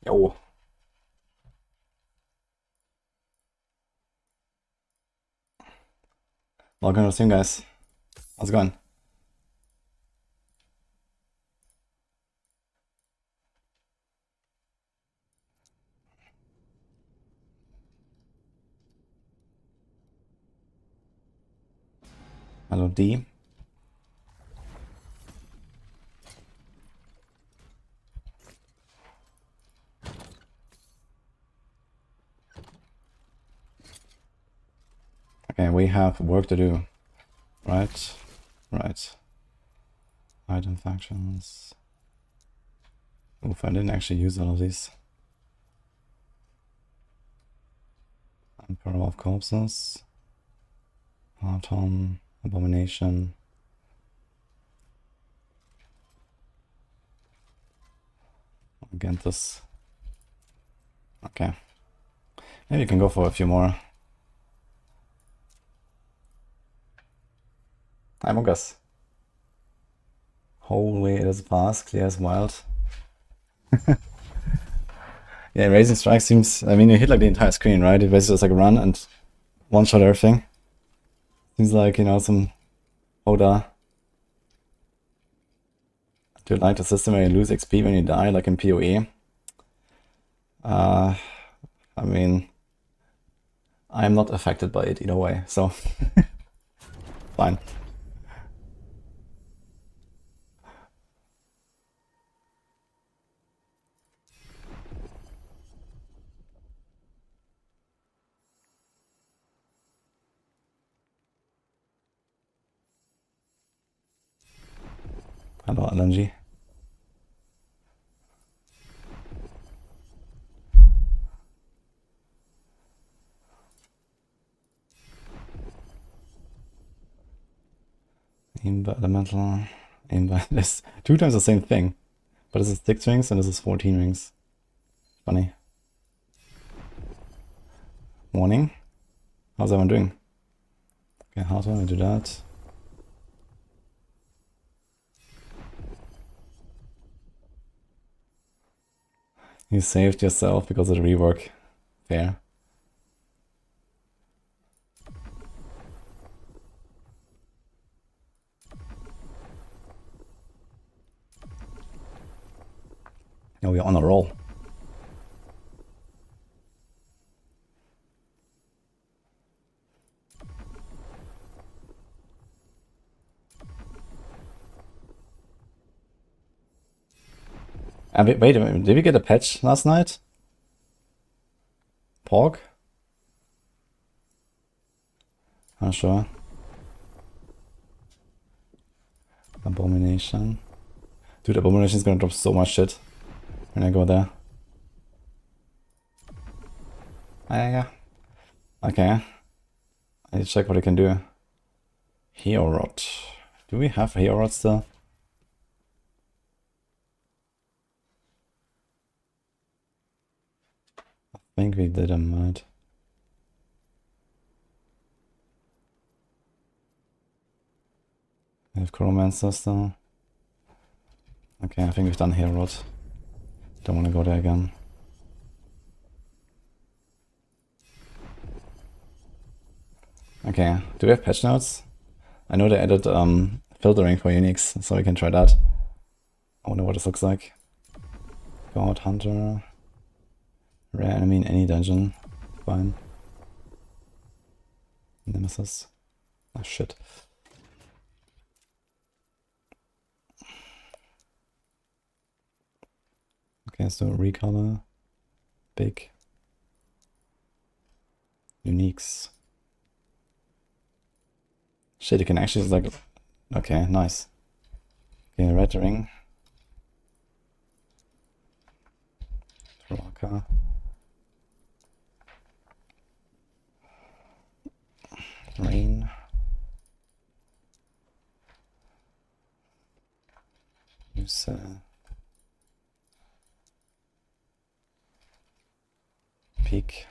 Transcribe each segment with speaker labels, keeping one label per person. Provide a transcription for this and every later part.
Speaker 1: Yo. Welcome to the stream, guys. How's it going? Hello, D. Okay, we have work to do. Right? Right. Item factions. Oof, I didn't actually use all of these. Emperor of Corpses. Atom. Abomination. Agentus. Okay. Maybe you can go for a few more. Hi, Mogas. Holy, it is fast, clear as wild. Yeah, Raising Strike seems... I mean, you hit like the entire screen, right? It basically just like run and one-shot everything. Seems like, you know, some Oda. Do you like the system where you lose XP when you die, like in PoE? I mean, I'm not affected by it either way, so fine. Hello, LNG. Aim elemental. Aim this 2 times the same thing, but this is 6 rings and this is 14 rings. Funny. Morning. How's everyone doing? Okay, how do I do that? You saved yourself because of the rework. Fair. No, we're on a roll. Wait a minute, did we get a patch last night? Pork? Not sure. Abomination. Dude, Abomination is gonna drop so much shit when I go there. Yeah. Okay. I need to check what I can do. Hero Rod. Do we have Hero Rod still? I think we did them, right? We have Chromancer still. Okay, I think we've done Hero Rod. Don't want to go there again. Okay, do we have patch notes? I know they added filtering for uniques, so we can try that. I wonder what this looks like. God Hunter. Rare enemy in any dungeon. Fine. Nemesis. Oh shit. Okay, so recolor. Big. Uniques. Shit, you can actually like... Okay, nice. Okay, red ring. Rocker. Rain. Use peak.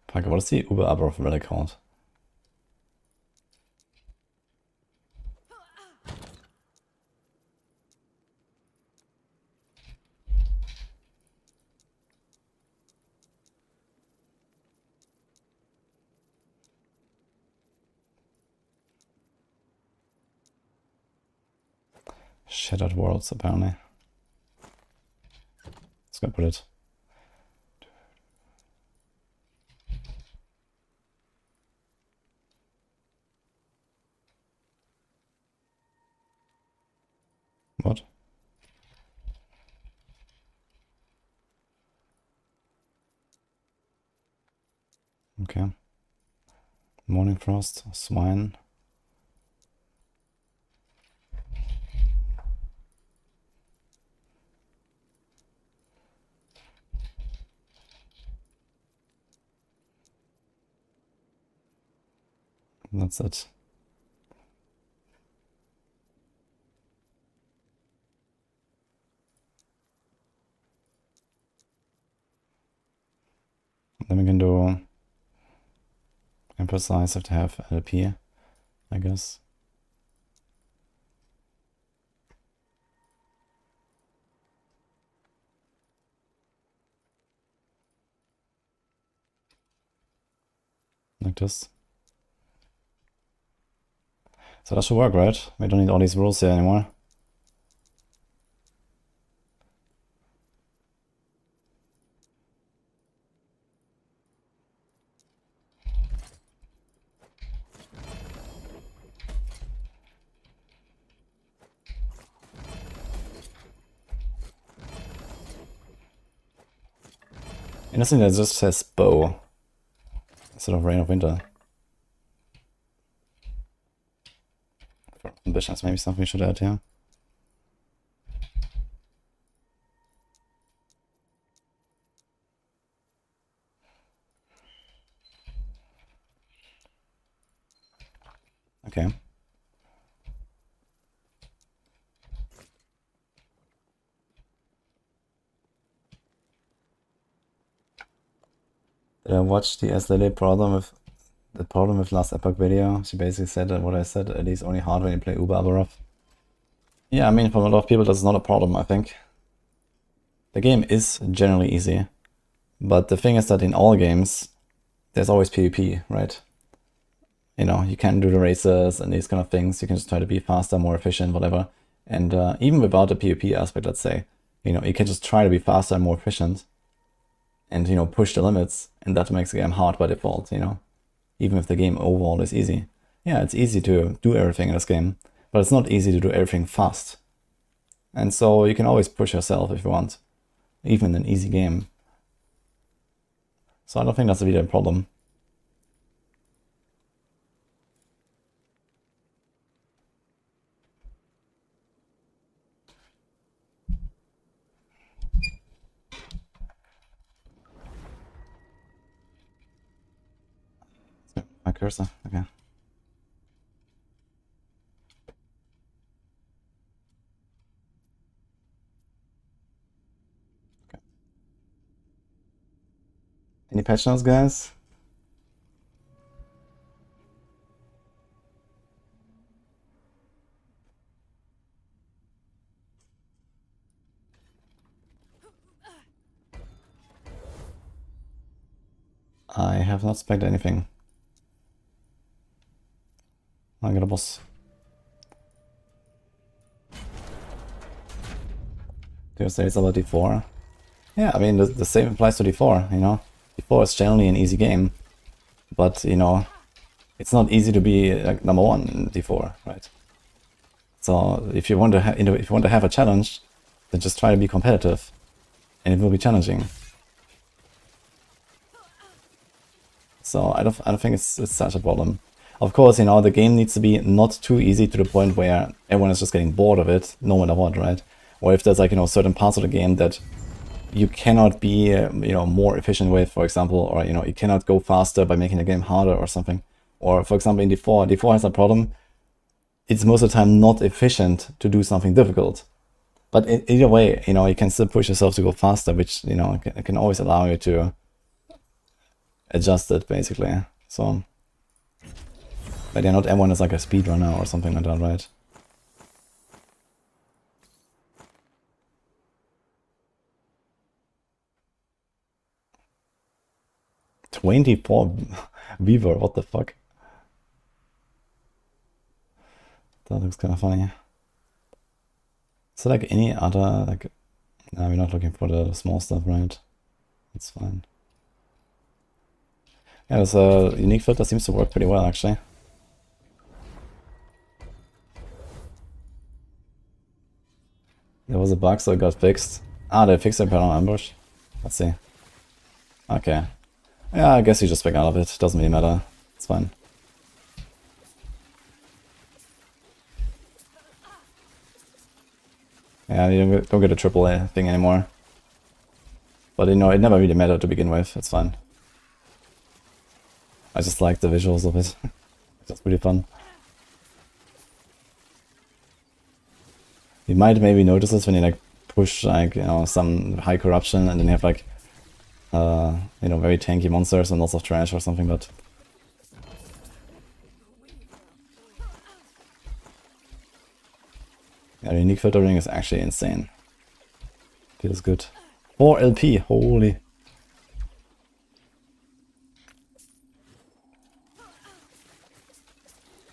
Speaker 1: Fuck, what is the Aberroth Relic called? Shattered Worlds, apparently. Let's go put it. What? Okay. Morning Frost, Swine. That's it. Then we can do emphasize if to have LP, I guess. Like this. So that should work, right? We don't need all these rules here anymore. Interesting that it just says bow instead of Rain of Winter. For ambitions, maybe something we should add here. Okay. Did I watch the SLA problem with last Epoch video? She basically said that what I said, at least only hard when you play Aberroth. Yeah, I mean, for a lot of people that's not a problem, I think. The game is generally easy. But the thing is that in all games, there's always PvP, right? You know, you can do the races and these kind of things. You can just try to be faster, more efficient, whatever. And even without the PvP aspect, let's say, you know, you can just try to be faster and more efficient. And, you know, push the limits, and that makes the game hard by default, you know? Even if the game overall is easy. Yeah, it's easy to do everything in this game, but it's not easy to do everything fast. And so you can always push yourself if you want, even in an easy game. So I don't think that's really a problem. My cursor, okay. Any patch notes, guys? I have not spec'd anything. I got a boss. Do you say it's about D4? Yeah, I mean, the same applies to D4, you know? D4 is generally an easy game, but, you know, it's not easy to be like number one in D4, right? So if you want to have a challenge, then just try to be competitive, and it will be challenging. So I don't think it's such a problem. Of course, you know, the game needs to be not too easy to the point where everyone is just getting bored of it, no matter what, right? Or if there's like, you know, certain parts of the game that you cannot be, you know, more efficient with, for example, or, you know, you cannot go faster by making the game harder or something. Or, for example, in D4 has a problem. It's most of the time not efficient to do something difficult. But either way, you know, you can still push yourself to go faster, which, you know, can always allow you to adjusted basically. So, but yeah, not everyone is like a speedrunner or something like that, right? $24 Weaver, what the fuck? That looks kind of funny. Is there like any other, like, no, we're not looking for the small stuff, right? That's fine. Yeah, this unique filter seems to work pretty well, actually. There was a bug, so it got fixed. Ah, they fixed the Imperial ambush. Let's see. Okay. Yeah, I guess you just back out of it. Doesn't really matter. It's fine. Yeah, you don't get a triple A thing anymore. But you know, it never really mattered to begin with. It's fine. I just like the visuals of it. It's just really fun. You might maybe notice this when you like push like, you know, some high corruption and then you have like you know, very tanky monsters and lots of trash or something, but yeah, unique filtering is actually insane. Feels good. 4 LP, holy.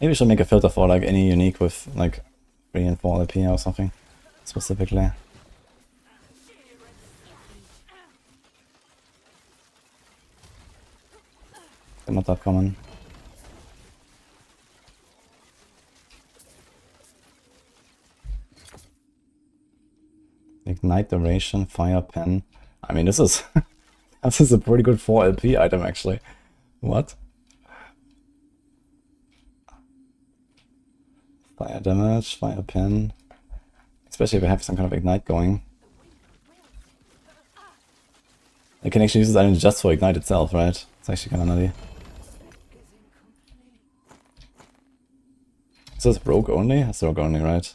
Speaker 1: Maybe we should make a filter for like any unique with like 3 and 4 LP or something specifically. They're not that common. Ignite duration, fire pen. I mean, this is this is a pretty good 4 LP item actually. What? Fire damage, fire pen. Especially if I have some kind of ignite going. I can actually use this item just for ignite itself, right? It's actually kind of nutty. Is this rogue only? It's rogue only, right?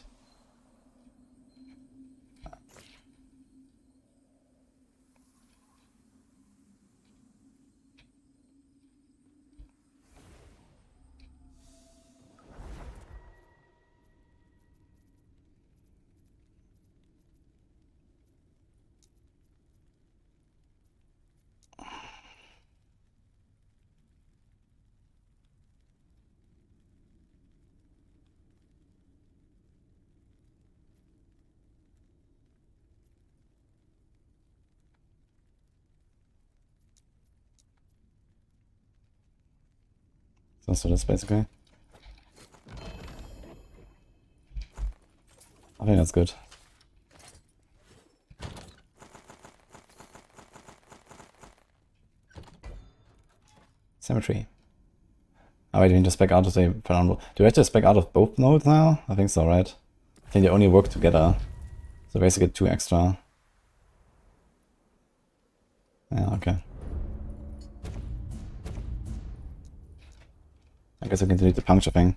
Speaker 1: So that's basically. I think that's good. Cemetery. Oh wait, you can just back out of the phenomenal. Do we have to spec out of both nodes now? I think so, right? I think they only work together. So basically 2 extra. Yeah, okay. I guess I can delete the puncture thing.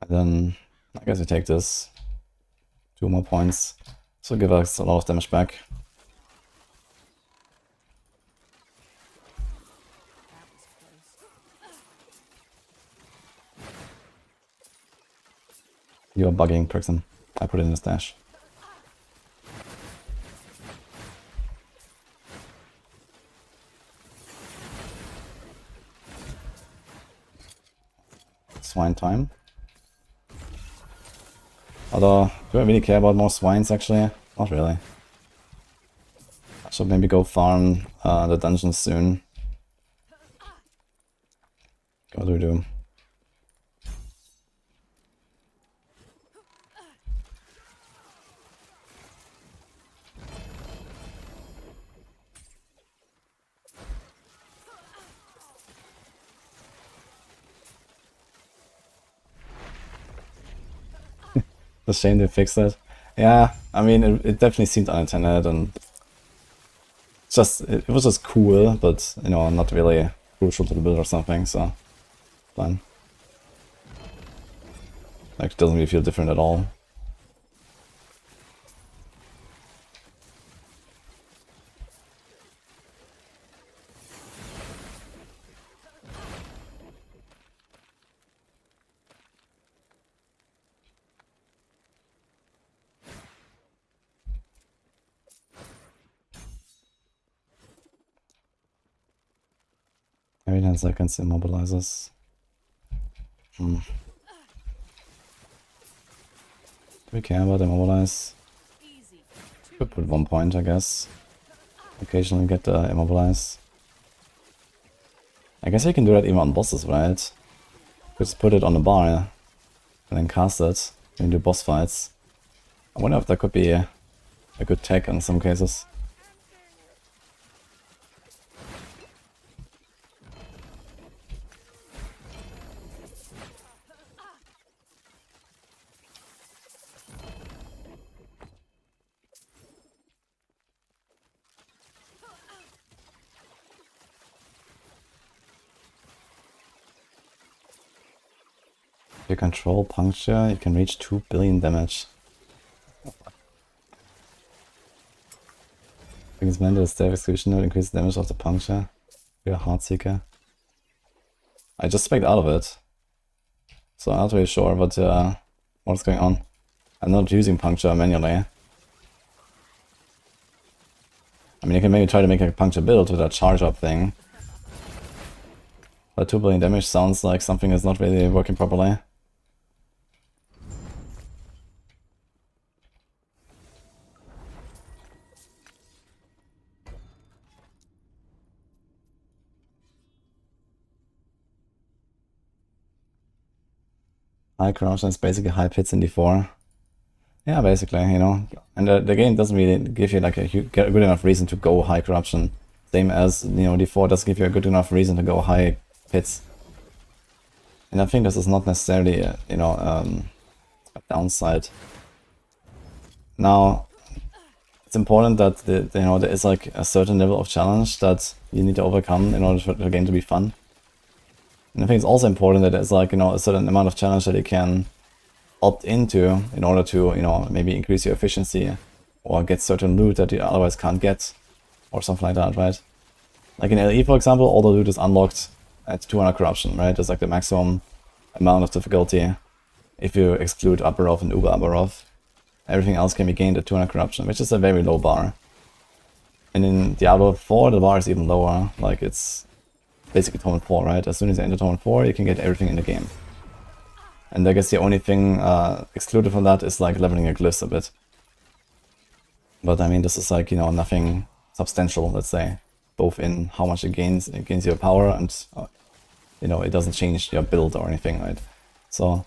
Speaker 1: And then I guess we take this. 2 more points. So give us a lot of damage back. You are bugging, Prixon. I put it in the stash. Swine time. Although, do I really care about more swines actually? Not really. I should maybe go farm the dungeons soon. What do we do? It's a shame they fixed it. Yeah, I mean, it definitely seemed unintended, and just it was just cool, but you know, not really crucial to the build or something. So, fine. Like, it doesn't really feel different at all. Every 10 seconds immobilizes. Do we care about immobilize? Could put 1 point, I guess. Occasionally get immobilize. I guess you can do that even on bosses, right? Just put it on the bar and then cast it and do boss fights. I wonder if that could be a good tech in some cases. If you control Puncture, you can reach 2 billion damage. Against mental staff execution node, increase the damage of the Puncture. You're a Heartseeker. I just spec'd out of it. So I'm not really sure what's going on. I'm not using Puncture manually. I mean, you can maybe try to make a Puncture build with that charge up thing. But 2 billion damage sounds like something is not really working properly. High corruption is basically high pits in D4. Yeah, basically, you know. And the game doesn't really give you like a good enough reason to go high corruption. Same as, you know, D4 doesn't give you a good enough reason to go high pits. And I think this is not necessarily, a downside. Now, it's important that there is like a certain level of challenge that you need to overcome in order for the game to be fun. And I think it's also important that there's like, a certain amount of challenge that you can opt into in order to, maybe increase your efficiency or get certain loot that you otherwise can't get or something like that, right? Like in LE, for example, all the loot is unlocked at 200 corruption, right? That's like the maximum amount of difficulty if you exclude Aberroth and Uber Aberroth. Everything else can be gained at 200 corruption, which is a very low bar. And in Diablo 4, the bar is even lower. Like, it's basically Tome 4, right? As soon as you enter Tome 4, you can get everything in the game. And I guess the only thing excluded from that is like leveling your glyphs a bit. But I mean, this is like, nothing substantial, let's say. Both in how much it gains your power and, it doesn't change your build or anything, right? So...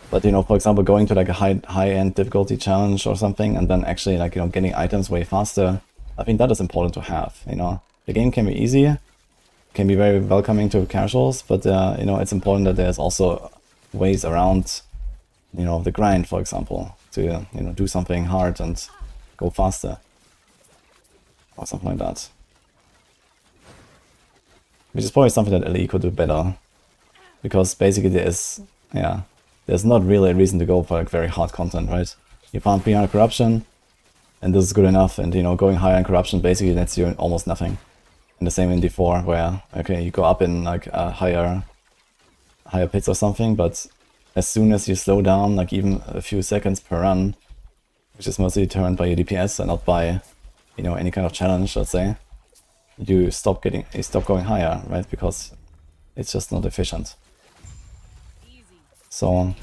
Speaker 1: But, for example, going to like a high-end difficulty challenge or something, and then actually like, getting items way faster, I think that is important to have, The game can be easy, can be very welcoming to casuals, but, it's important that there's also ways around, the grind, for example, to, do something hard and go faster. Or something like that. Which is probably something that LE could do better. Because basically there's not really a reason to go for like very hard content, right? You found 300 corruption, and this is good enough, and going higher in corruption basically nets you almost nothing. And the same in D4, where, okay, you go up in like higher pits or something, but as soon as you slow down, like even a few seconds per run, which is mostly determined by your DPS and not by, any kind of challenge, let's say, you stop going higher, right? Because it's just not efficient. So...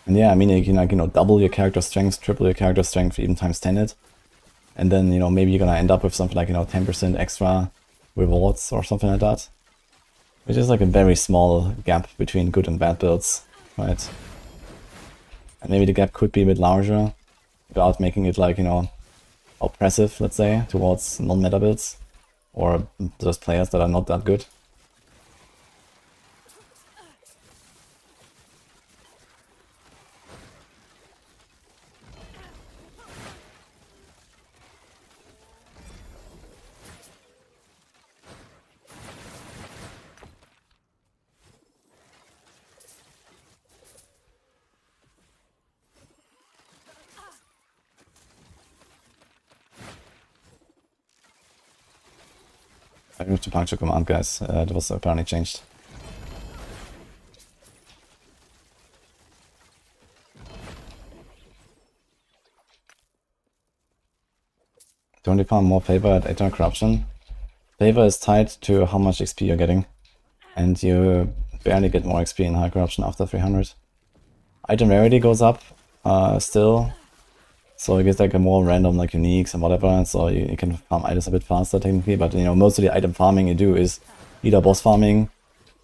Speaker 1: And yeah, I mean, you can like, double your character strength, triple your character strength, even times 10 it. And then, maybe you're gonna end up with something like, 10% extra rewards or something like that. Which is like a very small gap between good and bad builds, right? And maybe the gap could be a bit larger without making it like, oppressive, let's say, towards non-meta builds. Or just players that are not that good. I moved to Puncture command, guys. That was apparently changed. Don't you find more favor at 800 corruption? Favor is tied to how much XP you're getting. And you barely get more XP in high corruption after 300. Item rarity goes up still. So you get like a more random like uniques and whatever, so you can farm items a bit faster technically, but you know, most of the item farming you do is either boss farming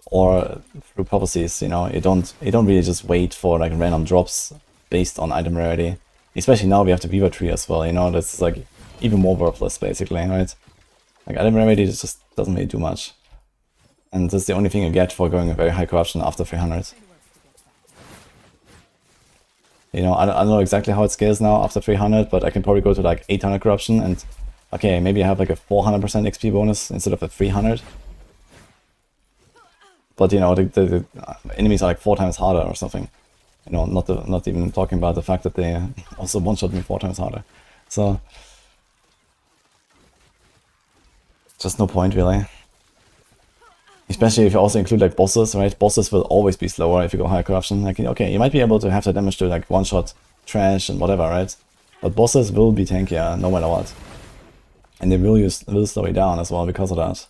Speaker 1: or through prophecies, you know, you don't really just wait for like random drops based on item rarity. Especially now we have the beaver tree as well, you know, that's like even more worthless basically, right? Like item rarity just doesn't really do much. And that's the only thing you get for going a very high corruption after 300. You know, I don't know exactly how it scales now after 300, but I can probably go to like 800 corruption and, okay, maybe I have like a 400% XP bonus instead of a 300. But you know, the enemies are like 4 times harder or something. You know, not even talking about the fact that they also one-shot me 4 times harder. So, just no point really. Especially if you also include like bosses, right? Bosses will always be slower if you go higher corruption. Like, okay, you might be able to have the damage to like one-shot trash and whatever, right? But bosses will be tankier no matter what. And they will slow you down as well because of that.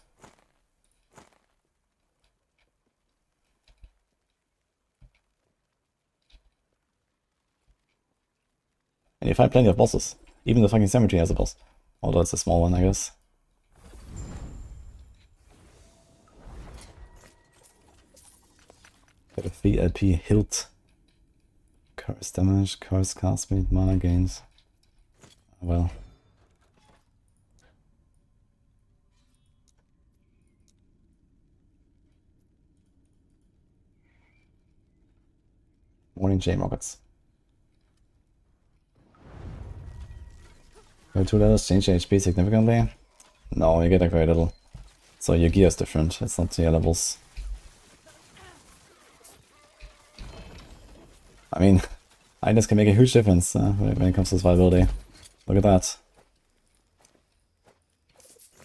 Speaker 1: And you find plenty of bosses. Even the fucking cemetery has a boss. Although it's a small one, I guess. Got a 3 LP hilt. Curse damage, curse cast speed, mana gains. Well. Morning J rockets. 2 levels change your HP significantly? No, you get like very little. So your gear is different, it's not your levels. I mean, items can make a huge difference when it comes to survivability. Look at that.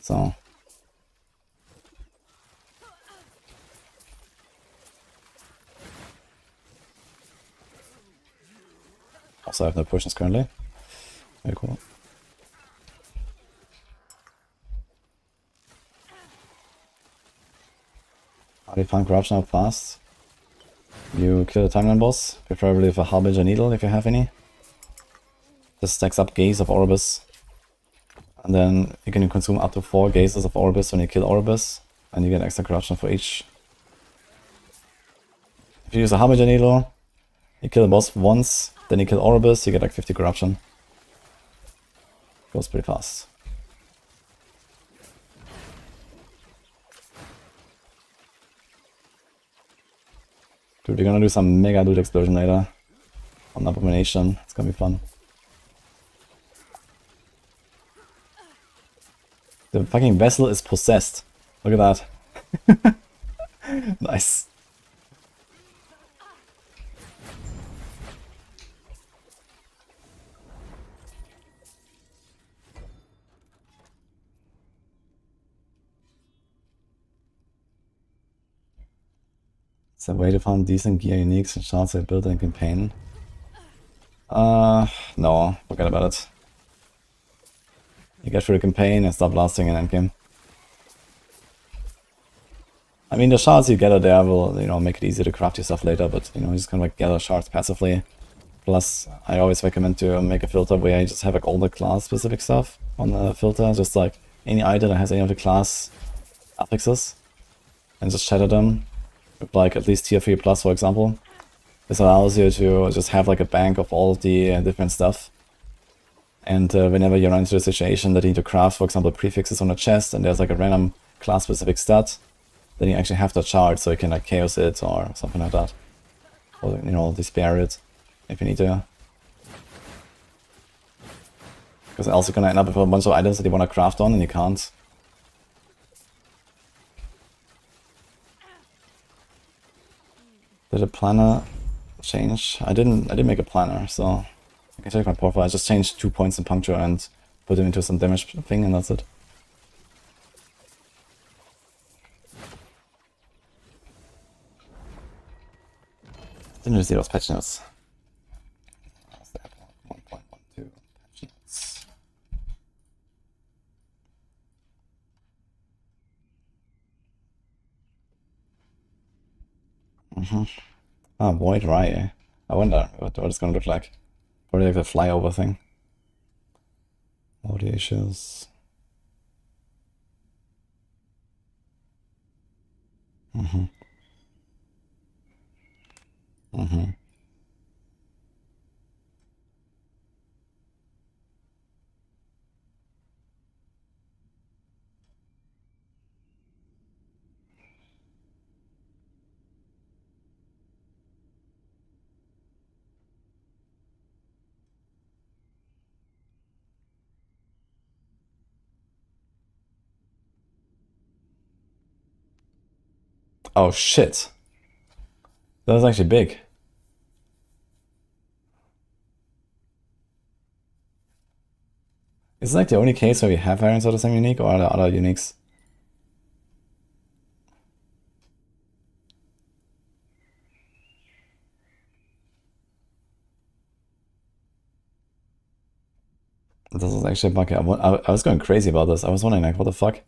Speaker 1: So. Also I have no potions currently. Very cool. How do you find corruption up fast? You kill the timeline boss, preferably with a Harbinger Needle if you have any. This stacks up Gaze of Orbis. And then you can consume up to 4 Gazes of Orbis when you kill Orbis, and you get extra corruption for each. If you use a Harbinger Needle, you kill the boss once, then you kill Orbis, you get like 50 corruption. Goes pretty fast. Dude, we're gonna do some mega loot explosion later on Abomination. It's gonna be fun. The fucking vessel is possessed. Look at that. Nice. Is there a way to find decent gear uniques and shards I built in a campaign? No, forget about it. You get through the campaign and stop lasting in Endgame. I mean, the shards you gather there will, you know, make it easy to craft your stuff later, but, you know, you just kind of like gather shards passively. Plus, I always recommend to make a filter where you just have like all the class-specific stuff on the filter, just like any item that has any of the class affixes, and just shatter them. Like at least tier 3 plus, for example. This allows you to just have like a bank of all the different stuff. And whenever you run into a situation that you need to craft, for example, prefixes on a chest, and there's like a random class-specific stat, then you actually have the chart, so you can like chaos it or something like that. Or, you know, despair it if you need to. Because else you're gonna end up with a bunch of items that you want to craft on and you can't. Did a planner change? I didn't make a planner, so I can check my profile. I just changed 2 points in Puncture and put them into some damage thing, and that's it. Didn't really see those patch notes. 1.12 patch notes. Ah, Void Rye, eh? I wonder what it's gonna look like. Probably like the flyover thing. Audio issues. Oh shit. That was actually big. Is it like the only case where we have variants of the same unique, or are there other uniques? This is actually buggy. I was going crazy about this. I was wondering, like, what the fuck?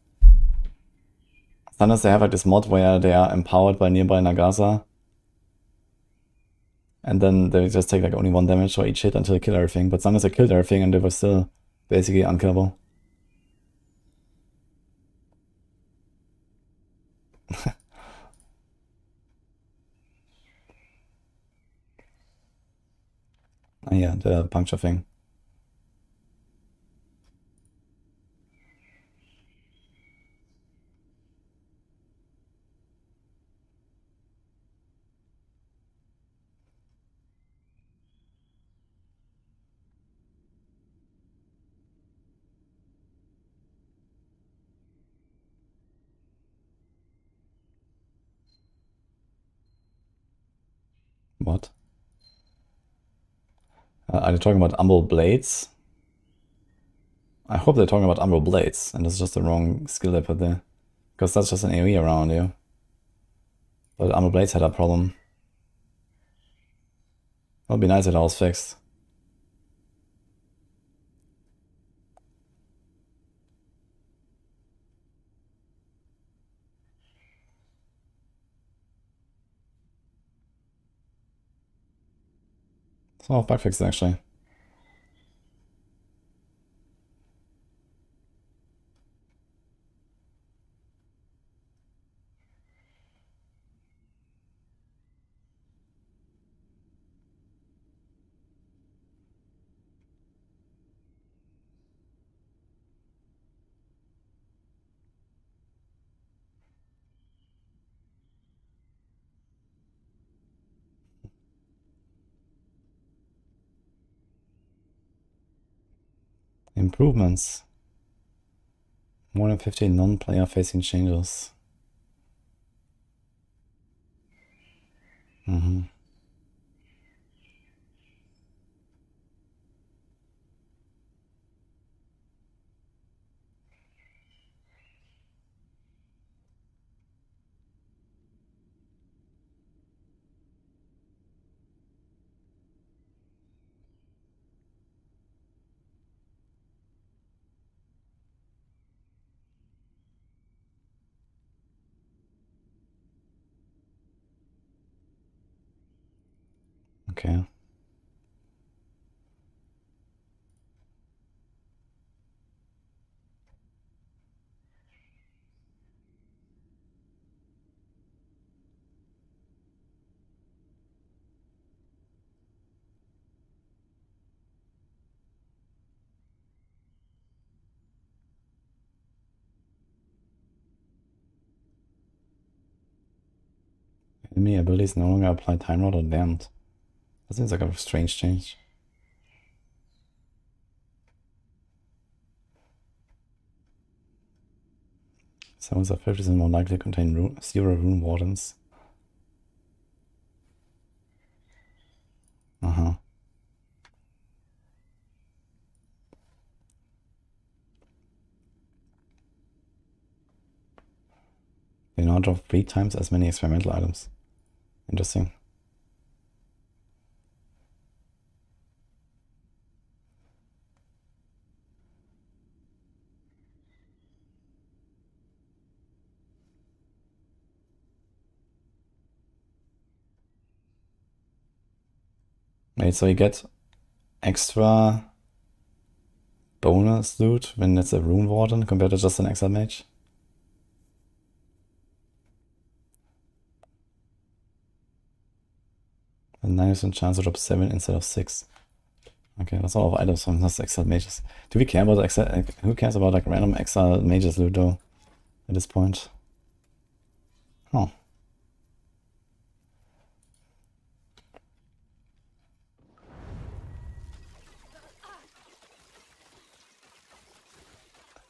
Speaker 1: Sometimes they have like this mod where they are empowered by nearby Nagasa. And then they just take like only 1 damage for each hit until they kill everything. But sometimes they killed everything and they were still basically unkillable. Yeah, the puncture thing. What? Are they talking about Umbral Blades? I hope they're talking about Umbral Blades, and that's just the wrong skill they put there. Because that's just an AoE around you. But Umbral Blades had a problem. It would be nice if that was fixed. It's all bug fixed actually. Improvements. More than 50 non-player facing changes. Okay. Enemy abilities no longer apply time rod or damned. That seems like a strange change. Summons are 50% more likely to contain 0 rune wardens. They now drop 3 times as many experimental items. Interesting. Wait, so you get extra bonus loot when it's a Rune Warden compared to just an Exile Mage? A 90% chance to drop 7 instead of 6. Okay, that's a lot of items from those Exile Mages. Do we care about Exile? Who cares about like random Exile Mages loot though at this point? Oh.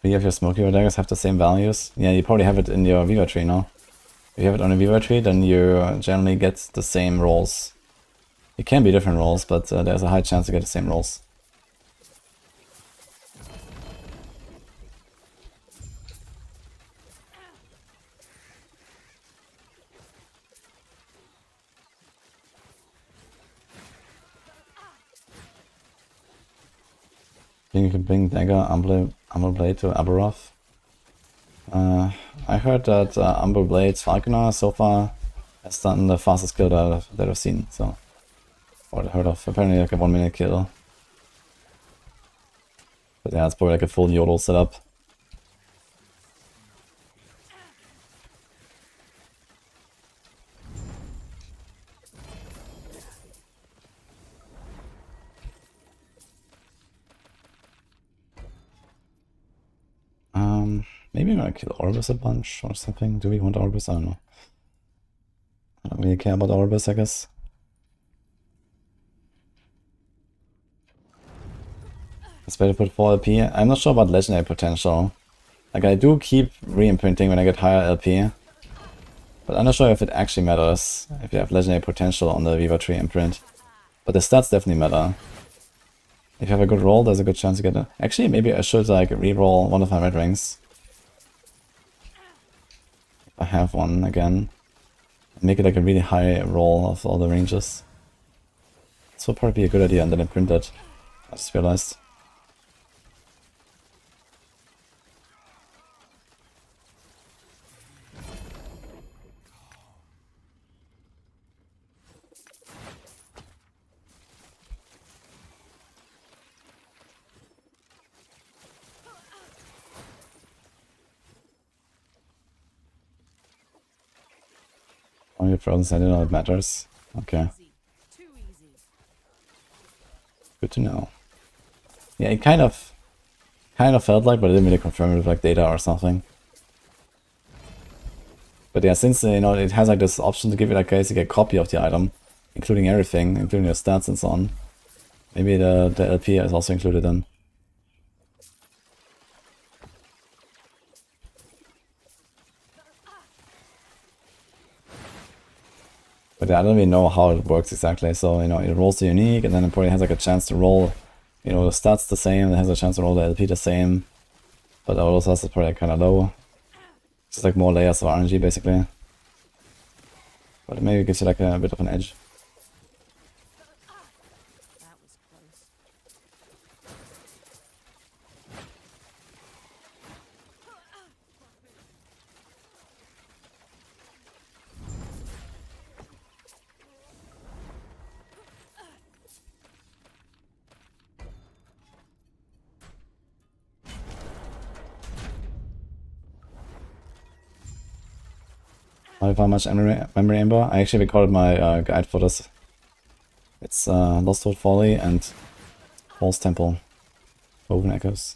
Speaker 1: Do you have your Smoky daggers have the same values? Yeah, you probably have it in your Viva tree now. If you have it on a Viva tree, then you generally get the same rolls. It can be different rolls, but there's a high chance to get the same rolls. You can bring Dagger, Umber Blade to Aberroth. I heard that Umber Blade's Falconer so far has done the fastest kill that I've seen, so... Or heard of. Apparently like a 1-minute kill. But yeah, it's probably like a full yodel setup. Maybe I'm gonna kill Orbis a bunch or something. Do we want Orbis? I don't know. I don't really care about Orbis, I guess. It's better to put 4 LP. I'm not sure about legendary potential. Like I do keep re-imprinting when I get higher LP. But I'm not sure if it actually matters if you have legendary potential on the Viva tree imprint. But the stats definitely matter. If you have a good roll, there's a good chance to get it. Actually, maybe I should like re-roll one of my red rings. If I have one again. And make it like a really high roll of all the ranges. This will probably be a good idea, and then imprint it. I just realized. Only frozen sentinel, it matters. Okay. Good to know. Yeah, it kind of felt like, but I didn't really confirm it with like data or something. But yeah, since you know it has like this option to give you like basically a copy of the item, including everything, including your stats and so on. Maybe the LP is also included then. But yeah, I don't really know how it works exactly. So, you know, it rolls the unique and then it probably has like a chance to roll, you know, the stats the same, it has a chance to roll the LP the same. But all those stats is probably kind of low. Just like more layers of RNG basically. But it maybe gives you like a bit of an edge. How much memory amber? I actually recorded my guide for this. It's Lost Wood Folly and False Temple. Woven Echoes.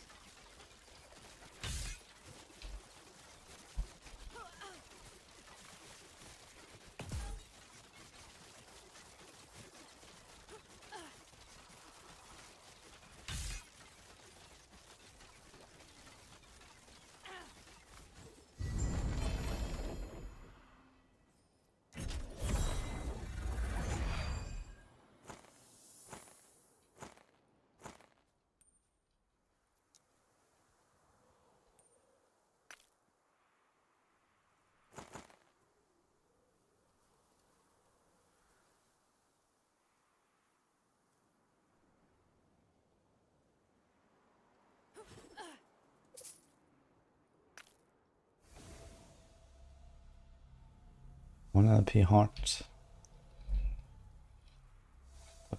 Speaker 1: One LP heart.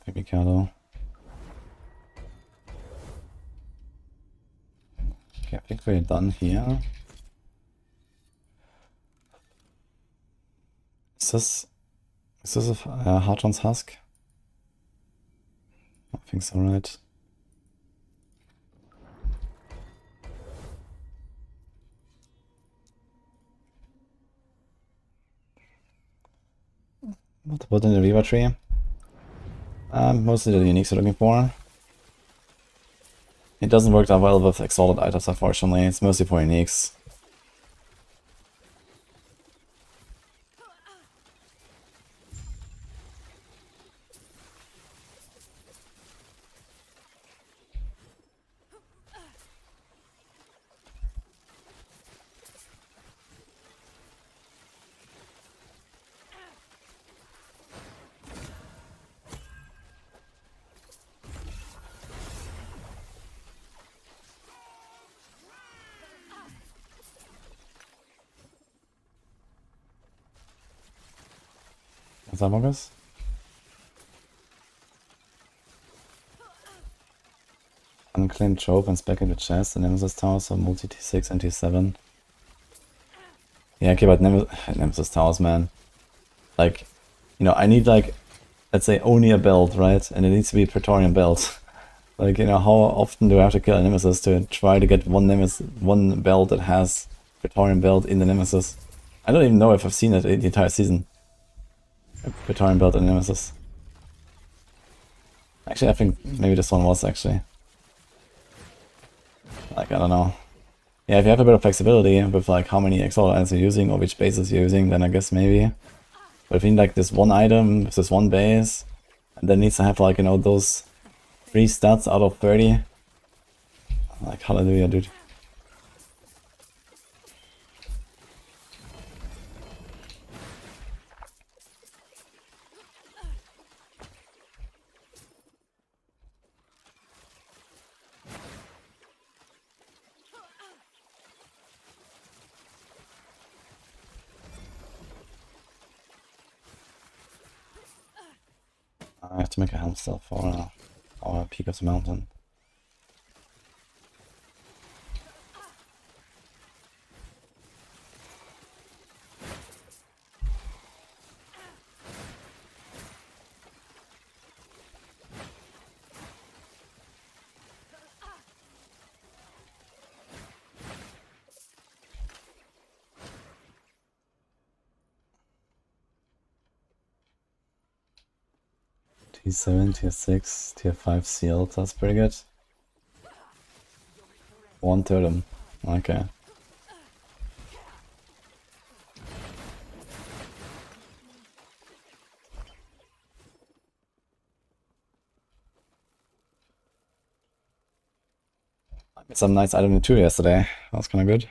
Speaker 1: Nothing Mikado. Okay, I think we're done here. Is this a Hartron's Husk? I think so, right? What to put in the Reaver tree? Mostly the uniques you're looking for. It doesn't work that well with exalted items, unfortunately. It's mostly for uniques. Is that Mogus? Unclaimed Trove and Spec in the chest, and Nemesis Towers, so multi T6 and T7. Yeah, okay, but Nemesis Towers, man. Like, you know, I need, like, let's say only a build, right? And it needs to be a Praetorian build. Like, you know, how often do I have to kill a Nemesis to try to get one build that has Praetorian build in the Nemesis? I don't even know if I've seen it in the entire season. A Praetorian build in Nemesis. Actually, I think maybe this one was actually. Like, I don't know. Yeah, if you have a bit of flexibility with like how many exalt items you're using or which bases you're using, then I guess maybe. But if you need like this one item with this one base, and then needs to have like, you know, those 3 stats out of 30. Like, hallelujah, dude. I have to make a helm still for our peak of the mountain. T7, tier 6, tier 5 sealed, that's pretty good. 1 totem, okay. I made some nice item 2 yesterday, that was kinda good.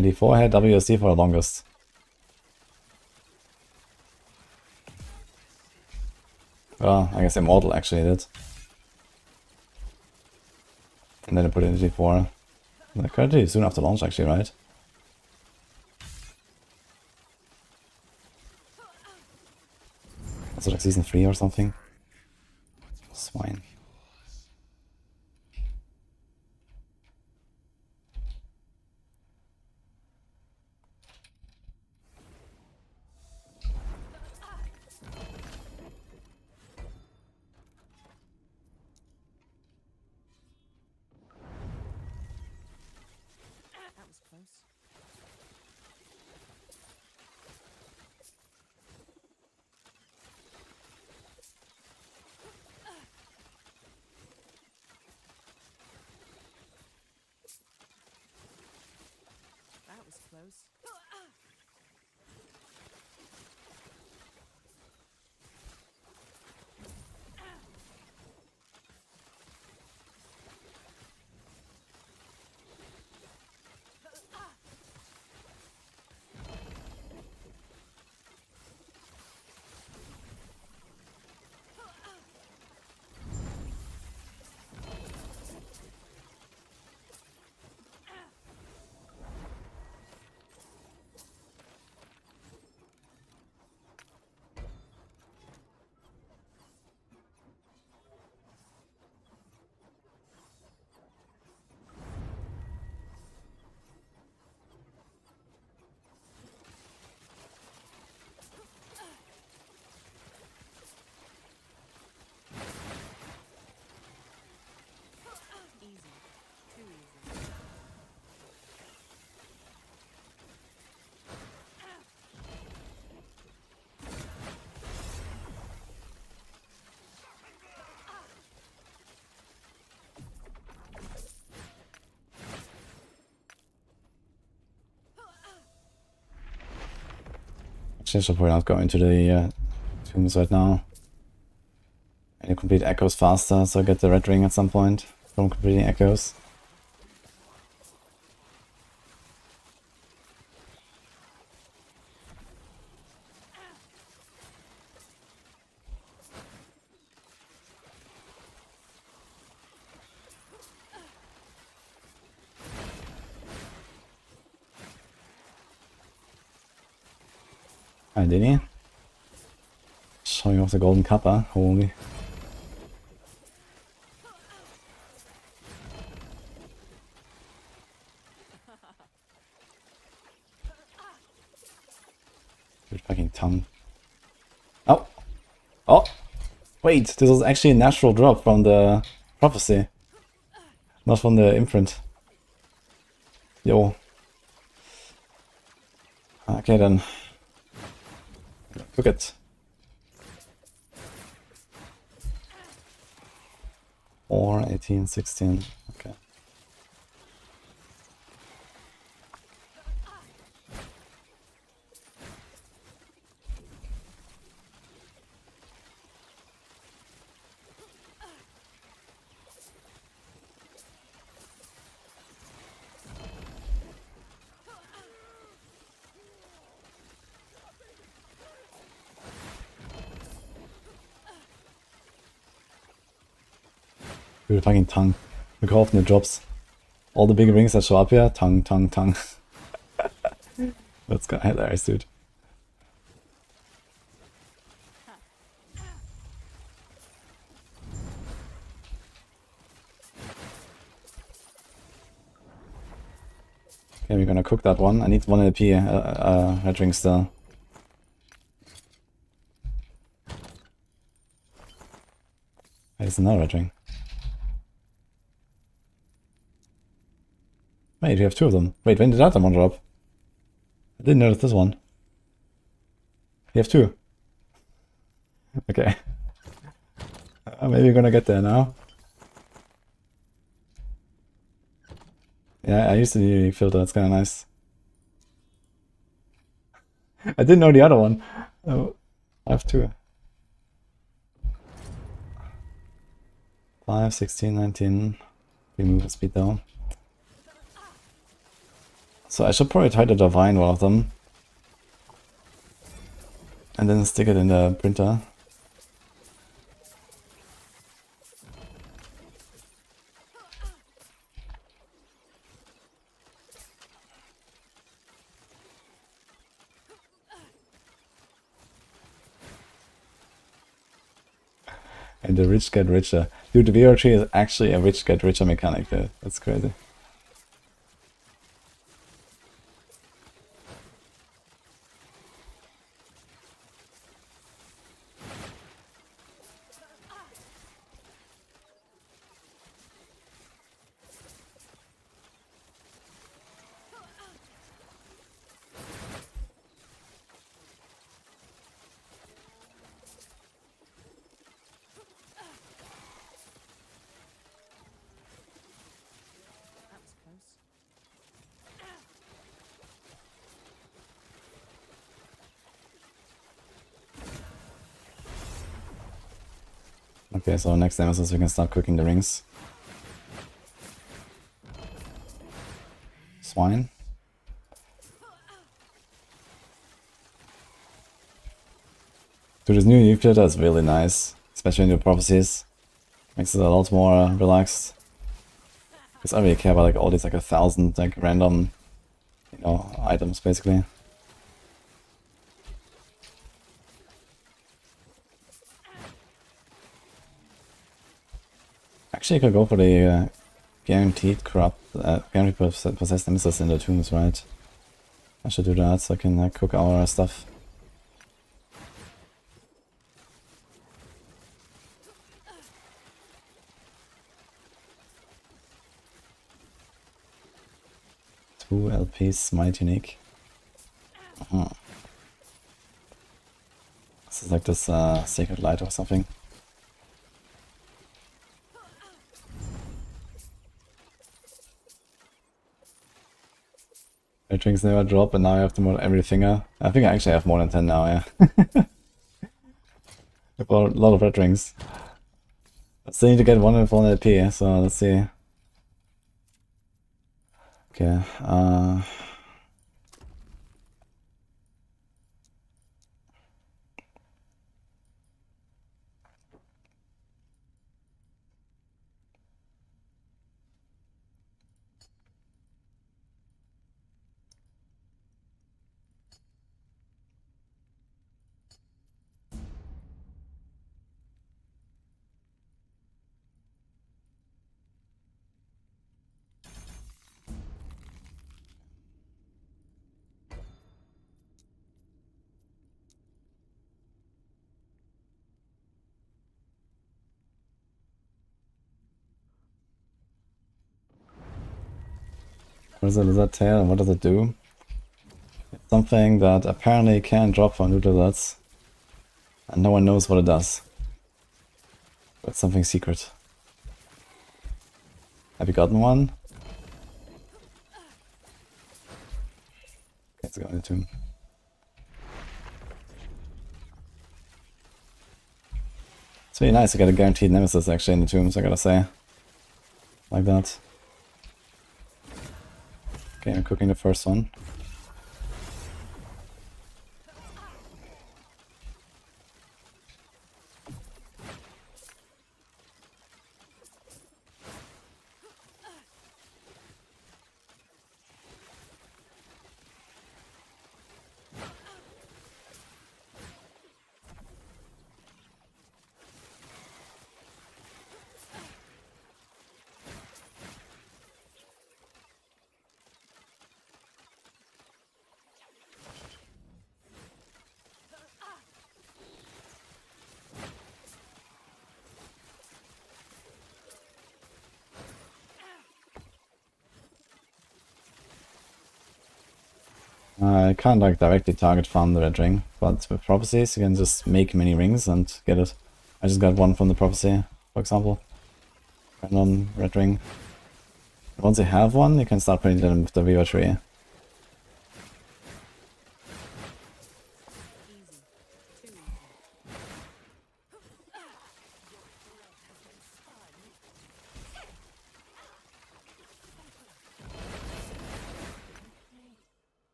Speaker 1: D4 had WSD for the longest. Well, I guess Immortal actually did. And then I put it in D4. Like, pretty soon after launch actually, right? Was it like season 3 or something? Swine. Actually, I should probably not go into the tombs right now. I need to complete echoes faster, so I get the red ring at some point from completing echoes. Hi, did he? Showing off the golden kappa, holy. Good fucking tongue. Oh! Oh! Wait, this was actually a natural drop from the prophecy. Not from the imprint. Yo. Okay then. Cook it. 4, 18, 16. Okay. Dude, fucking tongue. Look how often it drops. All the big rings that show up here, tongue, tongue, tongue. That's kind of hilarious, dude. Okay, we're gonna cook that one. I need 1 LP red ring still. There's another red ring. Wait, we have 2 of them. Wait, when did that one drop? I didn't notice this one. We have 2. Okay. Maybe we're gonna get there now. Yeah, I used to do unique filter, that's kinda nice. I didn't know the other one. Oh, I have 2. 5, 16, 19. Remove the speed down. So I should probably try to divine one of them. And then stick it in the printer. And the rich get richer. Dude, the VR tree is actually a rich get richer mechanic there. That's crazy. Okay, so next nemesis we can start cooking the rings. Swine. Dude, this new unique filter is really nice, especially in the prophecies. Makes it a lot more relaxed. Because I really care about like all these like 1,000 like random, you know, items basically. Actually, I could go for the guaranteed guaranteed possessed nemesis in the tombs, right? I should do that so I can cook our stuff. Two LPs, might unique. This is like this sacred light or something. Red rings never drop, and now I have to mod every finger. I think I actually have more than 10 now, yeah. I've got a lot of red rings. I still need to get one with 1 LP, so let's see. Okay, what is a lizard tail and what does it do? It's something that apparently can drop for new lizards. And no one knows what it does. But it's something secret. Have you gotten one? Okay, let's go in the tomb. It's really nice to get a guaranteed nemesis actually in the tombs, I gotta say. Like that. Okay, I'm cooking the first one. I can't like directly target farm the red ring, but with prophecies you can just make many rings and get it. I just got one from the prophecy, for example. Random red ring. Once you have one, you can start putting them with the Viva tree.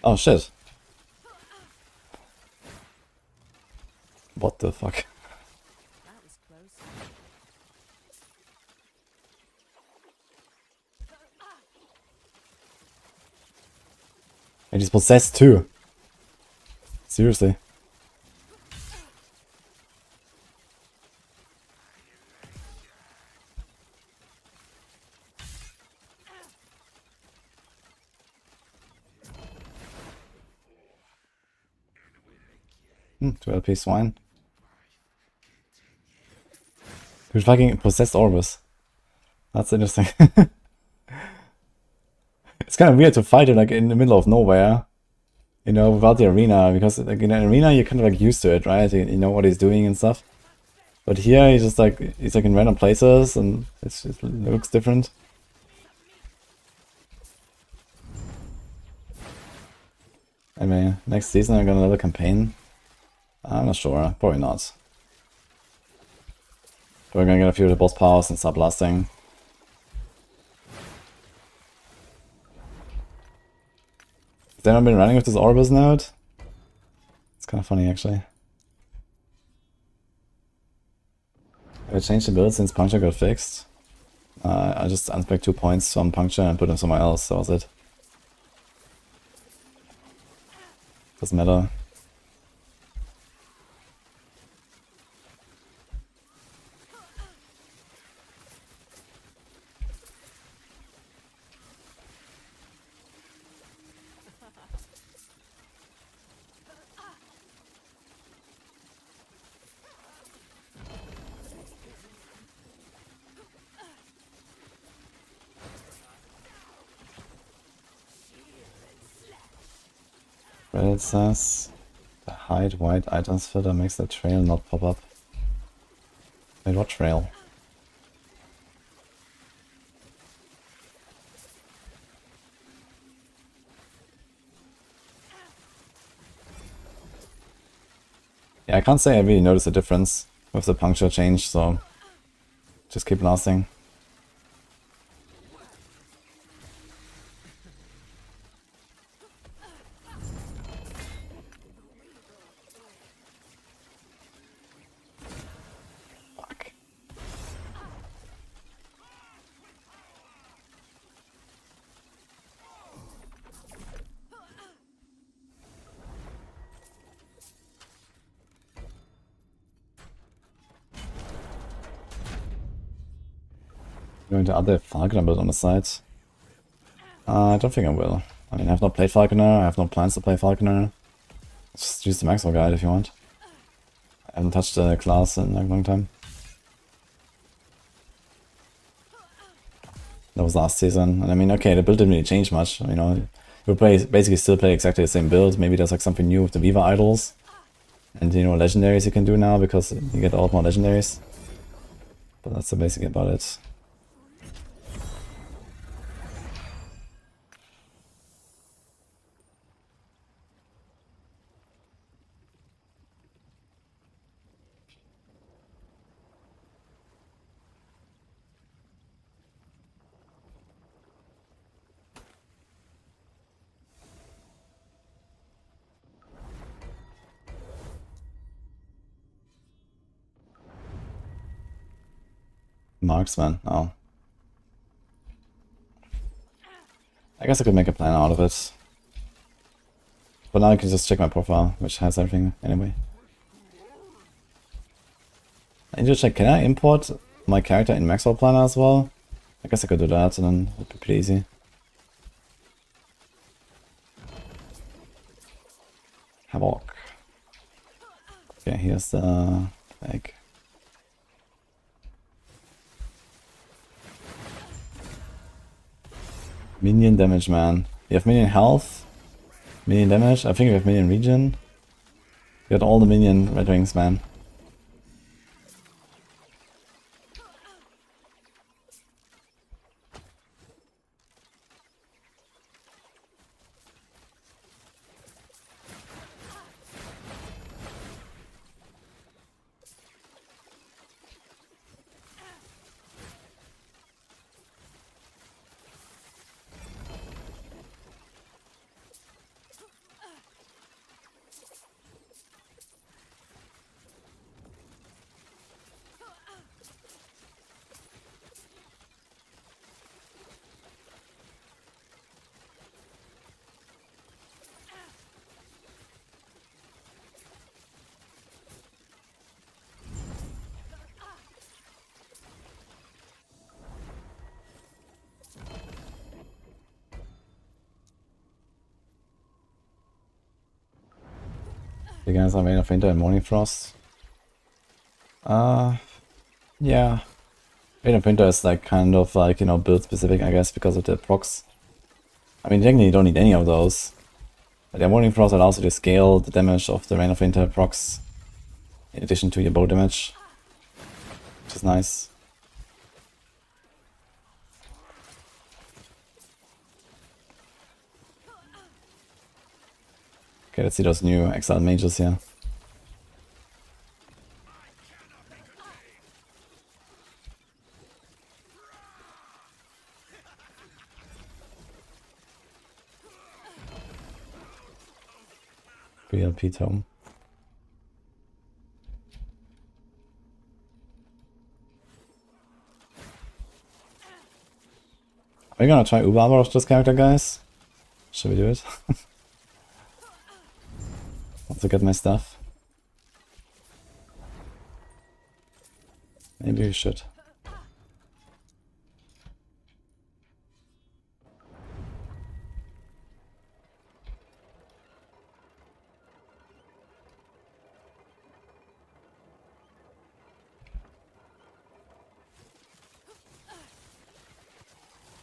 Speaker 1: Oh shit. What the fuck?
Speaker 2: That was close.
Speaker 1: And he's possessed too. Seriously. 2 LP swine. Who's fucking possessed Orbis? That's interesting. It's kind of weird to fight it like in the middle of nowhere, you know, without the arena, because like in an arena you're kind of like used to it, right? You know what he's doing and stuff. But here he's like in random places and it looks different. Anyway, next season I'm gonna another campaign. I'm not sure, probably not. We're gonna get a few of the boss powers and start blasting. Has anyone been running with this Orbis node? It's kind of funny actually. Have I changed the build since Puncture got fixed? I just unspec 2 points on Puncture and put them somewhere else, that was it. Doesn't matter. Reddit says the hide white items filter makes the trail not pop up. Wait, what trail? Yeah, I can't say I really noticed a difference with the puncture change, so just keep blasting. Fuck. Going to other Falconer build on the side. I don't think I will. I mean, I have not played Falconer, I have no plans to play Falconer. Just use the Maxwell guide if you want. I haven't touched the class in a long time. That was last season, and I mean, okay, the build didn't really change much. You know, you basically still play exactly the same build. Maybe there's like something new with the Viva idols. And you know, legendaries you can do now because you get a lot more legendaries. But that's basically about it. Marksman, oh. I guess I could make a plan out of it. But now I can just check my profile, which has everything anyway. I need to check, can I import my character in Maxwell Planner as well? I guess I could do that and then it'd be pretty easy. Havoc. Okay, here's the egg. Minion damage, man. You have minion health, minion damage. I think we have minion regen. You got all the minion red wings, man. You guys are made of winter and morning frost. Yeah. Rain of Winter is like kind of like, you know, build specific, I guess, because of the procs. I mean, technically you don't need any of those. But the Morning Frost allows you to scale the damage of the Rain of Winter procs in addition to your bow damage, which is nice. Okay, let's see those new Exile mages here. BLP tome. We're gonna try Uber Aberroth this character, guys. Should we do it? Want to get my stuff? Maybe we should.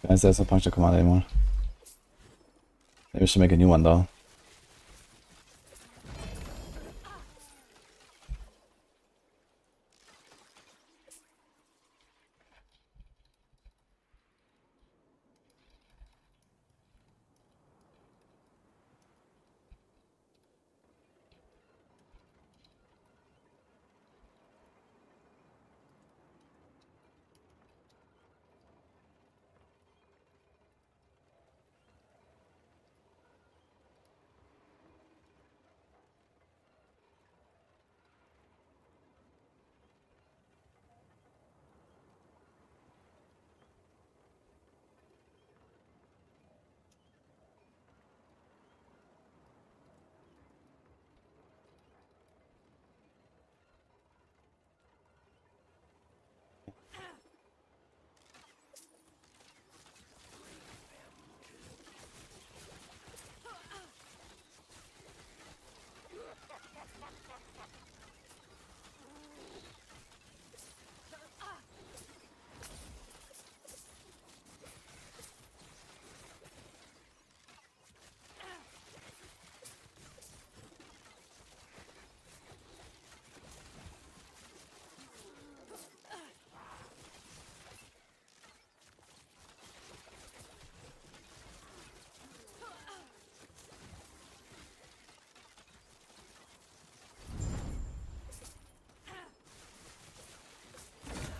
Speaker 1: Guys, there's no Puncture command anymore. Maybe we should make a new one though.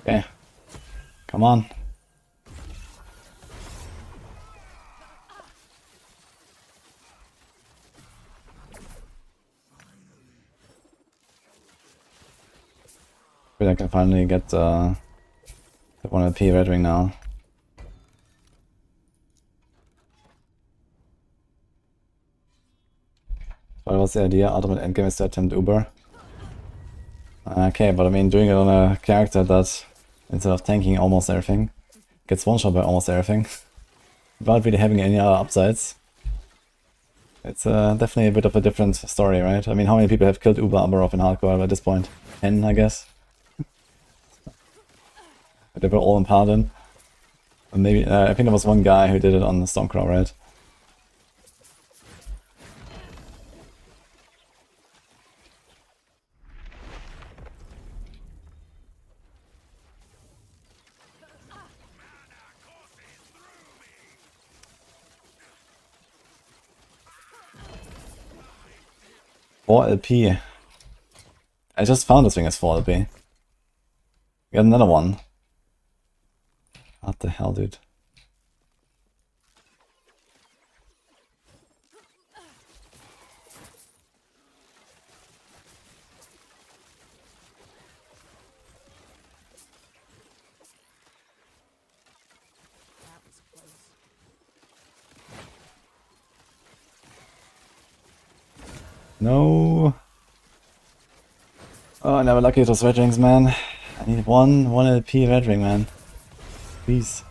Speaker 1: Okay. Come on. I can finally get the 1 LP red ring now. What was the idea? Ultimate endgame is to attempt Uber. Okay, but I mean doing it on a character that, instead of tanking almost everything, gets one-shot by almost everything, without really having any other upsides. It's definitely a bit of a different story, right? I mean, how many people have killed Uber Aberroth in hardcore at this point? 10, I guess? They were all in Paladin. And maybe, I think there was one guy who did it on the Stormcrow, right? Four LP. I just found this thing as 4 LP. We got another one. What the hell, dude?
Speaker 2: That was close.
Speaker 1: No. Oh, I never lucky those red rings, man. I need one LP red ring, man. Please.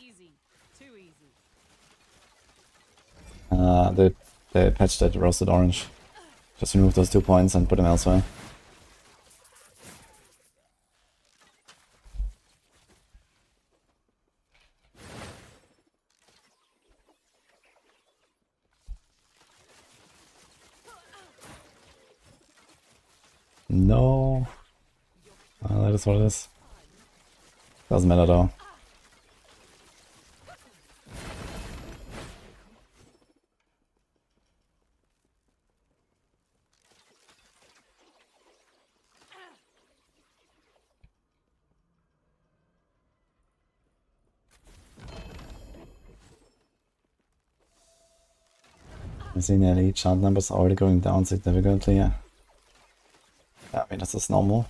Speaker 2: Easy. Too easy.
Speaker 1: They patched that roasted orange. Just remove those 2 points and put them elsewhere. No. That is what it is. Doesn't matter though. I see nearly chart numbers already going down significantly. Yeah, I mean, that's just normal.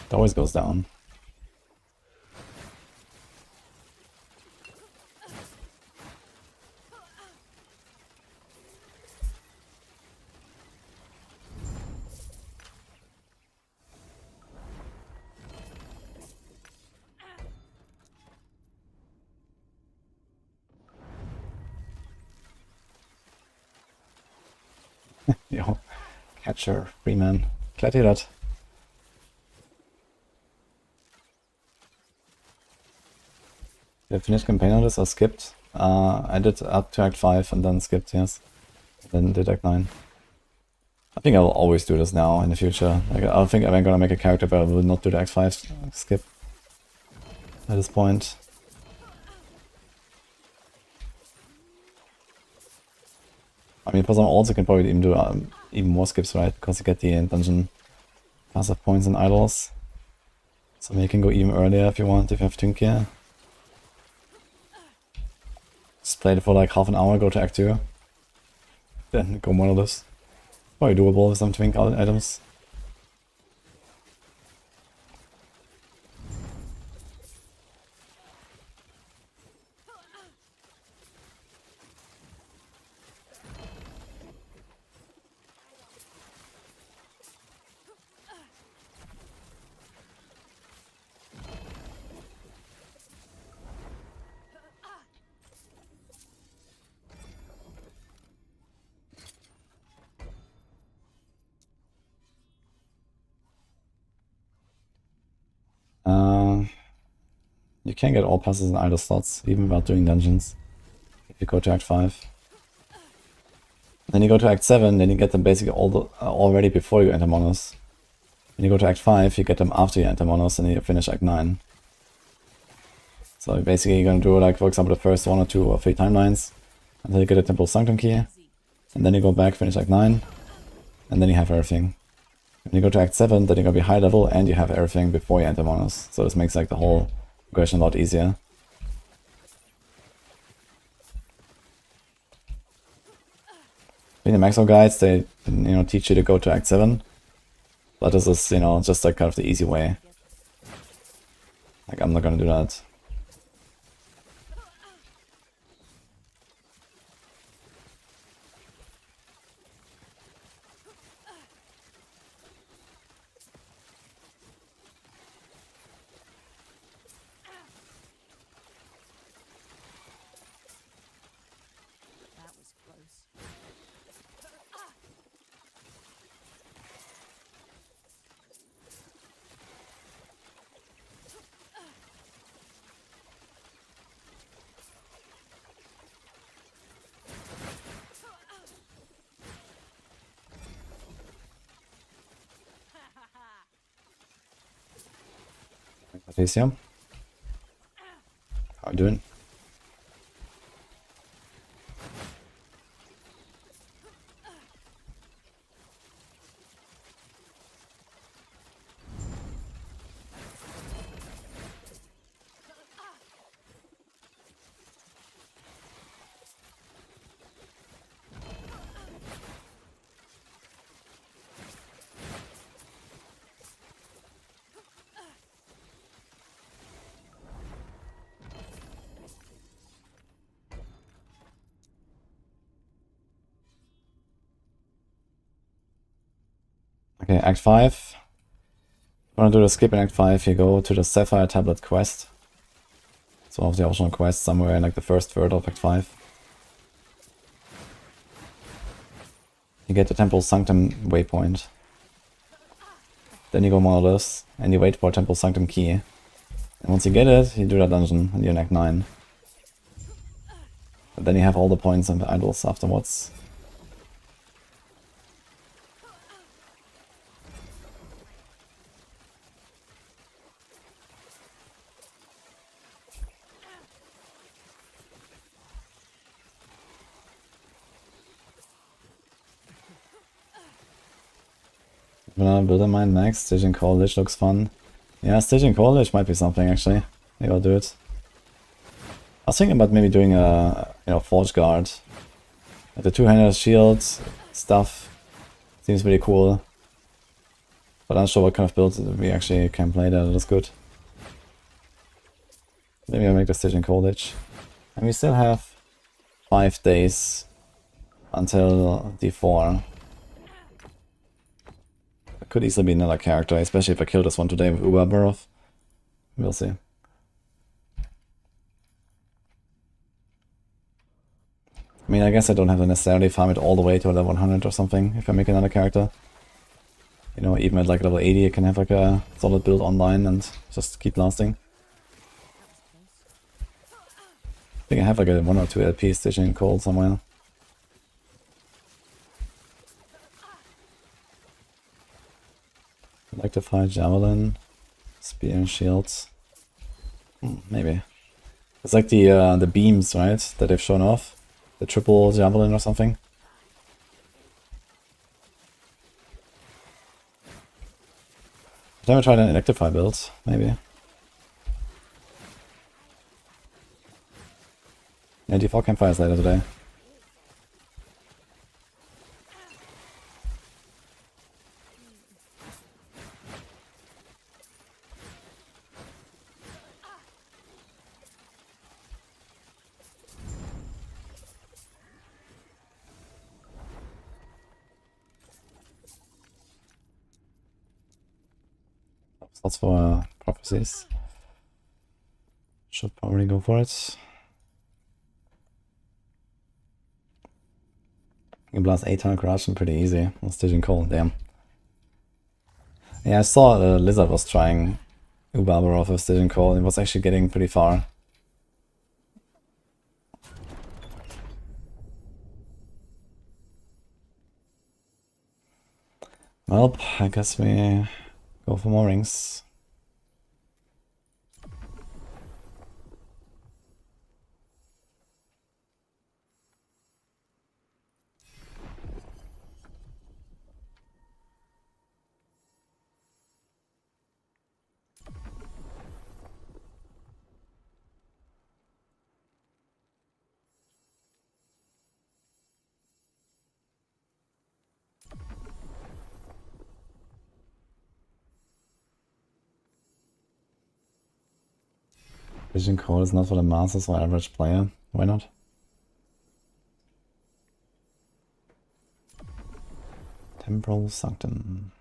Speaker 1: It always goes down. Yo, catcher, free man. Glad to hear that. Did I finish campaign on this or skipped? I did up to Act 5 and then skipped, yes. Then did Act 9. I think I'll always do this now in the future. Like, I don't think I'm gonna make a character but I will not do the Act 5 skip at this point. I mean, for some alts you can probably even do even more skips, right? Because you get the dungeon passive points and idols. So you can go even earlier if you want, if you have Puncture. Just play it for like half an hour, go to Act 2. Then go monoliths. Probably doable with some twink items. You can get all passes and idle slots, even without doing dungeons, if you go to Act 5. Then you go to Act 7, then you get them basically already before you enter Monos. When you go to Act 5, you get them after you enter Monos, and then you finish Act 9. So basically you're gonna do, like, for example, the first 1 or 2 or 3 timelines, until you get a Temple Sanctum key, and then you go back, finish Act 9, and then you have everything. When you go to Act 7, then you're gonna be high level, and you have everything before you enter Monos. So this makes, like, the whole progression a lot easier. In the Maxwell guides, they teach you to go to Act 7, but this is just like kind of the easy way. Like, I'm not gonna do that. Patricia, how you doing? Okay, Act 5. If you want to do the skip in Act 5, you go to the Sapphire Tablet quest. It's one of the optional quests somewhere in like the first third of Act 5. You get the Temple Sanctum waypoint. Then you go Monolith, and you wait for Temple Sanctum key. And once you get it, you do that dungeon, and you're in Act 9. But then you have all the points and the idols afterwards. Gonna build a mine next. Staging College looks fun. Yeah, Staging College might be something actually. Maybe I'll do it. I was thinking about maybe doing a, Forge Guard. Like the two-handed shield stuff seems really cool. But I'm not sure what kind of build we actually can play that is good. Maybe I'll make the Staging College. And we still have 5 days until D4. It could easily be another character, especially if I kill this one today with Aberroth. We'll see. I mean, I guess I don't have to necessarily farm it all the way to level 100 or something if I make another character. You know, even at like level 80 I can have like a solid build online and just keep lasting. I think I have like a 1 or 2 LP staging cold somewhere. Electrify, Javelin, Spear and Shields. Maybe. It's like the beams, right, that they've shown off. The triple Javelin or something. I've never tried an Electrify build, maybe. Yeah, D4 Campfires later today. Slots for prophecies. Should probably go for it. You can blast 800 corruption pretty easy. On Staging Cold, damn. Yeah, I saw Lizard was trying Aberroth with Staging Cold and was actually getting pretty far. Well, I guess we go for more rings. Vision Code is not for the masses or average player. Why not? Temporal Sanctum.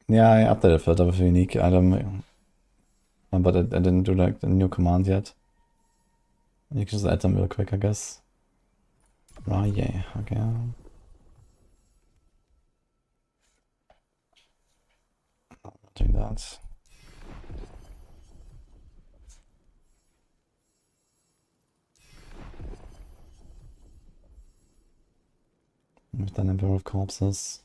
Speaker 1: Yeah, I updated filter with a unique item, but I didn't do like the new command yet. You can just add them real quick, I guess. Right, yeah, okay. I'm not doing that. We've done Emperor of Corpses.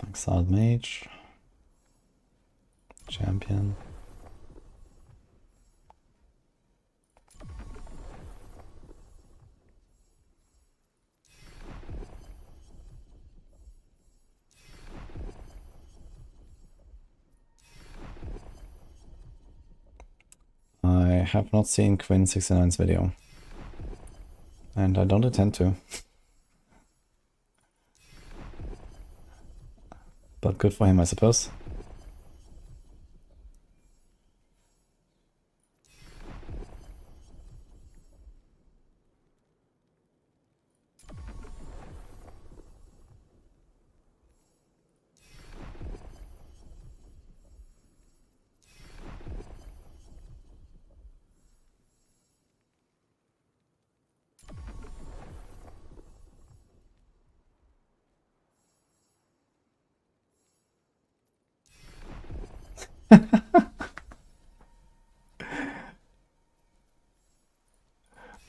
Speaker 1: Exiled Mage. Champion. I have not seen Quinn69's video. And I don't intend to. But good for him, I suppose.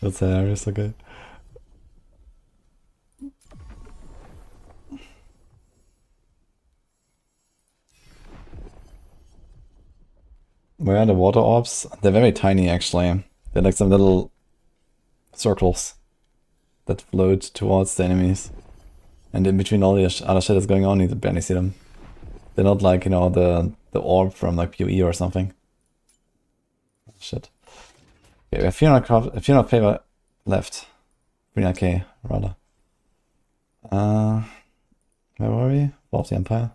Speaker 1: That's hilarious, okay. Where are the water orbs? They're very tiny actually. They're like some little circles that float towards the enemies. And in between all the other shit that's going on, you can barely see them. They're not like, you know, the orb from like PoE or something. Shit. Okay, we have 300 favor left. 300k, rather. Where were we? Of the Empire.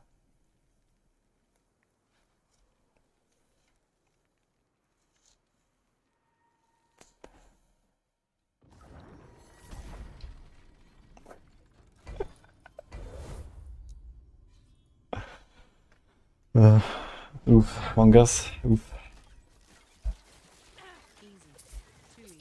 Speaker 1: Oof, one guess. Oof.
Speaker 2: Easy. Too easy.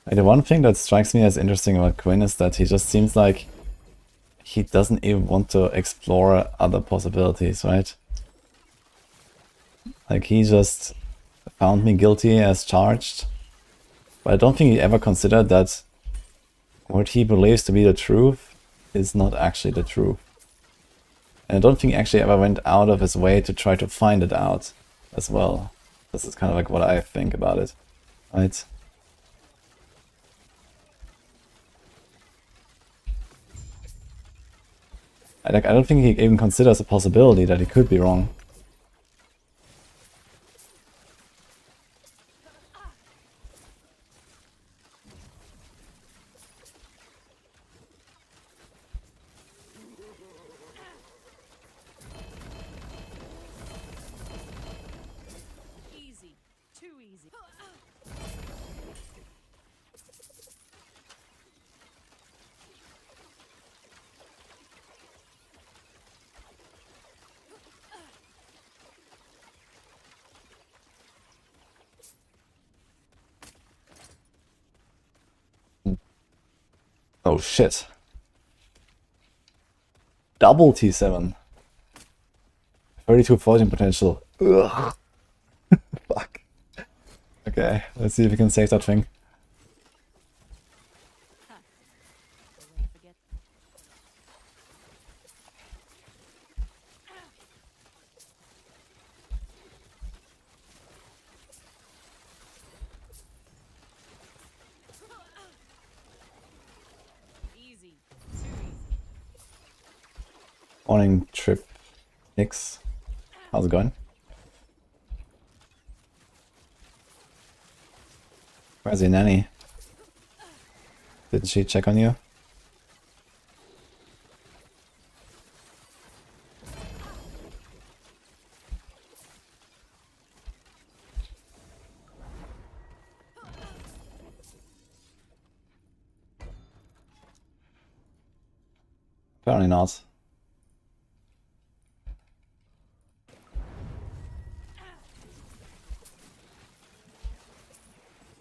Speaker 1: The one thing that strikes me as interesting about Quinn is that he just seems like he doesn't even want to explore other possibilities, right? Like he just found me guilty as charged, but I don't think he ever considered that what he believes to be the truth is not actually the truth. And I don't think he actually ever went out of his way to try to find it out as well. This is kind of like what I think about it, right? I don't think he even considers a possibility that he could be wrong.
Speaker 2: Easy. Too easy.
Speaker 1: Oh shit. Double T7. 32 14 potential. Ugh. Fuck. Okay, let's see if we can save that thing.
Speaker 2: I won't forget. Easy. Too easy.
Speaker 1: Morning trip. Nix. How's it going? Where's your nanny? Didn't she check on you? Apparently not.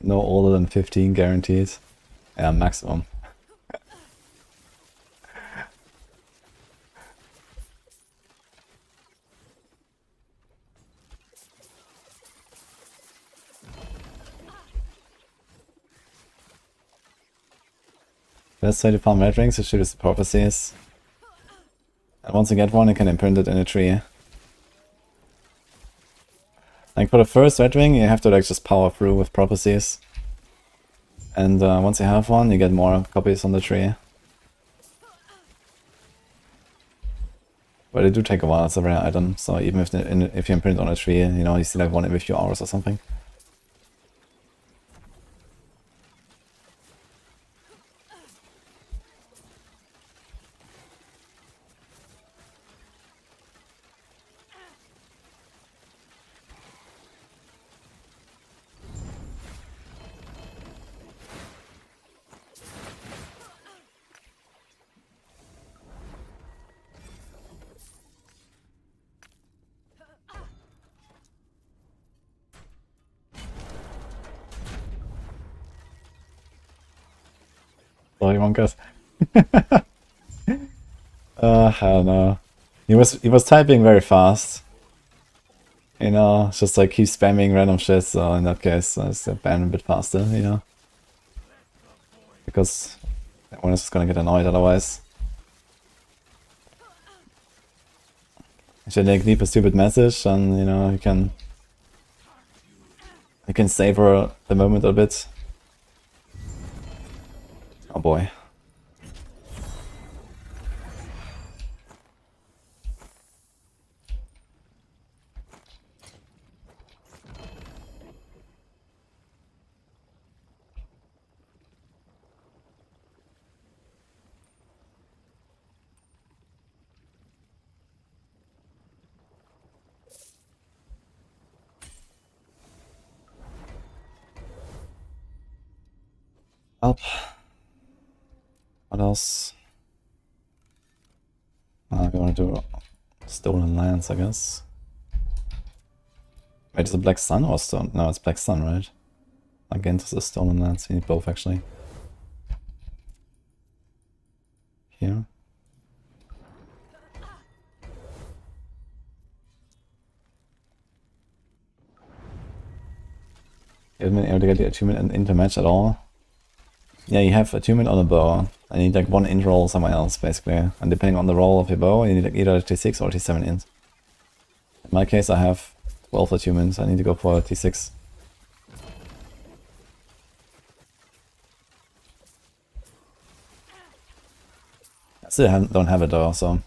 Speaker 1: No older than 15 guaranteed. Yeah, maximum. Best way to farm red rings is shoot the prophecies. And once you get one, you can imprint it in a tree. Like for the first red ring, you have to like just power through with prophecies. And once you have one, you get more copies on the tree. But they do take a while, it's a rare item, so even if you imprint on a tree, you know, you see like one every few hours or something. Sorry, Monkas. I don't know. He was typing very fast. You know, just like he's spamming random shit, so in that case, I just ban a bit faster, you know. Because everyone is just gonna get annoyed otherwise. Should like leave a stupid message, and you know you can savor the moment a bit. Oh boy. Up. What else? We want to do Stolen Lands, I guess. Wait, is it Black Sun or Stone? No, it's Black Sun, right? Against the Stolen Lands, we need both actually. Here. You haven't been able to get the attunement into match at all. Yeah, you have attunement on a bow. I need like one int roll somewhere else, basically. And depending on the roll of your bow, you need like either a T6 or a T7 int. In my case, I have 12 attunements. I need to go for a T6. I still don't have it though, so...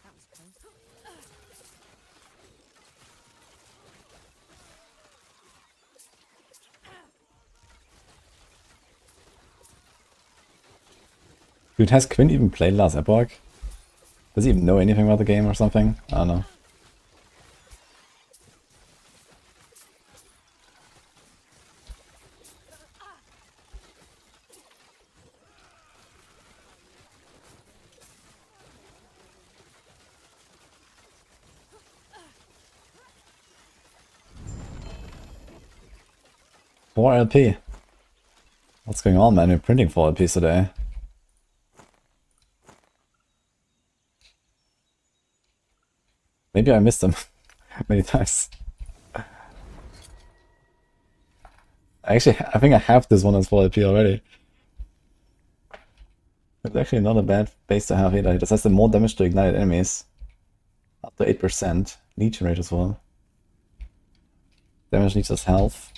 Speaker 2: That was close.
Speaker 1: Dude, has Quinn even played last Epoch? Does he even know anything about the game or something? I don't know. More LP. What's going on, man? We're printing 4 LPs today. Maybe I missed them many times. Actually, I think I have this one as 4 LP already. It's actually not a bad base to have either. This has the more damage to ignited enemies. Up to 8%. Leech rate as well. Damage needs us health.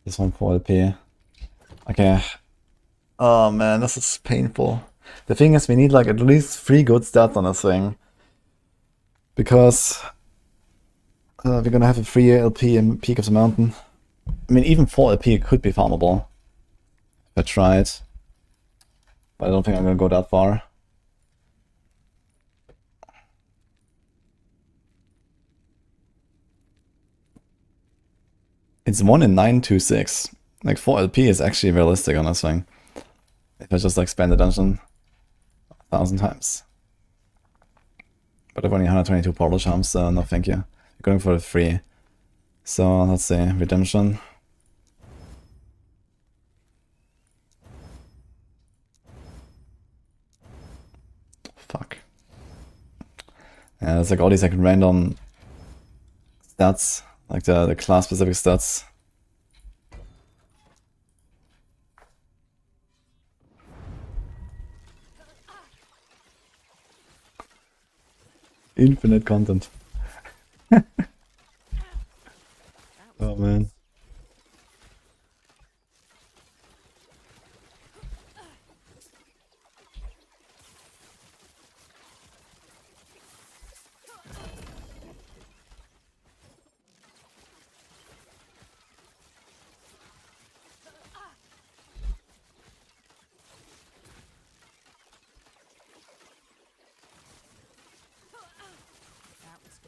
Speaker 1: This one 4 LP. Okay. Oh man, this is painful. The thing is, we need like at least 3 good stats on this thing. Because we're gonna have a 3 LP in Peak of the Mountain. I mean, even 4 LP could be farmable. If I tried. But I don't think I'm gonna go that far. It's 1 in 926. Like 4 LP is actually realistic on this thing. If I just like spend the dungeon 1,000 times. But I've only 122 portal charms, so no thank you. I'm going for the 3. So let's see, redemption. Fuck. Yeah, there's like all these like random stats, like the class specific stats. Infinite content. Oh man.
Speaker 2: That was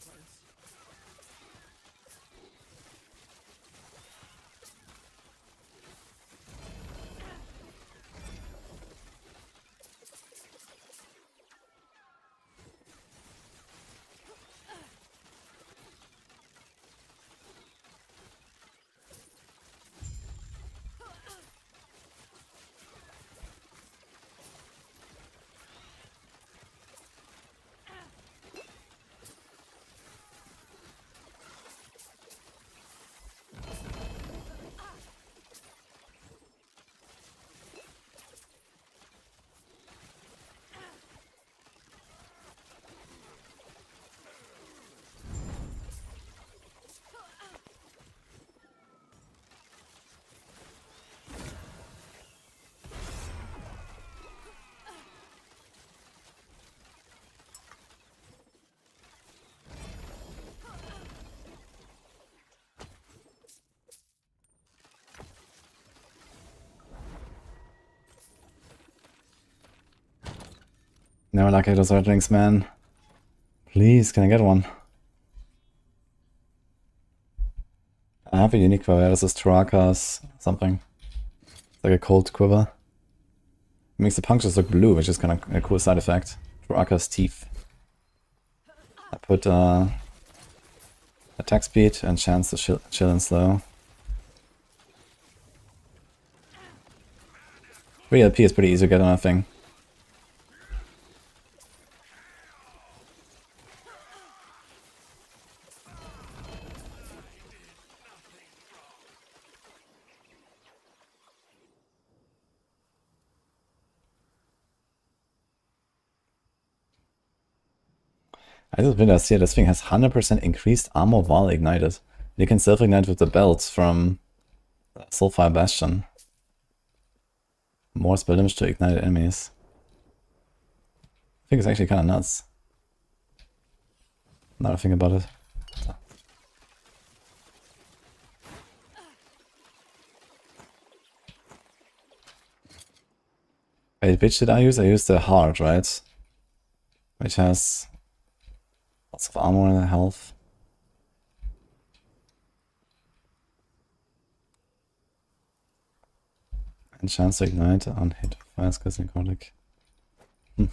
Speaker 1: Never like those red rings, man. Please, can I get one? I have a unique quiver. This is Turaka's something. It's like a cold quiver. It makes the punctures look blue, which is kind of a cool side effect. Turaka's teeth. I put attack speed and chance to chill and slow. 3 LP is pretty easy to get on that thing. I just realized here this thing has 100% increased armor while ignited. You can self-ignite with the belt from Soulfire Bastion. More spell damage to ignited enemies. I think it's actually kind of nuts. Now I think about it. Wait, which did I use? I used the heart, right? Which has lots of armor and health. And chance to ignite on hit. Fire skills necrotic. Did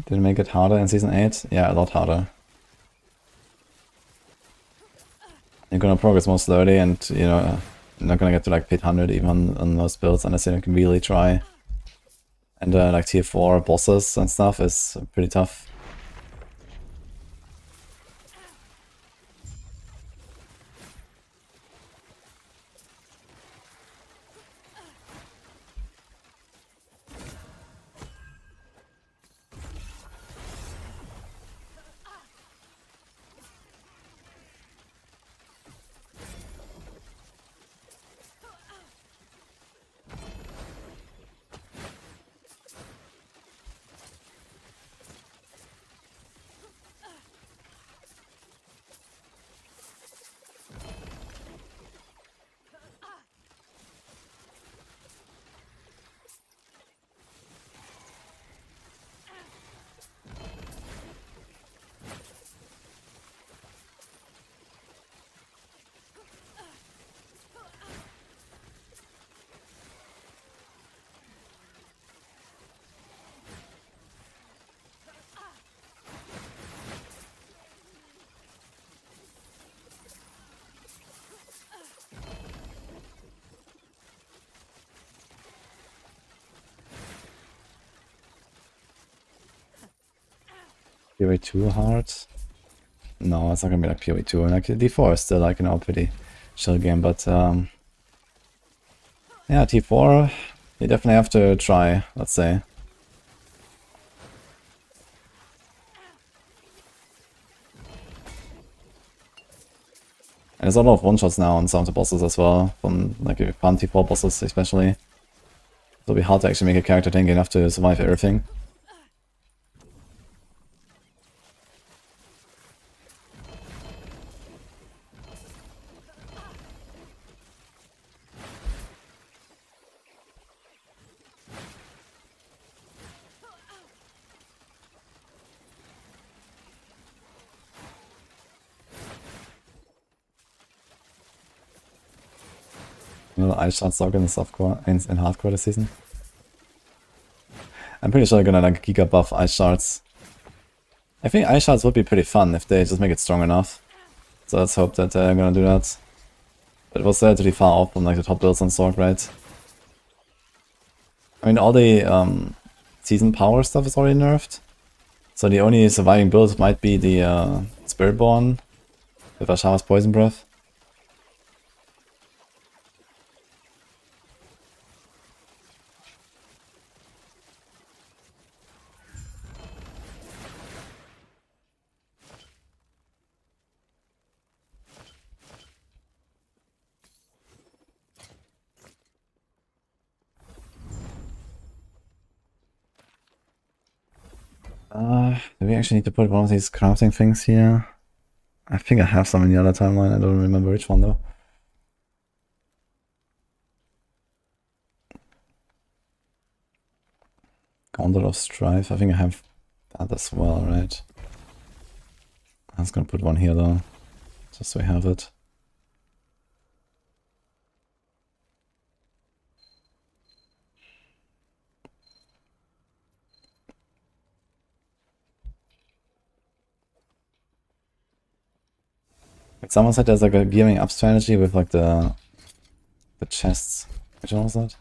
Speaker 1: it make it harder in Season 8? Yeah, a lot harder. You're gonna progress more slowly and, you know, you're not gonna get to like pit 100 even on most builds unless you can really try. And like tier 4 bosses and stuff is pretty tough. PoE 2 hard? No, it's not gonna be like PoE 2. Like D4 is still like, you know, a pretty chill game, but yeah, T4 you definitely have to try, let's say. And there's a lot of one-shots now on some of the bosses as well, from like farm T4 bosses especially. It'll be hard to actually make a character tanky enough to survive everything. Ice Shards dog in the softcore in hardcore this season. I'm pretty sure they're gonna like giga buff Ice Shards. I think Ice Shards would be pretty fun if they just make it strong enough. So let's hope that they're gonna do that. But it was relatively far off from like the top builds on Sorg, right? I mean, all the season power stuff is already nerfed. So the only surviving build might be the Spiritborn with Ashama's Poison Breath. Do we actually need to put one of these crafting things here? I think I have some in the other timeline, I don't remember which one though. Gauntlet of Strife. I think I have that as well, right? I was gonna put one here though, just so we have it. Like someone said there's like a gearing up strategy with like the chests. Which one was that?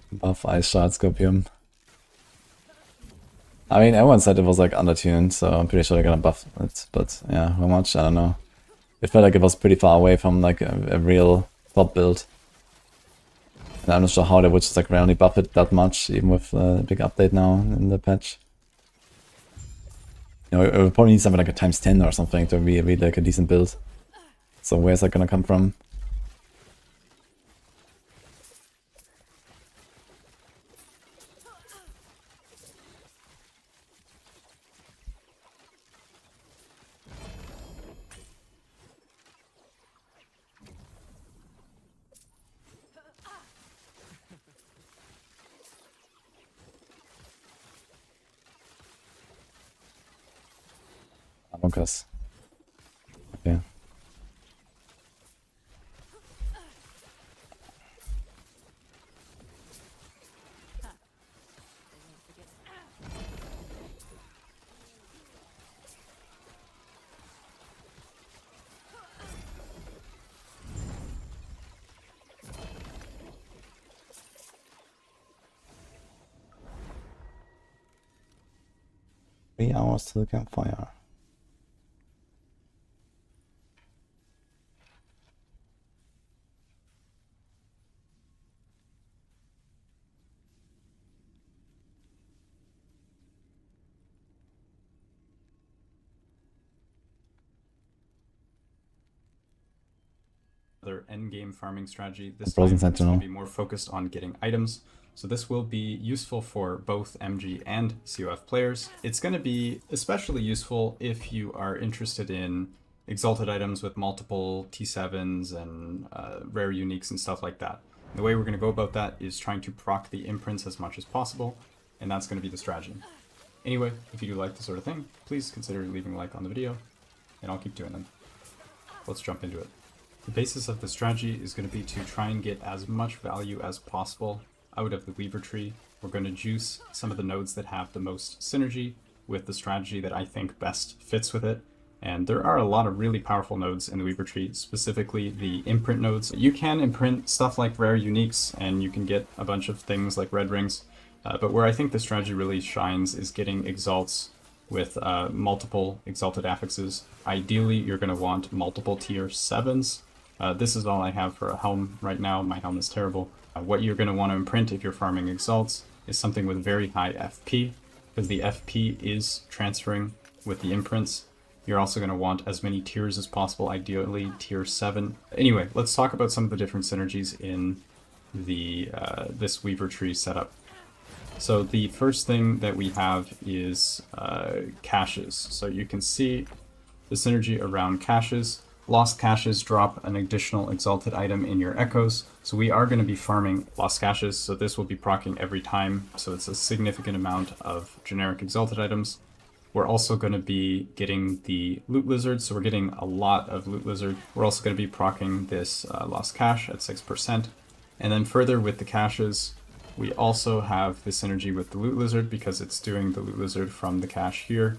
Speaker 1: Buff Ice Shard Scorpion. I mean, everyone said it was like undertuned, so I'm pretty sure they're gonna buff it. But yeah, how much? I don't know. It felt like it was pretty far away from like a real top build. And I'm not sure how they would just like randomly buff it that much, even with a big update now in the patch. You know, it would probably need something like a times 10 or something to be like a decent build. So where's that gonna come from? Amonkos. Okay. Three hours to the campfire.
Speaker 3: Other endgame farming strategy. This
Speaker 1: Frozen
Speaker 3: time it's going
Speaker 1: Sentinel.
Speaker 3: to be more focused on getting items. So this will be useful for both MG and COF players. It's going to be especially useful if you are interested in exalted items with multiple T7s and rare uniques and stuff like that. The way we're going to go about that is trying to proc the imprints as much as possible, and that's going to be the strategy. Anyway, if you do like this sort of thing, please consider leaving a like on the video, and I'll keep doing them. Let's jump into it. The basis of the strategy is going to be to try and get as much value as possible out of the Weaver tree. We're going to juice some of the nodes that have the most synergy with the strategy that I think best fits with it. And there are a lot of really powerful nodes in the Weaver tree, specifically the imprint nodes. You can imprint stuff like rare uniques, and you can get a bunch of things like red rings. But where I think the strategy really shines is getting exalts with multiple exalted affixes. Ideally, you're going to want multiple tier 7s. This is all I have for a helm right now. My helm is terrible. What you're going to want to imprint if you're farming exalts is something with very high FP, because the FP is transferring with the imprints. You're also going to want as many tiers as possible, ideally tier 7. Anyway, let's talk about some of the different synergies in the this Weaver tree setup. So the first thing that we have is caches. So you can see the synergy around caches. Lost caches drop an additional exalted item in your echoes. So we are going to be farming lost caches, so this will be proccing every time. So it's a significant amount of generic exalted items. We're also going to be getting the loot lizard, so we're getting a lot of loot lizard. We're also going to be proccing this lost cache at 6%. And then further with the caches, we also have the synergy with the loot lizard because it's doing the loot lizard from the cache here.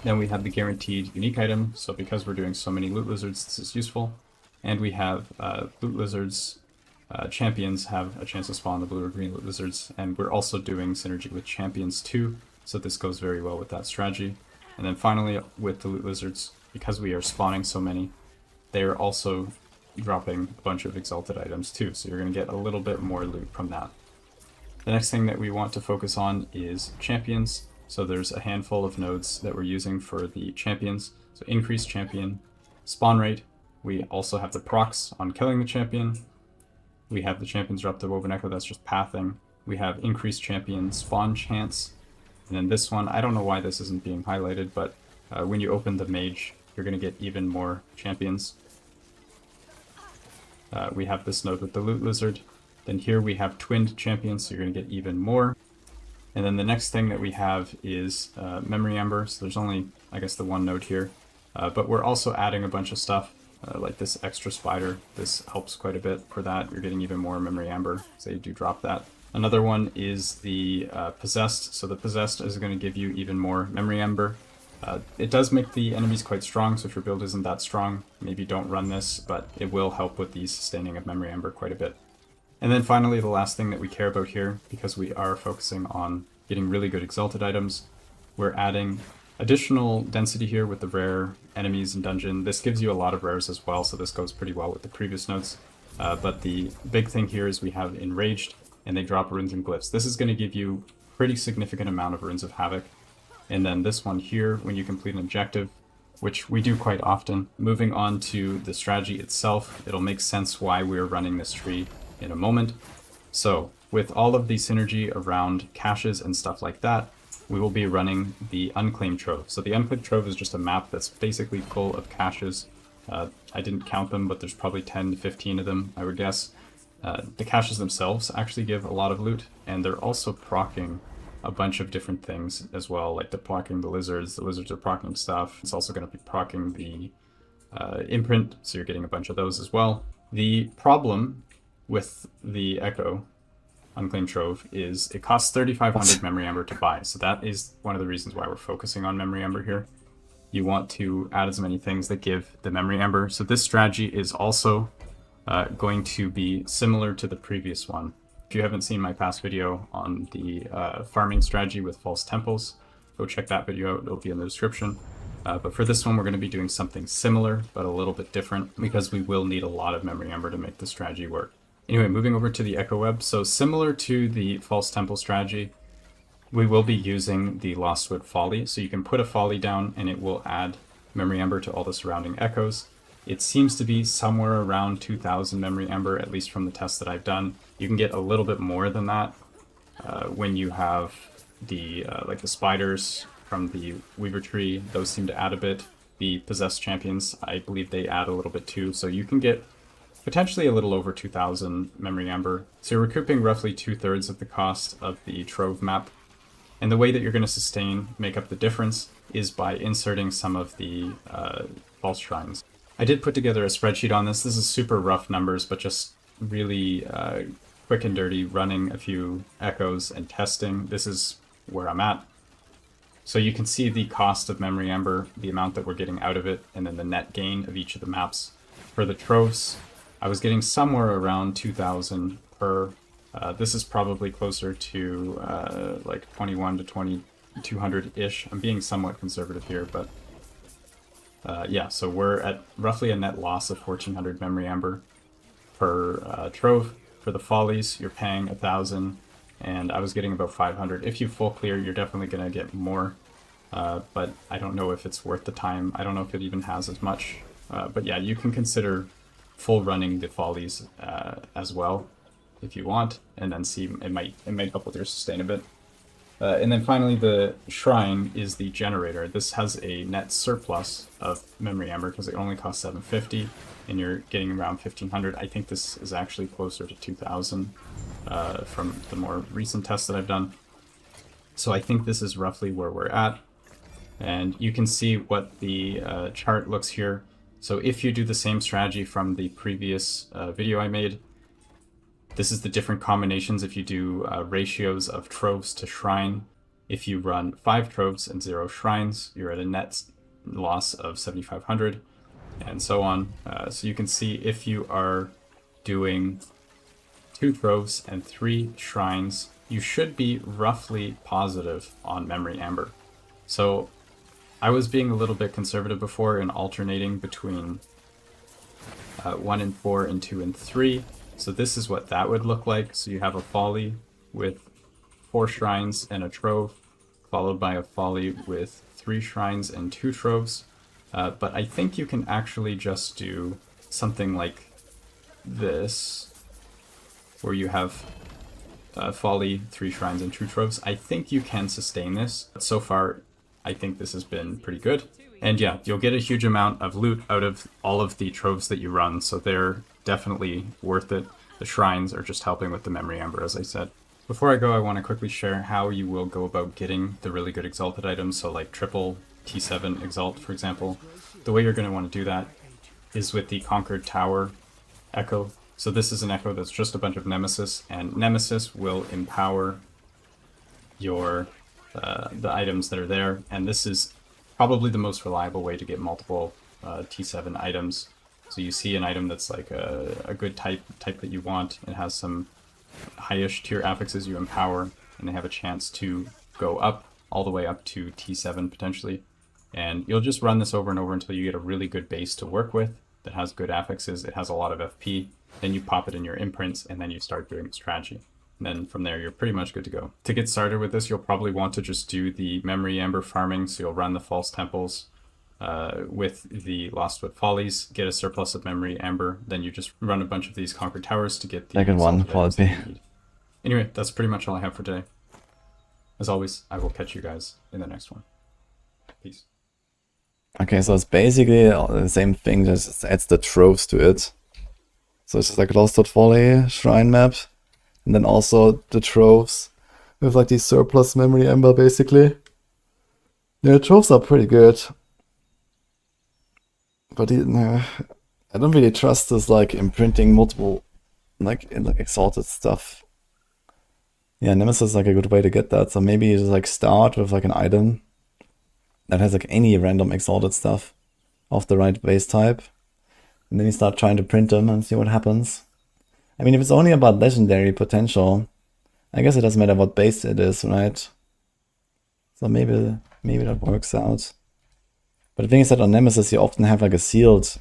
Speaker 3: Then we have the guaranteed unique item, so because we're doing so many loot lizards, this is useful. And we have loot lizards, champions have a chance to spawn the blue or green loot lizards, and we're also doing synergy with champions too, so this goes very well with that strategy. And then finally, with the loot lizards, because we are spawning so many, they are also dropping a bunch of exalted items too, so you're going to get a little bit more loot from that. The next thing that we want to focus on is champions. So there's a handful of nodes that we're using for the champions. So increased champion, spawn rate. We also have the procs on killing the champion. We have the champions drop the woven echo, that's just pathing. We have increased champion spawn chance. And then this one, I don't know why this isn't being highlighted, but when you open the mage you're going to get even more champions. We have this node with the Loot Lizard. Then here we have twinned champions, so you're going to get even more. And then the next thing that we have is Memory Amber. So there's only, I guess, the one node here. But we're also adding a bunch of stuff, like this extra spider. This helps quite a bit for that. You're getting even more Memory Amber, so you do drop that. Another one is the Possessed. So the Possessed is going to give you even more Memory Amber. It does make the enemies quite strong, so if your build isn't that strong, maybe don't run this, but it will help with the sustaining of Memory Amber quite a bit. And then finally, the last thing that we care about here, because we are focusing on getting really good exalted items, we're adding additional density here with the rare enemies in dungeon. This gives you a lot of rares as well, so this goes pretty well with the previous notes. But the big thing here is we have Enraged, and they drop runes and glyphs. This is going to give you a pretty significant amount of runes of havoc. And then this one here, when you complete an objective, which we do quite often. Moving on to the strategy itself, it'll make sense why we're running this tree in a moment. So with all of the synergy around caches and stuff like that, we will be running the Unclaimed Trove. So the Unclaimed Trove is just a map that's basically full of caches. I didn't count them, but there's probably 10 to 15 of them, I would guess. The caches themselves actually give a lot of loot, and they're also proccing a bunch of different things as well, like they're proccing the lizards are proccing stuff. It's also going to be proccing the imprint, so you're getting a bunch of those as well. The problem with the Echo Unclaimed Trove is it costs 3,500 Memory Amber to buy, so that is one of the reasons why we're focusing on Memory Amber here. You want to add as many things that give the Memory Amber. So this strategy is also going to be similar to the previous one. If you haven't seen my past video on the farming strategy with false temples, go check that video out, it'll be in the description. But for this one, we're going to be doing something similar, but a little bit different, because we will need a lot of Memory Amber to make the strategy work. Anyway, moving over to the Echo Web. So similar to the false temple strategy, we will be using the Lostwood Folly. So you can put a Folly down and it will add Memory Amber to all the surrounding echoes. It seems to be somewhere around 2,000 Memory Amber, at least from the tests that I've done. You can get a little bit more than that when you have the like the spiders from the Weaver Tree. Those seem to add a bit. The Possessed Champions, I believe they add a little bit too. So you can get potentially a little over 2,000 Memory Amber. So you're recouping roughly 2/3 of the cost of the Trove map. And the way that you're going to make up the difference is by inserting some of the false shrines. I did put together a spreadsheet on this. This is super rough numbers, but just really quick and dirty, running a few echoes and testing. This is where I'm at. So you can see the cost of Memory Amber, the amount that we're getting out of it, and then the net gain of each of the maps. For the Troves, I was getting somewhere around 2,000 per. This is probably closer to like 21 to 2,200-ish. I'm being somewhat conservative here, but yeah, so we're at roughly a net loss of 1,400 Memory Amber per Trove. For the Follies, you're paying 1,000, and I was getting about 500. If you full clear, you're definitely going to get more, but I don't know if it's worth the time. I don't know if it even has as much. But yeah, you can consider full running the Follies as well if you want, and then see it might help with your sustain a bit. And then finally, the Shrine is the generator. This has a net surplus of Memory Amber because it only costs 750, and you're getting around 1,500. I think this is actually closer to 2,000 from the more recent tests that I've done. So I think this is roughly where we're at. And you can see what the chart looks here. So if you do the same strategy from the previous video I made, this is the different combinations. If you do ratios of Troves to Shrine, if you run 5 Troves and 0 Shrines, you're at a net loss of 7,500, and so on. So you can see if you are doing 2 Troves and 3 Shrines, you should be roughly positive on Memory Amber. So I was being a little bit conservative before in alternating between 1 and 4 and 2 and 3. So this is what that would look like. So you have a Folly with 4 Shrines and a Trove, followed by a Folly with 3 Shrines and 2 Troves. But I think you can actually just do something like this, where you have Folly, 3 Shrines, and 2 Troves. I think you can sustain this. But so far, I think this has been pretty good. And yeah, you'll get a huge amount of loot out of all of the troves that you run, so they're definitely worth it. The shrines are just helping with the memory amber, as I said. Before I go, I want to quickly share how you will go about getting the really good exalted items, so like triple T7 exalt, for example. The way you're going to want to do that is with the Conquered Tower Echo. So this is an echo that's just a bunch of Nemesis, and Nemesis will empower your the items that are there, and this is probably the most reliable way to get multiple T7 items. So you see an item that's like a good type that you want, it has some highish tier affixes you empower, and they have a chance to go up all the way up to T7 potentially. And you'll just run this over and over until you get a really good base to work with that has good affixes, it has a lot of FP, then you pop it in your imprints, and then you start doing strategy. And then from there, you're pretty much good to go. To get started with this, you'll probably want to just do the memory amber farming, so you'll run the false temples with the Lostwood Follies, get a surplus of memory amber, then you just run a bunch of these Conquered Towers to get the
Speaker 1: Second one,
Speaker 3: items that
Speaker 1: quality.
Speaker 3: you need. Anyway, that's pretty much all I have for today. As always, I will catch you guys in the next one. Peace.
Speaker 1: Okay, so it's basically the same thing, just adds the troves to it. So it's just like Lostwood Folly, Shrine map, and then also the troves with like the surplus memory amber basically. Yeah, the troves are pretty good. But I don't really trust this like imprinting multiple like exalted stuff. Yeah, Nemesis is like a good way to get that. So maybe you just like start with like an item that has like any random exalted stuff of the right base type. And then you start trying to print them and see what happens. I mean, if it's only about legendary potential, I guess it doesn't matter what base it is, right? So maybe that works out. But the thing is that on Nemesis you often have like a sealed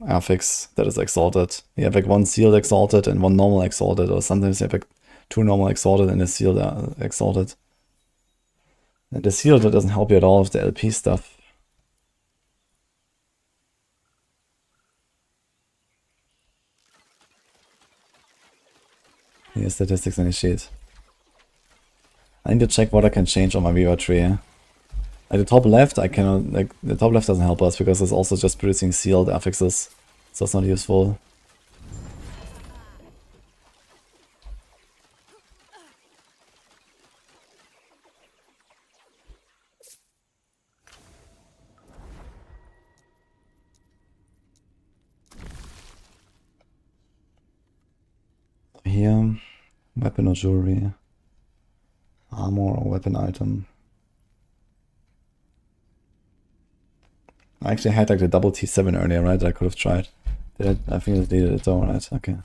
Speaker 1: affix that is exalted. You have like one sealed exalted and one normal exalted, or sometimes you have like two normal exalted and a sealed exalted. And the sealed doesn't help you at all with the LP stuff. Here, statistics initiate. I need to check what I can change on my Viva tree. At the top left, I cannot, like, the top left doesn't help us because it's also just producing sealed affixes, so it's not useful. Here, weapon or jewelry, armor or weapon item. I actually had like the double T7 earlier, right? That I could have tried. I think it deleted it though, right? Okay.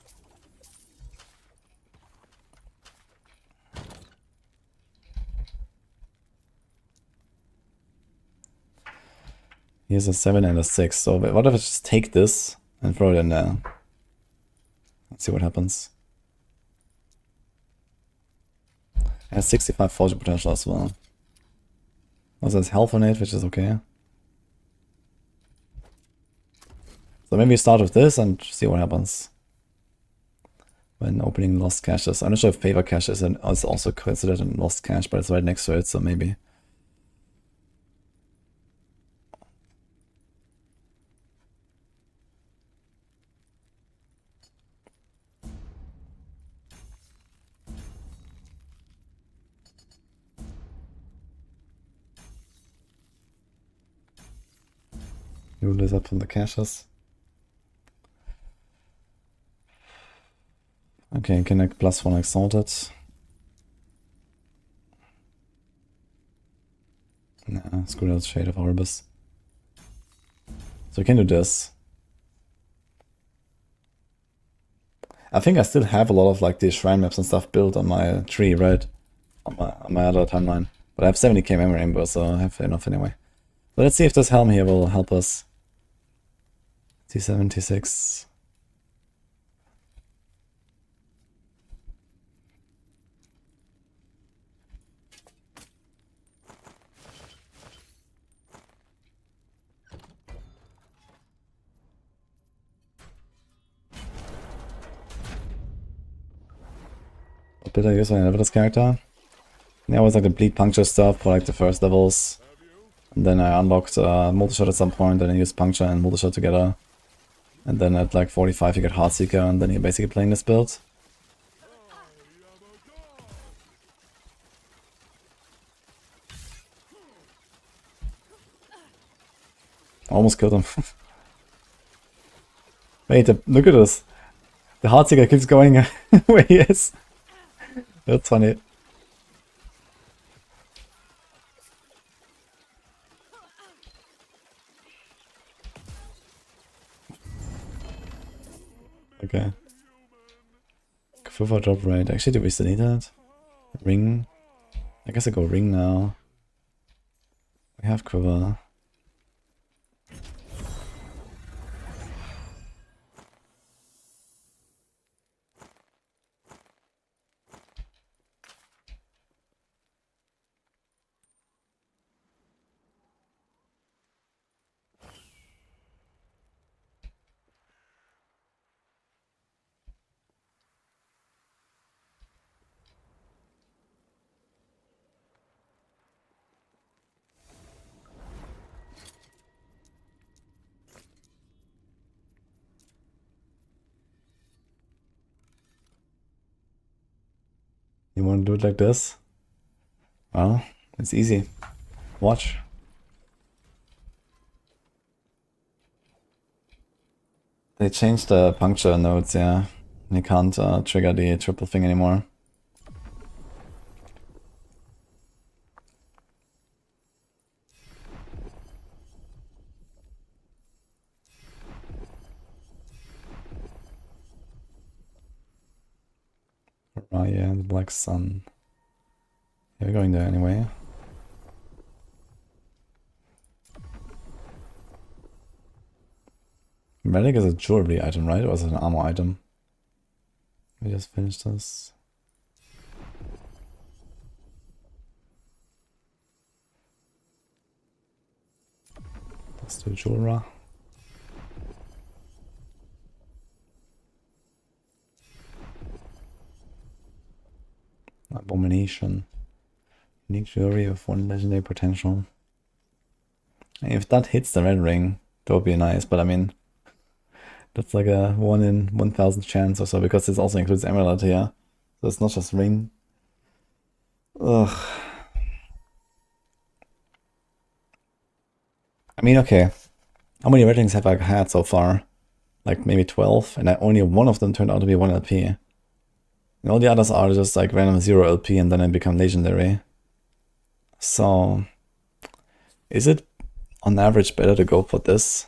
Speaker 1: Here's a 7 and a 6. So what if I just take this and throw it in there? Let's see what happens. It has 65 fortune potential as well. Also has health on it, which is okay. So maybe start with this and see what happens when opening lost caches. I'm not sure if favor cache is also considered a lost cache, but it's right next to it, so maybe. You this up from the caches. Okay, connect +1 exalted. Nah, screw that Shade of Orbis. So we can do this. I think I still have a lot of like the shrine maps and stuff built on my tree, right? On my other timeline. But I have 70k memory amber, so I have enough anyway. So let's see if this helm here will help us. T7, T6. What did I use when I level this character? Yeah, it was like the bleed puncture stuff for like the first levels. And then I unlocked multi-shot at some point, then I used Puncture and multi-shot together. And then at like 45 you get Heartseeker, and then you're basically playing this build. Almost killed him. Wait, look at this. The Heartseeker keeps going where he is. That's funny. Okay. Quiver drop right. Actually, do we still need that? Ring? I guess I go ring now. We have quiver. You want to do it like this? Well, it's easy. Watch. They changed the puncture nodes, yeah. You can't trigger the triple thing anymore. Raya, the Black Sun. Yeah, we're going there anyway. Relic is a jewelry item, right? Or is it an armor item? We just finished this. Let's do jewelry. Abomination. Unique jewelry with 1 legendary potential. If that hits the red ring, that would be nice, but I mean, that's like a 1 in 1,000 chance or so, because this also includes Emerald here. So it's not just ring. Ugh. I mean, okay. How many red rings have I had so far? Like maybe 12, and only one of them turned out to be 1 LP. And all the others are just like random 0 LP and then they become legendary. So, is it on average better to go for this?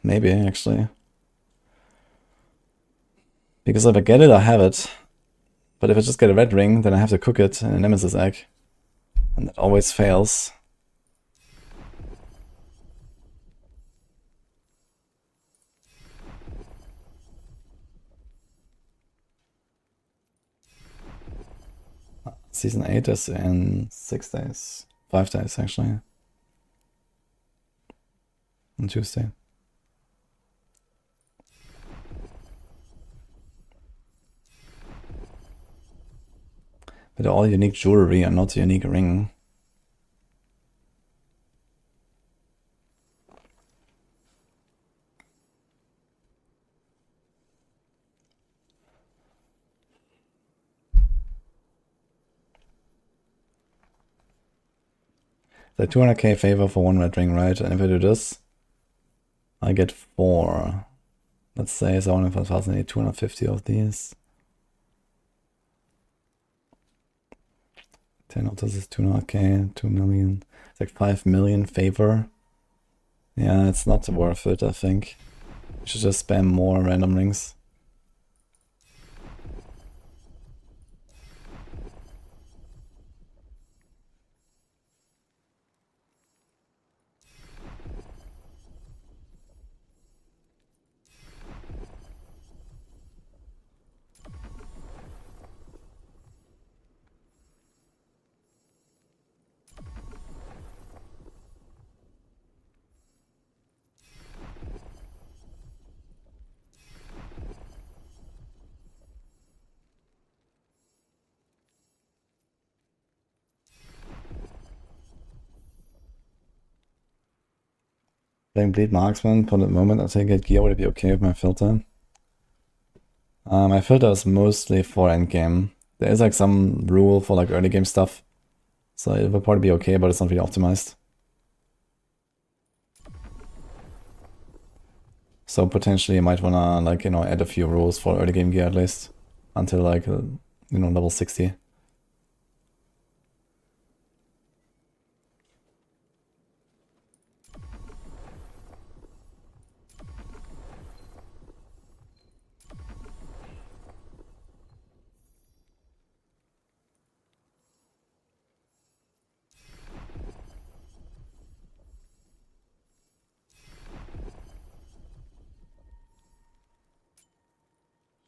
Speaker 1: Maybe, actually. Because if I get it, I have it. But if I just get a red ring, then I have to cook it in a Nemesis egg. And that always fails. Season 8 is in 6 days. 5 days, actually. On Tuesday. But all unique jewelry and not unique ring. The 200k favor for 1 red ring, right? And if I do this, I get 4. Let's say it's only for 1,000, I need 250 of these. 10 of this is 200k, 2 million. It's like 5 million favor. Yeah, it's not worth it, I think. You should just spam more random rings. Playing Bleed Marksman for the moment, I think get gear would be okay with my filter. My filter is mostly for endgame. There is like some rule for like early game stuff, so it will probably be okay, but it's not really optimized. So potentially you might wanna like, you know, add a few rules for early game gear at least until like, you know, level 60.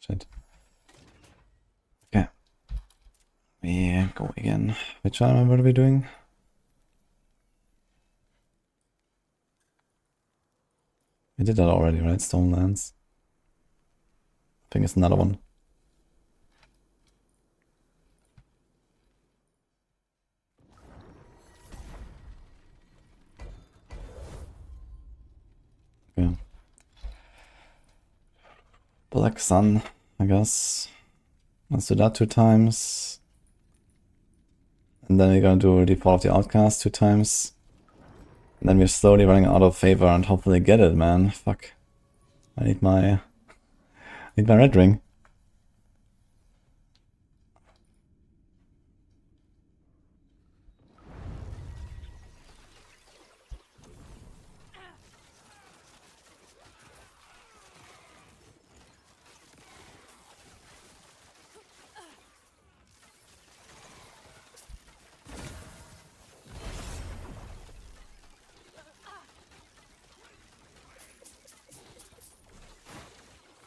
Speaker 1: Shit. Okay. We go again. Which one are we doing? We did that already, right? Stonelands. I think it's another one. Yeah. Black Sun, I guess. Let's do that 2 times. And then we're gonna do the Fall of the Outcast 2 times. And then we're slowly running out of favor and hopefully get it, man. Fuck. I need my red ring.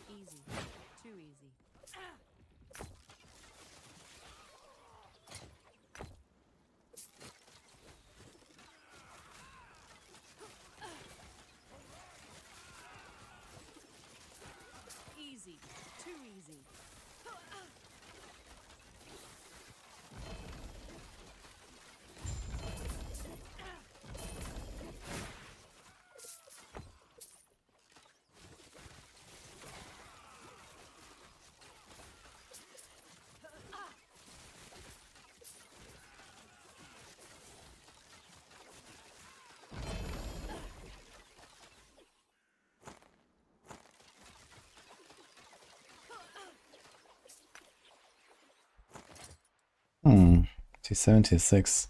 Speaker 2: Easy. Too easy. Easy. Too easy.
Speaker 1: T76.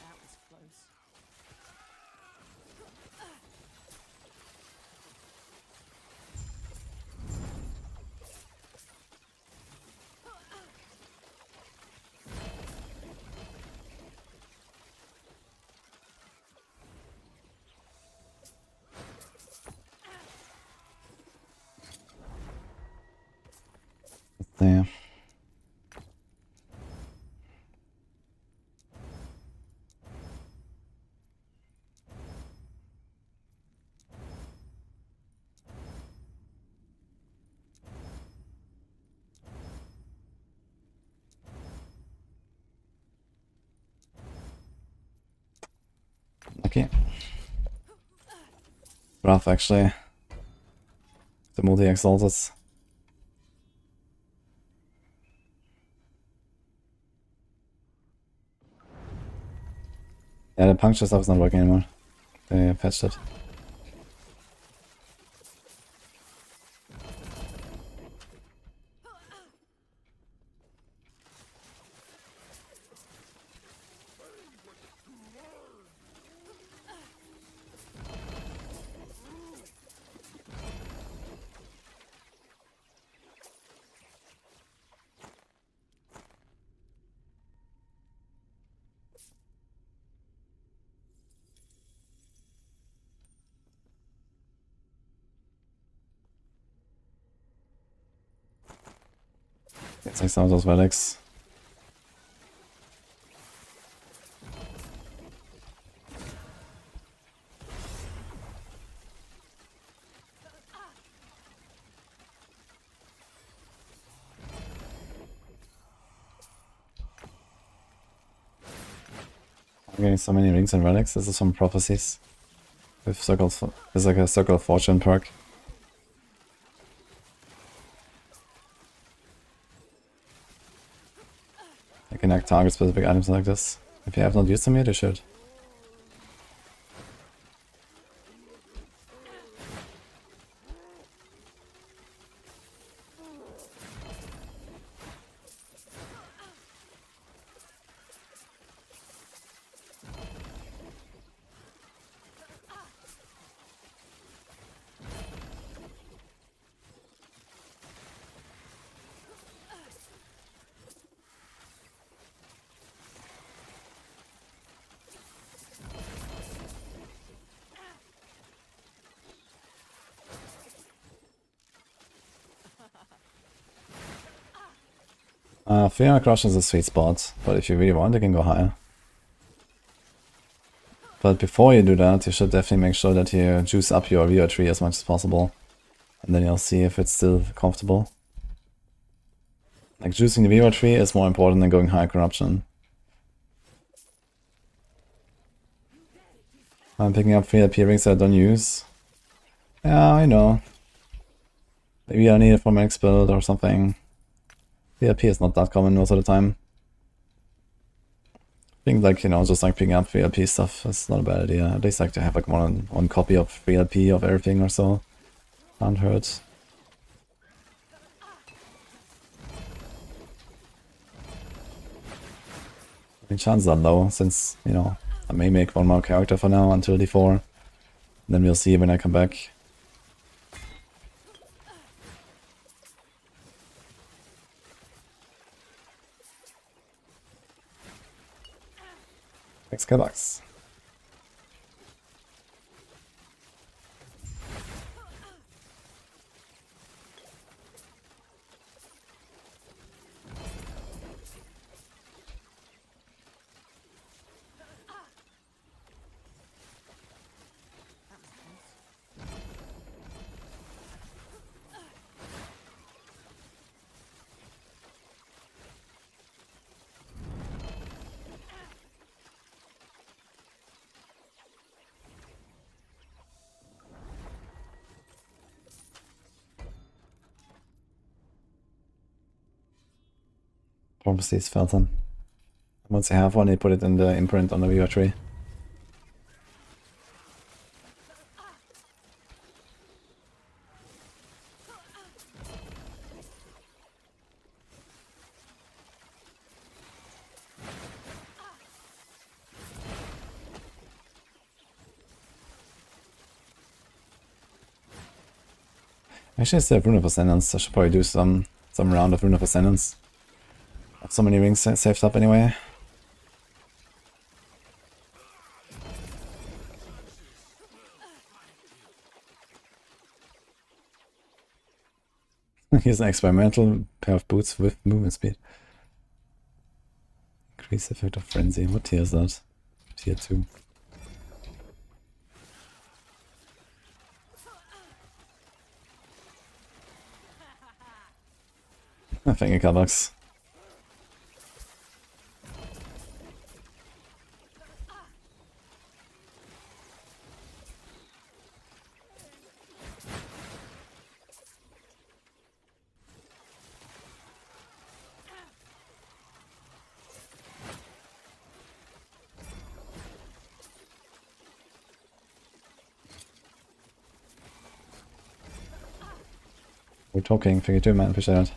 Speaker 2: That was close.
Speaker 1: There. Okay. Rough actually. The multi-exalted. Yeah, the puncture stuff is not working anymore. They patched it. It's like some of those relics. I'm getting so many rings and relics. This is from prophecies. With circles, there's like a circle of fortune perk. I can like target specific items like this. If you have not used them yet, you should. Fear Crush is a sweet spot, but if you really want, you can go higher. But before you do that, you should definitely make sure that you juice up your viewer tree as much as possible. And then you'll see if it's still comfortable. Like, juicing the viewer tree is more important than going high corruption. I'm picking up 3 LP rings that I don't use. Yeah, I know. Maybe I need it for my next build or something. VLP is not that common most of the time. I think, like, you know, just like picking up 3LP stuff is not a bad idea. At least like to have like one copy of 3LP of everything or so. Can't hurt. I mean, chances are low, since, you know, I may make one more character for now until D4. Then we'll see when I come back. Thanks, Collabs. Prophecies felt them. Once you have one, you put it in the imprint on the viewer tree. Actually, it's the Rune of Ascendance. I should probably do some round of Rune of Ascendance. I have so many rings saved up anyway. Here's an experimental pair of boots with movement speed. Increase effect of frenzy. What tier is that? Tier 2. Thank you, Cabox. We're talking, figure 2, man, appreciate it.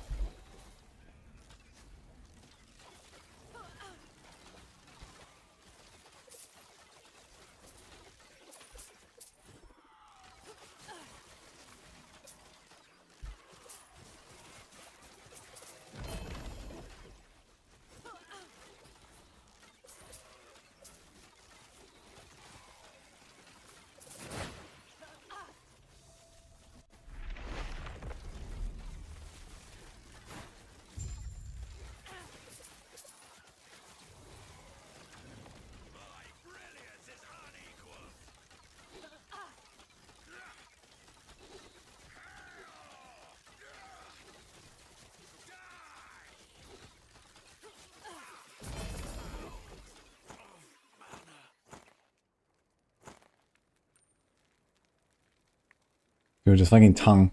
Speaker 1: Dude, just fucking tongue.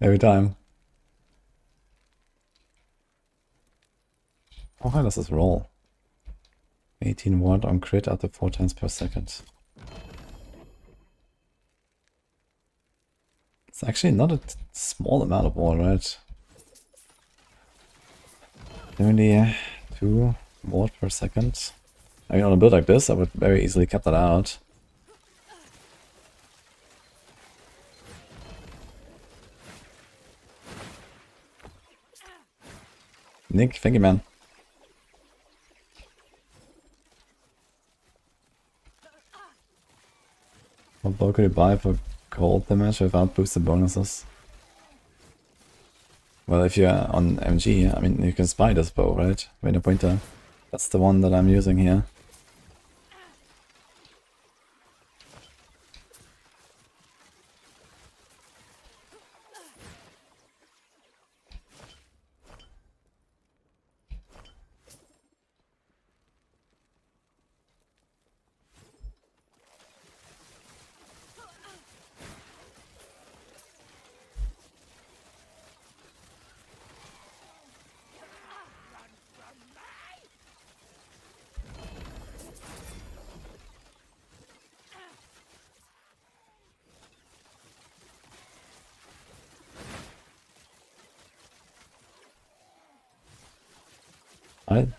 Speaker 1: Every time. How high does this roll? 18 watt on crit up to 4 times per second. It's actually not a small amount of watt, right? 72 watt per second. I mean, on a build like this, I would very easily cap that out. Nick, thank you, man. What bow could you buy for cold damage without boosted bonuses? Well, if you're on MG, I mean, you can spy this bow, right? Rainer Pointer. That's the one that I'm using here.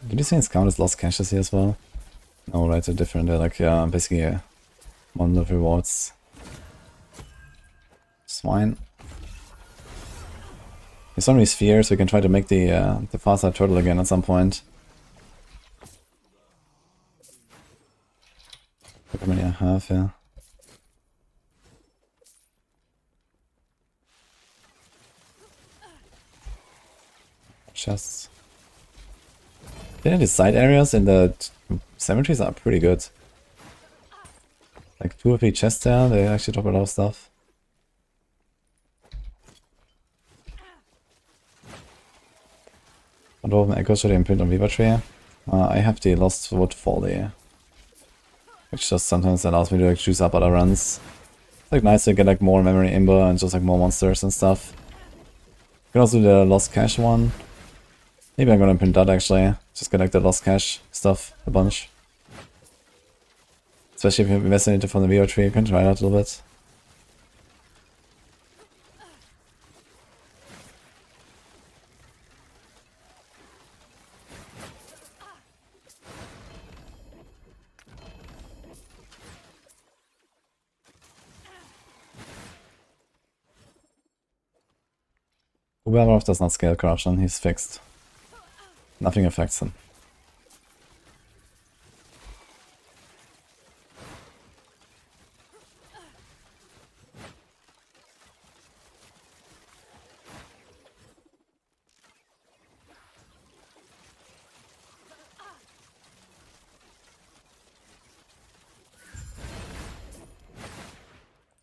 Speaker 1: Do these things count as lost caches here as well? No, right, they're different. They're like, yeah, basically monolith rewards. Swine. There's so many spheres, we can try to make the far side turtle again at some point. Look how many I have here. Chests. Yeah, the side areas in the cemeteries are pretty good. Like 2 or 3 chests there, they actually drop a lot of stuff. What of my echoes should I imprint on Weaver Tree? I have the Lost Wood Folly, which just sometimes allows me to like juice up other runs. It's like nice to get like more memory imber and just like more monsters and stuff. You can also do the Lost Cache one. Maybe I'm gonna print that actually. Just get like the Lost Cache stuff a bunch. Especially if you invest into from the Weaver Tree, you can try that a little bit. Aberroth does not scale corruption, he's fixed. Nothing affects him.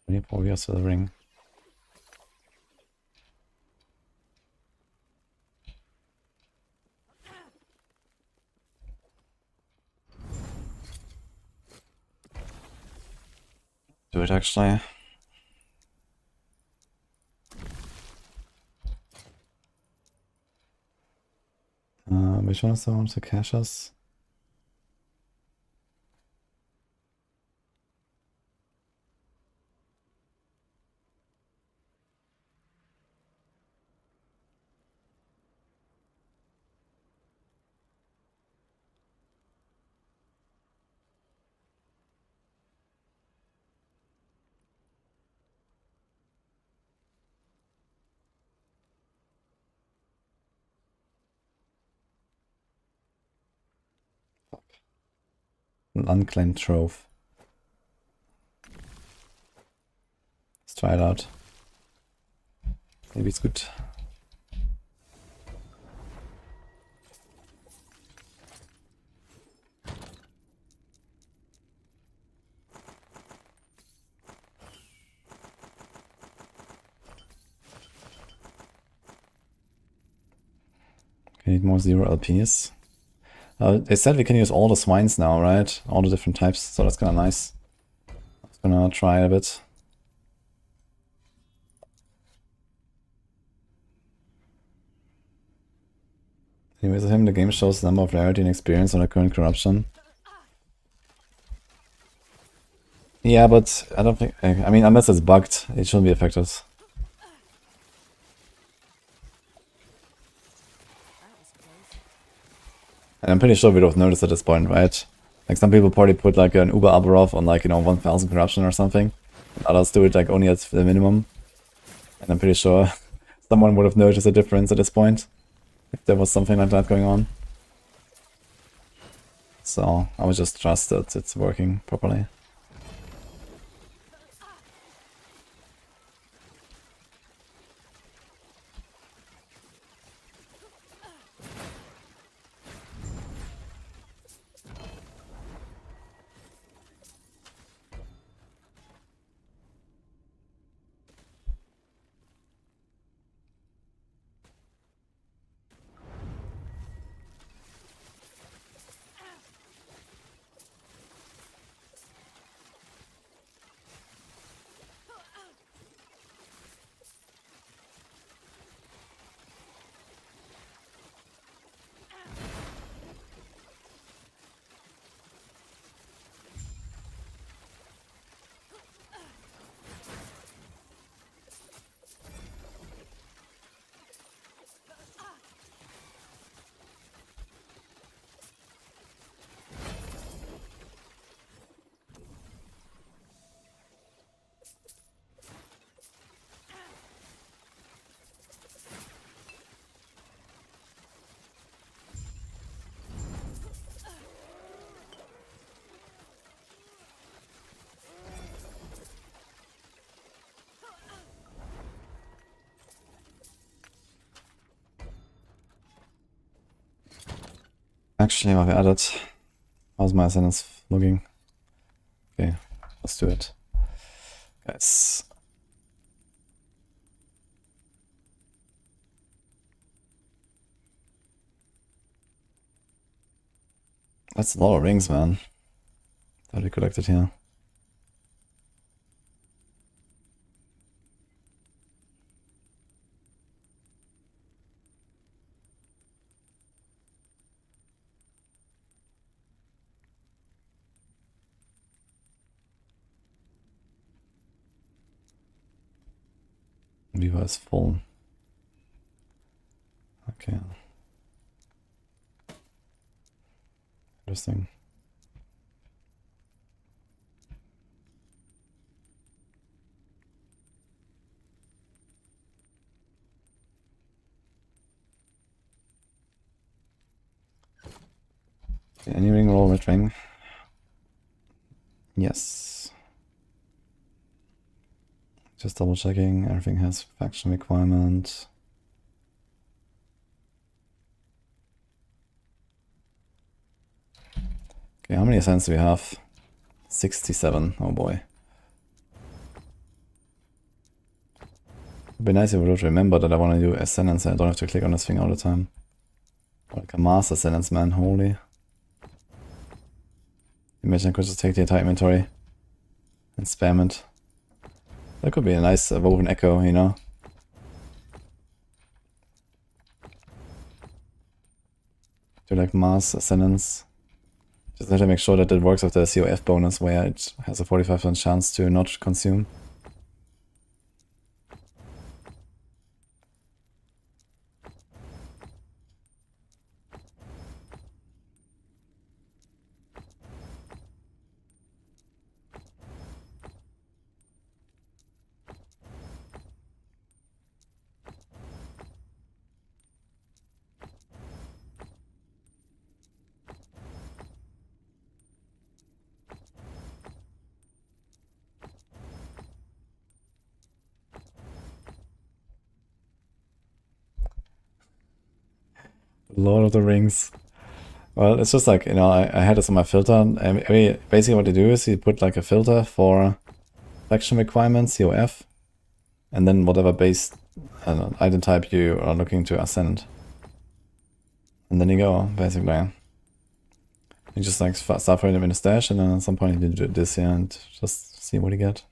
Speaker 1: We need warriors to the ring. Do it actually. Which one is the one to cache us? An unclaimed trove. Let's try it out. Maybe it's good. We need more 0 LPs. They said we can use all the swines now, right? All the different types, so that's kind of nice. I'm gonna try a bit. Anyways, with him, the game shows the number of rarity and experience on the current corruption. Yeah, but I don't think... I mean, unless it's bugged, it shouldn't be affected.
Speaker 2: That was close.
Speaker 1: And I'm pretty sure we would have noticed at this point, right? Like, some people probably put like an Uber Aberroth on like, you know, 1000 corruption or something. Others do it like only at the minimum. And I'm pretty sure someone would have noticed a difference at this point. If there was something like that going on. So, I would just trust that it's working properly. Actually, while we added, how's my Ascendance looking? Okay, let's do it. Guys. That's a lot of rings, man, that we collected here. Viva is full. Okay. Interesting. Okay, any ring roll, red ring? Yes. Just double checking, everything has faction requirement. Okay, how many ascents do we have? 67, oh boy. It'd be nice if I would remember that I want to do Ascendance and I don't have to click on this thing all the time. Like a Master Ascendance, man, holy. Imagine I could just take the entire inventory and spam it. That could be a nice woven echo, you know? Do like Mass Ascendance. Just have to make sure that it works with the COF bonus where it has a 45% chance to not consume. Lord of the Rings. Well, it's just like, you know, I had this on my filter. I mean, basically what you do is you put like a filter for faction requirements, COF, and then whatever base item type you are looking to ascend. And then you go, basically. You just like start putting them in a stash, and then at some point you do this here and just see what you get.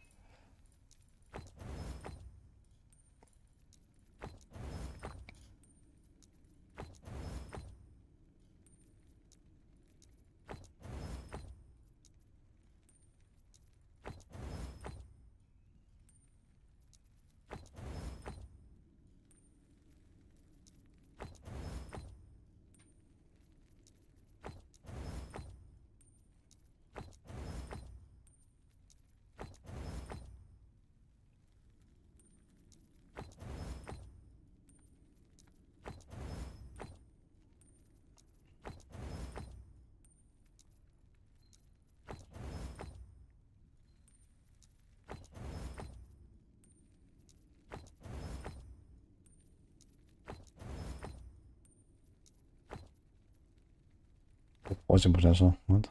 Speaker 1: Forging potential. What?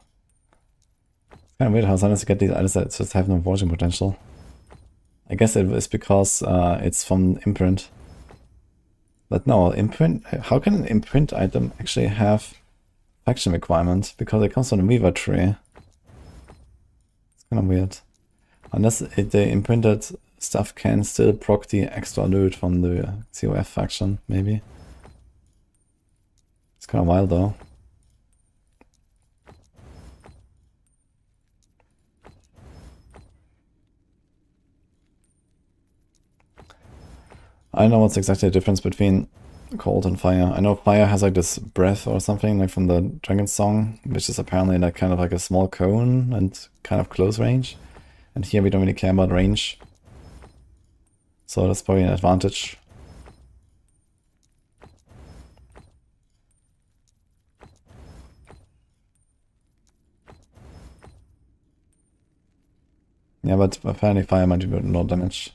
Speaker 1: It's kind of weird how sometimes you get these items that just have no forging potential. I guess it is because it's from imprint. But no, imprint. How can an imprint item actually have faction requirements? Because it comes from the Weaver tree. It's kind of weird. Unless the imprinted stuff can still proc the extra loot from the COF faction, maybe. It's kind of wild though. I don't know what's exactly the difference between cold and fire. I know fire has like this breath or something like from the Dragon Song, which is apparently like kind of like a small cone and kind of close range. And here we don't really care about range. So that's probably an advantage. Yeah, but apparently fire might do more damage.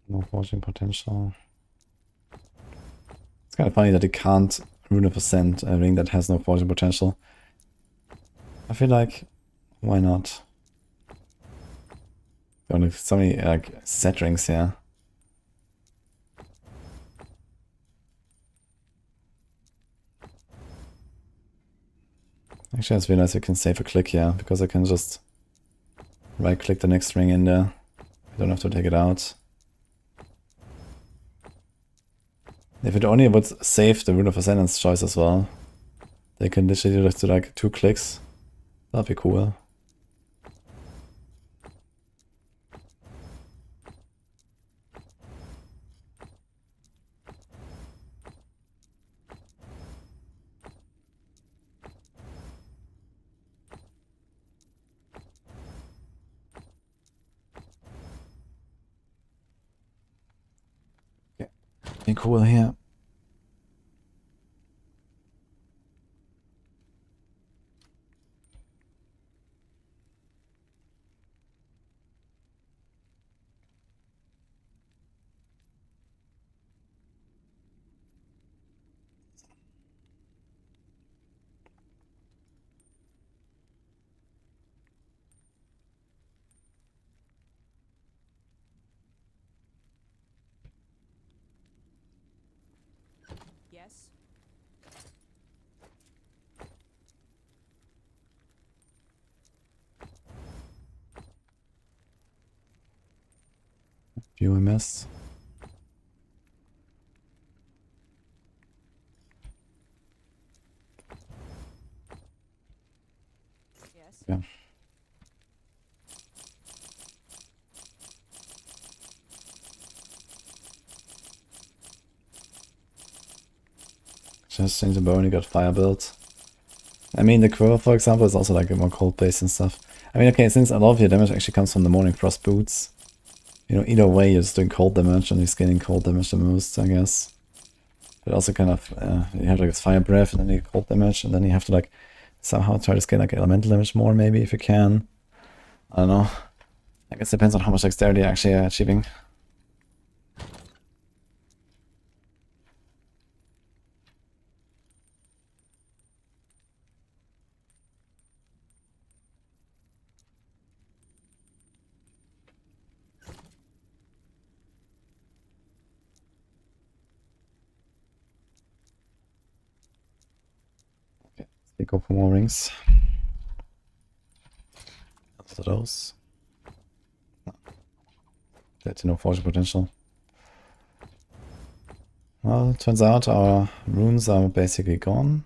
Speaker 1: No forging potential. It's kind of funny that it can't Rune of Ascent a ring that has no forging potential. I feel like, why not? There are so many like set rings here. Actually, I just realized I can save a click here because I can just right click the next ring in there. I don't have to take it out. If it only would save the Rune of Ascendance choice as well, they can literally just do like 2 clicks. That'd be cool. Okay, be cool here.
Speaker 2: Yes.
Speaker 1: Few MS.
Speaker 2: Yes.
Speaker 1: Yeah. Just change the bow and you got fire build. I mean, the Quiver, for example, is also like a more cold based and stuff. I mean, okay, since a lot of your damage actually comes from the Morning Frost boots, you know, either way, you're just doing cold damage and you're scaling cold damage the most, I guess. But also kind of, you have like this fire breath and then you cold damage, and then you have to like somehow try to scale like elemental damage more, maybe, if you can. I don't know. I guess it depends on how much dexterity you're actually achieving. Okay, let's go for more rings. After those. That's no forging potential. Well, it turns out our runes are basically gone.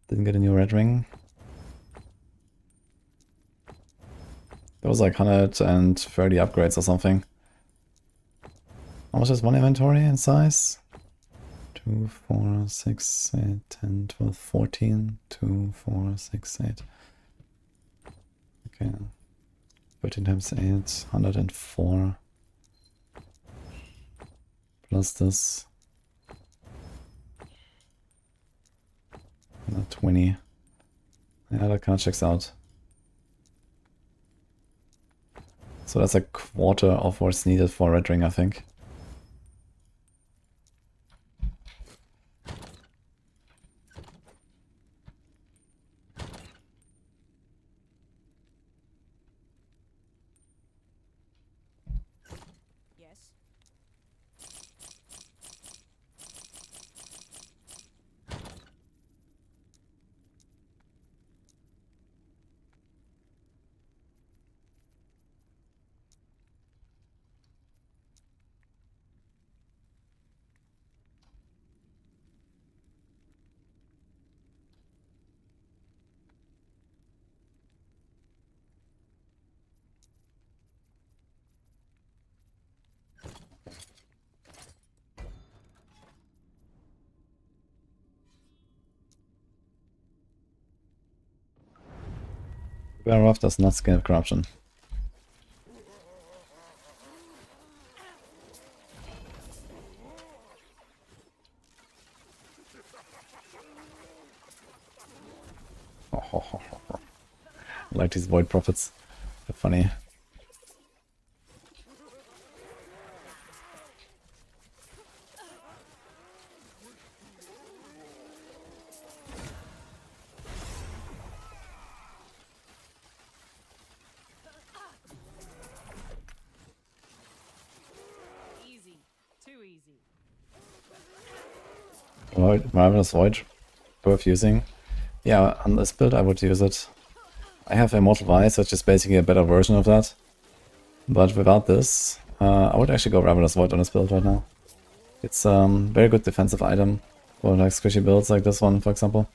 Speaker 1: Didn't get a new red ring. There was like 130 upgrades or something. How much is one inventory in size? 2, 4, 6, 8, 10, 12, 14. 2, 4, 6, 8. Okay. 13 times 8, 104. Plus this. 120. Yeah, that kind of checks out. So that's a quarter of what's needed for Red Ring, I think.
Speaker 2: Yes.
Speaker 1: Aberroth does not scale corruption. I like these void prophets. They're funny.
Speaker 2: Easy. Too easy.
Speaker 1: Marvelous Void, worth using. Yeah, on this build I would use it. I have Immortal Vice, which is basically a better version of that. But without this, I would actually go Ravenous Void on this build right now. It's very good defensive item for like squishy builds like this one, for example.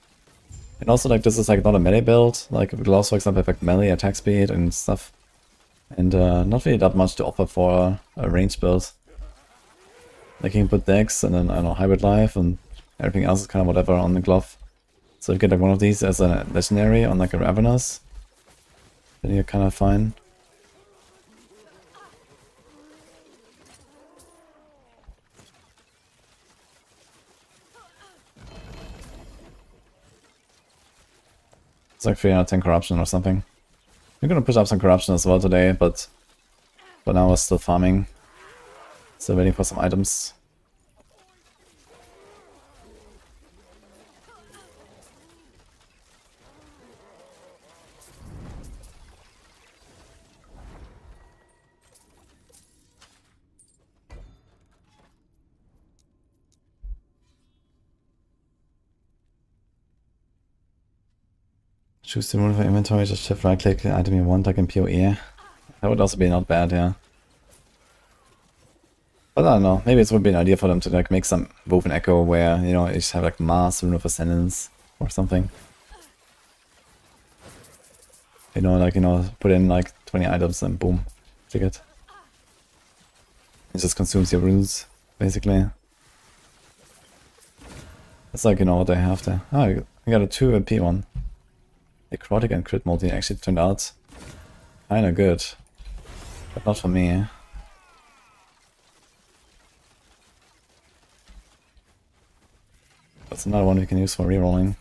Speaker 1: And also like this is like not a melee build, like gloves for example have like melee attack speed and stuff. And not really that much to offer for a ranged build. Like you can put decks and then I don't know, hybrid life and everything else is kind of whatever on the glove. So if you get like one of these as a legendary on like a Ravenous, then you're kind of fine. It's like 310 corruption or something. We're gonna push up some corruption as well today, but for now we're still farming. Still waiting for some items. Choose the rune for inventory, just shift right click the item you want, like in PoE. That would also be not bad, yeah. But I don't know, maybe it would be an idea for them to like make some woven echo where, you know, you just have like mass Rune of Ascendance or something. You know, like, you know, put in like 20 items and boom, take it. It just consumes your runes, basically. It's like, you know, what they have there. Oh, I got a 2 AP one. Necrotic and crit multi actually turned out kinda good. But not for me. That's another one we can use for rerolling.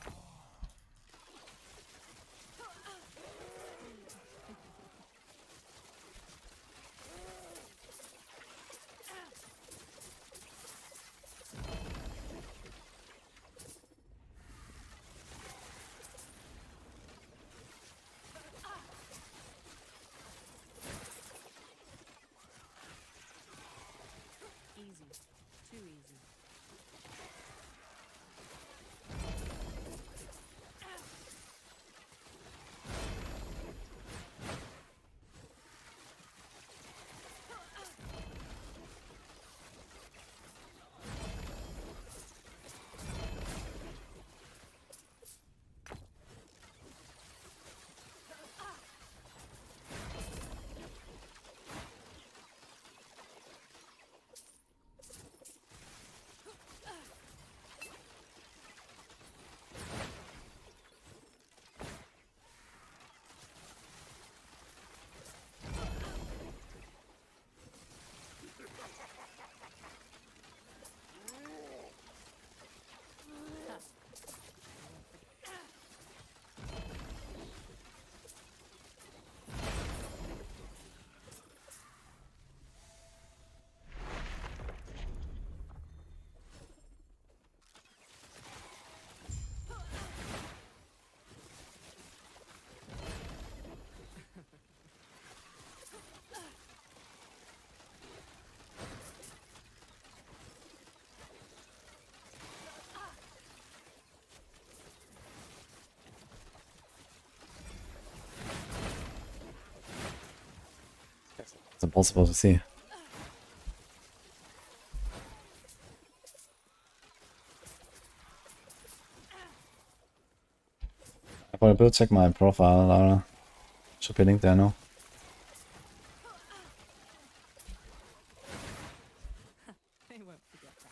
Speaker 2: Easy. Too easy.
Speaker 1: It's impossible to see. I probably better check my profile, Lara. Should be linked there now.
Speaker 2: They won't forget that.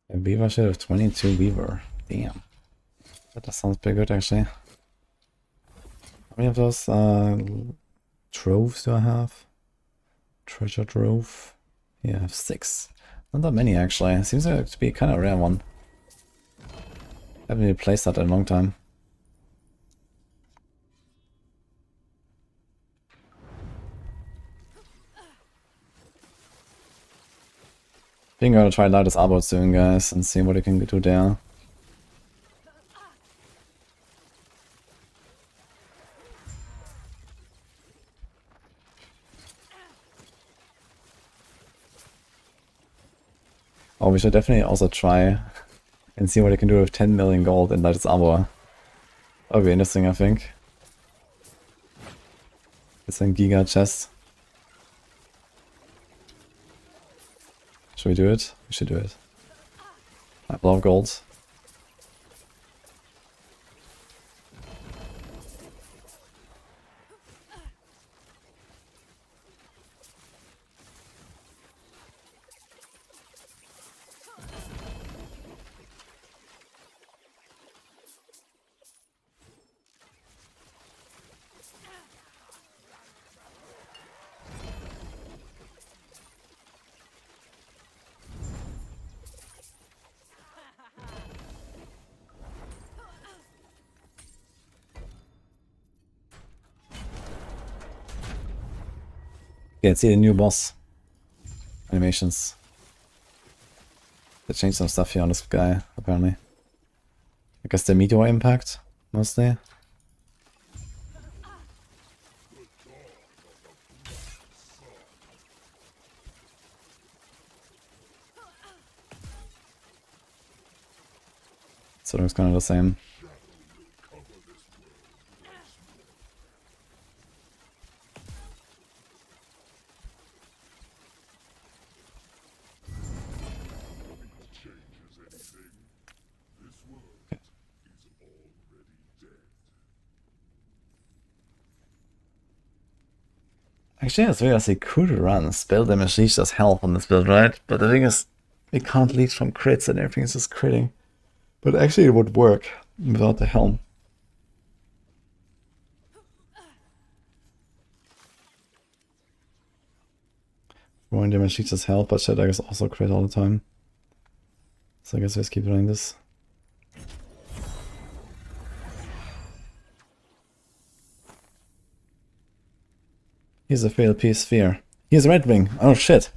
Speaker 1: A beaver should have 22 beaver. Damn. That sounds pretty good actually. How many of those troves do I have? Treasure trove. Yeah, I have 6. Not that many actually. It seems to be kind of a rare one. Haven't really placed that in a long time. I think I'm gonna try out this Aberroth soon, guys, and see what I can do there. Oh, we should definitely also try and see what I can do with 10 million gold and light this Aberroth. That would be interesting, I think. It's a giga chest. Should we do it? We should do it. I love gold. Okay, let's see the new boss animations. They changed some stuff here on this guy, apparently. I guess the meteor impact, mostly. So it looks kind of the same. Actually, as well as he could run spell damage leech as health on this build, right? But the thing is, it can't leech from crits and everything is just critting. But actually it would work without the helm. Throwing damage leech as health, but shit, I guess also crit all the time. So I guess let's keep doing this. He's a failed piece sphere. He's Red Wing. Oh shit.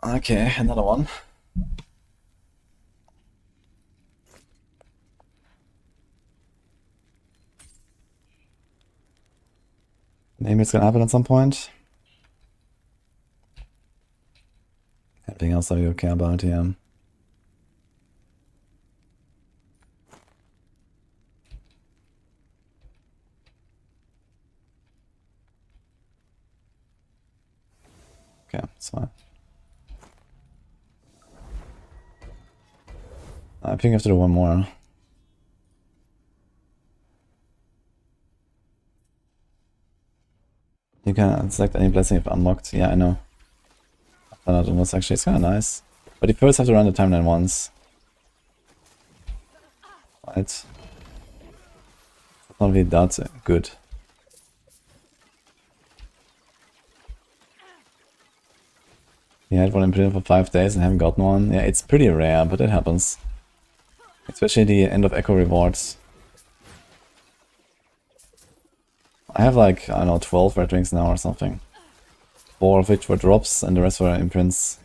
Speaker 1: Okay, another one. Maybe it's gonna happen at some point. Anything else that we care about here? Okay, that's fine. I think I have to do one more. can select any blessing if unlocked. Yeah, I know. I've done it almost actually. It's kind of nice. But you first have to run the timeline once. Right. It's not really that good. Yeah, I had one imprinted for 5 days and haven't gotten one. Yeah, it's pretty rare, but it happens. Especially the end of Echo rewards. I have like, I don't know, 12 red rings now or something. 4 of which were drops and the rest were imprints.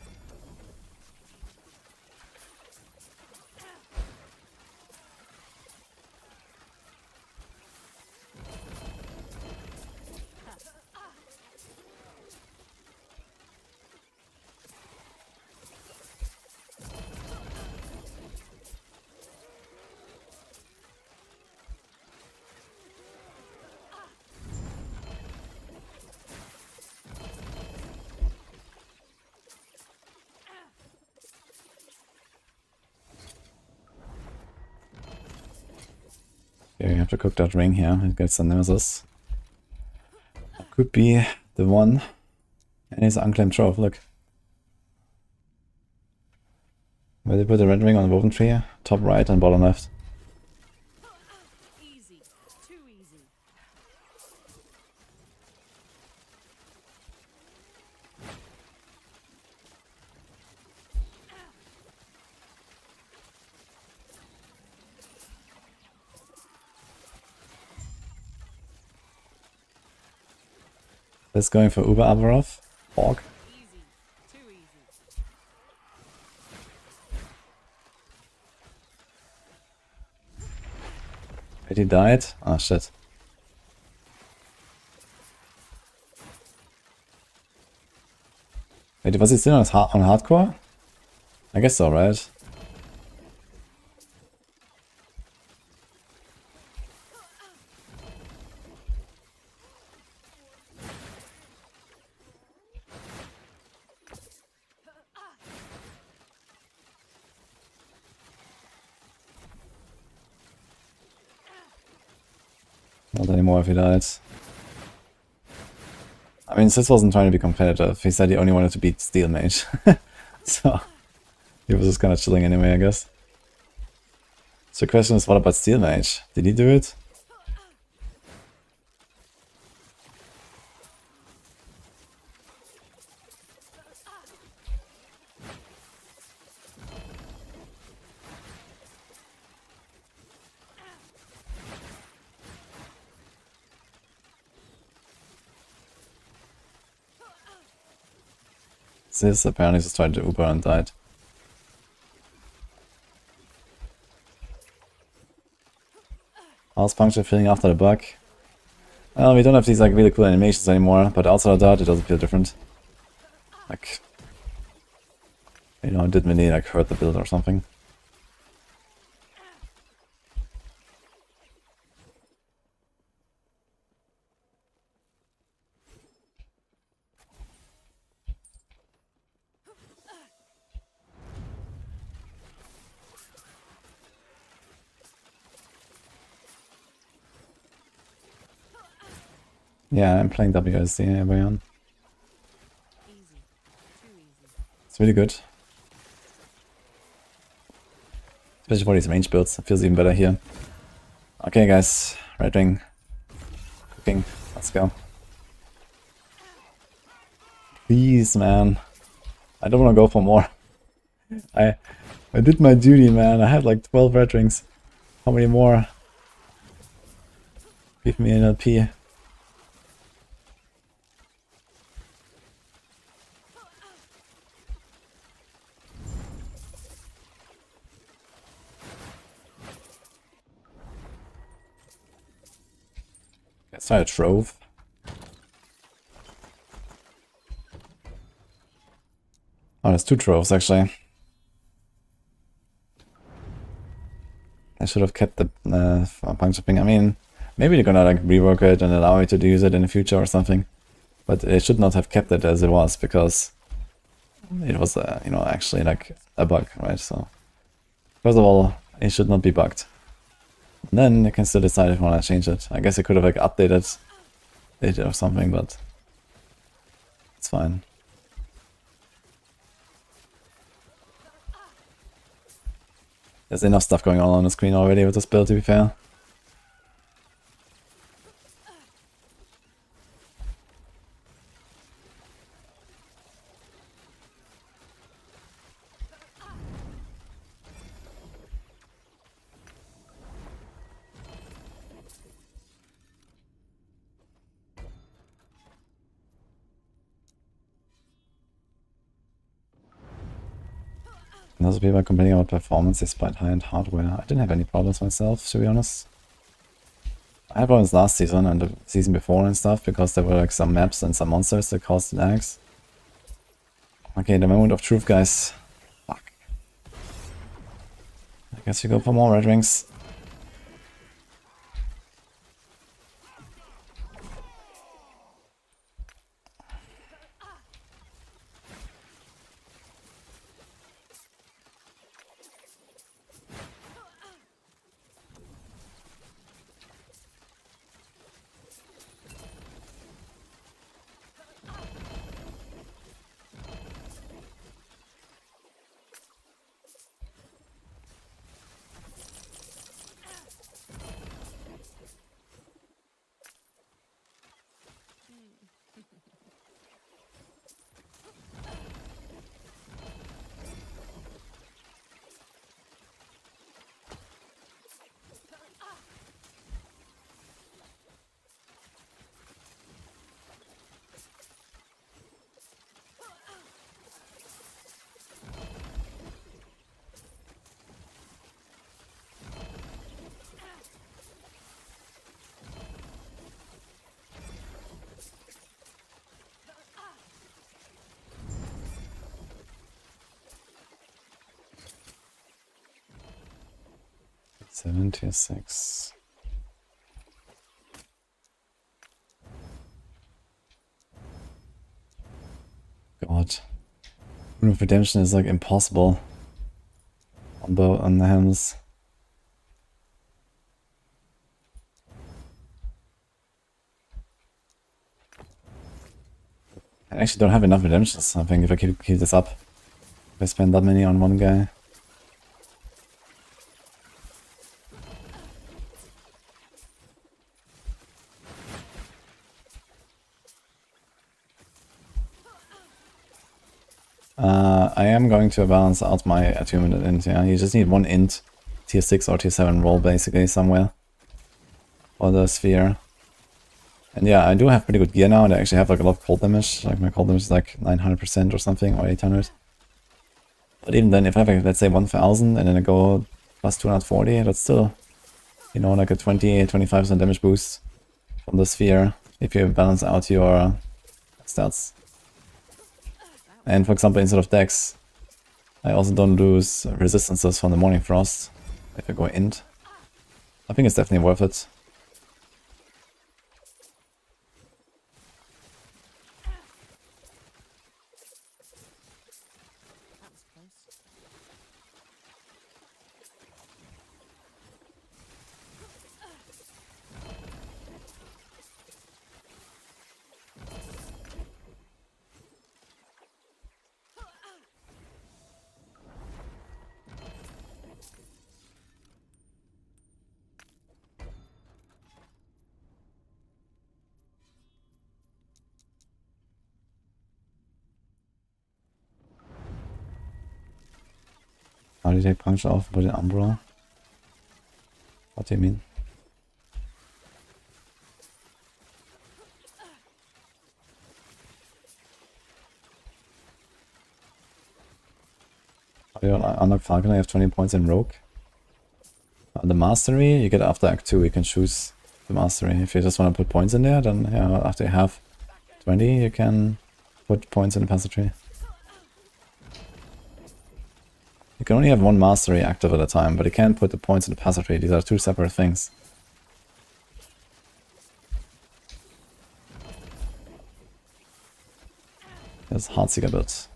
Speaker 1: Okay, we have to cook that ring here. It gets the nemesis. That could be the one. And it's unclaimed trove, look. Where they put the red ring on the woven tree? Top right and bottom left.
Speaker 2: Easy. Too easy.
Speaker 1: This going for Uber Aberroth. Orc.
Speaker 2: Easy. Too easy.
Speaker 1: Wait, he died? Ah, shit. Wait, was he still on, on hardcore? I guess so, right? Not anymore if he died. I mean, Sis wasn't trying to be competitive. He said he only wanted to beat Steel Mage. So, he was just kind of chilling anyway, I guess. So the question is, what about Steel Mage? Did he do it? Sis apparently just tried to Uber and died. How's Puncture feeling after the bug? Well, we don't have these like really cool animations anymore, but outside of that it doesn't feel different. Like, you know, it didn't really like hurt the build or something. Yeah, I'm playing WSD, everyone.
Speaker 2: Easy. Too easy.
Speaker 1: It's really good. Especially for these range builds, it feels even better here. Okay guys, red ring. Cooking, let's go. Please, man. I don't want to go for more. I did my duty, man. I have like 12 red rings. How many more? Give me an LP. That's not a trove. Oh, there's 2 troves actually. I should have kept the puncture ping. I mean, maybe they're gonna like rework it and allow me to use it in the future or something. But they should not have kept it as it was, because it was, you know, actually like a bug, right? So, first of all, it should not be bugged. And then you can still decide if you want to change it. I guess I could have like updated it or something, but It's fine. There's enough stuff going on the screen already with this build, to be fair. And those people are complaining about performance despite high-end hardware. I didn't have any problems myself, to be honest. I had problems last season and the season before and stuff, because there were like some maps and some monsters that caused lags. Okay, the moment of truth, guys. Fuck. I guess we go for more red rings. Seven tier 6. God. Rune of Redemption is like impossible on the helms. I actually don't have enough redemptions, I think, if I keep this up. If I spend that many on one guy. I am going to balance out my attunement int, yeah. You just need one int, tier 6 or tier 7 roll basically somewhere. For the sphere. And yeah, I do have pretty good gear now, and I actually have like a lot of cold damage. Like my cold damage is like 900% or something, or 800. But even then, if I have like, let's say 1000 and then I go plus 240, that's still, you know, like a 20-25% damage boost from the sphere if you balance out your stats. And for example, instead of dex, I also don't lose resistances from the Morning Frost if I go int. I think it's definitely worth it.
Speaker 2: That was close.
Speaker 1: How do you take Puncture off with an Umbra? What do you mean? How do you unlock Falcon? I have 20 points in Rogue. The Mastery, you get after Act 2, you can choose the Mastery. If you just want to put points in there, then yeah, after you have 20, you can put points in the Passage. You can only have one Mastery active at a time, but you can't put the points in the Passage. These are two separate things. There's Heartseeker build.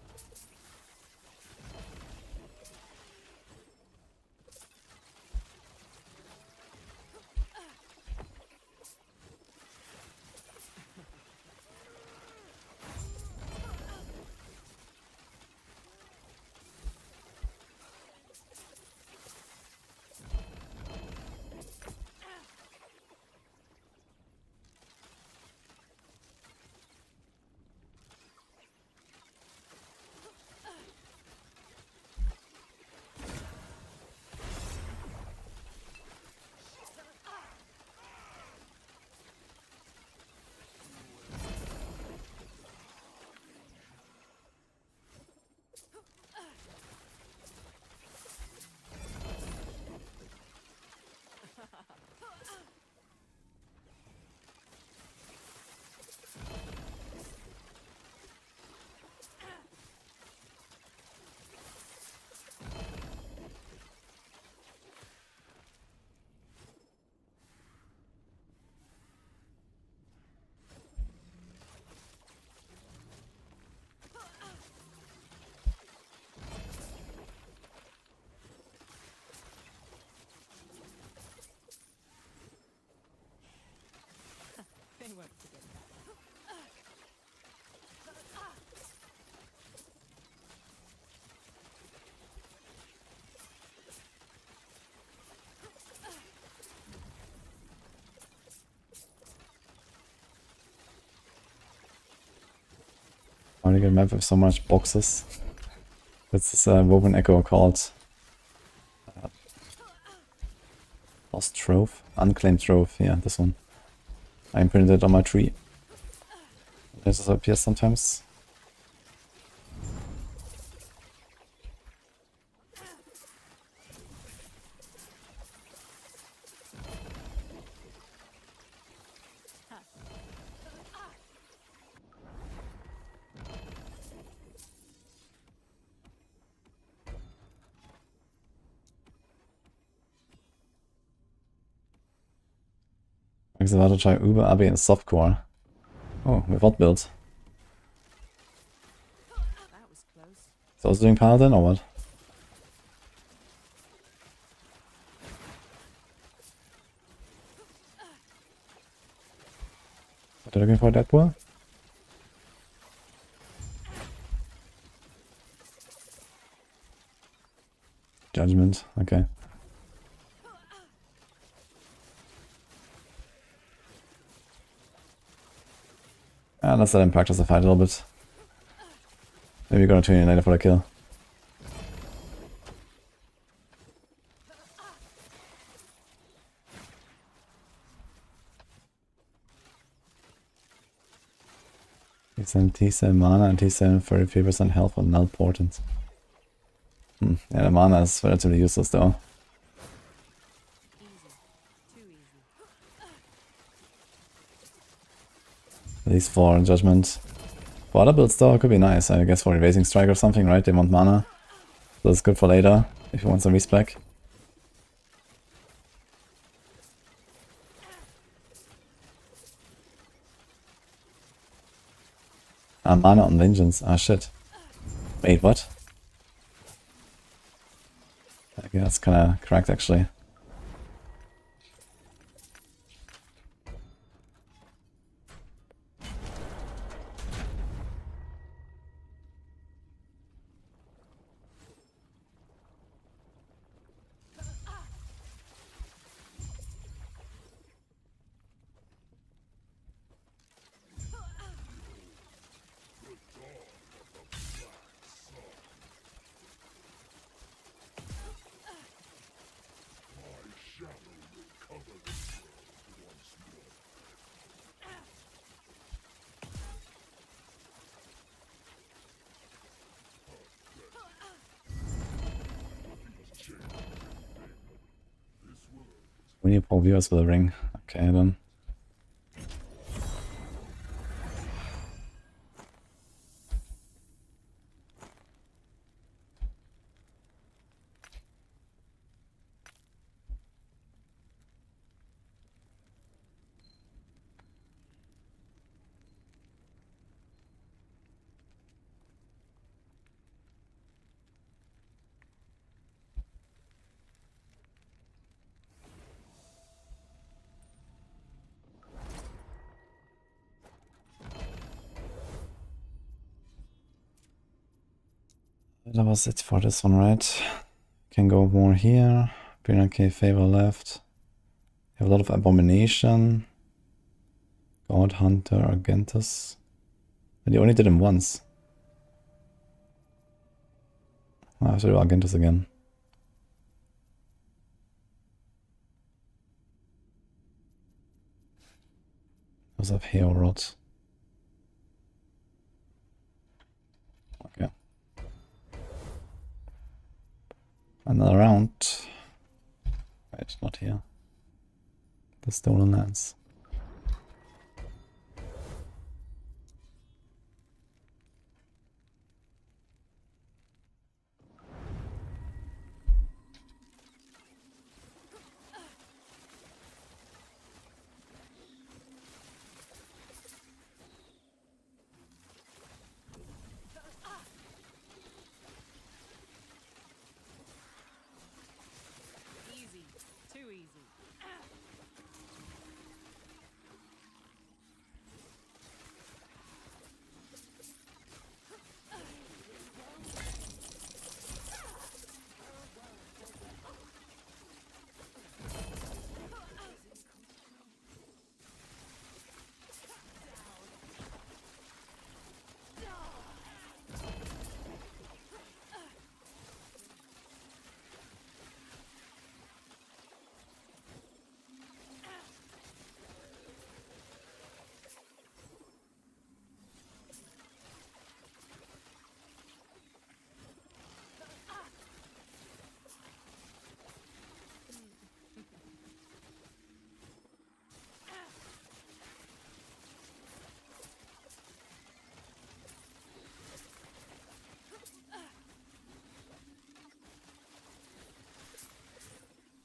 Speaker 1: Only get a map with so much boxes. This is a woven echo called Lost Trove? Unclaimed Trove, yeah, this one. I imprinted it on my tree. This just appears sometimes. Ich warte, try Uber, AB in Softcore. Oh, with what build?
Speaker 2: That was close.
Speaker 1: Is also doing Paladin or what? What are you looking for, Deadpool? Judgment, okay. Let's let him practice the fight a little bit. Maybe we're gonna tune in later for the kill. T7 T7 mana and T7 33% health on null portents. Yeah, the mana is relatively useless though.
Speaker 2: Easy. Too easy.
Speaker 1: At least for Judgment. For other builds though, it could be nice. I guess for Erasing Strike or something, right? They want mana. So it's good for later, if you want some respec. Mana on Vengeance. Ah, shit. Wait, what? Okay, that's kinda correct actually. We need 4 viewers for the ring. Okay then. That was it for this one, right? Can go more here. K favor left. Have a lot of Abomination. God Hunter, Argentus. And you only did him once. I have to do Argentus again. Because of Aberroth. Okay. Another round. Wait, not here. The Stolen Lands.
Speaker 2: Easy. Too easy.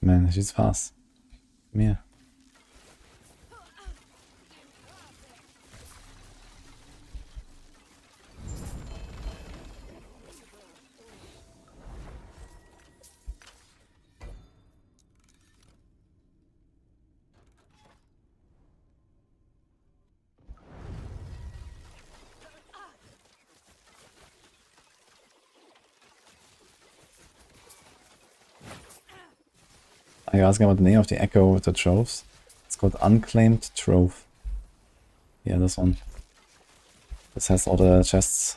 Speaker 1: Man, she's fast. Come here. Are you asking about the name of the echo with the troves? It's called Unclaimed Trove. Yeah, this one. This has all the chests.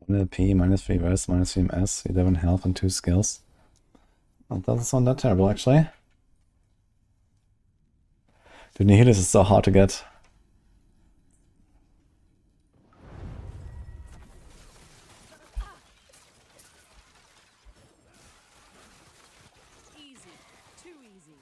Speaker 1: LP, -3 verse, -3 MS, 11 health and 2 skills. Well, doesn't sound that terrible actually. Dude, Nihilus is so hard to get.
Speaker 2: Easy. Too easy.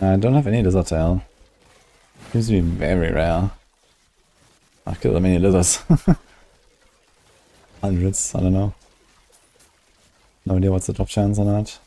Speaker 1: I don't have any lizard tail. Seems to be very rare. I've killed many lizards. Hundreds, I don't know. No idea what's the top chance on that.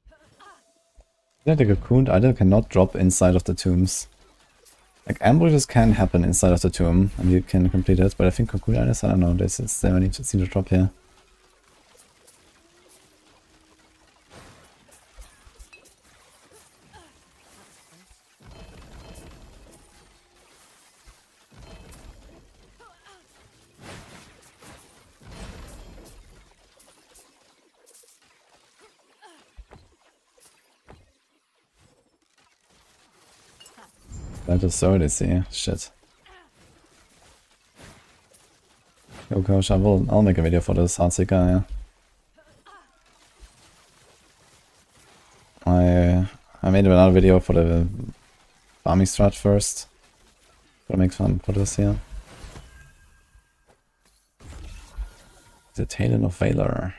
Speaker 2: That was close.
Speaker 1: Yeah, the cocooned item cannot drop inside of the tombs. Like ambushes can happen inside of the tomb and you can complete it, but I think cocooned items, I don't know, they seem to drop here. That is so easy. Shit. Yo, coach, I'll make a video for this Heartseeker, yeah. I made another video for the farming strat first. Gonna make fun for this here. The Talon of Valor.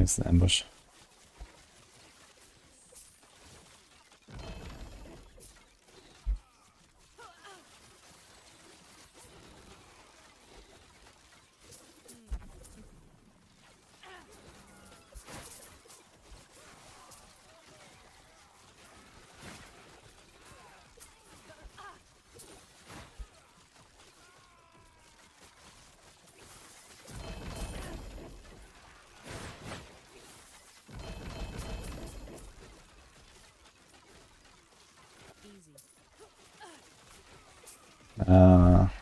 Speaker 1: Here's the ambush.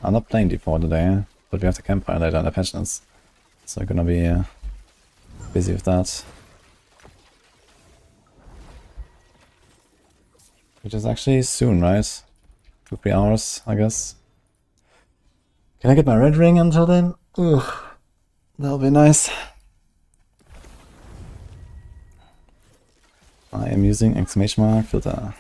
Speaker 1: I'm not playing D4 today, but we have the Campfire later and the Passions, so I'm gonna be busy with that. Which is actually soon, right? 2-3 hours, I guess. Can I get my red ring until then? Ugh, that'll be nice. I am using exclamation mark filter.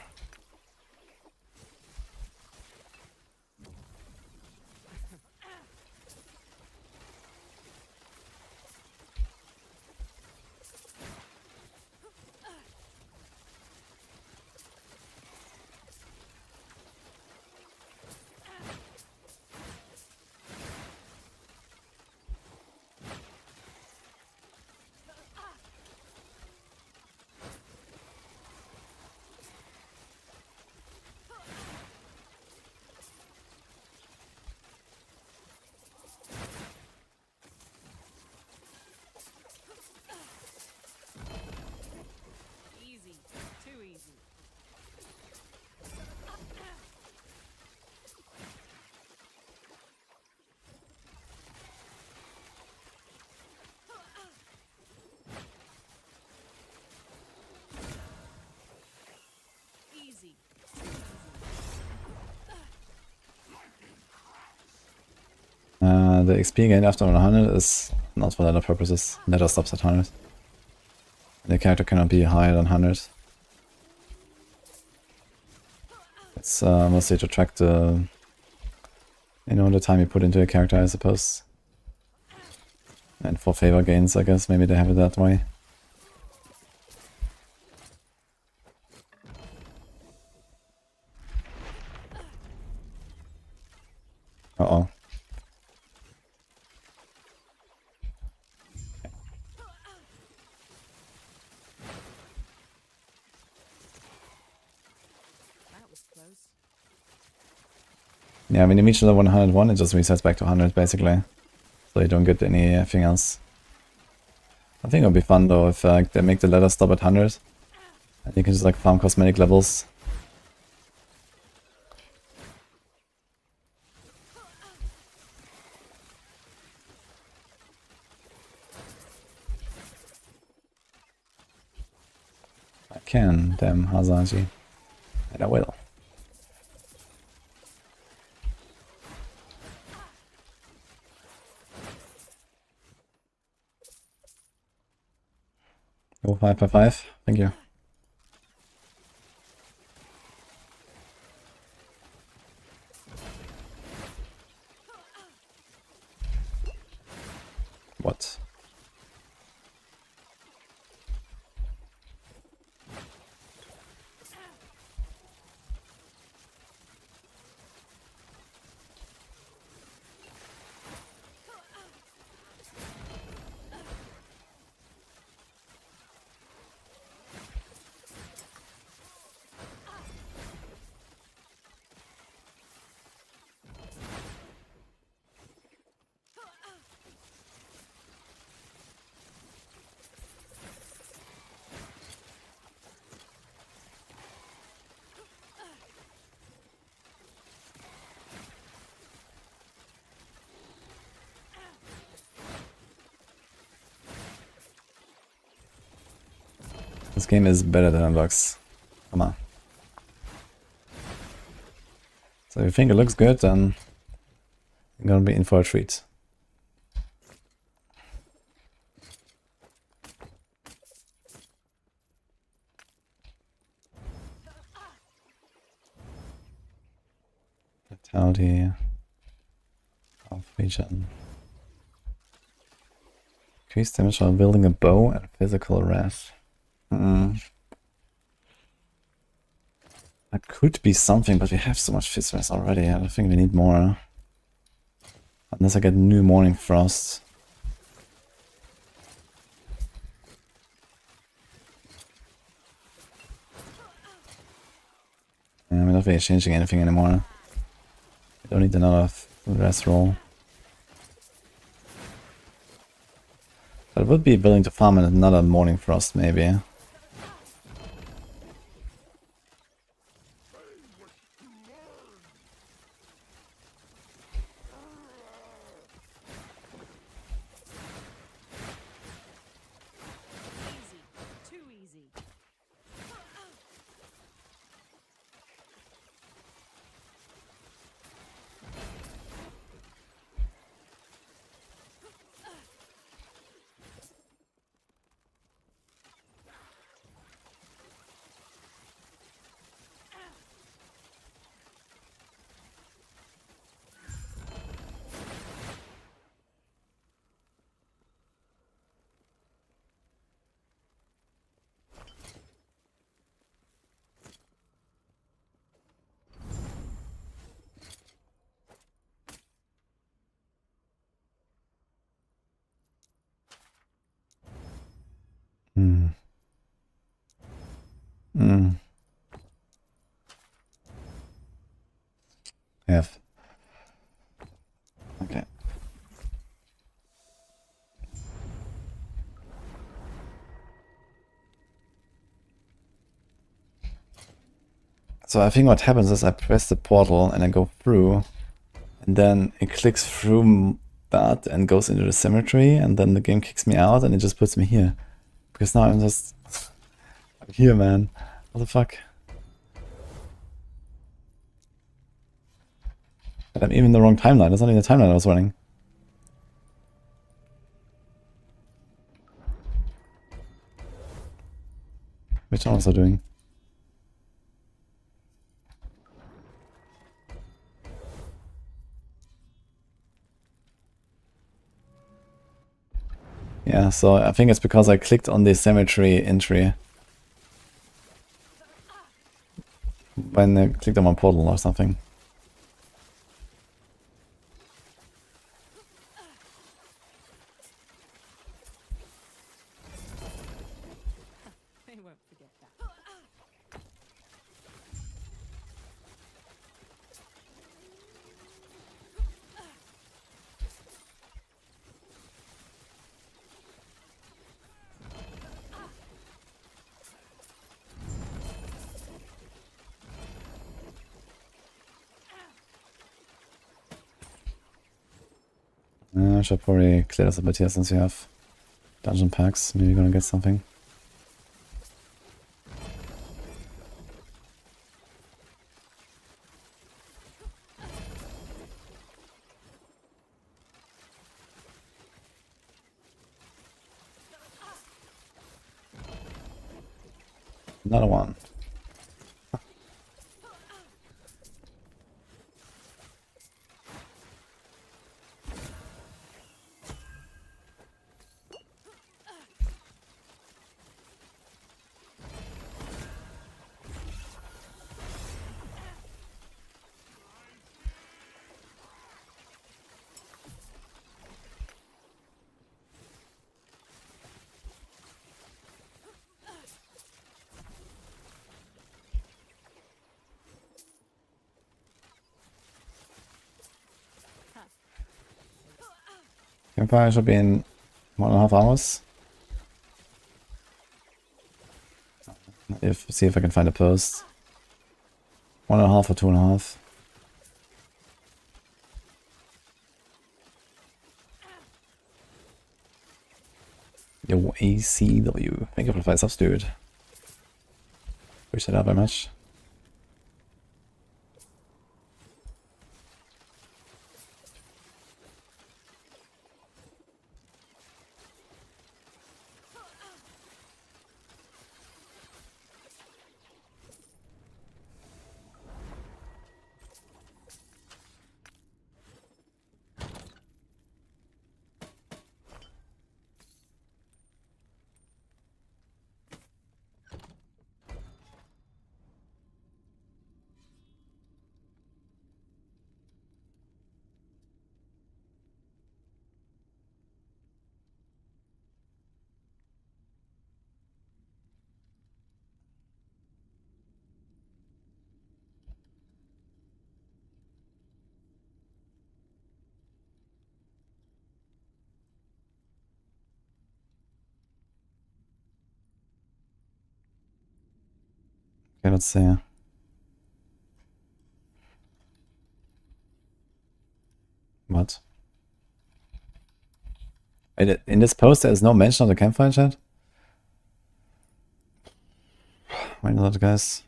Speaker 2: Easy. Too easy. Easy.
Speaker 1: The XP gained after 100 is not for ladder purposes. Ladder stops at 100. The character cannot be higher than 100. It's mostly to track the, the time you put into a character, I suppose. And for favor gains, I guess, maybe they have it that way. Uh-oh.
Speaker 2: That was close.
Speaker 1: Yeah, when you reach level 101, it just resets back to 100, basically. So you don't get anything else. I think it would be fun, though, if they make the ladder stop at 100. And you can just, like, farm cosmetic levels. I can, damn Hazaji. And I will. Go 5x5, thank you. What? This game is better than it looks. Come on. So if you think it looks good, then you're gonna be in for a treat. Vitality. Health region. Increase damage while building a bow and physical rest. That could be something, but we have so much phys rest already. I don't think we need more. Unless I get new Morning Frost. We're not really changing anything anymore. We don't need another rest roll. But I would be willing to farm another Morning Frost, maybe.
Speaker 2: Easy. Too easy.
Speaker 1: F. Okay. So I think what happens is I press the portal and I go through, and then it clicks through that and goes into the cemetery, and then the game kicks me out and it just puts me here. Because now I'm just I'm here, man. What the fuck? And I'm even in the wrong timeline. That's not even the timeline I was running. Which one was I doing? Yeah, so I think it's because I clicked on the cemetery entry when I clicked on my portal or something.
Speaker 2: They won't forget that.
Speaker 1: I should probably clear this a bit here since we have dungeon packs. Maybe we're gonna get something. Another one. Campfire should be in 1.5 hours. See if I can find a post. 1.5 or 2.5. Yo, ACW. Thank you for the 5 subs, dude. Appreciate that very much. Okay, let's see. What? Wait, in this post there is no mention of the Campfire chat? Wait a lot, guys.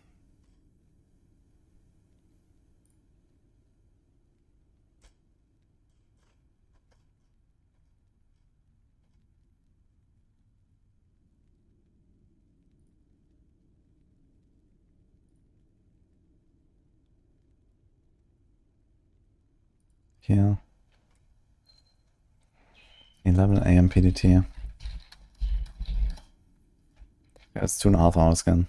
Speaker 1: Here. 11 AM PDT. Yeah, it's 2.5 hours again.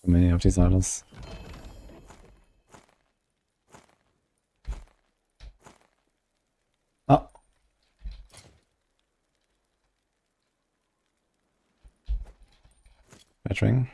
Speaker 1: Too many of these idols. Oh. Red ring.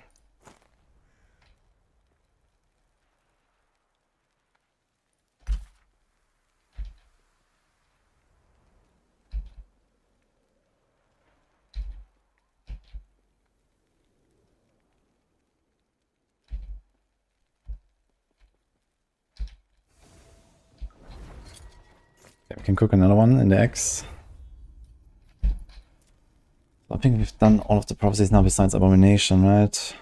Speaker 1: Okay, we can cook another one in the X. I think we've done all of the prophecies now besides Abomination, right?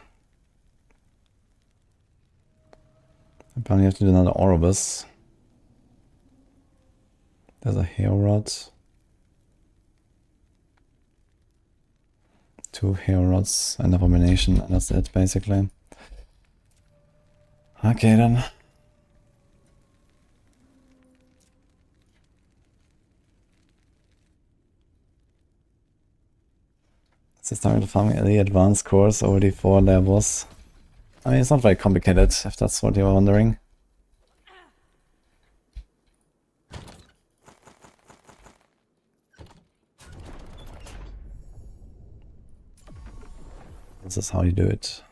Speaker 1: Apparently we have to do another Orobus. There's a Hair Rod. 2 Hair Rods and Abomination, and that's it basically. Okay then. Let's start farming the advanced course already 4 levels. I mean, it's not very complicated, if that's what you were wondering. This is how you do it.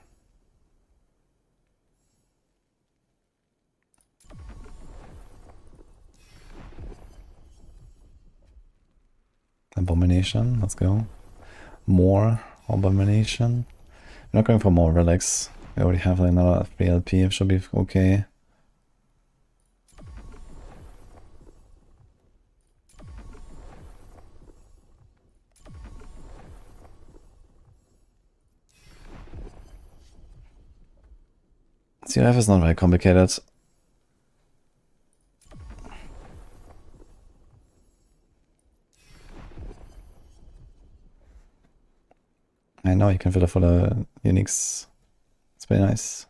Speaker 1: Abomination, let's go. More Abomination. I'm not going for more relics. We already have like another 3 LP, it should be okay. CF is not very complicated. I know you can fill it for the uniques. It's very nice.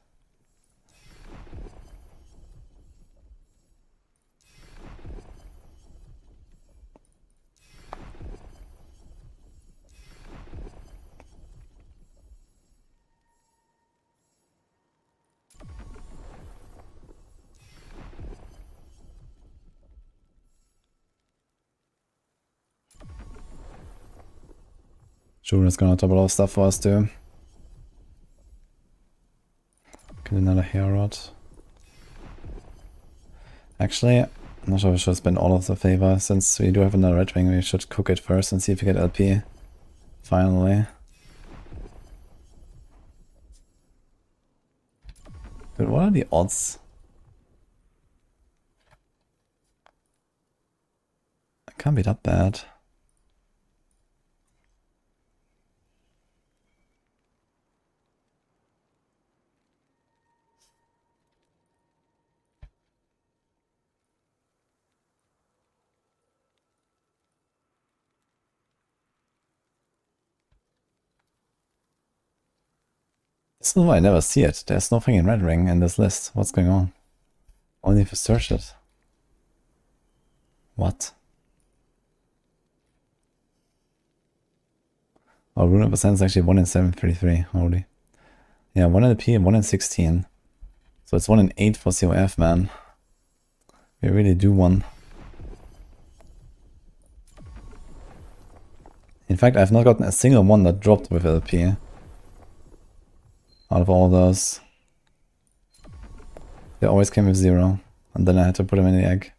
Speaker 1: Rune is gonna top a lot of stuff for us too. Get another hair rod. Actually, I'm not sure if we should spend all of the favor. Since we do have another red ring, we should cook it first and see if we get LP. Finally. Dude, what are the odds? It can't be that bad. This is why I never see it. There's nothing in Red Ring in this list. What's going on? Only if you search it. What? Oh, Rune of Ascendance is actually 1 in 733. Holy. Yeah, 1 in the P and 1 in 16. So it's 1 in 8 for COF, man. We really do one. In fact, I've not gotten a single one that dropped with LP. Out of all those. They always came with 0. And then I had to put them in the egg.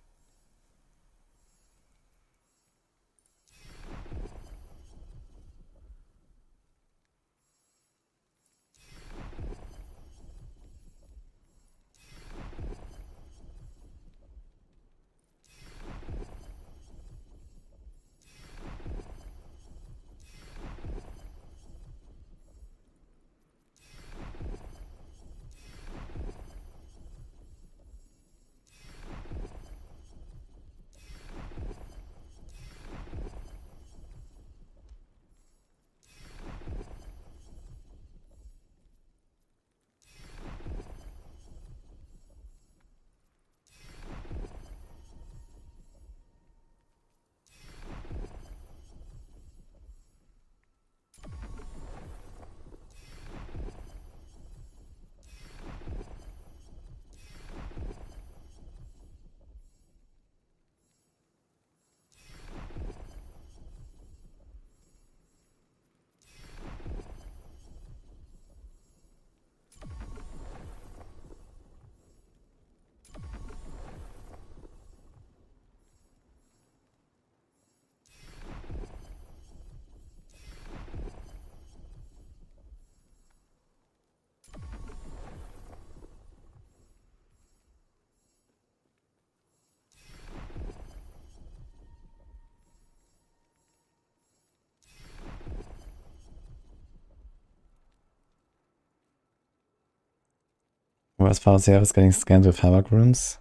Speaker 1: Whereas Farseer is getting scanned with Havoc runes.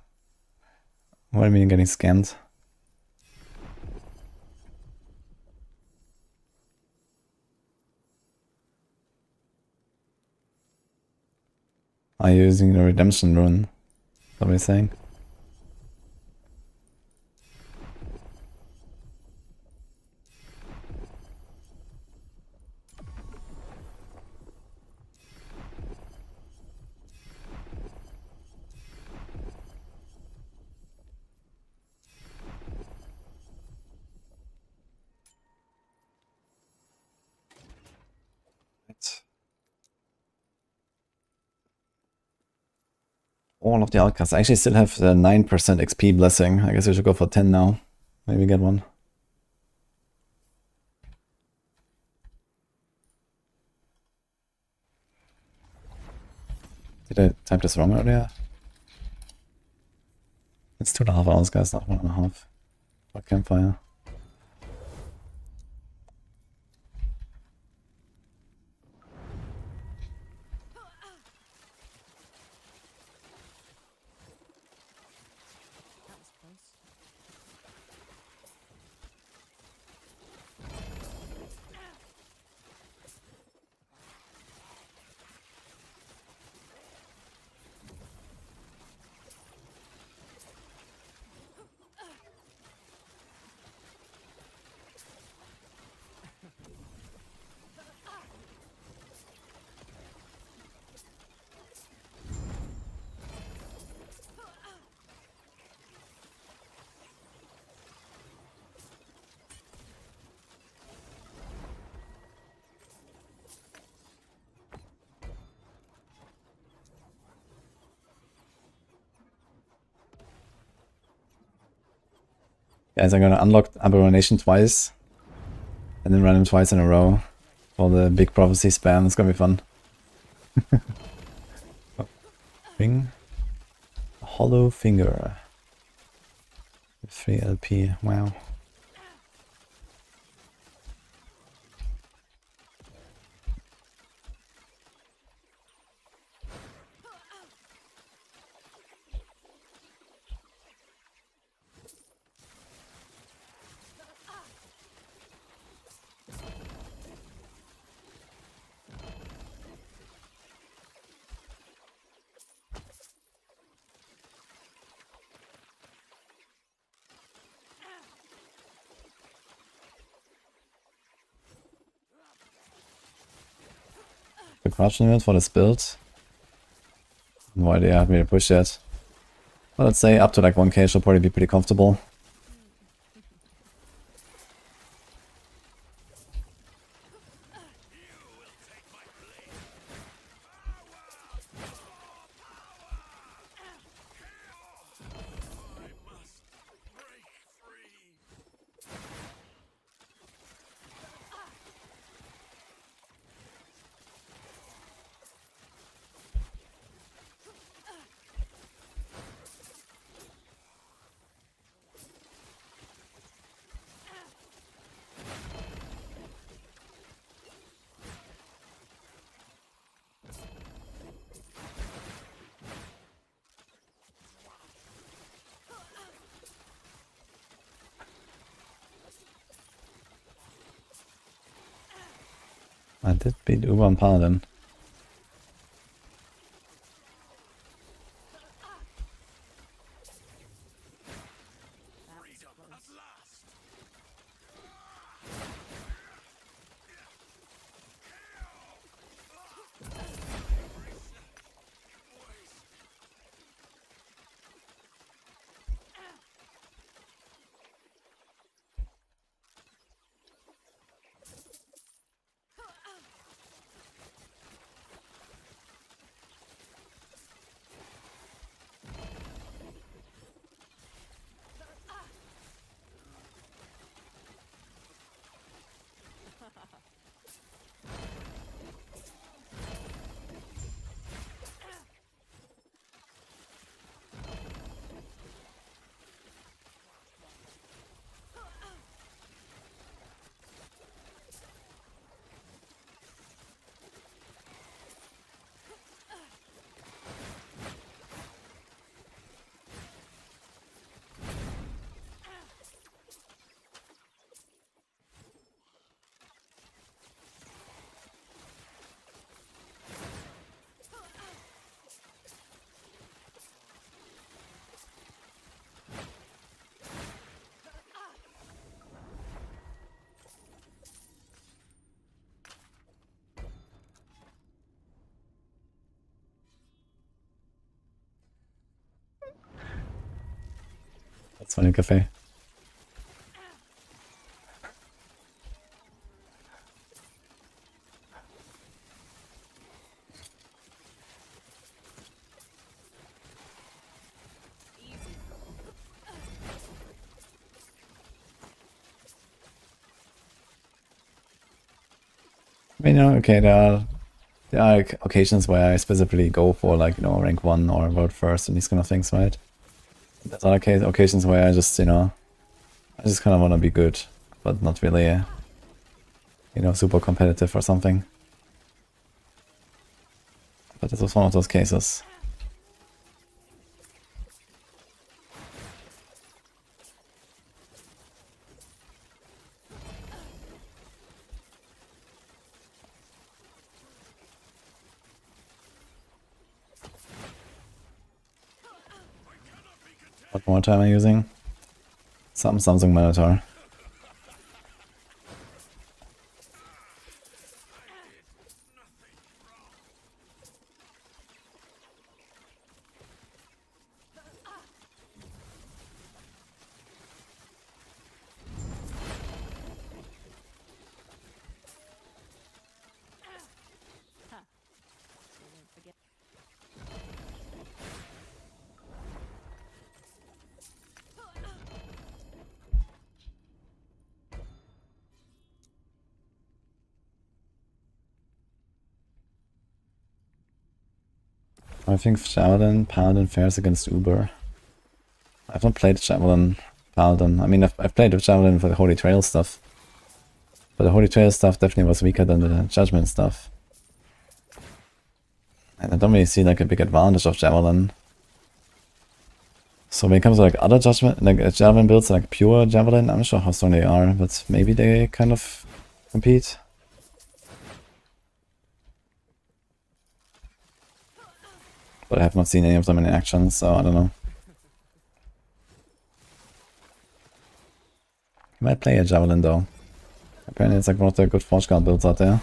Speaker 1: What do you mean getting scanned? Are you using the redemption rune? Is that what you're saying? All of the outcasts. I actually still have the 9% XP blessing. I guess we should go for 10 now. Maybe get one. Did I type this wrong earlier? It's 2.5 hours, guys, not 1.5. For Campfire.
Speaker 2: That was close.
Speaker 1: Guys, I'm gonna unlock Abomination twice. And then run him twice in a row. For the big prophecy spam. It's gonna be fun. Ring. A hollow finger. 3 LP. Wow. corruption limit for this build. No idea, I haven't really pushed yet. But let's say up to like 1k should probably be pretty comfortable. I did beat Uber and Paladin. That's funny, Cafe. I mean, you know, okay, there are occasions where I specifically go for like, you know, rank 1 or world first and these kind of things, right? There's other occasions where I just, you know, I just kind of want to be good, but not really, you know, super competitive or something. But this was one of those cases. What more time am I using? Some Samsung monitor. I think Javelin, Paladin fares against Uber. I've not played Javelin, Paladin. I mean, I've played with Javelin for the Holy Trail stuff. But the Holy Trail stuff definitely was weaker than the Judgment stuff. And I don't really see like a big advantage of Javelin. So when it comes to like other Judgment, like Javelin builds, like pure Javelin, I'm not sure how strong they are, but maybe they kind of compete. But I have not seen any of them in action, so I don't know. I might play a Javelin though. Apparently it's like one of the good Forge Guard builds out there.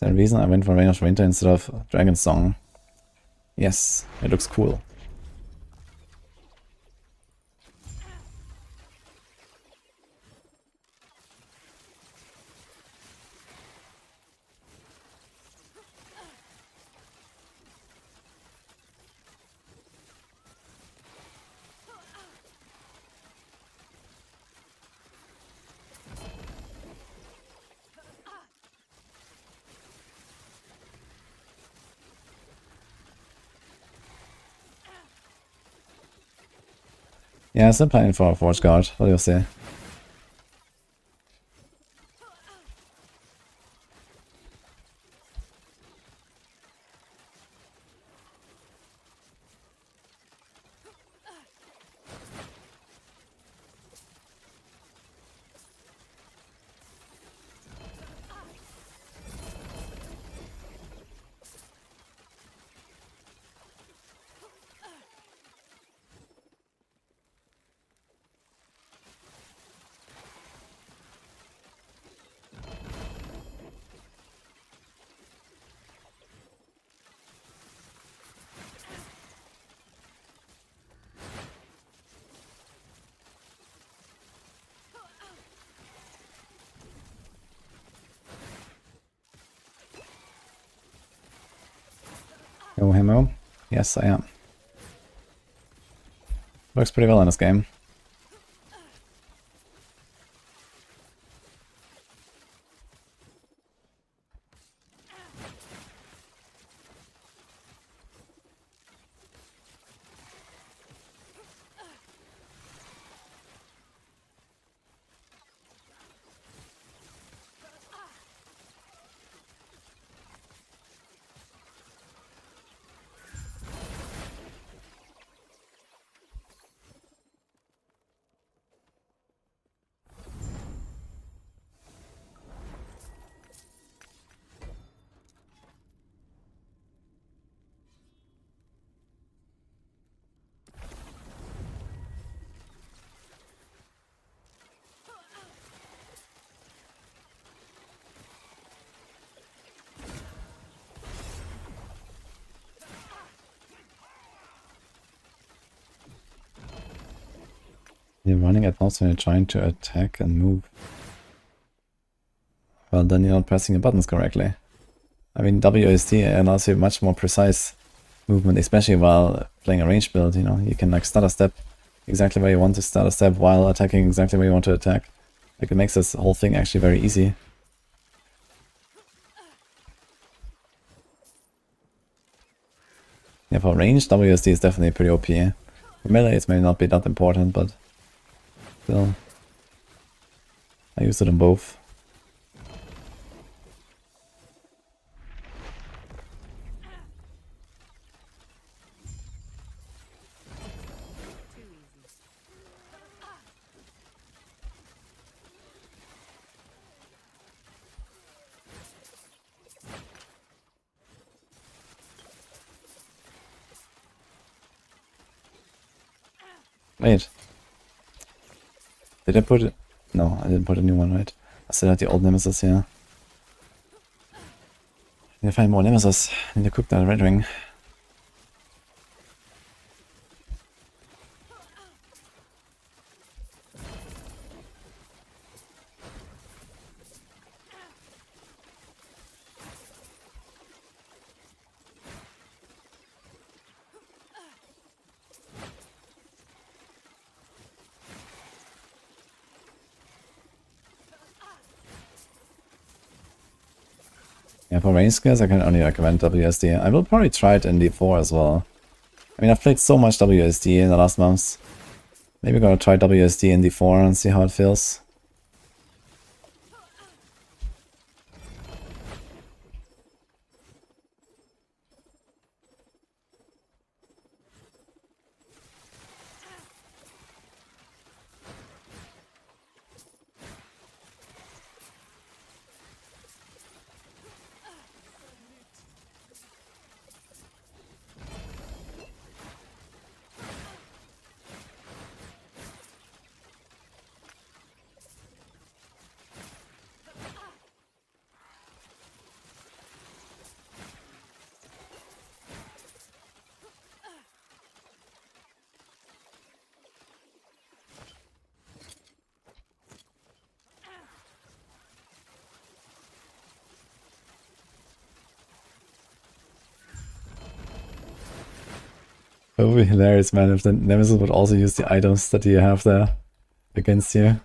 Speaker 1: the reason I went for Reign of Winter instead of Dragon's Song. Yes, it looks cool. Yeah, still planning for a Forge Guard. What do you say? Yo, Hemo. Yes, I am. Works pretty well in this game. You're running at most when you're trying to attack and move. Well, then you're not pressing the buttons correctly. I mean, WASD allows you much more precise movement, especially while playing a range build, you know. You can like start a step exactly where you want to start a step while attacking exactly where you want to attack. Like, it makes this whole thing actually very easy. Yeah, for range, WSD is definitely pretty OP. For melee, it may not be that important, but still, I use it on both.
Speaker 2: Too easy.
Speaker 1: Wait. Did I put it? No, I didn't put a new one, right? I still had the old Nemesis here. I need to find more Nemesis. I need to cook that Red Ring. Yeah, for range skills, I can only recommend WSD. I will probably try it in D4 as well. I mean, I've played so much WSD in the last months. Maybe gonna try WSD in D4 and see how it feels. It would be hilarious, man, if the Nemesis would also use the items that you have there against you.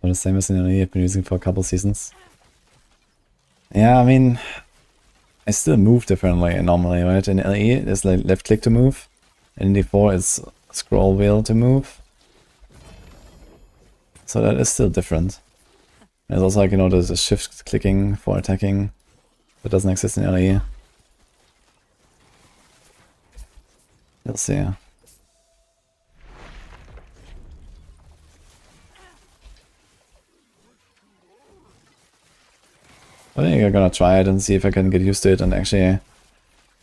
Speaker 1: Or the same as in LE I've been using for a couple seasons. Yeah, I mean, I still move differently normally, right? In LE, it's like left click to move. In D4, it's scroll wheel to move. So that is still different. There's also like, you know, there's a shift clicking for attacking that doesn't exist in LE. You'll see. I think I'm gonna try it and see if I can get used to it and actually,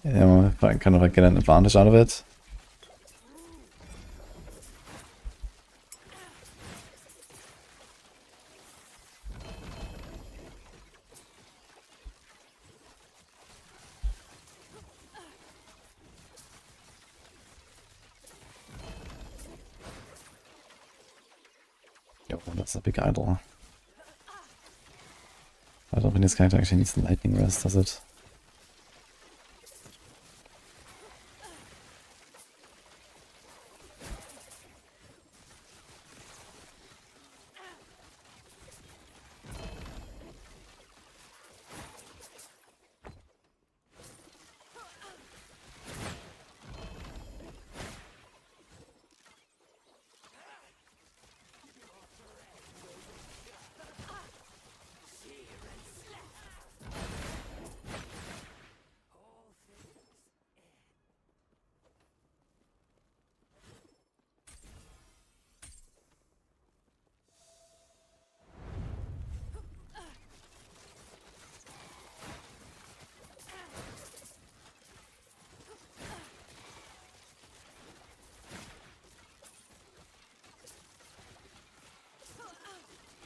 Speaker 1: you know, if I kind of like get an advantage out of it. Yo, that's a big idol. I don't think this character actually needs the lightning rest, does it?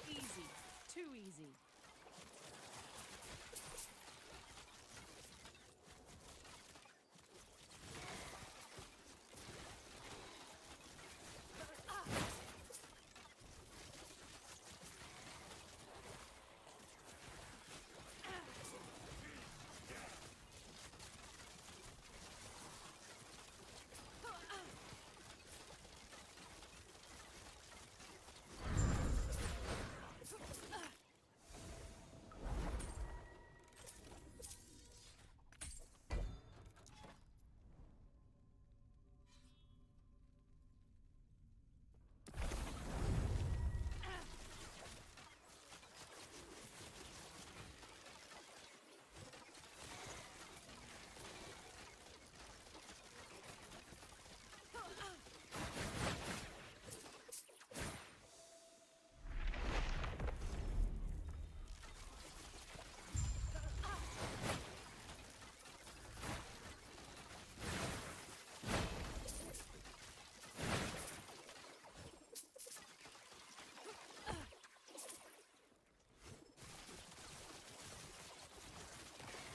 Speaker 2: Easy. Too easy.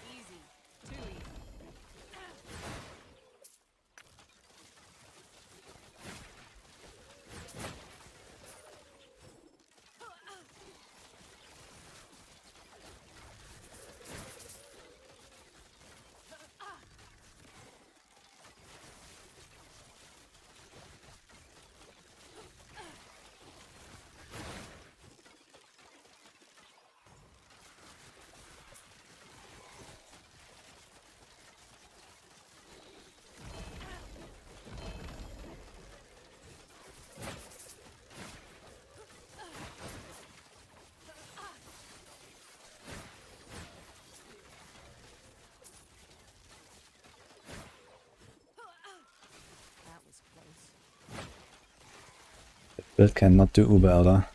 Speaker 2: Easy. Too easy. That was close.
Speaker 1: Build cannot do Uber Elder.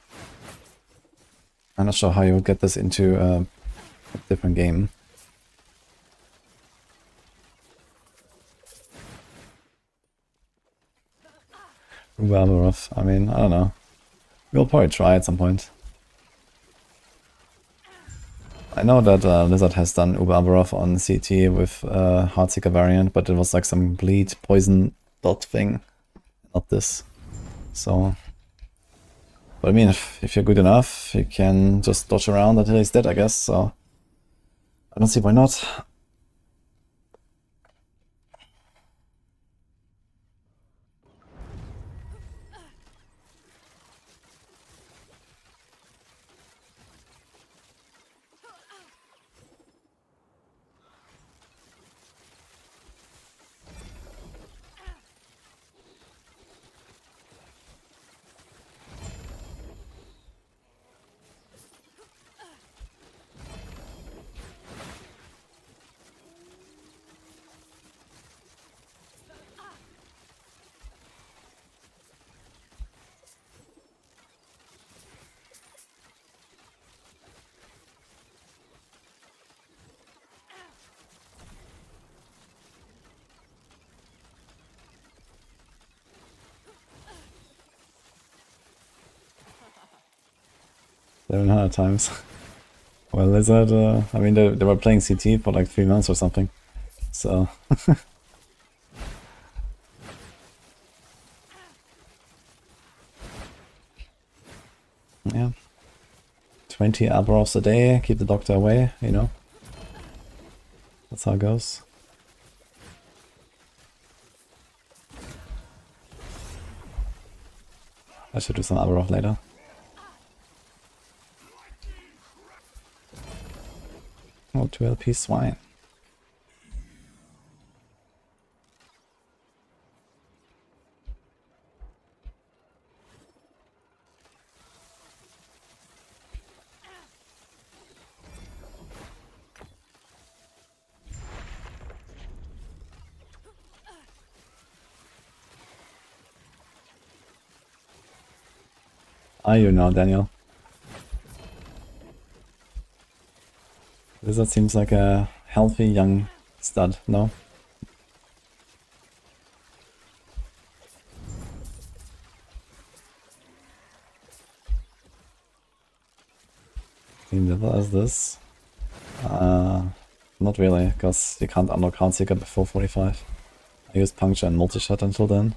Speaker 1: I'm not sure how you would get this into a different game. Uber Aberroth, I mean, I don't know. We'll probably try at some point. I know that Lizard has done Uber Aberroth on CT with Heartseeker variant, but it was like some bleed poison dot thing, not this. So, but I mean, if you're good enough, you can just dodge around until he's dead, I guess. So I don't see why not. $700 times. Well, Lizard, I mean, they were playing CT for like 3 months or something. So. Yeah. 20 Aberroths a day, keep the doctor away, you know. That's how it goes. I should do some Aberroth later. Oh, 2 LP swine. Are you now, Daniel? Lizard seems like a healthy young stud, no? Team level as this? Not really, because you can't unlock Heartseeker before 45. I use Puncture and multi-shot until then.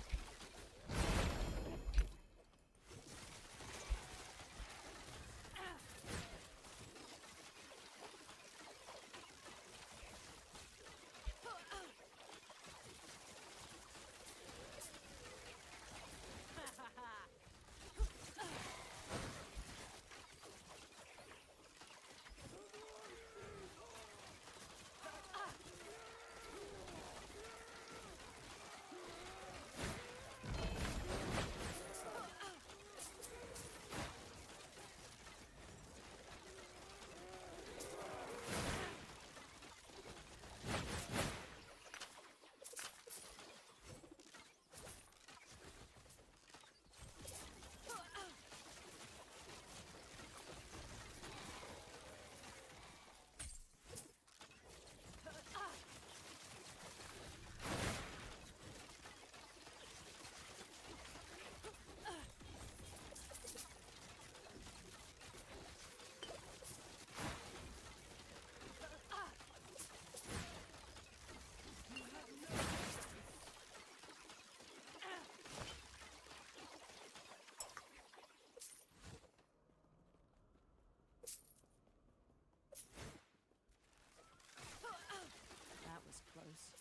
Speaker 2: That was close.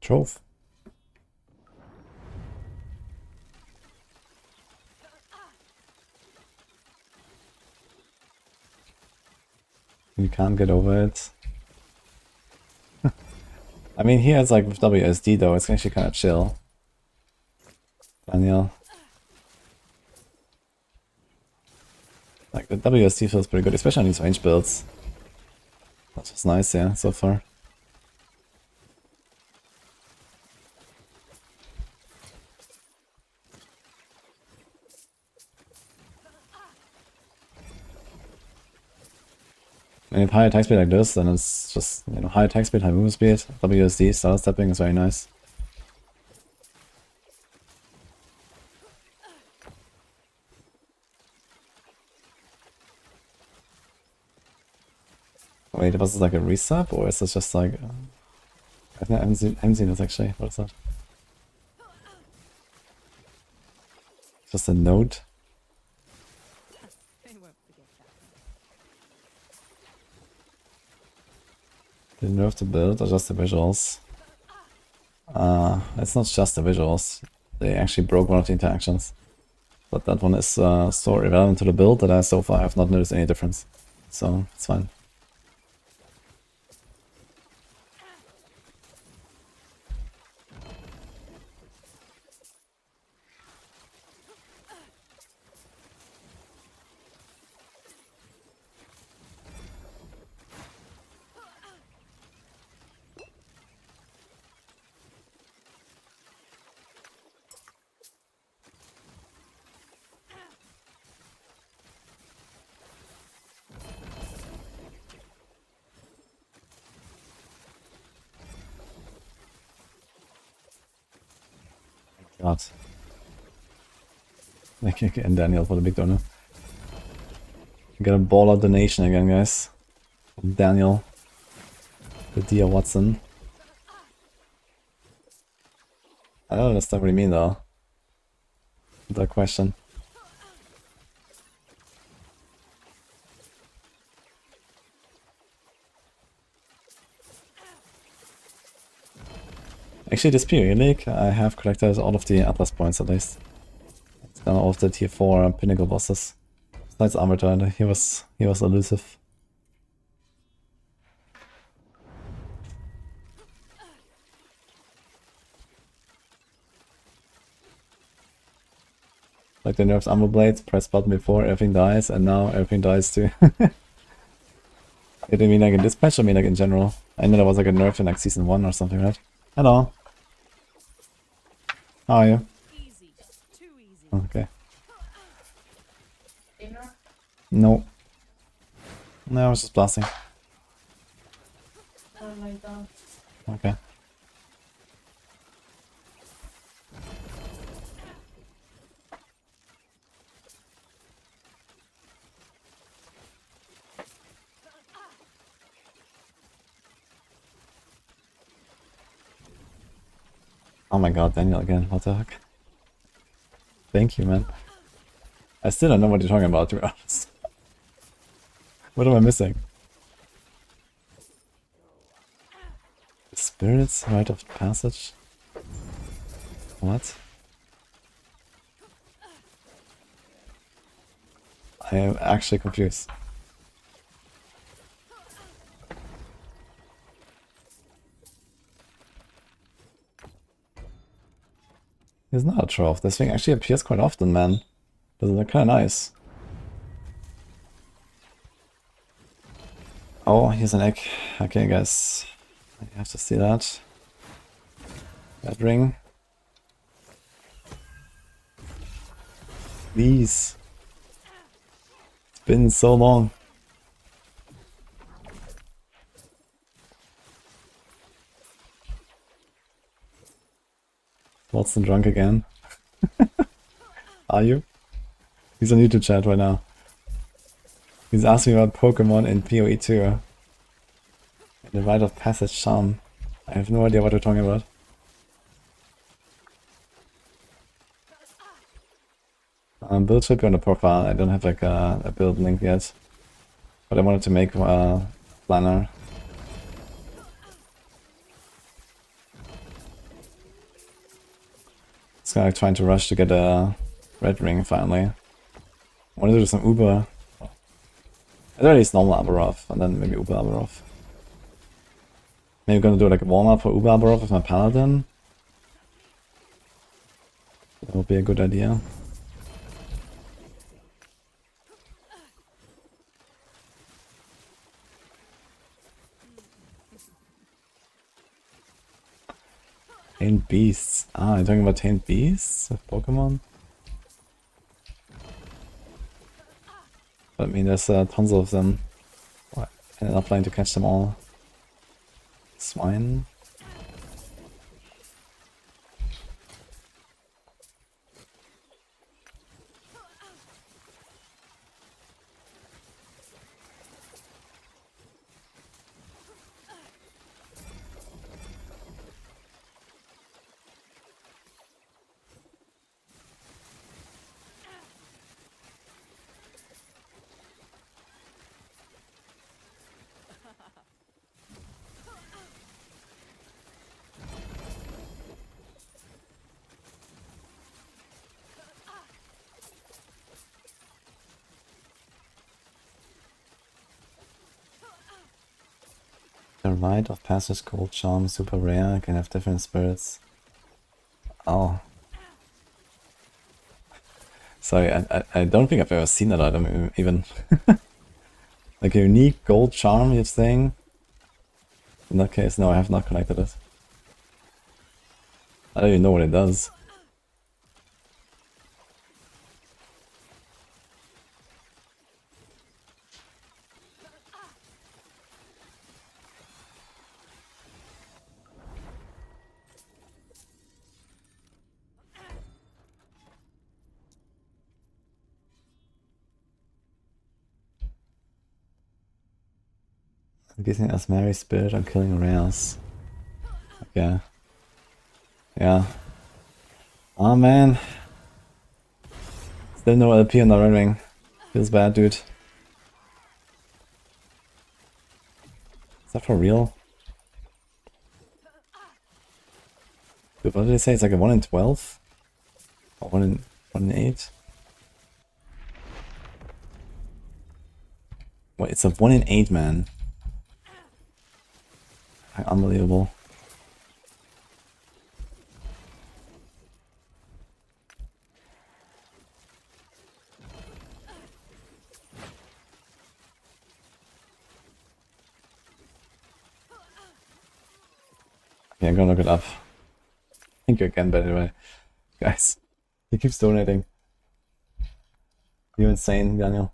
Speaker 1: Trove. You can't get over it. I mean, here it's like with WSD though, it's actually kind of chill. Daniel. Like the WSD feels pretty good, especially on these range builds. That was nice, yeah, so far. And if high attack speed like this, then it's just, you know, high attack speed, high movement speed. WSD, starter stepping is very nice. Wait, was this like a resub, or is this just like... I haven't seen this actually, what is that? Just a note?
Speaker 2: They won't forget that.
Speaker 1: Did nerf the build or just the visuals? It's not just the visuals. They actually broke one of the interactions. But that one is so irrelevant to the build that I so far have not noticed any difference. So, it's fine. God. And Daniel for the big donor. We got a baller donation again, guys. From Daniel. The dear Watson. I don't understand what you mean though. That question. Actually, this Relic, I have collected all of the Atlas points at least. It's done all of the tier 4 pinnacle bosses. Besides Aberroth, he was elusive. Like the nerfs ammo blades, press button before everything dies, and now everything dies too. You mean like in this patch, or mean like in general? I know there was like a nerf in like season 1 or something, right? Hello. How are you?
Speaker 2: Easy. Too easy.
Speaker 1: Okay. No. No, I was just blasting. Okay. Oh my god, Daniel again, what the heck? Thank you, man. I still don't know what you're talking about, to be honest. What am I missing? Spirits, rite of passage? What? I am actually confused. It's not a trough. This thing actually appears quite often, man. This is kind of nice. Oh, here's an egg. Okay, guys. You have to see that. That ring. Please. It's been so long. Watson drunk again. Are you? He's on YouTube chat right now. He's asking about Pokemon in PoE 2. And the Rite of Passage charm. I have no idea what you're talking about. Build should be on the profile. I don't have like a build link yet. But I wanted to make a planner. It's kind of like trying to rush to get a red ring finally. I want to do some Uber. At least normal Aberroth, and then maybe Uber Aberroth. Maybe gonna do like a warm up for Uber Aberroth with my Paladin. That would be a good idea. Tamed beasts. Ah, you're talking about tamed beasts of Pokemon? But I mean, there's tons of them. I ended up trying to catch them all. Swine. The Rite of Passage Gold Charm, super rare, can have different spirits. Oh. Sorry, I don't think I've ever seen that item even. Like a unique gold charm, you're saying? In that case, no, I have not collected it. I don't even know what it does. Getting Asmari Spirit on killing rares. Okay. Yeah. Oh man. Still no LP on the Red Ring. Feels bad, dude. Is that for real? Dude, what did they say? It's like a 1 in 12? Or 1 in 8? Wait, it's a 1 in 8, man. Unbelievable. Okay, I'm gonna look it up. Thank you again, by the way. Guys, he keeps donating. You insane, Daniel.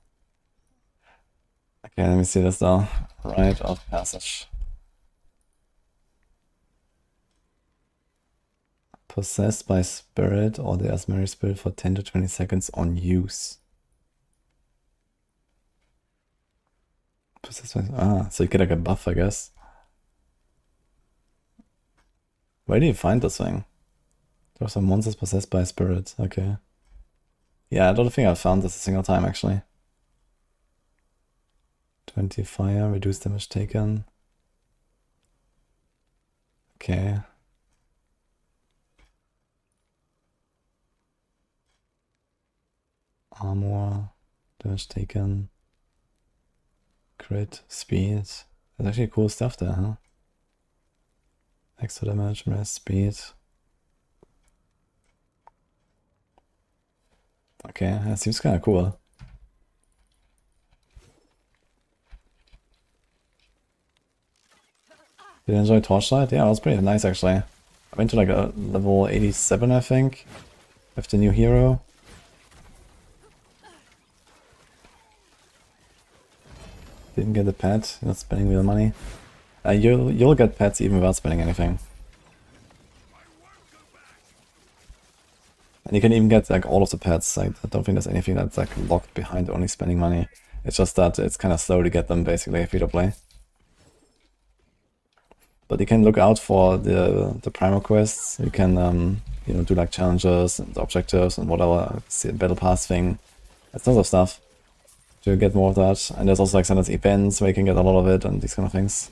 Speaker 1: Okay, let me see this now. Rite of Passage. Possessed by spirit or the Asmari spirit for 10 to 20 seconds on use. Possessed by... so you get like a buff, I guess. Where do you find this thing? There are some monsters possessed by a spirit. Okay. Yeah, I don't think I've found this a single time, actually. 20 fire, reduce damage taken. Okay. Armor, damage taken. Crit, speed. There's actually cool stuff there, huh? Extra damage, rest, speed. Okay, that seems kind of cool. Did you enjoy Torchlight? Yeah, it was pretty nice actually. I went to like a level 87, I think, with the new hero. Didn't get the pet, not spending real money. You'll get pets even without spending anything. And you can even get like all of the pets. Like, I don't think there's anything that's like locked behind only spending money. It's just that it's kind of slow to get them basically if you don't play. But you can look out for the primal quests. You can you know, do like challenges and objectives and whatever, battle pass thing. There's tons of stuff to get more of that. And there's also like sometimes events where you can get a lot of it and these kind of things.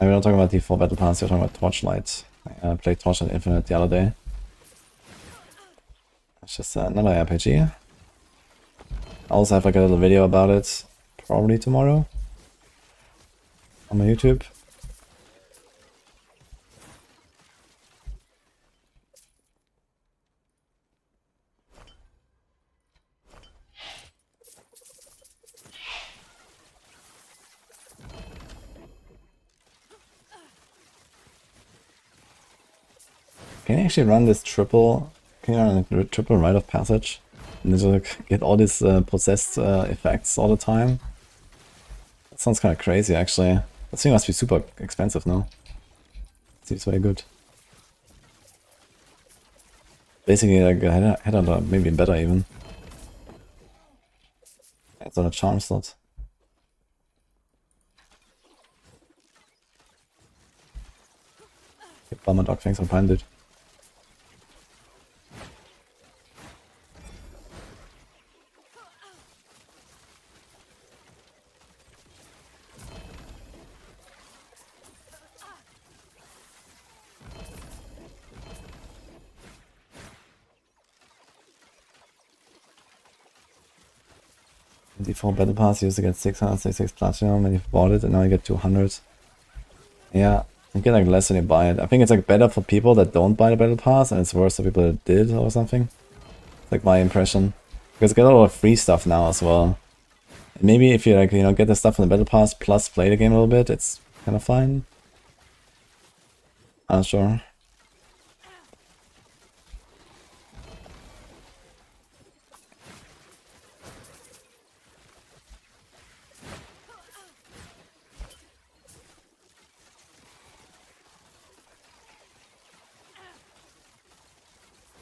Speaker 1: We're not talking about the 4 battle pass, we're talking about Torchlight. I played Torchlight Infinite the other day. It's just another RPG. also have like a little video about it, probably tomorrow, on my YouTube. Can you actually run this triple? Can you run a triple rite of passage? And just like get all these possessed effects all the time? That sounds kind of crazy, actually. That thing must be super expensive, no? Seems very good. Basically, like a headhunter, maybe better even. It's on a charm slot. Bummer dog, thanks for fine, dude. D4 Battle Pass, you used to get 666 Platinum when you bought it, and now you get 200. Yeah, you get like less when you buy it. I think it's like better for people that don't buy the Battle Pass, and it's worse for people that did or something. It's like my impression. Because you get a lot of free stuff now as well. And maybe if you like, you know, get the stuff from the Battle Pass plus play the game a little bit, it's kind of fine. I'm not sure.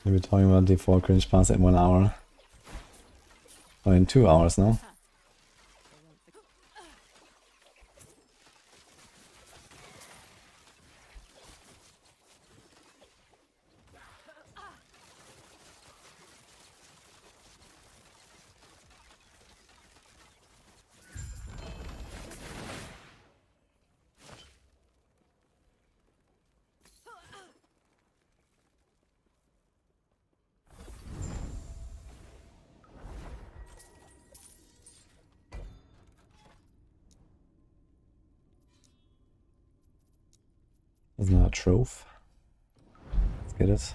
Speaker 1: We'll be talking about D4 cringe pass in 1 hour. Or in 2 hours now. There's another trove. Let's get it.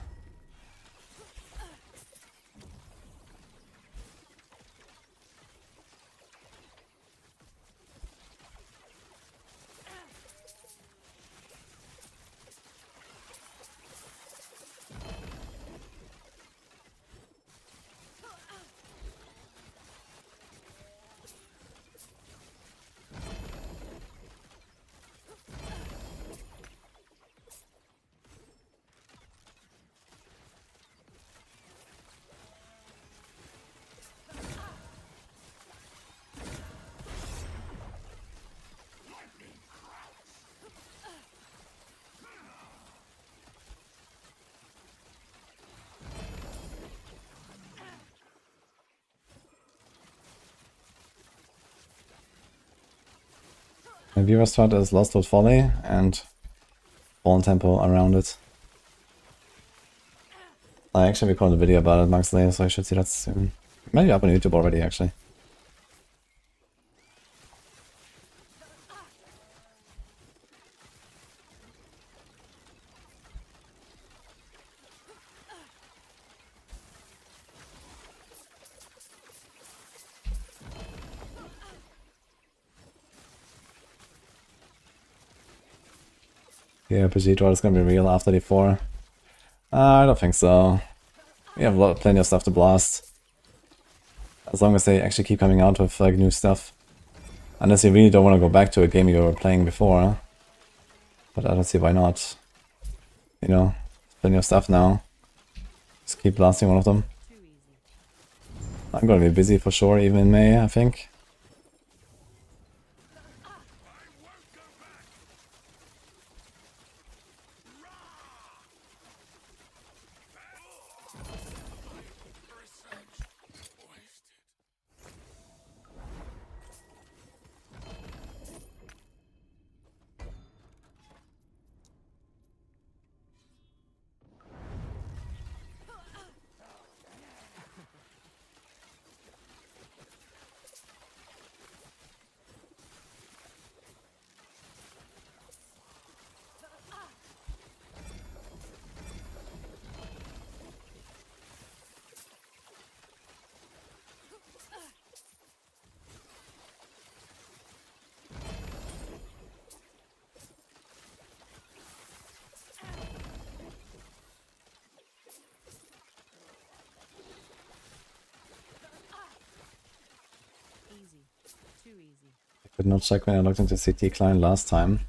Speaker 1: My viewer start is Lost Wood Folly and Fallen Temple around it. I actually recorded a video about it, Max Layer, so I should see that soon. Maybe up on YouTube already, actually. Yeah, Procedural is gonna be real after D4. I don't think so. We have plenty of stuff to blast. As long as they actually keep coming out with like new stuff. Unless you really don't want to go back to a game you were playing before. But I don't see why not. You know, plenty of stuff now. Just keep blasting one of them. I'm gonna be busy for sure, even in May, I think.
Speaker 2: too easy.
Speaker 1: I could not check when I logged into CT client last time.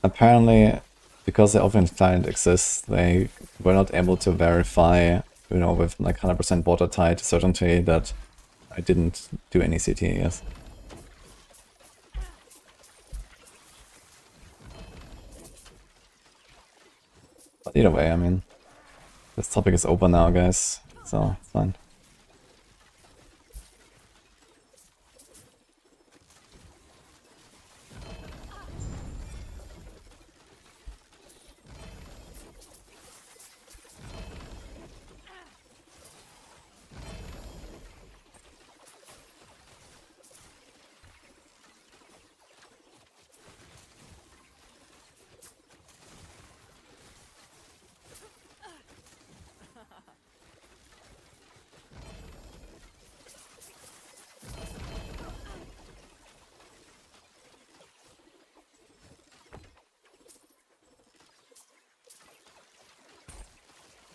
Speaker 1: Apparently, because the offense client exists, they were not able to verify, you know, with like 100% watertight certainty that I didn't do any CT, I guess. But either way, I mean, this topic is over now, guys, so it's fine.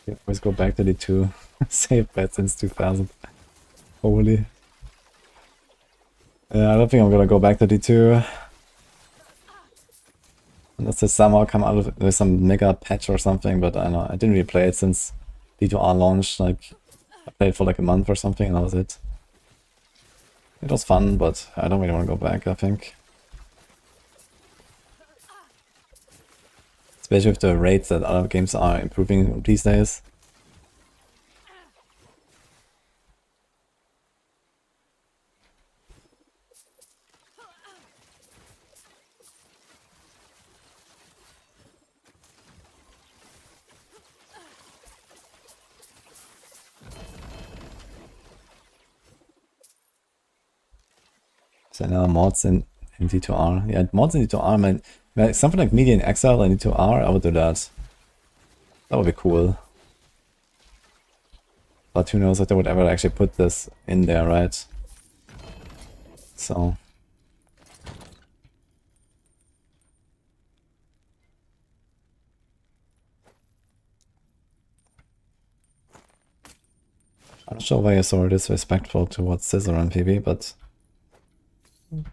Speaker 1: You always go back to the 2. Save bet since 2000. Holy. Yeah, I don't think I'm gonna go back to D2. Unless they somehow come out with some mega patch or something, but I don't know. I didn't really play it since D2R launched. Like, I played it for like a month or something and that was it. It was fun, but I don't really want to go back, I think. Especially with the rates that other games are improving these days. So now mods in D2R. Yeah, mods in D2R, man. Something like Media in Exile in D2R, I would do that. That would be cool. But who knows if they would ever actually put this in there, right? So. I'm not sure why you're so disrespectful towards Scissor and PB, but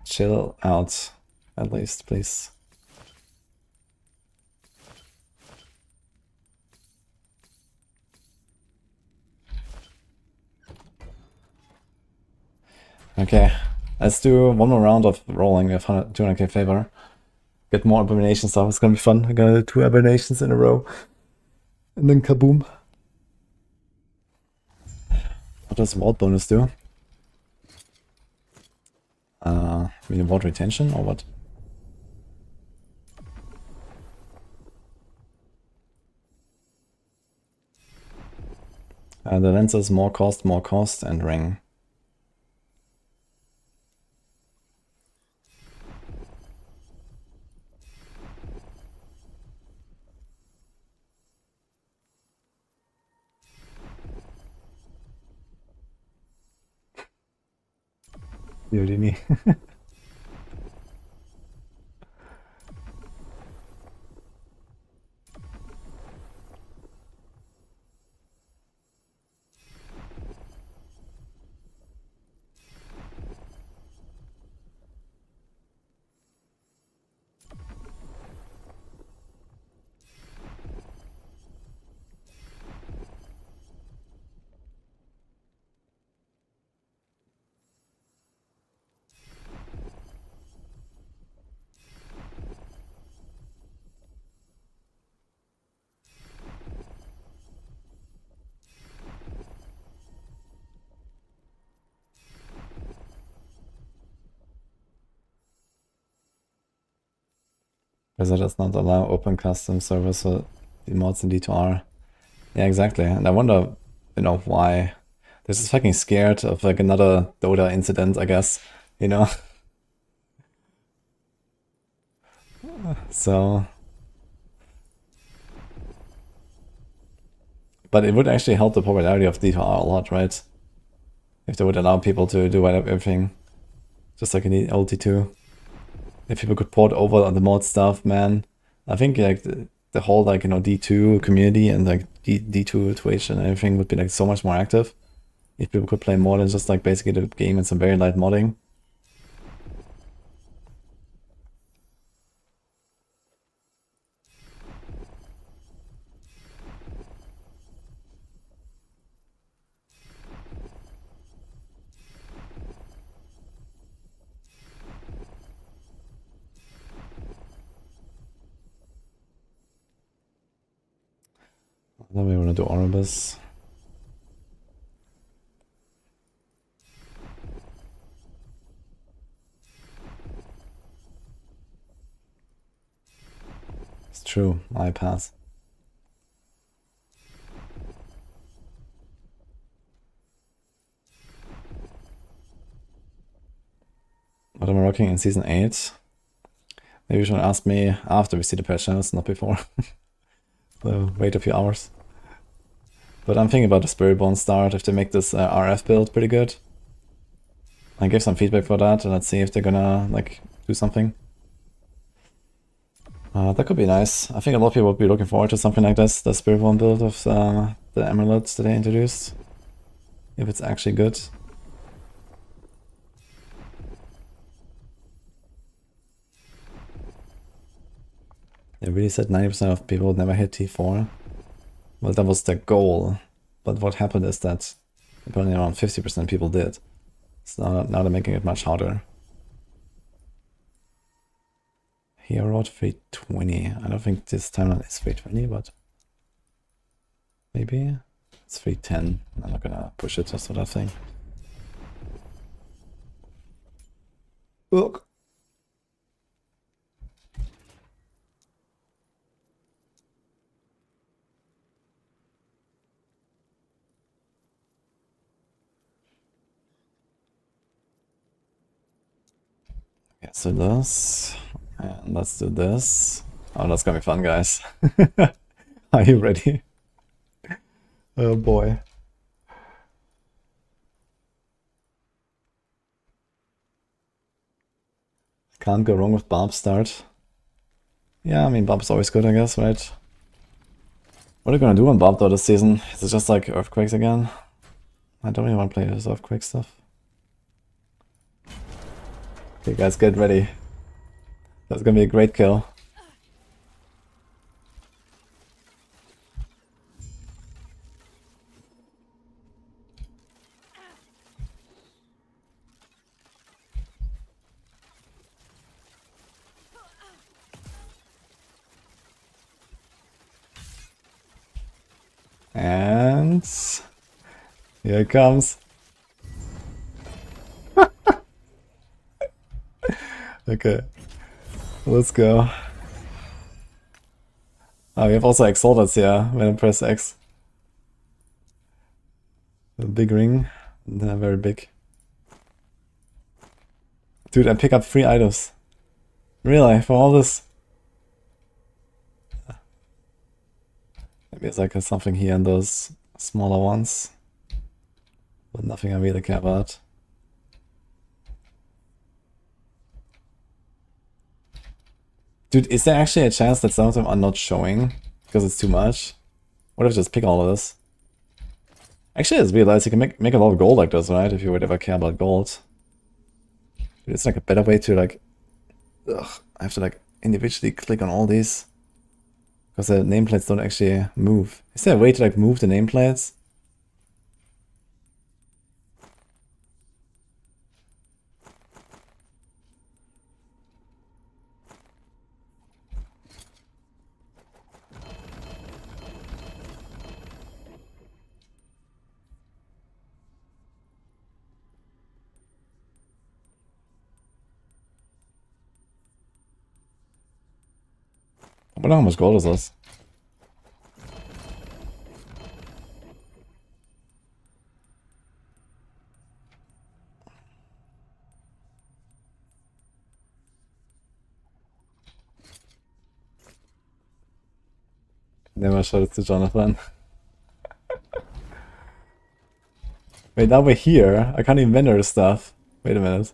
Speaker 1: chill out, at least, please. Okay, let's do one more round of rolling. We have 200k favor. Get more Abomination stuff. It's gonna be fun. We're gonna do 2 Abominations in a row. And then kaboom. What does Vault bonus do? I mean, Vault retention or what? The lenses, more cost, and ring. Udemy. Blizzard does not allow open custom servers for the mods in D2R. Yeah, exactly. And I wonder, you know, why. They're just fucking scared of like another Dota incident, I guess, you know? So. But it would actually help the popularity of D2R a lot, right? If they would allow people to do everything. Just like in the old D2. If people could port over on the mod stuff, man. I think like the whole like, you know, D2 community and like D2 Twitch and everything would be like so much more active. if people could play more than just like basically the game and some very light modding. Then we want to do Orbis. It's true, I pass. What am I rocking in Season 8? Maybe you should ask me after we see the patch notes, not before. So wait a few hours. But I'm thinking about the Spiritborn start, if they make this RF build pretty good. I give some feedback for that, and let's see if they're gonna like do something. That could be nice. I think a lot of people would be looking forward to something like this, the Spiritborn build of the Emeralds that they introduced. If it's actually good. They really said 90% of people would never hit T4. Well, that was the goal. But what happened is that apparently around 50% people did. So now they're making it much harder. Hero 320. I don't think this timeline is 320, but maybe it's 310. I'm not gonna push it just for that thing. Look. Okay, so this, and let's do this. Oh, that's gonna be fun, guys. Are you ready? Oh boy. Can't go wrong with Barb start. Yeah, I mean, Barb's always good, I guess, right? What are you gonna do on Barb though this season? Is it just like Earthquakes again? I don't really want to play this Earthquake stuff. Okay guys, get ready. That's gonna be a great kill. And here it comes. Okay, let's go. Oh, we have also Exalted here when I press X. A big ring, they're very big. Dude, I pick up 3 items. Really, for all this? Maybe it's like something here in those smaller ones. But nothing I really care about. Dude, is there actually a chance that some of them are not showing because it's too much? What if I just pick all of this? Actually, I just realized you can make a lot of gold like this, right? If you would ever care about gold. Dude, it's like a better way to like... Ugh, I have to like individually click on all these. Because the nameplates don't actually move. Is there a way to like move the nameplates? I wonder how much gold is this? Never showed it to Jonathan. Wait, now we're here. I can't even vendor the stuff. Wait a minute.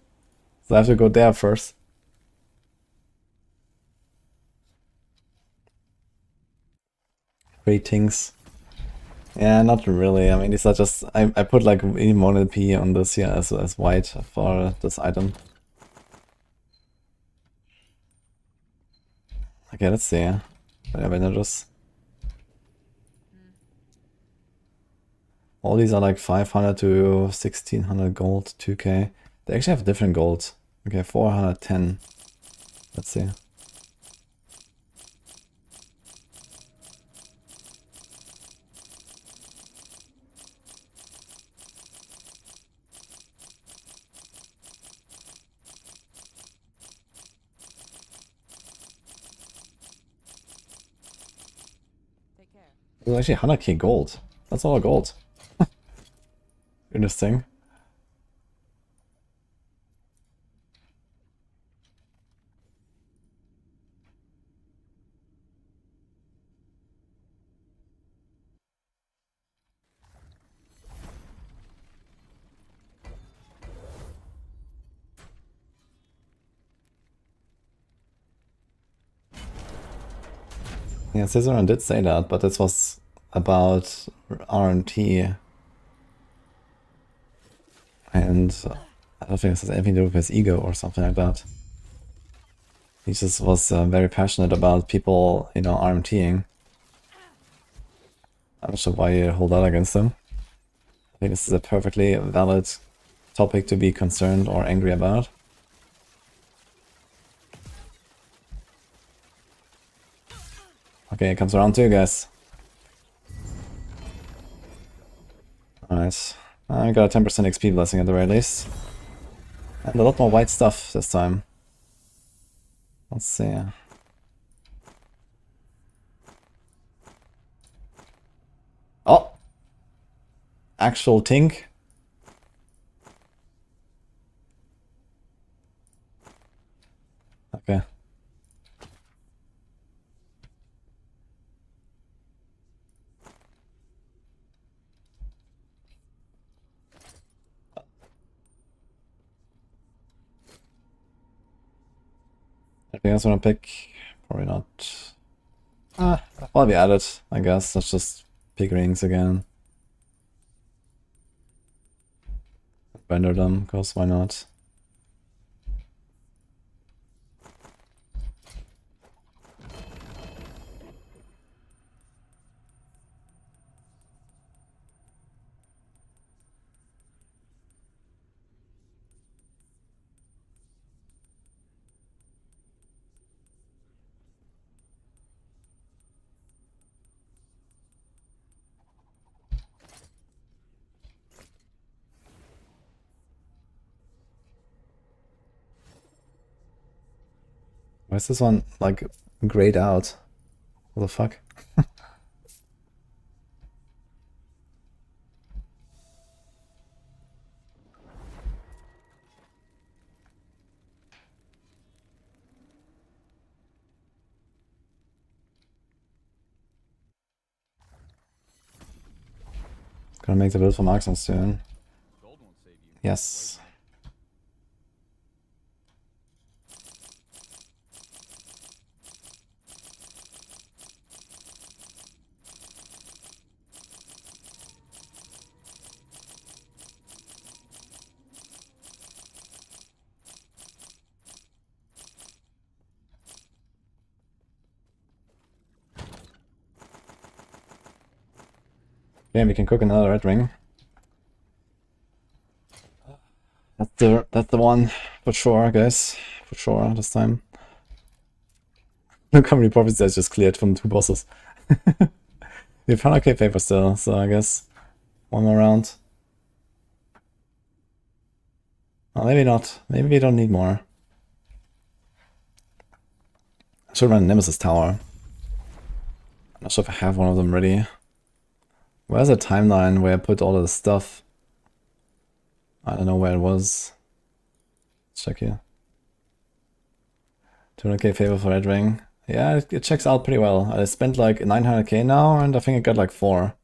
Speaker 1: So I have to go there first. Ratings. Yeah, not really. I mean, these are just... I put like a monolith P on this here as white for this item. Okay, let's see. Whatever notice. All these are like 500 to 1600 gold, 2k. They actually have different gold. Okay, 410. Let's see.
Speaker 2: Take care.
Speaker 1: This is actually 100k gold. That's all gold. Interesting. Yeah, Ciceron did say that, but this was about RNT. And I don't think this has anything to do with his ego or something like that. He just was very passionate about people, you know, RMTing. I'm not sure why you hold that against him. I think this is a perfectly valid topic to be concerned or angry about. Okay, it comes around too, guys. Alright. I got a 10% XP blessing at the very least. And a lot more white stuff this time. Let's see. Oh! Actual Tink. Okay. Anything else I want to pick? Probably not. I'll be at it, I guess. Let's just pick rings again. Render them, because why not? Why is this one, like, grayed out? What the fuck? Gonna make the build for Marksman soon. Yes. Okay, we can cook another red ring. That's the one for sure, guys. For sure this time. Look how many profits I just cleared from 2 bosses. We have 100k paper still, so I guess one more round. Oh, maybe not. Maybe we don't need more. I should run Nemesis Tower. I'm not sure if I have one of them ready. Where's the timeline where I put all of the stuff? I don't know where it was. Let's check here. 200k favor for Red Ring. Yeah, it checks out pretty well. I spent like 900k now, and I think I got like 4.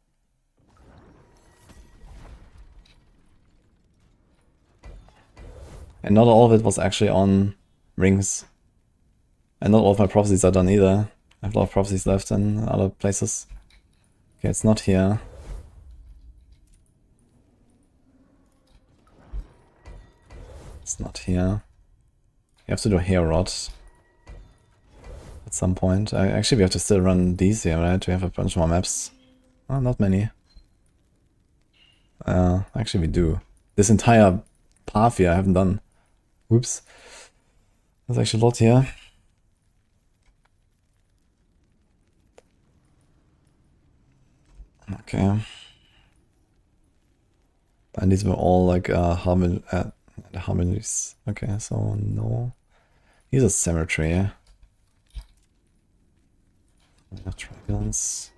Speaker 1: And not all of it was actually on rings. And not all of my prophecies are done either. I have a lot of prophecies left in other places. Okay, it's not here. It's not here. You have to do hair rod at some point. Actually, we have to still run these here, right? We have a bunch more maps. Oh, not many. Actually, we do. This entire path here I haven't done. Whoops. There's actually a lot here. Okay. And these were all like harmonies. Okay, so no. Here's a cemetery. We have dragons.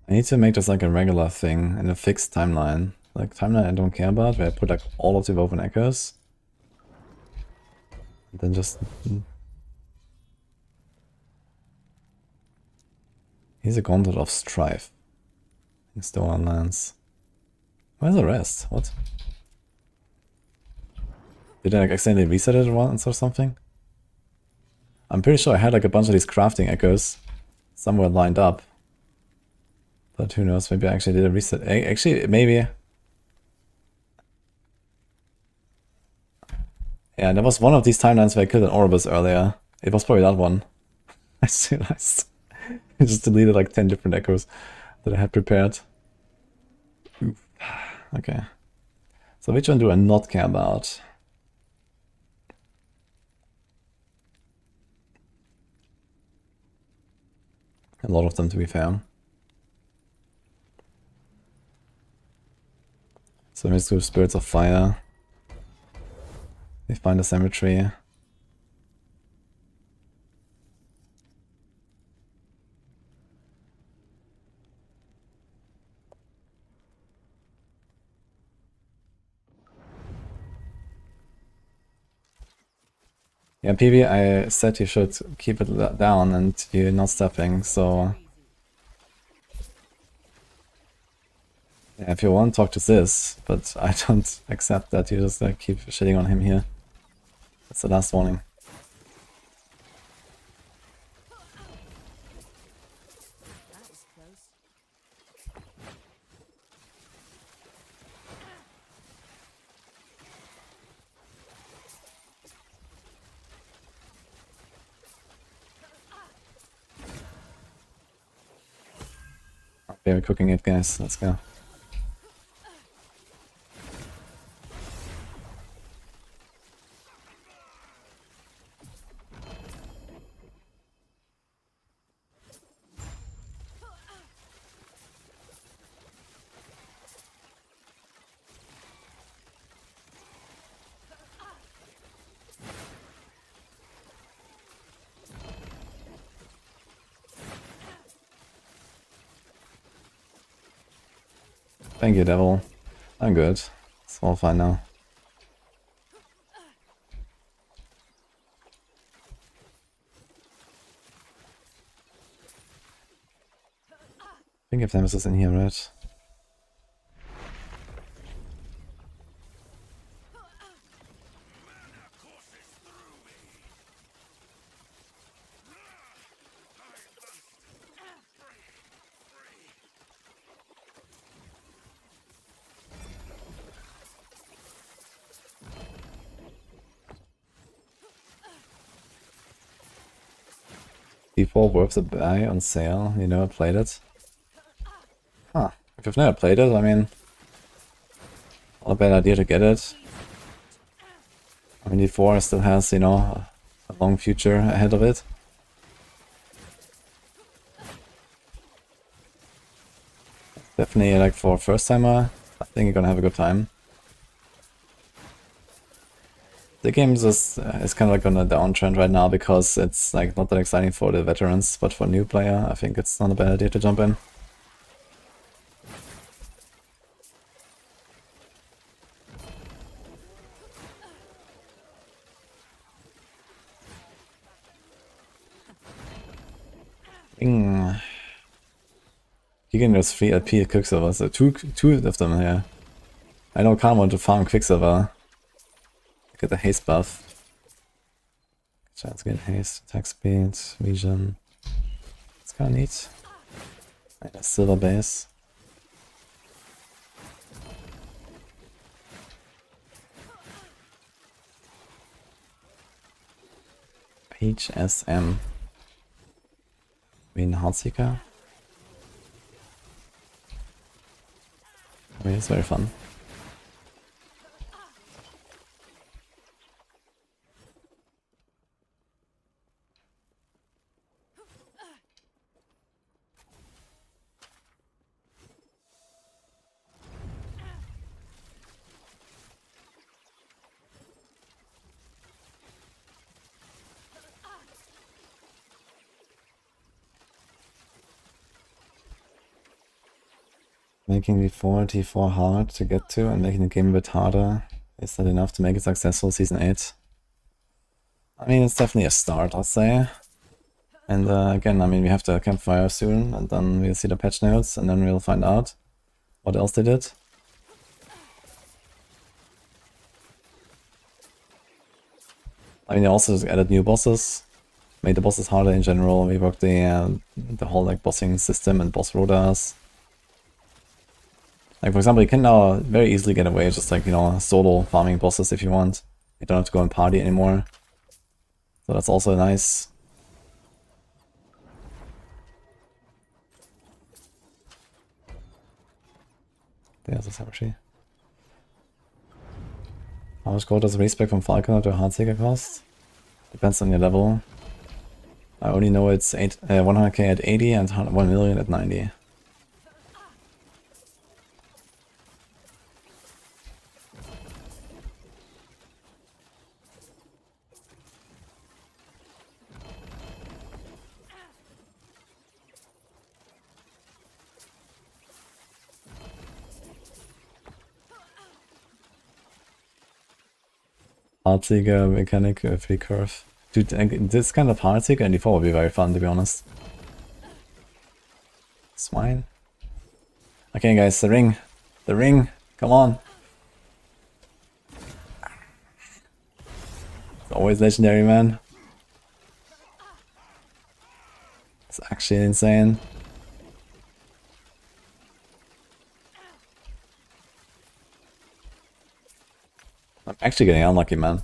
Speaker 1: I need to make this like a regular thing in a fixed timeline. Like timeline I don't care about, where I put like all of the woven echoes. And then just... Here's a gauntlet of strife. In Stolen Lands. Where's the rest? What? Did I like accidentally reset it once or something? I'm pretty sure I had like a bunch of these crafting echoes somewhere lined up. But who knows, maybe I actually did a reset. Actually, maybe. Yeah, there was one of these timelines where I killed an Orbis earlier. It was probably that one. I just realized. I just deleted like 10 different echoes that I had prepared. Oof. Okay. So which one do I not care about? A lot of them, to be fair. So let's do Spirits of Fire. They find a cemetery. Yeah, PB, I said you should keep it down and you're not stepping, so... Yeah, if you want, talk to this, but I don't accept that you just like keep shitting on him here. That's the last warning.
Speaker 2: That was close.
Speaker 1: Okay, we're cooking it, guys. Let's go. Thank you, devil. I'm good. It's all fine now. I think if Nemesis in here, right? D4 worth a buy on sale. You never played it? Huh. If you've never played it, I mean... Not a bad idea to get it. I mean, D4 still has, you know, a long future ahead of it. Definitely, like, for a first-timer, I think you're gonna have a good time. The game is kind of like on a downtrend right now because it's like not that exciting for the veterans, but for a new player, I think it's not a bad idea to jump in. Bing. You can just 3 LP Quicksilver, so two of them here. I don't kind of want to farm Quicksilver. Get the haste buff. Chance to get haste, attack speed, vision. It's kinda neat. And a silver base. HSM. Mean Heartseeker. I mean, it's very fun. Making T4 T4 hard to get to and making the game a bit harder. Is that enough to make it successful Season 8? I mean, it's definitely a start, I'll say. And again, I mean, we have the Campfire soon, and then we'll see the patch notes, and then we'll find out what else they did. I mean, they also added new bosses, made the bosses harder in general. We worked the whole like bossing system and boss rotas. Like, for example, you can now very easily get away just like, you know, solo farming bosses if you want. You don't have to go and party anymore. So that's also nice. There's a Sabashi. How much gold does a respec from Falconer to Heartseeker cost? Depends on your level. I only know it's 100k at 80 and 1 million at 90. Heartseeker mechanic, free curve. Dude, this kind of Heartseeker in D4 would be very fun, to be honest. Swine. Okay, guys, the ring. The ring. Come on. It's always legendary, man. It's actually insane. I'm actually getting unlucky, man.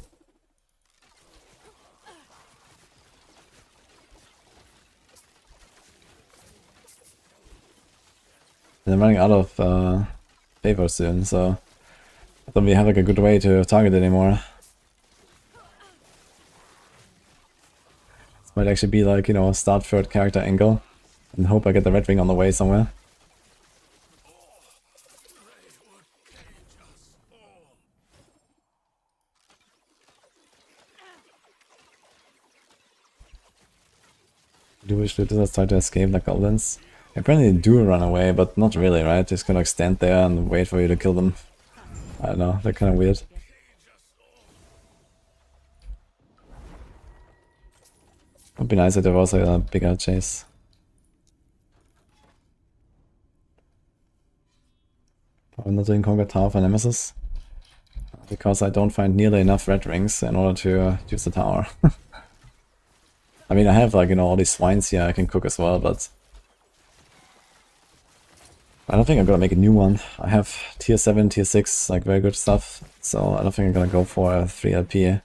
Speaker 1: And I'm running out of favor soon, so I don't really have like a good way to target it anymore. This might actually be like, you know, start third character angle and hope I get the red ring on the way somewhere. Do wish looters try to escape like goblins? Apparently they do run away, but not really, right? Just gonna like stand there and wait for you to kill them. I don't know, they're kind of weird. Would be nice if there was a bigger chase. I'm not doing Conquer Tower for Nemesis. Because I don't find nearly enough red rings in order to use the tower. I mean, I have like, you know, all these swines here I can cook as well, but I don't think I'm gonna make a new one. I have tier 7, tier 6, like very good stuff, so I don't think I'm gonna go for a 3 LP.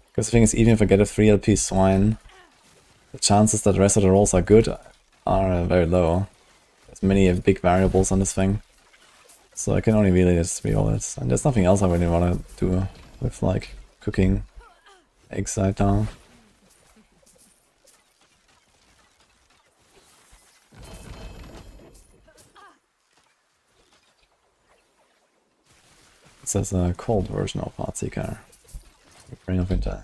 Speaker 1: Because the thing is, even if I get a 3 LP swine, the chances that the rest of the rolls are good are very low. There's many big variables on this thing. So I can only really just reroll it. And there's nothing else I really wanna do with like cooking Exile down. This is a cold version of Heartseeker. Reign of Winter.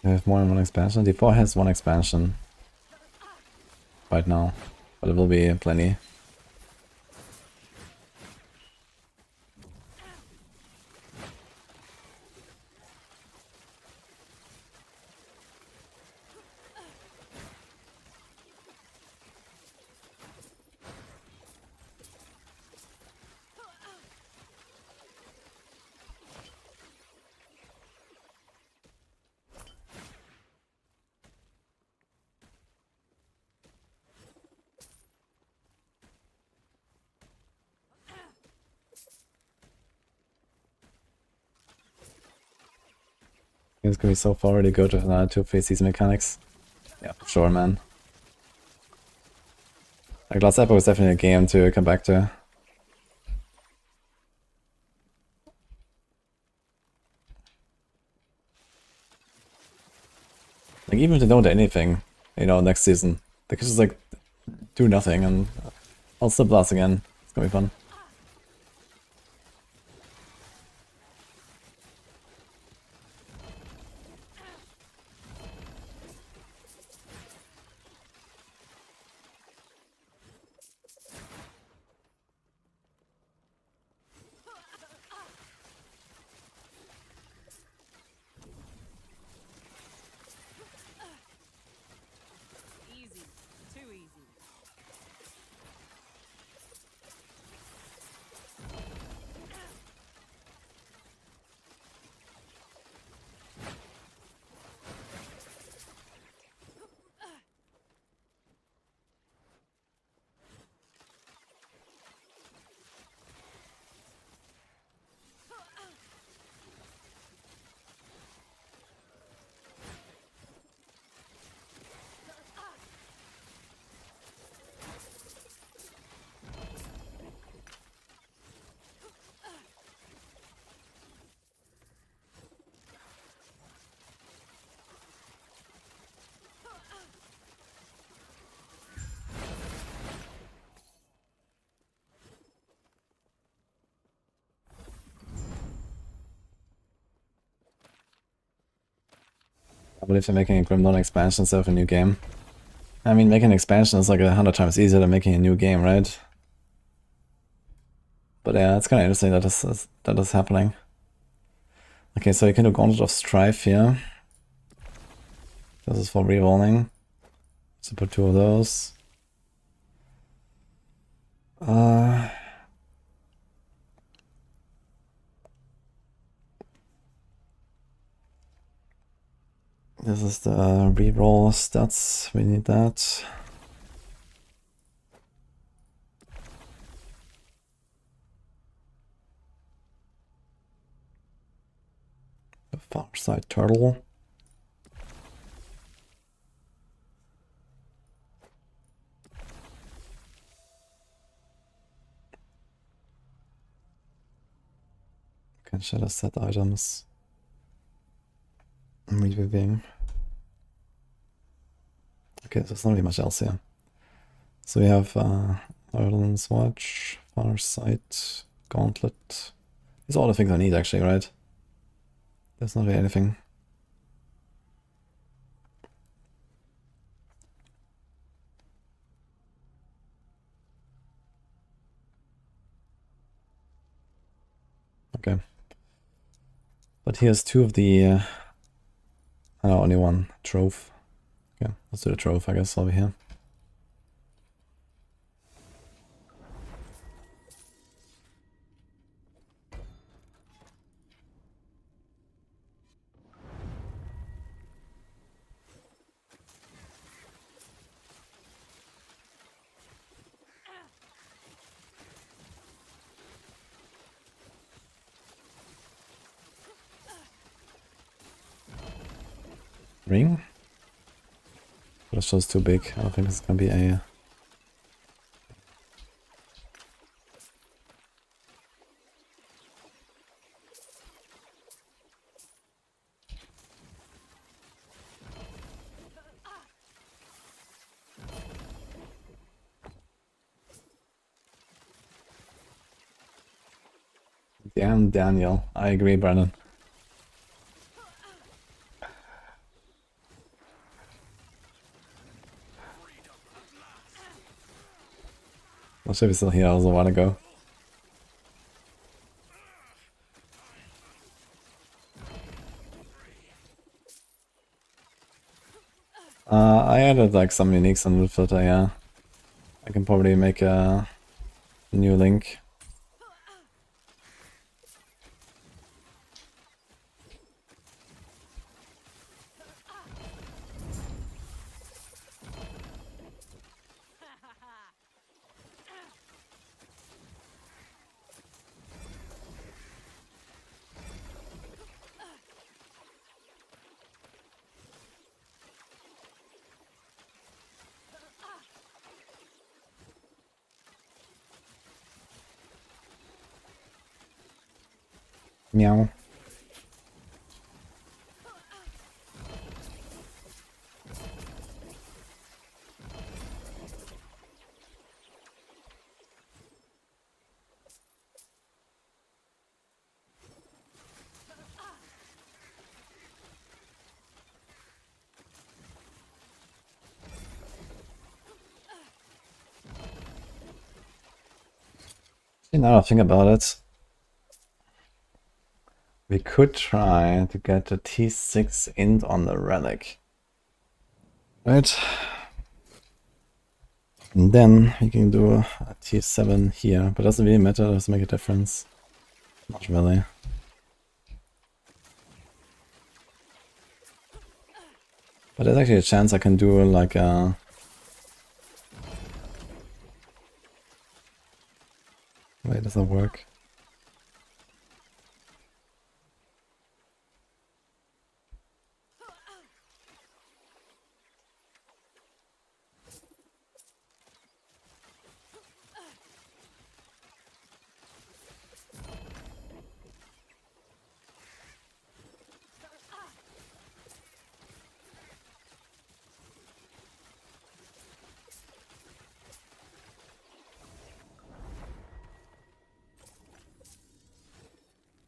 Speaker 1: We have more than one expansion. D4 has one expansion right now, but it will be plenty. It's gonna be so far already good to face these mechanics. Yeah, for sure, man. Like last episode was definitely a game to come back to. Like even if they don't do anything, you know, next season, they could just like do nothing and I'll still blast again. It's gonna be fun.
Speaker 2: Easy. Too easy.
Speaker 1: I believe they're making a Grim Dawn expansion instead of a new game. I mean, making an expansion is like 100 times easier than making a new game, right? But yeah, it's kind of interesting that that is happening. Okay, so you can do Gauntlet of Strife here. This is for rerolling. So put 2 of those. This is the reroll stats. We need that. The far side turtle. Can shadow set items. Reviewing. Okay, so there's not really much else here. So we have Ireland's Watch, Far Sight, Gauntlet. These are all the things I need actually, right? There's not really anything. Okay. But here's 2 of the... oh, only 1. Trove. Okay, let's do the Trove, I guess, over here. Ring? That show's too big. I don't think it's gonna be a... Damn, Daniel. I agree, Brandon. I should be still here also a while ago. I added like some uniques on the filter, yeah. I can probably make a new link. Meow. Now I think about it, we could try to get a T6 int on the Relic. Right? And then we can do a T7 here, but doesn't really matter, doesn't make a difference. Not really. But there's actually a chance I can do like a... Wait, does that work?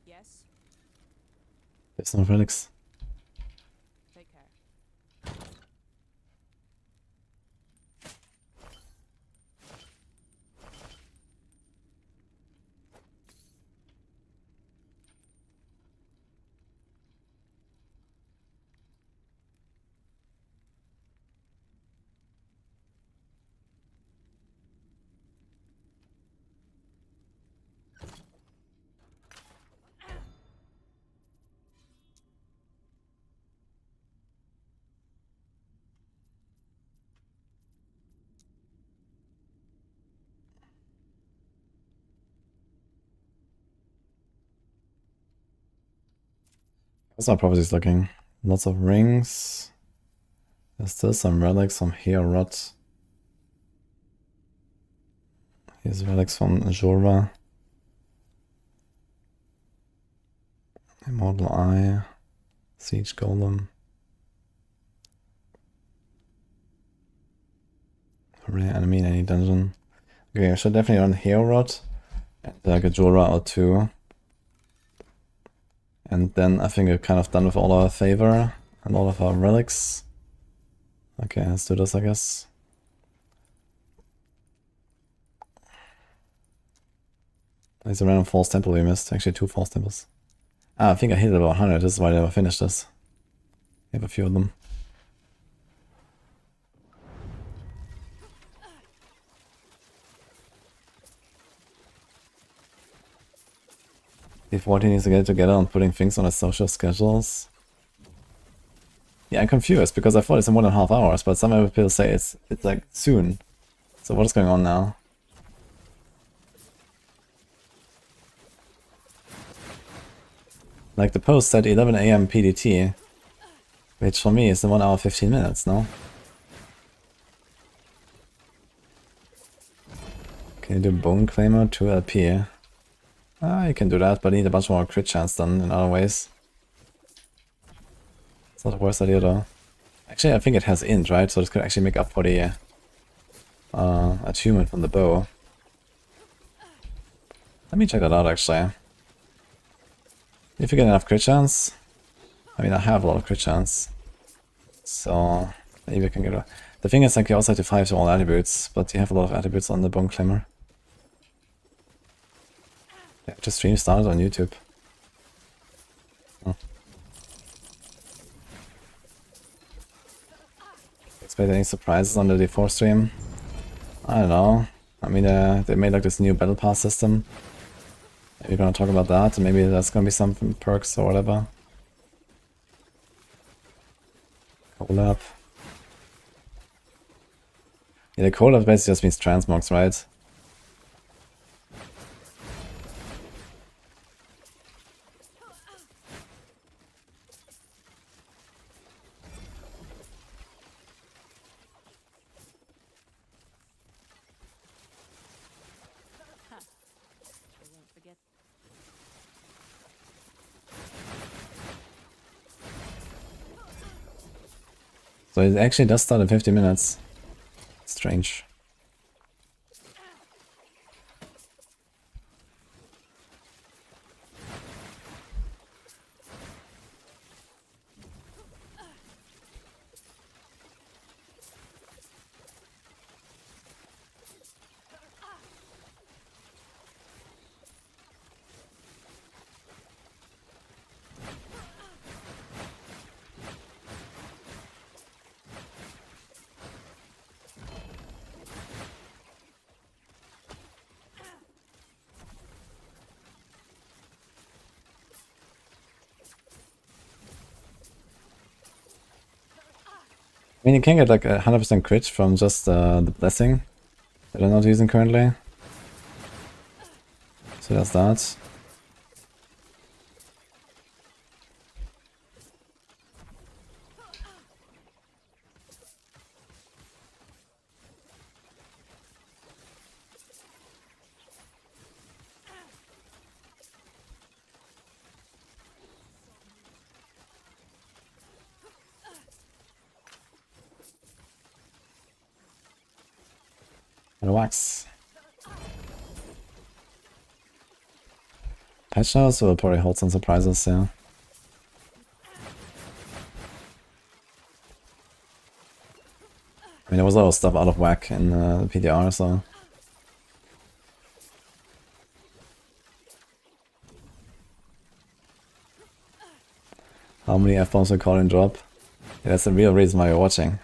Speaker 2: Yes.
Speaker 1: There's no relics.
Speaker 2: Take care.
Speaker 1: How's our properties looking? Lots of rings. There's still some relics from Aberroth. Here's relics from Jorva. Immortal Eye. Siege Golem. Rare enemy in any dungeon. Okay, I should definitely run Aberroth and like a Jorva or two. And then I think we're kind of done with all our favor and all of our relics. Okay, let's do this, I guess. There's a random false temple we missed. Actually, 2 false temples. Ah, I think I hit about 100. This is why I never finished this. We have a few of them. D40 needs to get together on putting things on his social schedules. Yeah, I'm confused because I thought it's in 1.5 hours, but some other people say it's like soon. So what is going on now? Like the post said 11 AM PDT, which for me is in 1 hour 15 minutes, no? Can you do Bone Claimer 2 LP? Ah, you can do that, but you need a bunch more crit chance than in other ways. It's not the worst idea though. Actually, I think it has int, right? So this could actually make up for the attunement from the bow. Let me check that out actually. If you get enough crit chance, I mean I have a lot of crit chance, so maybe I can get a... The thing is like you also have to 5 to all attributes, but you have a lot of attributes on the Bone Claimer. Yeah, just stream started on YouTube. Oh. Expect any surprises on the D4 stream? I don't know. I mean, they made like this new battle pass system. Maybe we're gonna talk about that, and maybe there's gonna be some perks or whatever. Collab. Yeah, the collab basically just means transmogs, right?
Speaker 2: I won't forget.
Speaker 1: So it actually does start in 50 minutes. Strange. I mean, you can get like a 100% crit from just the blessing that I'm not using currently. So that's that. Relax. Patch notes will probably hold some surprises, yeah. I mean, there was a lot of stuff out of whack in the PDR, so... How many F-bombs will call in drop? Yeah, that's the real reason why you're watching.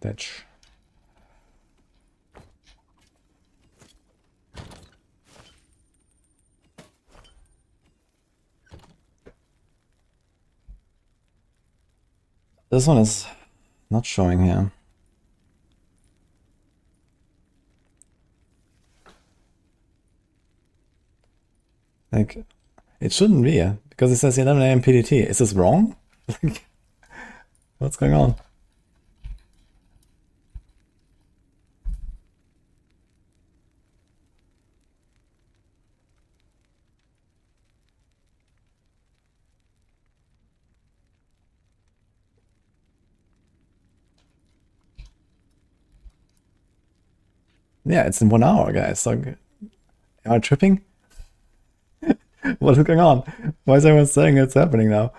Speaker 1: Ditch. This one is not showing here. Like, it shouldn't be, because it says 11 AM PDT. Is this wrong? Like, what's going on? Yeah, it's in 1 hour, guys. Like, am I tripping? What is going on? Why is everyone saying it's happening now?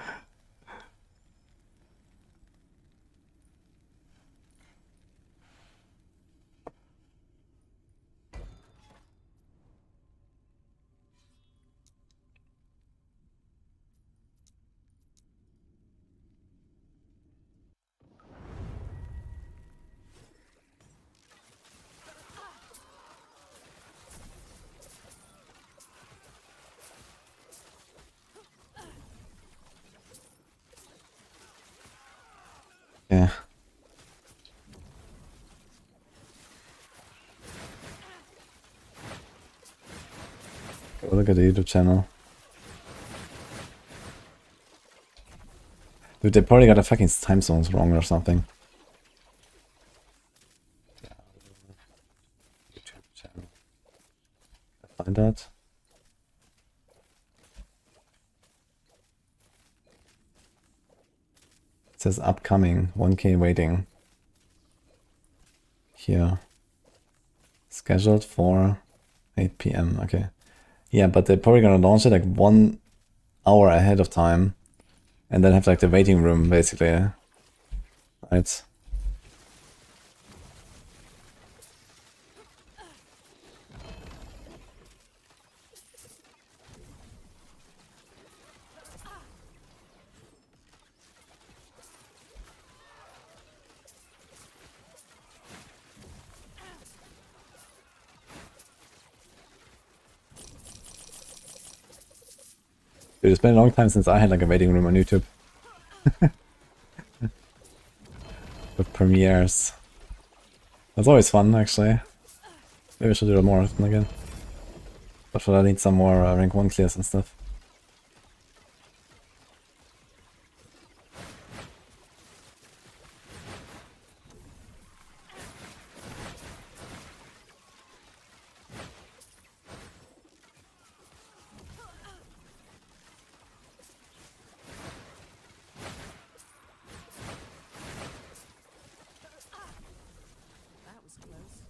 Speaker 1: Yeah. Go look at the YouTube channel. Dude, they probably got the fucking time zones wrong or something. YouTube channel. Find that. It says upcoming, 1K waiting. Here. Scheduled for 8 PM, okay. Yeah, but they're probably gonna launch it like 1 hour ahead of time. And then have like the waiting room, basically. Right? Dude, it's been a long time since I had like a waiting room on YouTube. With premieres. That's always fun, actually. Maybe I should do it more often again. But for that I need some more rank 1 clears and stuff.
Speaker 2: That was close.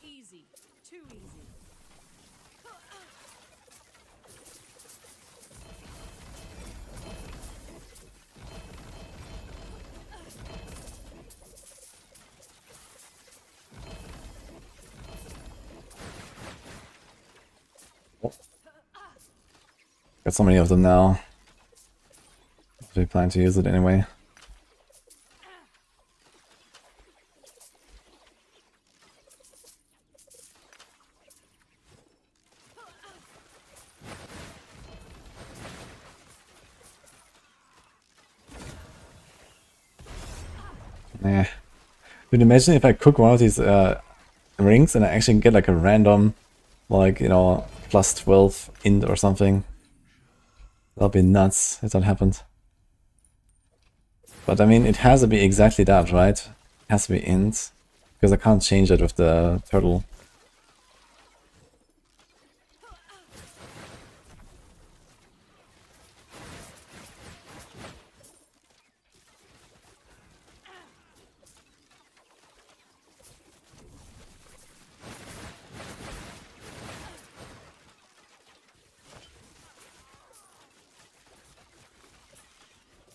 Speaker 2: Easy. Too easy.
Speaker 1: Got so many of them now. We plan to use it anyway. Nah. Dude, imagine if I cook one of these rings and I actually get like a random, like, you know, plus 12 int or something. That'll be nuts if that happened. But I mean, it has to be exactly that, right? It has to be int. Because I can't change it with the turtle.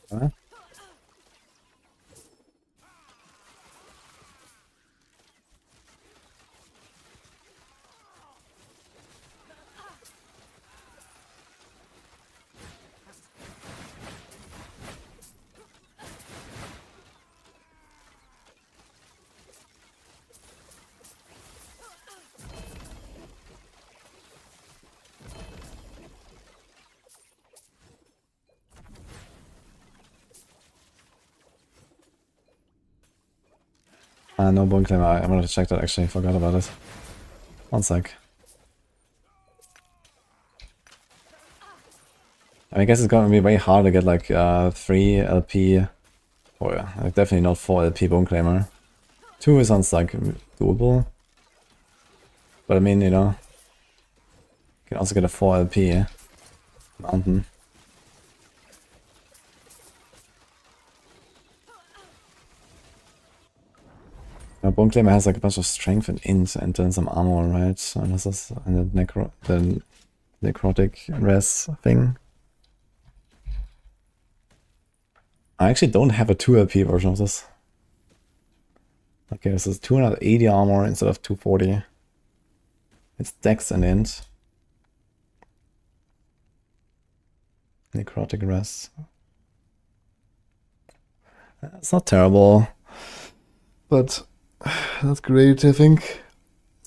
Speaker 1: Huh? No bone claim. I wanted to check that actually. Forgot about it. One sec. I guess it's gonna be way hard to get like 3 LP. Oh yeah, like definitely not 4 LP bone claimer. 2 sounds like doable. But I mean, you know, you can also get a 4 LP mountain. Now, bone claimer has like a bunch of strength and int and then some armor, right? And this is and the necrotic res thing. I actually don't have a 2 LP version of this. Okay, this is 280 armor instead of 240. It's dex and int. Necrotic res. It's not terrible, but not great, I think.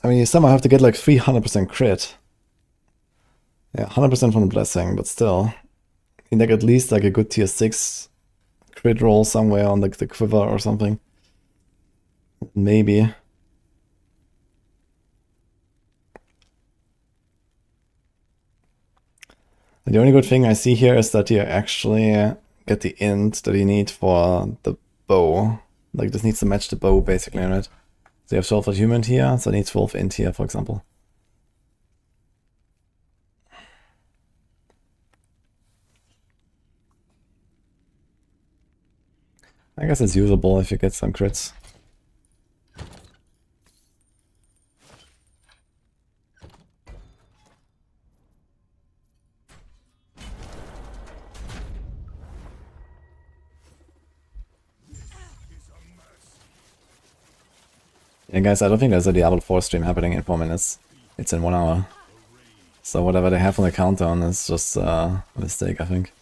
Speaker 1: I mean, you somehow have to get like 300% crit. Yeah, 100% from the blessing, but still. You need like at least like a good tier 6 crit roll somewhere on like the quiver or something. Maybe. And the only good thing I see here is that you actually get the int that you need for the bow. Like this needs to match the bow basically, right? So you have 12 attunement here, so it needs 12 int here, for example. I guess it's usable if you get some crits. Yeah, guys, I don't think there's a Diablo 4 stream happening in 4 minutes. It's in 1 hour. So whatever they have on the countdown is just a mistake, I think.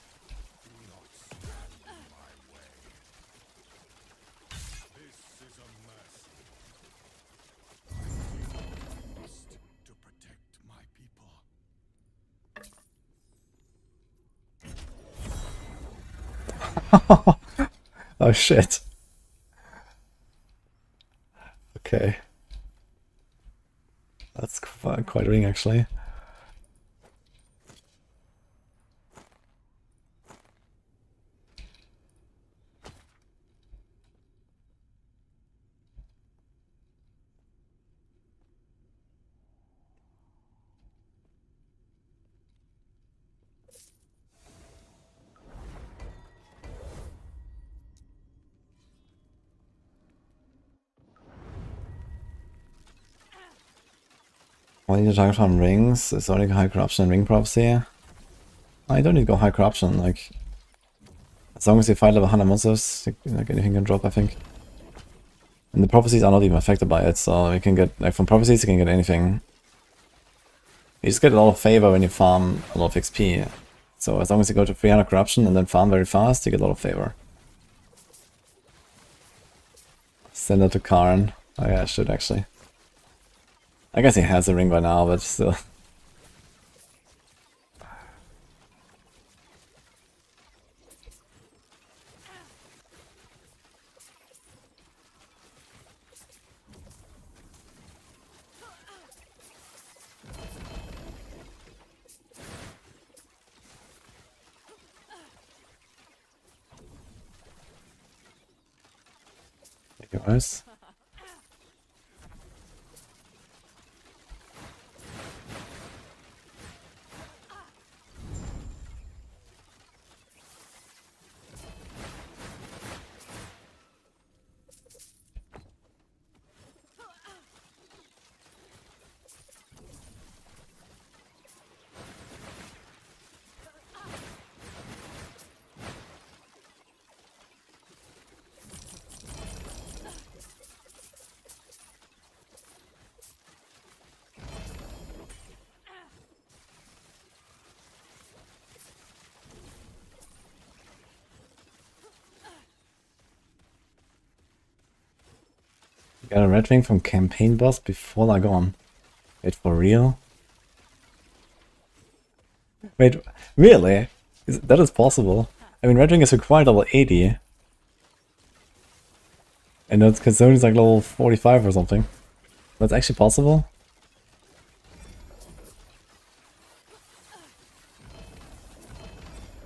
Speaker 1: Oh shit. Okay. That's quite a ring actually. Why need to target from rings? It's only high corruption and ring prophecy. I don't need to go high corruption, like as long as you fight level 100 monsters, like anything can drop, I think. And the prophecies are not even affected by it, so you can get, like from prophecies you can get anything. You just get a lot of favor when you farm a lot of XP. So as long as you go to 300 corruption and then farm very fast, you get a lot of favor. Send it to Karn. Oh yeah, I should actually. I guess he has a ring by now, but still. Thank you guys. Got a red ring from campaign boss before Lagon. Wait, for real? Wait, really? That is possible. I mean, red ring is required level 80. And that's because Sony's like level 45 or something. That's actually possible?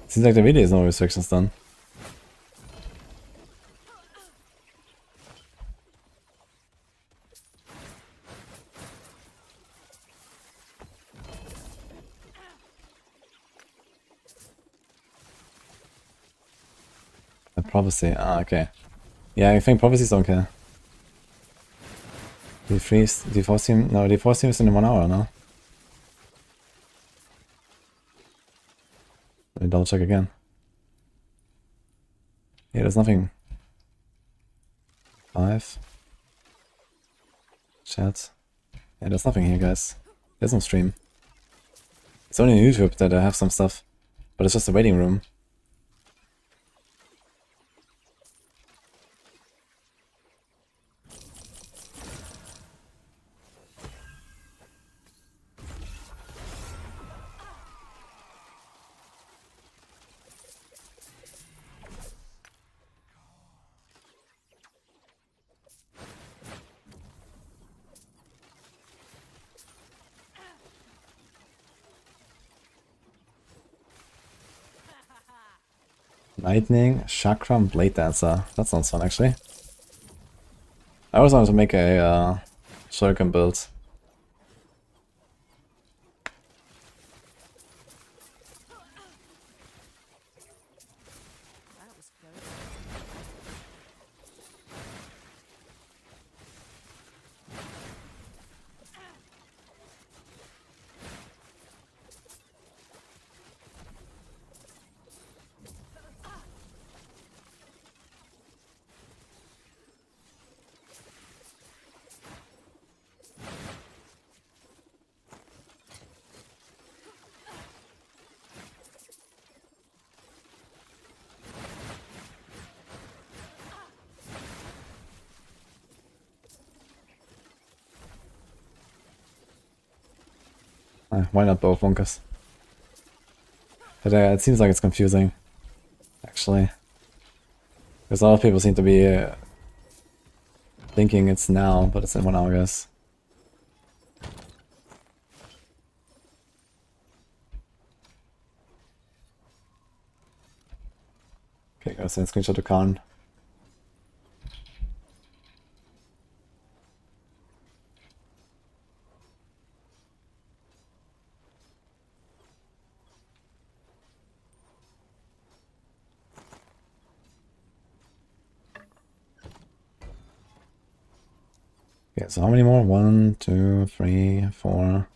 Speaker 1: Seems like there really is no restrictions then. A prophecy, okay. Yeah, I think prophecies don't care. Deforce him? No, deforce him is in 1 hour now. Let me double check again. Yeah, there's nothing. 5. Chat. Yeah, there's nothing here, guys. There's no stream. It's only on YouTube that I have some stuff. But it's just a waiting room. Lightning, Chakram, Blade Dancer. That sounds fun actually. I always wanted to make a shuriken build.
Speaker 2: That was close.
Speaker 1: Why not both Wonkers? But it seems like it's confusing, actually. Because a lot of people seem to be thinking it's now, but it's in 1 hour, guys. Okay, go send screenshot to Khan. Okay, so how many more? 1, 2, 3, 4. And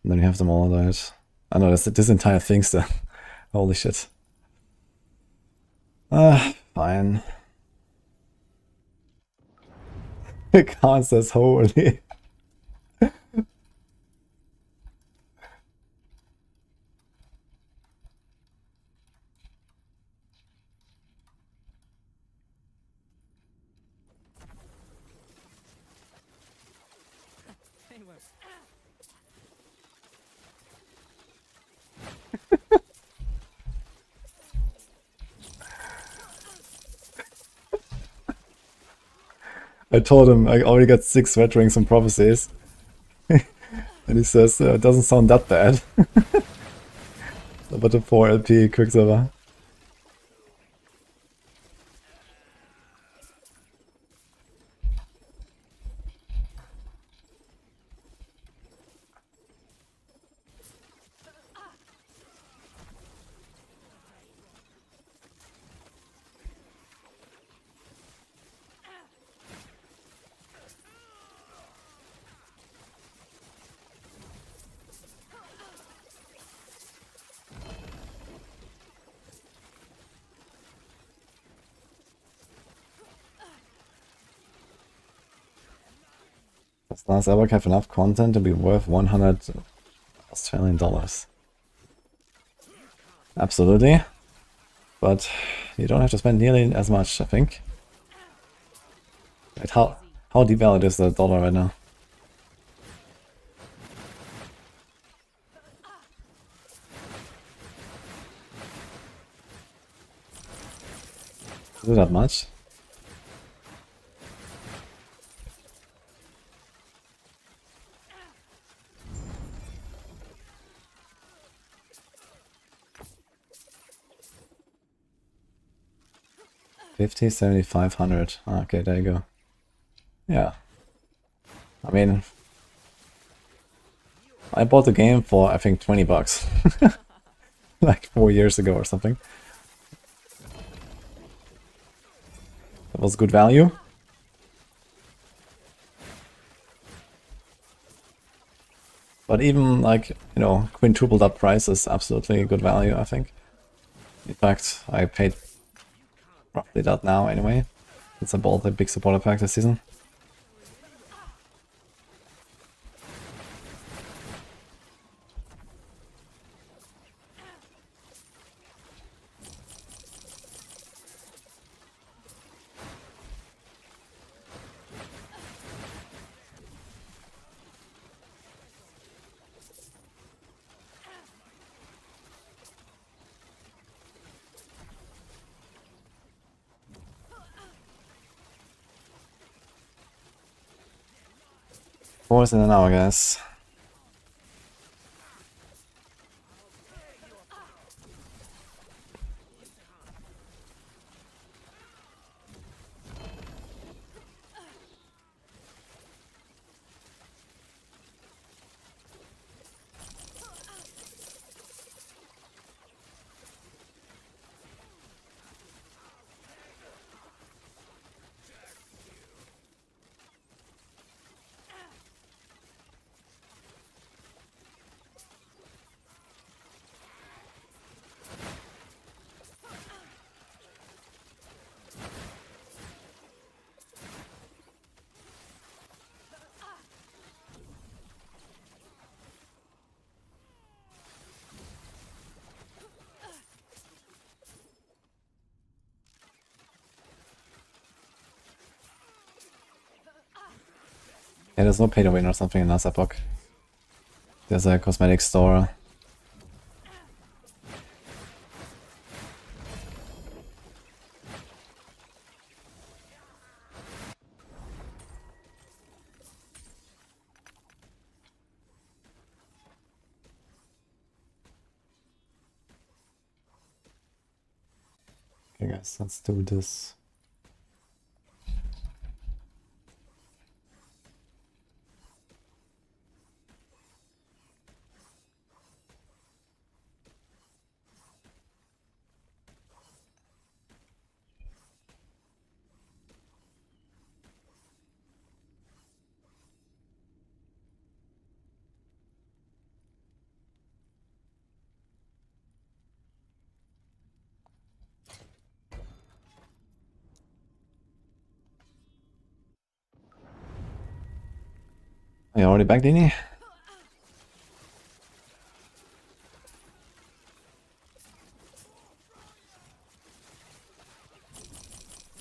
Speaker 1: then we have them all out. I know this entire thing's done. Holy shit. Fine. Khan says holy.
Speaker 2: They won't.
Speaker 1: I told him I already got 6 red rings and prophecies. And he says, it doesn't sound that bad. But the 4 LP Quicksilver. Does last Epoch have enough content to be worth 100 Australian dollars? Absolutely. But you don't have to spend nearly as much, I think. Wait, how devalued is the dollar right now? Is it that much? $50, 7,500. Okay, there you go. Yeah. I mean, I bought the game for, I think, 20 bucks. Like 4 years ago or something. That was good value. But even, like, you know, quintupled up price is absolutely good value, I think. In fact, I paid roughly that now anyway, since I bought a big supporter pack this season. Fourth in an hour, guys. Yeah, there's no pay to win or something in last Epoch. There's a cosmetic store. Okay guys, let's do this. Are you already back, Dini?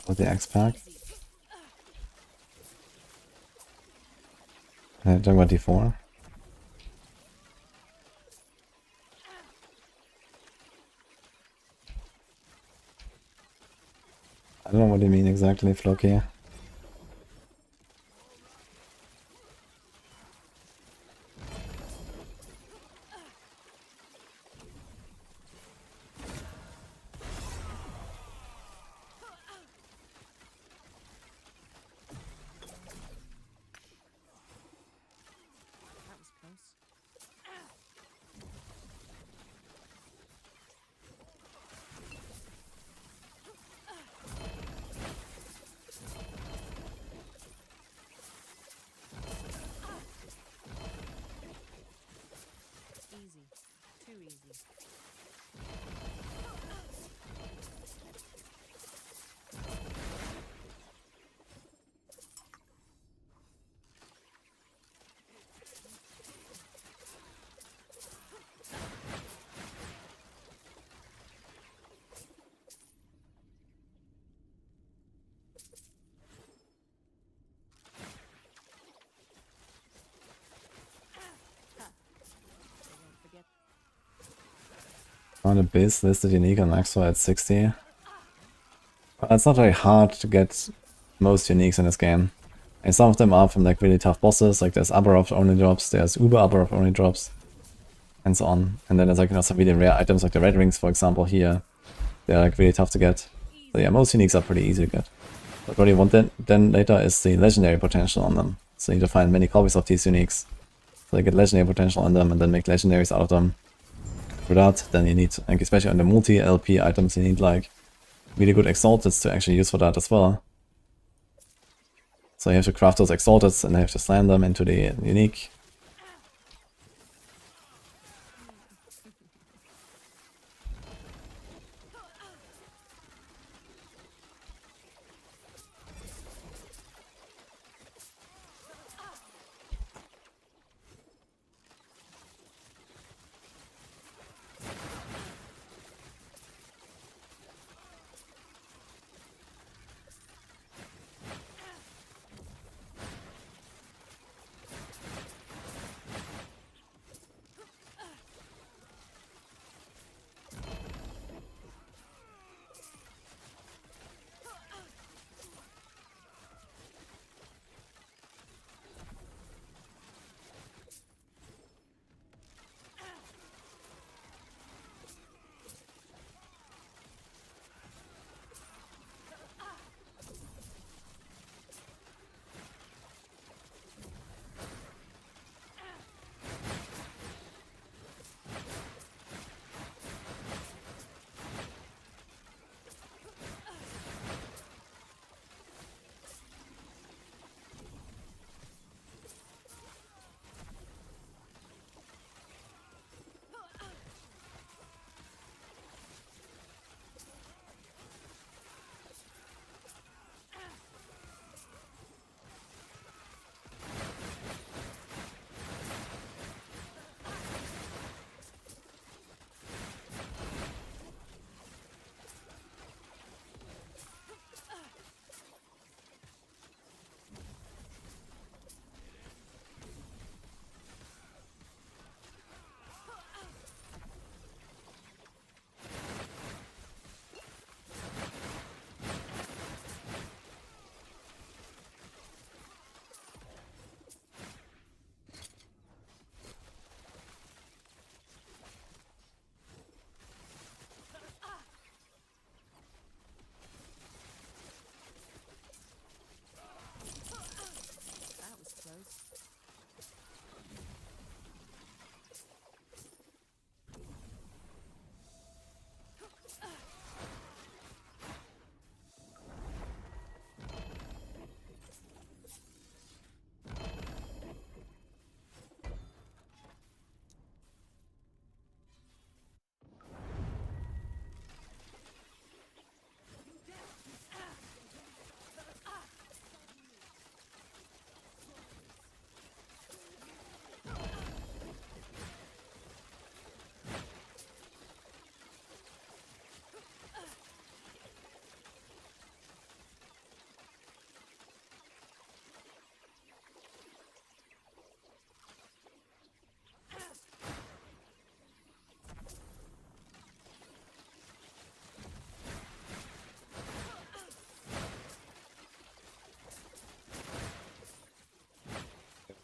Speaker 1: With the X-Pack. Talking about D4. I don't know what you mean exactly, Floki.
Speaker 2: That was close. Easy. Too easy. Forget.
Speaker 1: On the base listed unique on Exile at 60. But it's not very hard to get most uniques in this game. And some of them are from like really tough bosses, like there's Aberroth only drops, there's Uber Aberroth only drops, and so on. And then there's like, you know, some really rare items like the red rings, for example, here. They're like really tough to get. So yeah, most uniques are pretty easy to get. But what you want then later is the legendary potential on them. So you need to find many copies of these uniques. So you get legendary potential on them and then make legendaries out of them. For that, then you need, like especially on the multi-LP items, you need like really good exalteds to actually use for that as well. So you have to craft those exalteds and you have to slam them into the unique.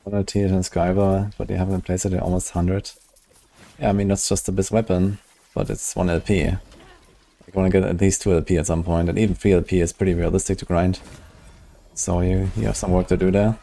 Speaker 1: 100 and Skybar, but you have in place at almost 100. Yeah, I mean, that's just the best weapon, but it's 1 LP. You want to get at least 2 LP at some point, and even 3 LP is pretty realistic to grind. So you have some work to do there.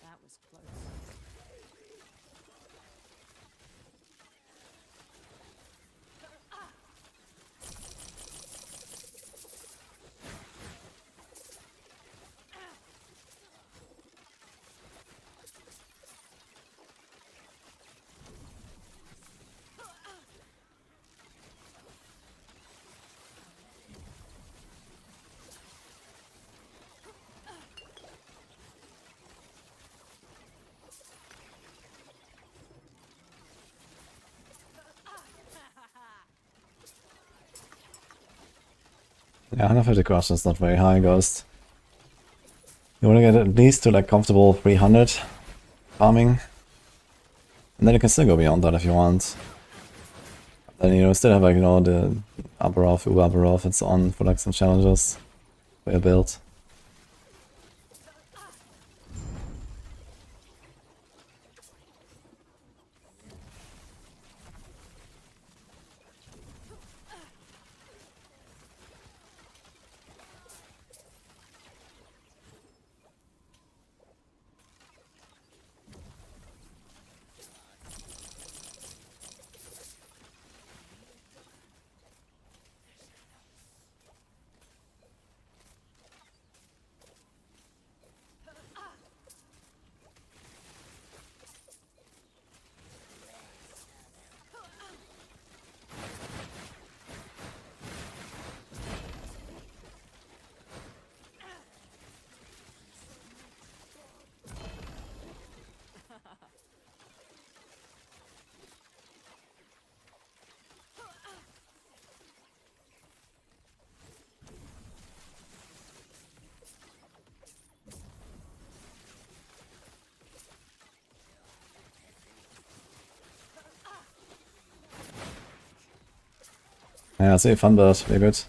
Speaker 2: That was close.
Speaker 1: Yeah, 150 cost is not very high, Ghost. You want to get at least to like comfortable 300 farming. And then you can still go beyond that if you want. Then you still have like, the Aberroth, Aberroth and so on for like some challenges for your build. Ja, sehr fun build, very good.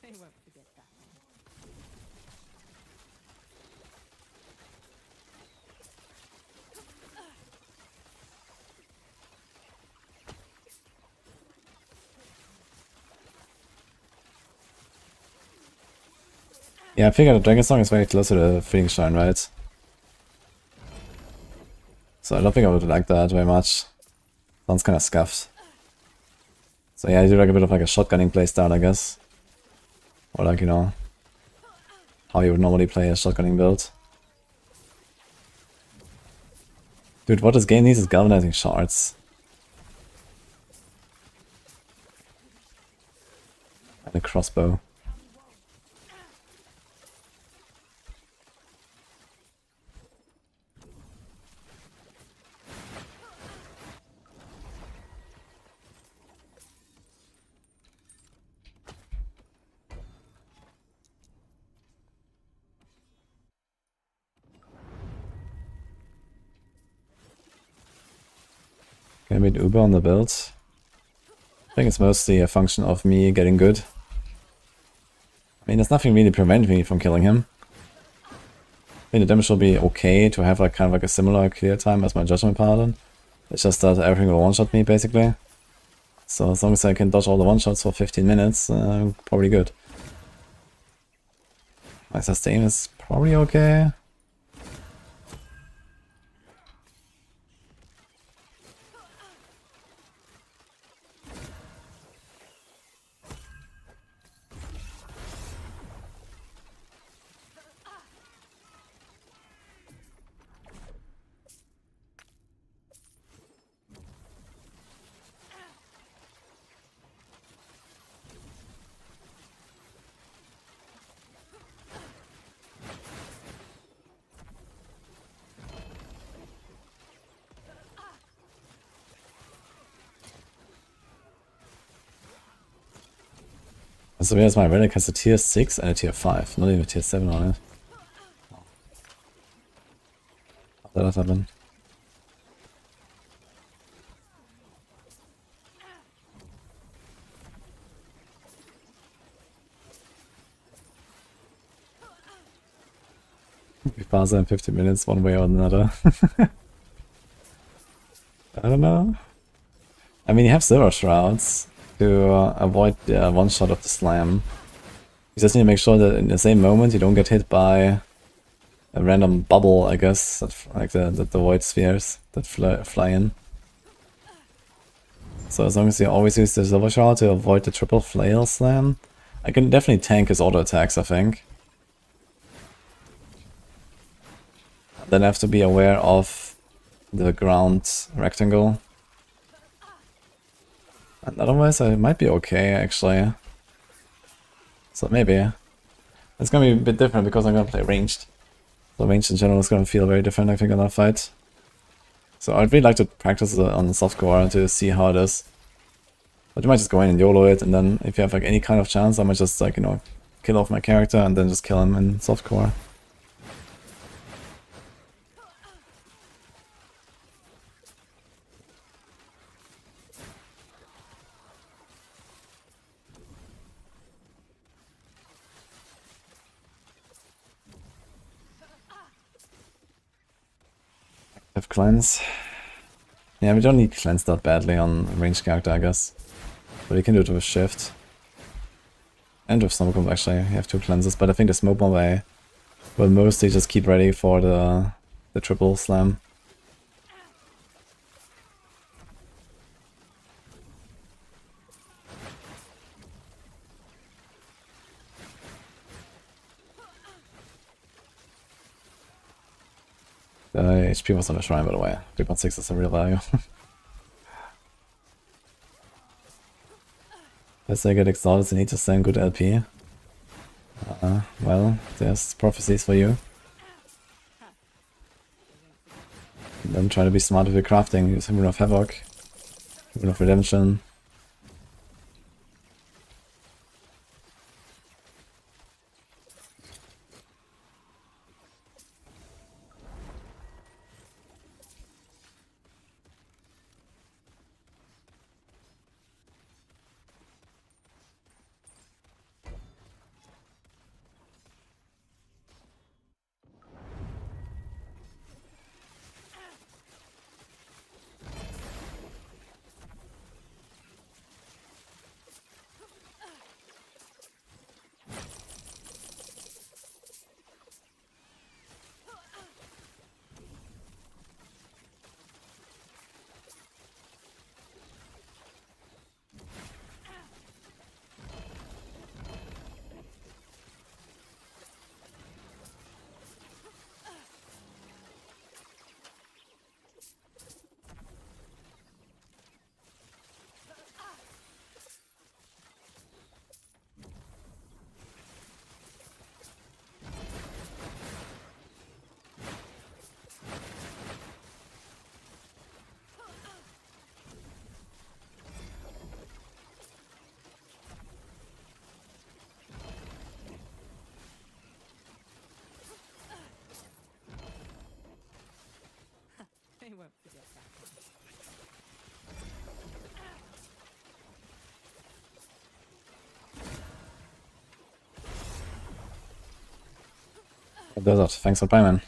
Speaker 2: They won't forget that.
Speaker 1: Yeah, I figured the Dragon Song is very close to the Feeding Shrine, right? So I don't think I would like that very much. Sounds kind of scuffed. So yeah, I do like a bit of like a shotgunning playstyle, I guess. Or like, how you would normally play a shotgunning build. Dude, what this game needs is galvanizing shards. And a crossbow. Can we beat Uber on the build? I think it's mostly a function of me getting good. I mean, there's nothing really preventing me from killing him. I think the damage will be okay to have like kind of like a similar clear time as my Judgment Paladin. It's just that everything will one-shot me basically. So as long as I can dodge all the one-shots for 15 minutes, probably good. My sustain is probably okay. So here's my Relic has a tier 6 and a tier 5, not even a tier 7 on it. How did that happen? We pass in 50 minutes one way or another. I don't know. I mean, you have Silver Shrouds to avoid the one shot of the slam. You just need to make sure that in the same moment you don't get hit by a random bubble, I guess, that, like the void spheres that fly in. So as long as you always use the Silver Shroud to avoid the triple flail slam, I can definitely tank his auto attacks, I think. Then I have to be aware of the ground rectangle. And otherwise I might be okay, actually. So maybe. It's gonna be a bit different because I'm gonna play ranged. So ranged in general is gonna feel very different, I think, in that fight. So I'd really like to practice on softcore to see how it is. But you might just go in and YOLO it, and then if you have like any kind of chance, I might just like, you know, kill off my character and then just kill him in softcore. Have cleanse. Yeah, we don't need cleanse that badly on a ranged character, I guess. But you can do it with shift. And with smoke bomb, actually. You have 2 cleanses, but I think the smoke bomb I will mostly just keep ready for the triple slam. The HP was on the shrine, by the way. 3.6 is a real value. As I get exalted, I need to send good LP. Well, there's prophecies for you. And then try to be smart with your crafting. Use Rune of Havoc, Rune of Redemption.
Speaker 2: won't forget that one.
Speaker 1: Desert, thanks for playing, man.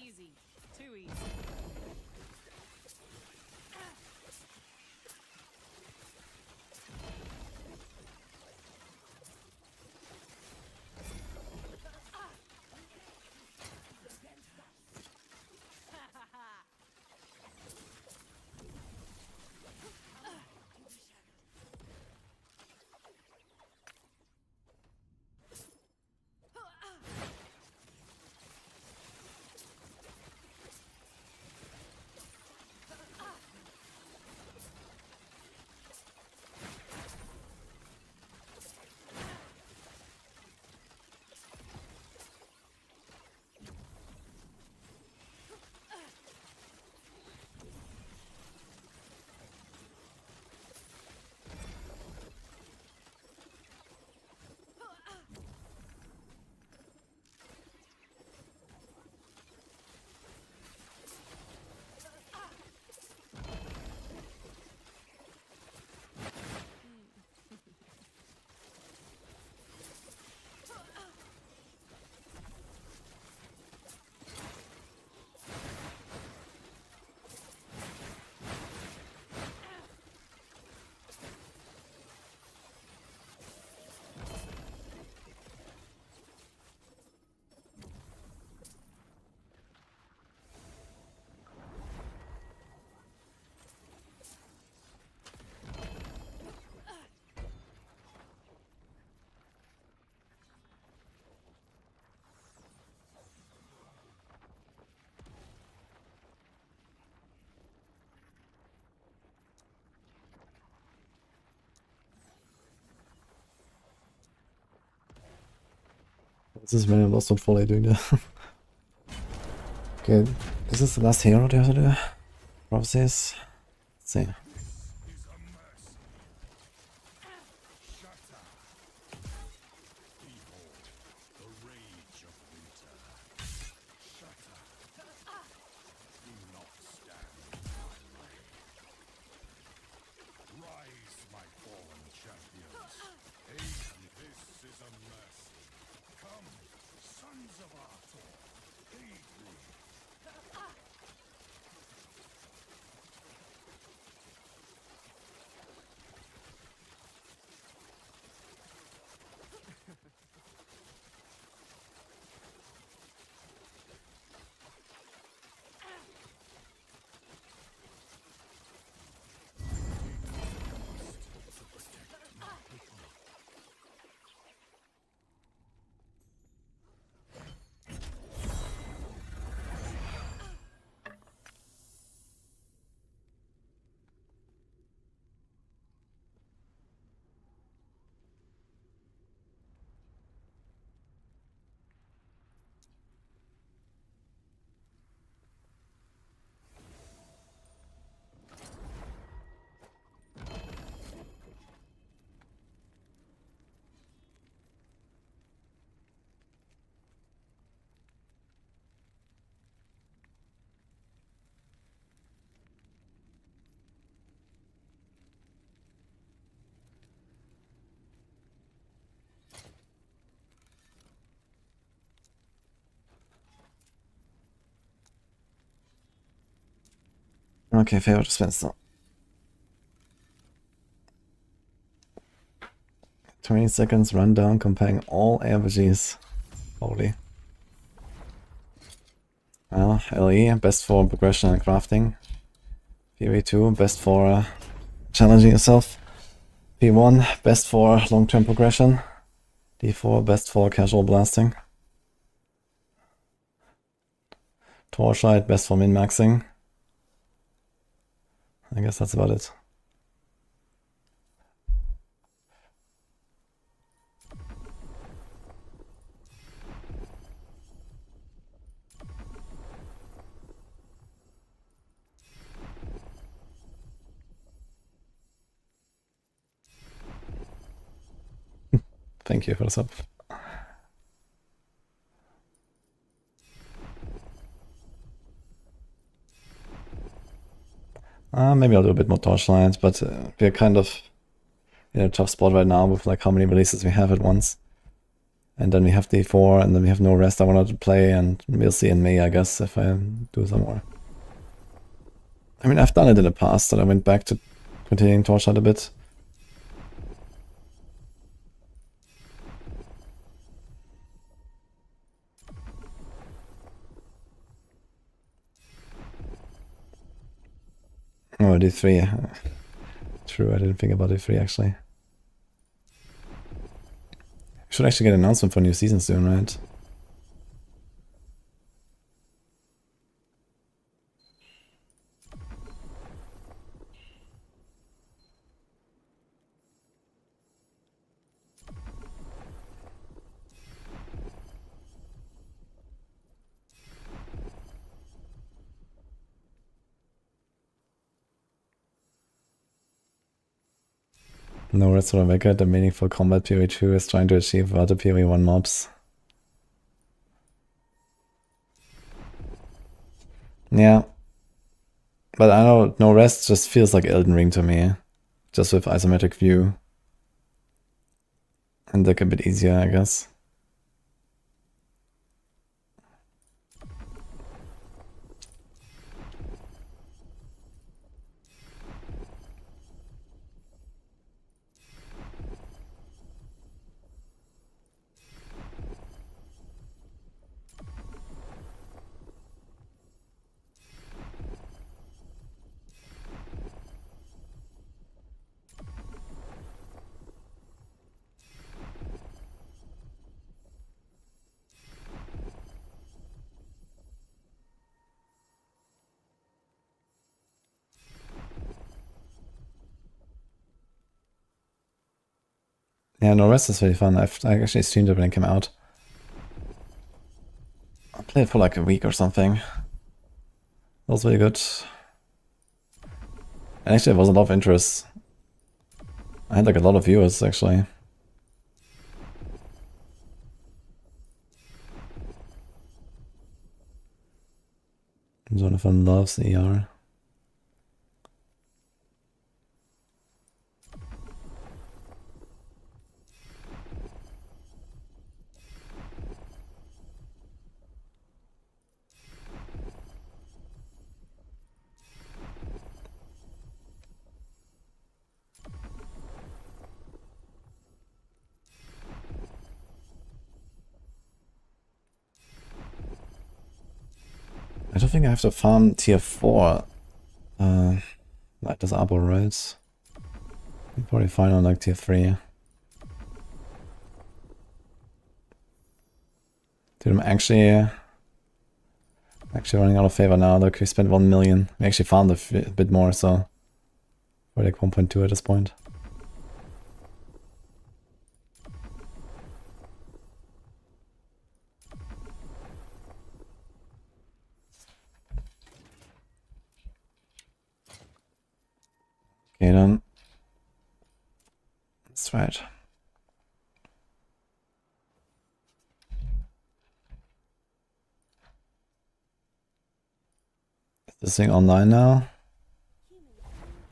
Speaker 2: Easy. Too easy.
Speaker 1: This is really lost on volley doing that. Okay, is this the last hero they have to do? Prophecies? Let's see. Okay, favorite dispenser. 20 seconds rundown comparing all ARPGs. Holy. Well, LE, best for progression and crafting. PV2, best for challenging yourself. P1, best for long-term progression. D4, best for casual blasting. Torchlight, best for min-maxing. I guess that's about it. Thank you for the sub. Maybe I'll do a bit more Torchlight, but we're kind of in a tough spot right now with like how many releases we have at once. And then we have D4, and then we have no rest I wanted to play, and we'll see in May, I guess, if I do some more. I mean, I've done it in the past, that I went back to continuing Torchlight a bit. Oh, D3. True, I didn't think about D3 actually. Should actually get an announcement for new season soon, right? No rest for a record, the meaningful combat PoE2 is trying to achieve other PoE1 mobs. Yeah. But I know no rest just feels like Elden Ring to me. Just with isometric view. And like a bit easier, I guess. Yeah, no rest is really fun. I actually streamed it when it came out. I played it for like a week or something. That was really good. And actually, there was a lot of interest. I had like a lot of viewers actually. Jonathan loves ER. I don't think I have to farm tier 4 like this Aberroth, right? I'm probably fine on like tier 3. Dude, I'm actually running out of favor now. Look, we spent 1 million. We actually farmed a bit more, so we're like 1.2 at this point. Okay then. That's right. Is this thing online now?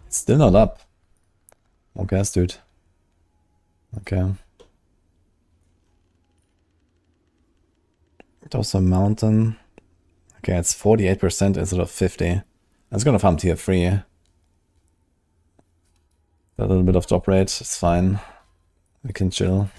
Speaker 1: It's still not up. Okay, dude. Okay. It was a mountain. Okay, it's 48% instead of 50. I was gonna farm tier 3. A little bit of drop rate, it's fine. We can chill.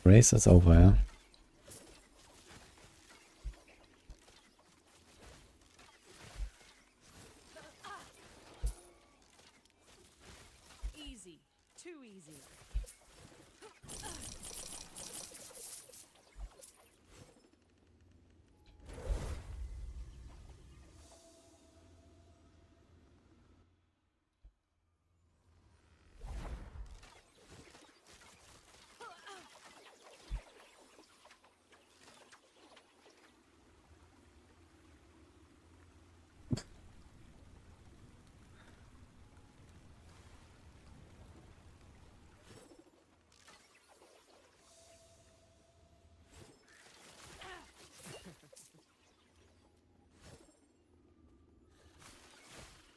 Speaker 1: Race is over, yeah.
Speaker 2: Easy. Too easy.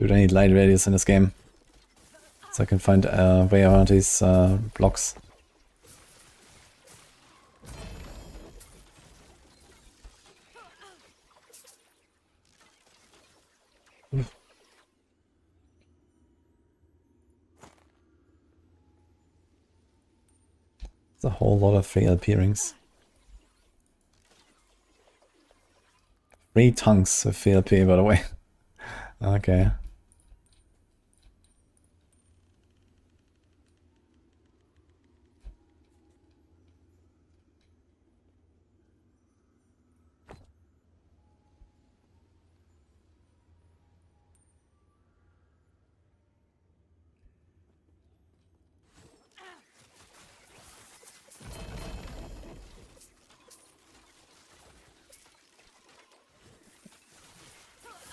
Speaker 1: Dude, I need light radius in this game. So I can find a way around these blocks. It's a whole lot of free LP rings. 3 tongues with VLP, by the way. Okay.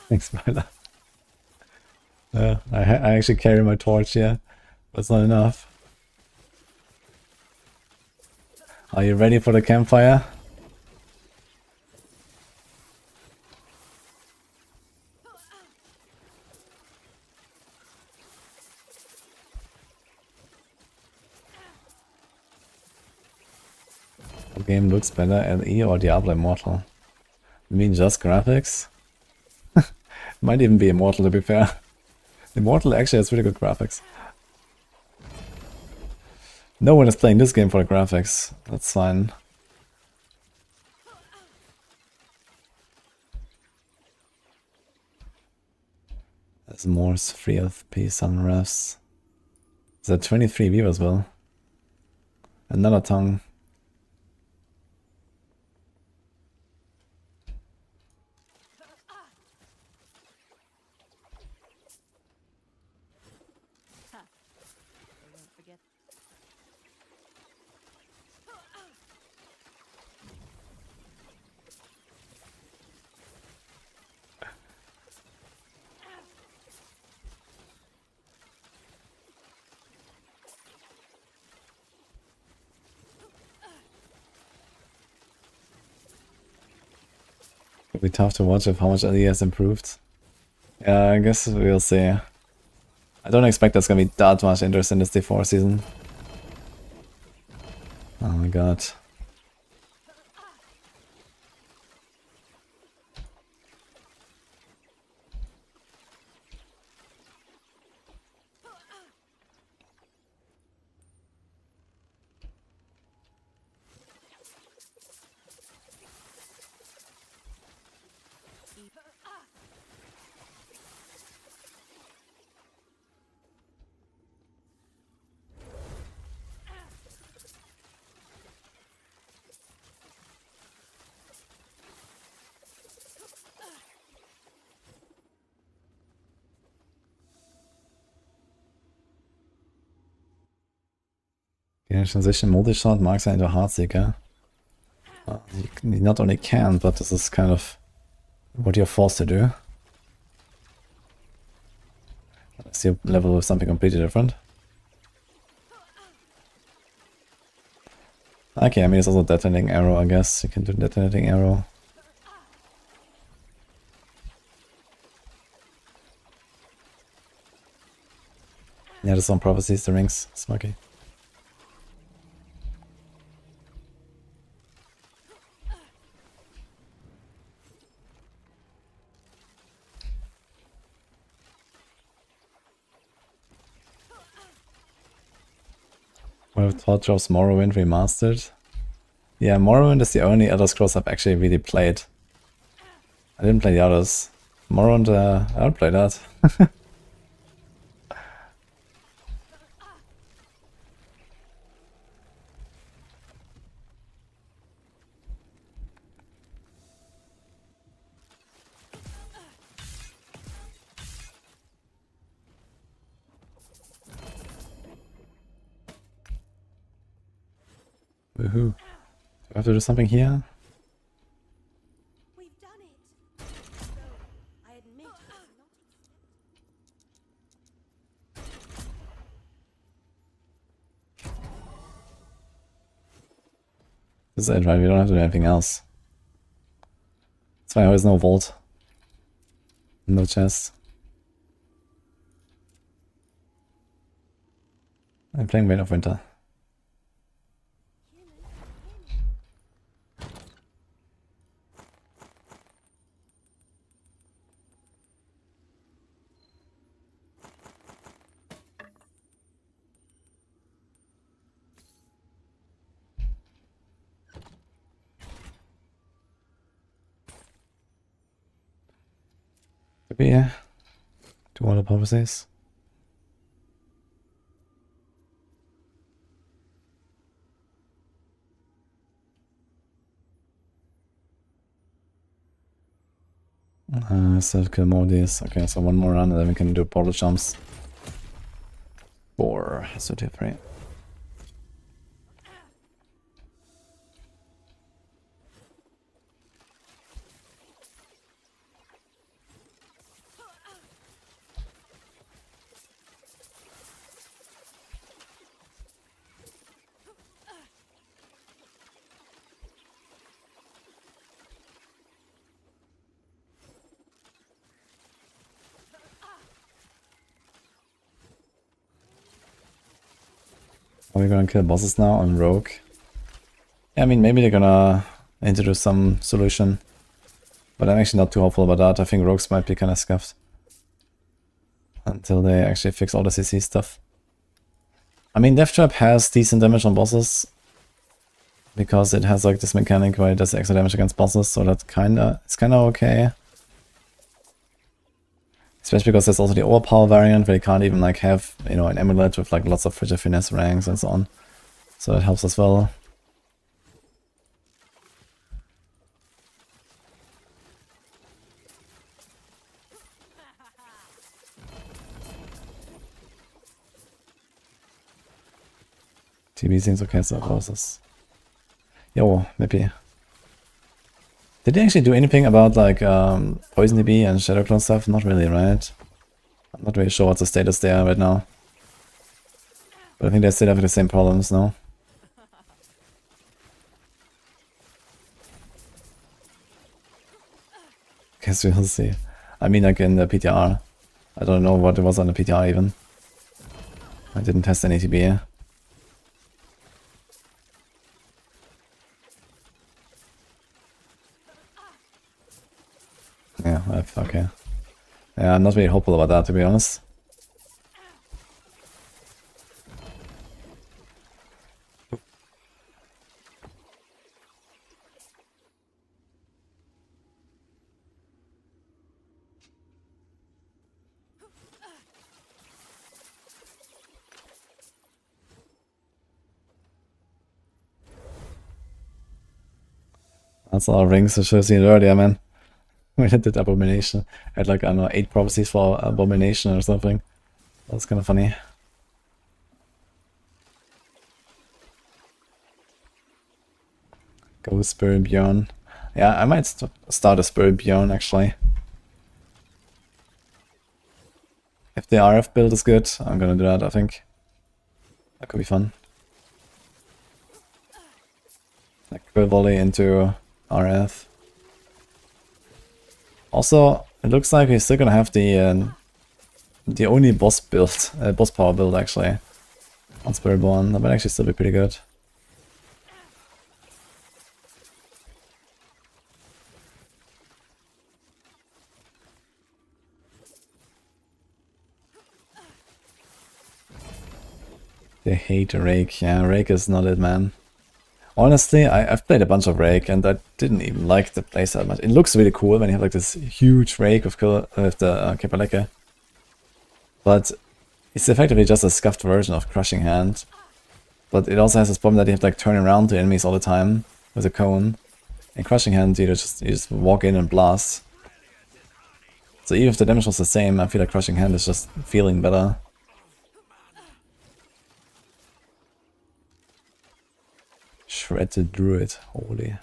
Speaker 1: Thanks, Myla. I actually carry my torch here. That's not enough. Are you ready for the campfire? What game looks better, LE or Diablo Immortal? You mean just graphics? Might even be Immortal, to be fair. Immortal actually has really good graphics. No one is playing this game for the graphics. That's fine. There's more free LP sun refs. Is that 23 viewers, Will? Another tongue.
Speaker 2: They won't forget.
Speaker 1: It'll be tough to watch if how much LE has improved. Yeah, I guess we'll see. I don't expect there's gonna be that much interest in this D4 season. Oh my god. Okay, transition multi-shot marks into Heartseeker. You not only can, but this is kind of what you're forced to do. Unless you level with something completely different. Okay, I mean it's also detonating arrow, I guess. You can do detonating arrow. Yeah, there's some prophecies, the rings. Smoky. What if Thought drops Morrowind remastered? Yeah, Morrowind is the only Elder Scrolls I've actually really played. I didn't play the others. Morrowind, I'll play that. Woohoo. Do I have to do something here?
Speaker 2: We've done it. Though I admit it's not
Speaker 1: This is it, right? We don't have to do anything else. That's why there's no vault. No chest. I'm playing Vein of Winter. Maybe, yeah. Do all the prophecies. So kill more of these. Okay, so one more run and then we can do portal jumps. 4, so 3. Are we gonna kill bosses now on Rogue? Yeah, I mean, maybe they're gonna introduce some solution. But I'm actually not too hopeful about that. I think Rogues might be kind of scuffed. Until they actually fix all the CC stuff. I mean, Death Trap has decent damage on bosses. Because it has like this mechanic where it does extra damage against bosses, so that's it's kinda okay. Especially because there's also the overpower variant where you can't even like have, you know, an amulet with like lots of frigid finesse ranks and so on. So that helps as well. TB seems okay, so bosses. Yo, maybe. Did they actually do anything about like Poison DB and Shadow Clone stuff? Not really, right? I'm not really sure what's the status there right now. But I think they still have the same problems, no? Guess we'll see. I mean, like in the PTR. I don't know what it was on the PTR even. I didn't test any TB. Yeah, okay. Yeah, I'm not really hopeful about that, to be honest. That's a lot of rings, I should have seen it earlier, man. When I did Abomination. I had like, I don't know, 8 prophecies for Abomination or something. That's kind of funny. Go Spirit Bjorn. Yeah, I might start a Spirit Bjorn actually. If the RF build is good, I'm gonna do that, I think. That could be fun. Like Quill Volley into RF. Also, it looks like we're still gonna have the only boss build, boss power build actually, on Spiritborn. That might actually still be pretty good. They hate Rake. Yeah, Rake is not it, man. Honestly, I've played a bunch of Rake and I didn't even like the place that much. It looks really cool when you have like this huge Rake with the Kepaleke. But it's effectively just a scuffed version of Crushing Hand. But it also has this problem that you have to like turn around to enemies all the time with a cone. In Crushing Hand, you just walk in and blast. So even if the damage was the same, I feel like Crushing Hand is just feeling better. Shredded Druid, holy.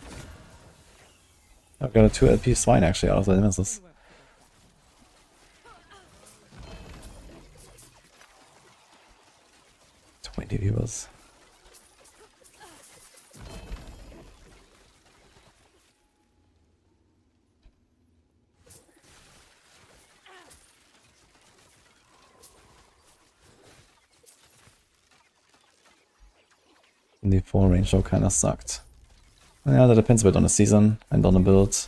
Speaker 1: I've got a 2 LP swine actually out of the nemesis. $20 viewers. The 4 range show kinda sucked. Yeah, that depends a bit on the season and on the build.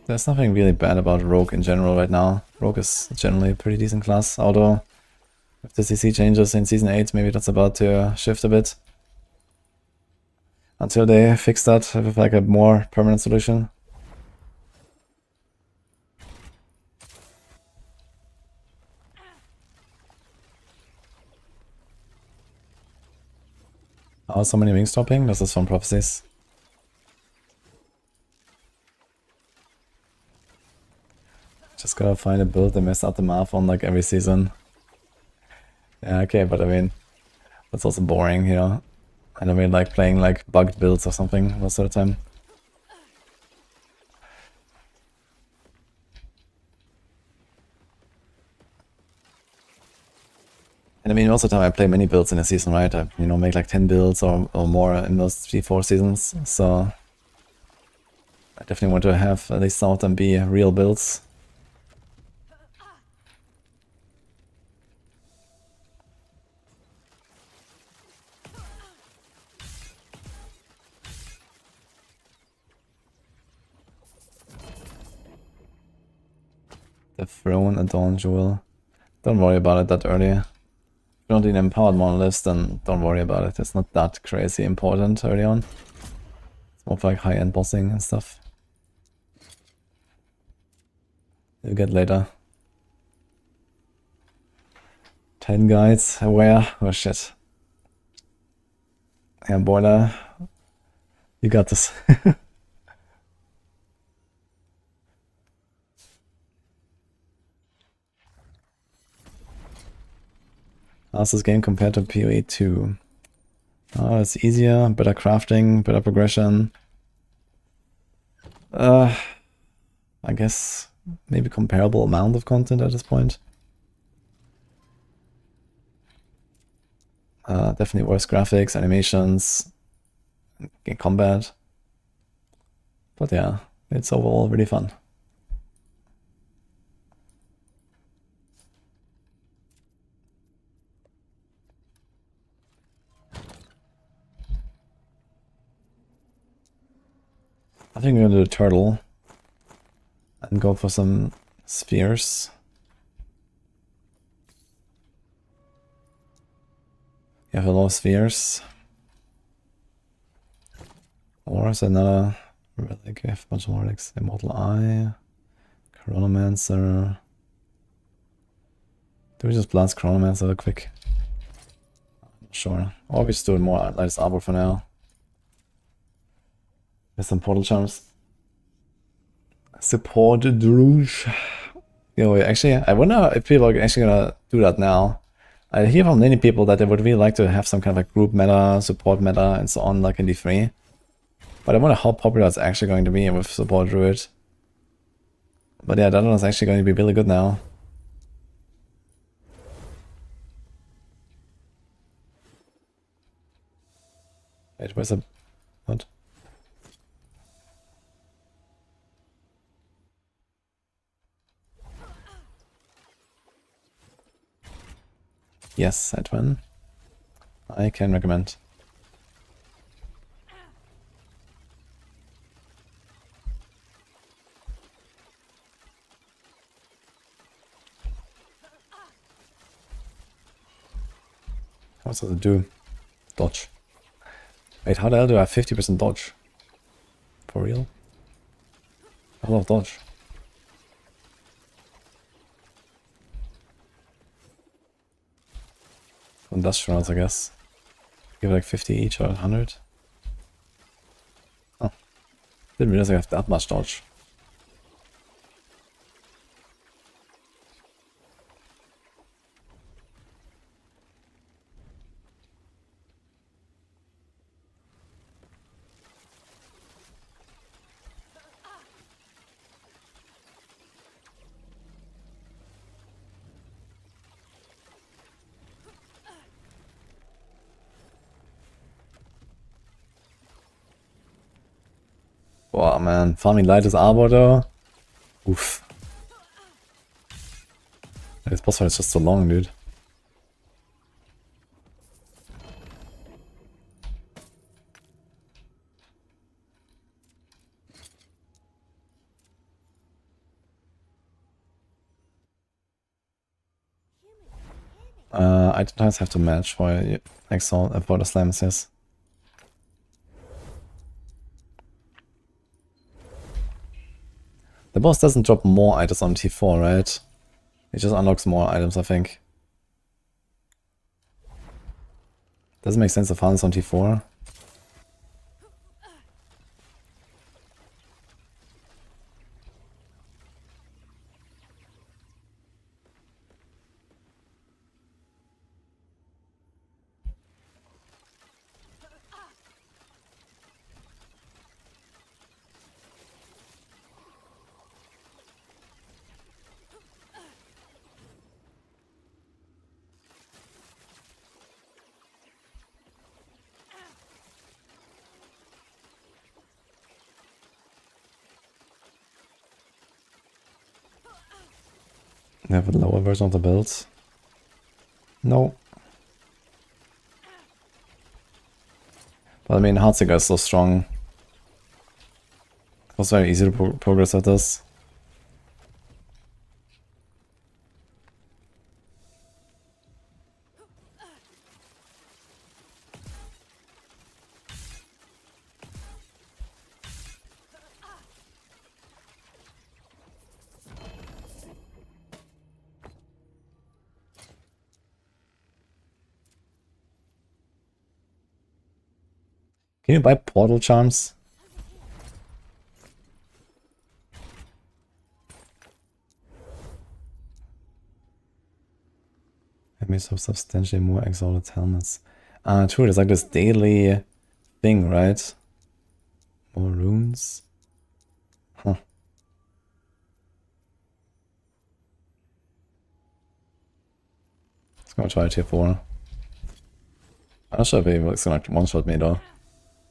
Speaker 1: There's nothing really bad about Rogue in general right now. Rogue is generally a pretty decent class, although if the CC changes in Season 8, maybe that's about to shift a bit. Until they fix that with like a more permanent solution. Oh, so many wing stopping? This is from Prophecies. Just gotta find a build that mess out the math on like every season. Yeah, okay, but I mean, that's also boring, you know? I don't really like playing like bugged builds or something most of the time. And I mean, most of the time I play many builds in a season, right? I, you know, make like 10 builds or more in those 3-4 seasons. So I definitely want to have at least some of them be real builds. The Throne and Dawn Jewel. Don't worry about it that early. If you don't need empowered monoliths, then don't worry about it. It's not that crazy important early on. It's more like high-end bossing and stuff. You'll get later. 10 guides, aware. Oh shit. Yeah, boiler. You got this. How's this game compared to PoE 2? Oh, it's easier, better crafting, better progression. I guess maybe comparable amount of content at this point. Definitely worse graphics, animations, in combat. But yeah, it's overall really fun. I think I'm gonna do a turtle and go for some spheres. You have a lot of spheres. Or is another relic? I have a bunch of relics. Immortal Eye, Chronomancer. Do we just blast Chronomancer quick? Not sure. Or we just do it more Lightest Arbor for now. With some portal charms. Supported Rouge. You know, actually, I wonder if people are actually gonna do that now. I hear from many people that they would really like to have some kind of like group meta, support meta, and so on, like in D3. But I wonder how popular it's actually going to be with support druid. But yeah, that one is actually going to be really good now. Wait, where's the... What? Yes, that one. I can recommend. What does it do? Dodge. Wait, how the hell do I have 50% dodge? For real? I love dodge. Industrials, I guess. Give it like 50 each or 100. Oh. Didn't realize I have that much dodge. Boah, man. Farming light is Arbor though. Oof. This boss fight is just so long, dude. I sometimes have to match for Exile for the slams, yes. The boss doesn't drop more items on T4, right? It just unlocks more items, I think. Doesn't make sense to farm this on T4. They have a lower version of the build. No. But I mean, Heartsinger is so strong. It was very easy to progress at this. Can you buy portal charms? It makes so substantially more exalted helmets. True, there's like this daily thing, right? More runes? Huh. Let's go try tier 4. I'm not sure if it's gonna one-shot me though.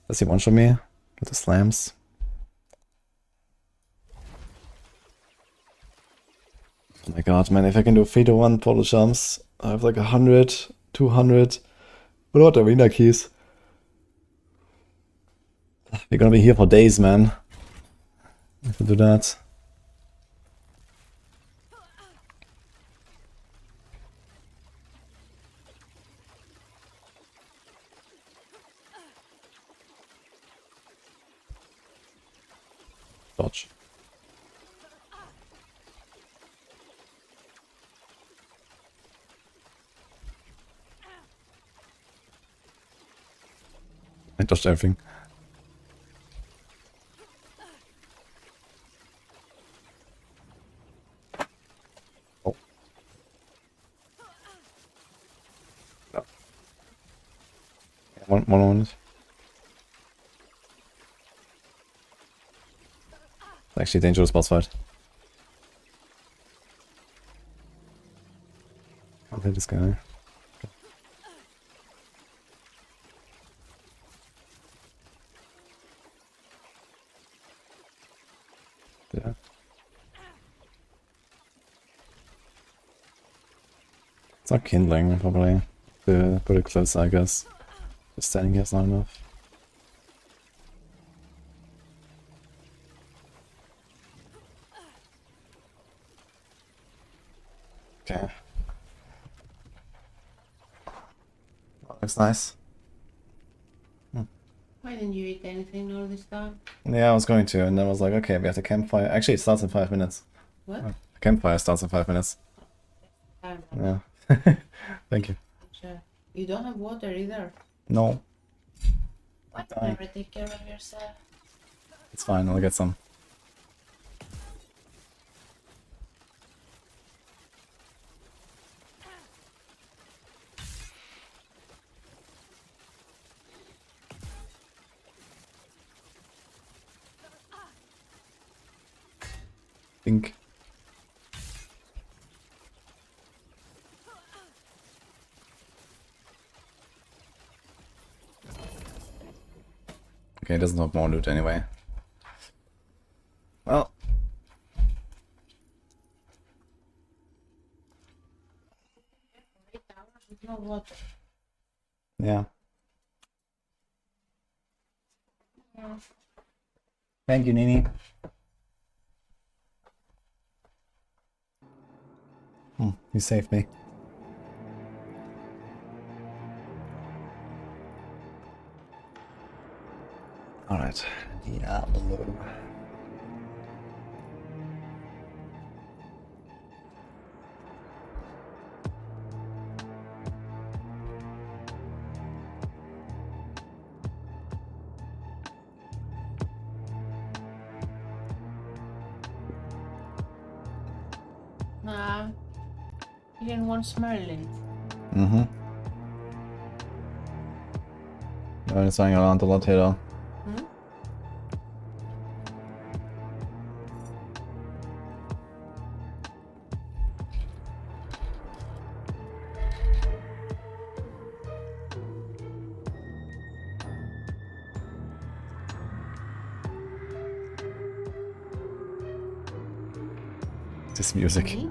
Speaker 1: Does he one-shot me with the slams? Oh my god, man, if I can do 3-1 portal charms, I have like 100, 200. But what arena keys? We're gonna be here for days, man. If we do that. Dodge. I dodged everything. Oh. No. One moment. It's actually a dangerous boss fight. I'll hit this guy. Yeah. It's not kindling, probably. To put it close, I guess. Just standing here is not enough. Okay. That looks nice.
Speaker 4: Why didn't you eat anything all this time?
Speaker 1: Yeah, I was going to, and then I was like, okay, we have the campfire. Actually, it starts in 5 minutes.
Speaker 4: What?
Speaker 1: The campfire starts in 5 minutes. Yeah. Thank you.
Speaker 4: Sure. You don't have water either.
Speaker 1: No,
Speaker 4: Why
Speaker 1: dying.
Speaker 4: never take care of yourself?
Speaker 1: it's fine. I'll get some. Think. Okay, it doesn't have more loot anyway. Well,
Speaker 4: 8 hours with no water.
Speaker 1: yeah. Thank you, Nini. You saved me. Alright. Diablo.
Speaker 4: Nah. You didn't want to smell it.
Speaker 1: Mm-hmm. Jag vill svänga ett antal till då.
Speaker 4: Hmm?
Speaker 1: This music.
Speaker 4: Me?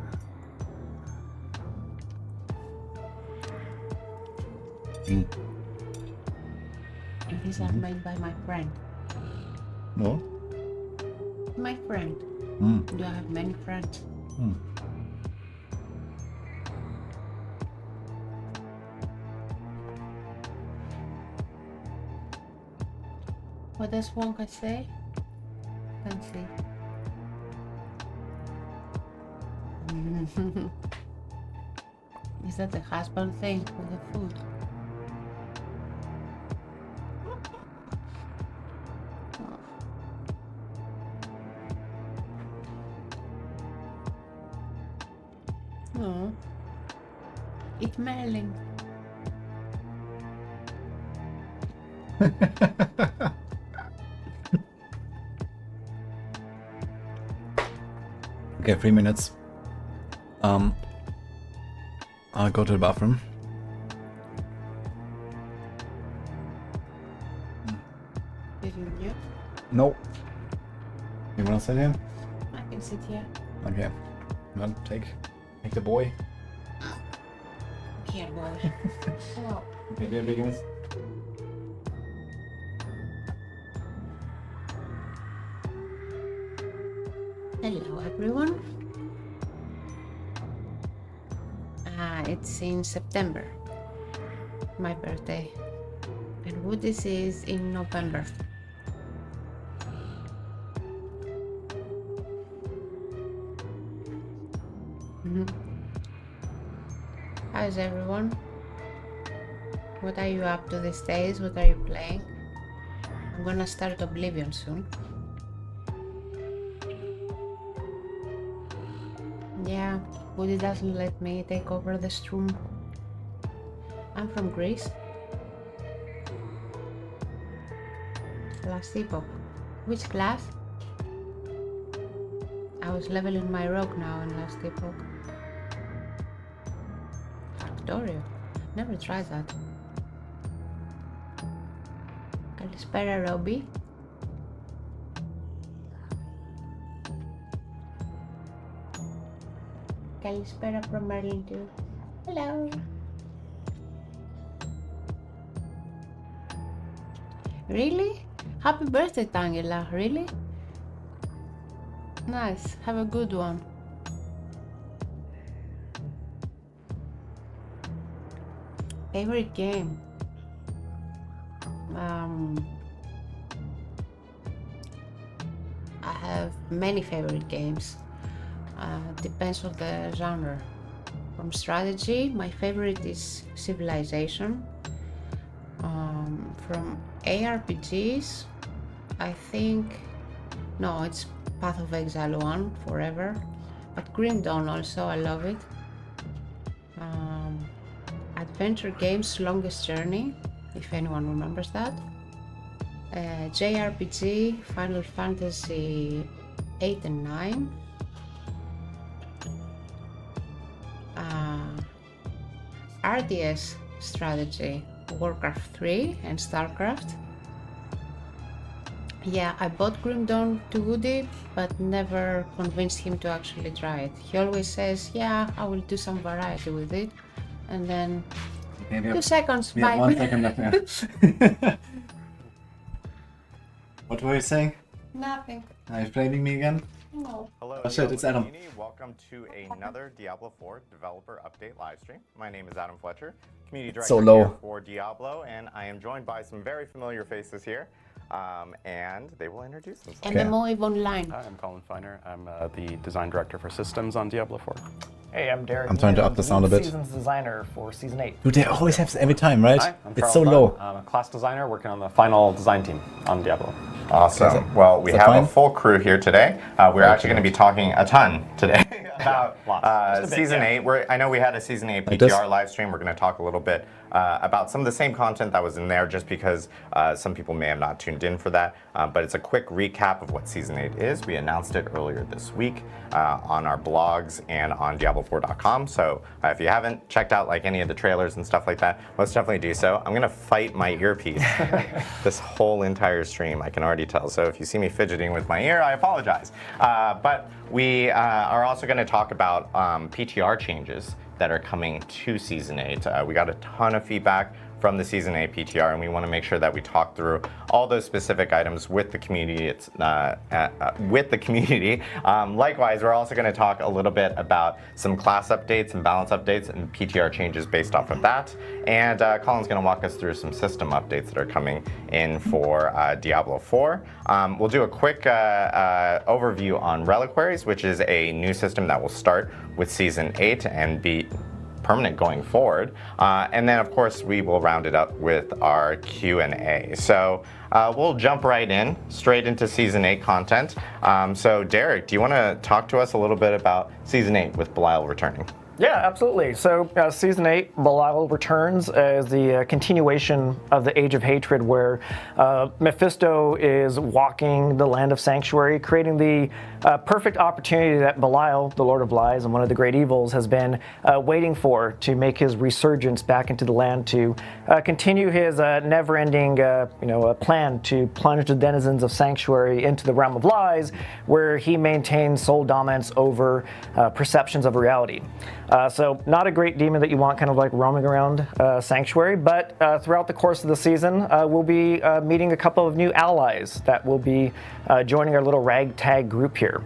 Speaker 1: Mm.
Speaker 4: And these are made by my friend.
Speaker 1: No?
Speaker 4: My friend.
Speaker 1: Mm.
Speaker 4: Do I have many friends?
Speaker 1: Mm.
Speaker 4: What does Wonka say? Can't see. Is that the husband thing with the food? No. It's Merlin.
Speaker 1: Okay, 3 minutes. I'll go to the bathroom.
Speaker 4: Did you mute?
Speaker 1: No. You wanna sit here?
Speaker 4: I can sit here.
Speaker 1: Okay. Well, take the boy.
Speaker 4: Here, boy. Oh.
Speaker 1: Okay, there begins.
Speaker 4: Hello, everyone. It's in September, my birthday, and Woody's is in November. How's everyone? What are you up to these days? What are you playing? I'm gonna start Oblivion soon. Yeah, Woody doesn't let me take over the stream. I'm from Greece. Last Epoch. Which class? I was leveling my rogue now in last Epoch. Factorio. Never tried that. Kalispera, Robbie. Kalispera from Merlin too. Hello. Really? Happy birthday, Tangela. Really? Nice. Have a good one. Favorite game? I have many favorite games. Depends on the genre. From strategy, my favorite is Civilization. From ARPGs, I think, no, it's Path of Exile 1 forever, but Grim Dawn also, I love it. Adventure games, Longest Journey, if anyone remembers that. JRPG, Final Fantasy 8 and 9. RTS strategy, Warcraft 3 and Starcraft. Yeah, I bought Grim Dawn to Woody, but never convinced him to actually try it. He always says, yeah, I will do some variety with it, and then 2 seconds, bye.
Speaker 1: 1 second left. Yeah. What were you saying?
Speaker 4: Nothing.
Speaker 1: Are you blaming me again?
Speaker 4: No.
Speaker 5: Hello,
Speaker 1: Oh shit, it's Adam.
Speaker 5: community. Welcome to another Diablo 4 developer update livestream. My name is Adam Fletcher, community director
Speaker 1: so low.
Speaker 5: here for Diablo, and I am joined by some very familiar faces here, and they will introduce themselves.
Speaker 4: MMO EVE Online.
Speaker 6: Hi, I'm Colin Feiner. I'm the design director for systems on Diablo 4.
Speaker 7: Hey, I'm Derek.
Speaker 1: I'm trying to up the sound a bit.
Speaker 7: Seasons designer for season 8.
Speaker 1: Dude, they always have this every time, right?
Speaker 6: Hi, I'm
Speaker 1: It's
Speaker 6: Charles
Speaker 1: so
Speaker 6: Dunn.
Speaker 1: low.
Speaker 6: I'm a class designer working on the final design team on Diablo.
Speaker 5: Awesome. Well, we
Speaker 1: that
Speaker 5: have
Speaker 1: fine?
Speaker 5: a full crew here today. We're actually going to be talking a ton today about
Speaker 6: Lots. Just a bit,
Speaker 5: season
Speaker 6: yeah.
Speaker 5: 8. I know we had a season 8
Speaker 1: Like this?
Speaker 5: PTR live stream. We're going to talk a little bit about some of the same content that was in there, just because some people may have not tuned in for that. But it's a quick recap of what season 8 is. We announced it earlier this week on our blogs and on Diablo4.com. So if you haven't checked out like any of the trailers and stuff like that, most definitely do so. I'm going to fight my earpiece this whole entire stream, I can already tell. So if you see me fidgeting with my ear, I apologize. But we are also going to talk about PTR changes that are coming to Season 8. We got a ton of feedback from the Season 8 PTR, and we want to make sure that we talk through all those specific items with the community. Likewise, we're also going to talk a little bit about some class updates and balance updates and PTR changes based off of that. And Colin's going to walk us through some system updates that are coming in for Diablo 4. We'll do a quick overview on Reliquaries, which is a new system that will start with Season 8 and be permanent going forward. And then, of course, we will round it up with our Q&A. So we'll jump right in, straight into Season 8 content. So Derek, do you want to talk to us a little bit about Season 8 with Belial returning?
Speaker 7: Yeah, absolutely. So season 8, Belial returns as the continuation of the Age of Hatred, where Mephisto is walking the land of Sanctuary, creating the perfect opportunity that Belial, the Lord of Lies and one of the great evils, has been waiting for to make his resurgence back into the land, to continue his never-ending plan to plunge the denizens of Sanctuary into the realm of lies, where he maintains sole dominance over perceptions of reality. So not a great demon that you want kind of like roaming around Sanctuary, but throughout the course of the season, we'll be meeting a couple of new allies that will be joining our little ragtag group here.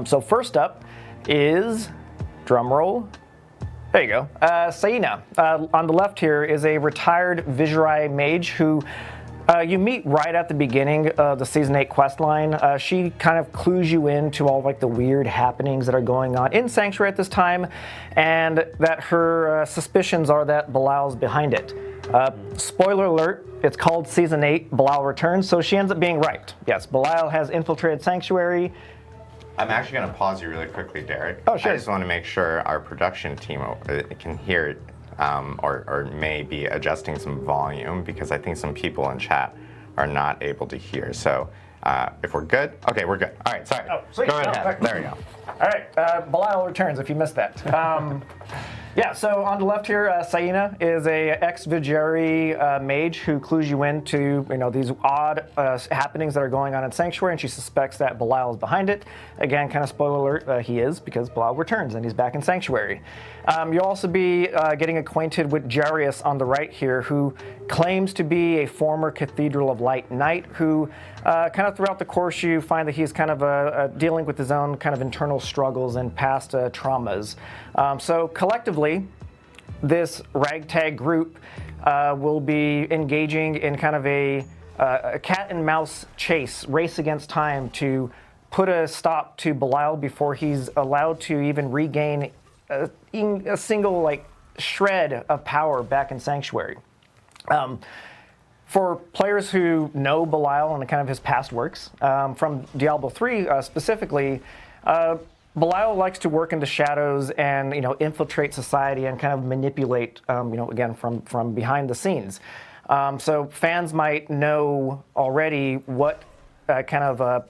Speaker 7: So first up is, drumroll, there you go, Saina. On the left here is a retired Visurai mage who you meet right at the beginning of the Season 8 quest line. She kind of clues you into all like the weird happenings that are going on in Sanctuary at this time, and that her suspicions are that Belial's behind it. Spoiler alert, it's called Season 8, Belial returns, so she ends up being right. Yes, Belial has infiltrated Sanctuary.
Speaker 5: I'm actually going to pause you really quickly, Derek.
Speaker 7: Oh, sure.
Speaker 5: I just want to make sure our production team can hear it. Or may be adjusting some volume, because I think some people in chat are not able to hear. So If we're good, okay, we're good. All right, sorry.
Speaker 7: Oh, sweet.
Speaker 5: Go right
Speaker 7: Oh,
Speaker 5: ahead.
Speaker 7: right.
Speaker 5: There we go.
Speaker 7: All right, Belial returns if you missed that. Yeah, so on the left here, Saina is a ex-Vigeri mage who clues you into these odd happenings that are going on in Sanctuary, and she suspects that Belial is behind it. Again, kind of spoiler alert, he is, because Belial returns and he's back in Sanctuary. You'll also be getting acquainted with Jarius on the right here, who claims to be a former Cathedral of Light Knight, who kind of throughout the course you find that he's kind of dealing with his own kind of internal struggles and past traumas. So collectively, this ragtag group will be engaging in kind of a cat and mouse chase, race against time to put a stop to Belial before he's allowed to even regain a single shred of power back in Sanctuary. For players who know Belial and kind of his past works, from Diablo 3 specifically, Belial likes to work in the shadows and infiltrate society and kind of manipulate, again from behind the scenes. So fans might know already what kind of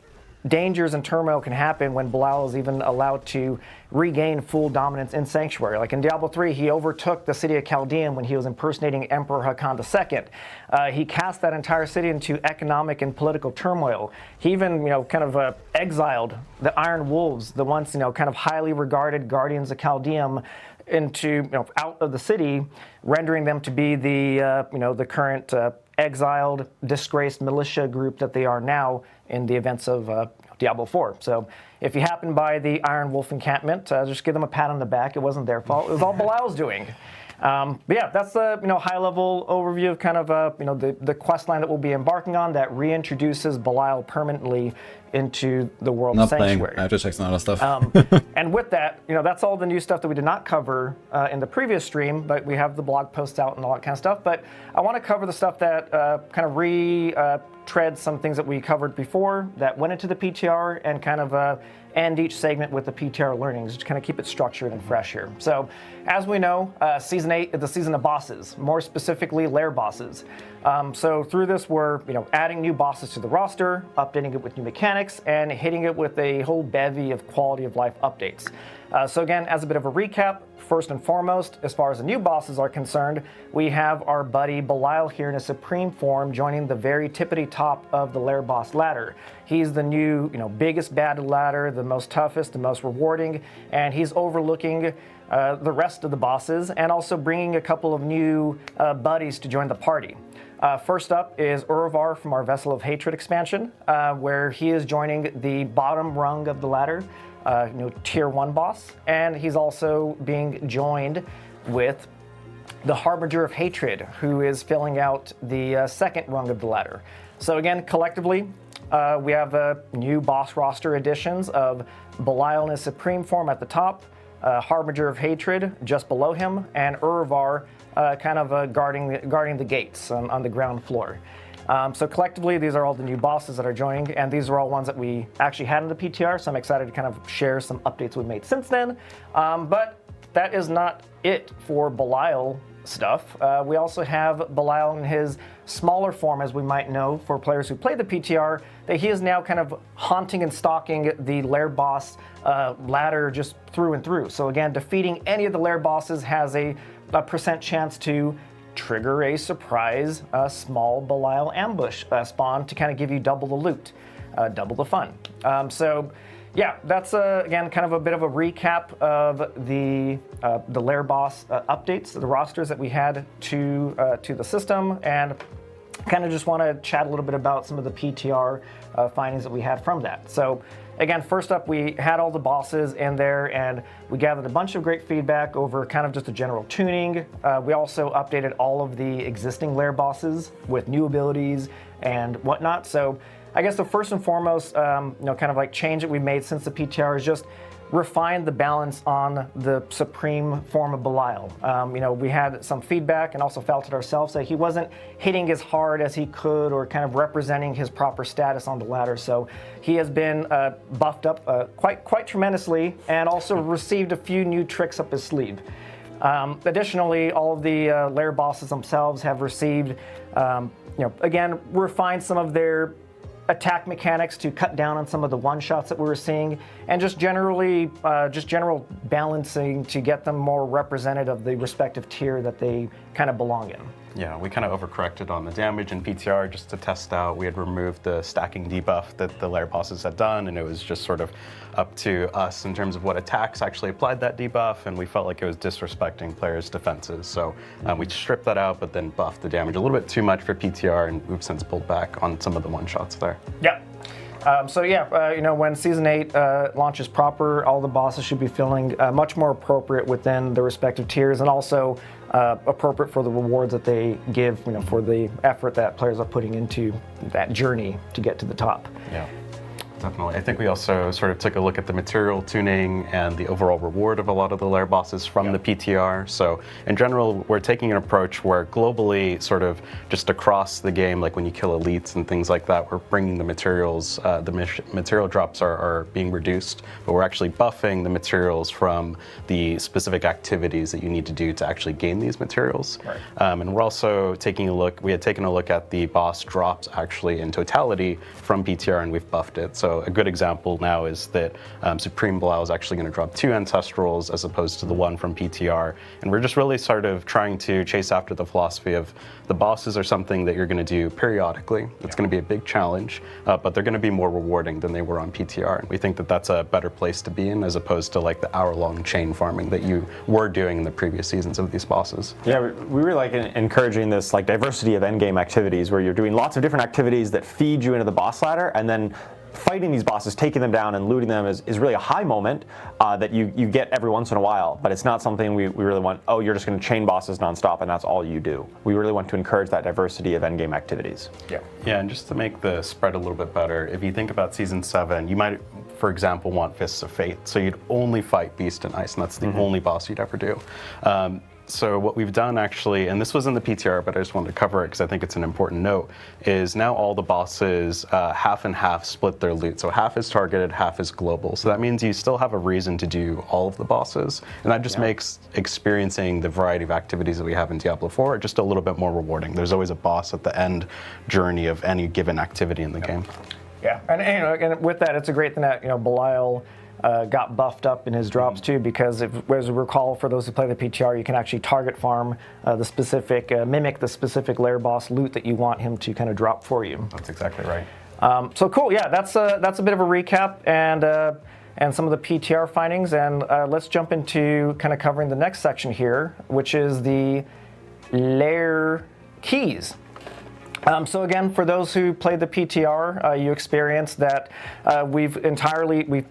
Speaker 7: dangers and turmoil can happen when Belial is even allowed to regain full dominance in Sanctuary. Like in Diablo 3, he overtook the city of Chaldean when he was impersonating Emperor Hakan II. He cast that entire city into economic and political turmoil. He even, kind of exiled the Iron Wolves, the once, kind of highly regarded guardians of Chaldean, into, out of the city, rendering them to be the, the current exiled, disgraced militia group that they are now in the events of Diablo 4. So if you happen by the Iron Wolf encampment, just give them a pat on the back. It wasn't their fault. It was all Belial's doing. But yeah, that's the high-level overview of kind of the quest line that we'll be embarking on that reintroduces Belial permanently into the world of Sanctuary.
Speaker 1: I have to check some other stuff.
Speaker 7: And with that, that's all the new stuff that we did not cover in the previous stream, but we have the blog posts out and all that kind of stuff. But I want to cover the stuff that kind of retreads some things that we covered before that went into the PTR and kind of end each segment with the PTR learnings to kind of keep it structured and fresh here. So, as we know, Season 8 is the season of bosses, more specifically lair bosses. So through this, we're adding new bosses to the roster, updating it with new mechanics, and hitting it with a whole bevy of quality of life updates. So again, as a bit of a recap, first and foremost, as far as the new bosses are concerned, we have our buddy Belial here in a supreme form joining the very tippity top of the lair boss ladder. He's the new, biggest bad ladder, the most toughest, the most rewarding, and he's overlooking the rest of the bosses and also bringing a couple of new buddies to join the party. First up is Urvar from our Vessel of Hatred expansion, where he is joining the bottom rung of the ladder, tier 1 boss, and he's also being joined with the Harbinger of Hatred, who is filling out the second rung of the ladder. So again, collectively, we have new boss roster additions of Belial in his supreme form at the top, Harbinger of Hatred just below him, and Urvar kind of guarding the gates on the ground floor. So collectively, these are all the new bosses that are joining, and these are all ones that we actually had in the PTR, so I'm excited to kind of share some updates we've made since then. But that is not it for Belial stuff. We also have Belial in his smaller form, as we might know for players who play the PTR, that he is now kind of haunting and stalking the lair boss ladder just through and through. So again, defeating any of the lair bosses has a % chance to trigger a surprise small Belial ambush spawn to kind of give you double the loot, double the fun. So yeah, that's again kind of a bit of a recap of the lair boss updates, the rosters that we had to the system, and kind of just want to chat a little bit about some of the PTR findings that we had from that. So again, first up, we had all the bosses in there, and we gathered a bunch of great feedback over kind of just a general tuning. We also updated all of the existing lair bosses with new abilities and whatnot. So I guess the first and foremost, kind of like change that we made since the PTR is just refine the balance on the supreme form of Belial. We had some feedback and also felt it ourselves that he wasn't hitting as hard as he could or kind of representing his proper status on the ladder. So he has been buffed up quite tremendously and also received a few new tricks up his sleeve. Additionally, all of the lair bosses themselves have received, again, refined some of their attack mechanics to cut down on some of the one-shots that we were seeing, and just generally, just general balancing to get them more representative of the respective tier that they kind of belong in.
Speaker 6: Yeah, we kind of overcorrected on the damage in PTR just to test out. We had removed the stacking debuff that the lair bosses had done, and it was just sort of up to us in terms of what attacks actually applied that debuff, and we felt like it was disrespecting players' defenses. So we stripped that out, but then buffed the damage a little bit too much for PTR, and we've since pulled back on some of the one-shots there.
Speaker 7: Yeah. When Season 8 launches proper, all the bosses should be feeling much more appropriate within the respective tiers, and also appropriate for the rewards that they give, for the effort that players are putting into that journey to get to the top.
Speaker 6: Yeah. Definitely. I think we also sort of took a look at the material tuning and the overall reward of a lot of the lair bosses from the PTR. So in general, we're taking an approach where globally, sort of just across the game, like when you kill elites and things like that, we're bringing the materials, material drops are being reduced, but we're actually buffing the materials from the specific activities that you need to do to actually gain these materials.
Speaker 7: Right.
Speaker 6: And we're also taking a look, we had taken a look at the boss drops actually in totality from PTR, and we've buffed it. So a good example now is that Supreme Blau is actually going to drop 2 Ancestrals as opposed to the 1 from PTR. And we're just really sort of trying to chase after the philosophy of the bosses are something that you're going to do periodically. It's going to be a big challenge, but they're going to be more rewarding than they were on PTR. And we think that that's a better place to be in as opposed to like the hour-long chain farming that you were doing in the previous seasons of these bosses.
Speaker 8: Yeah, we really like encouraging this like diversity of endgame activities where you're doing lots of different activities that feed you into the boss ladder, and then fighting these bosses, taking them down and looting them is really a high moment that you get every once in a while, but it's not something we really want, oh, you're just going to chain bosses nonstop and that's all you do. We really want to encourage that diversity of endgame activities.
Speaker 6: Yeah, and just to make the spread a little bit better, if you think about Season 7, you might, for example, want Fists of Fate, so you'd only fight Beast and Ice, and that's the only boss you'd ever do. So what we've done actually, and this was in the PTR, but I just wanted to cover it because I think it's an important note, is now all the bosses half and half split their loot. So half is targeted, half is global. So that means you still have a reason to do all of the bosses. And that just makes experiencing the variety of activities that we have in Diablo 4 just a little bit more rewarding. There's always a boss at the end journey of any given activity in the game.
Speaker 7: Yeah, and with that, it's a great thing that, Belial got buffed up in his drops too, because as we recall, for those who play the PTR, you can actually target farm the specific, mimic the specific lair boss loot that you want him to kind of drop for you.
Speaker 6: That's exactly right.
Speaker 7: So cool, yeah, that's a bit of a recap and some of the PTR findings, and let's jump into kind of covering the next section here, which is the lair keys. So again, for those who played the PTR, you experienced that we've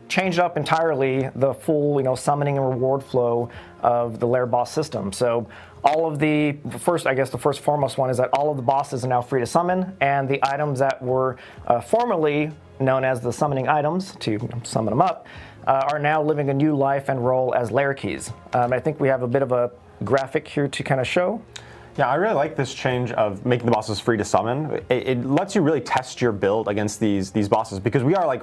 Speaker 7: changed up entirely the full, summoning and reward flow of the lair boss system. So all of the first foremost one is that all of the bosses are now free to summon, and the items that were formerly known as the summoning items to summon them up are now living a new life and role as lair keys. I think we have a bit of a graphic here to kind of show.
Speaker 8: Yeah, I really like this change of making the bosses free to summon. It lets you really test your build against these bosses, because we are like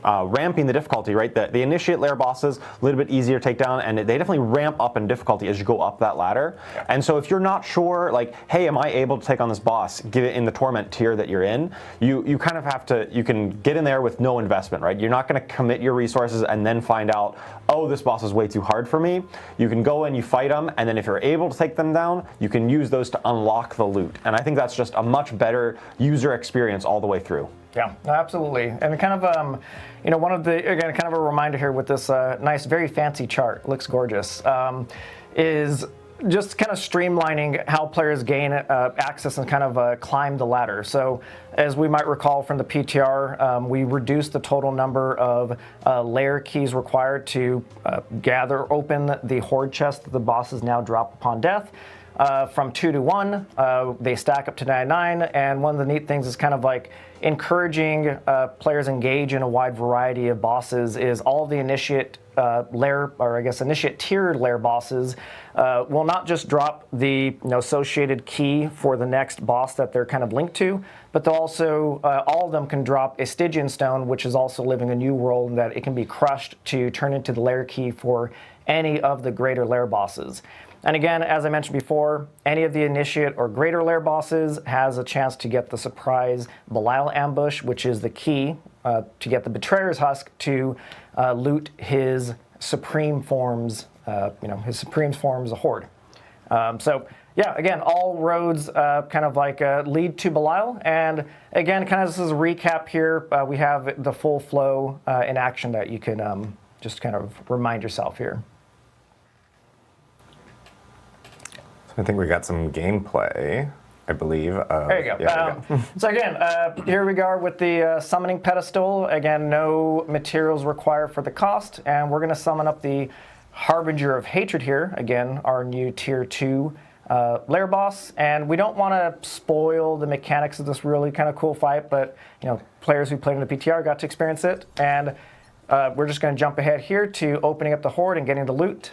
Speaker 8: ramping the difficulty, right? The initiate lair bosses, a little bit easier to take down, and they definitely ramp up in difficulty as you go up that ladder. Yeah. And so if you're not sure, like, hey, am I able to take on this boss, give it in the torment tier that you're in, you kind of have to, you can get in there with no investment, right? You're not going to commit your resources and then find out, oh, this boss is way too hard for me. You can go and you fight them, and then if you're able to take them down, you can use those to unlock the loot. And I think that's just a much better user experience all the way through.
Speaker 7: Yeah, absolutely. And kind of, one of the, again, kind of a reminder here with this nice, very fancy chart, looks gorgeous, is just kind of streamlining how players gain access and kind of climb the ladder. So as we might recall from the PTR, we reduced the total number of lair keys required to open the horde chest that the bosses now drop upon death. From 2 to 1, they stack up to 99, and one of the neat things is kind of like encouraging players engage in a wide variety of bosses is all the initiate lair, or I guess initiate tiered lair bosses will not just drop the associated key for the next boss that they're kind of linked to, but they'll also, all of them can drop a Stygian stone, which is also living a new world, and that it can be crushed to turn into the lair key for any of the greater lair bosses. And again, as I mentioned before, any of the initiate or greater lair bosses has a chance to get the surprise Belial ambush, which is the key to get the Betrayer's Husk to loot his supreme forms, his supreme forms of Horde. So yeah, again, all roads kind of like lead to Belial. And again, kind of this is a recap here. We have the full flow in action that you can just kind of remind yourself here.
Speaker 5: I think we got some gameplay, I believe.
Speaker 7: There you go.
Speaker 5: Yeah,
Speaker 7: So again, here we are with the summoning pedestal. Again, no materials required for the cost, and we're going to summon up the Harbinger of Hatred here. Again, our new tier 2 lair boss, and we don't want to spoil the mechanics of this really kind of cool fight, but players who played in the PTR got to experience it, and we're just going to jump ahead here to opening up the Horde and getting the loot.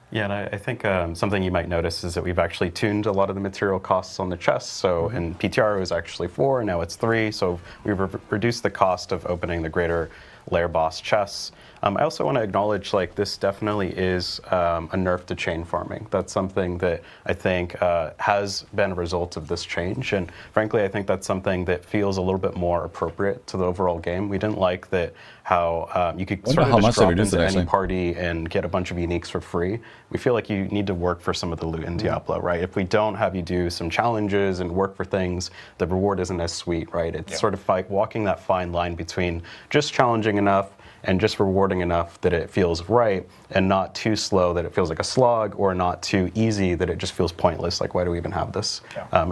Speaker 6: Yeah, and I think something you might notice is that we've actually tuned a lot of the material costs on the chest. So in PTR it was actually 4, now it's 3. So we've reduced the cost of opening the greater lair boss chests. I also want to acknowledge, like, this definitely is a nerf to chain farming. That's something that I think has been a result of this change, and frankly, I think that's something that feels a little bit more appropriate to the overall game. We didn't like that how you could sort of just drop into any party and get a bunch of uniques for free. We feel like you need to work for some of the loot in Diablo, right? If we don't have you do some challenges and work for things, the reward isn't as sweet, right? It's sort of like walking that fine line between just challenging enough and just rewarding enough that it feels right, and not too slow that it feels like a slog, or not too easy that it just feels pointless, like why do we even have this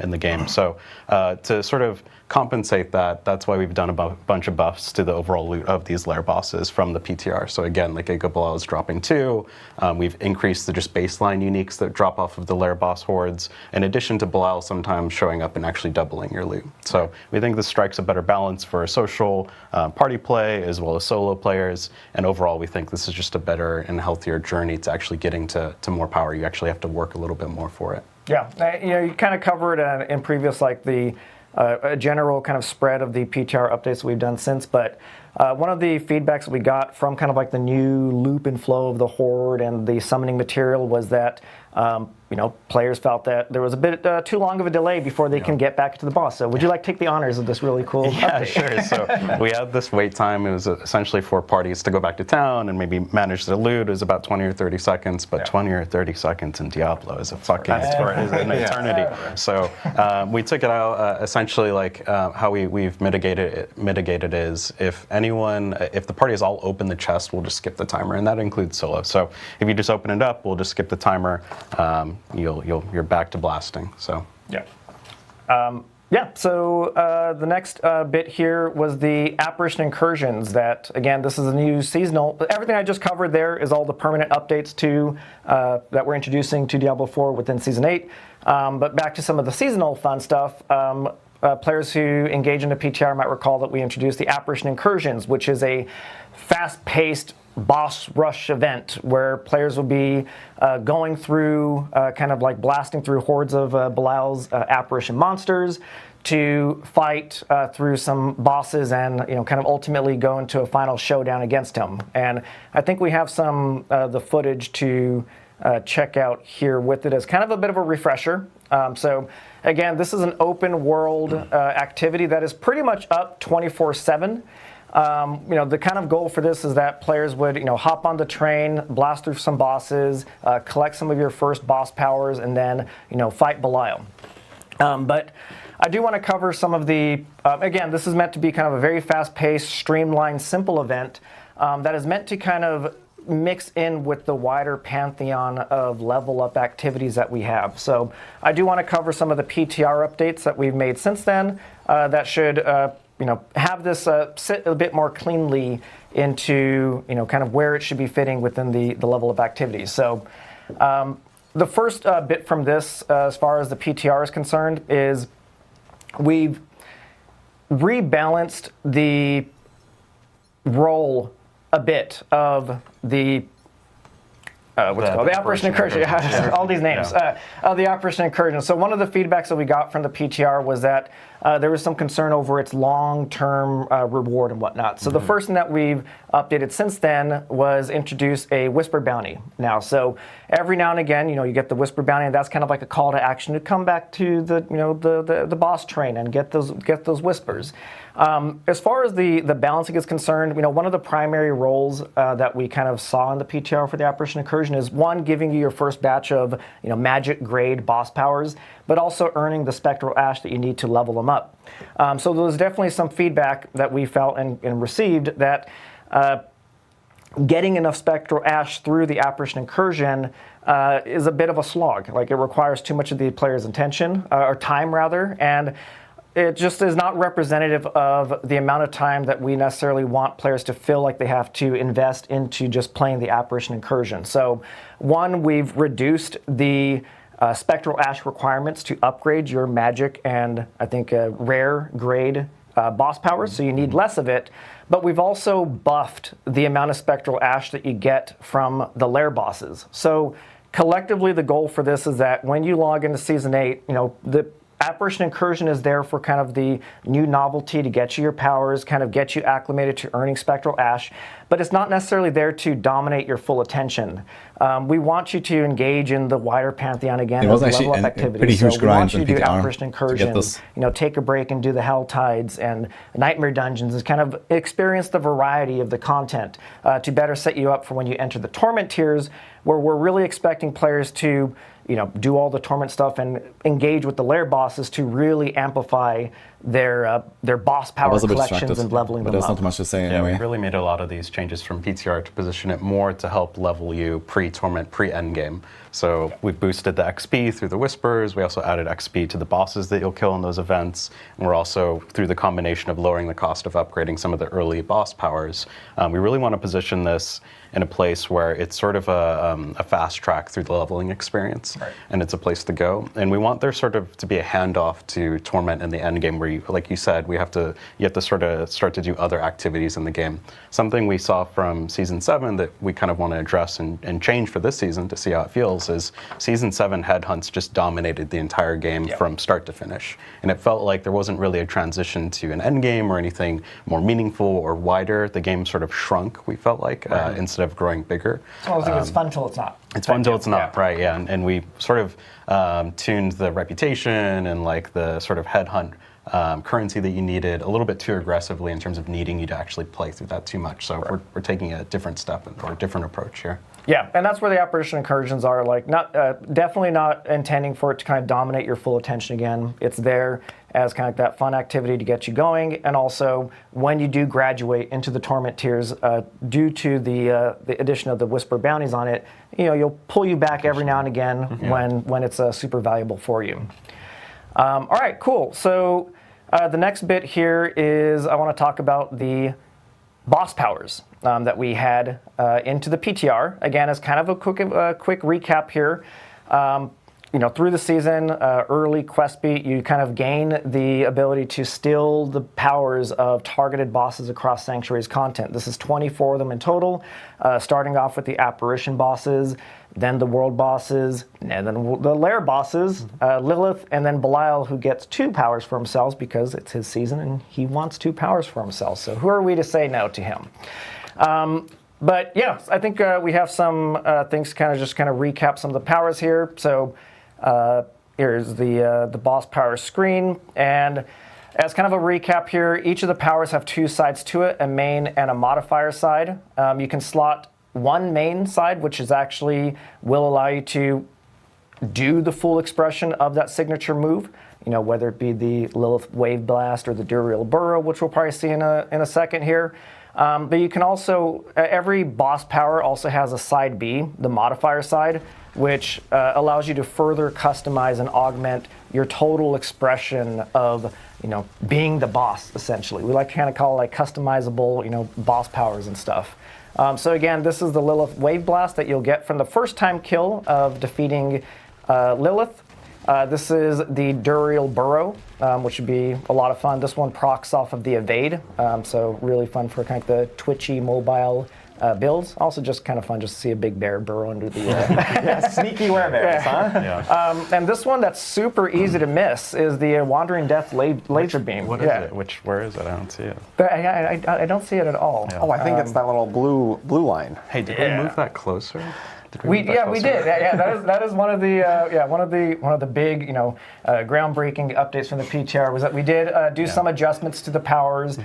Speaker 6: in the game? So to sort of compensate that, that's why we've done a bunch of buffs to the overall loot of these lair bosses from the PTR. So again, like Belial is dropping 2, we've increased the just baseline uniques that drop off of the lair boss hordes, in addition to Belial sometimes showing up and actually doubling your loot. So we think this strikes a better balance for social party play as well as solo players, and overall we think this is just a better and healthier journey to actually getting to more power. You actually have to work a little bit more for it.
Speaker 7: Yeah, you kind of covered in previous, like the a general kind of spread of the PTR updates we've done since, but one of the feedbacks that we got from kind of like the new loop and flow of the Horde and the summoning material was that players felt that there was a bit too long of a delay before they can get back to the boss. So would you like to take the honors of this really cool update?
Speaker 6: Sure. So we had this wait time. It was essentially for parties to go back to town and maybe manage their loot. It was about 20 or 30 seconds, but 20 or 30 seconds in Diablo is a fucking is an eternity. So we took it out essentially like how we've mitigated is if the party has all opened the chest, we'll just skip the timer, and that includes solo. So if you just open it up, we'll just skip the timer. You're back to blasting. So
Speaker 7: So the next bit here was the apparition incursions. That again, this is a new seasonal. Everything I just covered there is all the permanent updates to that we're introducing to Diablo 4 within Season 8. But back to some of the seasonal fun stuff. Players who engage in the PTR might recall that we introduced the apparition incursions, which is a fast-paced boss rush event where players will be going through, kind of like blasting through hordes of Belial's apparition monsters to fight through some bosses and kind of ultimately go into a final showdown against him. And I think we have some the footage to check out here with it as kind of a bit of a refresher. So again, this is an open world activity that is pretty much up 24/7. The kind of goal for this is that players would, hop on the train, blast through some bosses, collect some of your first boss powers, and then, fight Belial. But I do want to cover some of the, again, this is meant to be kind of a very fast-paced, streamlined, simple event that is meant to kind of mix in with the wider pantheon of level up activities that we have. So I do want to cover some of the PTR updates that we've made since then that should have this sit a bit more cleanly into, kind of where it should be fitting within the level of activities. So the first bit from this, as far as the PTR is concerned, is we've rebalanced the role a bit of the what's it called? The Operation Incursion. All these names.
Speaker 6: Yeah.
Speaker 7: The Operation Incursion. So one of the feedbacks that we got from the PTR was that there was some concern over its long-term reward and whatnot. So the first thing that we've updated since then was introduce a Whisper Bounty now. So every now and again, you get the Whisper Bounty, and that's kind of like a call to action to come back to the boss train and get those whispers. As far as the balancing is concerned, one of the primary roles that we kind of saw in the PTR for the Operation Incursion is one, giving you your first batch of magic grade boss powers, but also earning the Spectral Ash that you need to level them up. So there was definitely some feedback that we felt and received that getting enough Spectral Ash through the Apparition Incursion is a bit of a slog. Like, it requires too much of the player's attention, or time rather, and it just is not representative of the amount of time that we necessarily want players to feel like they have to invest into just playing the Apparition Incursion. So, one, we've reduced the Spectral Ash requirements to upgrade your magic and, I think, rare grade boss powers, so you need less of it. But we've also buffed the amount of Spectral Ash that you get from the lair bosses. So collectively, the goal for this is that when you log into Season 8, the Apparition Incursion is there for kind of the new novelty to get you your powers, kind of get you acclimated to earning Spectral Ash, but it's not necessarily there to dominate your full attention. We want you to engage in the wider Pantheon again.
Speaker 1: It was
Speaker 7: as
Speaker 1: actually
Speaker 7: level up
Speaker 1: a
Speaker 7: activity.
Speaker 1: pretty huge
Speaker 7: so
Speaker 1: grind
Speaker 7: we want you
Speaker 1: in
Speaker 7: to do
Speaker 1: PTR
Speaker 7: Apparition
Speaker 1: to
Speaker 7: Incursion,
Speaker 1: get this.
Speaker 7: take a break and do the Hell Tides and Nightmare Dungeons, is kind of experience the variety of the content to better set you up for when you enter the Torment tiers, where we're really expecting players to do all the Torment stuff and engage with the lair bosses to really amplify their boss power collections and leveling them up.
Speaker 1: But there's not much to say
Speaker 6: Yeah,
Speaker 1: anyway.
Speaker 6: we really made a lot of these changes from PTR to position it more to help level you pre-Torment, pre-Endgame. So we've boosted the XP through the Whispers. We also added XP to the bosses that you'll kill in those events. And we're also, through the combination of lowering the cost of upgrading some of the early boss powers, we really want to position this in a place where it's sort of a fast track through the leveling experience, and it's a place to go. And we want there sort of to be a handoff to Torment and the Endgame, where like you said, you have to sort of start to do other activities in the game. Something we saw from Season 7 that we kind of want to address and change for this season to see how it feels is Season 7 headhunts just dominated the entire game from start to finish. And it felt like there wasn't really a transition to an endgame or anything more meaningful or wider. The game sort of shrunk, we felt like, instead of growing bigger.
Speaker 7: So it's fun till it's not.
Speaker 6: It's fun till it's not, right, yeah. And we sort of tuned the reputation and like the sort of headhunt currency that you needed a little bit too aggressively in terms of needing you to actually play through that too much. So we're taking a different step or a different approach here.
Speaker 7: Yeah, and that's where the Apparition Incursions are, like, not definitely not intending for it to kind of dominate your full attention again. It's there as kind of that fun activity to get you going, and also when you do graduate into the Torment tiers, due to the addition of the Whisper bounties on it, you'll pull you back every now and again when it's super valuable for you. All right, cool. So the next bit here is I want to talk about the boss powers that we had into the PTR. Again, as kind of a quick recap here. Through the season, early quest beat, you kind of gain the ability to steal the powers of targeted bosses across Sanctuary's content. This is 24 of them in total, starting off with the Apparition bosses, then the World bosses, and then the Lair bosses, Lilith, and then Belial, who gets 2 powers for himself because it's his season and he wants 2 powers for himself. So who are we to say no to him? But yeah, I think we have some things to kind of recap some of the powers here. So here's the boss power screen, and as kind of a recap here, each of the powers have 2 sides to it, a main and a modifier side. You can slot one main side, which is actually will allow you to do the full expression of that signature move, whether it be the Lilith Wave Blast or the Duriel Burrow, which we'll probably see in a second here. But you can also, every boss power also has a side B, the modifier side, which allows you to further customize and augment your total expression of, being the boss, essentially. We like to kind of call it like customizable, boss powers and stuff. So again, this is the Lilith Wave Blast that you'll get from the first time kill of defeating Lilith. This is the Duriel Burrow, which would be a lot of fun. This one procs off of the Evade, so really fun for kind of the twitchy, mobile builds. Also just kind of fun just to see a big bear burrow under the...
Speaker 8: Yeah, sneaky werebears, huh?
Speaker 6: Yeah.
Speaker 7: and this one that's super easy to miss is the Wandering Death laser beam.
Speaker 6: What is it? Where is it? I don't see it.
Speaker 7: I don't see it at all.
Speaker 8: Oh, I think it's that little blue line.
Speaker 6: Hey, did we move that closer?
Speaker 7: We did. Yeah, that is one of the big groundbreaking updates from the PTR was that we did do some adjustments to the powers,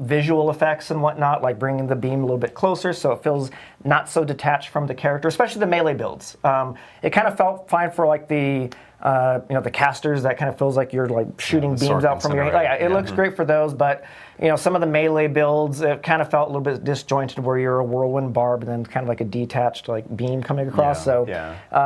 Speaker 7: visual effects and whatnot, like bringing the beam a little bit closer so it feels not so detached from the character, especially the melee builds. It kind of felt fine for like the the casters. That kind of feels like you're like shooting beams out from your hand. It looks great for those, but some of the melee builds, it kind of felt a little bit disjointed where you're a whirlwind barb and then kind of like a detached like beam coming across.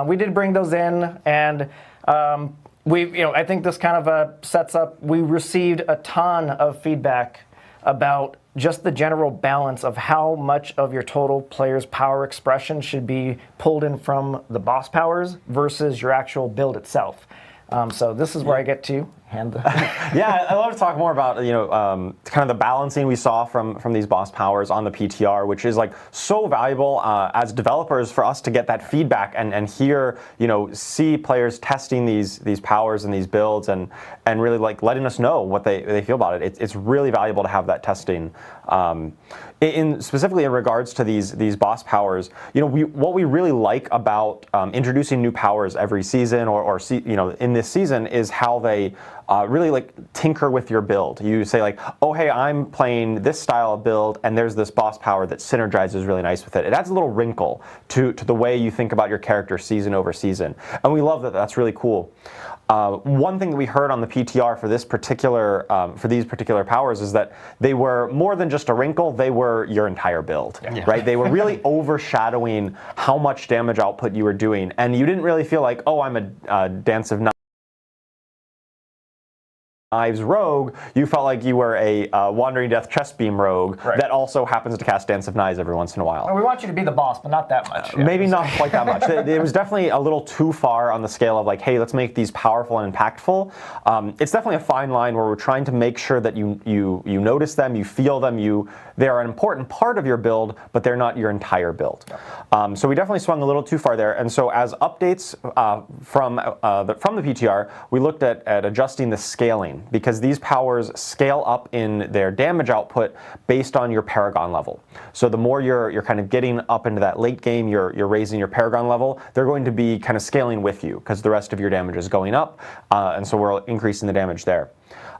Speaker 7: We did bring those in, and I think this kind of sets up. We received a ton of feedback about just the general balance of how much of your total player's power expression should be pulled in from the boss powers versus your actual build itself. So this is where I get to hand the...
Speaker 8: Yeah, I'd love to talk more about kind of the balancing we saw from these boss powers on the PTR, which is like so valuable as developers for us to get that feedback and hear, see players testing these powers and these builds and really like letting us know what they feel about it. It's really valuable to have that testing. Specifically in regards to these boss powers, what we really like about introducing new powers every season or in this season is how they really like tinker with your build. You say like, oh hey, I'm playing this style of build and there's this boss power that synergizes really nice with it. It adds a little wrinkle to the way you think about your character season over season, and we love that. That's really cool. One thing that we heard on the PTR for these particular powers is that they were more than just a wrinkle. They were your entire build, right? They were really overshadowing how much damage output you were doing, and you didn't really feel like, oh, I'm a Dance of Knives rogue. You felt like you were a Wandering Death chest beam rogue that also happens to cast Dance of Knives every once in a while.
Speaker 7: Well, we want you to be the boss, but not that much.
Speaker 8: Maybe not quite that much. It was definitely a little too far on the scale of like, hey, let's make these powerful and impactful. It's definitely a fine line where we're trying to make sure that you notice them, you feel them, they are an important part of your build, but they're not your entire build. So we definitely swung a little too far there. And so as updates from the PTR, we looked at adjusting the scaling, because these powers scale up in their damage output based on your Paragon level. So the more you're kind of getting up into that late game, you're raising your Paragon level, they're going to be kind of scaling with you because the rest of your damage is going up, and so we're increasing the damage there.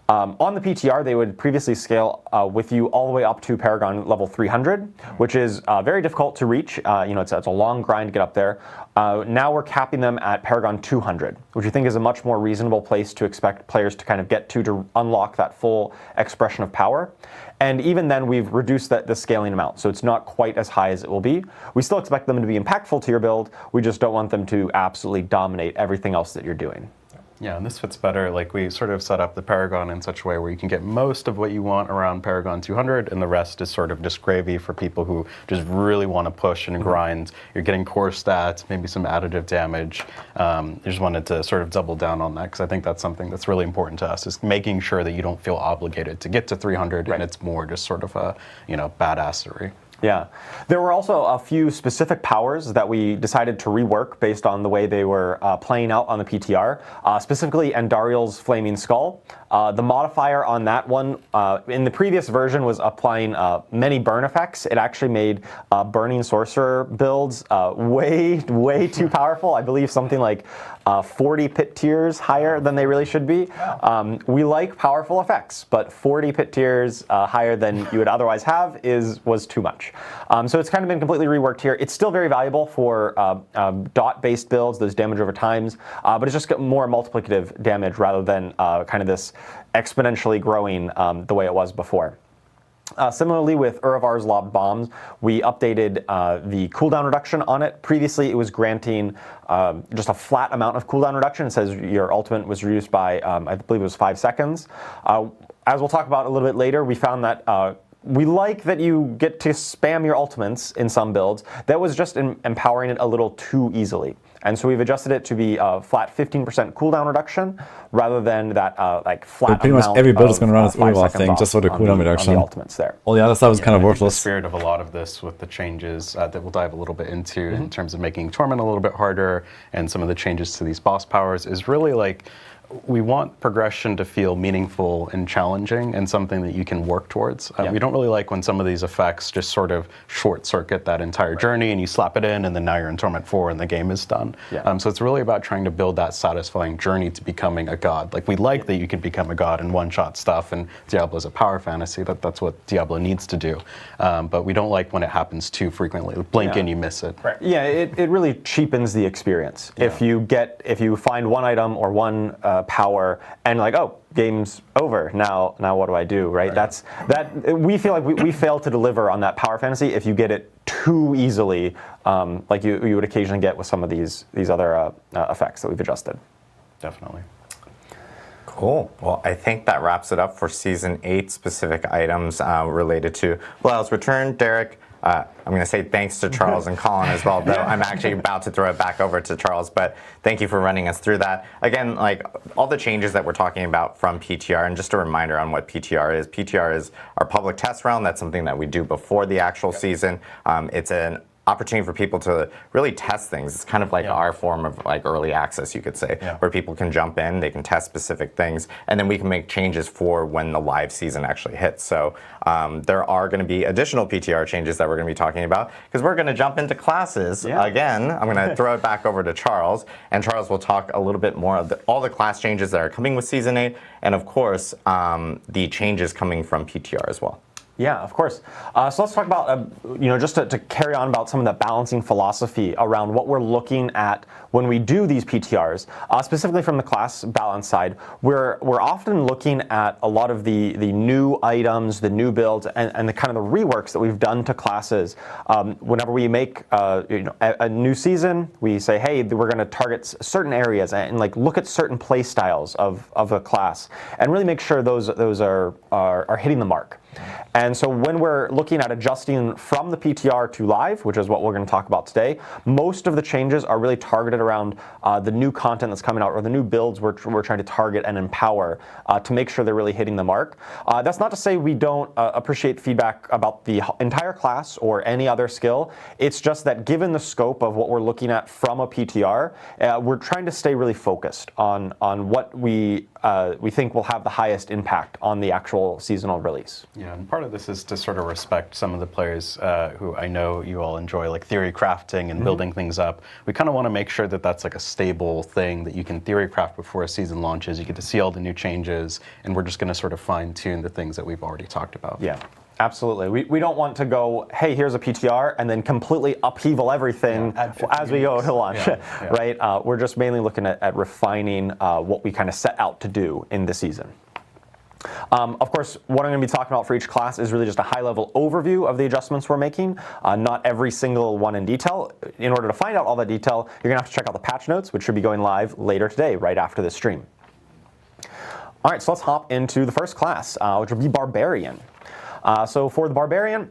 Speaker 8: On the PTR, they would previously scale with you all the way up to Paragon level 300, which is very difficult to reach. It's a long grind to get up there. Now we're capping them at Paragon 200, which we think is a much more reasonable place to expect players to kind of get to unlock that full expression of power. And even then, we've reduced the scaling amount, so it's not quite as high as it will be. We still expect them to be impactful to your build. We just don't want them to absolutely dominate everything else that you're doing.
Speaker 6: Yeah, and this fits better. Like, we sort of set up the Paragon in such a way where you can get most of what you want around Paragon 200, and the rest is sort of just gravy for people who just really want to push and grind. You're getting core stats, maybe some additive damage. I just wanted to sort of double down on that, because I think that's something that's really important to us, is making sure that you don't feel obligated to get to 300, and it's more just sort of a, badassery.
Speaker 8: Yeah. There were also a few specific powers that we decided to rework based on the way they were playing out on the PTR, specifically Andariel's Flaming Skull. The modifier on that one in the previous version was applying many burn effects. It actually made Burning Sorcerer builds way too powerful. I believe something like 40 pit tiers higher than they really should be. We like powerful effects, but 40 pit tiers higher than you would otherwise have was too much. So it's kind of been completely reworked here. It's still very valuable for dot-based builds, those damage over times, but it's just got more multiplicative damage rather than kind of this exponentially growing the way it was before. Similarly with Uravar's Lobbed Bombs, we updated the cooldown reduction on it. Previously it was granting just a flat amount of cooldown reduction. It says your ultimate was reduced by, I believe it was 5 seconds. As we'll talk about a little bit later, we found that we like that you get to spam your ultimates in some builds. That was just empowering it a little too easily. And so we've adjusted it to be a flat 15% cooldown reduction rather than that like flat
Speaker 1: pretty much
Speaker 8: amount
Speaker 1: every build is
Speaker 8: of,
Speaker 1: going to run its
Speaker 8: 5
Speaker 1: Urwald
Speaker 8: seconds
Speaker 1: thing
Speaker 8: off
Speaker 1: just for the
Speaker 8: on
Speaker 1: cooldown
Speaker 8: on
Speaker 1: reduction.
Speaker 8: the ultimates there.
Speaker 1: All the other stuff is kind of
Speaker 6: I think
Speaker 1: worthless.
Speaker 6: the spirit of a lot of this with the changes that we'll dive a little bit into in terms of making Torment a little bit harder and some of the changes to these boss powers is really like we want progression to feel meaningful and challenging and something that you can work towards. We don't really like when some of these effects just sort of short circuit that entire journey and you slap it in and then now you're in Torment 4 and the game is done. So it's really about trying to build that satisfying journey to becoming a god. Like we like that you can become a god in one-shot stuff, and Diablo is a power fantasy. That's what Diablo needs to do. But we don't like when it happens too frequently. Blink and you miss it.
Speaker 8: Yeah, it really cheapens the experience. If you find one item or one power and like, oh, game's over. Now what do I do? Right? That's we feel like we fail to deliver on that power fantasy if you get it too easily, like you would occasionally get with some of these other effects that we've adjusted.
Speaker 6: Definitely.
Speaker 5: Cool. Well, I think that wraps it up for Season 8 specific items related to Belial's return. Derek, I'm going to say thanks to Charles and Colin as well, though I'm actually about to throw it back over to Charles, but thank you for running us through that. Again, like all the changes that we're talking about from PTR, and just a reminder on what PTR is. PTR is our public test round. That's something that we do before the actual season. It's an opportunity for people to really test things. It's kind of like our form of like early access, you could say, where people can jump in, they can test specific things, and then we can make changes for when the live season actually hits. So there are going to be additional PTR changes that we're going to be talking about because we're going to jump into classes again. I'm going to throw it back over to Charles, and Charles will talk a little bit more of all the class changes that are coming with Season 8, and of course the changes coming from PTR as well.
Speaker 8: Yeah, of course. So let's talk about, just to carry on about some of the balancing philosophy around what we're looking at when we do these PTRs, specifically from the class balance side. We're often looking at a lot of the new items, the new builds, and the kind of the reworks that we've done to classes. Whenever we make a new season, we say, hey, we're going to target certain areas and like look at certain play styles of a class and really make sure those are hitting the mark. And so when we're looking at adjusting from the PTR to live, which is what we're going to talk about today, most of the changes are really targeted around the new content that's coming out or the new builds we're trying to target and empower to make sure they're really hitting the mark. That's not to say we don't appreciate feedback about the entire class or any other skill. It's just that given the scope of what we're looking at from a PTR, we're trying to stay really focused on what we think will have the highest impact on the actual seasonal release.
Speaker 6: Yeah, and part of this is to sort of respect some of the players who I know you all enjoy, like theory crafting and building things up. We kind of want to make sure that that's like a stable thing that you can theory craft before a season launches. You get to see all the new changes, and we're just going to sort of fine tune the things that we've already talked about.
Speaker 8: Yeah. Absolutely. We don't want to go, hey, here's a PTR, and then completely upheaval everything as we go to launch, right? We're just mainly looking at refining what we kind of set out to do in the season. Of course, what I'm going to be talking about for each class is really just a high-level overview of the adjustments we're making, not every single one in detail. In order to find out all that detail, you're going to have to check out the patch notes, which should be going live later today, right after this stream. All right, so let's hop into the first class, which will be Barbarian. So for the Barbarian,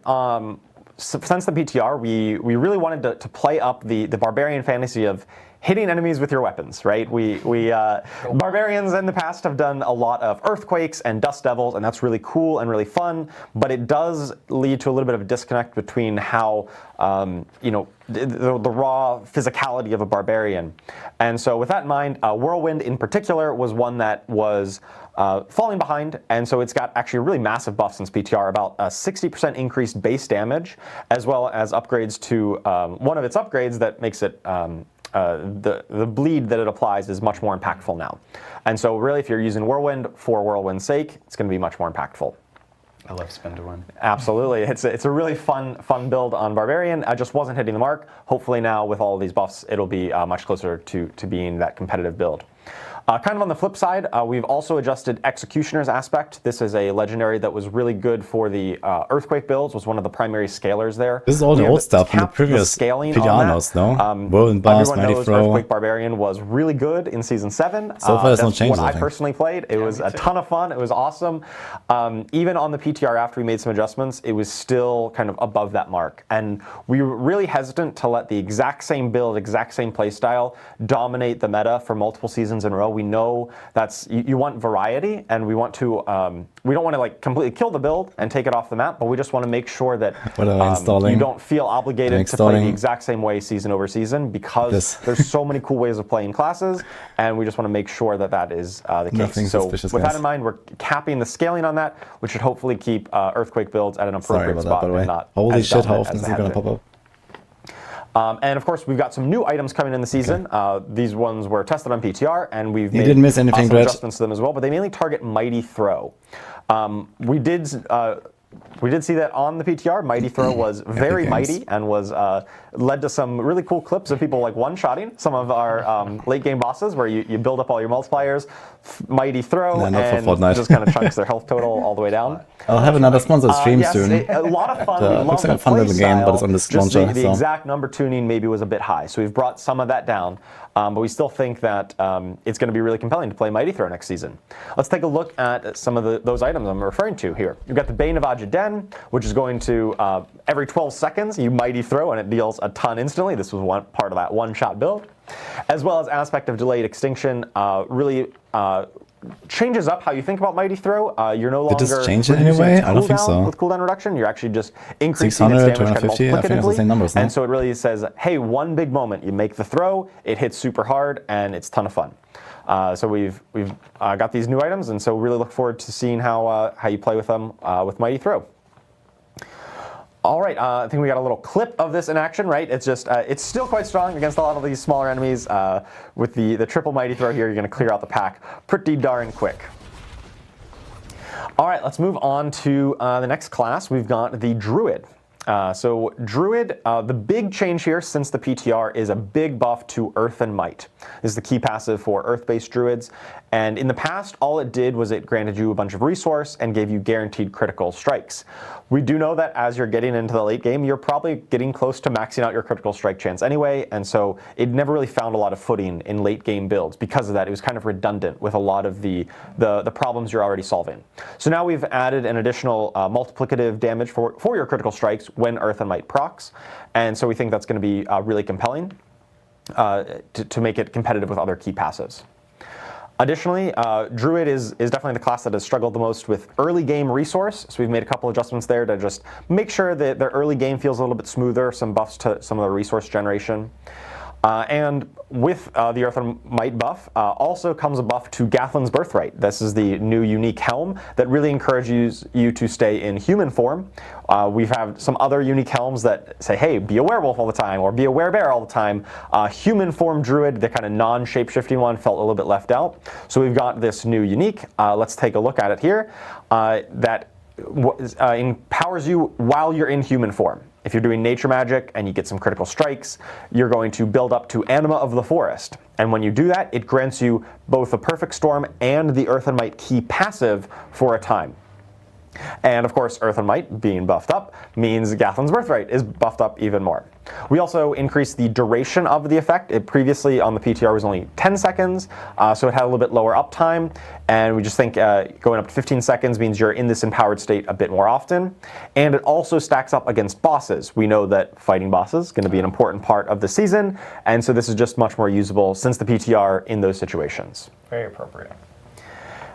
Speaker 8: since the PTR, we really wanted to play up the Barbarian fantasy of hitting enemies with your weapons, right? Barbarians in the past have done a lot of earthquakes and dust devils, and that's really cool and really fun, but it does lead to a little bit of a disconnect between how, the raw physicality of a barbarian. And so with that in mind, Whirlwind in particular was one that was falling behind, and so it's got actually a really massive buff since PTR, about a 60% increased base damage, as well as upgrades to one of its upgrades that makes it the bleed that it applies is much more impactful now. And so really, if you're using Whirlwind for Whirlwind's sake, it's going to be much more impactful.
Speaker 6: I love spin to win.
Speaker 8: Absolutely. It's a really fun build on Barbarian. I just wasn't hitting the mark. Hopefully now with all of these buffs, it'll be much closer to being that competitive build. Kind of on the flip side, we've also adjusted Executioner's aspect. This is a legendary that was really good for the Earthquake builds, was one of the primary scalers there.
Speaker 1: This is all the
Speaker 8: We
Speaker 1: old
Speaker 8: have
Speaker 1: stuff from the
Speaker 8: capped
Speaker 1: previous
Speaker 8: scaling on
Speaker 1: PDRs,
Speaker 8: that.
Speaker 1: no? Whirlwind Blast,
Speaker 8: Everyone
Speaker 1: Mighty
Speaker 8: knows
Speaker 1: Throw.
Speaker 8: Earthquake Barbarian was really good in Season 7.
Speaker 1: So far, there's no
Speaker 8: That's
Speaker 1: changes,
Speaker 8: what
Speaker 1: I
Speaker 8: I
Speaker 1: think.
Speaker 8: personally played. It was a ton of fun. It was awesome. Even on the PTR, after we made some adjustments, it was still kind of above that mark. And we were really hesitant to let the exact same build, exact same playstyle dominate the meta for multiple seasons in a row. We know that's you want variety, and we want to we don't want to like completely kill the build and take it off the map, but we just want to make sure that
Speaker 1: What am I installing?
Speaker 8: you don't feel obligated
Speaker 1: I'm
Speaker 8: to play the
Speaker 1: installing
Speaker 8: exact same way season over season, because
Speaker 1: this.
Speaker 8: there's so many cool ways of playing classes, and we just want to make sure that that is the
Speaker 1: Nothing
Speaker 8: case. So with
Speaker 1: suspicious,
Speaker 8: that
Speaker 1: guys.
Speaker 8: in mind, we're capping the scaling on that, which should hopefully keep Earthquake builds at an
Speaker 1: Sorry
Speaker 8: appropriate
Speaker 1: about that,
Speaker 8: spot
Speaker 1: by the way.
Speaker 8: and not
Speaker 1: Holy
Speaker 8: as
Speaker 1: shit, how
Speaker 8: dominant
Speaker 1: often
Speaker 8: as
Speaker 1: is
Speaker 8: they
Speaker 1: it going
Speaker 8: have
Speaker 1: to
Speaker 8: been.
Speaker 1: pop up?
Speaker 8: And of course, we've got some new items coming in the season. These ones were tested on PTR, and we've made
Speaker 1: didn't miss anything,
Speaker 8: some
Speaker 1: Brett.
Speaker 8: adjustments to them as well. But they mainly target Mighty Throw. We did see that on the PTR. Mighty Throw was very
Speaker 1: games.
Speaker 8: mighty and was led to some really cool clips of people like one-shotting some of our late game bosses, where you build up all your multipliers, Mighty Throw,
Speaker 1: Nah, not for
Speaker 8: and
Speaker 1: Fortnite.
Speaker 8: just kind of chunks their health total all the way down.
Speaker 1: I'll have another sponsored stream
Speaker 8: Yes,
Speaker 1: soon.
Speaker 8: a lot of fun.
Speaker 1: It
Speaker 8: We love
Speaker 1: looks like
Speaker 8: the
Speaker 1: a fun little game, but it's on this
Speaker 8: just
Speaker 1: launcher,
Speaker 8: the
Speaker 1: so.
Speaker 8: exact number tuning maybe was a bit high, so we've brought some of that down. But we still think that it's going to be really compelling to play Mighty Throw next season. Let's take a look at some of those items I'm referring to here. You've got the Bane of Ajaden, which is going to, every 12 seconds, you Mighty Throw, and it deals a ton instantly. This was one part of that one-shot build. As well as Aspect of Delayed Extinction, really changes up how you think about Mighty Throw. You're no longer
Speaker 1: Did this change in any
Speaker 8: reducing
Speaker 1: way?
Speaker 8: its
Speaker 1: I don't think
Speaker 8: cooldown
Speaker 1: so.
Speaker 8: with cooldown reduction. You're actually just increasing its
Speaker 1: 600,
Speaker 8: damage kind of
Speaker 1: 250, I think it's the same numbers, no?
Speaker 8: And so it really says, hey, one big moment, you make the throw, it hits super hard, and it's a ton of fun. So we've got these new items, and so really look forward to seeing how you play with them with Mighty Throw. All right, I think we got a little clip of this in action, right? It's just, it's still quite strong against a lot of these smaller enemies. With the triple Mighty Throw here, you're going to clear out the pack pretty darn quick. All right, let's move on to the next class. We've got the Druid. So Druid, the big change here since the PTR is a big buff to Earth and Might. This is the key passive for Earth-based Druids. And in the past, all it did was it granted you a bunch of resource and gave you guaranteed critical strikes. We do know that as you're getting into the late game, you're probably getting close to maxing out your critical strike chance anyway, and so it never really found a lot of footing in late game builds. Because of that, it was kind of redundant with a lot of the problems you're already solving. So now we've added an additional multiplicative damage for your critical strikes when Earth and Might procs, and so we think that's going to be really compelling to make it competitive with other key passives. Additionally, Druid is definitely the class that has struggled the most with early game resource, so we've made a couple adjustments there to just make sure that their early game feels a little bit smoother, some buffs to some of the resource generation. And with the Earth and Might buff, also comes a buff to Gathlin's Birthright. This is the new unique helm that really encourages you to stay in human form. We've had some other unique helms that say, hey, be a werewolf all the time, or be a werebear all the time. Human form Druid, the kind of non-shape-shifting one, felt a little bit left out. So we've got this new unique. Let's take a look at it here. That empowers you while you're in human form. If you're doing nature magic and you get some critical strikes, you're going to build up to Anima of the Forest. And when you do that, it grants you both the Perfect Storm and the Earth and Might key passive for a time. And of course, Earth and Might being buffed up means Gathlin's Birthright is buffed up even more. We also increased the duration of the effect. It previously on the PTR was only 10 seconds, so it had a little bit lower uptime. And we just think going up to 15 seconds means you're in this empowered state a bit more often. And it also stacks up against bosses. We know that fighting bosses is going to be an important part of the season, and so this is just much more usable since the PTR in those situations.
Speaker 7: Very appropriate.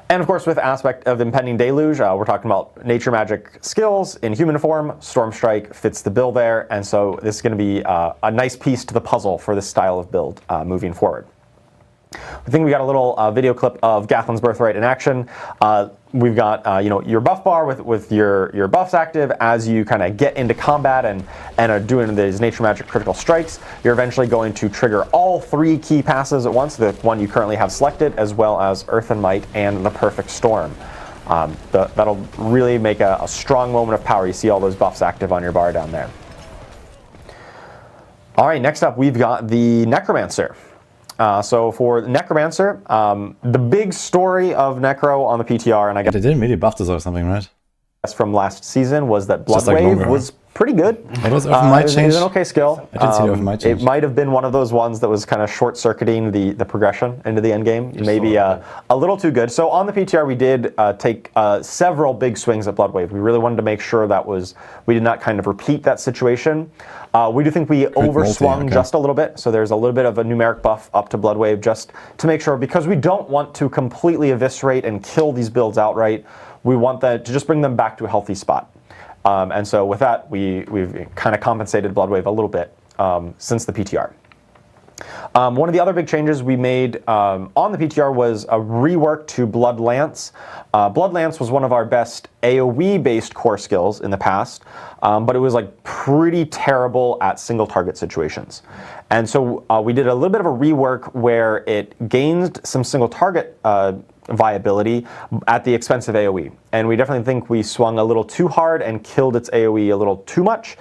Speaker 8: And of course, with Aspect of Impending Deluge, we're talking about nature magic skills in human form. Storm Strike fits the bill there, and so this is going to be a nice piece to the puzzle for this style of build moving forward. I think we got a little video clip of Gathlin's Birthright in action. We've got your buff bar with your buffs active as you kind of get into combat and are doing these nature magic critical strikes. You're eventually going to trigger all three key passives at once, the one you currently have selected, as well as Earth and Might and the Perfect Storm. That'll really make a strong moment of power. You see all those buffs active on your bar down there. All right, next up we've got the Necromancer. So for Necromancer, the big story of Necro on the PTR, and I
Speaker 1: They
Speaker 8: guess
Speaker 1: didn't really buff this or something, right?
Speaker 8: from last season, was that
Speaker 1: Just like
Speaker 8: Bloodwave
Speaker 1: longer.
Speaker 8: was pretty good.
Speaker 1: What was overmight
Speaker 8: It was
Speaker 1: change?
Speaker 8: an okay skill.
Speaker 1: I didn't see the overmight change.
Speaker 8: It might have been one of those ones that was kind of short-circuiting the progression into the end game. Maybe a little too good. So on the PTR, we did take several big swings at Bloodwave. We really wanted to make sure that we did not kind of repeat that situation. We do think we overswung
Speaker 1: okay.
Speaker 8: just a little bit, so there's a little bit of a numeric buff up to Bloodwave just to make sure, because we don't want to completely eviscerate and kill these builds outright. We want that to just bring them back to a healthy spot. And so with that, we've kind of compensated Bloodwave a little bit since the PTR. One of the other big changes we made on the PTR was a rework to Blood Lance. Blood Lance was one of our best AoE-based core skills in the past, but it was like pretty terrible at single target situations. And so we did a little bit of a rework where it gained some single target viability at the expense of AoE. And we definitely think we swung a little too hard and killed its AoE a little too much.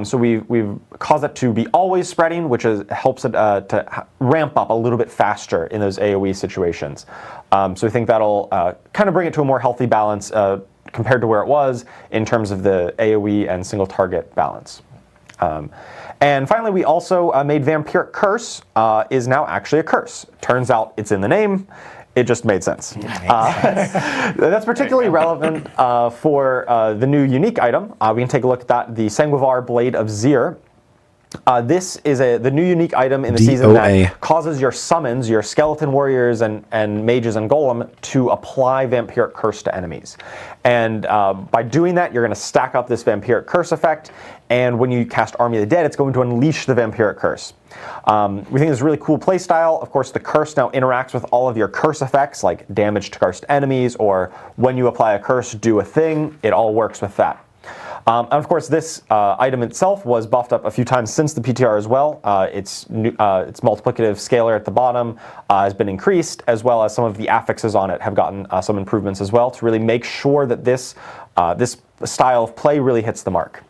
Speaker 8: So we've caused it to be always spreading, which helps it to ramp up a little bit faster in those AoE situations. So we think that'll kind of bring it to a more healthy balance compared to where it was in terms of the AoE and single target balance. And finally, we also made Vampiric Curse is now actually a curse. Turns out it's in the name. It just made sense. That's particularly relevant for the new unique item. We can take a look at that, the Sanguivar Blade of Zir. This is the new unique item in the season that causes your summons, your skeleton warriors and mages and golem, to apply Vampiric Curse to enemies. And by doing that, you're going to stack up this Vampiric Curse effect, and when you cast Army of the Dead, it's going to unleash the Vampiric Curse. We think it's a really cool playstyle. Of course, the curse now interacts with all of your curse effects, like damage to cursed enemies, or when you apply a curse, do a thing. It all works with that. And of course, this item itself was buffed up a few times since the PTR as well. Its multiplicative scalar at the bottom has been increased, as well as some of the affixes on it have gotten some improvements as well to really make sure that this style of play really hits the mark.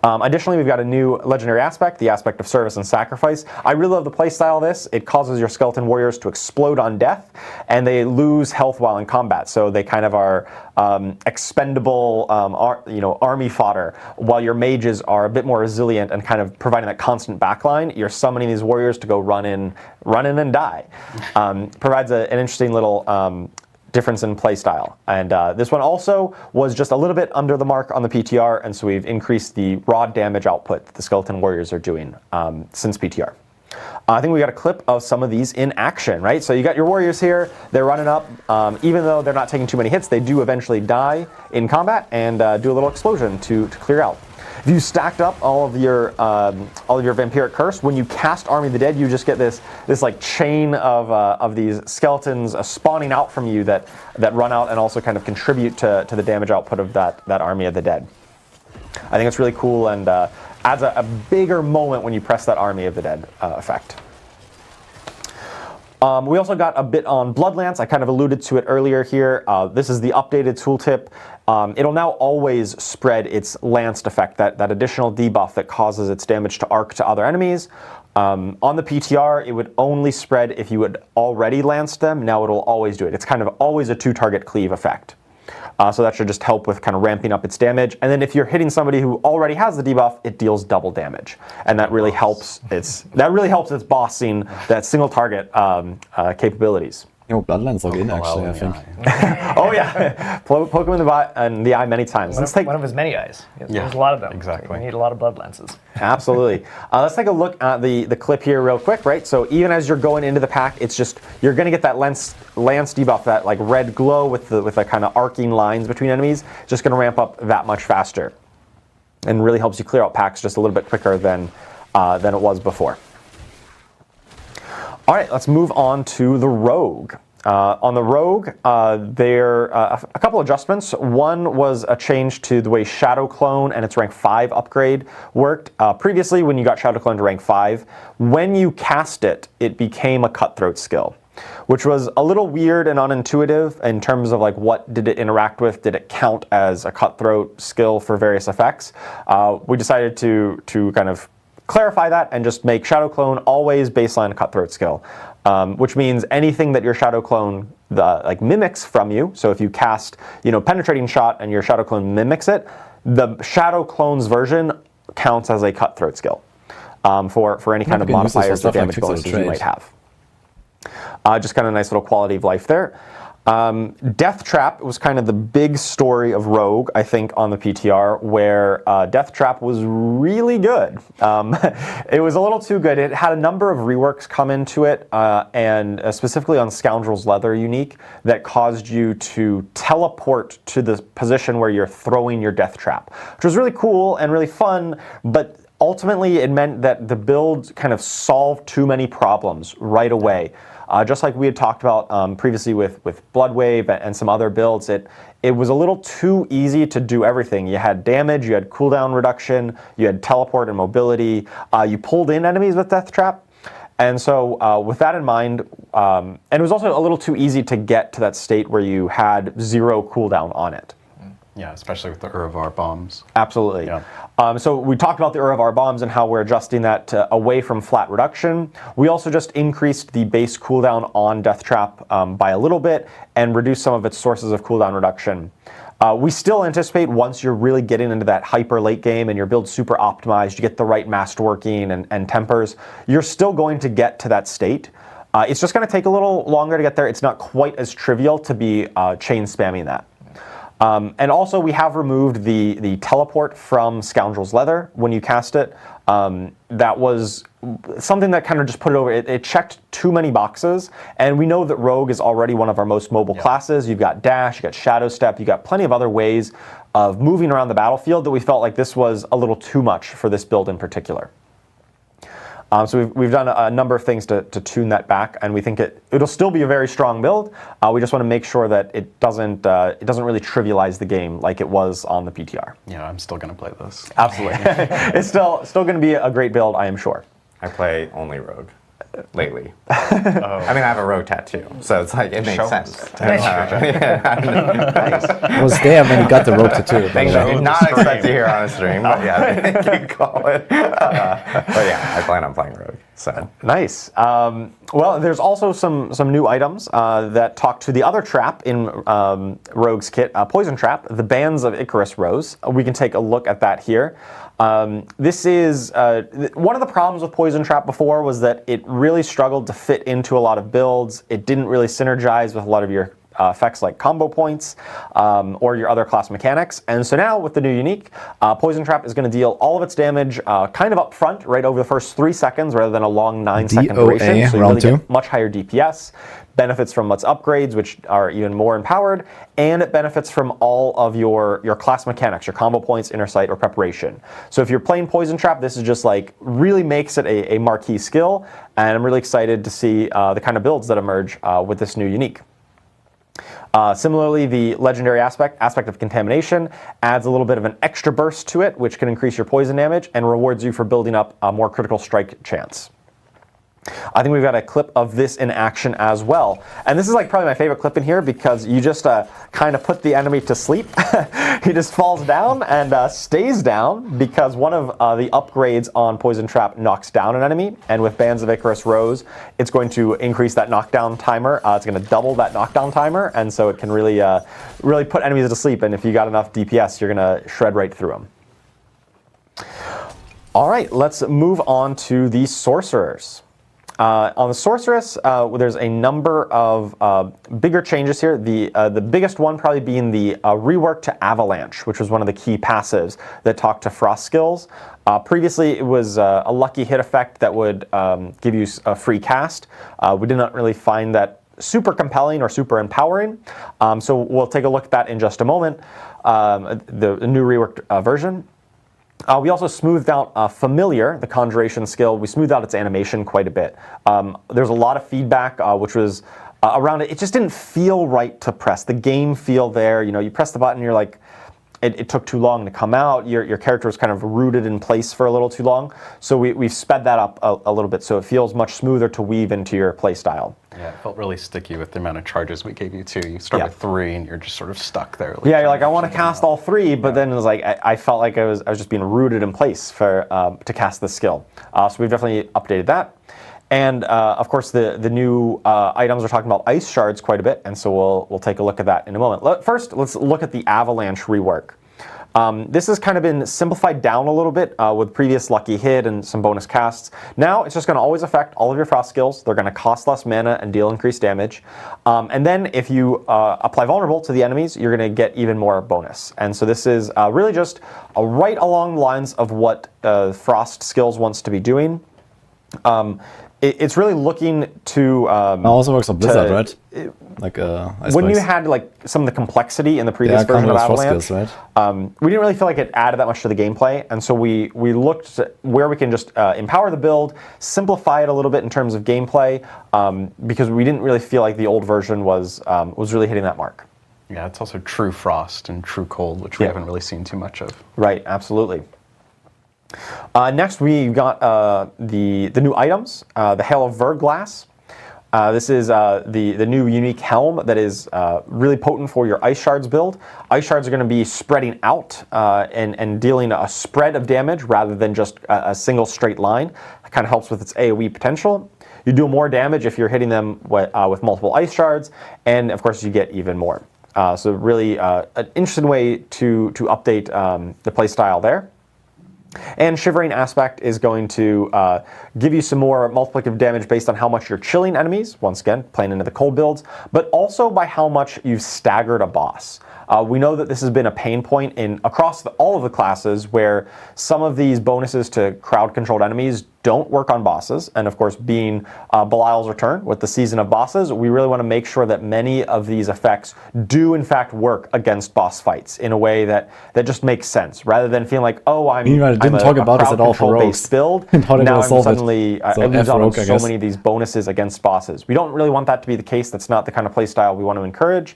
Speaker 8: Additionally, we've got a new legendary aspect, the aspect of service and sacrifice. I really love the playstyle of this. It causes your skeleton warriors to explode on death, and they lose health while in combat. So they kind of are expendable, army fodder, while your mages are a bit more resilient and kind of providing that constant backline. You're summoning these warriors to go run in and die. Provides an interesting little difference in playstyle. And this one also was just a little bit under the mark on the PTR, and so we've increased the raw damage output that the skeleton warriors are doing since PTR. I think we got a clip of some of these in action, right? So you got your warriors here, they're running up. Even though they're not taking too many hits, they do eventually die in combat and do a little explosion to clear out. If you stacked up all of your Vampiric Curse, when you cast Army of the Dead, you just get this like chain of these skeletons spawning out from you that run out and also kind of contribute to the damage output of that Army of the Dead. I think it's really cool and adds a bigger moment when you press that Army of the Dead effect. We also got a bit on Bloodlance. I kind of alluded to it earlier here. This is the updated tooltip. It'll now always spread its lanced effect, that additional debuff that causes its damage to arc to other enemies. On the PTR, it would only spread if you had already lanced them. Now it'll always do it. It's kind of always a 2-target cleave effect. So that should just help with kind of ramping up its damage. And then if you're hitting somebody who already has the debuff, it deals double damage. And that really helps its bossing, that single target capabilities.
Speaker 1: Bloodlines log in actually, I think.
Speaker 8: Oh yeah, poke him in the eye many times.
Speaker 7: One of his many eyes. There's a lot of them. Exactly. We need a lot of blood lances.
Speaker 8: Absolutely. Let's take a look at the clip here real quick, right? So even as you're going into the pack, it's just, you're going to get that lance debuff, that like red glow with the kind of arcing lines between enemies, just going to ramp up that much faster. And really helps you clear out packs just a little bit quicker than it was before. All right, let's move on to the Rogue. On the Rogue, there are a couple adjustments. One was a change to the way Shadow Clone and its rank 5 upgrade worked. Previously, when you got Shadow Clone to rank 5, when you cast it, it became a Cutthroat skill, which was a little weird and unintuitive in terms of like what did it interact with? Did it count as a Cutthroat skill for various effects? We decided to kind of clarify that and just make Shadow Clone always baseline Cutthroat skill, which means anything that your Shadow Clone mimics from you. So if you cast, Penetrating Shot and your Shadow Clone mimics it, the Shadow Clone's version counts as a Cutthroat skill for any kind of modifiers or damage bonuses you might have. Just kind of a nice little quality of life there. Death Trap was kind of the big story of Rogue, I think, on the PTR, where Death Trap was really good. It was a little too good. It had a number of reworks come into it, and specifically on Scoundrel's Leather unique, that caused you to teleport to the position where you're throwing your Death Trap, which was really cool and really fun, but ultimately it meant that the build kind of solved too many problems right away. Just like we had talked about previously with Bloodwave and some other builds, it was a little too easy to do everything. You had damage, you had cooldown reduction, you had teleport and mobility, you pulled in enemies with Death Trap. And so with that in mind, and it was also a little too easy to get to that state where you had 0 cooldown on it.
Speaker 6: Yeah, especially with the Uravar bombs.
Speaker 8: Absolutely.
Speaker 6: Yeah.
Speaker 8: So we talked about the Uravar bombs and how we're adjusting that away from flat reduction. We also just increased the base cooldown on Death Trap by a little bit and reduced some of its sources of cooldown reduction. We still anticipate once you're really getting into that hyper late game and your build's super optimized, you get the right masterworking and tempers, you're still going to get to that state. It's just going to take a little longer to get there. It's not quite as trivial to be chain spamming that. And also we have removed the teleport from Scoundrel's Leather when you cast it. That was something that kind of just put it over. It checked too many boxes, and we know that Rogue is already one of our most mobile classes. You've got Dash, you've got Shadow Step, you've got plenty of other ways of moving around the battlefield that we felt like this was a little too much for this build in particular. So we've done a number of things to tune that back, and we think it'll still be a very strong build. We just want to make sure that it doesn't really trivialize the game like it was on the PTR.
Speaker 6: Yeah, I'm still going to play this.
Speaker 8: Absolutely. It's still going to be a great build, I am sure.
Speaker 5: I play only Rogue lately. I mean, I have a Rogue tattoo, so it's like it makes sense.
Speaker 1: I was there when you got the rope tattoo.
Speaker 5: Things I did not expect to hear on a stream, but yeah, you can call it. But yeah, I plan on playing Rogue. So
Speaker 8: nice. Well, there's also some new items that talk to the other trap in Rogue's kit, Poison Trap, the Bands of Icarus Rose. We can take a look at that here. This is one of the problems with Poison Trap before was that it really struggled to fit into a lot of builds. It didn't really synergize with a lot of your effects like combo points or your other class mechanics. And so now with the new unique, Poison Trap is going to deal all of its damage kind of up front, right over the first 3 seconds rather than a long 9-second duration. So you really get much higher DPS. Benefits from its upgrades, which are even more empowered, and it benefits from all of your class mechanics, your combo points, inner sight, or preparation. So if you're playing Poison Trap, this is just like really makes it a marquee skill, and I'm really excited to see the kind of builds that emerge with this new unique. Similarly, the legendary aspect of Contamination adds a little bit of an extra burst to it, which can increase your poison damage and rewards you for building up a more critical strike chance. I think we've got a clip of this in action as well. And this is like probably my favorite clip in here because you just kind of put the enemy to sleep. He just falls down and stays down because one of the upgrades on Poison Trap knocks down an enemy. And with Bands of Icarus Rose, it's going to increase that knockdown timer. It's going to double that knockdown timer. And so it can really, really put enemies to sleep. And if you got enough DPS, you're going to shred right through them. All right, let's move on to the Sorcerers. On the Sorceress, there's a number of bigger changes here. The biggest one probably being the rework to Avalanche, which was one of the key passives that talked to Frost skills. Previously, it was a lucky hit effect that would give you a free cast. We did not really find that super compelling or super empowering. So we'll take a look at that in just a moment, the new reworked version. We also smoothed out Familiar, the Conjuration skill. We smoothed out its animation quite a bit. There's a lot of feedback, which was around it. It just didn't feel right to press. The game feel there, you know, you press the button, you're like, it took too long to come out. Your character was kind of rooted in place for a little too long. So we've sped that up a little bit, so it feels much smoother to weave into your play style.
Speaker 6: Yeah, it felt really sticky with the amount of charges we gave you too. You start with 3 and you're just sort of stuck there. Like,
Speaker 8: yeah, you're like, I want to cast all 3, but then it was like I felt like I was just being rooted in place for to cast this skill. So we've definitely updated that. And of course, the new items are talking about ice shards quite a bit, and so we'll take a look at that in a moment. First, let's look at the avalanche rework. This has kind of been simplified down a little bit with previous lucky hit and some bonus casts. Now it's just going to always affect all of your frost skills. They're going to cost less mana and deal increased damage. And then if you apply vulnerable to the enemies, you're going to get even more bonus. And so this is really just right along the lines of what frost skills wants to be doing. It's really looking to.
Speaker 1: It also works on Blizzard, right? Like Ice
Speaker 8: when
Speaker 1: Spikes.
Speaker 8: you had like some of the complexity in the previous version of Avalanche,
Speaker 1: skills, right?
Speaker 8: we didn't really feel like it added that much to the gameplay, and so we looked at where we can just empower the build, simplify it a little bit in terms of gameplay, because we didn't really feel like the old version was really hitting that mark.
Speaker 6: Yeah, it's also true frost and true cold, which we haven't really seen too much of.
Speaker 8: Right, absolutely. Next, we got the new items, the Hail of Verglass. This is the new unique helm that is really potent for your Ice Shards build. Ice Shards are going to be spreading out and dealing a spread of damage rather than just a single straight line. It kind of helps with its AoE potential. You do more damage if you're hitting them with multiple Ice Shards, and of course you get even more. So really an interesting way to update the playstyle there. And Shivering Aspect is going to give you some more multiplicative damage based on how much you're chilling enemies, once again, playing into the cold builds, but also by how much you've staggered a boss. We know that this has been a pain point across all of the classes where some of these bonuses to crowd-controlled enemies don't work on bosses, and of course being Belial's Return with the Season of Bosses, we really want to make sure that many of these effects do in fact work against boss fights in a way that just makes sense, rather than feeling like, oh, I'm a crowd-control-based build, now I'm suddenly, I lose out on so many of these bonuses against bosses. We don't really want that to be the case. That's not the kind of playstyle we want to encourage.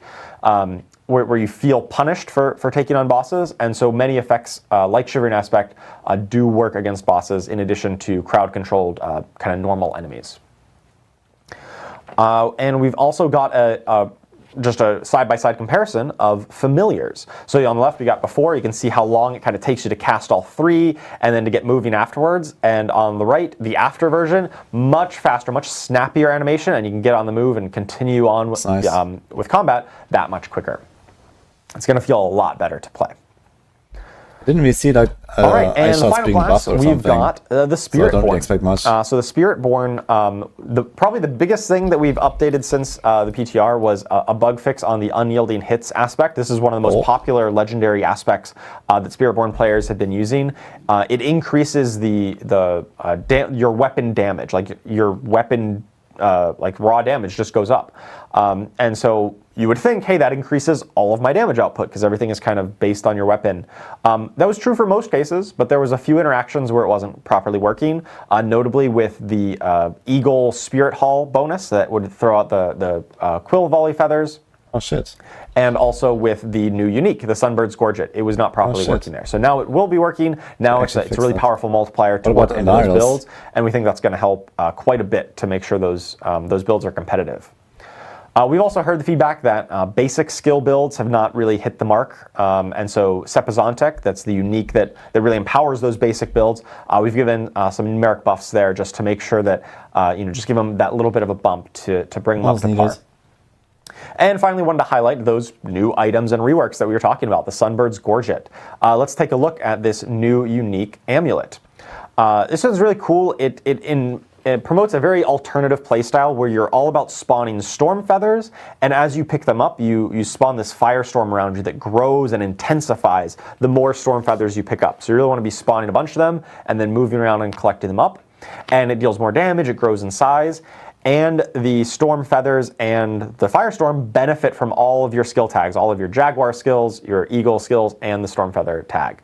Speaker 8: Where you feel punished for taking on bosses, and so many effects like Shivering Aspect do work against bosses in addition to crowd-controlled kind of normal enemies. And we've also got just a side-by-side comparison of familiars. So on the left we got before, you can see how long it kind of takes you to cast all 3 and then to get moving afterwards. And on the right, the after version, much faster, much snappier animation, and you can get on the move and continue on with combat that much quicker. It's going to feel a lot better to play.
Speaker 1: Didn't we see like
Speaker 8: all right, and
Speaker 1: Ice
Speaker 8: the
Speaker 1: Shards
Speaker 8: final
Speaker 1: being
Speaker 8: class,
Speaker 1: buffed or
Speaker 8: we've
Speaker 1: something?
Speaker 8: got the Spiritborn.
Speaker 1: So I don't really expect much.
Speaker 8: So the Spiritborn, probably the biggest thing that we've updated since the PTR was a bug fix on the unyielding hits aspect. This is one of the most popular legendary aspects that Spiritborn players have been using. It increases your weapon damage, like your weapon like raw damage just goes up. And so you would think, hey, that increases all of my damage output because everything is kind of based on your weapon. That was true for most cases, but there was a few interactions where it wasn't properly working, notably with the Eagle Spirit Hall bonus that would throw out the Quill Volley Feathers.
Speaker 1: Oh shit.
Speaker 8: And also with the new unique, the Sunbird's Gorget. It was not properly working there. So now it will be working. Now it's a really powerful multiplier to work in those builds, and we think that's going to help quite a bit to make sure those builds are competitive. We've also heard the feedback that basic skill builds have not really hit the mark, and so Sepizontek, that's the unique that really empowers those basic builds. We've given some numeric buffs there just to make sure that just give them that little bit of a bump to bring them up to par. And finally, wanted to highlight those new items and reworks that we were talking about, the Sunbird's Gorget. Let's take a look at this new unique amulet. This is really cool. It promotes a very alternative playstyle where you're all about spawning storm feathers, and as you pick them up, you spawn this firestorm around you that grows and intensifies the more storm feathers you pick up. So you really want to be spawning a bunch of them and then moving around and collecting them up. And it deals more damage, it grows in size, and the storm feathers and the firestorm benefit from all of your skill tags, all of your jaguar skills, your eagle skills, and the storm feather tag.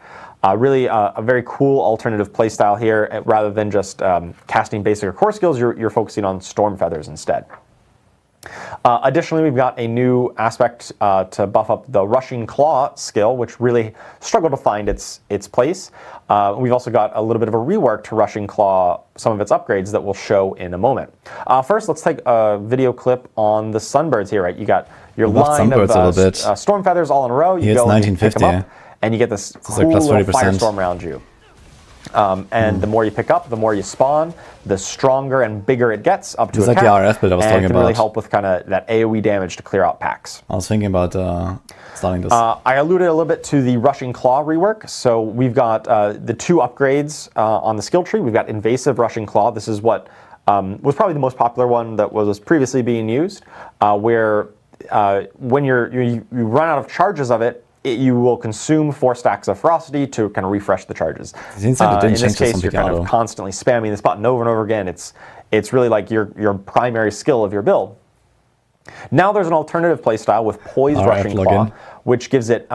Speaker 8: Really a very cool alternative playstyle here. Rather than just casting basic or core skills, you're focusing on storm feathers instead. Additionally, we've got a new aspect to buff up the Rushing Claw skill, which really struggled to find its place. We've also got a little bit of a rework to Rushing Claw, some of its upgrades that we'll show in a moment. First, let's take a video clip on the Sunbirds here, right? You got your line of storm feathers all in a row. You go and you pick them up, and you get this cool little firestorm around you. And the more you pick up, the more you spawn, the stronger and bigger it gets up to
Speaker 1: it's like the RF build I was talking about.
Speaker 8: And can really help with kind of that AoE damage to clear out packs.
Speaker 1: I was thinking about starting this.
Speaker 8: I alluded a little bit to the Rushing Claw rework. So we've got the 2 upgrades on the skill tree. We've got Invasive Rushing Claw. This is what was probably the most popular one that was previously being used, where when you run out of charges of it, you will consume 4 stacks of ferocity to kind of refresh the charges.
Speaker 1: In
Speaker 8: this case, you're kind of constantly spamming this button over and over again. It's really like your primary skill of your build. Now there's an alternative playstyle with Poised Rushing Claw, which gives it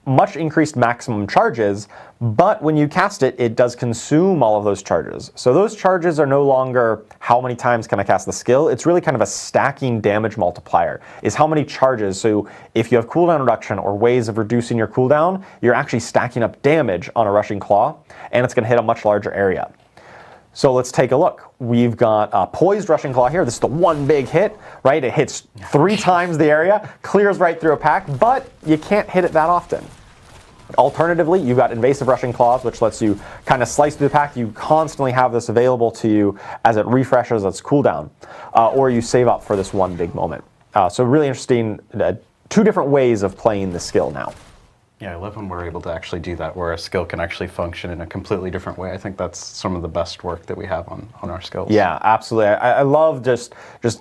Speaker 8: much increased maximum charges, but when you cast it, it does consume all of those charges. So those charges are no longer how many times can I cast the skill, it's really kind of a stacking damage multiplier, is how many charges. So if you have cooldown reduction or ways of reducing your cooldown, you're actually stacking up damage on a Rushing Claw, and it's going to hit a much larger area. So let's take a look. We've got Poised Rushing Claw here. This is the one big hit, right? It hits 3 times the area, clears right through a pack, but you can't hit it that often. Alternatively, you've got Invasive Rushing Claws, which lets you kind of slice through the pack. You constantly have this available to you as it refreshes its cooldown, or you save up for this one big moment. So really interesting, 2 different ways of playing the skill now.
Speaker 6: Yeah, I love when we're able to actually do that, where a skill can actually function in a completely different way. I think that's some of the best work that we have on our skills.
Speaker 8: Yeah, absolutely. I love just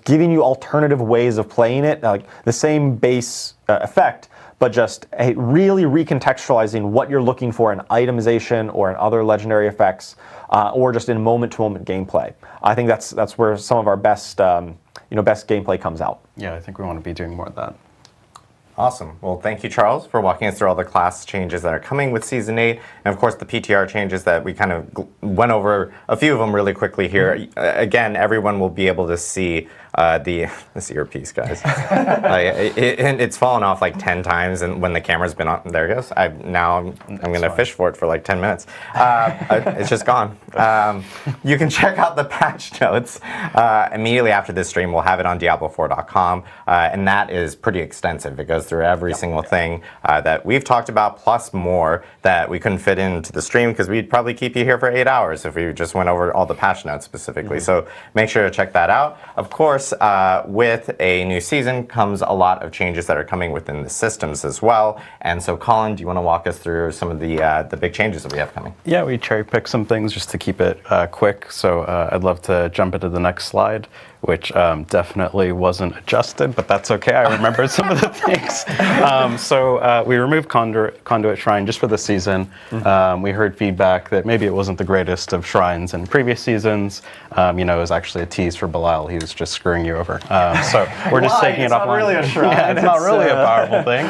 Speaker 8: giving you alternative ways of playing it, like the same base effect, but just really recontextualizing what you're looking for in itemization or in other legendary effects, or just in moment-to-moment gameplay. I think that's where some of our best best gameplay comes out.
Speaker 6: Yeah, I think we want to be doing more of that.
Speaker 5: Awesome. Well, thank you, Charles, for walking us through all the class changes that are coming with Season 8, and of course the PTR changes that we kind of went over a few of them really quickly here. Again, everyone will be able to see this earpiece, guys. It's fallen off like 10 times, and when the camera's been on, there it goes. I'm going to fish for it for like 10 minutes. It's just gone. You can check out the patch notes immediately after this stream. We'll have it on Diablo4.com, and that is pretty extensive. It goes through every single thing that we've talked about, plus more that we couldn't fit into the stream because we'd probably keep you here for 8 hours if we just went over all the patch notes specifically. So make sure to check that out. Of course, with a new season comes a lot of changes that are coming within the systems as well. And so, Colin, do you want to walk us through some of the big changes that we have coming?
Speaker 6: Yeah, we cherry-picked some things just to keep it quick. So I'd love to jump into the next slide, which definitely wasn't adjusted, but that's okay. I remember some of the things. So we removed Conduit Shrine just for the season. We heard feedback that maybe it wasn't the greatest of shrines in previous seasons. It was actually a tease for Belial. He was just screwing you over. So we're just taking it offline.
Speaker 8: It's not really a shrine.
Speaker 6: Yeah, it's not really a powerful thing.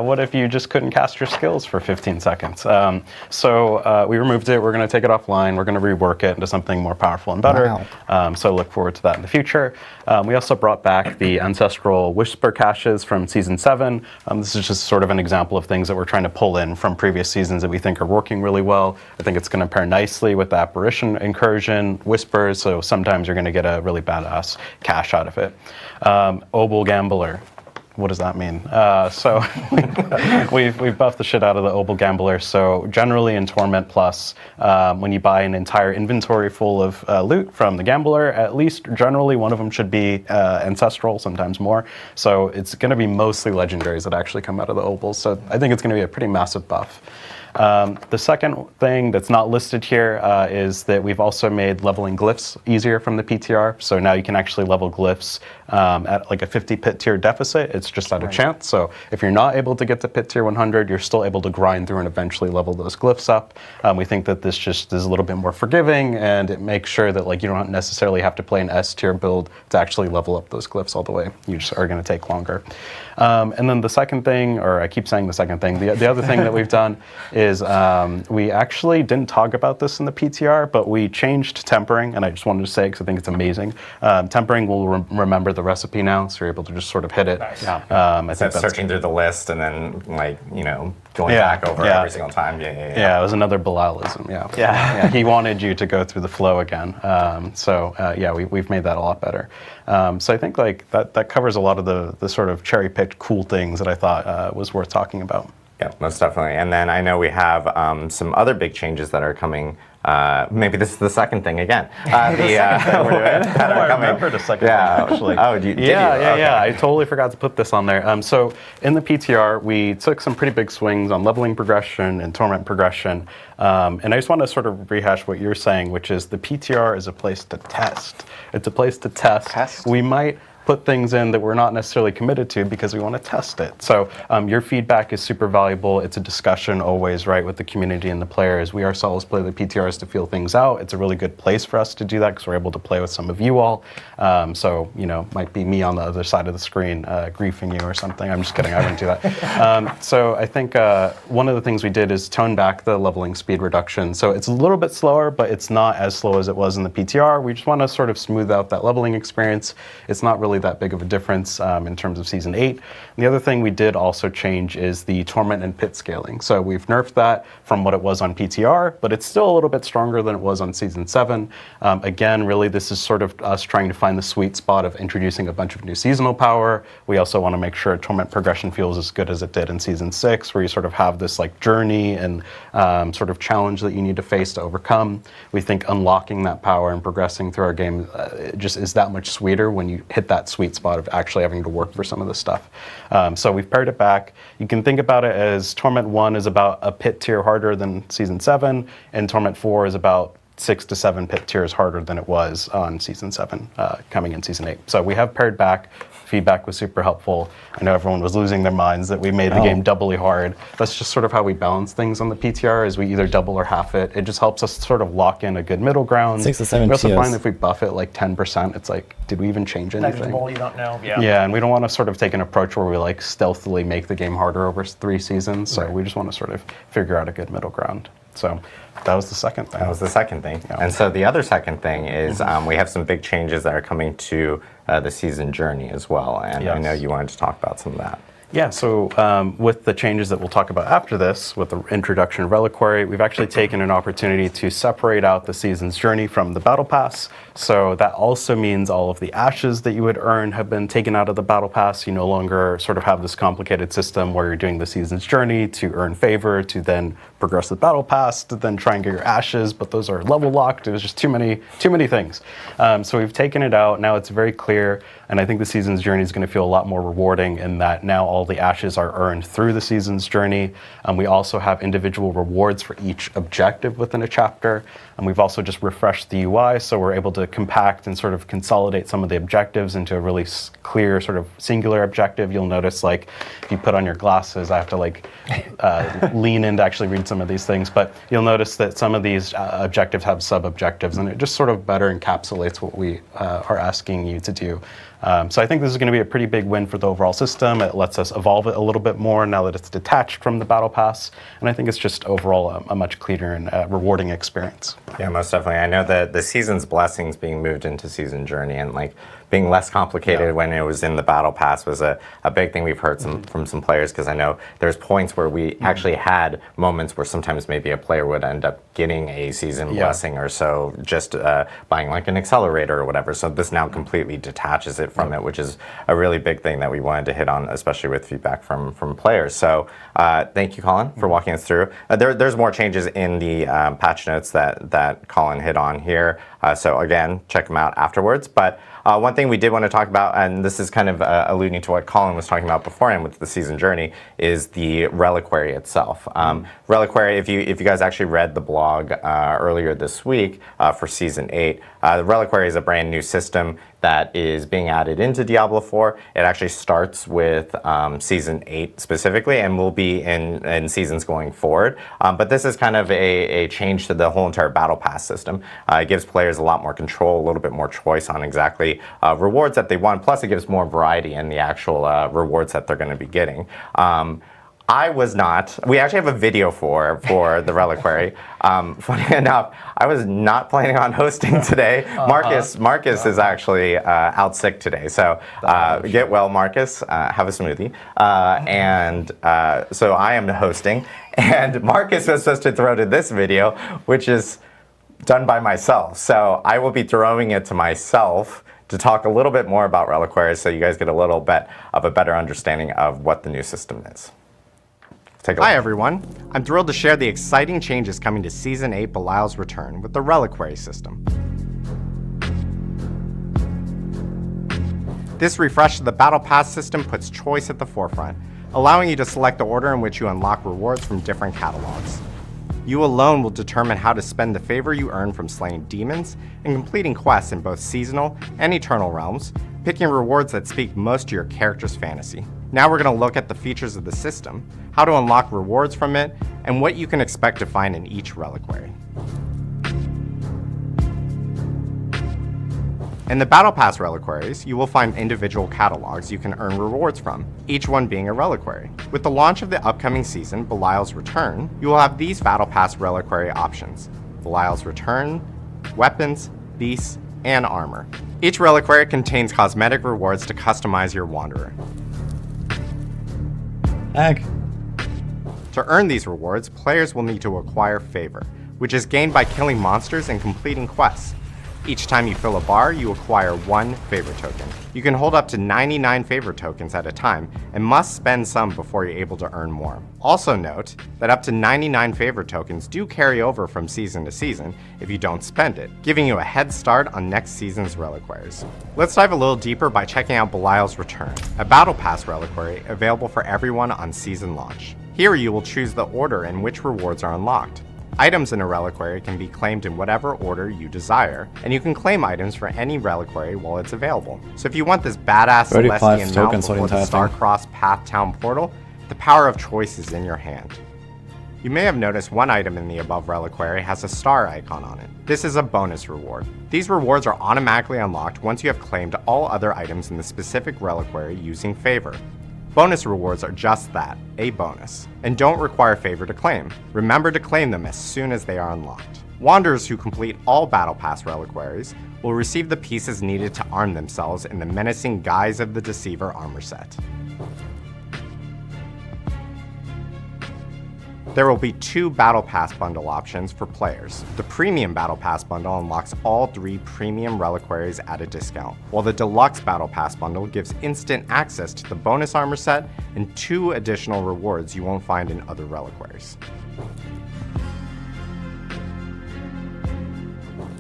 Speaker 6: What if you just couldn't cast your skills for 15 seconds? So we removed it. We're going to take it offline. We're going to rework it into something more powerful and better.
Speaker 1: Wow.
Speaker 6: So look forward to that in the future. We also brought back the Ancestral Whisper caches from Season 7. This is just sort of an example of things that we're trying to pull in from previous seasons that we think are working really well. I think it's going to pair nicely with the Apparition Incursion Whispers, so sometimes you're going to get a really badass cache out of it. Obel Gambler. What does that mean? So we've buffed the shit out of the Obel Gambler. So generally in Torment Plus, when you buy an entire inventory full of loot from the Gambler, at least generally one of them should be Ancestral, sometimes more. So it's going to be mostly legendaries that actually come out of the Obels. So I think it's going to be a pretty massive buff. The second thing that's not listed here is that we've also made leveling glyphs easier from the PTR. So now you can actually level glyphs at like a 50 pit tier deficit. It's just out of chance. So if you're not able to get to pit tier 100, you're still able to grind through and eventually level those glyphs up. We think that this just is a little bit more forgiving, and it makes sure that like you don't necessarily have to play an S tier build to actually level up those glyphs all the way. You just are going to take longer. And then the second thing, or I keep saying the second thing, the other thing that we've done is is we actually didn't talk about this in the PTR, but we changed tempering, and I just wanted to say because I think it's amazing. Tempering will remember the recipe now, so you're able to just sort of hit it.
Speaker 5: Nice.
Speaker 6: I think
Speaker 5: Instead of
Speaker 6: that's
Speaker 5: searching through the list and then, like, you know, going back over every single time.
Speaker 6: Yeah, it was another Bilalism. Yeah. He wanted you to go through the flow again. We've made that a lot better. So I think like that covers a lot of the sort of cherry-picked cool things that I thought was worth talking about.
Speaker 5: Yeah, most definitely. And then I know we have some other big changes that are coming. Maybe this is the second thing again.
Speaker 6: I remembered a second thing, actually.
Speaker 5: Oh, did you?
Speaker 6: Yeah. I totally forgot to put this on there. So in the PTR, we took some pretty big swings on leveling progression and torment progression. And I just want to sort of rehash what you're saying, which is the PTR is a place to test. It's a place to test. We might put things in that we're not necessarily committed to because we want to test it. So your feedback is super valuable. It's a discussion always, right, with the community and the players. We ourselves play the PTRs to feel things out. It's a really good place for us to do that because we're able to play with some of you all. So, you know, might be me on the other side of the screen griefing you or something. I'm just kidding, I wouldn't do that. So I think one of the things we did is tone back the leveling speed reduction. So it's a little bit slower, but it's not as slow as it was in the PTR. We just want to sort of smooth out that leveling experience. It's not really that big of a difference in terms of Season 8. And the other thing we did also change is the Torment and Pit scaling. So we've nerfed that from what it was on PTR, but it's still a little bit stronger than it was on Season 7. Again, really this is sort of us trying to find the sweet spot of introducing a bunch of new seasonal power. We also want to make sure Torment progression feels as good as it did in Season 6, where you sort of have this like journey and sort of challenge that you need to face to overcome. We think unlocking that power and progressing through our game just is that much sweeter when you hit that sweet spot of actually having to work for some of this stuff. So we've pared it back. You can think about it as Torment 1 is about a pit tier harder than Season 7, and Torment 4 is about 6 to 7 pit tiers harder than it was on Season 7 coming in Season 8. So we have pared back. Feedback was super helpful. I know everyone was losing their minds that we made the game doubly hard. That's just sort of how we balance things on the PTR, is we either double or half it. It just helps us sort of lock in a good middle ground.
Speaker 1: 6 to 7
Speaker 6: We also
Speaker 1: tiers.
Speaker 6: find if we buff it like 10%, it's like, did we even change anything?
Speaker 7: Negligible, you don't know.
Speaker 6: Yeah, and we don't want to sort of take an approach where we like stealthily make the game harder over 3 seasons. So we just want to sort of figure out a good middle ground. So that was the second thing.
Speaker 5: That was the second thing. Yeah. And so the other second thing is we have some big changes that are coming to the season journey as well. And I know you wanted to talk about some of that.
Speaker 6: Yeah, so with the changes that we'll talk about after this, with the introduction of Reliquary, we've actually taken an opportunity to separate out the season's journey from the Battle Pass. So that also means all of the ashes that you would earn have been taken out of the Battle Pass. You no longer sort of have this complicated system where you're doing the season's journey to earn favor, to then progress the Battle Pass, to then try and get your ashes, but those are level locked. It was just too many things. So we've taken it out. Now it's very clear, and I think the season's journey is going to feel a lot more rewarding in that now all the ashes are earned through the season's journey. We also have individual rewards for each objective within a chapter. And we've also just refreshed the UI, so we're able to compact and sort of consolidate some of the objectives into a really clear sort of singular objective. You'll notice, like, if you put on your glasses, I have to like lean in to actually read some of these things, but you'll notice that some of these objectives have sub-objectives, and it just sort of better encapsulates what we are asking you to do. So I think this is going to be a pretty big win for the overall system. It lets us evolve it a little bit more now that it's detached from the Battle Pass, and I think it's just overall a much cleaner and rewarding experience.
Speaker 5: Yeah, most definitely. I know that the season's blessings being moved into season journey and like being less complicated when it was in the Battle Pass was a big thing we've heard from some players, because I know there's points where we actually had moments where sometimes maybe a player would end up getting a season blessing or so just buying like an accelerator or whatever. So this now completely detaches it from it, which is a really big thing that we wanted to hit on, especially with feedback from players. So thank you, Colin, for walking us through. There's more changes in the patch notes that Colin hit on here. So again, check them out afterwards. But one thing we did want to talk about, and this is kind of alluding to what Colin was talking about beforehand with the season journey, is the Reliquary itself. Reliquary, if you guys actually read the blog earlier this week for Season 8, the Reliquary is a brand new system that is being added into Diablo 4. It actually starts with Season 8 specifically and will be in seasons going forward. But this is kind of a change to the whole entire Battle Pass system. It gives players a lot more control, a little bit more choice on exactly rewards that they want. Plus, it gives more variety in the actual rewards that they're going to be getting. I was not. We actually have a video for the Reliquary. Funny enough, I was not planning on hosting today. Marcus is actually out sick today, so get well, Marcus. Have a smoothie. So I am hosting, and Marcus was supposed to throw to this video, which is done by myself. So I will be throwing it to myself to talk a little bit more about Reliquaries, so you guys get a little bit of a better understanding of what the new system is. Hi everyone, I'm thrilled to share the exciting changes coming to Season 8 Belial's Return with the Reliquary system. This refresh of the Battle Pass system puts choice at the forefront, allowing you to select the order in which you unlock rewards from different catalogs. You alone will determine how to spend the favor you earn from slaying demons and completing quests in both seasonal and eternal realms, picking rewards that speak most to your character's fantasy. Now we're going to look at the features of the system, how to unlock rewards from it, and what you can expect to find in each reliquary. In the Battle Pass reliquaries, you will find individual catalogs you can earn rewards from, each one being a reliquary. With the launch of the upcoming season, Belial's Return, you will have these Battle Pass reliquary options: Belial's Return, Weapons, Beasts, and Armor. Each reliquary contains cosmetic rewards to customize your Wanderer.
Speaker 1: Heck.
Speaker 5: To earn these rewards, players will need to acquire Favor, which is gained by killing monsters and completing quests. Each time you fill a bar, you acquire 1 Favor token. You can hold up to 99 Favor tokens at a time and must spend some before you're able to earn more. Also note that up to 99 Favor tokens do carry over from season to season if you don't spend it, giving you a head start on next season's reliquaries. Let's dive a little deeper by checking out Belial's Return, a Battle Pass reliquary available for everyone on season launch. Here you will choose the order in which rewards are unlocked. Items in a reliquary can be claimed in whatever order you desire, and you can claim items for any reliquary while it's available. So if you want this badass
Speaker 1: 35
Speaker 5: Celestian mount
Speaker 1: tokens for the
Speaker 5: before the
Speaker 1: entire thing.
Speaker 5: Star-Crossed Path Town portal, the power of choice is in your hand. You may have noticed one item in the above reliquary has a star icon on it. This is a bonus reward. These rewards are automatically unlocked once you have claimed all other items in the specific reliquary using Favor. Bonus rewards are just that, a bonus, and don't require Favor to claim. Remember to claim them as soon as they are unlocked. Wanderers who complete all Battle Pass reliquaries will receive the pieces needed to arm themselves in the menacing Guise of the Deceiver armor set. There will be 2 Battle Pass bundle options for players. The Premium Battle Pass bundle unlocks all 3 premium reliquaries at a discount, while the Deluxe Battle Pass bundle gives instant access to the bonus armor set and 2 additional rewards you won't find in other reliquaries.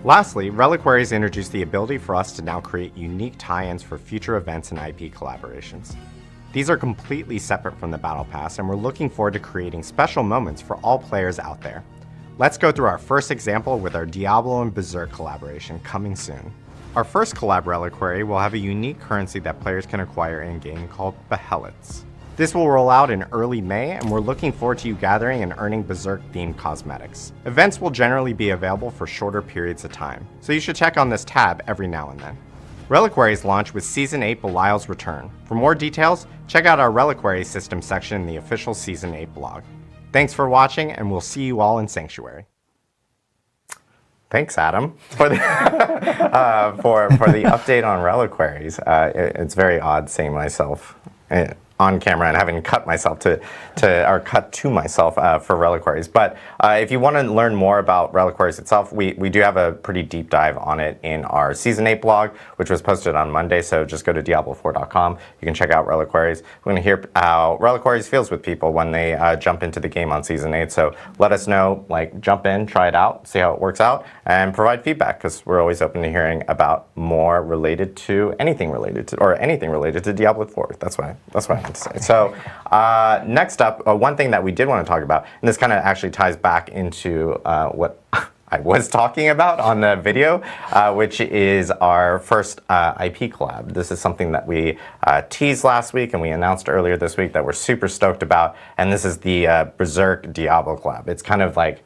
Speaker 5: Lastly, Reliquaries introduce the ability for us to now create unique tie-ins for future events and IP collaborations. These are completely separate from the Battle Pass, and we're looking forward to creating special moments for all players out there. Let's go through our first example with our Diablo and Berserk collaboration coming soon. Our first collab reliquary will have a unique currency that players can acquire in-game called Behelots. This will roll out in early May, and we're looking forward to you gathering and earning Berserk-themed cosmetics. Events will generally be available for shorter periods of time, so you should check on this tab every now and then. Reliquaries launch with Season 8 Belial's Return. For more details, check out our Reliquary system section in the official Season 8 blog. Thanks for watching, and we'll see you all in Sanctuary. Thanks, Adam, for the, for the update on Reliquaries. It's very odd seeing myself on camera and having cut myself cut to myself for Reliquaries. But if you want to learn more about Reliquaries itself, we do have a pretty deep dive on it in our Season 8 blog, which was posted on Monday, so just go to Diablo4.com. You can check out Reliquaries. We're going to hear how Reliquaries feels with people when they jump into the game on Season 8, so let us know, jump in, try it out, see how it works out, and provide feedback, because we're always open to hearing about more related to anything related to Diablo 4. That's what I to say. So next up, one thing that we did want to talk about, and this kind of actually ties back into what I was talking about on the video, which is our first IP collab. This is something that we teased last week and we announced earlier this week that we're super stoked about, and this is the Berserk Diablo collab. It's kind of like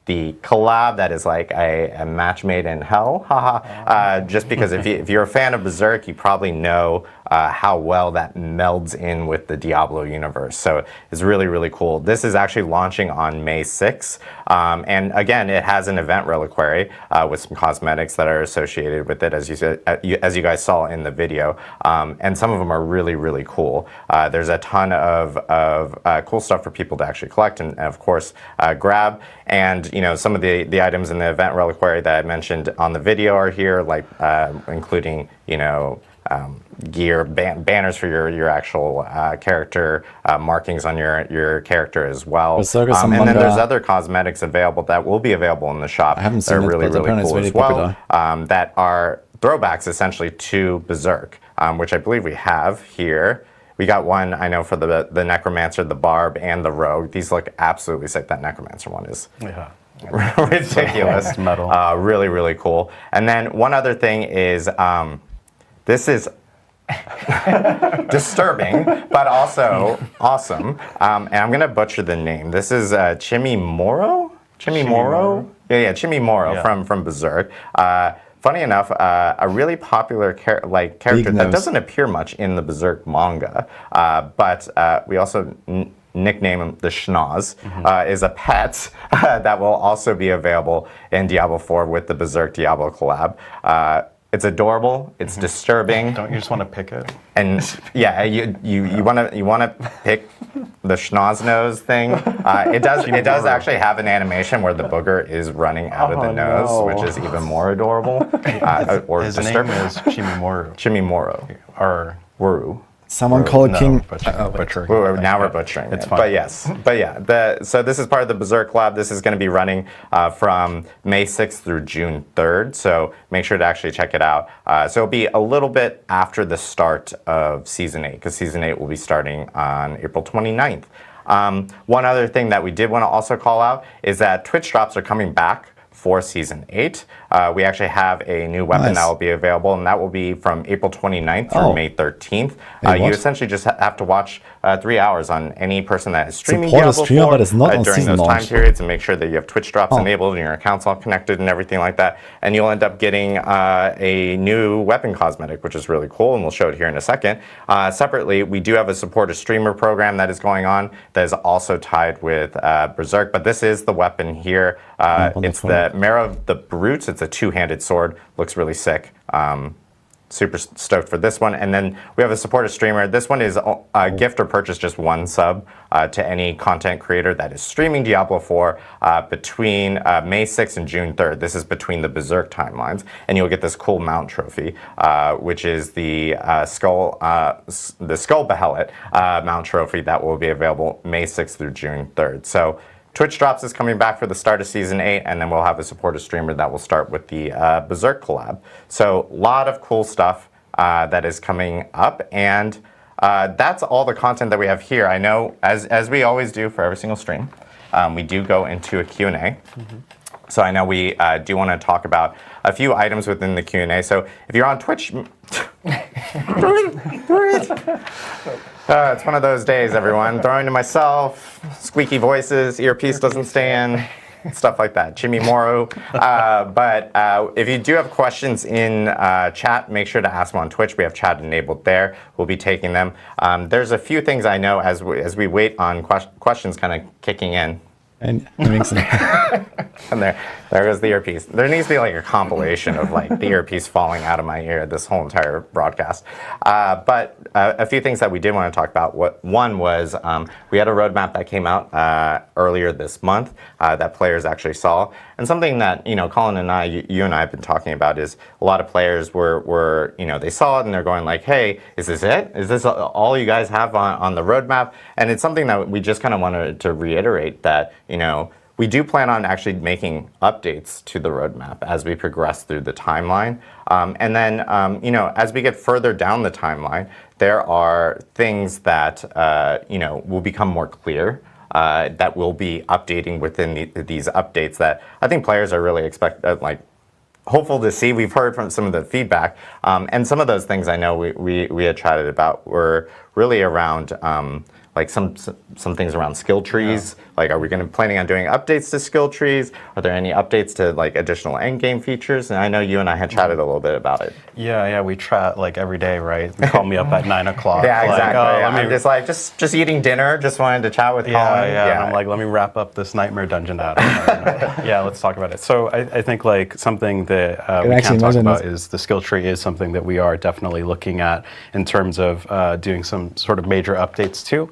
Speaker 5: the collab that is like a match made in hell, haha. Just because if you're a fan of Berserk, you probably know how well that melds in with the Diablo universe. So it's really, really cool. This is actually launching on May 6th. And again, it has an event reliquary with some cosmetics that are associated with it, as you guys saw in the video. And some of them are really, really cool. There's a ton of cool stuff for people to actually collect and of course, grab. And some of the items in the event reliquary that I mentioned on the video are here, like including gear, banners for your actual character, markings on your character as well. And then there's other cosmetics available that will be available in the shop.
Speaker 1: I haven't seen
Speaker 5: that are really, really cool
Speaker 1: really
Speaker 5: as well.
Speaker 1: popular.
Speaker 5: That are throwbacks essentially to Berserk, which I believe we have here. We got one, I know, for the Necromancer, the Barb, and the Rogue. These look absolutely sick. That Necromancer one is ridiculous.
Speaker 6: Metal.
Speaker 5: Really, really cool. And then one other thing is, this is disturbing, but also awesome. And I'm going to butcher the name. This is Chimimoro? Yeah, Chimimoro from Berserk. Funny enough, a really popular character that doesn't appear much in the Berserk manga, but we also nickname him the Schnoz, is a pet that will also be available in Diablo 4 with the Berserk Diablo collab. It's adorable. It's disturbing.
Speaker 6: Don't you just want to pick it?
Speaker 5: And yeah, you want to pick the schnoz nose thing. It does actually have an animation where the booger is running out of the nose, which is even more adorable or
Speaker 6: His
Speaker 5: disturbing.
Speaker 6: name is Chimimoro.
Speaker 5: Chimimoro
Speaker 6: Or
Speaker 5: Wuru.
Speaker 1: Someone called King.
Speaker 6: butchering.
Speaker 5: Now we're butchering
Speaker 6: It's
Speaker 5: it.
Speaker 6: fine.
Speaker 5: But yes, so this is part of the Berserk collab. This is going to be running from May 6th through June 3rd. So make sure to actually check it out. So it'll be a little bit after the start of Season 8, because Season 8 will be starting on April 29th. One other thing that we did want to also call out is that Twitch drops are coming back for Season 8. We actually have a new weapon that will be available, and that will be from April 29th through May 13th. You essentially just have to watch 3 hours on any person that is streaming Diablo 4 during those time periods, and make sure that you have Twitch drops enabled and your account's all connected and everything like that. And you'll end up getting a new weapon cosmetic, which is really cool, and we'll show it here in a second. Separately, we do have a support a streamer program that is going on that is also tied with Berserk, but this is the weapon here. It's the Marrow of the Brutes. It's a two-handed sword. Looks really sick. Super stoked for this one. And then we have a support a streamer. This one is a gift or purchase just one sub to any content creator that is streaming Diablo 4 between May 6th and June 3rd. This is between the Berserk timelines. And you'll get this cool mount trophy, which is the Skull Behelit mount trophy that will be available May 6th through June 3rd. So Twitch drops is coming back for the start of Season 8, and then we'll have a supporter streamer that will start with the Berserk collab. So a lot of cool stuff that is coming up, and that's all the content that we have here. I know, as we always do for every single stream, we do go into a Q&A. So I know we do want to talk about a few items within the Q&A. So if you're on Twitch... it's one of those days, everyone. Throwing to myself, squeaky voices, earpiece doesn't stand, stuff like that. Chimimoro. But if you do have questions in chat, make sure to ask them on Twitch. We have chat enabled there. We'll be taking them. There's a few things I know as we wait on questions kind of kicking in.
Speaker 1: And that makes sense.
Speaker 5: And there goes the earpiece. There needs to be like a compilation of like the earpiece falling out of my ear this whole entire broadcast. But a few things that we did want to talk about. One was we had a roadmap that came out earlier this month that players actually saw. And something that, Colin and you and I have been talking about is a lot of players were they saw it and they're going like, hey, is this it? Is this all you guys have on the roadmap? And it's something that we just kind of wanted to reiterate that, we do plan on actually making updates to the roadmap as we progress through the timeline. And then, as we get further down the timeline, there are things that, will become more clear that we'll be updating within these updates that I think players are really hopeful to see. We've heard from some of the feedback, and some of those things I know we had chatted about were really around like some things around skill trees. Like, are we planning on doing updates to skill trees? Are there any updates to like additional endgame features? And I know you and I had chatted a little bit about it.
Speaker 6: Yeah, we chat like every day, right? They call me up at 9 o'clock.
Speaker 5: Yeah, exactly.
Speaker 6: Like,
Speaker 5: I'm just like just eating dinner. Just wanted to chat with Colin.
Speaker 6: Yeah. And I'm like, let me wrap up this nightmare dungeon add-on. Yeah, let's talk about it. So I think like something that we can talk about is the skill tree is something that we are definitely looking at in terms of doing some sort of major updates too.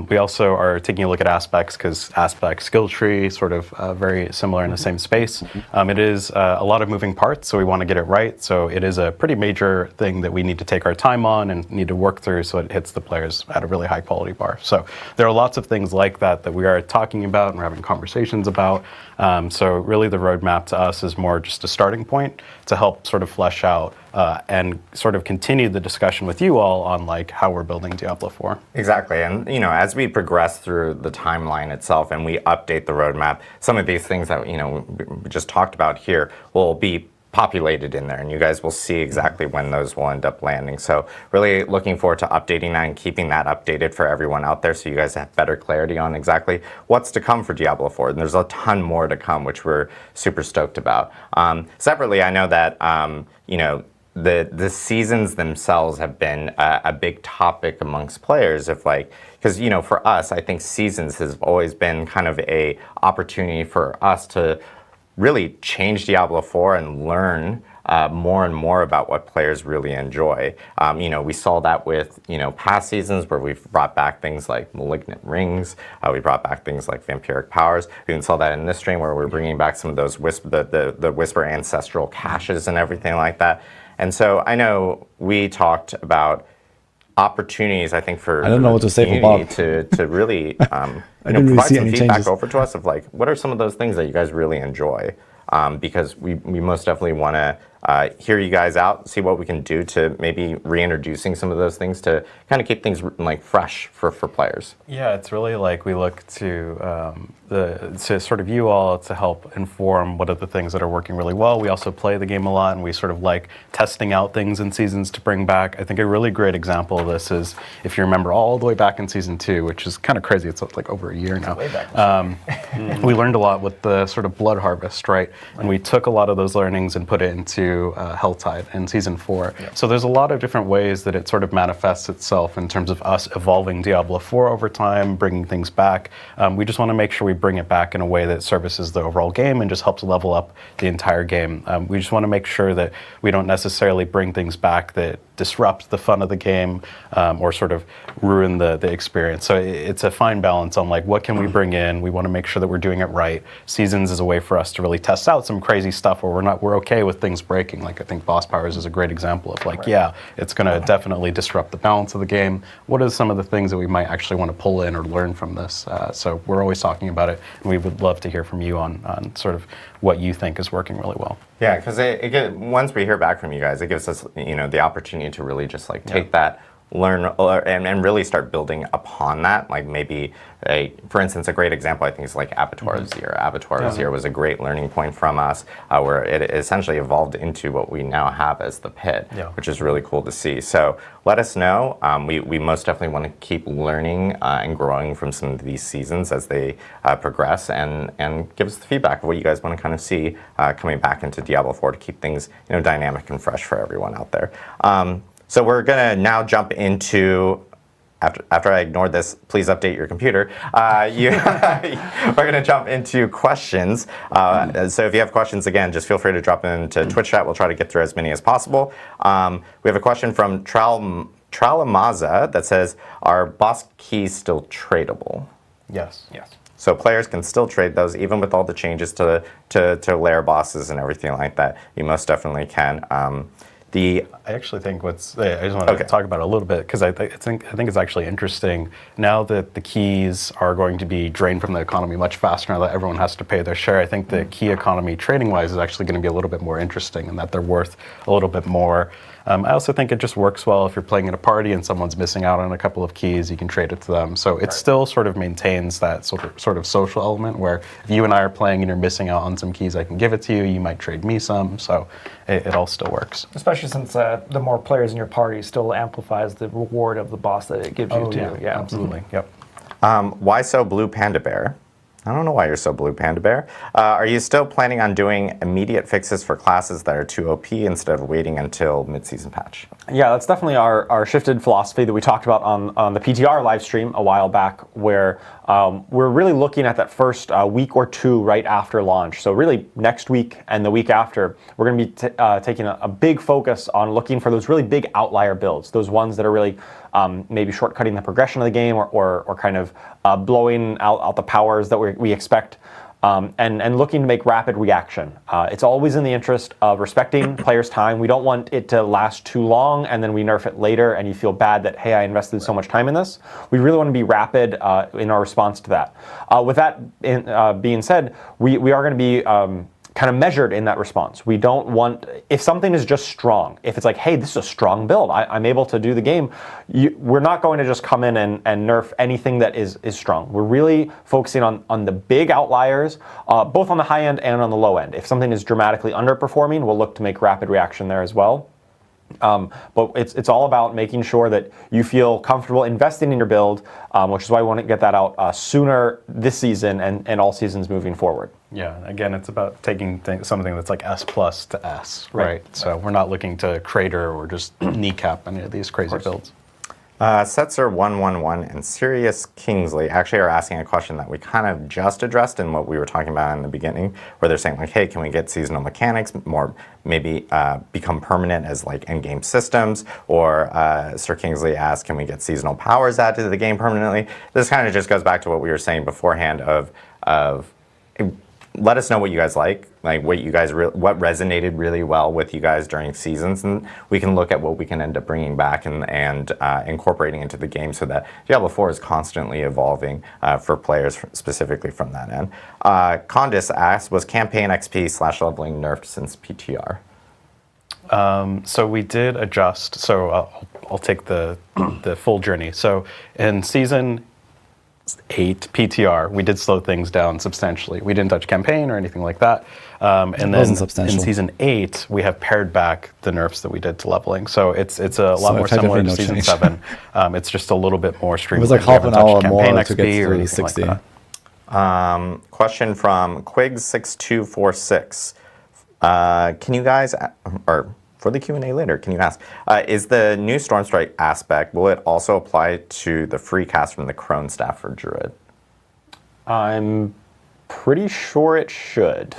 Speaker 6: We also are taking a look at aspects, because aspect skill tree sort of very similar in the same space. It is a lot of moving parts, so we want to get it right. So it is a pretty major thing that we need to take our time on and need to work through so it hits the players at a really high quality bar. So there are lots of things like that we are talking about and we're having conversations about. So really the roadmap to us is more just a starting point to help sort of flesh out and sort of continue the discussion with you all on like how we're building Diablo 4.
Speaker 5: Exactly, and as we progress through the timeline itself and we update the roadmap, some of these things that we just talked about here will be populated in there, and you guys will see exactly when those will end up landing. So really looking forward to updating that and keeping that updated for everyone out there, so you guys have better clarity on exactly what's to come for Diablo 4. And there's a ton more to come, which we're super stoked about. Separately, I know that the seasons themselves have been a big topic amongst players of like, because for us, I think seasons has always been kind of a opportunity for us to really change Diablo 4 and learn more and more about what players really enjoy. We saw that with past seasons where we've brought back things like Malignant Rings. We brought back things like Vampiric Powers. We even saw that in this stream where we're bringing back some of those the Whisper Ancestral caches and everything like that. And so I know we talked about opportunities, I think, for
Speaker 1: I don't know what to say for Bob.
Speaker 5: to really
Speaker 1: didn't really
Speaker 5: provide
Speaker 1: see
Speaker 5: some
Speaker 1: any
Speaker 5: feedback
Speaker 1: changes.
Speaker 5: over to us of like, what are some of those things that you guys really enjoy? Because we most definitely want to hear you guys out, see what we can do to maybe reintroducing some of those things to kind of keep things like fresh for players.
Speaker 6: Yeah, it's really like we look to to sort of you all to help inform what are the things that are working really well. We also play the game a lot, and we sort of like testing out things in seasons to bring back. I think a really great example of this is if you remember all the way back in season 2, which is kind of crazy. It's like over a year now. We learned a lot with the sort of blood harvest, right? And we took a lot of those learnings and put it into Helltide in season 4. Yeah. So there's a lot of different ways that it sort of manifests itself in terms of us evolving Diablo 4 over time, bringing things back. We just want to make sure we bring it back in a way that services the overall game and just helps level up the entire game. We just want to make sure that we don't necessarily bring things back that disrupt the fun of the game or sort of ruin the experience. So it's a fine balance on like what can we bring in. We want to make sure that we're doing it right. Seasons is a way for us to really test out some crazy stuff where we're okay with things breaking. Like I think Boss Powers is a great example of like, yeah, it's going to definitely disrupt the balance of the game. What are some of the things that we might actually want to pull in or learn from this? So we're always talking about it, and we would love to hear from you on sort of what you think is working really well.
Speaker 5: Yeah, because once we hear back from you guys, it gives us the opportunity to really just like take that, learn, and really start building upon that. Like maybe, for instance, a great example I think is like Aberroth Azir. Aberroth Azir was a great learning point from us, where it essentially evolved into what we now have as the pit, which is really cool to see. So let us know. We most definitely want to keep learning and growing from some of these seasons as they progress, and give us the feedback of what you guys want to kind of see coming back into Diablo 4 to keep things dynamic and fresh for everyone out there. So we're going to now jump into, after I ignored this, please update your computer. We're going to jump into questions. So if you have questions, again, just feel free to drop them into Twitch chat. We'll try to get through as many as possible. We have a question from Tralamaza that says, are boss keys still tradable?
Speaker 6: Yes.
Speaker 5: So players can still trade those, even with all the changes to lair bosses and everything like that. You most definitely can. I
Speaker 6: actually think I just want to talk about it a little bit, because I think it's actually interesting now that the keys are going to be drained from the economy much faster now that everyone has to pay their share. I think the key economy trading wise is actually going to be a little bit more interesting, and that they're worth a little bit more. I also think it just works well if you're playing at a party and someone's missing out on a couple of keys, you can trade it to them. So it still sort of maintains that sort of social element where if you and I are playing and you're missing out on some keys, I can give it to you. You might trade me some. So it all still works.
Speaker 7: Especially since the more players in your party still amplifies the reward of the boss that it gives you too.
Speaker 6: Yeah, absolutely. Yep.
Speaker 5: Why so blue Panda Bear? I don't know why you're so blue, Panda Bear. Are you still planning on doing immediate fixes for classes that are too OP instead of waiting until mid-season patch?
Speaker 8: Yeah, that's definitely our shifted philosophy that we talked about on the PTR live stream a while back, where we're really looking at that first week or two right after launch. So really next week and the week after, we're going to be taking a big focus on looking for those really big outlier builds, those ones that are really maybe shortcutting the progression of the game or kind of blowing out the powers that we expect. And looking to make rapid reaction. It's always in the interest of respecting players' time. We don't want it to last too long and then we nerf it later and you feel bad that, hey, I invested so much time in this. We really want to be rapid in our response to that. With that being said, we are going to be kind of measured in that response. We don't want, if something is just strong, if it's like, hey, this is a strong build, I'm able to do the game, we're not going to just come in and nerf anything that is strong. We're really focusing on the big outliers, both on the high end and on the low end. If something is dramatically underperforming, we'll look to make rapid reaction there as well. But it's all about making sure that you feel comfortable investing in your build, which is why we want to get that out sooner this season and all seasons moving forward.
Speaker 6: Yeah, again, it's about taking something that's like S plus to S, right? So we're not looking to crater or just kneecap any of these crazy builds.
Speaker 5: Setzer111 and Sirius Kingsley actually are asking a question that we kind of just addressed in what we were talking about in the beginning, where they're saying like, hey, can we get seasonal mechanics more, maybe become permanent as like endgame systems? Or Sir Kingsley asked, can we get seasonal powers added to the game permanently? This kind of just goes back to what we were saying beforehand of let us know what you guys like what you guys what resonated really well with you guys during seasons, and we can look at what we can end up bringing back and incorporating into the game, so that Diablo 4 is constantly evolving for players specifically from that end. Condis asks, was campaign XP / leveling nerfed since PTR?
Speaker 6: So we did adjust. So I'll take the full journey. So in season 8 PTR, we did slow things down substantially. We didn't touch campaign or anything like that. And then in season 8, we have pared back the nerfs that we did to leveling. So it's a lot more similar to season 7. It's just a little bit more streamlined.
Speaker 1: It was like half an hour more to get
Speaker 6: or
Speaker 1: to 60.
Speaker 6: Like that.
Speaker 5: Question from Quigs6246. Can you guys, or for the Q&A later, can you ask, is the new Stormstrike aspect, will it also apply to the free cast from the Crone staff for Druid?
Speaker 8: I'm pretty sure it should.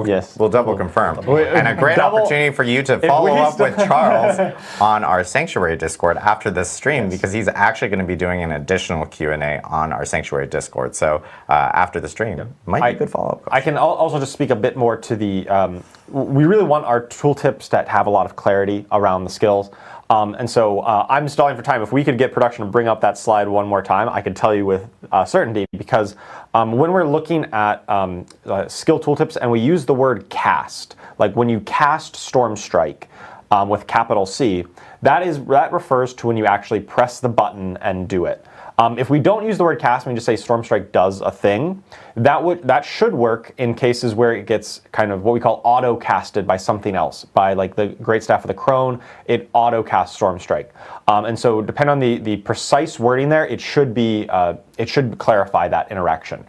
Speaker 5: Yes. We'll double confirm. And a great opportunity for you to follow up with Charles on our Sanctuary Discord after this stream, because he's actually going to be doing an additional Q&A on our Sanctuary Discord. So after the stream, might be a good follow-up question.
Speaker 8: I can also just speak a bit more to the, we really want our tooltips to have a lot of clarity around the skills. And so I'm stalling for time. If we could get production to bring up that slide one more time, I could tell you with certainty, because when we're looking at skill tooltips and we use the word cast, like when you cast Stormstrike with capital C, that refers to when you actually press the button and do it. If we don't use the word cast and we just say Stormstrike does a thing, that should work in cases where it gets kind of what we call auto-casted by something else. By like the Great Staff of the Crone, it auto-casts Stormstrike. And so depending on the precise wording there, it should clarify that interaction.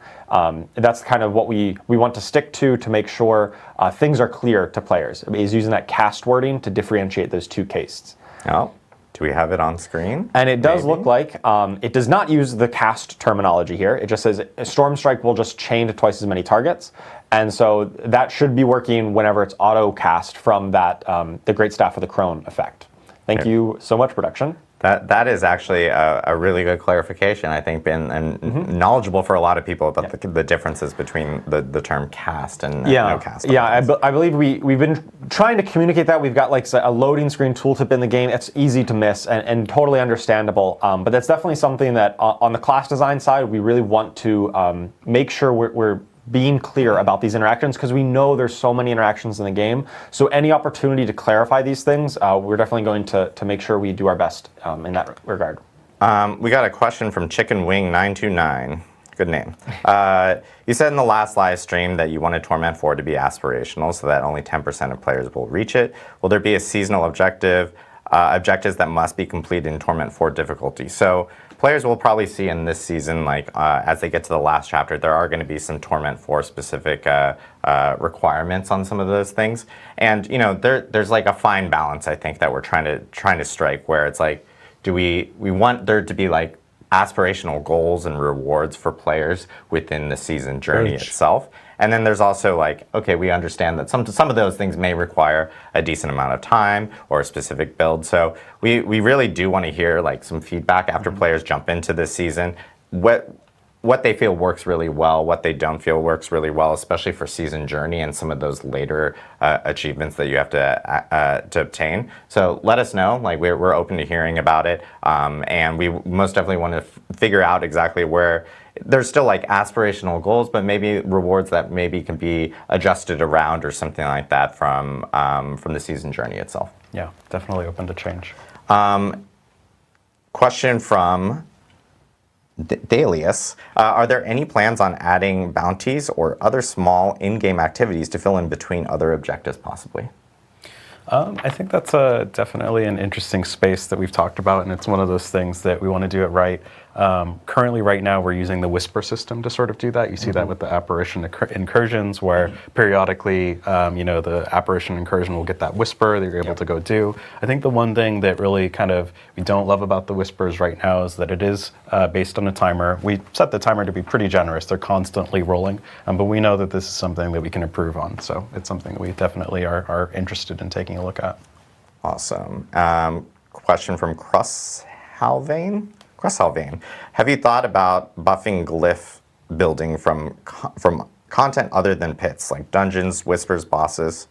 Speaker 8: That's kind of what we want to stick to make sure things are clear to players, is using that cast wording to differentiate those two cases.
Speaker 5: Oh. Do we have it on screen?
Speaker 8: And it does look like it does not use the cast terminology here. It just says Stormstrike will just chain to twice as many targets. And so that should be working whenever it's auto-cast from that the Great Staff of the Crone effect. Thank you so much, production.
Speaker 5: That is actually a really good clarification, I think, and knowledgeable for a lot of people about the differences between the term cast and no cast.
Speaker 8: Yeah, I believe we've been trying to communicate that. We've got like a loading screen tooltip in the game. It's easy to miss and totally understandable. But that's definitely something that on the class design side, we really want to make sure we're being clear about these interactions because we know there's so many interactions in the game. So any opportunity to clarify these things, we're definitely going to make sure we do our best in that regard.
Speaker 5: We got a question from Chicken Wing 929. Good name. You said in the last live stream that you wanted Torment 4 to be aspirational so that only 10% of players will reach it. Will there be a seasonal objectives that must be completed in Torment 4 difficulty? So players will probably see in this season, like as they get to the last chapter, there are going to be some Torment 4 specific requirements on some of those things. And you know, there's like a fine balance, I think, that we're trying to strike, where it's like, do we want there to be like aspirational goals and rewards for players within the season journey itself. And then there's also like, okay, we understand that some of those things may require a decent amount of time or a specific build. So we really do want to hear like some feedback after players jump into this season, what they feel works really well, what they don't feel works really well, especially for season journey and some of those later achievements that you have to obtain. So let us know. Like we're open to hearing about it, and we most definitely want to figure out exactly where there's still like aspirational goals, but maybe rewards that maybe can be adjusted around or something like that from the season journey itself.
Speaker 6: Yeah, definitely open to change.
Speaker 5: Question from Dalius. Are there any plans on adding bounties or other small in-game activities to fill in between other objectives possibly?
Speaker 6: I think that's definitely an interesting space that we've talked about, and it's one of those things that we want to do it right. Currently, right now, we're using the Whisper system to sort of do that. You see that with the Apparition incursions, where periodically, the Apparition incursion will get that Whisper that you're able to go do. I think the one thing that really kind of we don't love about the Whispers right now is that it is based on a timer. We set the timer to be pretty generous. They're constantly rolling, but we know that this is something that we can improve on. So it's something that we definitely are interested in taking a look at.
Speaker 5: Awesome. Question from Crushalvane. Have you thought about buffing glyph building from content other than pits, like dungeons, whispers, bosses?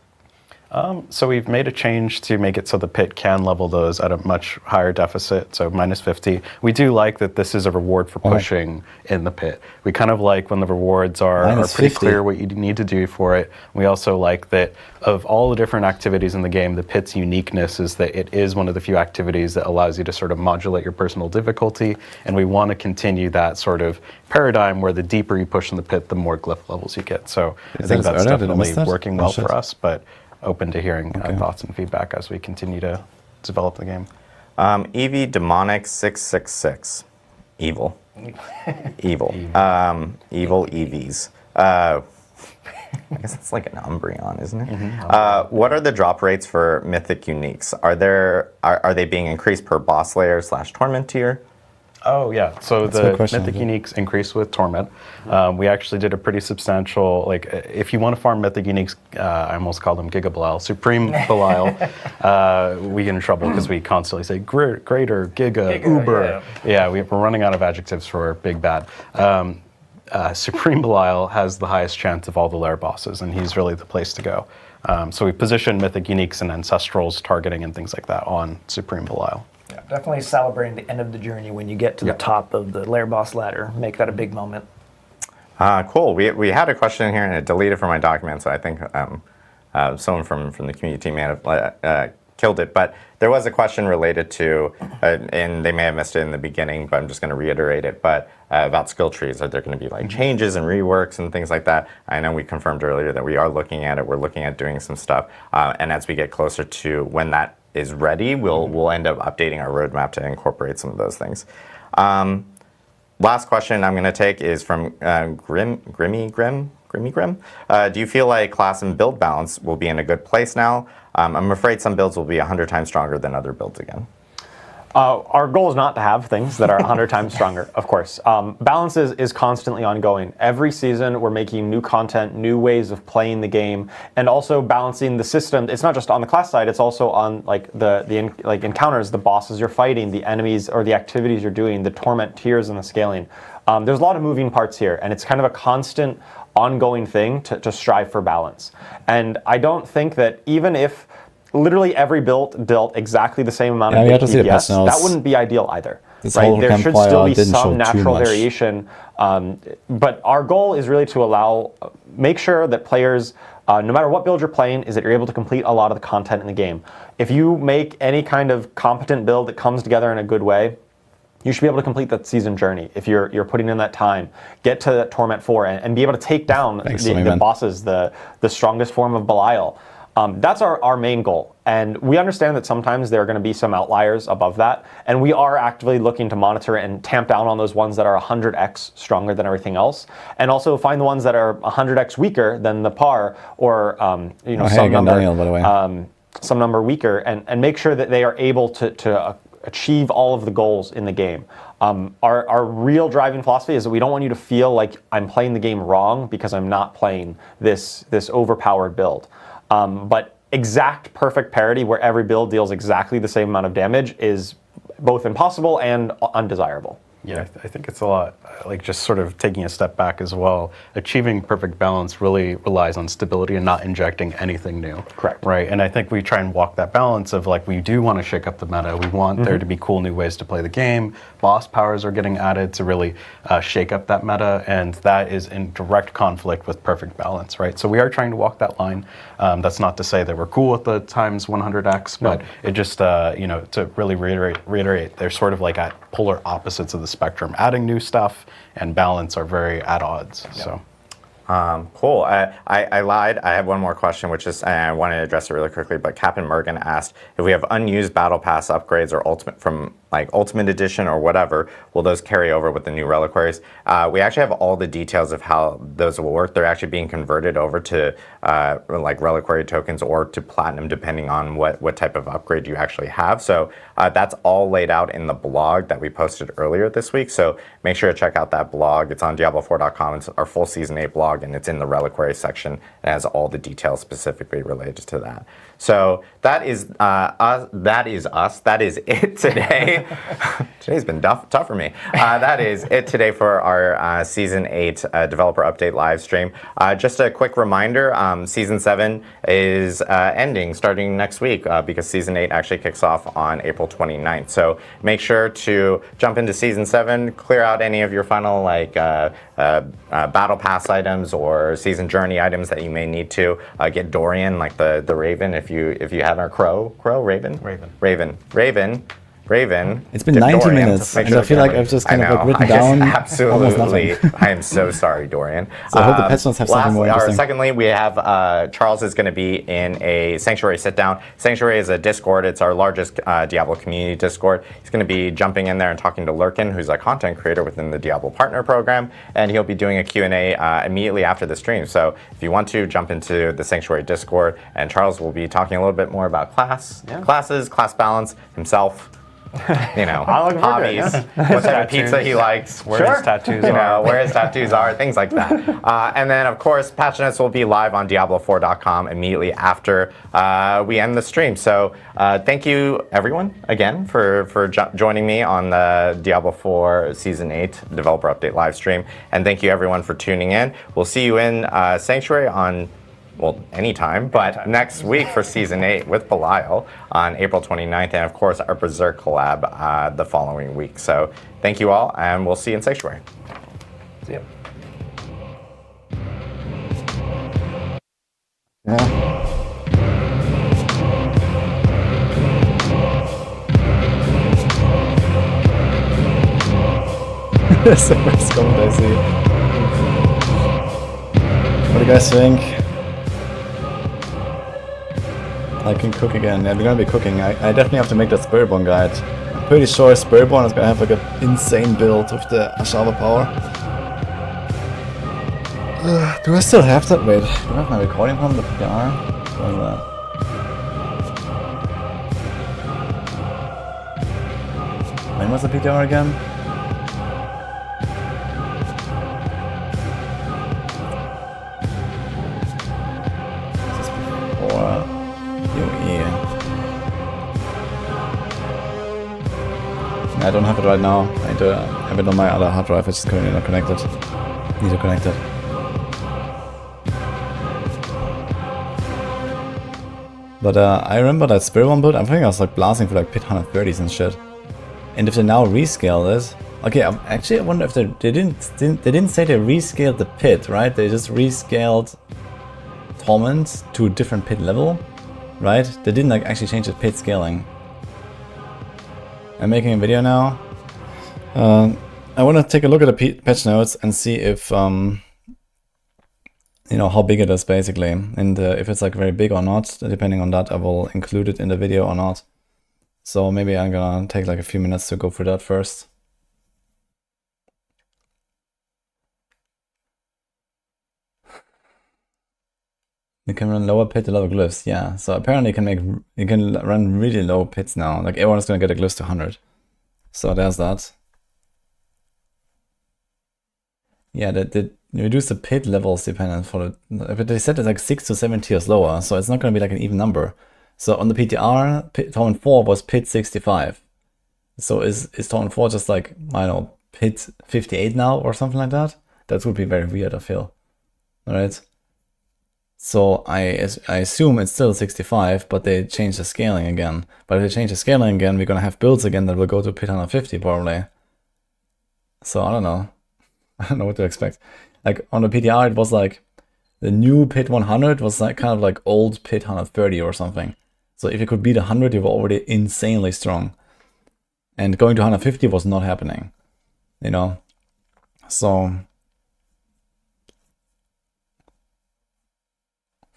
Speaker 6: So we've made a change to make it so the pit can level those at a much higher deficit, so minus 50. We do like that this is a reward for pushing in the pit. We kind of like when the rewards are pretty clear what you need to do for it. We also like that of all the different activities in the game, the pit's uniqueness is that it is one of the few activities that allows you to sort of modulate your personal difficulty, and we want to continue that sort of paradigm where the deeper you push in the pit, the more glyph levels you get. So I think that's definitely working well for us, but open to hearing thoughts and feedback as we continue to develop the game.
Speaker 5: Eevee Demonic 666. Evil. Evil. Evil Eevees. I guess it's like an Umbreon, isn't it? What are the drop rates for Mythic Uniques? Are they being increased per boss layer / torment tier?
Speaker 6: Oh yeah, so the Mythic Uniques increase with Torment. We actually did a pretty substantial, like if you want to farm Mythic Uniques, I almost call them Giga Belial, Supreme Belial, we get in trouble because we constantly say greater, Giga, Uber. Yeah, we're running out of adjectives for big bad. Supreme Belial has the highest chance of all the lair bosses, and he's really the place to go. So we position Mythic Uniques and Ancestrals targeting and things like that on Supreme Belial.
Speaker 7: Yeah, definitely celebrating the end of the journey when you get to the top of the lair boss ladder. Make that a big moment.
Speaker 5: Cool. We had a question here and it deleted from my document, so I think someone from the community team may have killed it. But there was a question related to, and they may have missed it in the beginning, but I'm just going to reiterate it, but about skill trees. Are there going to be like changes and reworks and things like that? I know we confirmed earlier that we are looking at it. We're looking at doing some stuff. And as we get closer to when that is ready, we'll end up updating our roadmap to incorporate some of those things. Last question I'm going to take is from Grimmy Grim. Do you feel like class and build balance will be in a good place now? I'm afraid some builds will be 100 times stronger than other builds again.
Speaker 8: Our goal is not to have things that are 100 times stronger, of course. Balance is constantly ongoing. Every season, we're making new content, new ways of playing the game, and also balancing the system. It's not just on the class side; it's also on like the encounters, the bosses you're fighting, the enemies or the activities you're doing, the torment tiers and the scaling. There's a lot of moving parts here, and it's kind of a constant, ongoing thing to strive for balance. And I don't think that even if literally every build dealt exactly the same amount of DPS, that wouldn't be ideal either.
Speaker 1: This
Speaker 8: right?
Speaker 1: whole
Speaker 8: There should
Speaker 1: Campfire
Speaker 8: still be
Speaker 1: didn't show
Speaker 8: some
Speaker 1: too
Speaker 8: natural
Speaker 1: much.
Speaker 8: variation, but our goal is really to make sure that players, no matter what build you're playing, is that you're able to complete a lot of the content in the game. If you make any kind of competent build that comes together in a good way, you should be able to complete that season journey if you're putting in that time. Get to that Torment 4 and be able to take down the bosses, the strongest form of Belial. That's our main goal. And we understand that sometimes there are going to be some outliers above that. And we are actively looking to monitor and tamp down on those ones that are 100x stronger than everything else. And also find the ones that are 100x weaker than the par, or some number weaker, and make sure that they are able to achieve all of the goals in the game. Our real driving philosophy is that we don't want you to feel like I'm playing the game wrong because I'm not playing this overpowered build. But exact perfect parity where every build deals exactly the same amount of damage is both impossible and undesirable.
Speaker 6: Yeah, I think it's a lot, like just sort of taking a step back as well. Achieving perfect balance really relies on stability and not injecting anything new.
Speaker 8: Correct.
Speaker 6: Right, and I think we try and walk that balance of like, we do want to shake up the meta. We want there to be cool new ways to play the game. Boss powers are getting added to really shake up that meta, and that is in direct conflict with perfect balance, right? So we are trying to walk that line. That's not to say that we're cool with the times 100x, but it just, to really reiterate, they're sort of like at polar opposites of the spectrum. Adding new stuff and balance are very at odds. Yep. So.
Speaker 5: Cool. I lied. I have one more question, which is, and I wanted to address it really quickly, but Captain Mergen asked if we have unused Battle Pass upgrades or Ultimate Edition or whatever, will those carry over with the new reliquaries? We actually have all the details of how those will work. They're actually being converted over to reliquary tokens or to platinum, depending on what type of upgrade you actually have. So that's all laid out in the blog that we posted earlier this week. So make sure to check out that blog. It's on Diablo4.com. It's our full Season 8 blog, and it's in the reliquary section. It has all the details specifically related to that. So that is us. That is it today. Today's been tough for me. That is it today for our Season 8 developer update live stream. Just a quick reminder, Season 7 is ending starting next week because Season 8 actually kicks off on April 29th. So make sure to jump into Season 7, clear out any of your final Battle Pass items or Season Journey items that you may need to. Get Dorian, like the Raven, if you have our Raven.
Speaker 1: It's been 90 minutes, and I feel like I've just kind of written down almost nothing.
Speaker 5: I am so sorry, Dorian.
Speaker 1: So I hope the patch notes have something more interesting.
Speaker 5: Secondly, we have Charles is going to be in a Sanctuary sit-down. Sanctuary is a Discord. It's our largest Diablo community Discord. He's going to be jumping in there and talking to Lurkin, who's a content creator within the Diablo Partner Program, and he'll be doing a Q&A immediately after the stream. So if you want to, jump into the Sanctuary Discord, and Charles will be talking a little bit more about classes, class balance, himself, hobbies, what type of pizza he likes,
Speaker 6: where his tattoos are,
Speaker 5: where his tattoos are, things like that. And then, of course, patch notes will be live on Diablo4.com immediately after we end the stream. So thank you, everyone, again, for joining me on the Diablo 4 Season 8 Developer Update live stream. And thank you, everyone, for tuning in. We'll see you in Sanctuary on anytime, but next week for Season 8 with Belial on April 29th, and of course our Berserk collab the following week. So thank you all, and we'll see you in Sanctuary.
Speaker 8: See ya.
Speaker 1: That's the first comment I see. What do you guys think? I can cook again. Yeah, we're gonna be cooking. I definitely have to make that Spiritborn guide. I'm pretty sure Spiritborn is gonna have like an insane build with the Ashava power. Do I still have that? Wait, do I have my recording from the PR? What is that? When was the PTR again? I don't have it right now. I need to have it on my other hard drive, which is currently not connected. Need to connect it. But I remember that Spiritborn build, I think I was like blasting for like pit 130s and shit. And if they now rescale it, okay, actually I wonder if they didn't say they rescaled the pit, right? They just rescaled Torment to a different pit level, right? They didn't like actually change the pit scaling. I'm making a video now. I want to take a look at the patch notes and see if you know, how big it is basically, and if it's like very big or not. Depending on that, I will include it in the video or not. So maybe I'm gonna take like a few minutes to go through that first. You can run lower pit to lower glyphs, yeah. So apparently you can run really low pits now. Like everyone's gonna get a glyphs to 100. So there's that. Yeah, they reduce the pit levels dependent for the. But they said it's like 6 to 7 tiers lower, so it's not gonna be like an even number. So on the PTR, Torment 4 was pit 65. So is Torment 4 just like, I don't know, pit 58 now or something like that? That would be very weird, I feel. Alright. So I assume it's still 65, but they changed the scaling again. But if they change the scaling again, we're gonna have builds again that will go to pit 150 probably. So I don't know. I don't know what to expect. Like on the PTR, it was like the new pit 100 was like kind of like old pit 130 or something. So if you could beat 100, you were already insanely strong. And going to 150 was not happening, you know? So,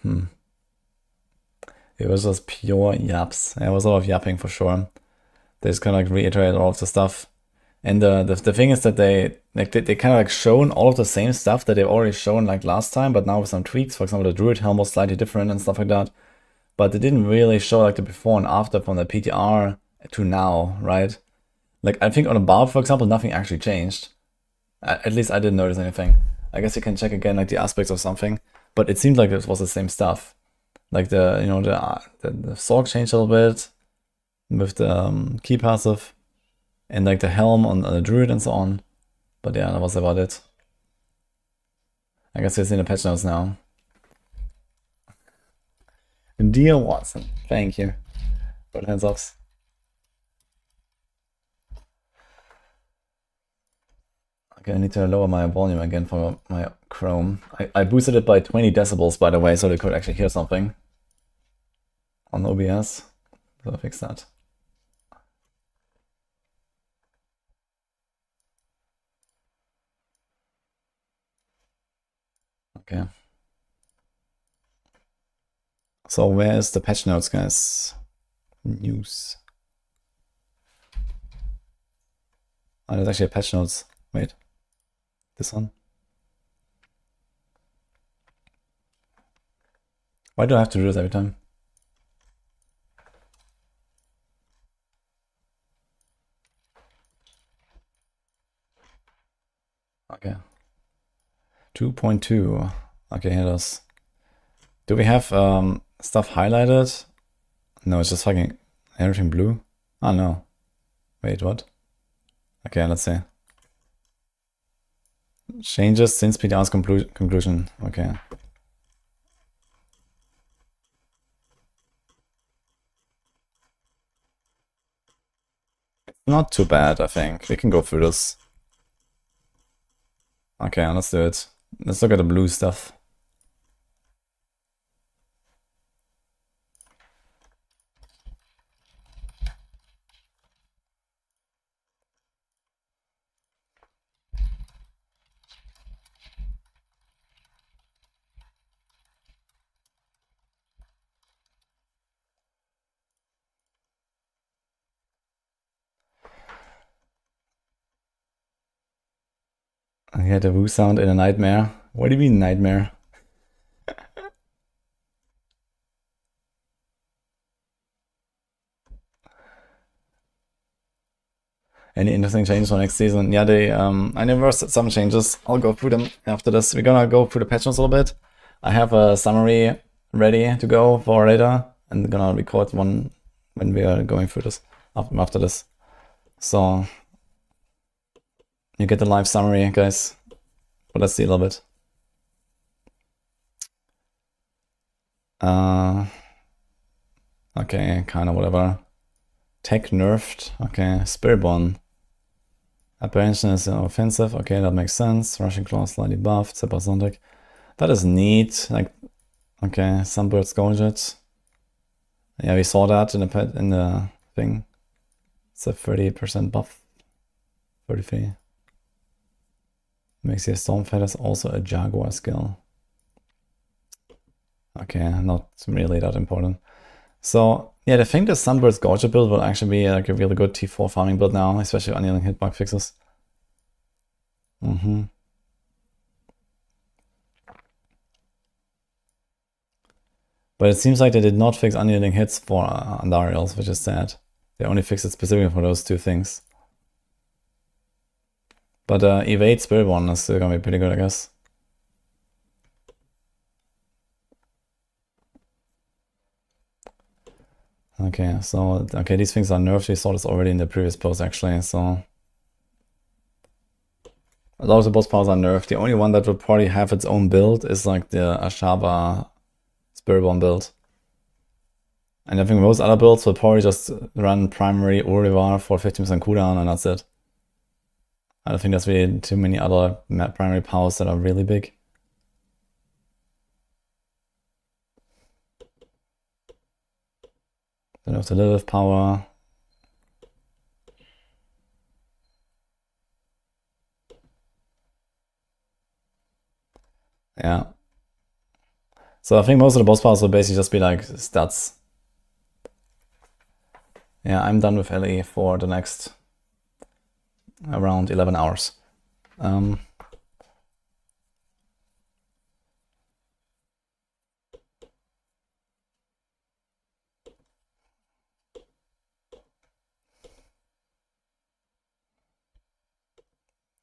Speaker 1: it was just pure yaps. It was a lot of yapping for sure. They just kind of like reiterated all of the stuff. And the thing is that they kind of like shown all of the same stuff that they've already shown like last time, but now with some tweaks. For example, the Druid helm was slightly different and stuff like that. But they didn't really show like the before and after from the PTR to now, right? Like I think on a Barb, for example, nothing actually changed. At least I didn't notice anything. I guess you can check again like the aspects of something, but it seemed like it was the same stuff. Like the, you know, the Sorg changed a little bit with the key passive. And like the helm on the Druid and so on. But yeah, that was about it. I guess it's in the patch notes now. Dear Watson, thank you for the hands ups. Okay, I need to lower my volume again for my Chrome. I boosted it by 20 decibels, by the way, so they could actually hear something on OBS. So I'll fix that. Okay. So where is the patch notes, guys? News. Oh, there's actually a patch notes. Wait. This one? Why do I have to do this every time? Okay. 2.2. Okay, here it is. Do we have stuff highlighted? No, it's just fucking everything blue. Oh no. Wait, what? Okay, let's see. Changes since PTR's conclusion. Okay. Not too bad, I think. We can go through this. Okay, let's do it. Let's look at the blue stuff. I had a woo sound in a nightmare. What do you mean nightmare? Any interesting changes for next season? Yeah, they I reversed some changes. I'll go through them after this. We're gonna go through the patch notes a little bit. I have a summary ready to go for later, and gonna record one when we are going through this after this. So you get the live summary, guys. But let's see a little bit. Okay, kind of whatever. Tech nerfed. Okay, Spiritborn. Aberration is offensive. Okay, that makes sense. Rushing Claw slightly buffed. Supersonic. That is neat. Like, okay, Sunbird's Gorget. Yeah, we saw that in the thing. It's a 30% buff. 33. Makes your Stormfeather also a Jaguar skill. Okay, not really that important. So yeah, I think the Sunbird's Gorget build will actually be like a really good T4 farming build now, especially on Unyielding Hitbug fixes. But it seems like they did not fix unyielding hits for Andariels, which is sad. They only fixed it specifically for those two things. But Evade Spiritborn is still gonna be pretty good, I guess. Okay, so okay, these things are nerfed. We saw this already in the previous post actually, so a lot of the boss powers are nerfed. The only one that will probably have its own build is like the Ashaba Spiritborn build. And I think most other builds will probably just run primary Urivar for 15% cooldown and that's it. I don't think there's really too many other primary powers that are really big. Then have the Lilith power. Yeah. So I think most of the boss powers will basically just be like stats. Yeah, I'm done with LE for the next around 11 hours.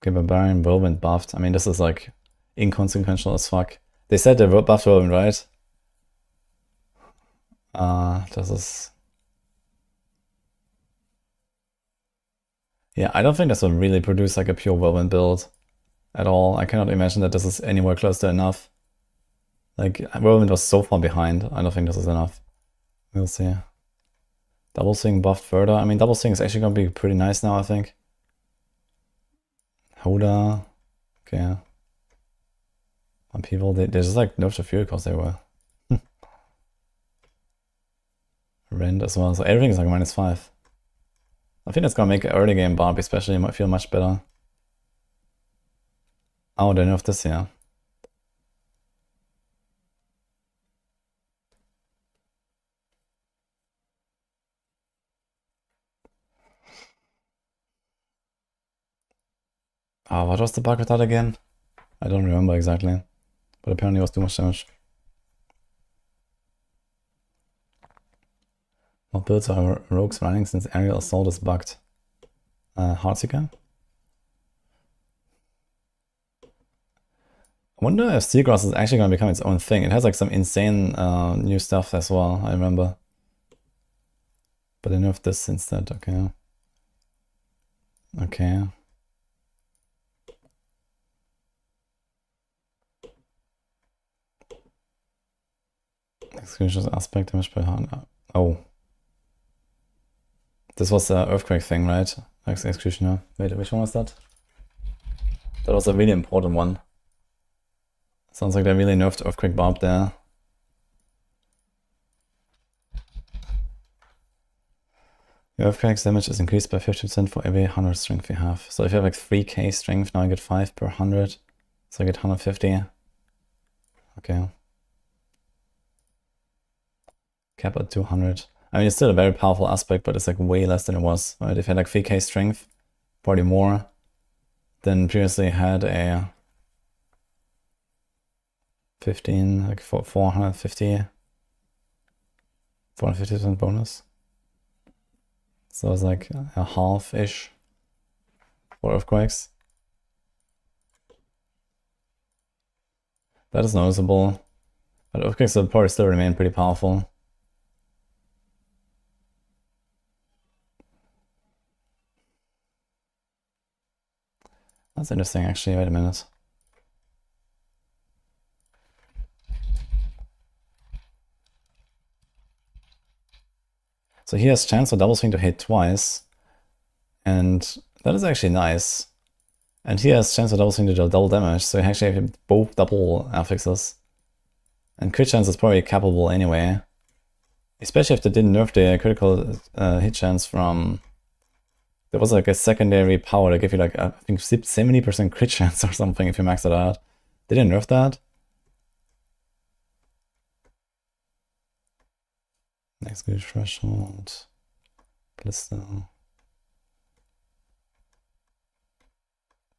Speaker 1: Okay, Barbarian Whirlwind buffed. I mean, this is like inconsequential as fuck. They said they buffed Whirlwind, right? This is... Yeah, I don't think this will really produce like a pure Whirlwind build at all. I cannot imagine that this is anywhere close to enough. Like, Whirlwind was so far behind. I don't think this is enough. We'll see. Double Swing buffed further. I mean, Double Swing is actually gonna be pretty nice now, I think. Hoda. Okay. Some people, they just like nerfed the Fury because they were. Rend as well. So everything is like -5. I think that's gonna make early game Barb especially might feel much better. Oh, they nerfed this here. Oh, what was the bug with that again? I don't remember exactly. But apparently it was too much damage. What builds are rogues running since aerial assault is bugged? Heartseeker? I wonder if Steelgrass is actually going to become its own thing. It has like some insane new stuff as well, I remember. But I nerfed this instead, okay. Okay. Exclusive aspect damage per hand. Oh. This was the earthquake thing, right? Executioner. Wait, which one was that? That was a really important one. Sounds like they really nerfed Earthquake Barb there. Your Earthquake's damage is increased by 50% for every 100 strength you have. So if you have like 3k strength, now I get 5 per 100. So I get 150. Okay. Cap at 200. I mean, it's still a very powerful aspect, but it's like way less than it was. Right? If you had like 3k strength, probably more than previously had a 15, like 450, 450% bonus. So it's like a half-ish for Earthquakes. That is noticeable. But Earthquakes will probably still remain pretty powerful. That's interesting actually, wait a minute. So he has chance for double swing to hit twice. And that is actually nice. And he has chance for double swing to do double damage, so he actually have both double affixes. And crit chance is probably capable anyway. Especially if they didn't nerf the critical hit chance from... There was like a secondary power that gave you like, I think 70% crit chance or something if you max it out. They didn't nerf that. Next good threshold. Blister.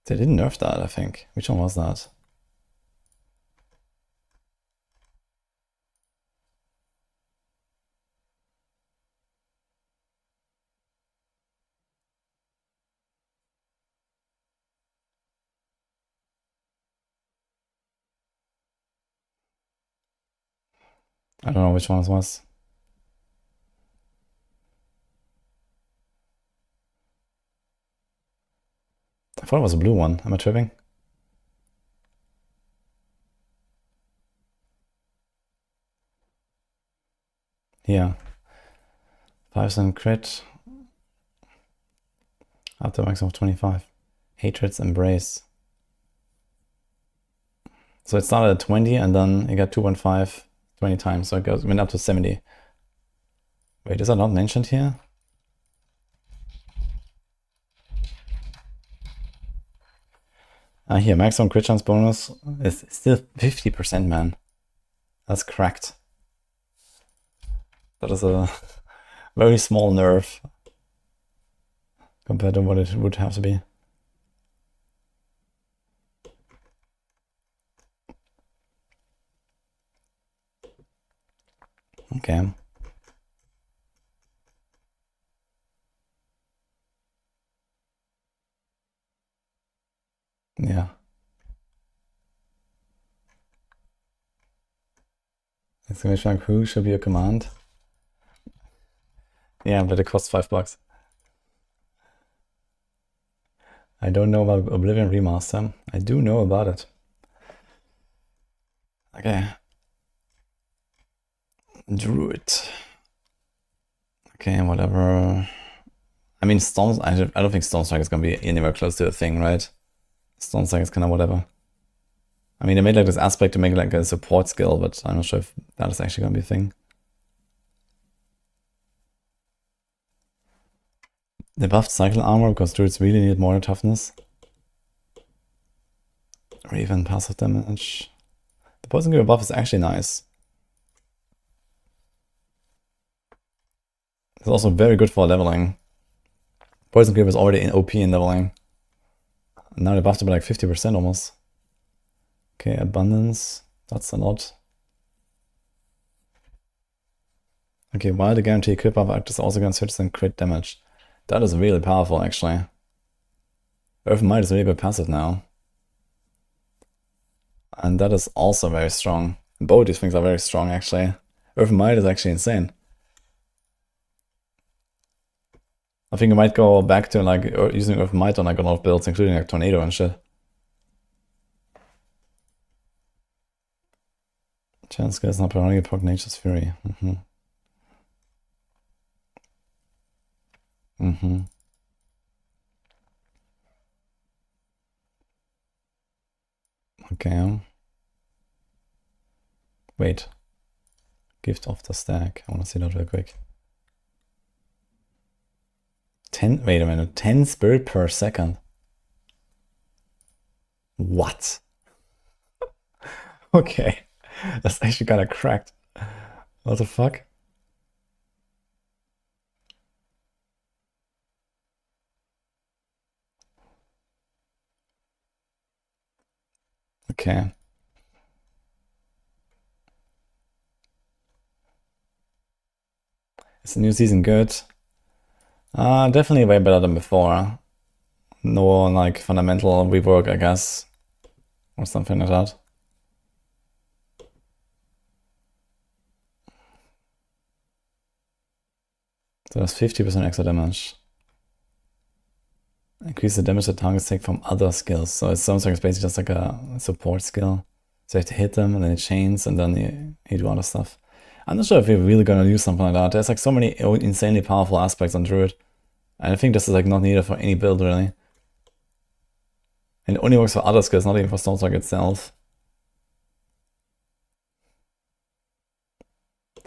Speaker 1: They didn't nerf that, I think. Which one was that? I don't know which one it was. I thought it was a blue one. Am I tripping? Yeah. 5% crit. Up to a maximum of 25. Hatred's Embrace. So it started at 20 and then it got 2.5 20 times. So it went up to 70. Wait, is that not mentioned here? Here, maximum crit chance bonus is still 50%, man. That's cracked. That is a very small nerf compared to what it would have to be. Okay. Yeah. Exclamation mark, who should be a command? Yeah, but it costs $5. I don't know about Oblivion Remaster. I do know about it. Okay. Druid. Okay, whatever. I mean, Storm... I don't think Storm Strike is gonna be anywhere close to a thing, right? Storm Strike is kind of whatever. I mean, they made like this aspect to make it like a support skill, but I'm not sure if that is actually gonna be a thing. They buffed cycle armor because druids really need more toughness. Or even passive damage. The poison gear buff is actually nice. It's also very good for leveling. Poison gear was already in OP in leveling. Now they buffed it by like 50% almost. Okay, abundance. That's a lot. Okay, while the guarantee crit buff act is also against hits and crit damage. That is really powerful, actually. Earth Might is really good passive now. And that is also very strong. Both these things are very strong, actually. Earth Might is actually insane. I think I might go back to like using Earth Might on like a lot of builds, including like Tornado and shit. Chance gets not running Epoch Nature's Fury. Okay. Wait. Gift of the stack. I want to see that real quick. 10, wait a minute, 10 spirit per second. What? Okay. That's actually kind of cracked. What the fuck? Okay. Is the new season good? Definitely way better than before. No like fundamental rework, I guess. Or something like that. So that's 50% extra damage. Increase the damage that targets take from other skills. So it sounds like it's basically just like a support skill. So you have to hit them and then it chains and then you do other stuff. I'm not sure if we're really gonna use something like that. There's like so many insanely powerful aspects on Druid. And I think this is like not needed for any build really. And it only works for other skills, not even for Stonestrike itself.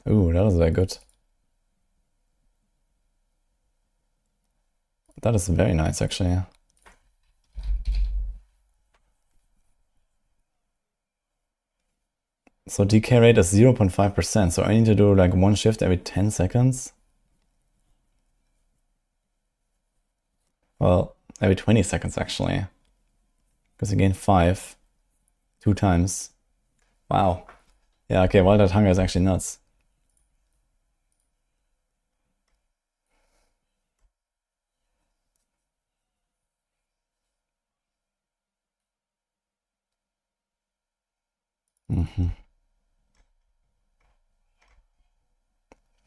Speaker 1: Ooh, that was very good. That is very nice actually. So decay rate is 0.5%, so I need to do like one shift every 10 seconds. Well, every 20 seconds actually. Because I gain 5 2 times. Wow. Yeah, okay, well, that hunger is actually nuts.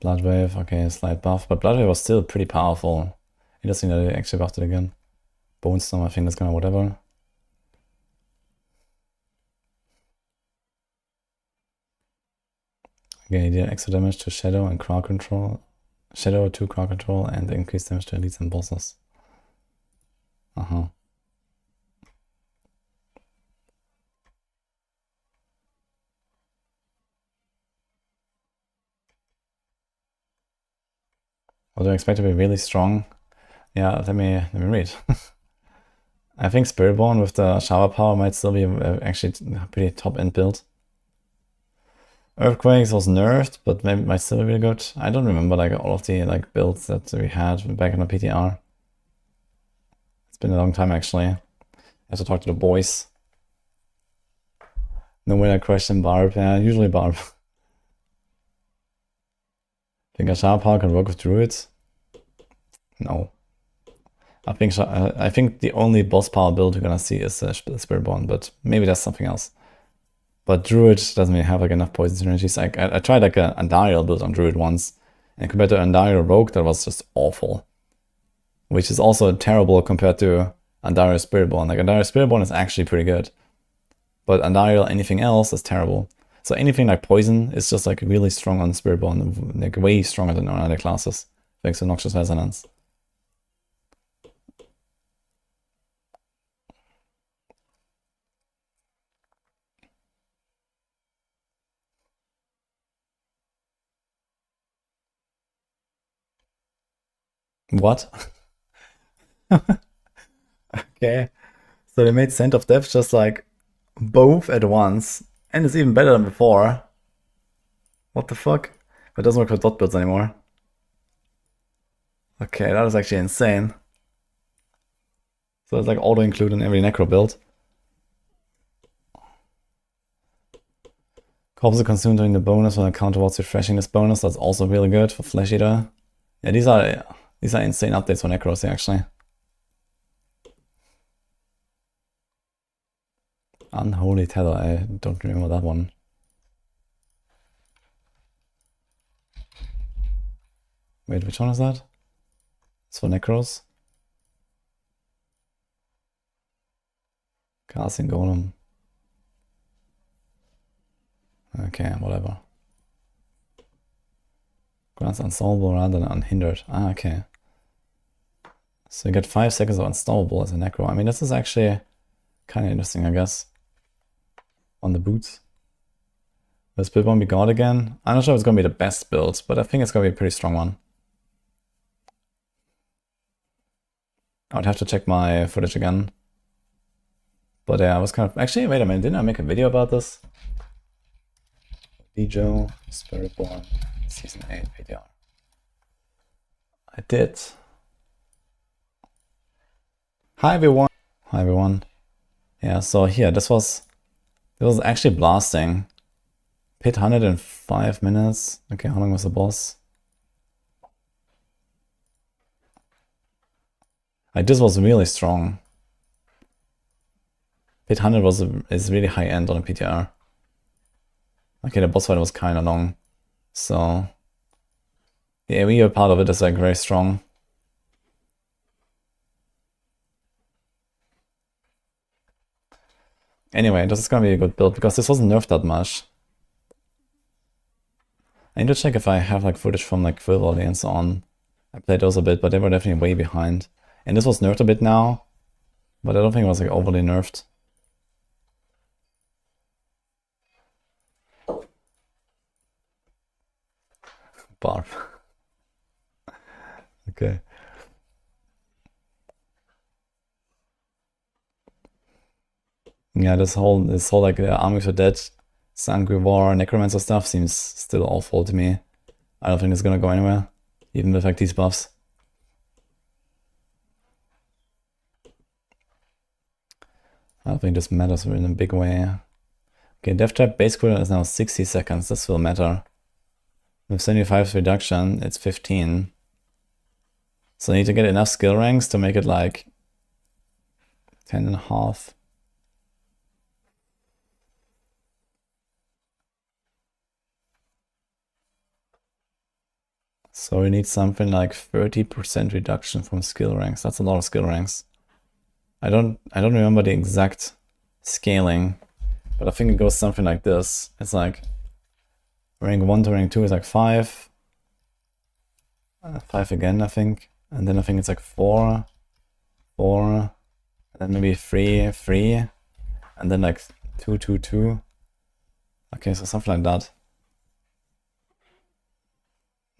Speaker 1: Blood Wave, okay, slight buff, but Blood Wave was still pretty powerful. Interesting that they actually buffed it again. Bone Storm, I think that's gonna whatever. Okay, deal extra damage to Shadow and crowd control. Shadow to crowd control and increased damage to elites and bosses. What do I expect to be really strong? Yeah, let me read. I think Spiritborn with the shower power might still be actually a pretty top end build. Earthquakes was nerfed, but maybe might still be really good. I don't remember like all of the like builds that we had back in the PTR. It's been a long time actually. I have to talk to the boys. No way I question Barb. Yeah, usually Barb. Think a shower power can work with druids? No. I think the only boss power build you're gonna see is Spiritborn, but maybe that's something else. But Druid doesn't really have like enough poison synergies. I tried like a Andariel build on Druid once, and compared to Andariel Rogue, that was just awful. Which is also terrible compared to Andariel Spiritborn. Like Andariel Spiritborn is actually pretty good, but Andariel anything else is terrible. So anything like poison is just like really strong on Spiritborn, like way stronger than on other classes, thanks to Noxious Resonance. What? Okay. So they made Scent of Death just like both at once, and it's even better than before. What the fuck? It doesn't work for dot builds anymore. Okay, that is actually insane. So it's like auto-include in every necro build. Corpses are consumed during the bonus when a counter towards refreshing this bonus. That's also really good for Flesh Eater. Yeah, these are insane updates for necros actually. Unholy Tether, I don't remember that one. Wait, which one is that? It's for necros. Casting Golem. Okay, whatever. Grants unstoppable rather than unhindered. Ah, okay. So you get 5 seconds of unstoppable as a necro. I mean, this is actually kind of interesting, I guess. On the boots. Will this build one be God again? I'm not sure if it's going to be the best build, but I think it's going to be a pretty strong one. I would have to check my footage again. But yeah, I was kind of... Actually, wait a minute. Didn't I make a video about this? Wudijo, Spiritborn, Season 8 PTR. I did. Hi everyone. Hi everyone. Yeah, so here, this was actually blasting. Hit 105 minutes. Okay, how long was the boss? Like, this was really strong. Hit 100 is really high end on a PTR. Okay, the boss fight was kind of long. So, the AoE part of it is like very strong. Anyway, this is gonna be a good build because this wasn't nerfed that much. I need to check if I have like footage from like Quill Volley and so on. I played those a bit, but they were definitely way behind. And this was nerfed a bit now, but I don't think it was like overly nerfed. Barf. Okay. Yeah, this whole like Army for Dead, Sangri War, Necromancer stuff seems still awful to me. I don't think it's gonna go anywhere, even with like these buffs. I don't think this matters in a big way. Okay, Death Trap base cooldown is now 60 seconds. This will matter. With 75 reduction, it's 15. So I need to get enough skill ranks to make it like 10.5. So we need something like 30% reduction from skill ranks. That's a lot of skill ranks. I don't remember the exact scaling, but I think it goes something like this. It's like rank 1 to rank 2 is like 5. 5 again, I think. And then I think it's like 4, 4, and then maybe 3, 3, and then like 2, 2, 2. Okay, so something like that.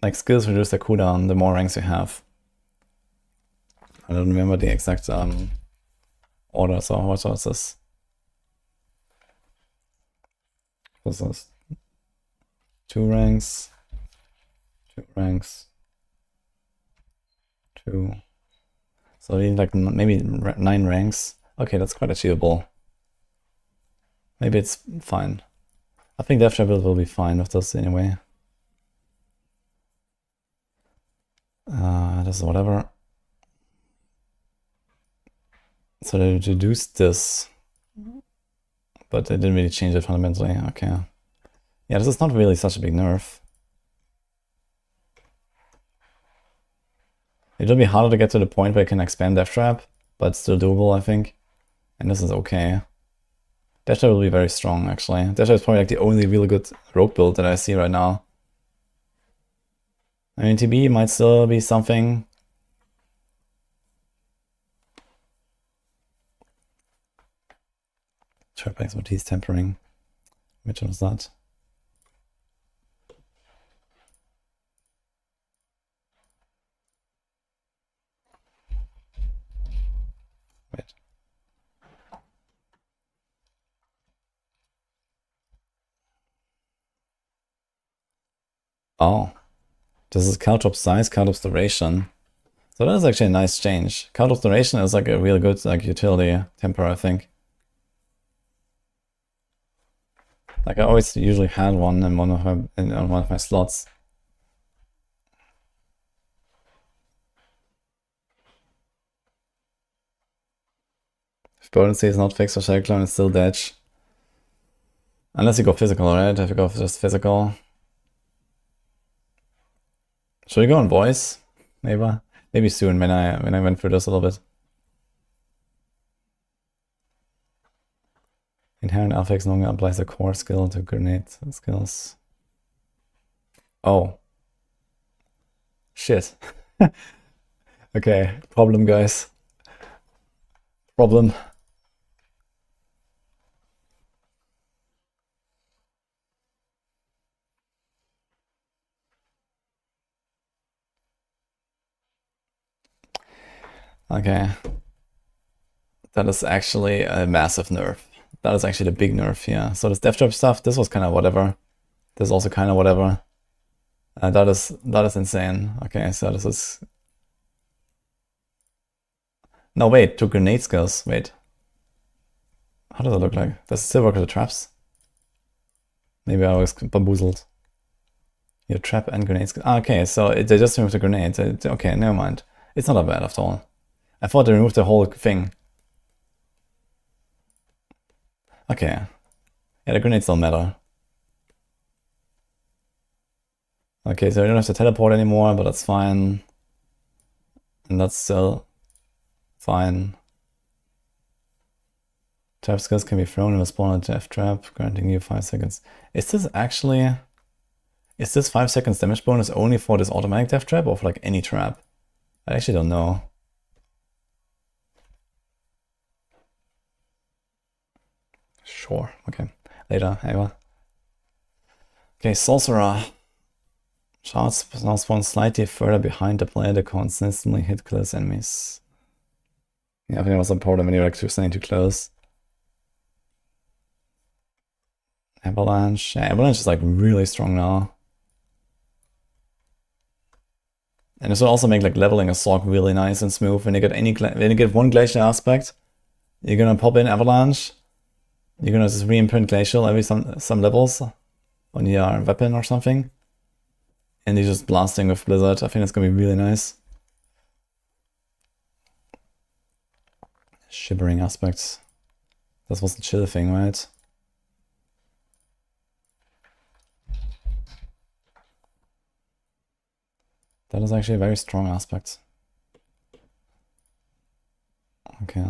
Speaker 1: Like skills reduce their cooldown the more ranks you have. I don't remember the exact order, so what was this? This is 2 ranks, 2 ranks, 2. So we need like maybe 9 ranks. Okay, that's quite achievable. Maybe it's fine. I think Death Trap will be fine with this anyway. This is whatever. So they reduced this, but they didn't really change it fundamentally. Okay. Yeah, this is not really such a big nerf. It will be harder to get to the point where you can expand Death Trap, but still doable, I think. And this is okay. Death Trap will be very strong, actually. Death Trap is probably like the only really good rogue build that I see right now. I mean, TB might still be something. Trap expertise tempering. Which one was that? Wait. Oh. This is Caltrop size, Caltrop's duration. So that is actually a nice change. Caltrop's duration is like a really good like utility temper, I think. Like I always usually had one in one of my slots. If potency is not fixed for Shadow Clone, it's still dead. Unless you go physical, right? If you go just physical. Should we go on voice? Maybe soon when I went through this a little bit. Inherent affix no longer applies the core skill to grenade skills. Oh. Shit. Okay, problem guys. Problem. Okay. That is actually a massive nerf. That is actually the big nerf here. So this Death Trap stuff, this was kind of whatever. This is also kind of whatever. That is insane. Okay, so this is... No, wait, to grenade skills. Wait. How does it look like? Does it still work with the traps? Maybe I was bamboozled. Your trap and grenade skills. Ah, okay, so they just removed the grenade. Okay, never mind. It's not that bad after all. I thought they removed the whole thing. Okay. Yeah, the grenades don't matter. Okay, so you don't have to teleport anymore, but that's fine. And that's still fine. Trap skills can be thrown in response to Death Trap, granting you 5 seconds. Is this actually... Is this 5 seconds damage bonus only for this automatic death trap or for like any trap? I actually don't know. Sure, okay. Later, Ava. Okay, Sorcerer. Shards now spawn slightly further behind the player to consistently hit close enemies. Yeah, I think it was a problem when you're like standing too close. Avalanche. Yeah, Avalanche is like really strong now. And this will also make like leveling a Sorc really nice and smooth. When you get when you get one glacial aspect, you're gonna pop in Avalanche. You're gonna just re-imprint glacial every some levels on your weapon or something. And you're just blasting with Blizzard. I think that's gonna be really nice. Shivering aspects. That was the chill thing, right? That is actually a very strong aspect. Okay.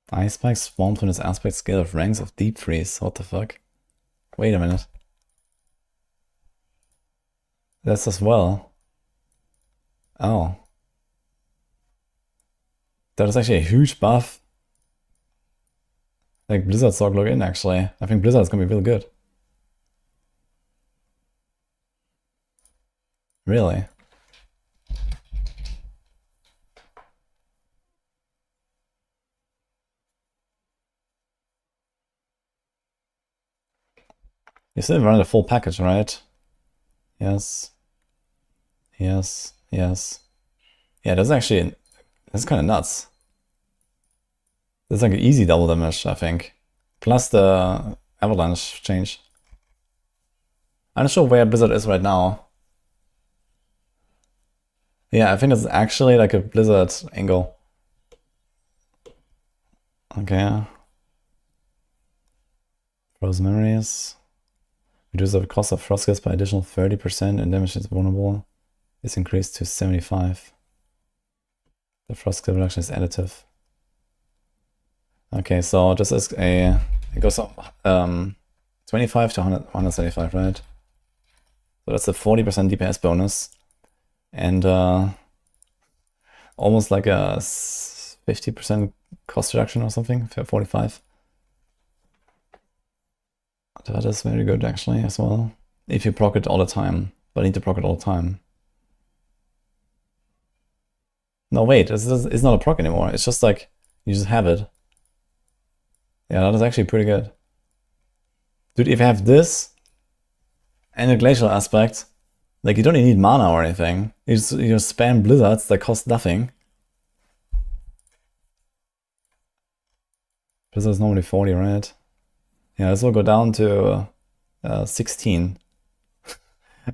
Speaker 1: Ice Spike swarms on his aspect scale of ranks of Deep Freeze. What the fuck? Wait a minute. That's as well. Oh. That is actually a huge buff. Like Blizzard Sorc log in actually. I think Blizzard is gonna be real good. Really? You still run the full package, right? Yes. Yes. Yes. Yeah, that's actually... That's kind of nuts. That's like an easy double damage, I think. Plus the avalanche change. I'm not sure where Blizzard is right now. Yeah, I think it's actually like a Blizzard angle. Okay. Frozen memories. Reduce the cost of Frostgust by additional 30% and damage is vulnerable. Is increased to 75. The Frostgust reduction is additive. Okay, so this is a... It goes up 25 to 175, right? So that's a 40% DPS bonus. And almost like a 50% cost reduction or something, 45. That is very good actually as well. If you proc it all the time, but need to proc it all the time. No wait, it's not a proc anymore, it's just like, you just have it. Yeah, that is actually pretty good. Dude, if you have this, and a glacial aspect, like you don't even need mana or anything. You just spam blizzards that cost nothing. Blizzard is normally 40, right? Yeah, this will go down to 16.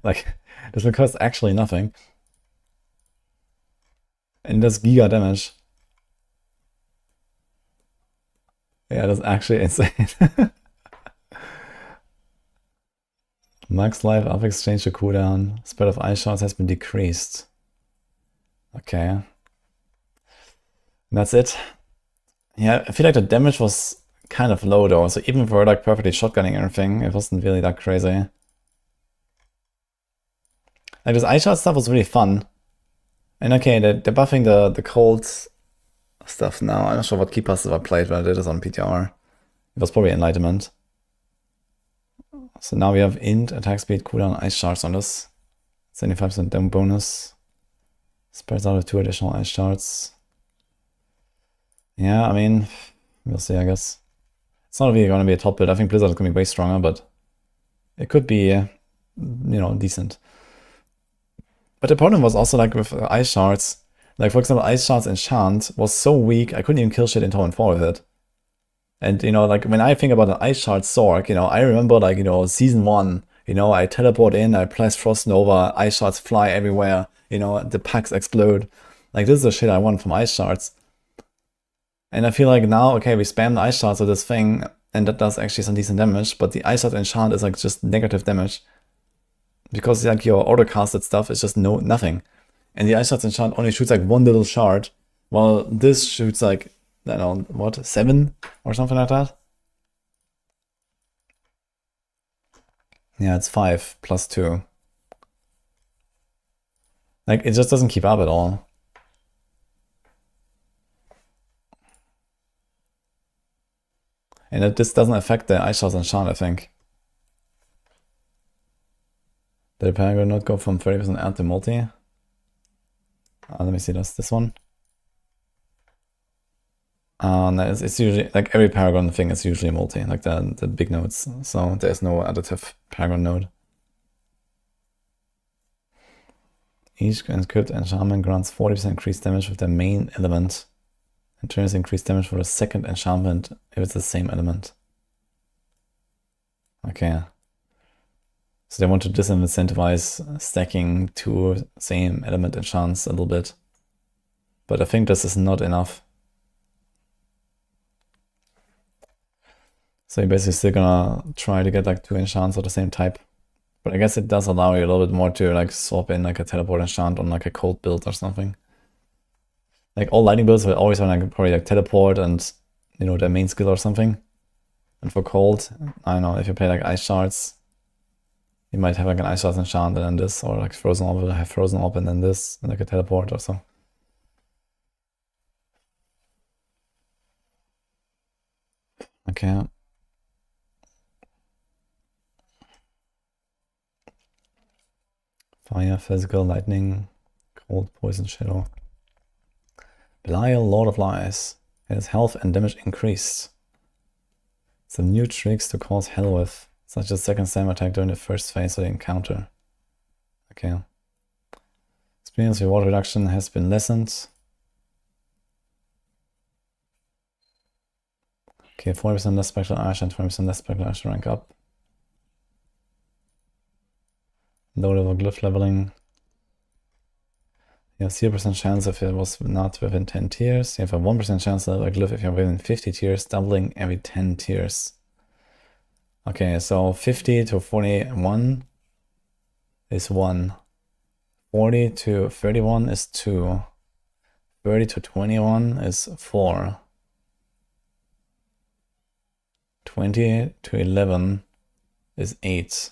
Speaker 1: Like, this will cost actually nothing. And that's giga damage. Yeah, that's actually insane. Max life up exchange to cooldown. Spread of ice shards has been decreased. Okay. And that's it. Yeah, I feel like the damage was kind of low though, so even for like perfectly shotgunning everything, it wasn't really that crazy. Like this ice shard stuff was really fun. And okay, they're buffing the cold stuff now. I'm not sure what key passes I played, but I did this on PTR. It was probably Enlightenment. So now we have int, attack speed, cooldown, ice shards on this. 75% down bonus. Spreads out of 2 additional ice shards. Yeah, I mean, we'll see, I guess. It's not really going to be a top build. I think Blizzard is going to be way stronger, but it could be, you know, decent. But the problem was also like with ice shards. Like, for example, ice shards enchant was so weak, I couldn't even kill shit in Tower and 4 with it. And, you know, like, when I think about an ice shard Sorc, you know, I remember, like, you know, Season 1, you know, I teleport in, I press Frost Nova, ice shards fly everywhere, you know, the packs explode. Like, this is the shit I want from ice shards. And I feel like now, okay, we spam the ice shards with this thing, and that does actually some decent damage, but the ice shard enchant is, like, just negative damage. Because, like, your auto-casted stuff is just nothing. And the ice shards enchant only shoots, like, one little shard, while this shoots, like, I don't know, what, 7 or something like that? Yeah, it's 5 plus 2. Like, it just doesn't keep up at all. And this doesn't affect the Ice Shards enchant, I think. Did the Paragon not go from 30% out to multi? Let me see this one. No, it's usually, like every Paragon thing is usually multi, like the big nodes. So there's no additive Paragon node. Each encrypt enchantment grants 40% increased damage with the main element. And turns increased damage for the second enchantment if it's the same element. Okay. So they want to disincentivize stacking 2 same element enchants a little bit. But I think this is not enough. So you're basically still gonna try to get like 2 enchants of the same type. But I guess it does allow you a little bit more to like swap in like a teleport enchant on like a cold build or something. Like all lightning builds will always want like probably like teleport and, you know, their main skill or something. And for cold, I don't know, if you play like ice shards, you might have like an ice shards enchant and then this, or like frozen orb will have frozen orb and then this, and like a teleport or so. Okay. Fire, physical, lightning, cold, poison, shadow. Belial, Lord of Lies. His health and damage increased. Some new tricks to cause hell with, such as second slam attack during the first phase of the encounter. Okay. Experience reward reduction has been lessened. Okay, 40% less spectral ash and 20% less spectral ash to rank up. Low level glyph leveling. You have 0% chance if it was not within 10 tiers. You have a 1% chance to level a glyph if you're within 50 tiers, doubling every 10 tiers. Okay, so 50 to 41 is 1. 40 to 31 is 2. 30 to 21 is 4. 20 to 11 is 8.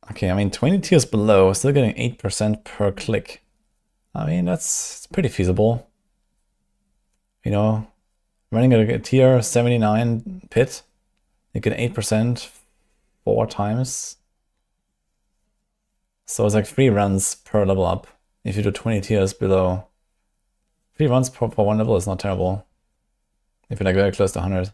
Speaker 1: Okay, I mean 20 tiers below, still getting 8% per click. I mean, that's pretty feasible. You know, running a tier 79 pit, you get 8% 4 times. So it's like 3 runs per level up. If you do 20 tiers below, 3 runs per 1 level is not terrible. If you're like very close to 100.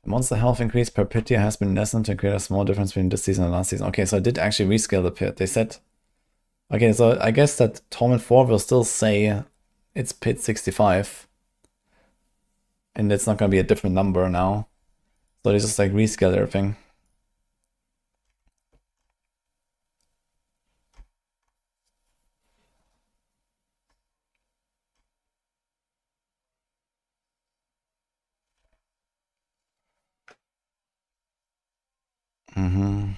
Speaker 1: Monster health increase per pit tier has been lessened to create a small difference between this season and last season. Okay, so I did actually rescale the pit. They said... Okay, so I guess that Torment 4 will still say it's pit 65. And it's not going to be a different number now. So they just like rescale everything. Mm-hmm.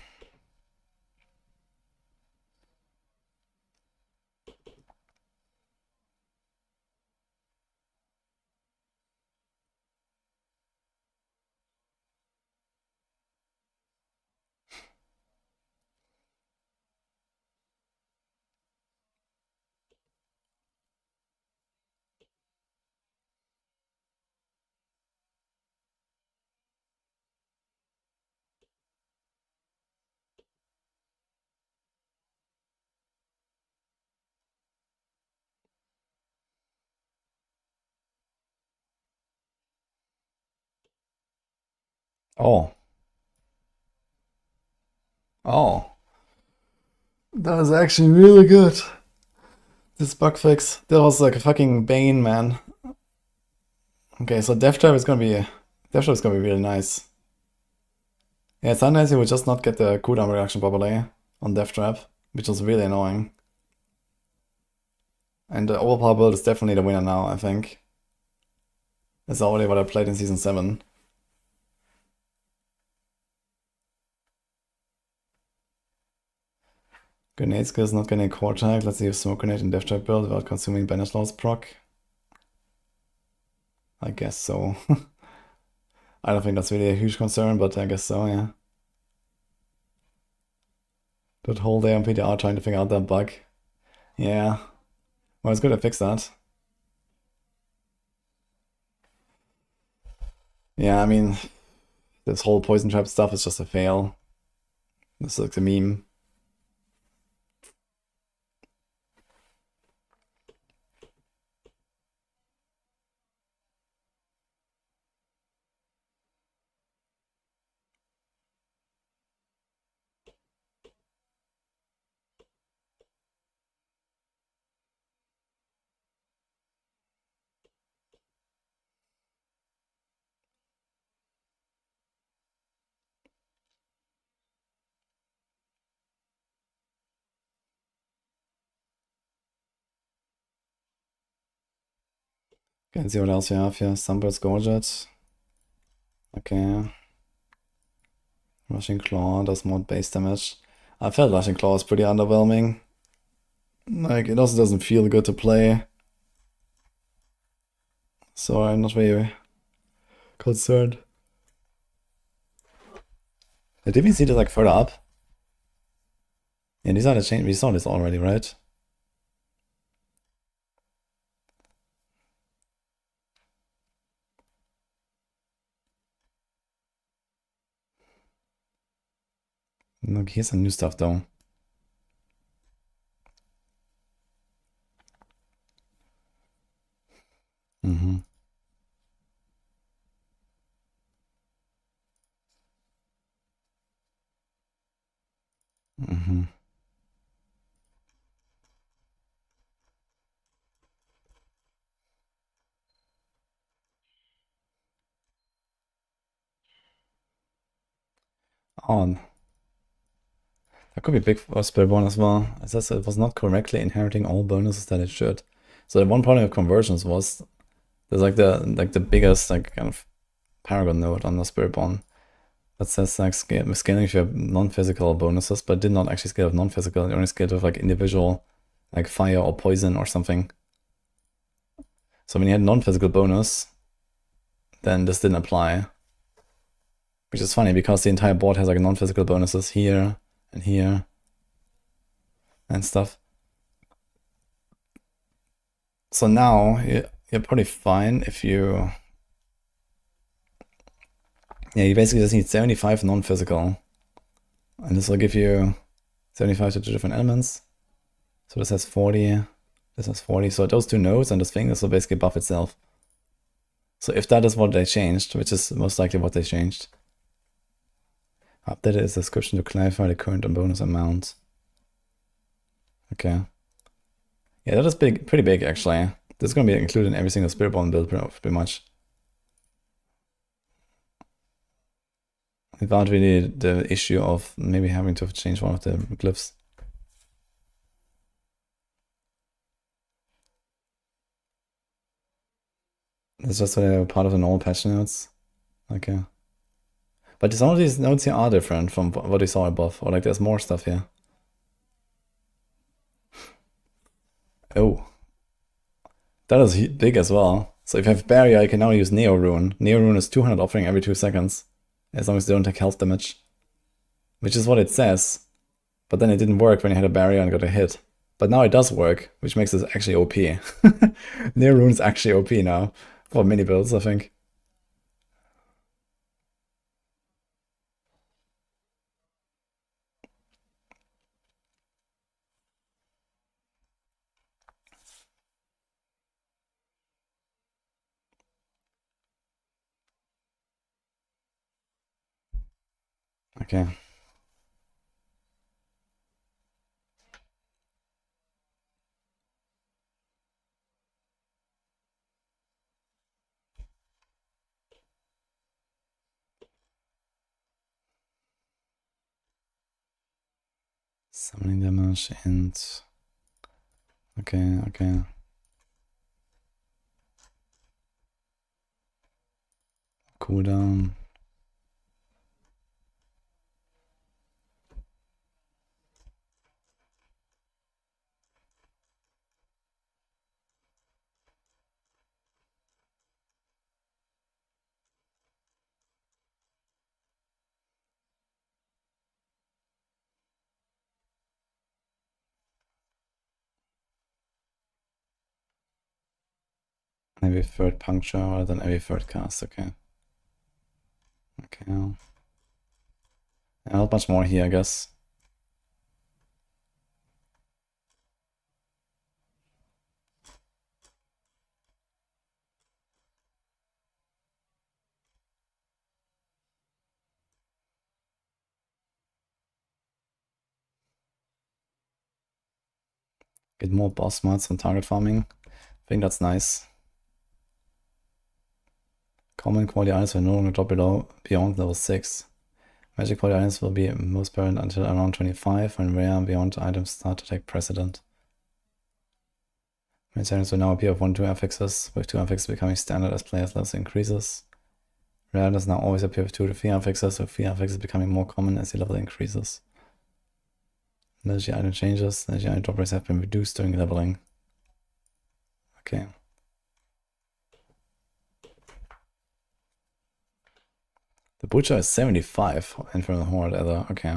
Speaker 1: Oh. Oh. That was actually really good. This bug fix. That was like a fucking bane, man. Okay, so Death Trap is gonna be really nice. Yeah, sometimes you would just not get the cooldown reduction properly on Death Trap, which is really annoying. And the overpower build is definitely the winner now, I think. It's already what I played in Season 7. Grenade skill is not getting a core tag. Let's use smoke grenade in death trap build without consuming banish laws proc. I guess so. I don't think that's really a huge concern, but I guess so, yeah. That whole day on PTR trying to figure out that bug. Yeah. Well, it's good to fix that. Yeah, I mean, this whole poison trap stuff is just a fail. This looks a meme. Okay, let's see what else we have here. Sunbird's Gorget. Okay. Rushing Claw does more base damage. I felt Rushing Claw is pretty underwhelming. Like, it also doesn't feel good to play. So I'm not very concerned. Did we see this like further up? Yeah, these are the change. We saw this already, right? Look, here's some new stuff though. Mm-hmm. Mm-hmm. On. That could be big for Spellborn as well. It says it was not correctly inheriting all bonuses that it should. So the one problem of conversions was there's like the biggest like kind of paragon node on the Spellborn that says like scaling if you have non-physical bonuses, but did not actually scale with non-physical. It only scaled with like individual like fire or poison or something. So when you had non-physical bonus, then this didn't apply. Which is funny because the entire board has like non-physical bonuses here and here and stuff. So now you're probably fine if you... Yeah, you basically just need 75 non-physical. And this will give you 75 to two different elements. So this has 40, this has 40. So those two nodes and this thing, this will basically buff itself. So if that is what they changed, which is most likely what they changed, updated its description to clarify the current and bonus amount. Okay. Yeah, that is big, pretty big actually. This is going to be included in every single Spiritborn build pretty much. Without really the issue of maybe having to change one of the glyphs. It's just part of the normal patch notes. Okay. But some of these notes here are different from what we saw above. Or like there's more stuff here. Oh. That is big as well. So if you have Barrier, you can now use Neo Rune. Neo Rune is 200 offering every 2 seconds. As long as they don't take health damage. Which is what it says. But then it didn't work when you had a Barrier and got a hit. But now it does work, which makes this actually OP. Neo Rune's actually OP now. For mini builds, I think. Okay. Summoning damage and... Okay, okay. Cooldown. Maybe third puncture rather than every third cast, okay. Okay. Yeah, not much more here, I guess. Get more boss smarts from target farming. I think that's nice. Common quality items will no longer drop beyond level 6. Magic quality items will be most prevalent until around 25, when rare beyond items start to take precedent. Mage items will now appear with 1-2 affixes, with 2 affixes becoming standard as players' levels increases. Rare does now always appear with 2 to 3 affixes, with 3 affixes becoming more common as the level increases. Legendary item changes. Legendary item drop rates have been reduced during leveling. Okay. The Butcher is 75 Infernal Horde Ether. Okay.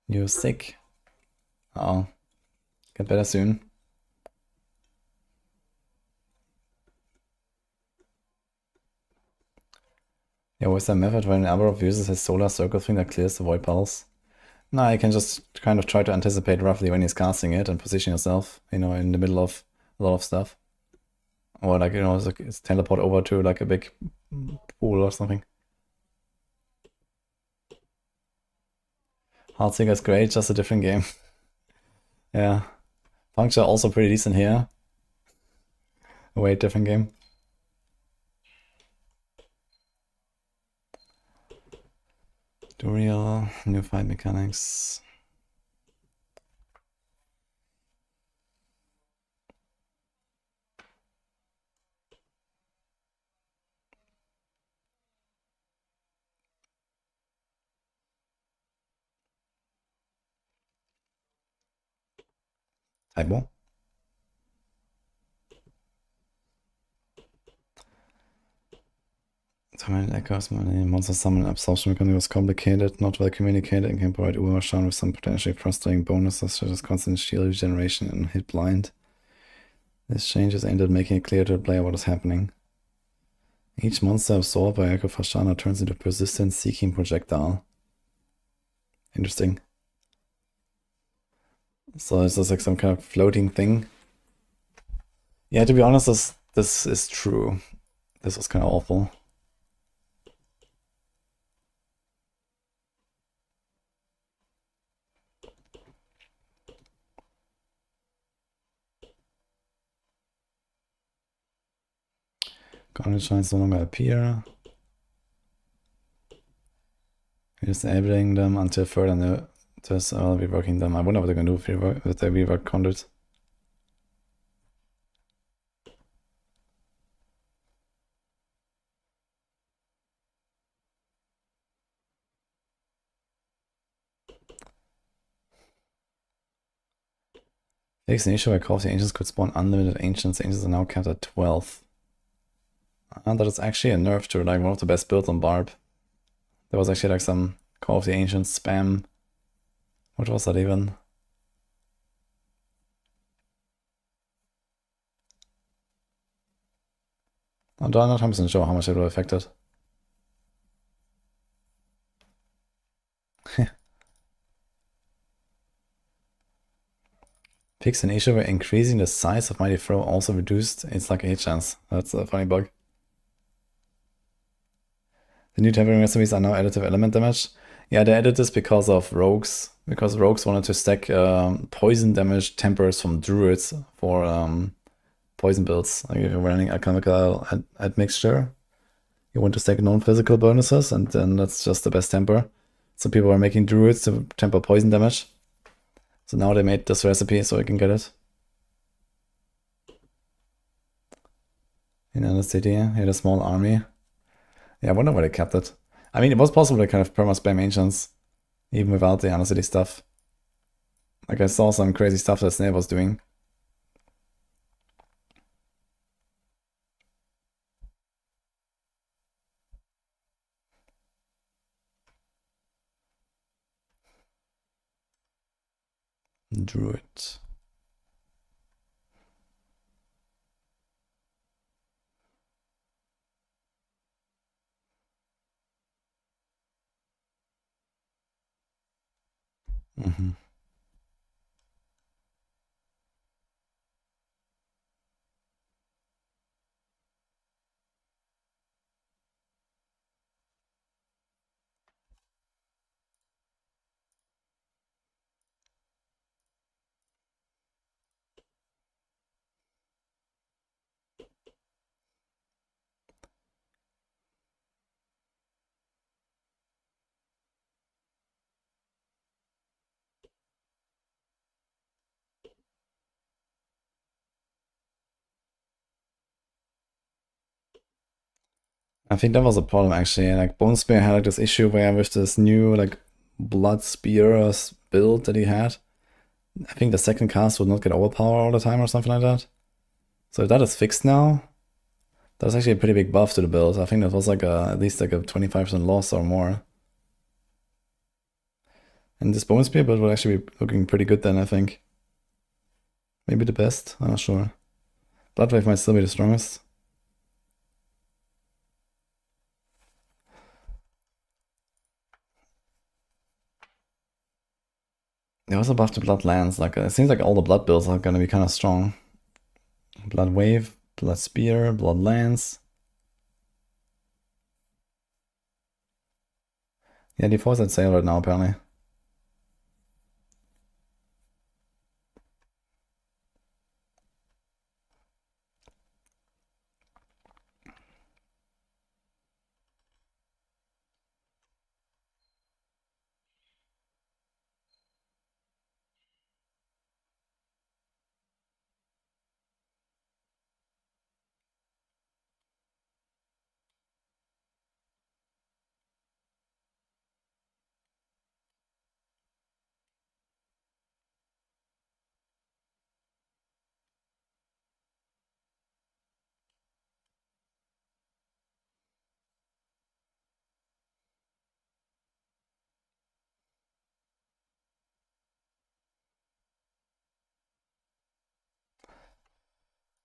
Speaker 1: You're sick. Uh oh. Get better soon. Yeah, what's that method when Aberroth uses his solar circle thing that clears the void pulse? No, you can just kind of try to anticipate roughly when he's casting it and position yourself, you know, in the middle of a lot of stuff. Or like, you know, it's teleport over to like a big pool or something. Heartseeker is great, just a different game. Yeah. Puncture also pretty decent here. Wait, different game. Tutorial, new fight mechanics. Typo. Summon echoes, monster summon absorption mechanic was complicated, not well communicated, and can provide Ubershine with some potentially frustrating bonuses such as constant shield regeneration and hit blind. This change is aimed at making it clear to the player what is happening. Each monster absorbed by Echo Fashana turns into a persistent seeking projectile. Interesting. So is this like some kind of floating thing? Yeah, to be honest, this is true. This was kind of awful. Garnet shines no longer appear. We're disabling them until further notice. I'll be working them. I wonder what they're gonna do if they rework conduit. Fix an issue where Call of the Ancients could spawn unlimited Ancients. Ancients are now capped at 12. And that is actually a nerf to like one of the best builds on Barb. There was actually like some Call of the Ancients spam. What was that even? I'm not 100% sure how much it will affect it. Fix an issue where increasing the size of Mighty Throw also reduced its lucky hit chance. That's a funny bug. The new tempering recipes are now additive element damage. Yeah, they added this because of rogues. Because rogues wanted to stack poison damage tempers from druids for poison builds. Like if you're running alchemical admixture, you want to stack non-physical bonuses, and then that's just the best temper. So people are making druids to temper poison damage. So now they made this recipe so I can get it. In another city, hit a small army. Yeah, I wonder why they kept it. I mean, it was possible to kind of perma-spam ancients, even without the Undercity stuff. Like, I saw some crazy stuff that Snape was doing. Druid. Mm-hmm. I think that was a problem actually. Like Bone Spear had like this issue where with this new like Blood Spear build that he had, I think the second cast would not get overpowered all the time or something like that. So if that is fixed now, that's actually a pretty big buff to the build. I think that was like at least like a 25% loss or more. And this Bone Spear build will actually be looking pretty good then, I think. Maybe the best, I'm not sure. Bloodwave might still be the strongest. They also buffed the Blood Lance. Like it seems like all the Blood builds are gonna be kind of strong. Blood Wave, Blood Spear, Blood Lance. Yeah, D4's at sale right now apparently.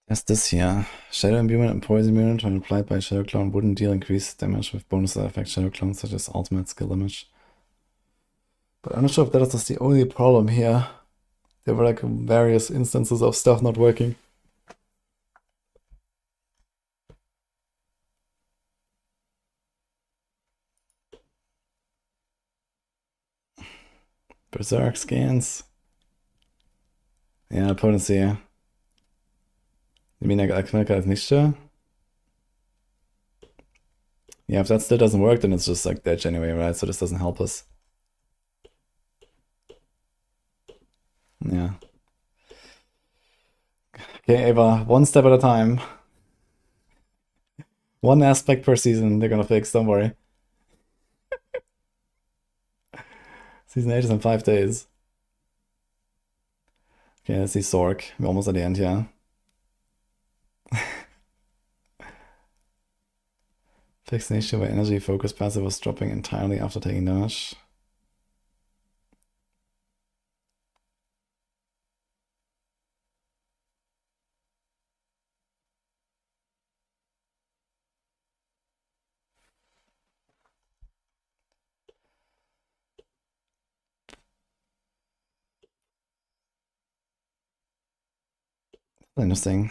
Speaker 1: That's this here. Shadow Imbuement and Poison Imbuement when applied by Shadow Clone wouldn't deal increased damage with bonus that affect Shadow Clones such as ultimate skill damage. But I'm not sure if that is just the only problem here. There were like various instances of stuff not working. Berserk scans. Yeah, potency. You mean like Alchemica is Nisha? Yeah, if that still doesn't work, then it's just like Dodge anyway, right? So this doesn't help us. Yeah. Okay, Ava, one step at a time. One aspect per season they're gonna fix, don't worry. Season 8 is in 5 days. Okay, let's see Sork. We're almost at the end here. Fixed an issue where energy focus passive was dropping entirely after taking damage. Interesting.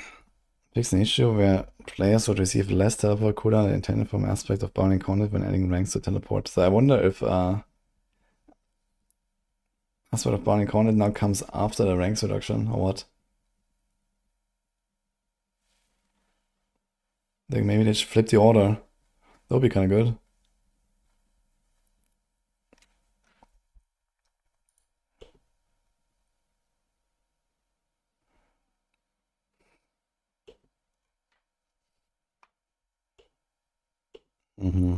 Speaker 1: Fix an issue where players would receive less teleport cooldown than intended from aspect of bounding content when adding ranks to teleport. So I wonder if aspect of bounding content now comes after the ranks reduction or what? Like maybe they should flip the order. That would be kind of good. Mm-hmm.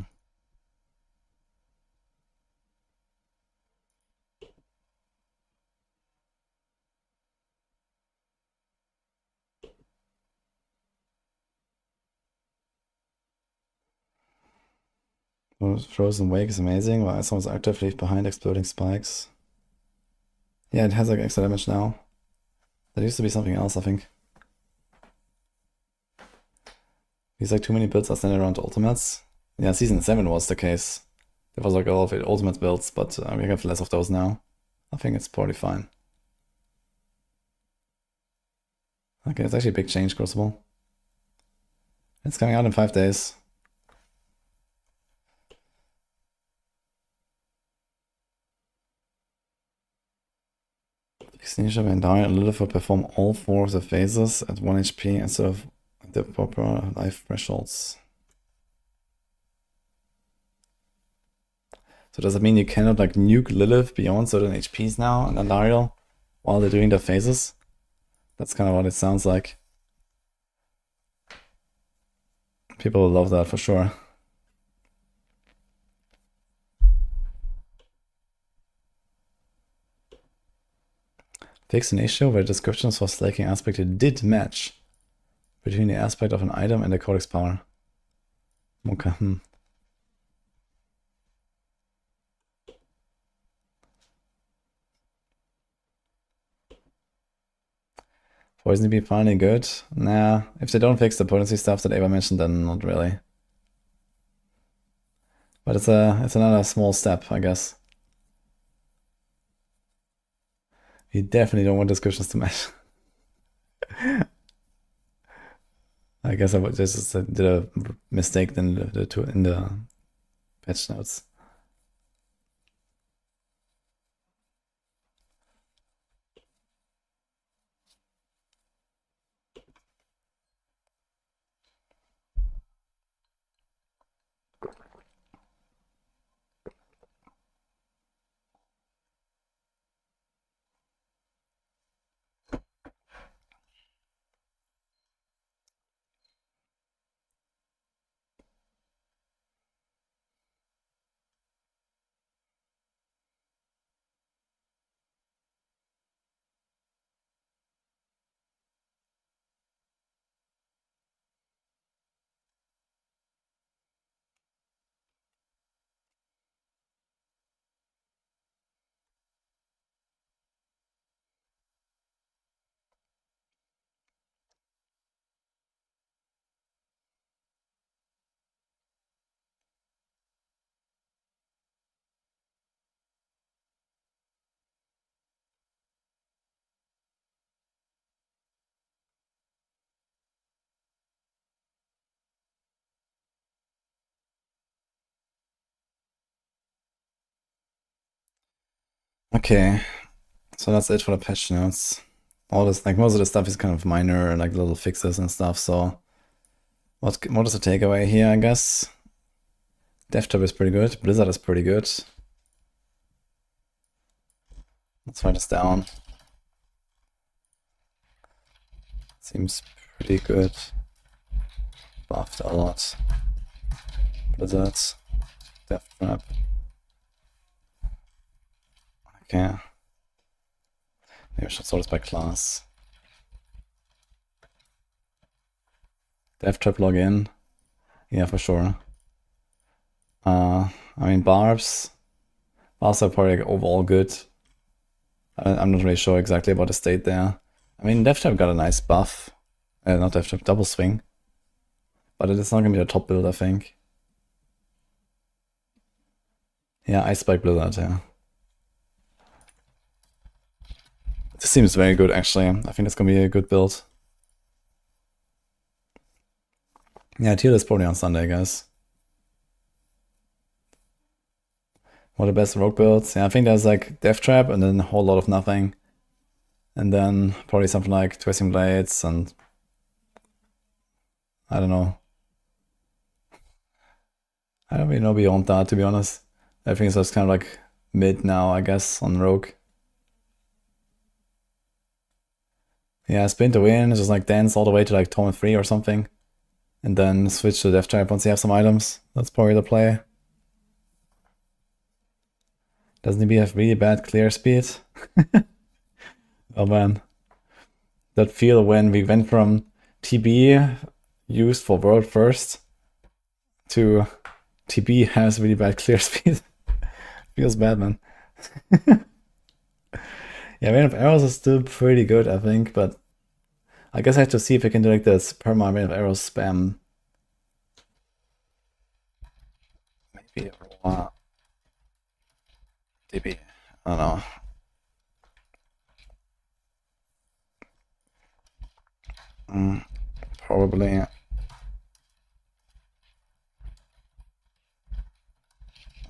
Speaker 1: Frozen Wake is amazing. While someone's actively behind exploding spikes. Yeah, it has like extra damage now. That used to be something else, I think. These like too many builds are standing around ultimates. Yeah, season 7 was the case. There was like a lot of ultimate builds, but we have less of those now. I think it's probably fine. Okay, it's actually a big change, Crucible. It's coming out in 5 days. Extinction when dying, Lilith will perform all 4 of the phases at 1 HP instead of the proper life thresholds. So does it mean you cannot like nuke Lilith beyond certain HPs now in Andariel while they're doing their phases? That's kind of what it sounds like. People will love that for sure. Fix an issue where descriptions for slaking aspect did match between the aspect of an item and the codex power. Okay. Poison be finally good? Nah, if they don't fix the potency stuff that Ava mentioned, then not really. But it's another small step, I guess. You definitely don't want descriptions to match. I guess I just did a mistake in the patch notes. Okay, so that's it for the patch notes. All this, like most of the stuff is kind of minor, like little fixes and stuff. So, what is the takeaway here? I guess Death Trap is pretty good. Blizzard is pretty good. Let's write this down. Seems pretty good. Buffed a lot. Blizzard, Death Trap. Okay. Maybe I should sort this by class. Death Trap login. Yeah, for sure. I mean, barbs are probably like overall good. I'm not really sure exactly about the state there. I mean, Death Trap got a nice buff. Not Death Trap, double swing. But it is not gonna be the top build, I think. Yeah, Ice Spike Blizzard, yeah. This seems very good, actually. I think it's gonna be a good build. Yeah, Teal is probably on Sunday, guys. What are the best rogue builds? Yeah, I think there's like Death Trap and then a whole lot of nothing. And then probably something like Twisting Blades and I don't know. I don't really know beyond that, to be honest. I think it's just kind of like mid now, I guess, on Rogue. Yeah, spin to win, just like dance all the way to like Tome 3 or something. And then switch to Death Trap once you have some items. That's probably the play. Doesn't he have really bad clear speed? Oh man. That feel when we went from TB used for world first to TB has really bad clear speed. Feels bad, man. Yeah, Rain of Arrows is still pretty good, I think, but I guess I have to see if I can do like this perma Rain of Arrows spam. Maybe raw DB. I don't know. Probably.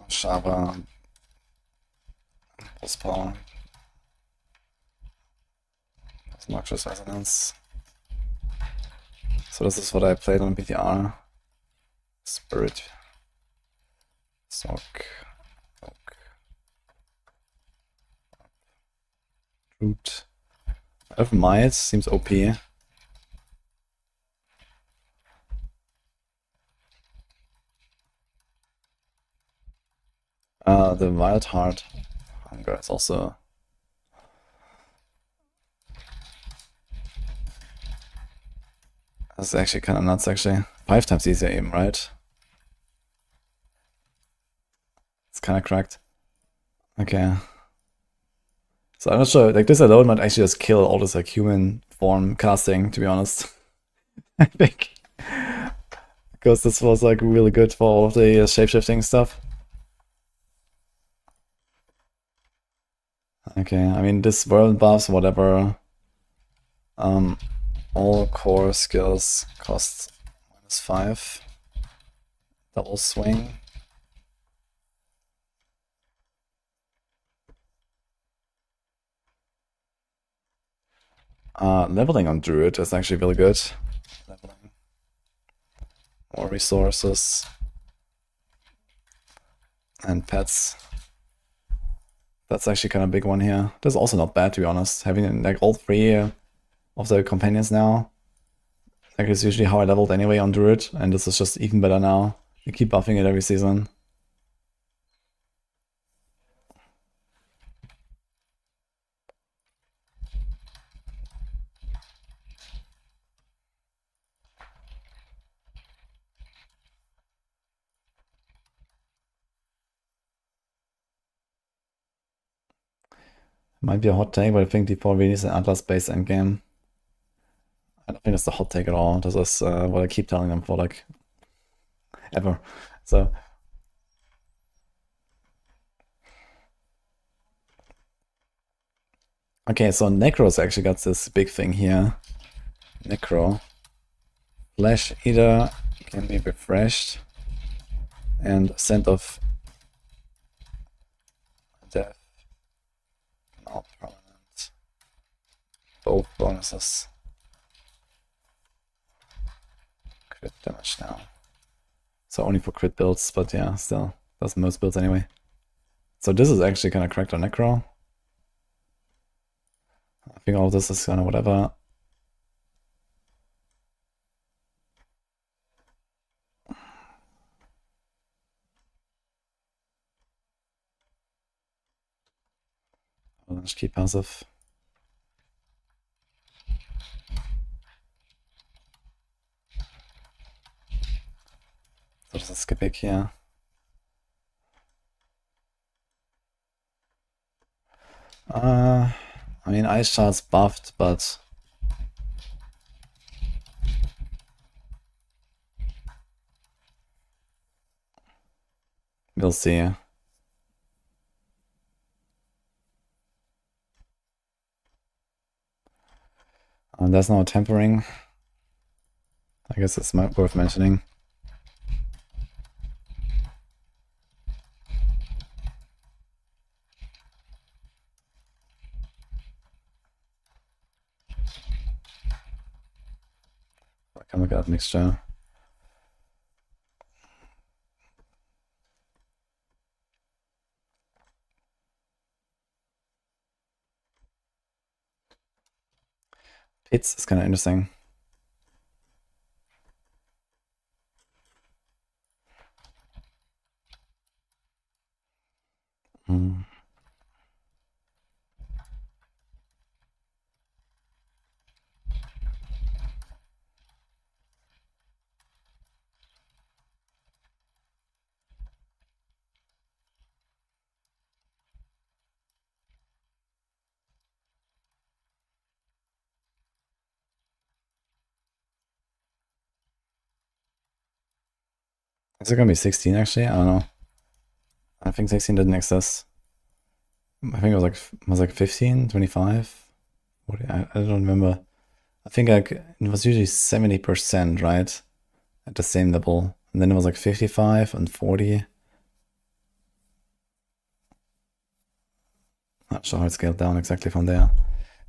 Speaker 1: Sharper. Postpone. Noxious Resonance. So this is what I played on BTR. Spirit. Sock. Oak. Root. Elf Might seems OP. The Wild Heart Hunger is also... That's actually kind of nuts, actually. 5 times easier aim, right? It's kind of cracked. Okay. So I'm not sure, like this alone might actually just kill all this like human form casting, to be honest. I think. Because this was like really good for all of the shapeshifting stuff. Okay, I mean this world buffs, whatever. All core skills cost -5. Double swing. Leveling on Druid is actually really good. Leveling. More resources. And pets. That's actually kind of a big one here. That's also not bad, to be honest. Having like all 3 of the companions now. Like it's usually how I leveled anyway on Druid, and this is just even better now. You keep buffing it every season. Might be a hot take, but I think D4 really is an Atlas-based endgame. I don't think that's a hot take at all. This is what I keep telling them for like ever. So okay, so Necro's actually got this big thing here. Necro. Flesh Eater can be refreshed. And Scent of Death. Not permanent. Both bonuses. Crit damage now. So only for crit builds, but yeah, still. Does most builds anyway. So this is actually kind of cracked on Necro. I think all of this is kind of whatever. I'll just keep passive. So this is skipping here. I mean, Ice Shard's buffed, but we'll see. There's no tempering. I guess it's worth mentioning. I can look at mixture. Pits is kind of interesting. Hmm. Is it gonna be 16 actually? I don't know. I think 16 didn't exist. I think it was like 15, 25. I don't remember. I think like it was usually 70%, right? At the same level. And then it was like 55 and 40. Not sure how it scaled down exactly from there.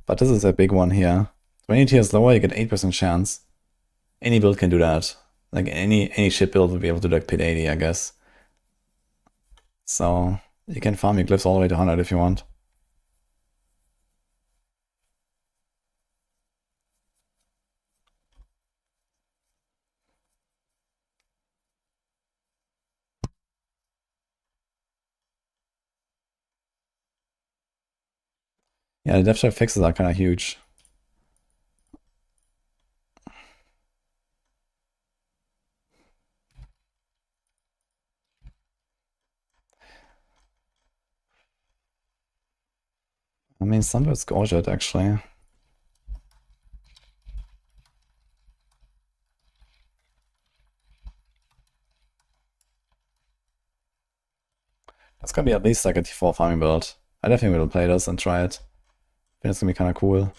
Speaker 1: But this is a big one here. 20 tiers lower, you get 8% chance. Any build can do that. Like any ship build will be able to do like pit 80, I guess. So you can farm your glyphs all the way to 100 if you want. Yeah, the depth shot fixes are kind of huge. I mean, some builds gorge it actually. That's gonna be at least like a T4 farming build. I definitely will play this and try it. I think it's gonna be kind of cool.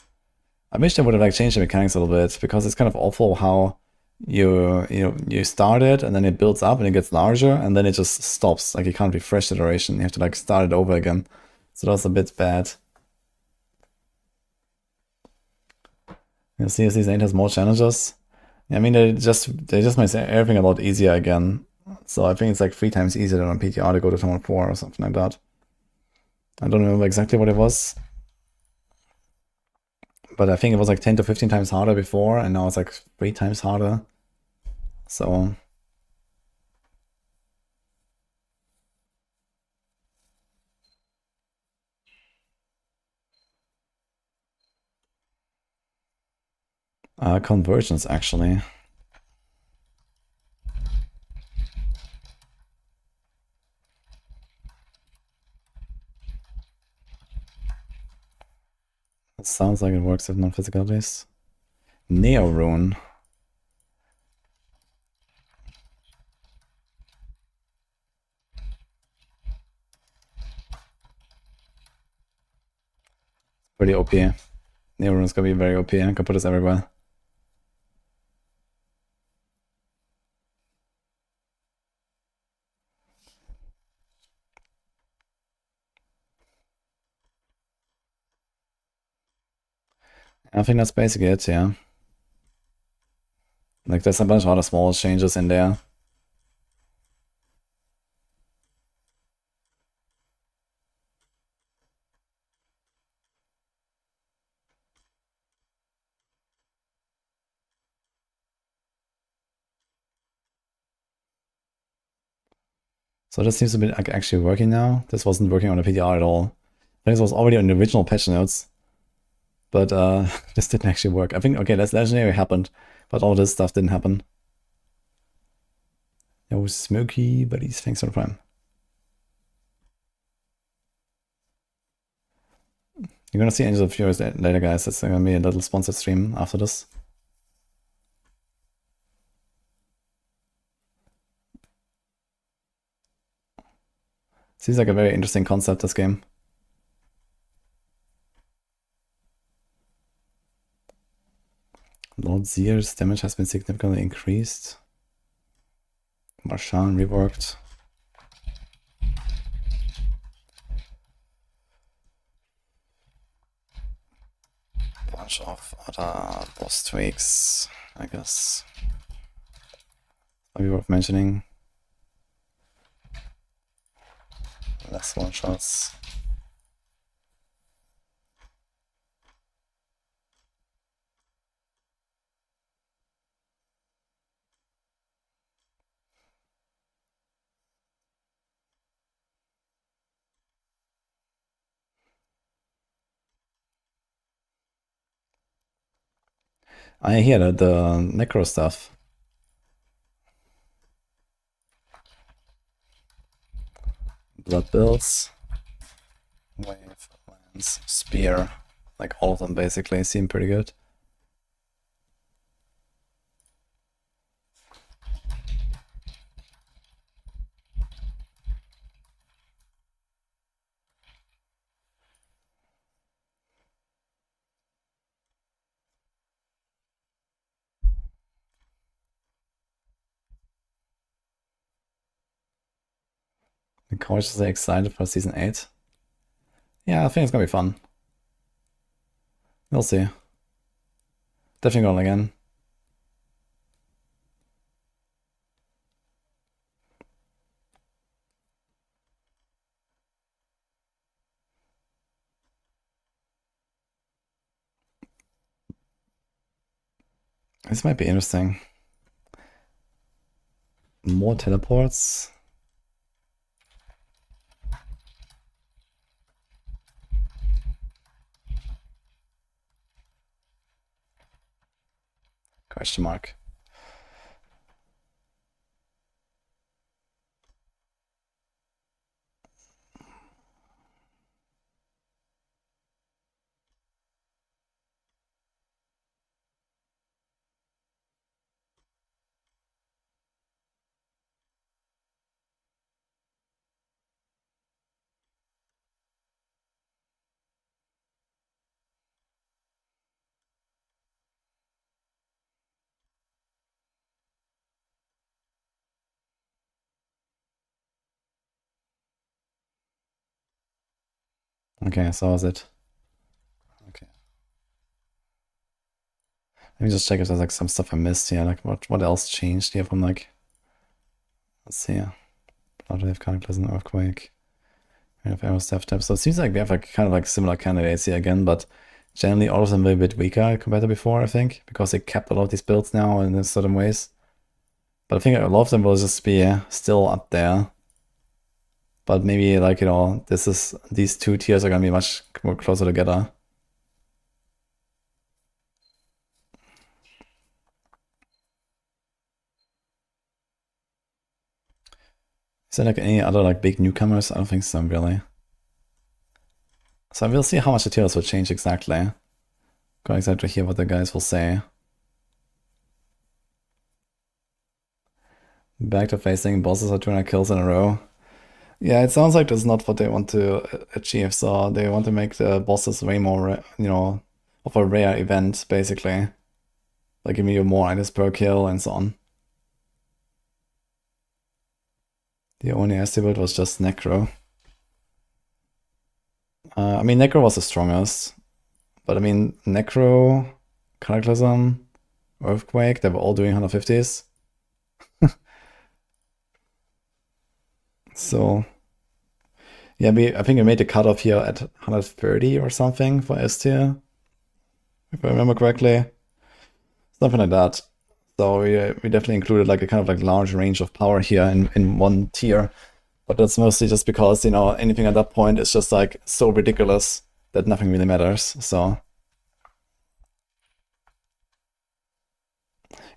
Speaker 1: I wish they would have like changed the mechanics a little bit, because it's kind of awful how you start it and then it builds up and it gets larger and then it just stops. Like you can't refresh the duration. You have to like start it over again. So that's a bit bad. You see, Season 8 has more challenges. I mean, they just make everything a lot easier again. So I think it's like 3 times easier than on PTR to go to Tournament 4 or something like that. I don't remember exactly what it was. But I think it was like 10 to 15 times harder before, and now it's like 3 times harder. So conversions actually. It sounds like it works with non-physicalities. Neo Rune. Pretty OP. Neo Rune's gonna be very OP. I can put this everywhere. I think that's basically it, yeah. Like there's a bunch of other small changes in there. So this seems to be like actually working now. This wasn't working on the PTR at all. I think this was already on the original patch notes. But this didn't actually work. I think, okay, that's legendary happened, but all this stuff didn't happen. Yo, Smoky buddies, thanks for the prime. You're gonna see Angels of Fury later, guys. It's gonna be a little sponsored stream after this. Seems like a very interesting concept, this game. Lord Seer's damage has been significantly increased. Marshan reworked. Bunch of other boss tweaks, I guess. Maybe worth mentioning. Less one shots. I hear the necro stuff. Blood builds. Wave, lance, spear. Like all of them basically seem pretty good. I'm cautiously excited for season 8. Yeah, I think it's gonna be fun. We'll see. Definitely going again. This might be interesting. More teleports. Question mark. Okay, so is it. Okay. Let me just check if there's like some stuff I missed here. Like what else changed here from like, let's see. Bloodwave, Cataclysm, Earthquake. We have Arrow, Staff Tap. So it seems like we have like kind of like similar candidates here again, but generally all of them were a bit weaker compared to before, I think, because they kept a lot of these builds now in certain ways. But I think a lot of them will just be still up there. But maybe like, you know, these two tiers are gonna be much more closer together. Is there like any other like big newcomers? I don't think so, really. So we'll see how much the tiers will change exactly. Quite excited to hear what the guys will say. Back to facing bosses at 200 kills in a row. Yeah, it sounds like that's not what they want to achieve. So they want to make the bosses way more, you know, of a rare event, basically. Like giving you more items per kill and so on. The only SD build was just necro. I mean, necro was the strongest. But I mean, necro, cataclysm, earthquake, they were all doing 150s. So, yeah, I think we made the cutoff here at 130 or something for S tier, if I remember correctly. Something like that. So we definitely included like a kind of like large range of power here in one tier. But that's mostly just because, you know, anything at that point is just like so ridiculous that nothing really matters. So.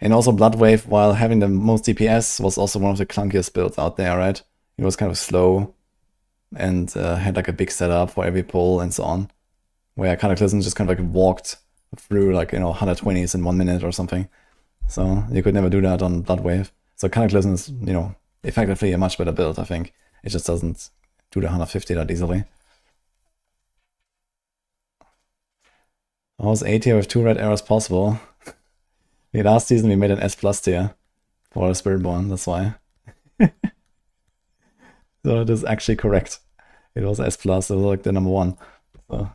Speaker 1: And also Bloodwave, while having the most DPS, was also one of the clunkiest builds out there, right? It was kind of slow and had like a big setup for every pull and so on. Where Cataclysm just kind of like walked through like, you know, 120s in 1 minute or something. So you could never do that on Bloodwave. So Cataclysm is, you know, effectively a much better build, I think. It just doesn't do the 150 that easily. How is A tier with 2 red arrows possible? Last season we made an S+ tier for Spiritborn, that's why. So it is actually correct. It was S+, it was like the number 1. So.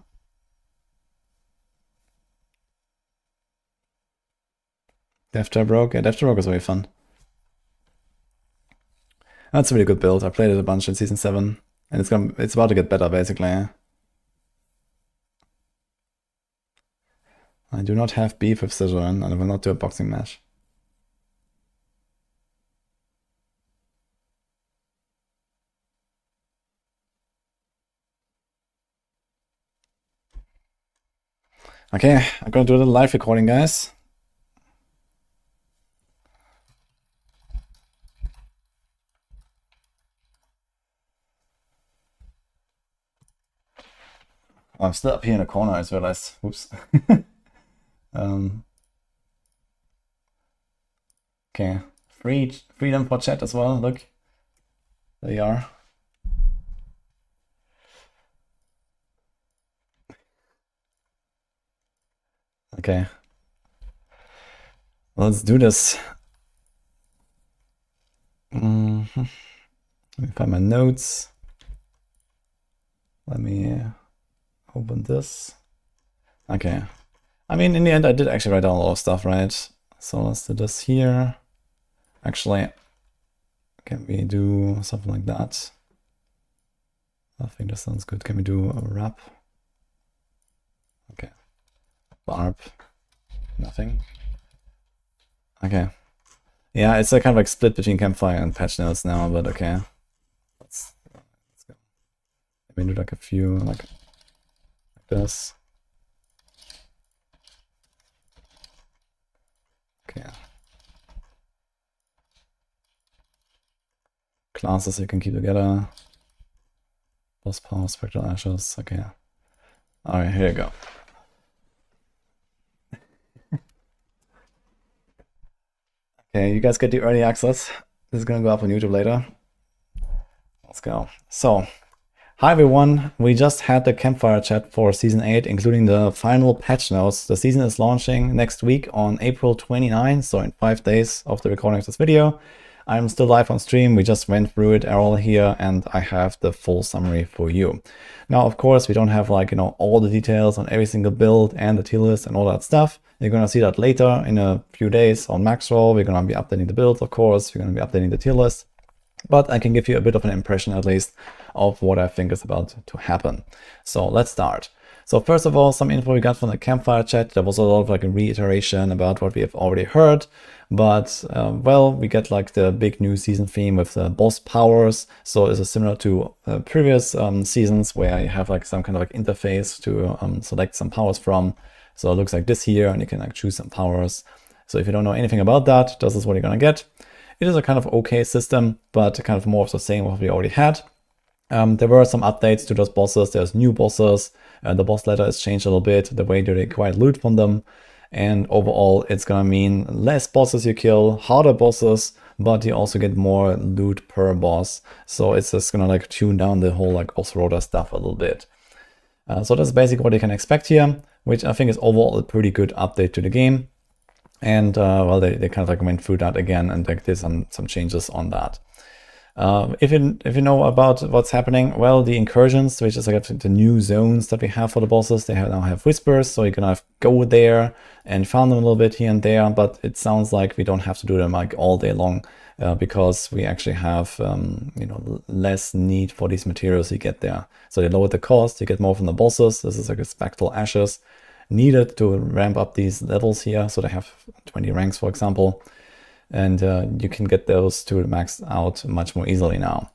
Speaker 1: Death Trap Rogue? Yeah, Death Trap Rogue is very fun. That's a really good build. I played it a bunch in Season 7. And it's about to get better, basically. I do not have beef with Scissorin, and I will not do a boxing match. Okay, I'm gonna do a little live recording, guys. Oh, I'm still up here in the corner, I just realized. Oops. Okay, freedom for chat as well, look. There you are. Okay. Let's do this. Let me find my notes. Let me open this. Okay. I mean, in the end, I did actually write down a lot of stuff, right? So let's do this here. Actually, can we do something like that? I think that sounds good. Can we do a wrap? Okay. Barb. Nothing. Okay. Yeah, it's a kind of like split between Campfire and patch notes now, but okay. Let's go. Maybe do like a few like this. Okay. Classes you can keep together. Boss power, spectral ashes. Okay. Alright, here you go. Okay, you guys get the early access. This is gonna go up on YouTube later. Let's go. So, hi everyone. We just had the Campfire chat for Season 8, including the final patch notes. The season is launching next week on April 29, so in 5 days of the recording of this video. I'm still live on stream. We just went through it all here, and I have the full summary for you. Now, of course, we don't have like, you know, all the details on every single build and the tier list and all that stuff. You're gonna see that later in a few days on Maxroll. We're gonna be updating the builds, of course. We're gonna be updating the tier list. But I can give you a bit of an impression, at least, of what I think is about to happen. So let's start. So first of all, some info we got from the Campfire chat. There was a lot of like a reiteration about what we have already heard. But, well, we get like the big new season theme with the boss powers. So this is similar to previous seasons where you have like some kind of like interface to select some powers from. So it looks like this here, and you can like choose some powers. So if you don't know anything about that, this is what you're gonna get. It is a kind of okay system, but kind of more of the same what we already had. There were some updates to those bosses. There's new bosses. The boss ladder is changed a little bit, the way they acquire loot from them. And overall, it's gonna mean less bosses you kill, harder bosses, but you also get more loot per boss. So it's just gonna like tune down the whole like off-roader stuff a little bit. So that's basically what you can expect here, which I think is overall a pretty good update to the game. And well, they kind of like went through that again and like did some changes on that. If you know about what's happening, well, the incursions, which is like the new zones that we have for the bosses, they now have whispers, so you can go there and farm them a little bit here and there, but it sounds like we don't have to do them like all day long because we actually have you know, less need for these materials you get there. So they lowered the cost, you get more from the bosses. This is like a spectral ashes needed to ramp up these levels here, so they have 20 ranks, for example. And you can get those to max out much more easily now.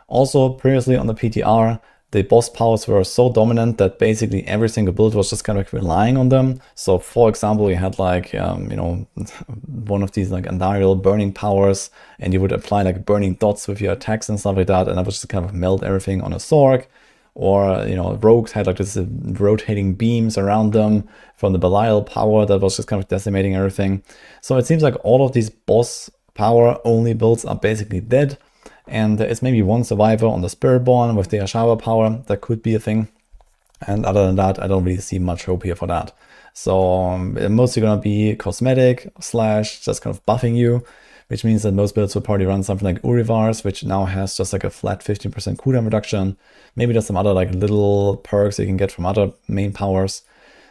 Speaker 1: Also, previously on the PTR, the boss powers were so dominant that basically every single build was just kind of relying on them. So for example, you had like, you know, one of these like Andariel burning powers, and you would apply like burning dots with your attacks and stuff like that, and that would just kind of melt everything on a Zork. Or, you know, rogues had like this rotating beams around them from the Belial power that was just kind of decimating everything. So it seems like all of these boss power only builds are basically dead. And there is maybe one survivor on the Spiritborn with the Ashara power. That could be a thing. And other than that, I don't really see much hope here for that. So mostly going to be cosmetic / just kind of buffing you, which means that most builds will probably run something like Urivar's, which now has just like a flat 15% cooldown reduction. Maybe there's some other like little perks you can get from other main powers.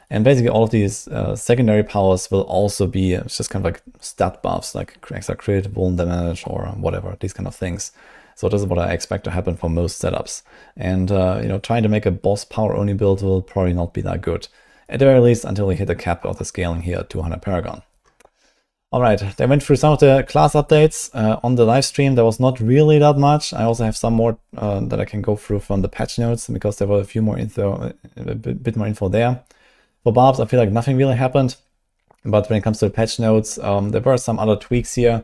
Speaker 1: And basically all of these secondary powers will also be just kind of like stat buffs, like extra crit, vuln damage, or whatever, these kind of things. So this is what I expect to happen for most setups. And you know, trying to make a boss power only build will probably not be that good. At the very least, until we hit the cap of the scaling here at 200 Paragon. Alright, they went through some of the class updates on the live stream. There was not really that much. I also have some more that I can go through from the patch notes because there were a few more info, a bit more info there. For Barbs, I feel like nothing really happened. But when it comes to the patch notes, there were some other tweaks here.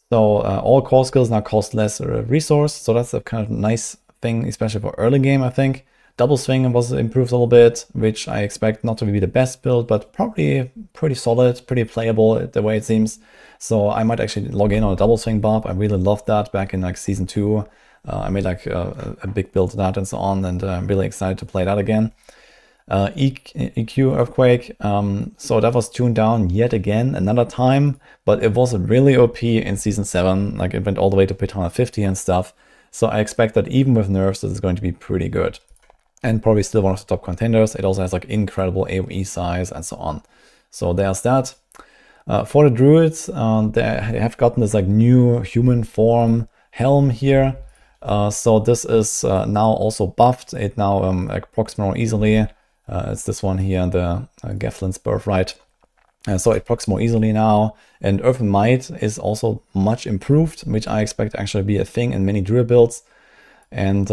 Speaker 1: So all core skills now cost less resource. So that's a kind of nice thing, especially for early game, I think. Double swing was improved a little bit, which I expect not to be the best build, but probably pretty solid, pretty playable the way it seems. So I might actually log in on a double swing Barb. I really loved that back in like season 2. I made like a big build of that and so on, and I'm really excited to play that again. EQ Earthquake, so that was tuned down yet again another time, but it was really OP in season 7. Like it went all the way to pit 150 and stuff. So I expect that even with nerfs, this is going to be pretty good. and probably still one of the top contenders. It also has like incredible AoE size and so on. So there's that. For the druids, they have gotten this like new human form helm here. So this is now also buffed. It now like procs more easily. It's this one here, the Geflin's Birthright. So it procs more easily now. And Earthen Might is also much improved, which I expect to actually be a thing in many druid builds. And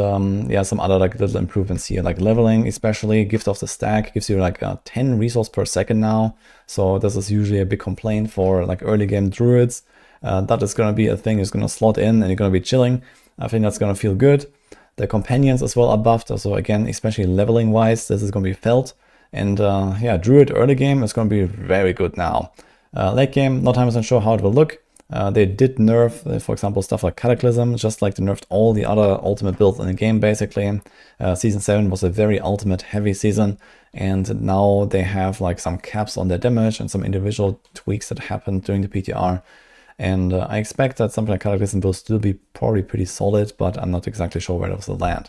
Speaker 1: yeah, some other like little improvements here, like leveling especially. Gift of the Stack gives you like 10 resource per second now. So this is usually a big complaint for like early game druids. That is going to be a thing is going to slot in and you're going to be chilling. I think that's going to feel good. The companions as well are buffed. So again, especially leveling wise, this is going to be felt. And yeah, druid early game is going to be very good now. Late game, not 100% sure how it will look. They did nerf, for example, stuff like Cataclysm, just like they nerfed all the other ultimate builds in the game, basically. Season 7 was a very ultimate heavy season, and now they have like some caps on their damage and some individual tweaks that happened during the PTR. And I expect that something like Cataclysm will still be probably pretty solid, but I'm not exactly sure where it will land.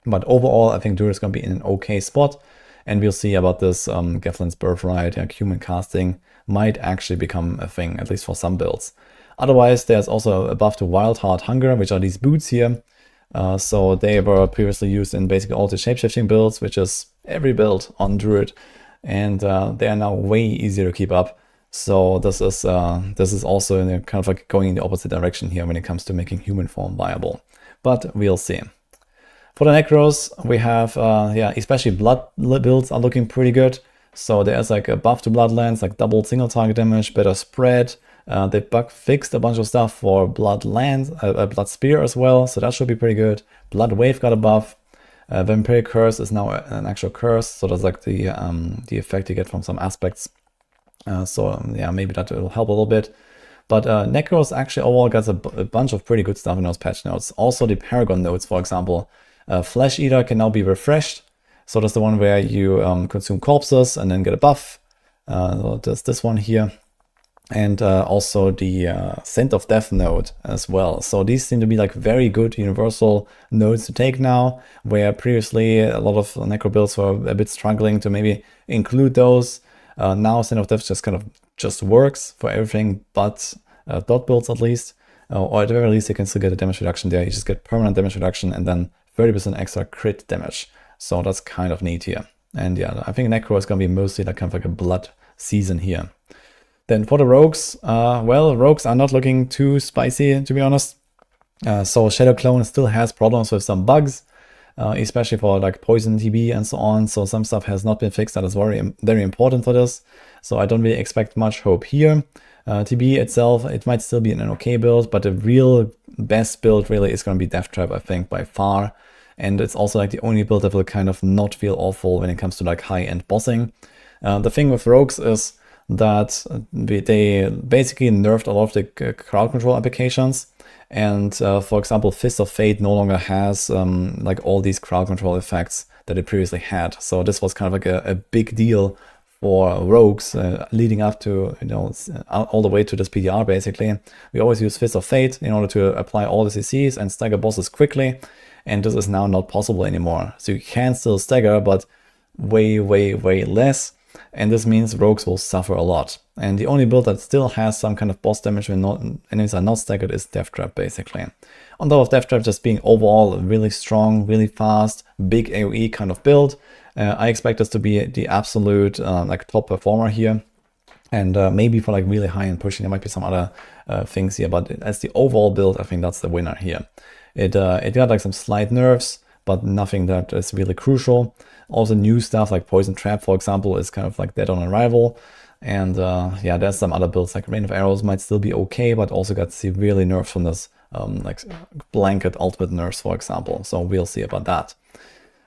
Speaker 1: But overall, I think Druid is going to be in an okay spot, and we'll see about this Geflin's Birthright, like human casting might actually become a thing, at least for some builds. Otherwise, there's also a buff to Wild Heart Hunger, which are these boots here. So they were previously used in basically all the shapeshifting builds, which is every build on Druid, and they are now way easier to keep up. So this is also kind of like going in the opposite direction here when it comes to making human form viable. But we'll see. For the necros, we have yeah, especially blood builds are looking pretty good. So there's like a buff to Bloodlands, like double single target damage, better spread. They bug fixed a bunch of stuff for Bloodlands, Blood Spear as well, so that should be pretty good. Blood Wave got a buff. Vampiric Curse is now an actual curse, so that's like the effect you get from some aspects. So yeah, maybe that will help a little bit. But Necros actually overall gets a bunch of pretty good stuff in those patch notes. Also the Paragon notes, for example. Flesh Eater can now be refreshed. So that's the one where you consume corpses and then get a buff. There's this one here. And also the Scent of Death node as well. So these seem to be like very good universal nodes to take now, where previously a lot of necro builds were a bit struggling to maybe include those. Now Scent of Death just kind of works for everything but dot builds at least. Or at the very least you can still get a damage reduction there. You just get permanent damage reduction and then 30% extra crit damage. So that's kind of neat here. And yeah, I think Necro is going to be mostly like kind of like a blood season here. Then for the rogues, well, rogues are not looking too spicy, to be honest. So Shadow Clone still has problems with some bugs, especially for like poison TB and so on. So some stuff has not been fixed. That is very, very important for this. So I don't really expect much hope here. TB itself, it might still be an okay build, but the real best build really is going to be Death Trap, I think, by far. And it's also like the only build that will kind of not feel awful when it comes to like high-end bossing. The thing with rogues is that they basically nerfed a lot of the crowd control applications. And for example, Fist of Fate no longer has like all these crowd control effects that it previously had. So this was kind of like a big deal for rogues leading up to, you know, all the way to this PDR basically. We always use Fist of Fate in order to apply all the CCs and stagger bosses quickly. And this is now not possible anymore. So you can still stagger, but way, way, way less. And this means rogues will suffer a lot. And the only build that still has some kind of boss damage when enemies are not staggered is Death Trap, basically. On top of Death Trap just being overall really strong, really fast, big AoE kind of build, I expect this to be the absolute like top performer here. And maybe for like really high-end pushing, there might be some other things here. But as the overall build, I think that's the winner here. It got like some slight nerfs, but nothing that is really crucial. Also new stuff like Poison Trap, for example, is kind of like dead on arrival. And yeah, there's some other builds like Rain of Arrows might still be okay, but also got severely nerfed from this like blanket ultimate nerfs, for example. So we'll see about that.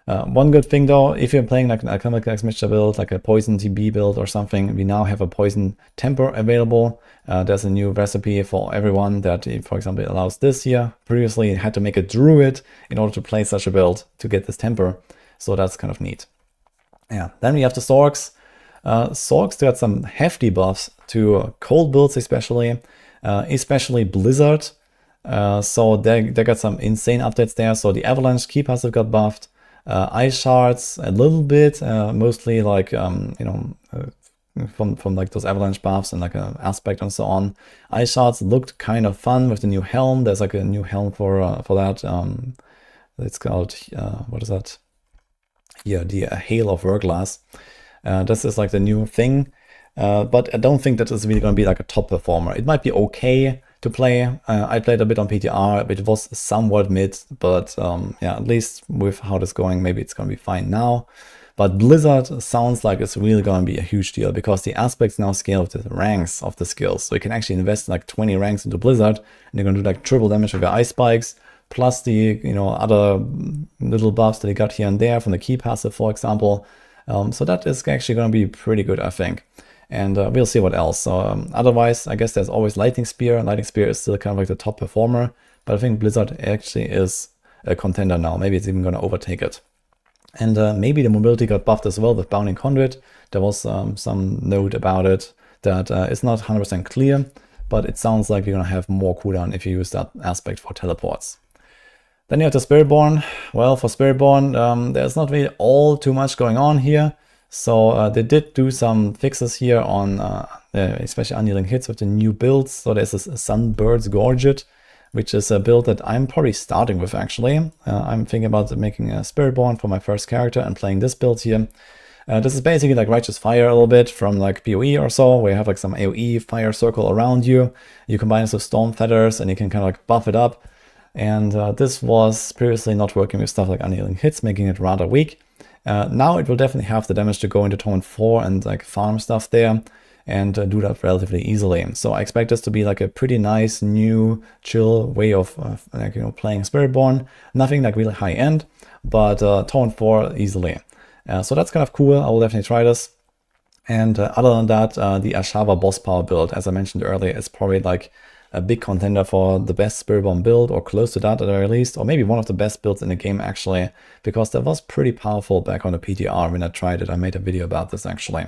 Speaker 1: One good thing though, if you're playing like an Alchemical Mixture build, like a Poison TB build or something, we now have a Poison Temper available. There's a new recipe for everyone that, for example, allows this here. Previously, you had to make a druid in order to play such a build to get this temper. So that's kind of neat. Yeah, then we have the Sorks. Sorks got some hefty buffs to cold builds especially Blizzard. So they got some insane updates there. So the Avalanche key passive got buffed. Ice shards a little bit, mostly like from like those avalanche buffs and like an aspect and so on. Ice shards looked kind of fun with the new helm. There's like a new helm for that. It's called what is that? Yeah, the Hail of Verglass. This is like the new thing, but I don't think that is really going to be like a top performer. It might be okay to play. I played a bit on PTR, but it was somewhat mid, but yeah, at least with how this is going, maybe it's going to be fine now. But Blizzard sounds like it's really going to be a huge deal because the aspects now scale with the ranks of the skills. So you can actually invest like 20 ranks into Blizzard, and you're going to do like triple damage with your ice spikes, plus the other little buffs that you got here and there from the key passive, for example. So that is actually going to be pretty good, I think. And we'll see what else. So otherwise, I guess there's always Lightning Spear. Lightning Spear is still kind of like the top performer, but I think Blizzard actually is a contender now. Maybe it's even going to overtake it. And maybe the mobility got buffed as well with Bounding Conduit. There was some note about it that is not 100% clear, but it sounds like you're going to have more cooldown if you use that aspect for teleports. Then you have the Spiritborn. Well, for Spiritborn, there's not really all too much going on here. So they did do some fixes here on especially annealing hits with the new builds. So there's this Sunbird's Gorget, which is a build that I'm probably starting with actually. I'm thinking about making a Spiritborn for my first character and playing this build here. This is basically like Righteous Fire a little bit from like PoE or so, where you have like some AoE fire circle around you. You combine this with Storm Feathers and you can kind of like buff it up. And this was previously not working with stuff like annealing hits, making it rather weak. Now it will definitely have the damage to go into Tone 4 and like farm stuff there and do that relatively easily. So I expect this to be like a pretty nice, new, chill way of playing Spiritborn. Nothing like really high end, but Tone 4 easily. So that's kind of cool. I will definitely try this. And other than that, the Ashava boss power build, as I mentioned earlier, is probably like a big contender for the best Spiritborn build, or close to that at the very least, or maybe one of the best builds in the game actually, because that was pretty powerful back on the PTR when I tried it. I made a video about this actually.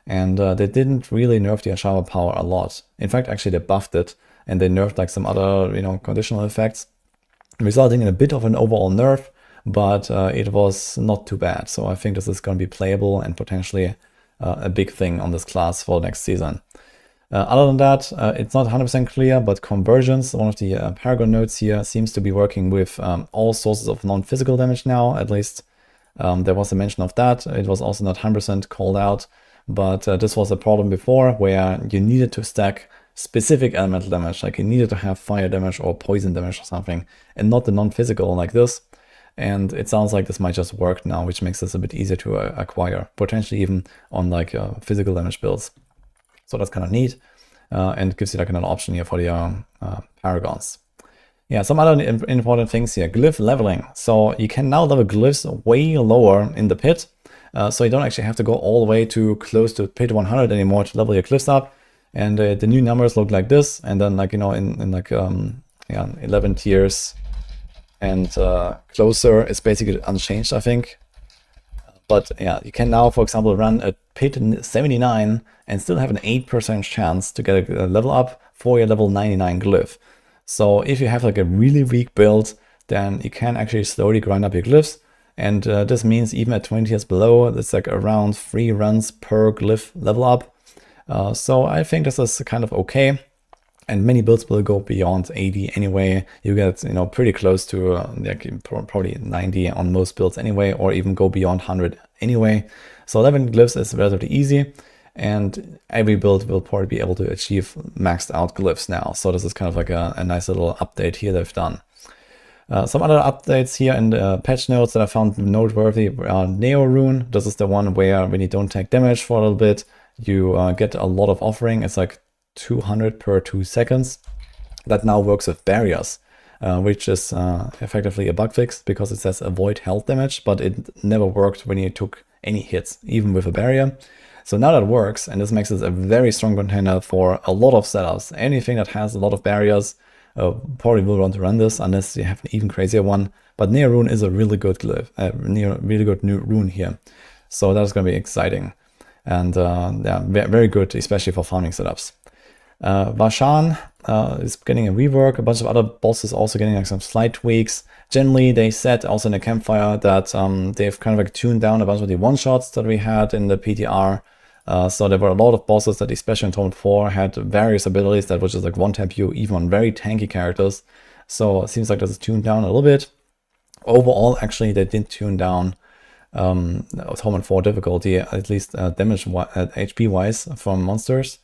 Speaker 1: And they didn't really nerf the Ashava power a lot. In fact, actually they buffed it, and they nerfed like some other conditional effects, resulting in a bit of an overall nerf, but it was not too bad. So I think this is going to be playable and potentially a big thing on this class for next season. Other than that, it's not 100% clear, but Convergence, one of the Paragon nodes here, seems to be working with all sources of non-physical damage now, at least. There was a mention of that. It was also not 100% called out, but this was a problem before where you needed to stack specific elemental damage, like you needed to have fire damage or poison damage or something, and not the non-physical like this. And it sounds like this might just work now, which makes this a bit easier to acquire, potentially even on like physical damage builds. So that's kind of neat, and gives you like another option here for the Paragons. Yeah, some other important things here. Glyph leveling. So you can now level glyphs way lower in the pit. So you don't actually have to go all the way to close to pit 100 anymore to level your glyphs up. And the new numbers look like this. And then like, in like 11 tiers and closer, it's basically unchanged, I think. But yeah, you can now, for example, run a pit 79 and still have an 8% chance to get a level up for your level 99 glyph. So if you have like a really weak build, then you can actually slowly grind up your glyphs. And this means even at 20 tiers below, it's like around 3 runs per glyph level up. So I think this is kind of okay. And many builds will go beyond 80 anyway. You get pretty close to like probably 90 on most builds anyway, or even go beyond 100 anyway. So 11 glyphs is relatively easy, and every build will probably be able to achieve maxed out glyphs now. So this is kind of like a nice little update here they've done. Some other updates here in the patch notes that I found noteworthy are Neo Rune. This is the one where when you don't take damage for a little bit, you get a lot of offering. It's like 200 per 2 seconds. That now works with barriers, which is effectively a bug fix because it says avoid health damage, but it never worked when you took any hits, even with a barrier. So now that works, and this makes it a very strong contender for a lot of setups. Anything that has a lot of barriers probably will want to run this, unless you have an even crazier one. But Neo Rune is a really good glyph, really good new rune here. So that's going to be exciting. And yeah, very good, especially for farming setups. Vashan is getting a rework. A bunch of other bosses also getting like some slight tweaks. Generally, they said also in the Campfire that they've kind of like tuned down a bunch of the one-shots that we had in the PTR. So there were a lot of bosses that, especially in Torment 4, had various abilities that would just like one-tap you even on very tanky characters. So it seems like this is tuned down a little bit. Overall, actually, they did tune down Torment 4 difficulty, at least damage HP-wise from monsters.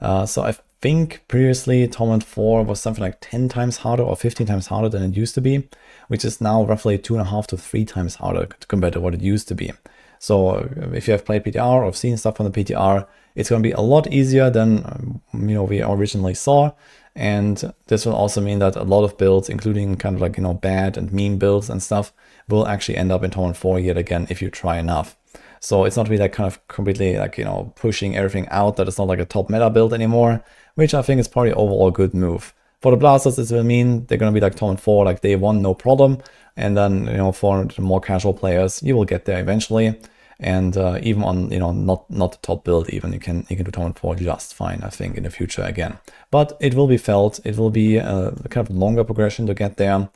Speaker 1: So I think previously Torment 4 was something like 10 times harder or 15 times harder than it used to be, which is now roughly 2.5 to 3 times harder compared to what it used to be. So if you have played PTR or seen stuff from the PTR, it's going to be a lot easier than we originally saw. And this will also mean that a lot of builds, including kind of like, bad and mean builds and stuff, will actually end up in Torment 4 yet again if you try enough. So it's not really like kind of completely like, pushing everything out, that it's not like a top meta build anymore, which I think is probably overall a good move. For the blasters, this will mean they're going to be like Torment 4, like day 1, no problem. And then, for the more casual players, you will get there eventually. And even on, not the top build, even you can do Torment 4 just fine, I think, in the future again. But it will be felt. It will be a kind of longer progression to get there.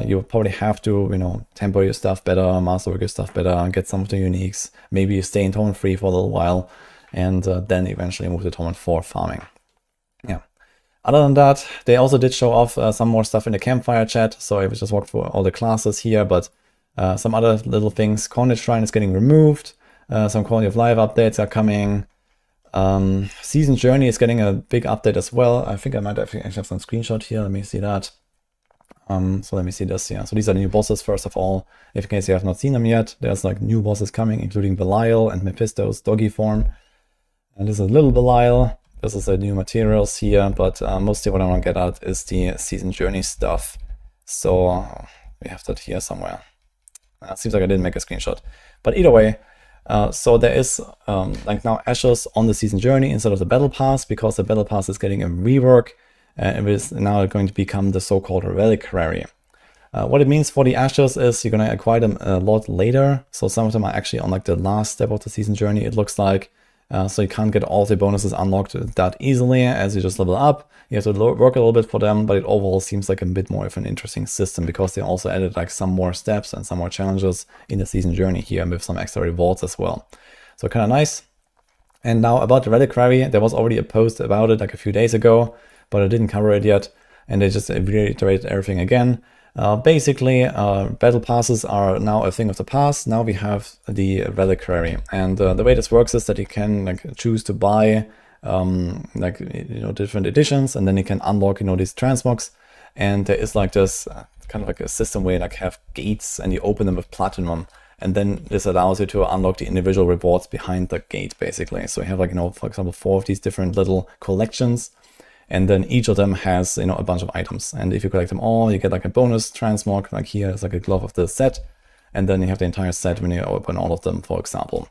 Speaker 1: You'll probably have to, tempo your stuff better, masterwork your stuff better, get some of the uniques. Maybe you stay in Torment 3 for a little while, and then eventually move to Torment 4 farming. Yeah. Other than that, they also did show off some more stuff in the Campfire chat. So I just walked through all the classes here, but some other little things. Cornet Shrine is getting removed. Some Quality of Life updates are coming. Season Journey is getting a big update as well. I think I might actually have some screenshot here. Let me see that. So let me see this. Yeah. So these are the new bosses, first of all. If in case you have not seen them yet, there's like new bosses coming, including Belial and Mephisto's doggy form. And this is a little Belial. This is the new materials here, but mostly what I want to get at is the Season Journey stuff. So we have that here somewhere. It seems like I didn't make a screenshot. But either way, so there is like now Ashes on the Season Journey instead of the Battle Pass, because the Battle Pass is getting a rework. It is now going to become the so-called Reliquary. What it means for the Ashes is you're going to acquire them a lot later. So some of them are actually on like the last step of the Season Journey, it looks like. So you can't get all the bonuses unlocked that easily as you just level up. You have to work a little bit for them, but it overall seems like a bit more of an interesting system, because they also added like some more steps and some more challenges in the Season Journey here with some extra rewards as well. So kind of nice. And now about the Reliquary, there was already a post about it like a few days ago, but I didn't cover it yet. And they just reiterated everything again. Basically, battle passes are now a thing of the past. Now we have the Reliquary, and the way this works is that you can like choose to buy different editions, and then you can unlock these transmogs. And there is like this kind of like a system where you like have gates, and you open them with platinum, and then this allows you to unlock the individual rewards behind the gate, basically. So you have like for example 4 of these different little collections. And then each of them has, a bunch of items. And if you collect them all, you get like a bonus transmog. Like here is like a glove of the set. And then you have the entire set when you open all of them, for example.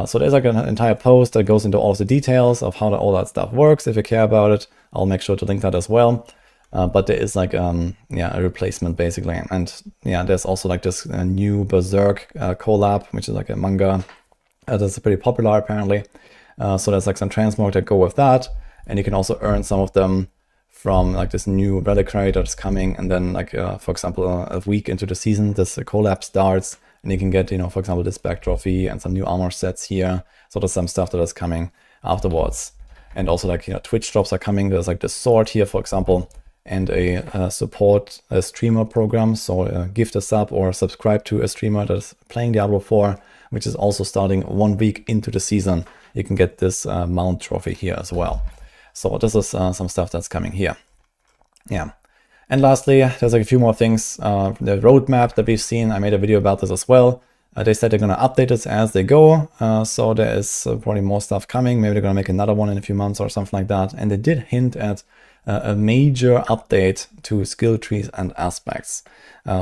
Speaker 1: So there's like an entire post that goes into all of the details of how all that stuff works. If you care about it, I'll make sure to link that as well. But there is like, a replacement basically. And yeah, there's also like this new Berserk collab, which is like a manga that's pretty popular apparently. So there's like some transmog that go with that. And you can also earn some of them from like this new Reliquary that's coming. And then like, for example, a week into the season, this collab starts, and you can get, for example, this back trophy and some new armor sets here. So there's some stuff that is coming afterwards. And also like, Twitch drops are coming. There's like the sword here, for example, and a support a streamer program. So gift a sub or subscribe to a streamer that's playing Diablo 4, which is also starting 1 week into the season. You can get this mount trophy here as well. So this is some stuff that's coming here. Yeah. And lastly, there's like a few more things. The roadmap that we've seen, I made a video about this as well. They said they're going to update this as they go. So there is probably more stuff coming. Maybe they're going to make another one in a few months or something like that. And they did hint at a major update to skill trees and aspects.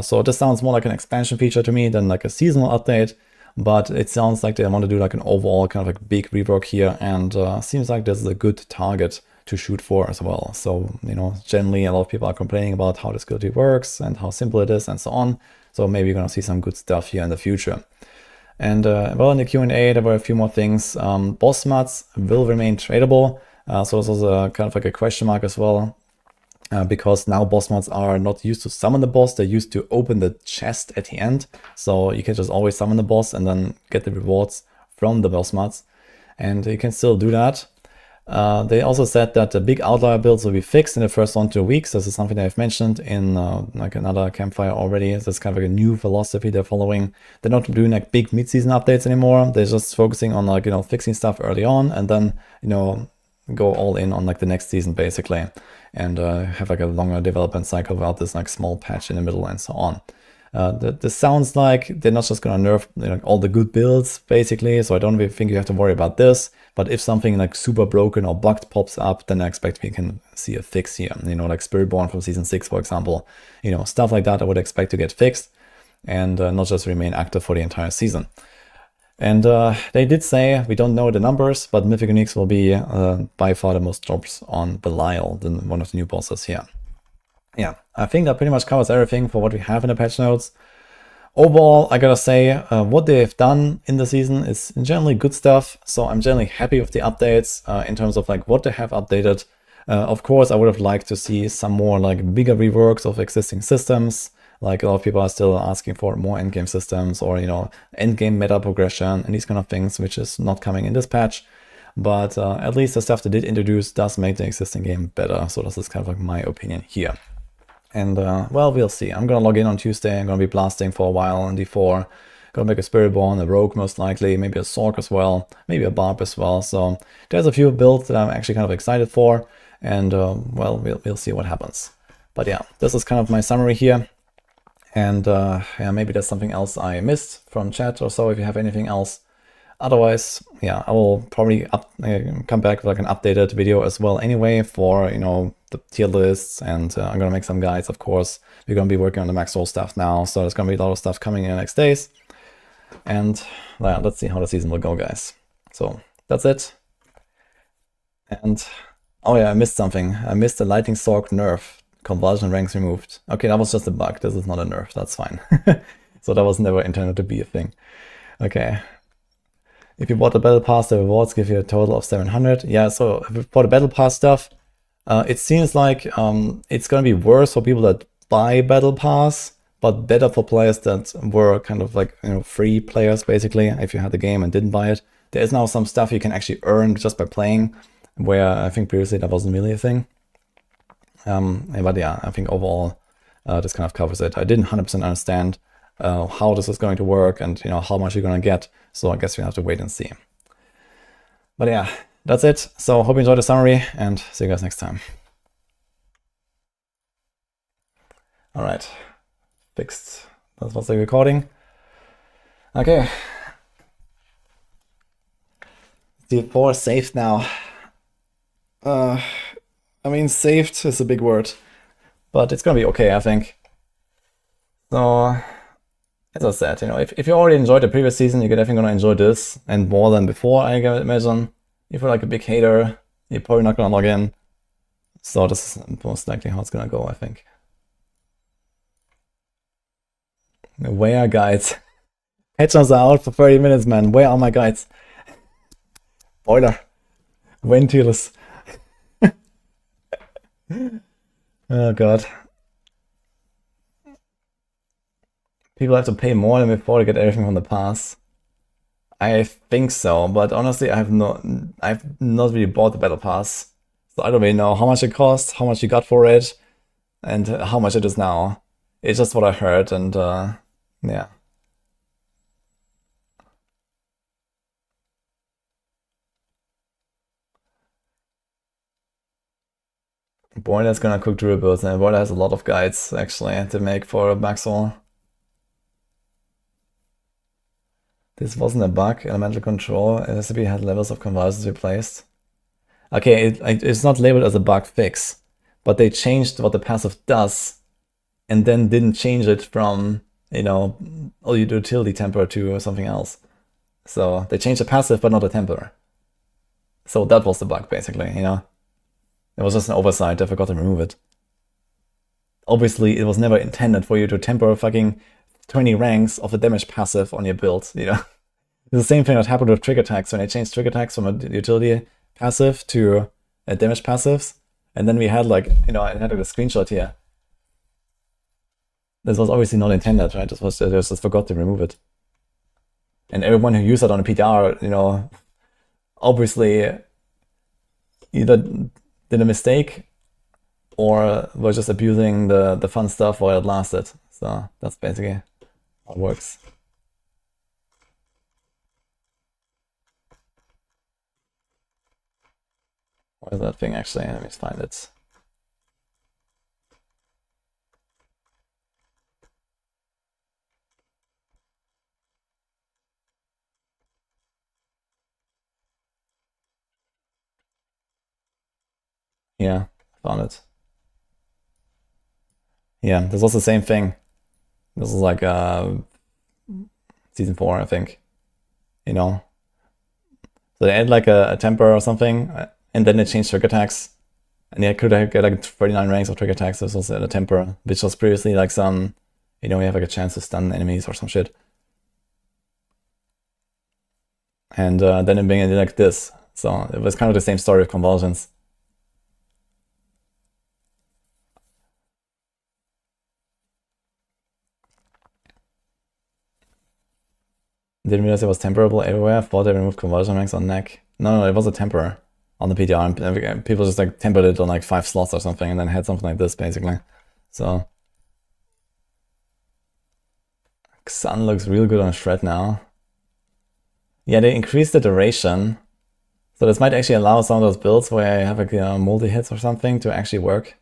Speaker 1: So this sounds more like an expansion feature to me than like a seasonal update. But it sounds like they want to do like an overall kind of like big rework here, and seems like this is a good target to shoot for as well. So, generally a lot of people are complaining about how the skill tree works and how simple it is and so on. So maybe you're going to see some good stuff here in the future. And well, in the Q&A, there were a few more things. Boss mats will remain tradable. So this was a kind of like a question mark as well. Because now boss mods are not used to summon the boss, they're used to open the chest at the end. So you can just always summon the boss and then get the rewards from the boss mods. And you can still do that. They also said that the big outlier builds will be fixed in the first 1 to 2 weeks. This is something they've mentioned in like another Campfire already. This is kind of like a new philosophy they're following. They're not doing like big mid-season updates anymore. They're just focusing on like, fixing stuff early on and then, go all in on like the next season basically. And have like a longer development cycle without this like small patch in the middle and so on. This sounds like they're not just gonna nerf all the good builds basically, so I don't really think you have to worry about this. But if something like super broken or bugged pops up, then I expect we can see a fix here. Like Spiritborn from Season 6, for example. Stuff like that I would expect to get fixed and not just remain active for the entire season. And they did say, we don't know the numbers, but Mythic Uniques will be by far the most drops on Belial than one of the new bosses here. Yeah, I think that pretty much covers everything for what we have in the patch notes. Overall, I gotta say, what they've done in the season is generally good stuff, so I'm generally happy with the updates in terms of like what they have updated. Of course, I would have liked to see some more like bigger reworks of existing systems. Like a lot of people are still asking for more endgame systems or, endgame meta progression and these kind of things, which is not coming in this patch. But at least the stuff they did introduce does make the existing game better. So this is kind of like my opinion here. And well, we'll see. I'm gonna log in on Tuesday. I'm gonna be blasting for a while on D4. Gonna make a Spiritborn, a Rogue most likely, maybe a Sork as well, maybe a Barb as well. So there's a few builds that I'm actually kind of excited for. And well, we'll see what happens. But yeah, this is kind of my summary here. And yeah, maybe there's something else I missed from chat or so if you have anything else. Otherwise, yeah, I will probably come back with like an updated video as well anyway for, the tier lists, and I'm gonna make some guides, of course. We're gonna be working on the max roll stuff now, so there's gonna be a lot of stuff coming in the next days. And yeah, let's see how the season will go, guys. So that's it. And oh yeah, I missed something. I missed the Lightning Sork nerf. Convulsion ranks removed. Okay, that was just a bug. This is not a nerf. That's fine. So that was never intended to be a thing. Okay. If you bought the Battle Pass, the rewards give you a total of 700. Yeah, so for the Battle Pass stuff, it seems like it's going to be worse for people that buy Battle Pass, but better for players that were kind of like, free players, basically, if you had the game and didn't buy it. There is now some stuff you can actually earn just by playing, where I think previously that wasn't really a thing. But yeah, I think overall this kind of covers it. I didn't 100% understand how this is going to work and how much you're going to get. So I guess we have to wait and see. But yeah, that's it. So hope you enjoyed the summary and see you guys next time. All right, fixed. That was the recording. Okay. D4 saved now. I mean, saved is a big word, but it's gonna be okay, I think. So, as I said, if you already enjoyed the previous season, you're definitely gonna enjoy this and more than before, I imagine. If you're like a big hater, you're probably not gonna log in. So this is most likely how it's gonna go, I think. Where are guides? Patches are out for 30 minutes, man. Where are my guides? Boiler. Ventilus. Oh god. People have to pay more than before to get everything from the pass. I think so, but honestly I've not really bought the battle pass. So I don't really know how much it costs, how much you got for it, and how much it is now. It's just what I heard, and yeah. Boiler's gonna cook durables, and Boiler has a lot of guides actually to make for Maxwell. This wasn't a bug, elemental control. SCP had levels of convulsions replaced. Okay, it's not labeled as a bug fix, but they changed what the passive does and then didn't change it from, utility temper to something else. So they changed the passive but not the temper. So that was the bug basically, It was just an oversight, I forgot to remove it. Obviously, it was never intended for you to temper fucking 20 ranks of the damage passive on your build, It's the same thing that happened with trigger attacks when I changed trigger attacks from a utility passive to damage passives, and then we had like, you know, I had like a screenshot here. This was obviously not intended, right? This was I just forgot to remove it. And everyone who used it on a PTR, you know, obviously either did a mistake or was just abusing the fun stuff while it lasted. So that's basically how it works. Where's that thing actually? Let me find it. Yeah, found it. Yeah, this was the same thing. This is like season 4, I think. You know, so they add like a temper or something, and then they changed trigger attacks, and you could get like 39 ranks of trigger attacks. This was a temper, which was previously like some, you know, you have like a chance to stun enemies or some shit. And then it being like this, so it was kind of the same story of convulsions. Didn't realize it was temperable everywhere. I thought they removed conversion ranks on neck. No, it was a temper on the PTR. And people just like tempered it on like 5 slots or something, and then had something like this basically. So Sun looks real good on Shred now. Yeah, they increased the duration, so this might actually allow some of those builds where I have like multi hits or something to actually work.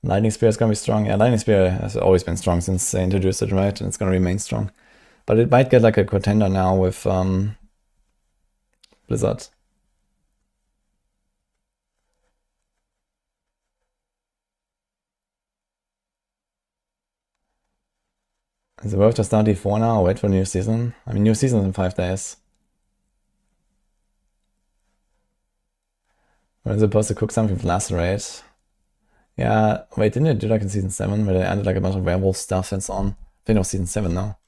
Speaker 1: Lightning Spear is gonna be strong. Yeah, Lightning Spear has always been strong since they introduced it, right? And it's gonna remain strong. But it might get like a contender now with Blizzard. Is it worth to start D4 now or wait for new season? I mean, new season in 5 days. Or is it supposed to cook something with Lacerate? Yeah, wait, didn't it do like in season 7 where they added like a bunch of werewolf stuff and so on? I think it was season 7 now.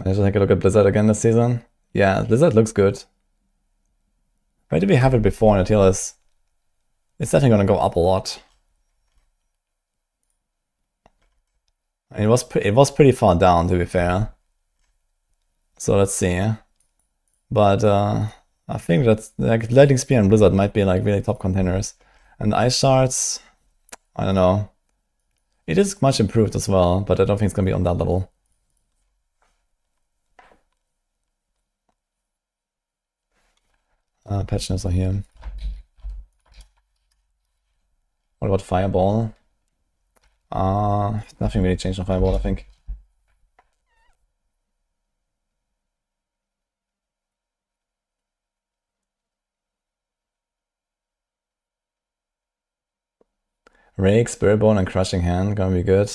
Speaker 1: I should take a look at Blizzard again this season. Yeah, Blizzard looks good. Why did we have it before in the tier list? It's definitely gonna go up a lot. It was pretty far down, to be fair. So let's see. But I think that's like Lightning Spear and Blizzard might be like really top contenders. And Ice Shards, I don't know. It is much improved as well, but I don't think it's gonna be on that level. Patch notes are here. What about Fireball? Nothing really changed on Fireball, I think. Rake, Spirit Bone, and Crushing Hand gonna be good.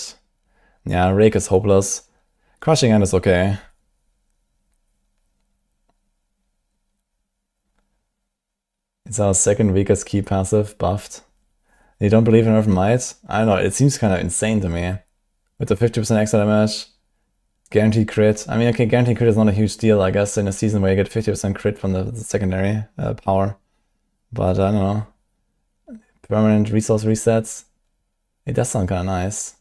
Speaker 1: Yeah, Rake is hopeless. Crushing Hand is okay. It's our second weakest key passive, buffed. You don't believe in Earth Might? I don't know, it seems kind of insane to me. With the 50% extra damage, guaranteed crit. I mean, okay, guaranteed crit is not a huge deal, I guess, in a season where you get 50% crit from the secondary power. But I don't know. Permanent resource resets. It does sound kind of nice.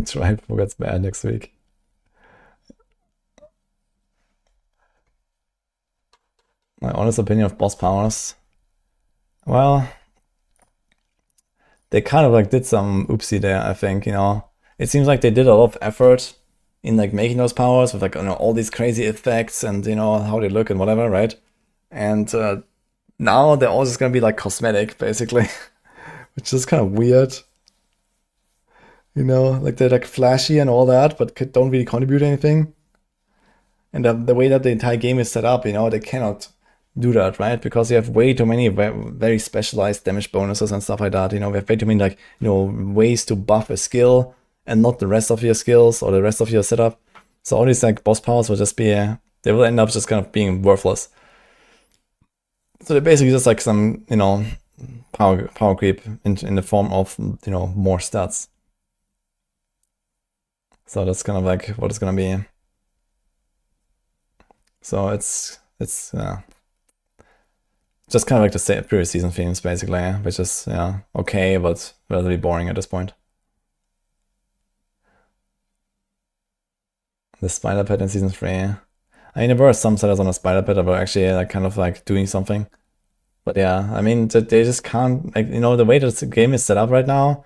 Speaker 1: Tribe gets bad next week. My honest opinion of boss powers. Well, they kind of like did some oopsie there, I think, you know. It seems like they did a lot of effort in like making those powers with like, you know, all these crazy effects and, you know, how they look and whatever, right? And now they're all just gonna be like cosmetic, basically, which is kind of weird. You know, like they're like flashy and all that, but don't really contribute anything. And the way that the entire game is set up, you know, they cannot do that, right? Because you have way too many very specialized damage bonuses and stuff like that. You know, we have way too many like, you know, ways to buff a skill and not the rest of your skills or the rest of your setup. So all these like boss powers will just be, they will end up just kind of being worthless. So they're basically just like some, you know, power creep in the form of, you know, more stats. So that's kind of like what it's gonna be. So it's just kind of like the previous season themes basically, which is okay, but relatively boring at this point. The spider pit in season 3. I mean, there were some setters on the spider pit that were actually like kind of like doing something. But yeah, I mean, they just can't, like, you know, the way that the game is set up right now,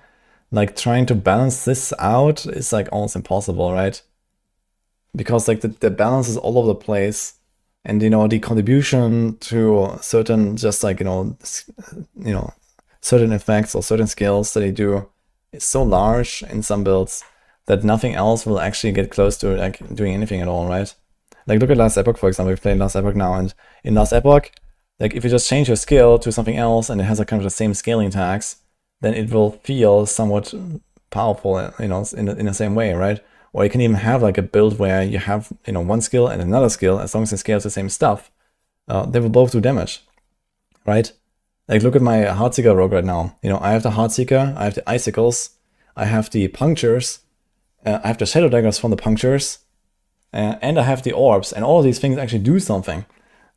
Speaker 1: like trying to balance this out is like almost impossible, right? Because like the balance is all over the place, and you know, the contribution to certain just like, you know, certain effects or certain skills that they do is so large in some builds that nothing else will actually get close to like doing anything at all, right? Like look at Last Epoch, for example. We've played Last Epoch now, and in Last Epoch, like if you just change your skill to something else and it has a kind of the same scaling tags, then it will feel somewhat powerful, you know, in the same way, right? Or you can even have like a build where you have, you know, one skill and another skill, as long as it scales the same stuff, they will both do damage, right? Like look at my Heartseeker rogue right now. You know, I have the Heartseeker, I have the Icicles, I have the Punctures, I have the Shadow Daggers from the Punctures, and I have the Orbs, and all of these things actually do something.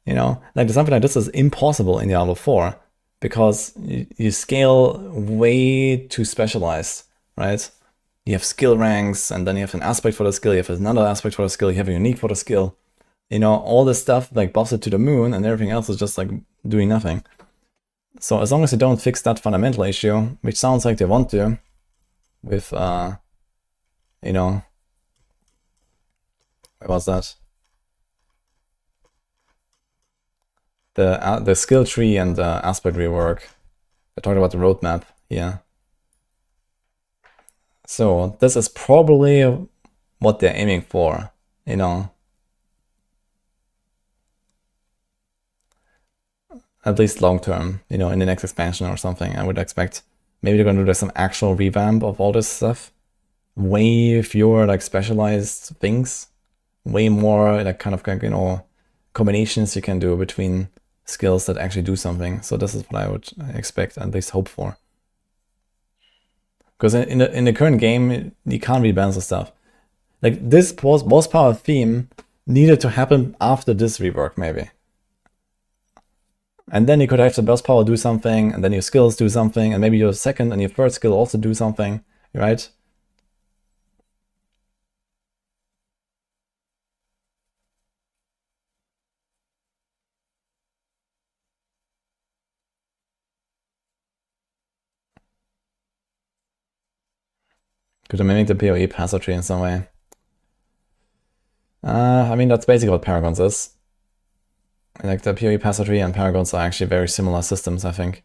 Speaker 1: You know, like something like this is impossible in Diablo 4 because you scale way too specialized, right? You have skill ranks, and then you have an aspect for the skill, you have another aspect for the skill, you have a unique for the skill. You know, all this stuff like buffs it to the moon, and everything else is just like doing nothing. So as long as you don't fix that fundamental issue, which sounds like they want to, with you know, where was that? The skill tree and the aspect rework. I talked about the roadmap here. So this is probably what they're aiming for, you know. At least long term, you know, in the next expansion or something, I would expect. Maybe they're gonna do some actual revamp of all this stuff. Way fewer like specialized things. Way more like kind of like, you know, combinations you can do between skills that actually do something. So this is what I would expect, at least hope for. Because in the current game, you can't really balance the stuff. Like this boss power theme needed to happen after this rework, maybe. And then you could have the boss power do something, and then your skills do something, and maybe your second and your third skill also do something, right? Could I mimic the PoE passive tree in some way? I mean, that's basically what Paragons is. Like the PoE passive tree and Paragons are actually very similar systems, I think.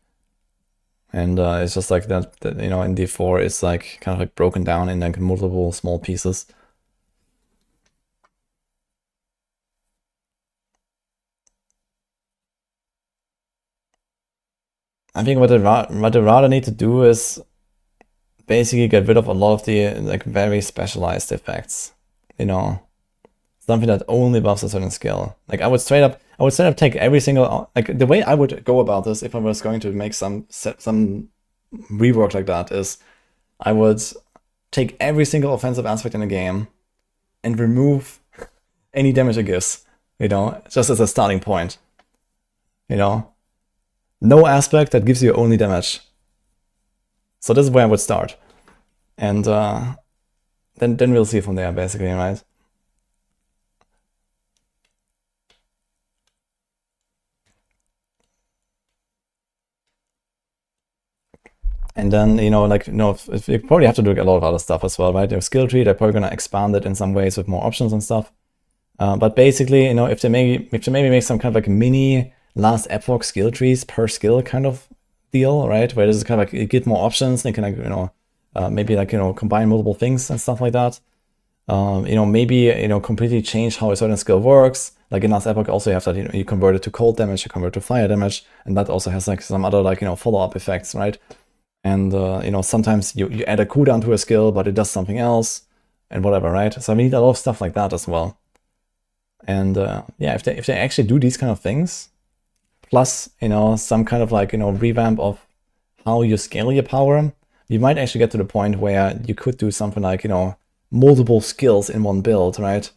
Speaker 1: And it's just like that, you know, in D4 it's like kind of like broken down in like multiple small pieces. I think what they rather need to do is basically get rid of a lot of the like very specialized effects, you know, something that only buffs a certain skill. Like I would straight up take every single, like the way I would go about this if I was going to make some rework like that is I would take every single offensive aspect in the game and remove any damage it gives, you know, just as a starting point, you know. No aspect that gives you only damage. So this is where I would start. And then we'll see from there, basically, right? And then, you know, like, you know, if you probably have to do a lot of other stuff as well, right? Your skill tree, they're probably going to expand it in some ways with more options and stuff. But basically, you know, if they maybe make some kind of like mini Last Epoch skill trees per skill kind of deal, right? Where this is kind of like you get more options, they can, like, you know, maybe like, you know, combine multiple things and stuff like that. You know, maybe, you know, completely change how a certain skill works. Like in Last Epoch also you have that, you know, you convert it to cold damage, you convert it to fire damage, and that also has like some other like, you know, follow-up effects, right? And you know, sometimes you add a cooldown to a skill, but it does something else. and whatever, right? So we need a lot of stuff like that as well. And yeah, if they actually do these kind of things, plus, you know, some kind of like, you know, revamp of how you scale your power, you might actually get to the point where you could do something like, you know, multiple skills in one build, right?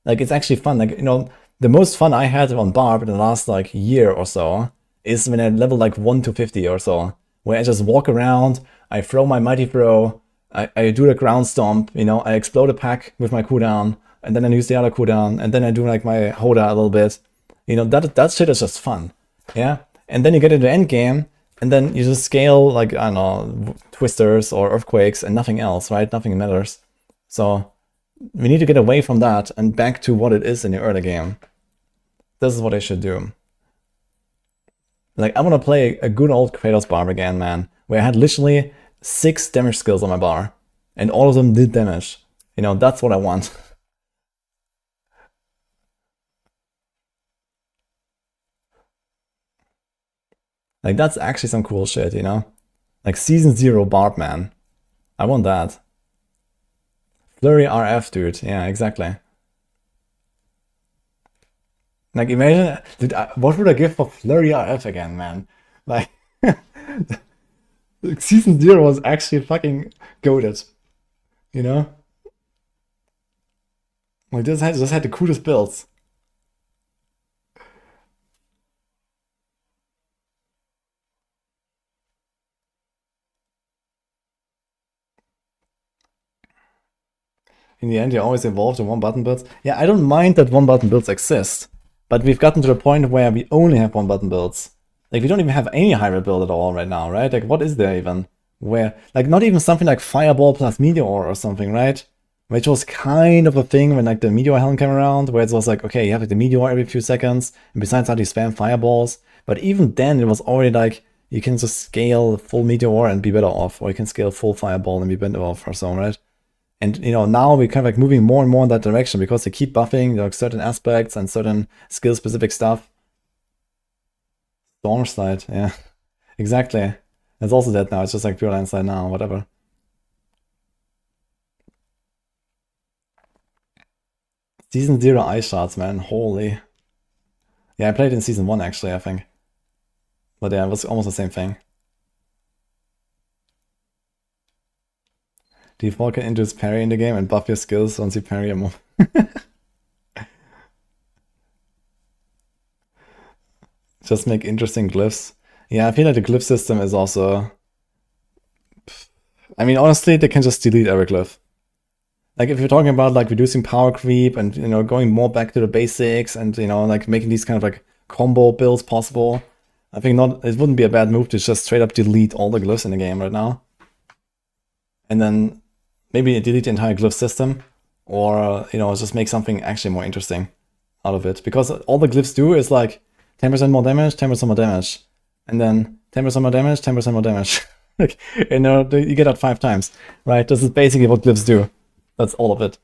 Speaker 1: Like, it's actually fun. Like, you know, the most fun I had on Barb in the last like year or so is when I level like 1 to 50 or so, where I just walk around, I throw my mighty throw, I do the ground stomp, you know, I explode a pack with my cooldown, and then I use the other cooldown, and then I do like my Hoda a little bit. You know, that shit is just fun. Yeah? And then you get into endgame, and then you just scale like, I don't know, twisters or earthquakes and nothing else, right? Nothing matters. So we need to get away from that and back to what it is in the early game. This is what I should do. Like, I want to play a good old Kratos Barb again, man, where I had literally 6 damage skills on my bar, and all of them did damage. You know, that's what I want. Like, that's actually some cool shit, you know? Like, Season 0 Barb, man. I want that. Flurry RF, dude. Yeah, exactly. Like, imagine, dude, what would I give for Flurry RF again, man? Like, Season 0 was actually fucking goated. You know? Like, this had the coolest builds. In the end, you always evolve to one-button builds. Yeah, I don't mind that one-button builds exist, but we've gotten to the point where we only have one-button builds. Like, we don't even have any hybrid build at all right now, right? Like, what is there even? Where, like, not even something like Fireball plus Meteor or something, right? Which was kind of a thing when, like, the Meteor Helm came around, where it was like, okay, you have like the Meteor every few seconds, and besides that, you spam Fireballs. But even then, it was already like, you can just scale full Meteor and be better off, or you can scale full Fireball and be better off or so, right? And, you know, now we're kind of like moving more and more in that direction because they keep buffing like certain aspects and certain skill-specific stuff. Stormslide, yeah. Exactly. It's also dead now. It's just like pure landslide now, whatever. Season 0 ice shots, man. Holy. Yeah, I played in Season 1 actually, I think. But yeah, it was almost the same thing. Default can induce parry in the game and buff your skills once you parry a move. Just make interesting glyphs. Yeah, I feel like the glyph system is also... I mean, honestly, they can just delete every glyph. Like, if you're talking about, like, reducing power creep and, you know, going more back to the basics and, you know, like, making these kind of, like, combo builds possible, I think it wouldn't be a bad move to just straight up delete all the glyphs in the game right now. And then maybe delete the entire glyph system, or, you know, just make something actually more interesting out of it. Because all the glyphs do is, like, 10% more damage, 10% more damage. And then 10% more damage, 10% more damage. Like, you know, you get that 5 times, right? This is basically what glyphs do. That's all of it.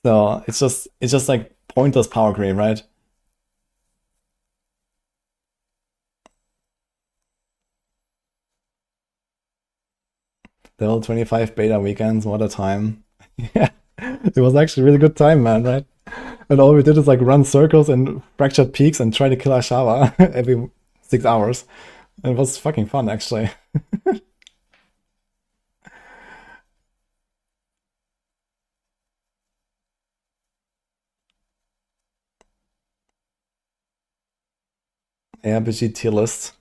Speaker 1: So it's just like pointless power creep, right? Level 25 beta weekends, what a time. Yeah, it was actually a really good time, man, right? And all we did is like run circles and fractured peaks and try to kill Ashava every 6 hours. And it was fucking fun, actually. ARPG tier list.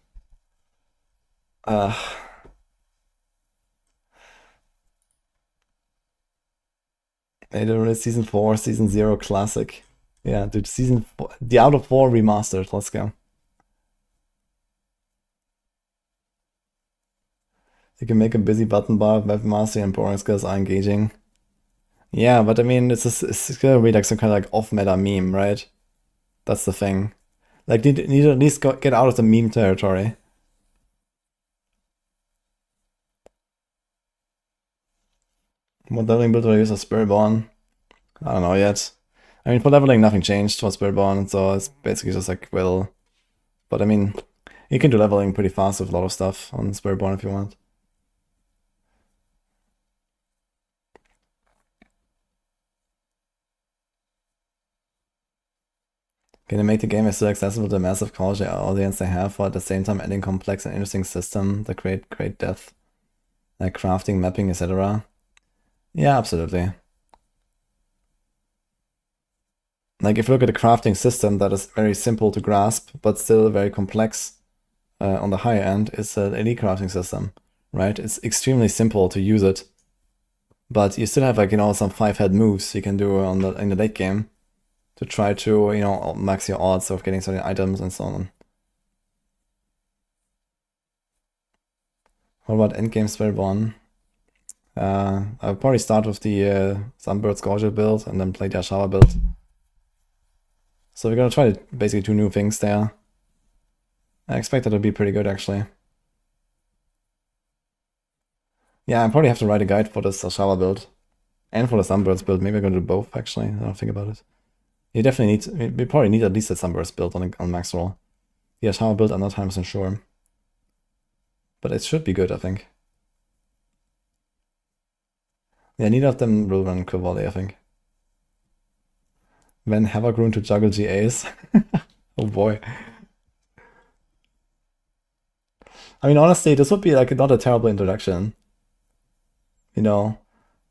Speaker 1: Season 4, Season 0 classic. Yeah, dude, Season 4, Diablo 4 remastered, let's go. You can make a busy button bar, web mastery, and boring skills are engaging. Yeah, but I mean, it's gonna be like some kind of like off-meta meme, right? That's the thing. Like, need to at least get out of the meme territory. What leveling build do I use as Spiritborn? I don't know yet. I mean, for leveling, nothing changed for Spiritborn, so it's basically just like will. But I mean, you can do leveling pretty fast with a lot of stuff on Spiritborn if you want. Can they make the game as still accessible to a massive college audience they have, while at the same time adding complex and interesting system that create great depth, like crafting, mapping, etc.? Yeah, absolutely. Like if you look at a crafting system that is very simple to grasp, but still very complex on the higher end, is an elite crafting system, right? It's extremely simple to use it, but you still have like, you know, some 5-head moves you can do in the late game to try to, you know, max your odds of getting certain items and so on. What about Endgame Spellborn? I'll probably start with the Sunbird Scourge build and then play the Ashara build. So we're gonna try basically 2 new things there. I expect that to be pretty good actually. Yeah, I probably have to write a guide for this Ashara build and for the Sunbirds build. Maybe I'm gonna do both actually. I don't think about it. You definitely need, we probably need at least a Sunburst build on max roll. The Ashara build, I'm not 100% sure. But it should be good, I think. Yeah, neither of them will run Quivolley, I think. When Havoc Rune to juggle GAs. Oh boy. I mean, honestly, this would be like not a terrible introduction. You know,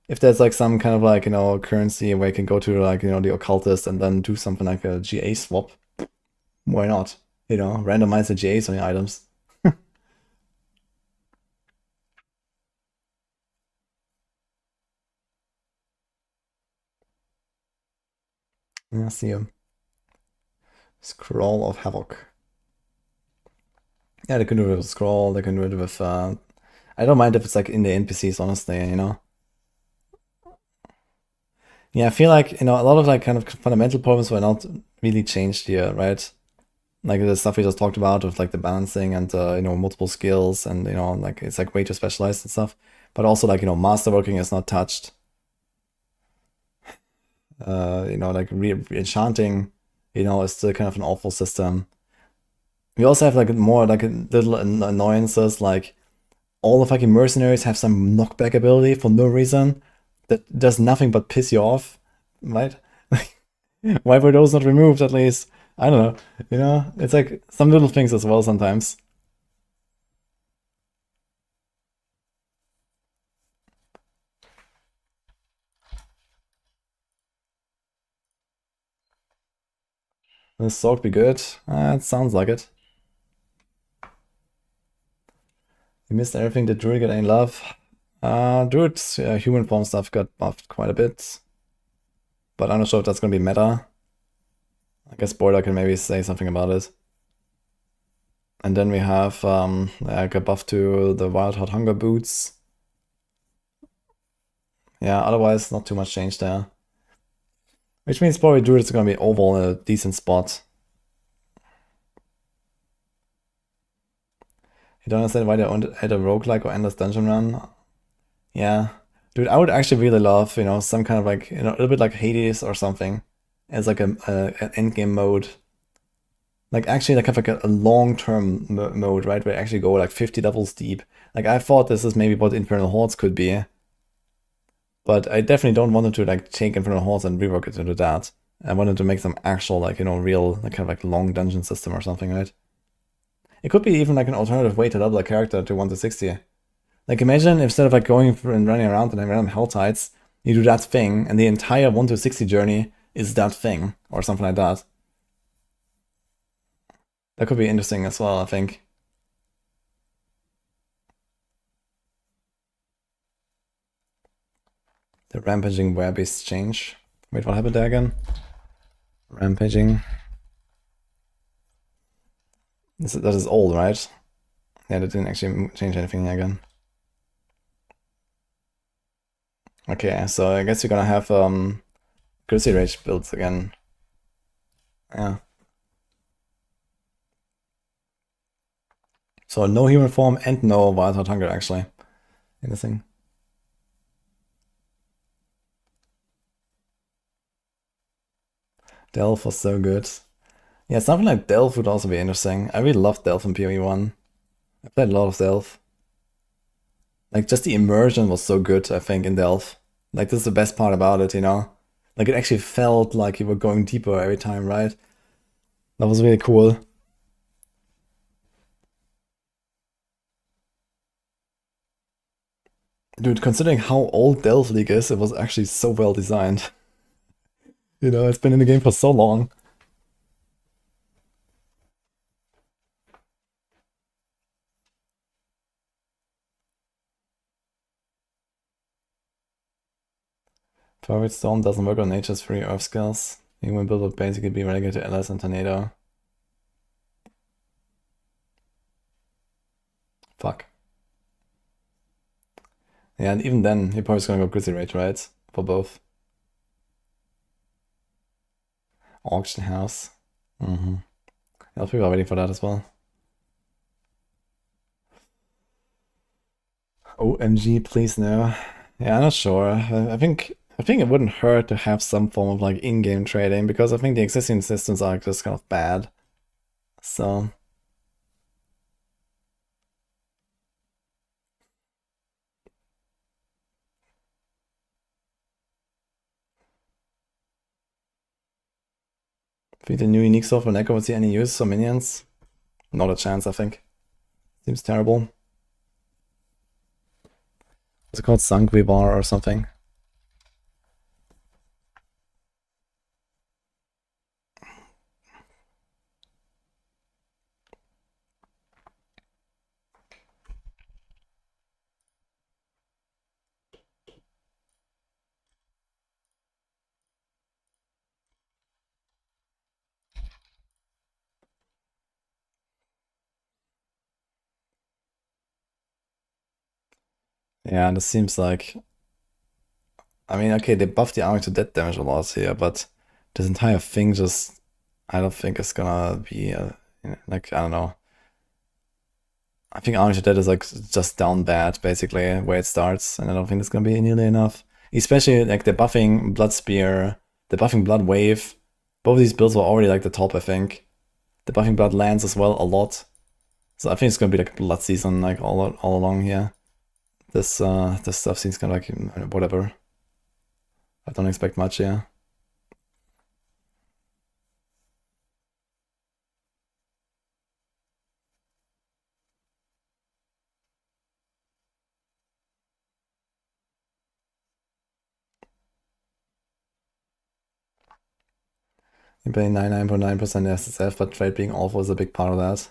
Speaker 1: if there's like some kind of like, you know, currency where you can go to like, you know, the occultist and then do something like a GA swap. Why not? You know, randomize the GAs on your items. Yeah, see you. Scroll of Havoc. Yeah, they can do it with scroll, they can do it with I don't mind if it's like in the NPCs, honestly, you know. Yeah, I feel like, you know, a lot of like kind of fundamental problems were not really changed here, right? Like the stuff we just talked about with like the balancing and you know, multiple skills and, you know, like it's like way too specialized and stuff. But also like, you know, masterworking is not touched. You know, like enchanting, you know, is still kind of an awful system. We also have like more like little annoyances, like all the fucking mercenaries have some knockback ability for no reason that does nothing but piss you off, right? Why were those not removed at least? I don't know, you know? It's like some little things as well sometimes. This sword be good? It sounds like it. You missed everything. Did Druid get any love? Druid's human form stuff got buffed quite a bit. But I'm not sure if that's gonna be meta. I guess Boiler can maybe say something about it. And then we have like a buff to the Wild Hot Hunger boots. Yeah, otherwise not too much change there. Which means probably Druid's gonna be overall in a decent spot. You don't understand why they had a roguelike or endless dungeon run? Yeah. Dude, I would actually really love, you know, some kind of like, you know, a little bit like Hades or something as like an endgame mode. Like actually like have like a long-term mode, right? Where I actually go like 50 levels deep. Like I thought this is maybe what Infernal Hordes could be. But I definitely don't want to like take Infernal Hordes and rework it into that. I wanted to make some actual like, you know, real like kind of like long dungeon system or something, right? It could be even like an alternative way to level a character to 1 to 60. Like imagine instead of like going and running around and random hell tides, you do that thing and the entire 1 to 60 journey is that thing or something like that. That could be interesting as well, I think. The rampaging werebeast change. Wait, what happened there again? Rampaging. That is old, right? Yeah, that didn't actually change anything again. Okay, so I guess you're gonna have Grisly Rage builds again. Yeah. So no human form and no Wild Hot Hunger actually. Interesting. Delph was so good. Yeah, something like Delph would also be interesting. I really loved Delph in PoE1. I played a lot of Delph. Like, just the immersion was so good, I think, in Delph. Like, this is the best part about it, you know? Like, it actually felt like you were going deeper every time, right? That was really cool. Dude, considering how old Delve League is, it was actually so well designed. You know, it's been in the game for so long. Forward Storm doesn't work on nature's free earth skills. Human build would basically be relegated to Atlas and Tornado. Fuck. Yeah, and even then, he probably's gonna go Grizzly Rage, right? For both. Auction House. Mm-hmm. Yeah, people are waiting for that as well. OMG, please no. Yeah, I'm not sure. I think it wouldn't hurt to have some form of like in-game trading, because I think the existing systems are just kind of bad. So I think the new unique soul for Necro would see any use for minions? Not a chance, I think. Seems terrible. What's it called? Sanguibar or something? Yeah, this seems like... I mean, okay, they buffed the army to death damage a lot here, but this entire thing just... I don't think it's gonna be, like, I don't know. I think army to death is like just down bad, basically, where it starts, and I don't think it's gonna be nearly enough. Especially like the buffing Blood Spear, the buffing Blood Wave. Both of these builds were already like the top, I think. The buffing Blood lands as well a lot. So I think it's gonna be like a Blood season, like all along here. This stuff seems kind of like whatever. I don't expect much, yeah. You pay 99.9% SSF, but trade being awful is a big part of that.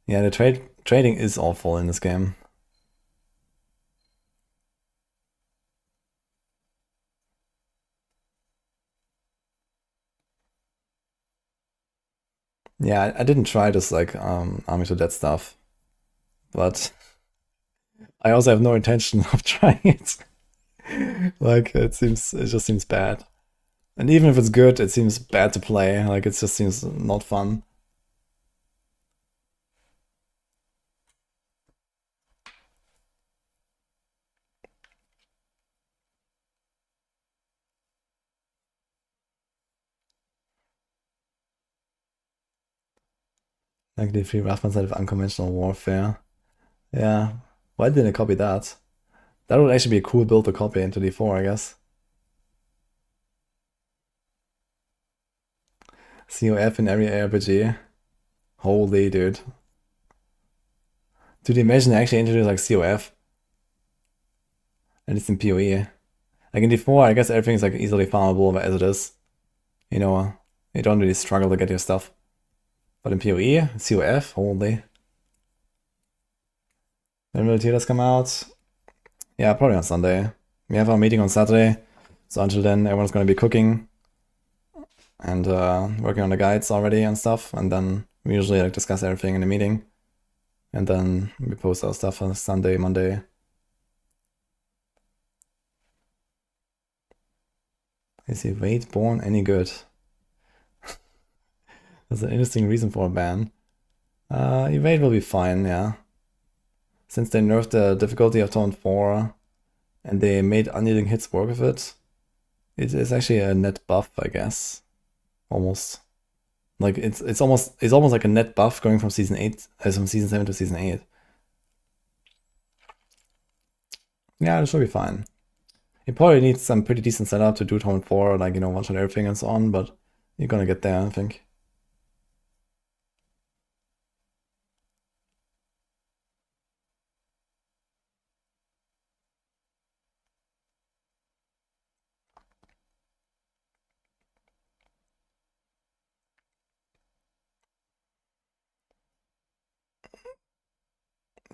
Speaker 1: Yeah, the trading is awful in this game. Yeah, I didn't try this like army to death stuff, but I also have no intention of trying it. Like it just seems bad. And even if it's good, it seems bad to play. Like it just seems not fun. Like the free rough side of unconventional warfare. Yeah. Why didn't I copy that? That would actually be a cool build to copy into D4, I guess. COF in every ARPG. Holy dude. Dude, imagine they actually introduce like COF. At least in PoE. Like in D4, I guess everything's like easily farmable as it is. You know, you don't really struggle to get your stuff. But in PoE, COF, holy. When will Tears come out? Yeah, probably on Sunday. We have our meeting on Saturday. So until then, everyone's gonna be cooking and working on the guides already and stuff. And then we usually like discuss everything in the meeting. And then we post our stuff on Sunday, Monday. Is Evade Born any good? That's an interesting reason for a ban. Evade will be fine, yeah. Since they nerfed the difficulty of Taunt 4 and they made unyielding hits work with it, it is actually a net buff, I guess. Almost. Like it's almost like a net buff going from season 8 from season 7 to season 8. Yeah, it should be fine. You probably need some pretty decent setup to do Taunt 4, like, you know, one shot everything and so on, but you're gonna get there, I think.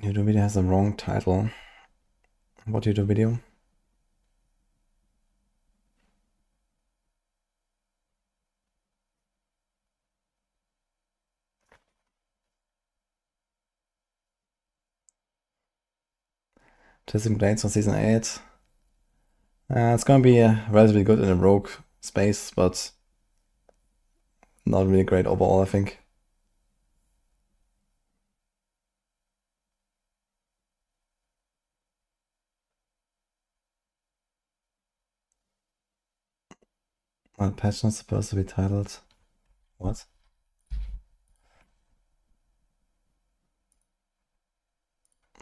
Speaker 1: YouTube video has the wrong title. What YouTube video? Testing blades for season 8. It's gonna be relatively good in the rogue space, but not really great overall, I think. Well, patch not supposed to be titled. What?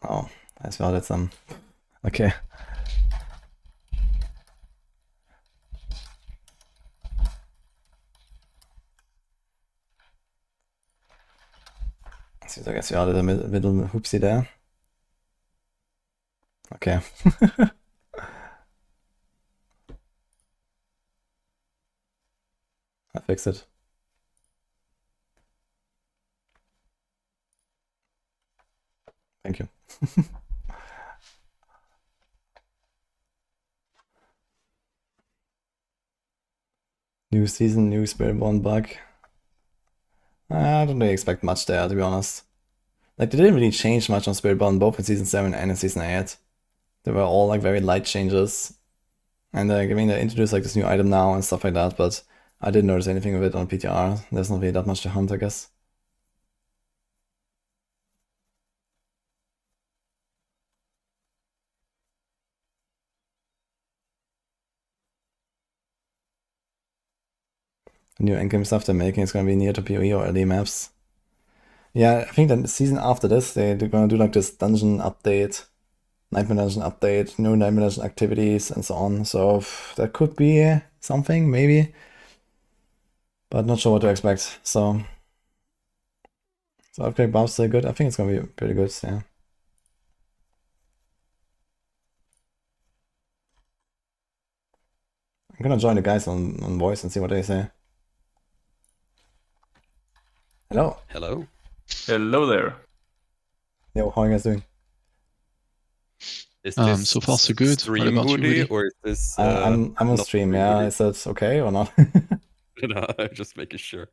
Speaker 1: Oh, I saw that some. Okay. Seems like I see a little hoopsie there. Okay. I fixed it. Thank you. New season, new Spiritborn bug. I don't really expect much there, to be honest. Like, they didn't really change much on Spiritborn, both in season 7 and in season 8. They were all like very light changes. And like, I mean, they introduced like this new item now and stuff like that, but I didn't notice anything of it on PTR. There's not really that much to hunt, I guess. The new endgame stuff they're making is going to be near to PoE or LD maps. Yeah, I think that the season after this, they're going to do like this dungeon update, Nightmare Dungeon update, new Nightmare Dungeon activities, and so on. So that could be something, maybe. But not sure what to expect. So upgrade buffs are good. I think it's going to be pretty good, yeah. I'm going to join the guys on voice and see what they say. Hello.
Speaker 9: Hello.
Speaker 10: Hello there.
Speaker 1: Yo, how are you guys doing?
Speaker 9: Is this
Speaker 11: So far so good. What
Speaker 9: stream
Speaker 11: about you,
Speaker 9: Woody,
Speaker 11: Woody?
Speaker 9: or is this?
Speaker 1: I'm on
Speaker 9: not
Speaker 1: stream,
Speaker 9: stream
Speaker 1: yeah.
Speaker 9: Woody?
Speaker 1: Is that okay or not?
Speaker 9: No, I'm just making sure.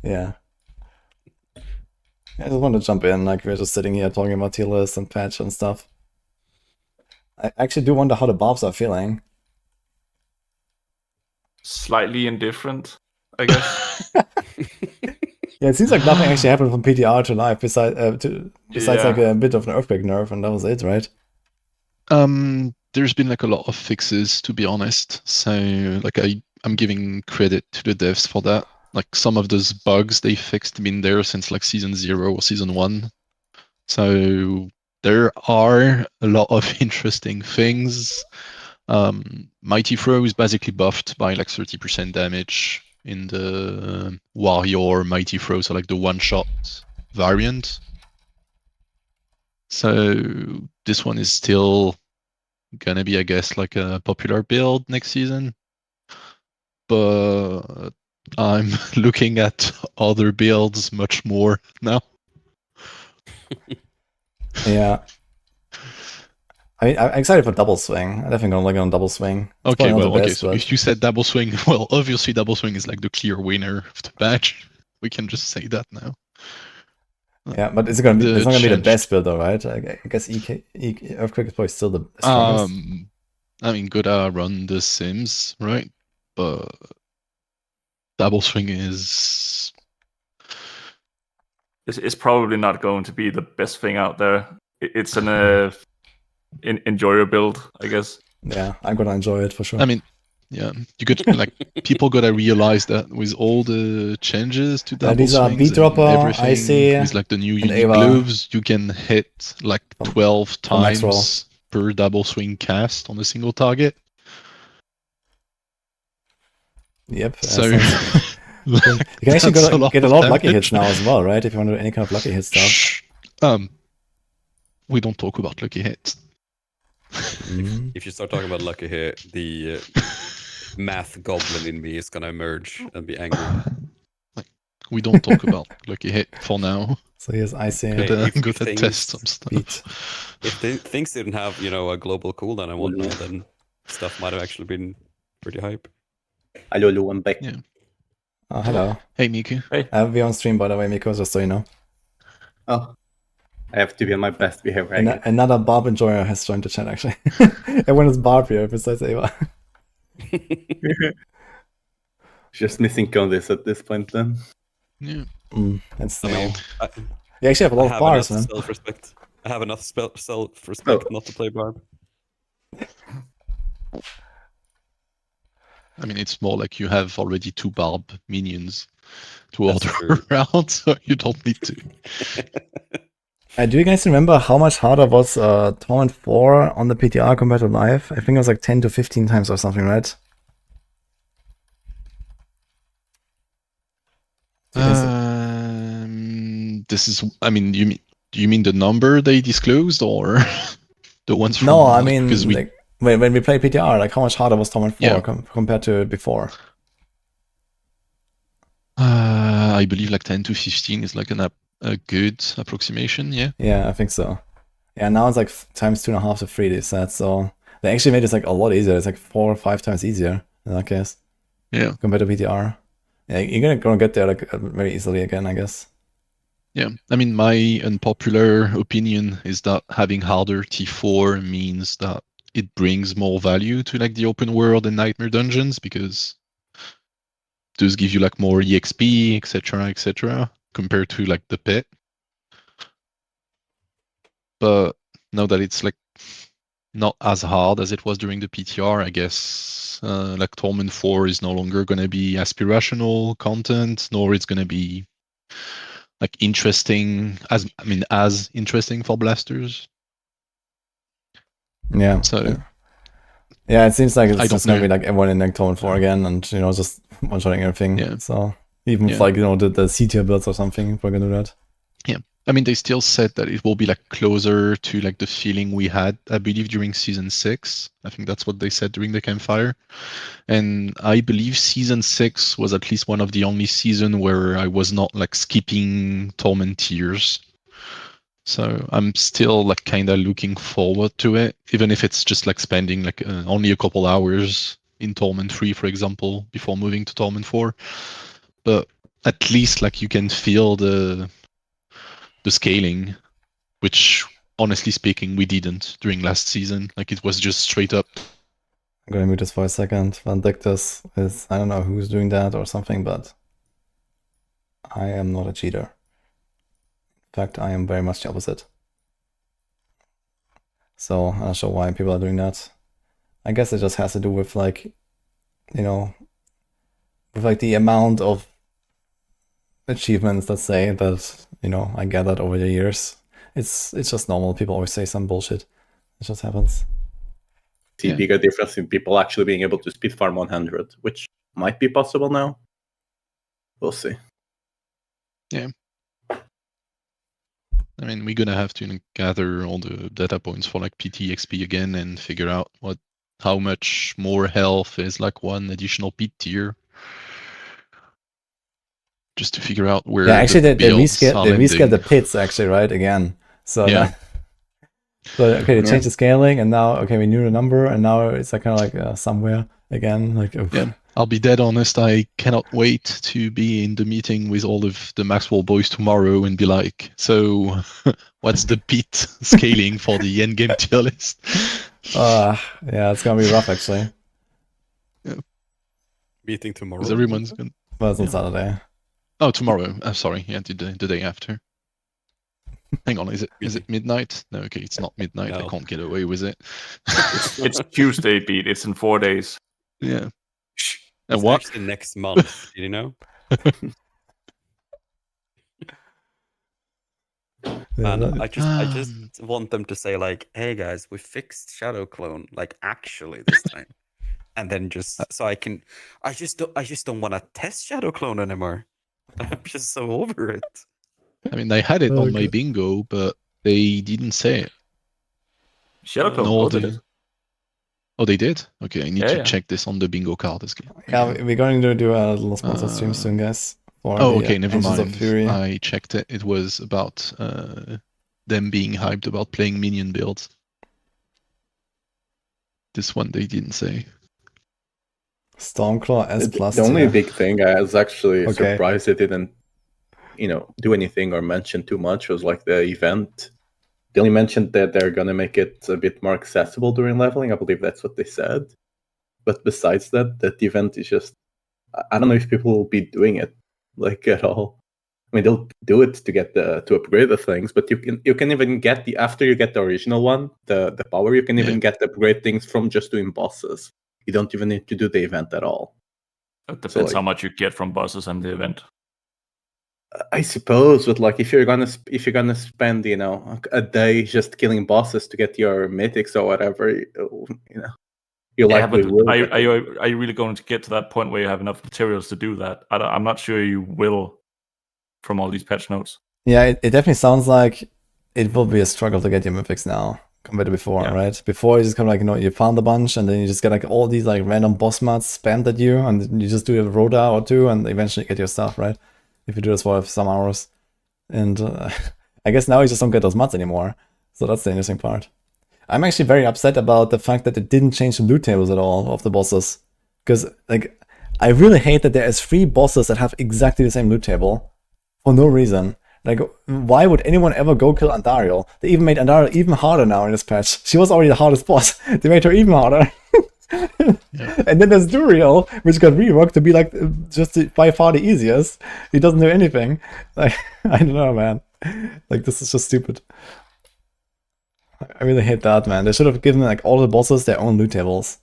Speaker 1: Yeah. I just want to jump in, like we're just sitting here talking about tier list and patch and stuff. I actually do wonder how the buffs are feeling.
Speaker 10: Slightly indifferent, I guess.
Speaker 1: Yeah, it seems like nothing actually happened from PTR to live besides like a bit of an earthquake nerf, and that was it, right?
Speaker 11: There's been like a lot of fixes, to be honest. So like I'm giving credit to the devs for that. Like some of those bugs they fixed have been there since like season 0 or season 1. So there are a lot of interesting things. Mighty Throw is basically buffed by like 30% damage in the Warrior Mighty Throw, so like the one-shot variant. So this one is still gonna be, I guess, like a popular build next season. But I'm looking at other builds much more now.
Speaker 1: Yeah. I mean, I'm excited for double swing. I definitely gonna like it on double swing. It's
Speaker 11: Okay,
Speaker 1: probably not
Speaker 11: well,
Speaker 1: the
Speaker 11: okay,
Speaker 1: best,
Speaker 11: so
Speaker 1: but
Speaker 11: if you said double swing, well, obviously double swing is like the clear winner of the patch. We can just say that now.
Speaker 1: yeah, but it's not gonna be the
Speaker 11: changed.
Speaker 1: best build though, right? I guess Earthquake is probably still the strongest.
Speaker 11: I mean, gotta run the Sims, right? But double swing is
Speaker 10: It's probably not going to be the best thing out there. It's an enjoyer build, I guess.
Speaker 1: Yeah, I'm gonna enjoy it for sure.
Speaker 11: I mean, yeah, you could like people gotta realize that with all the changes to double
Speaker 1: these are
Speaker 11: swings
Speaker 1: beat dropper,
Speaker 11: and everything,
Speaker 1: icy,
Speaker 11: with like the new
Speaker 1: and
Speaker 11: unique
Speaker 1: Ava
Speaker 11: gloves, you can hit like 12
Speaker 1: from max roll.
Speaker 11: times per double swing cast on a single target.
Speaker 1: Yep.
Speaker 11: So
Speaker 1: you can actually get a lot of lucky
Speaker 11: damage.
Speaker 1: hits now as well, right? If you want to do any kind of lucky hit stuff.
Speaker 11: Shh. We don't talk about lucky hits.
Speaker 9: If you start talking about lucky hit, the math goblin in me is gonna emerge and be angry.
Speaker 11: We don't talk about lucky hit for now.
Speaker 1: So here's icy
Speaker 9: Okay,
Speaker 11: Gotta,
Speaker 9: if
Speaker 11: gotta
Speaker 9: things-
Speaker 11: test some stuff.
Speaker 1: beat.
Speaker 9: If things didn't have, a global cooldown and whatnot, then stuff might have actually been pretty hype.
Speaker 12: Hello, hello, I'm back.
Speaker 11: Yeah.
Speaker 1: Oh, hello.
Speaker 11: Hey, Miku.
Speaker 1: I'll be on stream, by the way, Miko, just so you know.
Speaker 12: Oh, I have to be on my best behavior. I guess.
Speaker 1: Another Barb enjoyer has joined the chat, actually. Everyone is Barb here, besides Ava.
Speaker 12: Just missing Condis at this point then.
Speaker 11: Yeah.
Speaker 1: That's
Speaker 9: I mean,
Speaker 1: you actually have a lot of bars, man.
Speaker 9: Self-respect. I have enough self-respect not to play Barb.
Speaker 11: I mean, it's more like you have already 2 Barb minions to
Speaker 9: That's
Speaker 11: order
Speaker 9: true.
Speaker 11: around, so you don't need to.
Speaker 1: Do you guys remember how much harder was Torment 4 on the PTR compared to live? I think it was like 10 to 15 times or something, right?
Speaker 11: This is, I mean, do you mean the number they disclosed or the ones from?
Speaker 1: No, I mean,
Speaker 11: because
Speaker 1: like, when we played PTR, like how much harder was Torment 4
Speaker 11: Yeah.
Speaker 1: compared to before?
Speaker 11: I believe like 10 to 15 is like a good approximation, yeah.
Speaker 1: Yeah, I think so. Yeah, now it's like times 2.5 to 3, they said. So they actually made it like a lot easier. It's like 4 or 5 times easier in that case.
Speaker 11: Yeah.
Speaker 1: Compared to PTR. Yeah, you're gonna get there like very easily again, I guess.
Speaker 11: Yeah, I mean, my unpopular opinion is that having harder T4 means that it brings more value to like the open world and nightmare dungeons because those give you like more EXP, etc., compared to like the pit. But now that it's like not as hard as it was during the PTR, I guess like Torment 4 is no longer going to be aspirational content, nor it's going to be like interesting as interesting for blasters.
Speaker 1: Yeah.
Speaker 11: So
Speaker 1: yeah, it seems like
Speaker 11: I
Speaker 1: it's
Speaker 11: don't
Speaker 1: just gonna
Speaker 11: know.
Speaker 1: be like everyone in like Torment 4 again, and just one-shotting everything.
Speaker 11: Yeah.
Speaker 1: So even if
Speaker 11: Yeah.
Speaker 1: like the C tier builds or something, we're gonna do that.
Speaker 11: Yeah, I mean, they still said that it will be like closer to like the feeling we had, I believe, during season 6. I think that's what they said during the Campfire. And I believe season 6 was at least one of the only season where I was not like skipping Torment tiers. So I'm still like kind of looking forward to it, even if it's just like spending like only a couple hours in Torment 3, for example, before moving to Torment 4. But at least like you can feel the scaling, which honestly speaking we didn't during last season. Like it was just straight up.
Speaker 1: I'm gonna mute this for a second. Vindictus is, I don't know who's doing that or something, but I am not a cheater. In fact, I am very much the opposite. So I'm not sure why people are doing that. I guess it just has to do with like, with like the amount of achievements, let's say, that I gathered over the years. It's just normal. People always say some bullshit. It just happens.
Speaker 12: See bigger difference in people actually being able to speed farm 100, which might be possible now. We'll see.
Speaker 11: Yeah. I mean, we're gonna have to gather all the data points for like PT XP again and figure out how much more health is like one additional pit tier. Just to figure out where.
Speaker 1: Yeah, actually, they
Speaker 11: builds are
Speaker 1: rescaled the
Speaker 11: landing.
Speaker 1: pits actually, right? Again. So
Speaker 11: Yeah.
Speaker 1: okay, they changed the scaling, and now we knew the number, and now it's like kind of like somewhere again. Like
Speaker 11: Yeah, I'll be dead honest. I cannot wait to be in the meeting with all of the Maxwell boys tomorrow and be like, so what's the pit scaling for the endgame tier list?
Speaker 1: Yeah, it's gonna be rough actually.
Speaker 11: Yeah.
Speaker 9: Meeting tomorrow.
Speaker 11: Because everyone's gonna.
Speaker 1: Well, it's on Saturday.
Speaker 11: Oh, tomorrow. I'm sorry. Yeah, the day after. Hang on, is it midnight? No, okay, it's not midnight. I
Speaker 9: No.
Speaker 11: can't get away with it.
Speaker 10: It's Tuesday, Pete. It's in 4 days.
Speaker 11: Yeah.
Speaker 9: It's
Speaker 11: And what?
Speaker 9: actually next month. Did you know? Man, I just want them to say like, "Hey guys, we fixed Shadow Clone like actually this time," and then just so I just don't want to test Shadow Clone anymore. I'm just so over it.
Speaker 11: I mean, they had it on my
Speaker 1: Okay.
Speaker 11: bingo, but they didn't say it.
Speaker 10: Shadow Clone
Speaker 11: Nor
Speaker 10: posted
Speaker 11: the-
Speaker 10: it.
Speaker 11: Oh, they did? Okay, I need
Speaker 10: Yeah,
Speaker 11: to
Speaker 10: yeah.
Speaker 11: check this on the bingo card.
Speaker 1: Yeah, we're going to do a little sponsor stream soon, guys. For
Speaker 11: Oh,
Speaker 1: the
Speaker 11: okay, never
Speaker 1: Ancients of
Speaker 11: mind.
Speaker 1: Fury.
Speaker 11: I checked it. It was about them being hyped about playing minion builds. This one they didn't say.
Speaker 1: Stormclaw S plus
Speaker 12: The only
Speaker 1: tier.
Speaker 12: big thing I was actually
Speaker 1: Okay.
Speaker 12: surprised it didn't, do anything or mention too much was like the event. They only mentioned that they're gonna make it a bit more accessible during leveling. I believe that's what they said. But besides that event is just, I don't know if people will be doing it like at all. I mean, they'll do it to get to upgrade the things, but you can even get after you get the original one, the power, you can even get the upgrade things from just doing bosses. You don't even need to do the event at all.
Speaker 10: It depends how much you get from bosses and the event.
Speaker 12: I suppose, but like if you're gonna spend a day just killing bosses to get your mythics or whatever, you likely
Speaker 10: but
Speaker 12: will.
Speaker 10: are you really going to get to that point where you have enough materials to do that? I'm not sure you will from all these patch notes.
Speaker 1: Yeah, it definitely sounds like it will be a struggle to get your mythics now compared to before, right? Before you just kind of like, you farm a bunch and then you just get like all these like random boss mods spammed at you and you just do a rota or two and eventually get your stuff, right? If you do this for some hours. And I guess now you just don't get those mods anymore. So that's the interesting part. I'm actually very upset about the fact that it didn't change the loot tables at all of the bosses. Because like, I really hate that there is 3 bosses that have exactly the same loot table for no reason. Like, why would anyone ever go kill Andariel? They even made Andariel even harder now in this patch. She was already the hardest boss. They made her even harder. And then there's Duriel, which got reworked to be like just by far the easiest. He doesn't do anything. Like, I don't know, man. Like, this is just stupid. I really hate that, man. They should have given like all the bosses their own loot tables.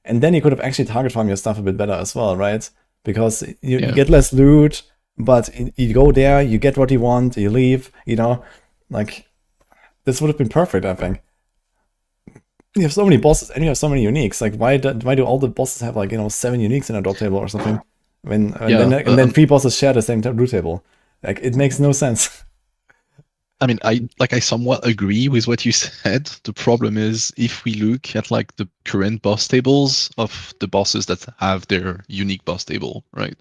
Speaker 1: And then you could have actually target farmed your stuff a bit better as well, right? Because you get less loot, but you go there, you get what you want, you leave, like, this would have been perfect, I think. You have so many bosses and you have so many uniques. Like, why do all the bosses have like 7 uniques in a drop table or something? And then 3 bosses share the same loot table. Like, it makes no sense.
Speaker 11: I mean, I somewhat agree with what you said. The problem is if we look at like the current boss tables of the bosses that have their unique boss table, right?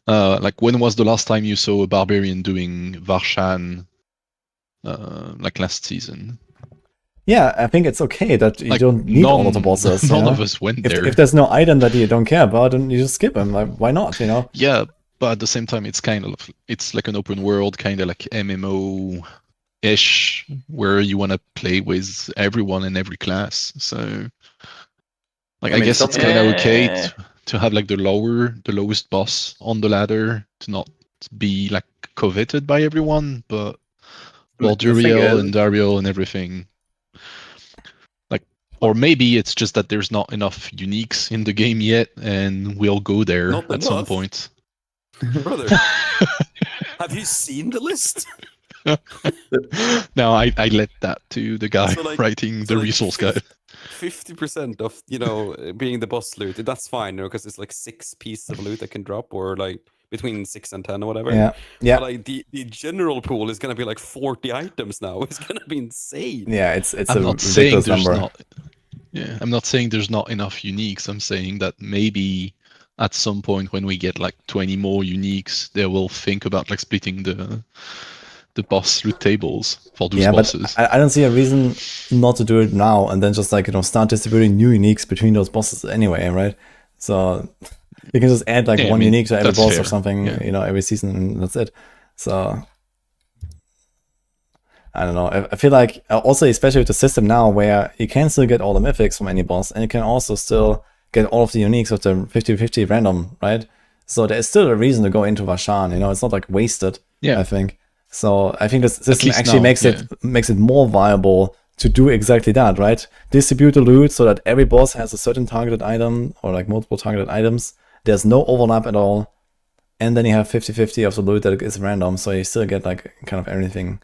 Speaker 11: Like, when was the last time you saw a barbarian doing Varshan, like last season?
Speaker 1: Yeah, I think it's okay that you don't need all of the bosses.
Speaker 11: None of us went there.
Speaker 1: If there's no item that you don't care about, then you just skip them. Like, why not?
Speaker 11: Yeah, but at the same time, it's like an open world, kind of like MMO-ish, where you want to play with everyone in every class. So, like, I guess it's kind of okay to have like the lowest boss on the ladder to not be like coveted by everyone, but Duriel and Dariel and everything. Like, or maybe it's just that there's not enough uniques in the game yet, and we'll go there at some point.
Speaker 9: Brother, have you seen the list?
Speaker 11: No, I let that to the guy writing the resource guide.
Speaker 9: 50% of being the boss loot, that's fine, because it's like 6 pieces of loot that can drop, or like between 6 and 10 or whatever.
Speaker 1: Yeah.
Speaker 9: But like the general pool is gonna be like 40 items now. It's gonna be insane.
Speaker 1: Yeah, it's
Speaker 11: I'm
Speaker 1: a
Speaker 11: not saying
Speaker 1: ridiculous
Speaker 11: there's
Speaker 1: number.
Speaker 11: I'm not saying there's not enough uniques. I'm saying that maybe at some point when we get like 20 more uniques, they will think about like splitting the boss loot tables for those bosses.
Speaker 1: But I don't see a reason not to do it now and then just like start distributing new uniques between those bosses anyway, right? So you can just add like one unique to every boss or something, every season, and that's it. So I don't know. I feel like also, especially with the system now, where you can still get all the mythics from any boss, and you can also still get all of the uniques with the 50-50 random, right? So there is still a reason to go into Varshan. It's not like wasted.
Speaker 11: Yeah,
Speaker 1: I think. So I think this system actually
Speaker 11: now,
Speaker 1: makes it more viable to do exactly that, right? Distribute the loot so that every boss has a certain targeted item or like multiple targeted items. There's no overlap at all. And then you have 50-50 of the loot that is random, so you still get like kind of everything.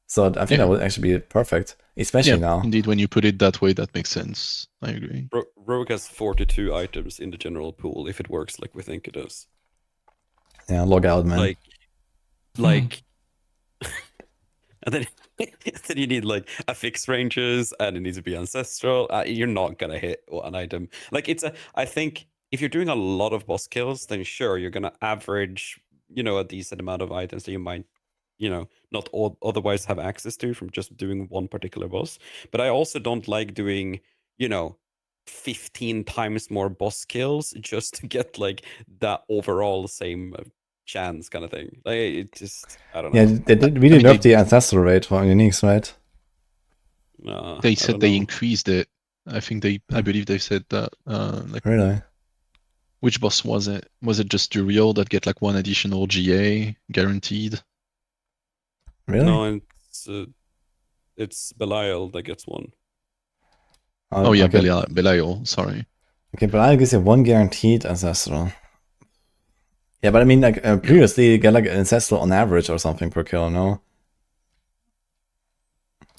Speaker 1: So I think that would actually be perfect, especially now.
Speaker 11: Indeed, when you put it that way, that makes sense. I agree.
Speaker 9: Rogue has 42 items in the general pool if it works like we think it does.
Speaker 1: Yeah, log out, man.
Speaker 9: Like and then you need like a fixed ranges, and it needs to be ancestral. You're not gonna hit an item. Like I think if you're doing a lot of boss kills, then sure, you're gonna average a decent amount of items that you might, not otherwise have access to from just doing one particular boss. But I also don't like doing, 15 times more boss kills just to get like that overall same chance kind of thing. Like it just, I don't know.
Speaker 1: Yeah, they did really
Speaker 11: I mean,
Speaker 1: nerf the ancestral rate for uniques, right?
Speaker 11: They
Speaker 9: I
Speaker 11: said
Speaker 9: don't
Speaker 11: they
Speaker 9: know.
Speaker 11: increased it. I believe they said that. Like,
Speaker 1: Really?
Speaker 11: which boss was it? Was it just Duriel that get like 1 additional GA guaranteed?
Speaker 1: Really?
Speaker 9: No, it's Belial that gets one.
Speaker 11: Oh yeah,
Speaker 1: okay.
Speaker 11: Belial, sorry.
Speaker 1: Okay, but I guess you 1 guaranteed ancestral. Yeah, but I mean, like previously, you get like an ancestral on average or something per kill, no?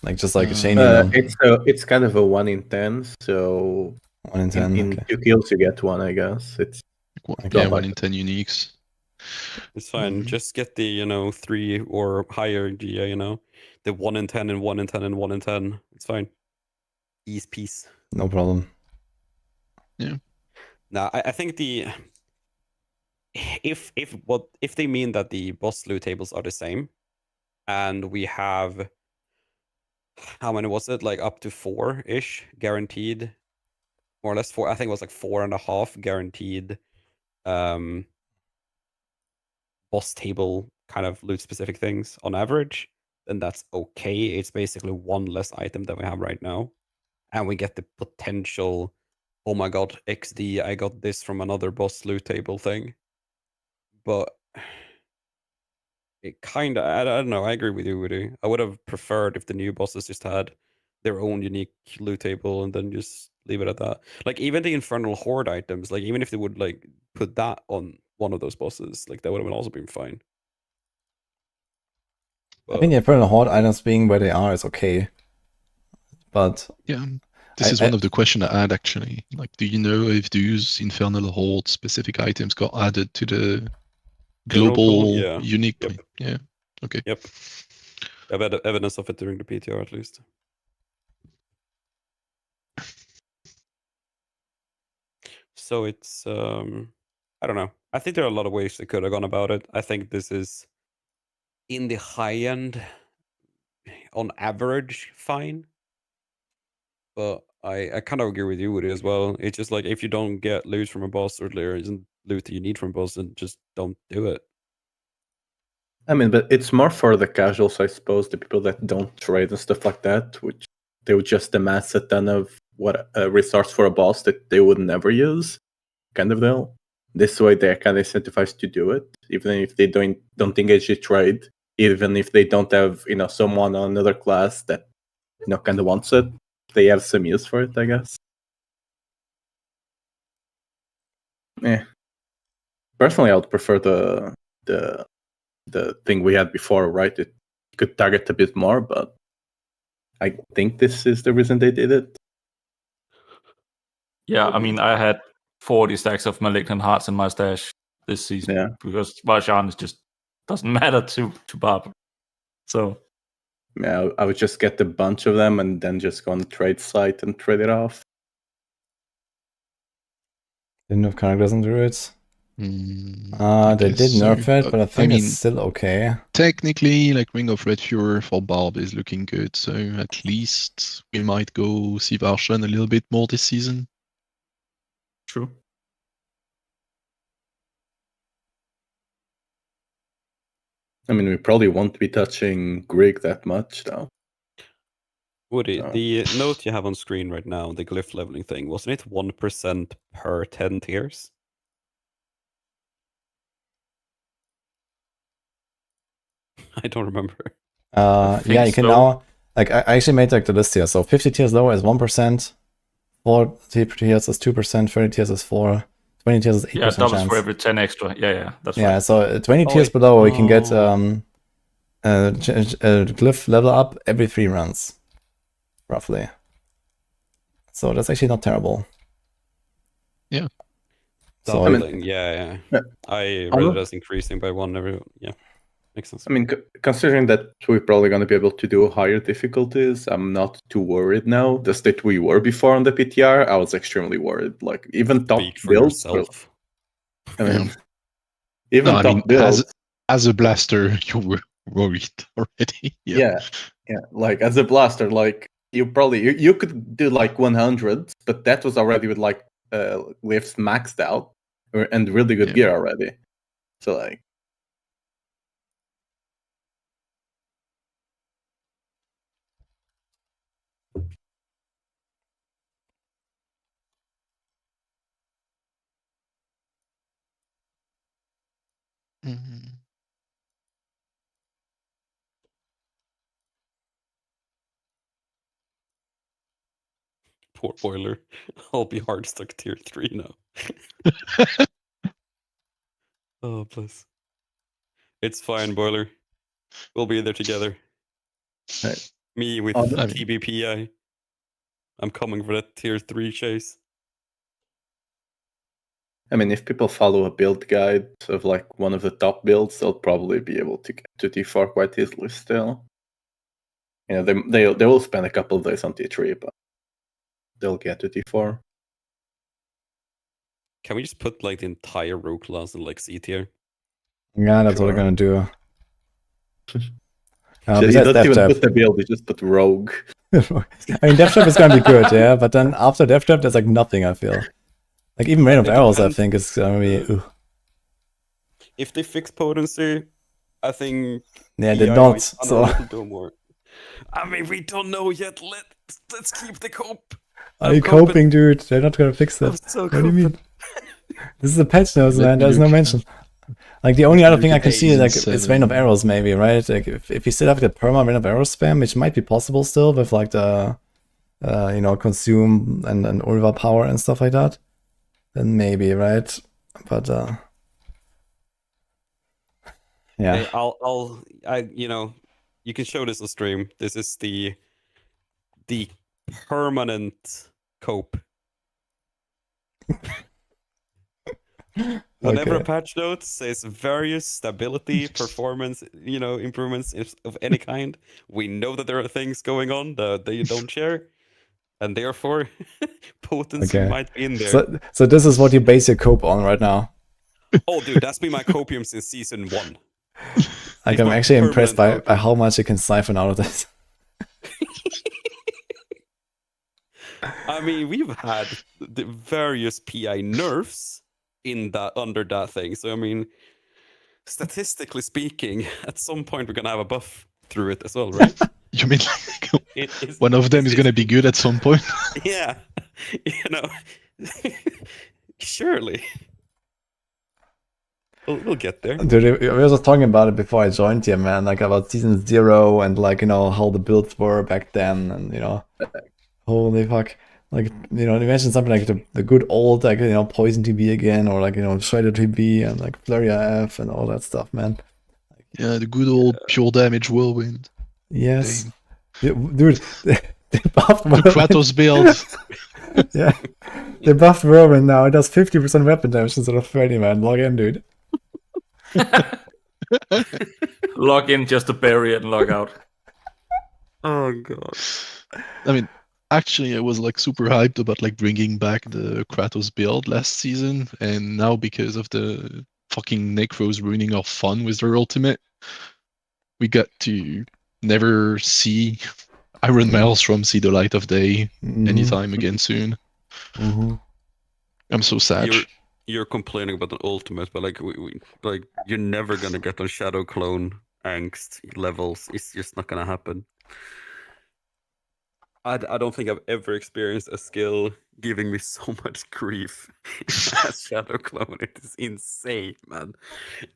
Speaker 1: Like just like a chain,
Speaker 12: It's kind of a 1 in 10, so
Speaker 1: 1 in 10.
Speaker 12: in
Speaker 1: Okay.
Speaker 12: 2 kills you get 1, I guess. It's
Speaker 11: Yeah,
Speaker 12: not
Speaker 11: 1
Speaker 12: like
Speaker 11: in 10 uniques.
Speaker 9: It's fine. Just get the 3 or higher GA. The 1 in 10 and 1 in 10 and 1 in 10. It's fine. Ease peace.
Speaker 1: No problem.
Speaker 11: Yeah.
Speaker 9: Now I think if they mean that the boss loot tables are the same, and we have, how many was it? Like up to 4-ish guaranteed, more or less 4. I think it was like 4.5 guaranteed. Boss table kind of loot specific things on average, then that's okay. It's basically 1 less item than we have right now, and we get the potential, oh my god, XD, I got this from another boss loot table thing. But it kind of, I don't know, I agree with you, Woody. I would have preferred if the new bosses just had their own unique loot table and then just leave it at that. Like even the Infernal Horde items, like even if they would like put that on one of those bosses, like that would have also been fine.
Speaker 1: I think the Infernal Horde items being where they are is okay. But
Speaker 11: yeah, this is one of the questions I had actually. Like, do you know if those Infernal Horde specific items got added to the global unique?
Speaker 9: Yep.
Speaker 11: Yeah. Okay.
Speaker 9: Yep. I've had evidence of it during the PTR at least. So it's I don't know. I think there are a lot of ways they could have gone about it. I think this is in the high end, on average, fine. But I kind of agree with you with it as well. It's just like if you don't get loot from a boss or there isn't loot that you need from a boss, then just don't do it.
Speaker 12: I mean, but it's more for the casuals, I suppose, the people that don't trade and stuff like that, which they would just amass a ton of resource for a boss that they would never use, kind of deal. This way, they're kind of incentivized to do it, even if they don't engage the trade, even if they don't have someone on another class that kind of wants it. They have some use for it, I guess. Personally, I would prefer the thing we had before, right? It could target a bit more, but I think this is the reason they did it.
Speaker 10: Yeah, I mean, I had 40 stacks of Malignant Hearts in my stash this season because Valjean just doesn't matter to Barb. So
Speaker 12: yeah, I would just get a bunch of them and then just go on the trade site and trade it off.
Speaker 1: Didn't have characters and druids. They did nerf it, but I think it's still okay.
Speaker 11: Technically, like Ring of Red Fury for Barb is looking good, so at least we might go see Varshan a little bit more this season.
Speaker 10: True.
Speaker 12: I mean, we probably won't be touching Grig that much, though.
Speaker 9: Woody, the note you have on screen right now, the glyph leveling thing, wasn't it 1% per 10 tiers? I don't remember.
Speaker 1: Yeah, you can now, like, I actually made like the list here. So 50 tiers lower is 1%, 40 tiers is 2%, 30 tiers is 4%, 20 tiers is 8%
Speaker 10: yeah, doubles
Speaker 1: chance.
Speaker 10: for every 10 extra. Yeah, that's right.
Speaker 1: Yeah, so 20 tiers below, we can get a glyph level up every 3 runs, roughly. So that's actually not terrible.
Speaker 11: Yeah.
Speaker 9: So I mean, yeah. I read it as increasing by 1 every. Yeah, makes sense.
Speaker 12: I mean, considering that we're probably going to be able to do higher difficulties, I'm not too worried now. The state we were before on the PTR, I was extremely worried. Like even top builds.
Speaker 9: Yourself.
Speaker 12: I mean, even top builds.
Speaker 11: as a blaster, you were worried already.
Speaker 12: Yeah. Like as a blaster, like you could do like 100, but that was already with like lifts maxed out and really good
Speaker 11: Yeah.
Speaker 12: gear already. So like.
Speaker 11: Mhm.
Speaker 9: Poor Boiler. I'll be hard stuck tier 3 now. Oh, bless. It's fine, Boiler. We'll be there together.
Speaker 12: Right.
Speaker 9: Me with
Speaker 12: I
Speaker 11: mean-
Speaker 9: TBPI. I'm coming for that tier 3 chase.
Speaker 12: I mean, if people follow a build guide of like one of the top builds, they'll probably be able to get to T4 quite easily still. You know, they will spend a couple of days on T3, but they'll get to T4.
Speaker 9: Can we just put like the entire rogue class in like C tier?
Speaker 1: Yeah, that's what
Speaker 12: Sure.
Speaker 1: we're gonna do.
Speaker 12: So you
Speaker 1: Besides
Speaker 12: don't
Speaker 1: Death
Speaker 12: even
Speaker 1: Trap.
Speaker 12: put the build, you just put Rogue.
Speaker 1: I mean, Death Trap is gonna be good, yeah, but then after Death Trap, there's like nothing, I feel. Like even Rain of
Speaker 9: It
Speaker 1: Arrows, I
Speaker 9: depends.
Speaker 1: think, is gonna be...
Speaker 9: If they fix potency, I think
Speaker 1: Yeah, they
Speaker 9: PI
Speaker 1: don't,
Speaker 9: might
Speaker 1: so...
Speaker 9: will do more. I mean, we don't know yet. Let's keep the cope.
Speaker 1: Are you coping, dude? They're not gonna fix
Speaker 9: I'm
Speaker 1: that.
Speaker 9: so
Speaker 1: What do you mean?
Speaker 9: coping.
Speaker 1: This is a patch notes,
Speaker 11: Let
Speaker 1: man.
Speaker 11: me
Speaker 1: There's no
Speaker 11: look.
Speaker 1: mention. Like the only other thing I can
Speaker 11: Hey,
Speaker 1: see is like
Speaker 11: season
Speaker 1: is Rain of
Speaker 11: 7.
Speaker 1: Arrows, maybe, right? Like if you still have the perma Rain of Arrows spam, which might be possible still with like the you know, consume and Ulva power and stuff like that, then maybe, right? But yeah.
Speaker 9: Hey, you know, you can show this on stream. This is the permanent cope. Whenever a
Speaker 1: Okay.
Speaker 9: patch note says various stability, performance, you know, improvements of any kind, we know that there are things going on that they don't share, and therefore potency
Speaker 1: Okay.
Speaker 9: might be in there.
Speaker 1: So this is what you base your cope on right now.
Speaker 9: Oh, dude, that's been my copium since season 1.
Speaker 1: Like
Speaker 9: It's
Speaker 1: I'm
Speaker 9: my
Speaker 1: actually impressed
Speaker 9: permanent
Speaker 1: by
Speaker 9: copium.
Speaker 1: how much you can siphon out of this.
Speaker 9: I mean, we've had the various PI nerfs in that under that thing. So I mean, statistically speaking, at some point we're gonna have a buff through it as well, right?
Speaker 11: You mean like
Speaker 9: It is,
Speaker 11: one of them is gonna be good at some point?
Speaker 9: yeah, you know, surely we'll get there.
Speaker 1: Dude, we were just talking about it before I joined here, man. Like about season 0 and like, you know, how the builds were back then, and you know, holy fuck. Like, you know, you mentioned something like the good old, like, you know, Poison TB again, or like, you know, Shredder TB and like Flurry AF and all that stuff, man.
Speaker 11: Yeah, the good old pure damage whirlwind.
Speaker 1: Yes.
Speaker 11: Dang.
Speaker 1: Dude, they buffed
Speaker 11: The
Speaker 1: Whirlwind.
Speaker 11: Kratos build.
Speaker 1: Yeah. They buffed Whirlwind now. It does 50% weapon damage instead of 30, man. Log in, dude.
Speaker 10: Log in just to bury it and log out.
Speaker 9: Oh god.
Speaker 11: I mean, actually, I was like super hyped about like bringing back the Kratos build last season, and now because of the fucking necros ruining our fun with their ultimate, we got to never see Iron Maelstrom see the light of day anytime again soon. I'm so sad.
Speaker 9: You're complaining about the ultimate, but like like you're never gonna get on Shadow Clone angst levels. It's just not gonna happen. I don't think I've ever experienced a skill giving me so much grief as Shadow Clone. It is insane, man.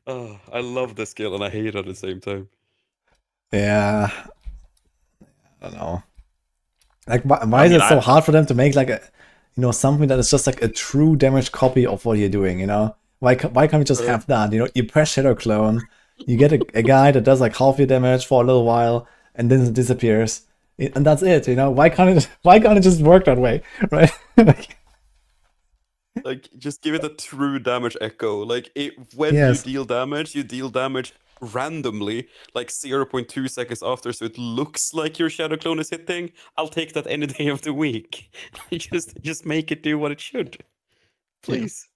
Speaker 9: Oh, I love the skill and I hate it at the same time.
Speaker 1: Yeah. I don't know. Like, why is it so hard for them to make like a, you know, something that is just like a true damage copy of what you're doing, you know? Why can't we just have that? You know, you press Shadow Clone, you get a guy that does like half your damage for a little while, and then it disappears. And that's it, you know? Why can't it just work that way, right?
Speaker 9: Like, just give it a true damage echo. Like, when
Speaker 1: Yes.
Speaker 9: you deal damage randomly, like 0.2 seconds after, so it looks like your Shadow Clone is hitting. I'll take that any day of the week. just make it do what it should, please.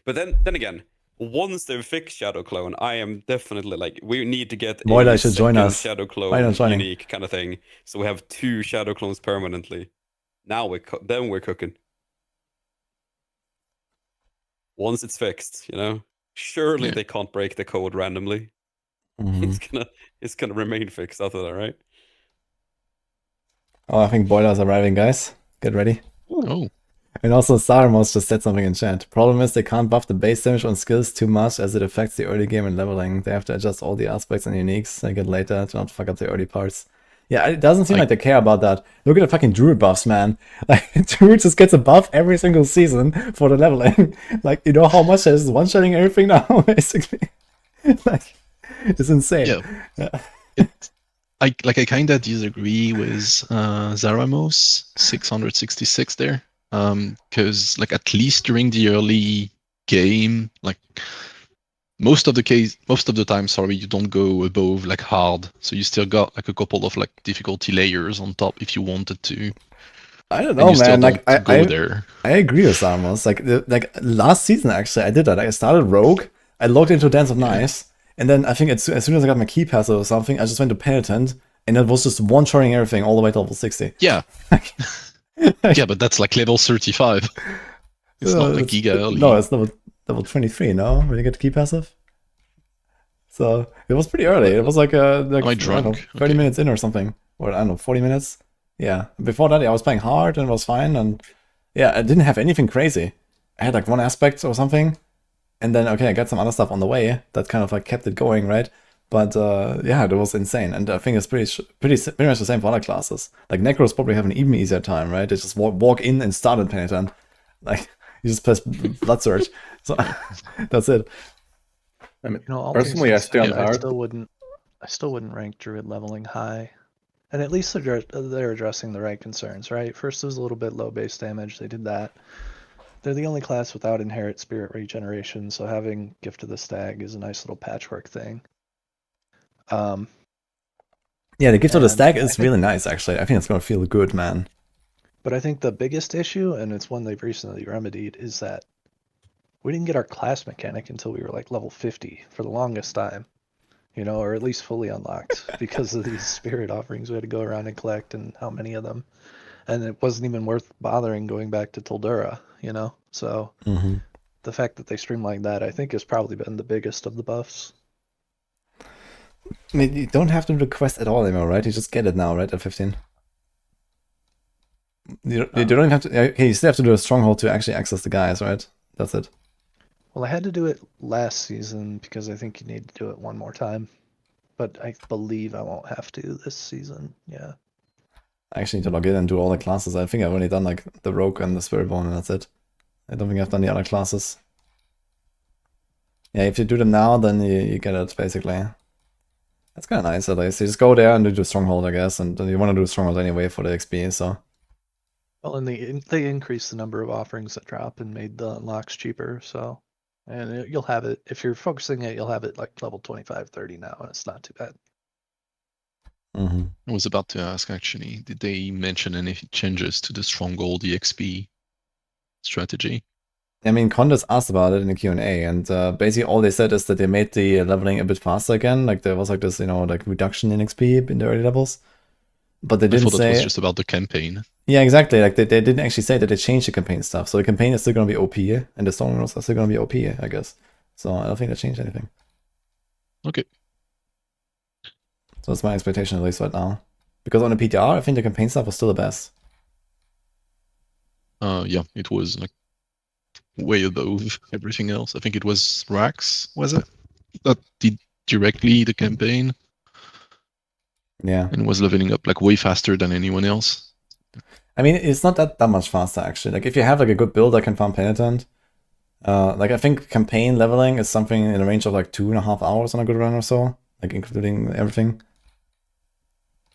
Speaker 9: But then again, once they've fixed Shadow Clone, I am definitely like, we need to get
Speaker 1: Moira
Speaker 9: a
Speaker 1: should join
Speaker 9: second
Speaker 1: us.
Speaker 9: Shadow
Speaker 1: Why not
Speaker 9: Clone
Speaker 1: joining?
Speaker 9: unique kind of thing. So we have 2 Shadow Clones permanently. Now then we're cooking. Once it's fixed, you know? Surely they can't break the code randomly. It's gonna remain fixed after that, right?
Speaker 1: Oh, I think Boiler's arriving, guys. Get ready.
Speaker 11: Oh.
Speaker 1: And also, Saramos just said something in chat. Problem is they can't buff the base damage on skills too much as it affects the early game and leveling. They have to adjust all the aspects and uniques they get later to not fuck up the early parts. Yeah, it doesn't seem like they care about that. Look at the fucking Druid buffs, man. Like, Druid just gets a buff every single season for the leveling. Like, you know how much that is one-shotting everything now, basically? Like, it's insane.
Speaker 11: Yeah. I kind of disagree with Zaramos 666 there, because like at least during the early game, like most of the time, sorry, you don't go above like hard, so you still got like a couple of like difficulty layers on top if you wanted to.
Speaker 1: I don't know, man. Like I agree with Zaramos. Like last season, actually, I did that. I started Rogue. I logged into Dance of Knives. And then I think as soon as I got my key passive or something, I just went to Penitent, and it was just one-shotting everything all the way to level 60.
Speaker 11: Yeah. Yeah, but that's like level 35. It's not like giga early.
Speaker 1: No, it's level 23, no? When you get the key passive? So it was pretty early. It was like,
Speaker 11: Am I drunk?
Speaker 1: 30 minutes in or something. Or I don't know, 40 minutes? Yeah. Before that, I was playing hard and it was fine. And yeah, I didn't have anything crazy. I had like one aspect or something. And then, okay, I got some other stuff on the way that kind of like kept it going, right? But yeah, it was insane. And I think it's pretty much the same for other classes. Like Necros probably have an even easier time, right? They just walk in and start at Penitent. Like, you just press Blood Surge. So that's it.
Speaker 12: I mean,
Speaker 13: all
Speaker 12: personally, I stay on
Speaker 13: I
Speaker 12: hard.
Speaker 13: still wouldn't rank Druid leveling high. And at least they're addressing the right concerns, right? First, it was a little bit low base damage. They did that. They're the only class without inherent spirit regeneration, so having Gift of the Stag is a nice little patchwork thing.
Speaker 1: Yeah, the Gift of the Stag is really nice, actually. I think it's going to feel good, man.
Speaker 13: But I think the biggest issue, and it's one they've recently remedied, is that we didn't get our class mechanic until we were like level 50 for the longest time. You know, or at least fully unlocked because of these spirit offerings we had to go around and collect and how many of them. And it wasn't even worth bothering going back to Tildura, you know? So the fact that they streamlined that, I think, has probably been the biggest of the buffs.
Speaker 1: I mean, you don't have to do the quest at all anymore, right? You just get it now, right, at 15? You don't even have to... Okay, you still have to do a stronghold to actually access the guys, right? That's it.
Speaker 13: Well, I had to do it last season because I think you need to do it one more time. But I believe I won't have to this season, yeah.
Speaker 1: I actually need to log in and do all the classes. I think I've only done like the Rogue and the Spiritborn, and that's it. I don't think I've done the other classes. Yeah, if you do them now, then you get it, basically. That's kind of nice, at least. You just go there and do the Stronghold, I guess, and then you want to do Stronghold anyway for the XP, so...
Speaker 13: Well, and they increased the number of offerings that drop and made the unlocks cheaper, so... And you'll have it, if you're focusing it, you'll have it like level 25, 30 now, and it's not too bad.
Speaker 11: I was about to ask, actually, did they mention any changes to the Stronghold EXP strategy?
Speaker 1: I mean, Condes asked about it in the Q&A, and basically all they said is that they made the leveling a bit faster again. Like, there was like this, you know, like reduction in XP in the early levels. But they didn't say...
Speaker 11: that was just about the campaign.
Speaker 1: Yeah, exactly. Like, they didn't actually say that they changed the campaign stuff. So the campaign is still going to be OP, and the Storm Rules are still going to be OP, I guess. So I don't think they changed anything.
Speaker 11: Okay.
Speaker 1: So that's my expectation, at least right now. Because on the PTR, I think the campaign stuff was still the best.
Speaker 11: Yeah, it was like way above everything else. I think it was Rax, was it? That did directly the campaign.
Speaker 1: Yeah.
Speaker 11: And was leveling up like way faster than anyone else.
Speaker 1: I mean, it's not that much faster, actually. Like, if you have like a good build that can farm Penitent, like, I think campaign leveling is something in the range of like 2.5 hours on a good run or so, like including everything.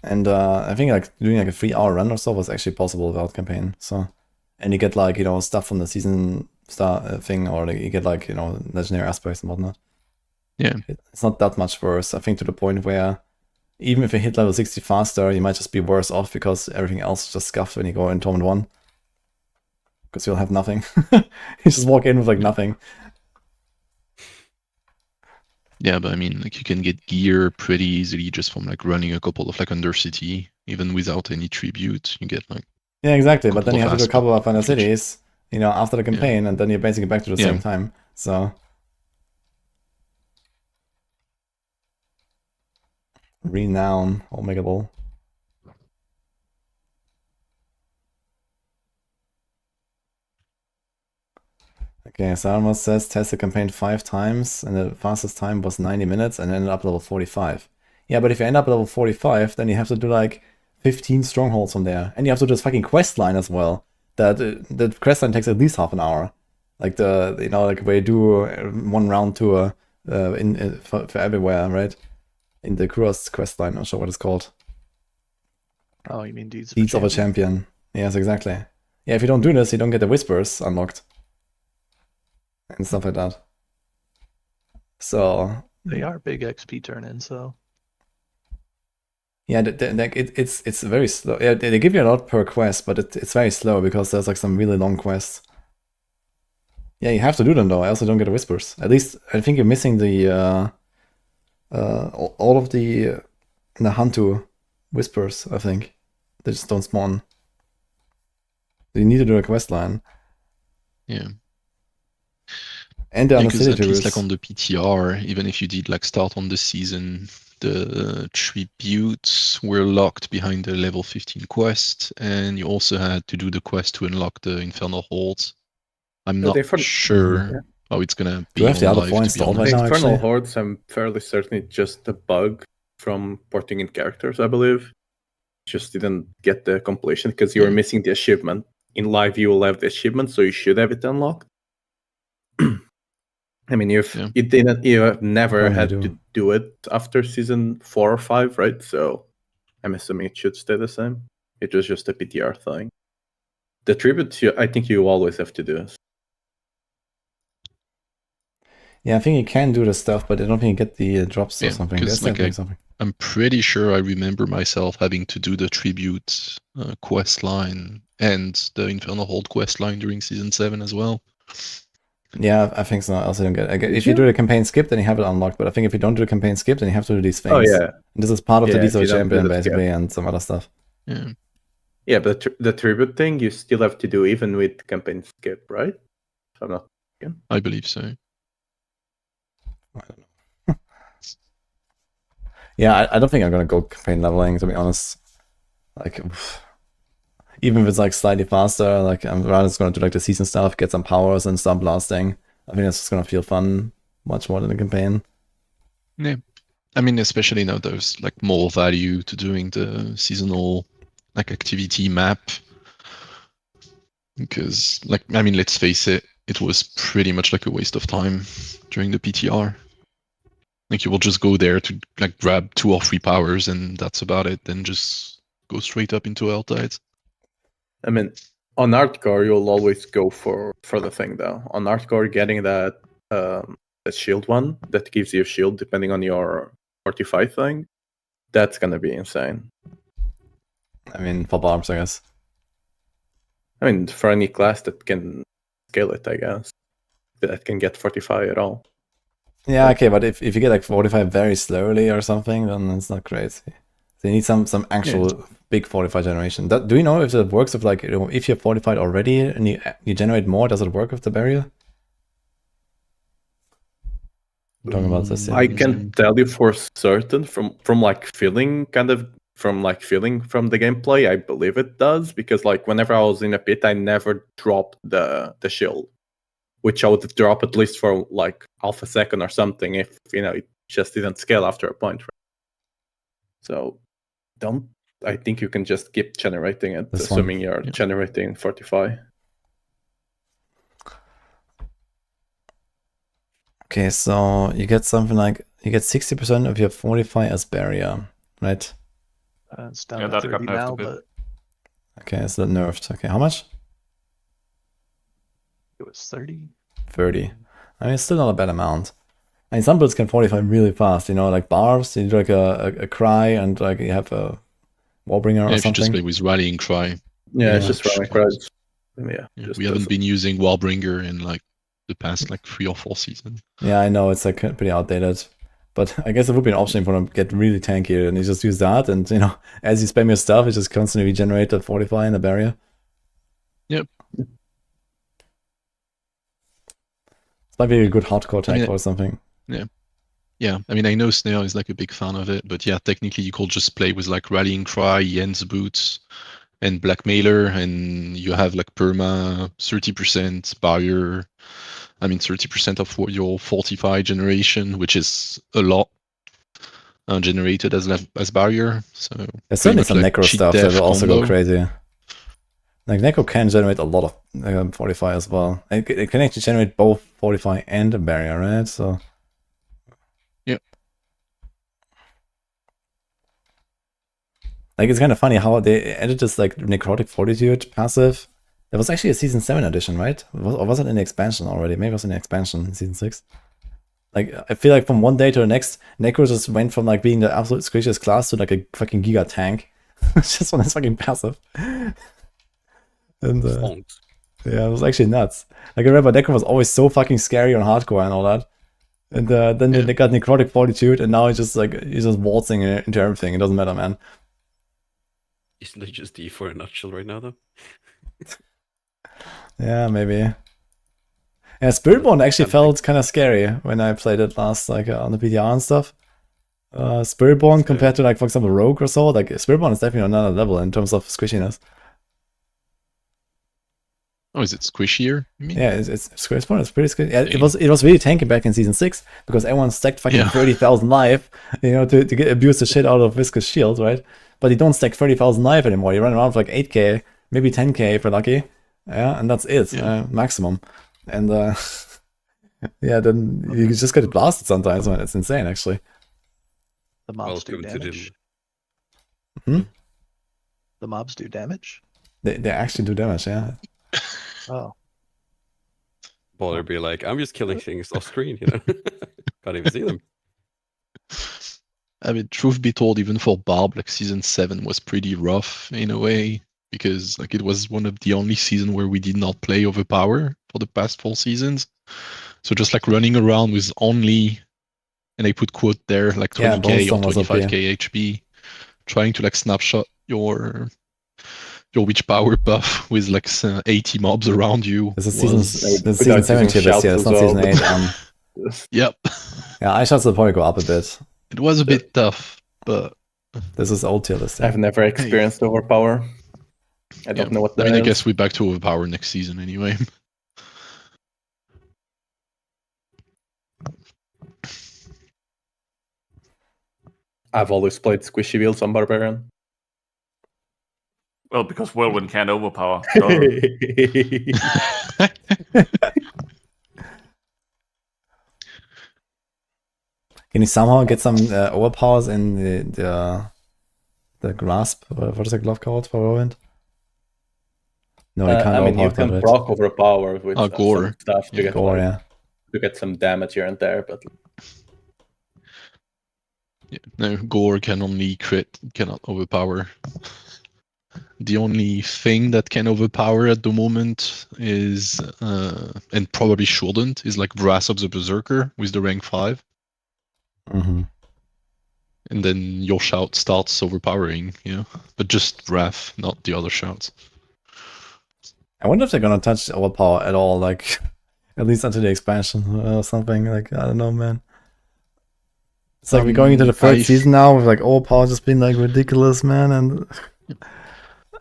Speaker 1: And I think like doing like a 3-hour run or so was actually possible without campaign. So, and you get like, you know, stuff from the season star thing, or like, you get like, you know, legendary aspects and whatnot.
Speaker 11: Yeah,
Speaker 1: it's not that much worse. I think to the point where even if you hit level 60 faster, you might just be worse off because everything else is just scuffed when you go in Torment 1. Because you'll have nothing. You just walk in with like nothing.
Speaker 11: Yeah, but I mean, like you can get gear pretty easily just from like running a couple of like Undercity, even without any tribute. You get like
Speaker 1: Yeah, exactly. But then
Speaker 11: couple
Speaker 1: you
Speaker 11: of
Speaker 1: have to do a couple of Under
Speaker 11: affliction.
Speaker 1: Cities, after the campaign, and then you're basically back to the same time. So Renown, Omega. Okay, so almost says test the campaign 5 times, and the fastest time was 90 minutes, and ended up level 45. Yeah, but if you end up level 45, then you have to do like 15 strongholds from there, and you have to do this fucking quest line as well. That the quest line takes at least half an hour. Like like where you do one round tour for everywhere, right? In the Kuros quest line, I'm not sure what it's called.
Speaker 13: Oh, you mean Deeds
Speaker 1: of a Champion. Yes, exactly. Yeah, if you don't do this, you don't get the Whispers unlocked. And stuff like that. So
Speaker 13: they are big XP turn-ins, so
Speaker 1: yeah, it's very slow. Yeah, they give you a lot per quest, but it's very slow because there's like some really long quests. Yeah, you have to do them though. I also don't get the Whispers. At least I think you're missing the all of the Hantu Whispers. I think they just don't spawn. You need to do a quest line.
Speaker 11: Yeah.
Speaker 1: And the
Speaker 11: because at
Speaker 1: Undercity
Speaker 11: least like on the PTR, even if you did like start on the season, the tributes were locked behind the level 15 quest, and you also had to do the quest to unlock the Infernal Hordes. I'm not sure how it's gonna be.
Speaker 1: Do I have the other 4
Speaker 11: to be
Speaker 1: installed right
Speaker 11: honest.
Speaker 1: now?
Speaker 12: Infernal
Speaker 1: Actually,
Speaker 12: Hordes, I'm fairly certain it's just a bug from porting in characters, I believe. Just didn't get the completion because you were missing the achievement. In live, you will have the achievement, so you should have it unlocked. I mean, you have never
Speaker 1: Probably
Speaker 12: had
Speaker 1: do.
Speaker 12: to do it after season 4 or 5, right? So I'm assuming it should stay the same. It was just a PTR thing. The tribute, I think you always have to do.
Speaker 1: Yeah, I think you can do the stuff, but I don't think you get the drops or something.
Speaker 11: Because
Speaker 1: There's
Speaker 11: like
Speaker 1: something.
Speaker 11: I'm pretty sure I remember myself having to do the tribute quest line and the Infernal Hold quest line during season 7 as well.
Speaker 1: Yeah, I think so. I also don't get it. If you do the campaign skip, then you have it unlocked. But I think if you don't do the campaign skip, then you have to do these things.
Speaker 12: Oh, yeah.
Speaker 1: And this is part of the Deeds of a
Speaker 12: if you don't do
Speaker 1: Champion,
Speaker 12: the
Speaker 1: basically,
Speaker 12: skip.
Speaker 1: and some other stuff.
Speaker 11: Yeah.
Speaker 12: Yeah, but the tribute thing you still have to do even with campaign skip, right? If I'm not mistaken.
Speaker 11: I believe so.
Speaker 1: I don't know. Yeah, I don't think I'm gonna go campaign leveling, to be honest. Like, even if it's like slightly faster, like I'm rather just gonna do like the season stuff, get some powers and start blasting. I think it's just gonna feel fun much more than the campaign.
Speaker 11: Yeah. I mean, especially now there's like more value to doing the seasonal like activity map. Because like, I mean, let's face it, it was pretty much like a waste of time during the PTR. Like you will just go there to like grab 2 or 3 powers and that's about it. Then just go straight up into Eltides.
Speaker 12: I mean, on hardcore, you'll always go for the thing though. On hardcore, getting that shield one that gives you a shield depending on your 45 thing, that's gonna be insane.
Speaker 1: I mean, for barbs, I guess.
Speaker 12: I mean, for any class that can scale it, I guess. That can get 45 at all.
Speaker 1: Yeah, okay, but if you get like 45 very slowly or something, then it's not great. So you need some actual big 45 generation. Do you know if it works with like, if you're fortified already and you generate more, does it work with the barrier? I'm talking about this.
Speaker 12: I can tell you for certain from like feeling from the gameplay, I believe it does, because like whenever I was in a pit, I never dropped the shield, which I would drop at least for like half a second or something if it just didn't scale after a point. So I think you can just keep generating it, assuming you're generating 45.
Speaker 1: Okay, so you get something like, you get 60% of your fortify as barrier, right?
Speaker 13: It's down to 30 now, but...
Speaker 1: Okay, it's nerfed. Okay, how much?
Speaker 13: It was 30.
Speaker 1: 30. I mean, it's still not a bad amount. I mean, some builds can fortify really fast, like barbs, you do like a cry and like you have a Warbringer or
Speaker 11: if
Speaker 1: something.
Speaker 11: you just play with Rallying Cry.
Speaker 12: Yeah, it's just Rallying Cry.
Speaker 11: We haven't been using Warbringer in like the past like 3 or 4 seasons.
Speaker 1: Yeah, I know, it's like pretty outdated. But I guess it would be an option for him to get really tanky, and you just use that, and you know, as you spam your stuff, it just constantly regenerate the fortify and the barrier.
Speaker 11: Yep.
Speaker 1: It might be a good hardcore tank or something.
Speaker 11: Yeah. Yeah, I mean, I know Snare is like a big fan of it, but yeah, technically you could just play with like Rallying Cry, Yen's Boots, and Blackmailer, and you have like perma, 30% barrier, 30% of your Fortify generation, which is a lot generated as barrier. So
Speaker 1: there's certainly some necro
Speaker 11: cheat
Speaker 1: stuff that
Speaker 11: death
Speaker 1: will also go
Speaker 11: combo.
Speaker 1: crazy. Like necro can generate a lot of Fortify as well. It can actually generate both Fortify and a barrier, right? So
Speaker 11: Yep.
Speaker 1: like it's kind of funny how they added this like necrotic fortitude passive. That was actually a season 7 edition, right? Or was it in the expansion already? Maybe it was in the expansion in season 6. Like I feel like from one day to the next, necro just went from like being the absolute squishiest class to like a fucking giga tank. It's just one that's fucking passive. And yeah, it was actually nuts. Like I remember necro was always so fucking scary on hardcore and all that. And then they got necrotic fortitude, and now he's just waltzing into everything. It doesn't matter, man.
Speaker 9: Isn't it just D4 in a nutshell right now, though?
Speaker 1: Yeah, maybe. Yeah, Spiritborn actually felt kind of scary when I played it last, like on the PDR and stuff. Spiritborn compared to, like, for example, Rogue or so, like Spiritborn is definitely on another level in terms of squishiness.
Speaker 11: Oh, is it squishier? You mean?
Speaker 1: Yeah, it's Spiritborn is pretty squishy. Yeah, it was really tanky back in season 6 because everyone stacked fucking 30,000 life, you know, to get abuse the shit out of Viscous Shield, right? But you don't stack 30,000 life anymore. You run around with like 8k, maybe 10k if you're lucky. Yeah, and that's it, maximum. And yeah, then you just get blasted sometimes, man. It's insane, actually.
Speaker 13: The mobs do damage.
Speaker 1: Hmm?
Speaker 13: The mobs do damage?
Speaker 1: They actually do damage, yeah.
Speaker 13: Oh.
Speaker 9: Baller be like, I'm just killing things off screen, you know? Can't even see them.
Speaker 11: I mean, truth be told, even for Barb, like season 7 was pretty rough in a way, because like it was one of the only season where we did not play overpower for the past 4 seasons. So just like running around with only, and I put quote there, like 20k or 25k HP, trying to like snapshot your witch power buff with like 80 mobs around you.
Speaker 1: This is season 7 tier list, yeah, it's not season 8.
Speaker 11: Yep.
Speaker 1: Yeah, I shots will probably go up a bit.
Speaker 11: It was a bit tough, but
Speaker 1: this is old tier list.
Speaker 12: I've never experienced overpower. I don't know what that is.
Speaker 11: I guess we're back to overpower next season anyway.
Speaker 12: I've always played squishy wheels on Barbarian.
Speaker 10: Well, because Whirlwind can't overpower.
Speaker 1: Can you somehow get some overpowers in the grasp? What is the glove called for Whirlwind? No, you can't.
Speaker 12: I mean, you can proc overpower with
Speaker 11: gore.
Speaker 12: Some stuff to get
Speaker 1: gore,
Speaker 12: to get some damage here and there, but
Speaker 11: no, gore can only crit, cannot overpower. The only thing that can overpower at the moment is, and probably shouldn't, is like Brass of the Berserker with the rank 5.
Speaker 1: Mm-hmm.
Speaker 11: And then your shout starts overpowering, but just Wrath, not the other shouts.
Speaker 1: I wonder if they're gonna touch overpower at all, like at least until the expansion or something. Like I don't know, man. It's like we're going into the third season now with like overpower just being like ridiculous, man. And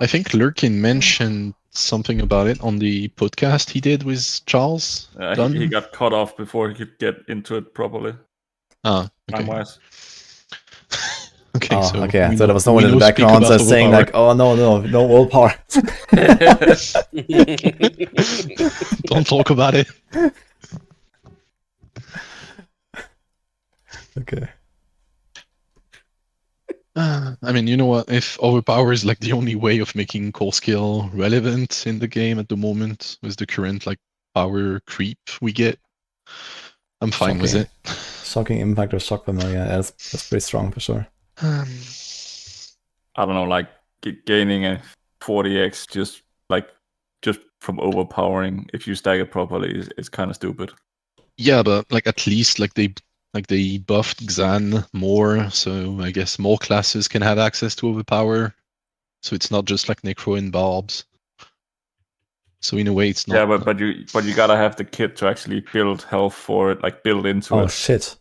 Speaker 11: I think Lurkin mentioned something about it on the podcast he did with Charles.
Speaker 10: He got cut off before he could get into it properly.
Speaker 11: Okay.
Speaker 10: Time-wise.
Speaker 11: Okay,
Speaker 1: so there was someone in the background saying like, "Oh no willpower."
Speaker 11: Don't talk about it.
Speaker 1: Okay.
Speaker 11: I mean, you know what? If overpower is like the only way of making core skill relevant in the game at the moment, with the current like power creep we get, I'm fine with it.
Speaker 1: Shocking impact of shock familiar. That's pretty strong for sure.
Speaker 10: I don't know, like gaining a 40x just from overpowering if you stack it properly is kind of stupid.
Speaker 11: Yeah, but like at least like they Like they buffed Xan more, so I guess more classes can have access to overpower. So it's not just like necro and barbs. So in a way, it's not.
Speaker 10: Yeah, but you gotta have the kit to actually build health for it, like build into
Speaker 1: Oh
Speaker 10: it.
Speaker 1: shit.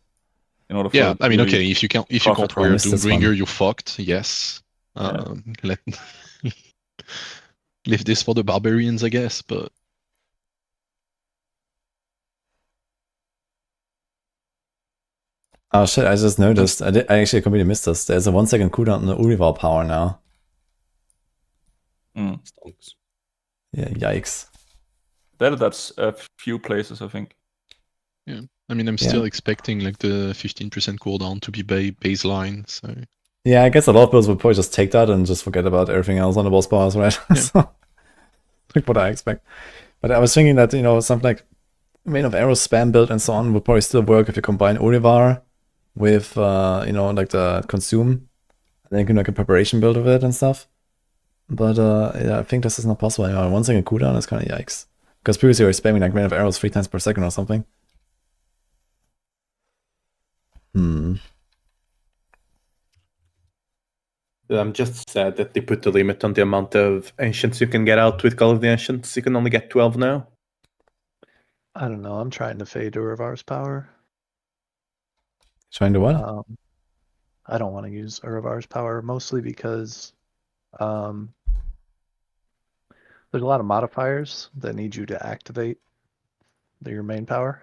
Speaker 10: In order for
Speaker 11: Yeah,
Speaker 10: it
Speaker 11: I mean,
Speaker 10: really
Speaker 11: okay, if you can't
Speaker 10: profit from
Speaker 11: wear
Speaker 10: it.
Speaker 1: missed this
Speaker 11: Doombringer,
Speaker 1: one.
Speaker 11: you're fucked. Yes.
Speaker 10: Yeah.
Speaker 11: Leave this for the barbarians, I guess. But
Speaker 1: Oh shit, I just noticed. I actually completely missed this. There's a 1 second cooldown on the Urival power now.
Speaker 9: Stonks.
Speaker 1: Yeah, yikes.
Speaker 10: That's a few places, I think.
Speaker 11: yeah, I mean, I'm still expecting like the 15% cooldown to be baseline. So
Speaker 1: Yeah, I guess a lot of builds would probably just take that and just forget about everything else on the boss bars, right?
Speaker 11: Yeah.
Speaker 1: So, like what I expect. But I was thinking that, you know, something like Rain of Arrows spam build and so on would probably still work if you combine Olivar with, you know, like the consume. And then you can like a preparation build of it and stuff. But yeah, I think this is not possible anymore. 1 second cooldown is kind of yikes. Because previously you were spamming like Rain of Arrows 3 times per second or something.
Speaker 12: I'm just sad that they put the limit on the amount of ancients you can get out with Call of the Ancients. You can only get 12 now.
Speaker 13: I don't know. I'm trying to fade Urivar's power.
Speaker 1: Trying to what?
Speaker 13: I don't want to use Urivar's power, mostly because there's a lot of modifiers that need you to activate your main power.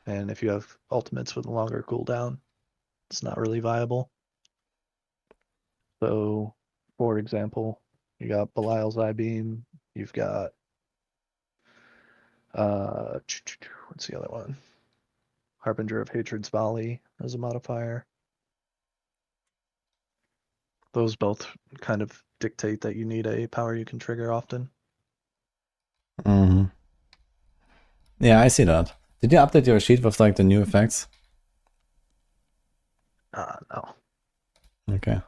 Speaker 13: And if you have ultimates with a longer cooldown, it's not really viable. So, for example, you got Belial's Eye Beam, you've got what's the other one? Harbinger of Hatred's Volley as a modifier. Those both kind of dictate that you need a power you can trigger often.
Speaker 1: Mm-hmm. Yeah, I see that. Did you update your sheet with like the new effects?
Speaker 13: No.
Speaker 1: Okay.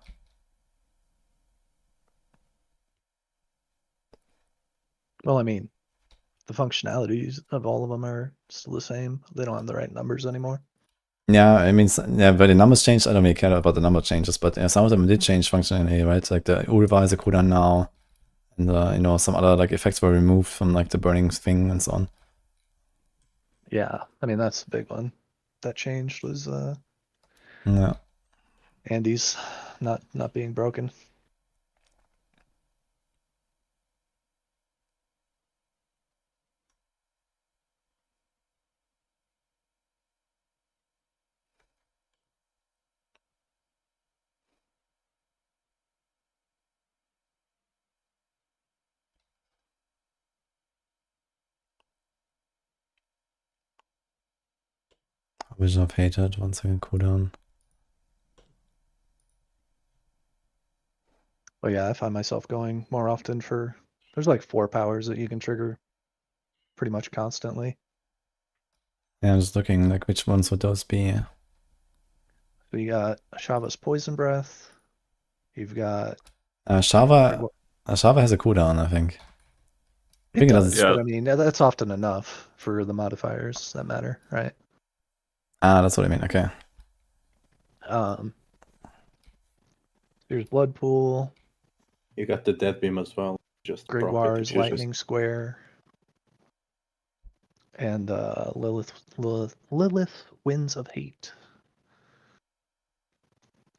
Speaker 13: Well, I mean, the functionalities of all of them are still the same. They don't have the right numbers anymore.
Speaker 1: Yeah, I mean, yeah, but the numbers changed. I don't really care about the number changes, but some of them did change functionally, right? Like the Urivar is a cooldown now, and you know, some other like effects were removed from like the burning thing and so on.
Speaker 13: Yeah, I mean that's the big one that changed was
Speaker 1: Yeah.
Speaker 13: Andy's not being broken.
Speaker 1: Vision of Hatred, 1 second cooldown.
Speaker 13: But yeah, I find myself going more often for there's like 4 powers that you can trigger pretty much constantly.
Speaker 1: Yeah, I'm just looking like which ones would those be.
Speaker 13: So you got Shava's Poison Breath. You've got
Speaker 1: Shava has a cooldown, I think. I think
Speaker 13: it does,
Speaker 10: Yeah.
Speaker 13: but I mean that's often enough for the modifiers that matter, right?
Speaker 1: That's what I mean. Okay.
Speaker 13: There's Blood Pool.
Speaker 12: You got the Death Beam as well. Just
Speaker 13: Gregoire's Lightning Square. And Lilith Winds of Hate.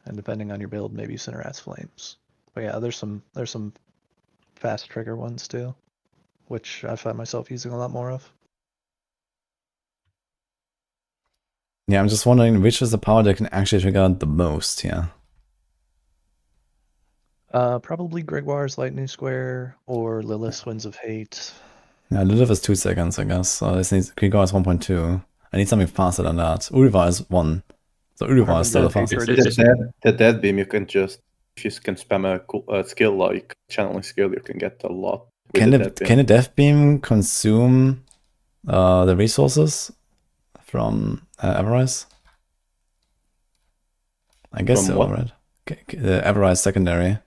Speaker 13: And depending on your build, maybe Cinerath's Flames. But yeah, there's some fast trigger ones too, which I find myself using a lot more of.
Speaker 1: Yeah, I'm just wondering which is the power that can actually trigger the most here.
Speaker 13: Probably Gregoire's Lightning Square or Lilith's Winds of Hate.
Speaker 1: Yeah, Lilith is 2 seconds, I guess. So this needs Gregor is 1.2. I need something faster than that. Urivar is 1. So Urivar is still the fastest.
Speaker 12: The Death Beam, you can just, if you can spam a skill like channeling skill, you can get a lot.
Speaker 1: Can the Death Beam consume the resources from Aberroth? I guess
Speaker 12: From
Speaker 1: so,
Speaker 12: what?
Speaker 1: right? The Aberroth secondary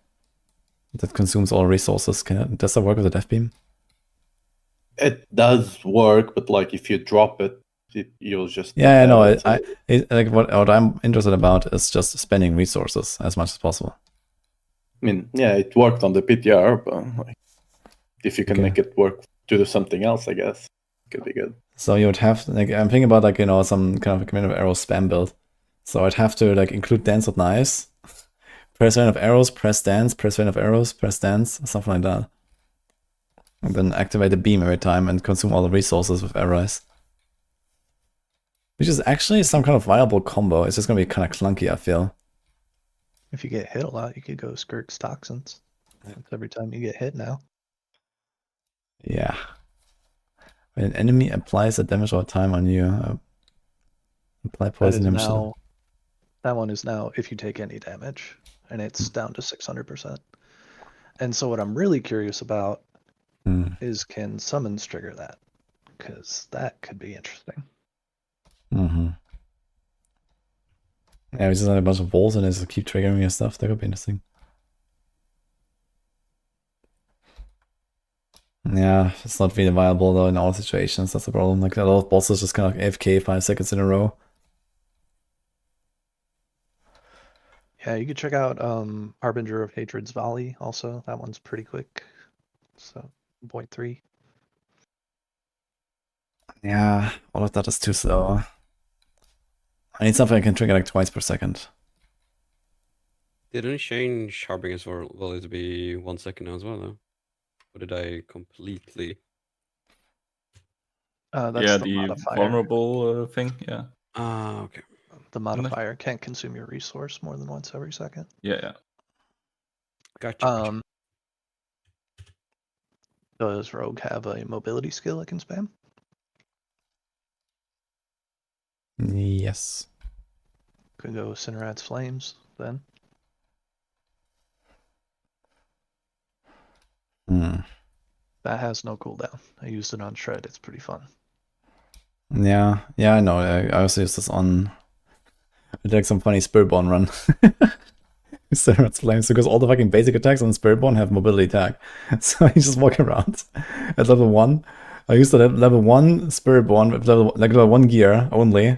Speaker 1: that consumes all resources. Does that work with the Death Beam?
Speaker 12: It does work, but like if you drop it, You'll just
Speaker 1: Yeah, I know.
Speaker 12: have it.
Speaker 1: Like what I'm interested about is just spending resources as much as possible.
Speaker 12: I mean, yeah, it worked on the PTR, but like, if you can
Speaker 1: Okay.
Speaker 12: make it work to do something else, I guess it could be good.
Speaker 1: So you would have, like, I'm thinking about, like, you know, some kind of command of arrows spam build. So I'd have to, like, include dance with knives, press rain of arrows, press dance, press rain of arrows, press dance, something like that. And then activate the beam every time and consume all the resources with arrows. Which is actually some kind of viable combo. It's just gonna be kind of clunky, I feel.
Speaker 13: If you get hit a lot, you could go Skirk's Toxins. That's every time you get hit now.
Speaker 1: Yeah. When an enemy applies a damage over time on you, apply
Speaker 13: That
Speaker 1: poison
Speaker 13: is
Speaker 1: damage.
Speaker 13: now. That one is now if you take any damage, and it's down to 600%. And so what I'm really curious about is can summons trigger that? Because that could be interesting.
Speaker 1: Mm-hmm. Yeah, we just had a bunch of walls and just keep triggering your stuff. That could be interesting. Yeah, it's not really viable though in all situations. That's the problem. Like a lot of bosses just kind of AFK 5 seconds in a row.
Speaker 13: Yeah, you could check out Harbinger of Hatred's Volley also. That one's pretty quick. So 0.3.
Speaker 1: Yeah, all of that is too slow. I need something I can trigger like twice per second.
Speaker 9: Didn't change Harbinger's Volley to be 1 second now as well, though? Or did I completely...
Speaker 13: That's
Speaker 10: yeah,
Speaker 13: the
Speaker 10: the
Speaker 13: modifier.
Speaker 10: vulnerable thing, yeah.
Speaker 9: Ah, okay.
Speaker 13: The modifier can't consume your resource more than once every second.
Speaker 10: Yeah.
Speaker 9: Gotcha.
Speaker 13: Does Rogue have a mobility skill it can spam?
Speaker 1: Yes.
Speaker 13: Could go Cinerat's Flames then. That has no cooldown. I used it on Shred. It's pretty fun.
Speaker 1: Yeah, I know. I also use this on. I did like some funny Spiritborn run. Cinerat's Flames, because all the fucking basic attacks on Spiritborn have mobility tag. So you just walk around at level 1. I used the level 1 Spiritborn with level 1 gear only.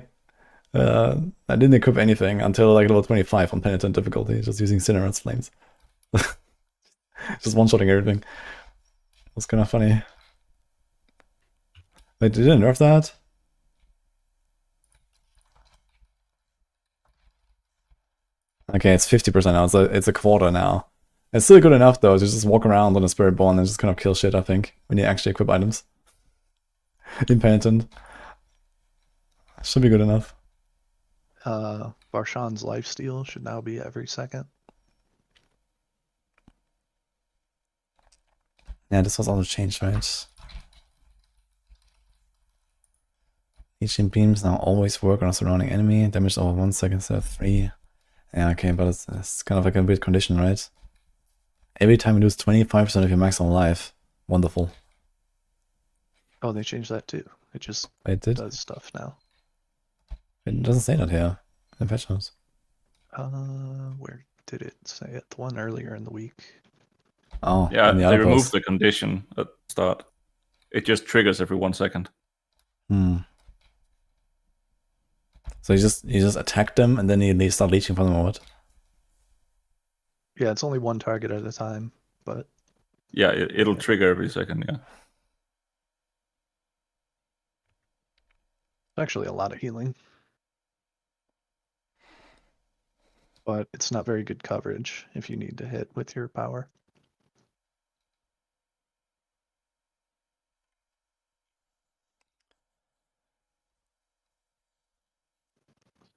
Speaker 1: I didn't equip anything until like level 25 on Penitent difficulty, just using Cinerat's Flames. Just one-shotting everything. It was kind of funny. Wait, did it nerf that? Okay, it's 50% now, so it's a quarter now. It's still good enough though to just walk around on a Spiritborn and just kind of kill shit, I think, when you actually equip items. In Penitent. Should be good enough.
Speaker 13: Barshan's lifesteal should now be every second.
Speaker 1: Yeah, this was also changed, right? Leeching beams now always work on a surrounding enemy. Damage over 1 second instead of 3. Yeah, okay, but it's kind of like a weird condition, right? Every time you lose 25% of your maximum life. Wonderful.
Speaker 13: Oh, they changed that too. It just does stuff now.
Speaker 1: It doesn't say that here in patch notes.
Speaker 13: Where did it say it? The one earlier in the week.
Speaker 1: Oh,
Speaker 10: yeah.
Speaker 1: the
Speaker 10: They removed the condition at the start. It just triggers every 1 second.
Speaker 1: So you just attack them and then you start leeching from them or what?
Speaker 13: Yeah, it's only one target at a time, but
Speaker 10: yeah, it'll trigger every second. Yeah.
Speaker 13: Actually, a lot of healing. But it's not very good coverage if you need to hit with your power.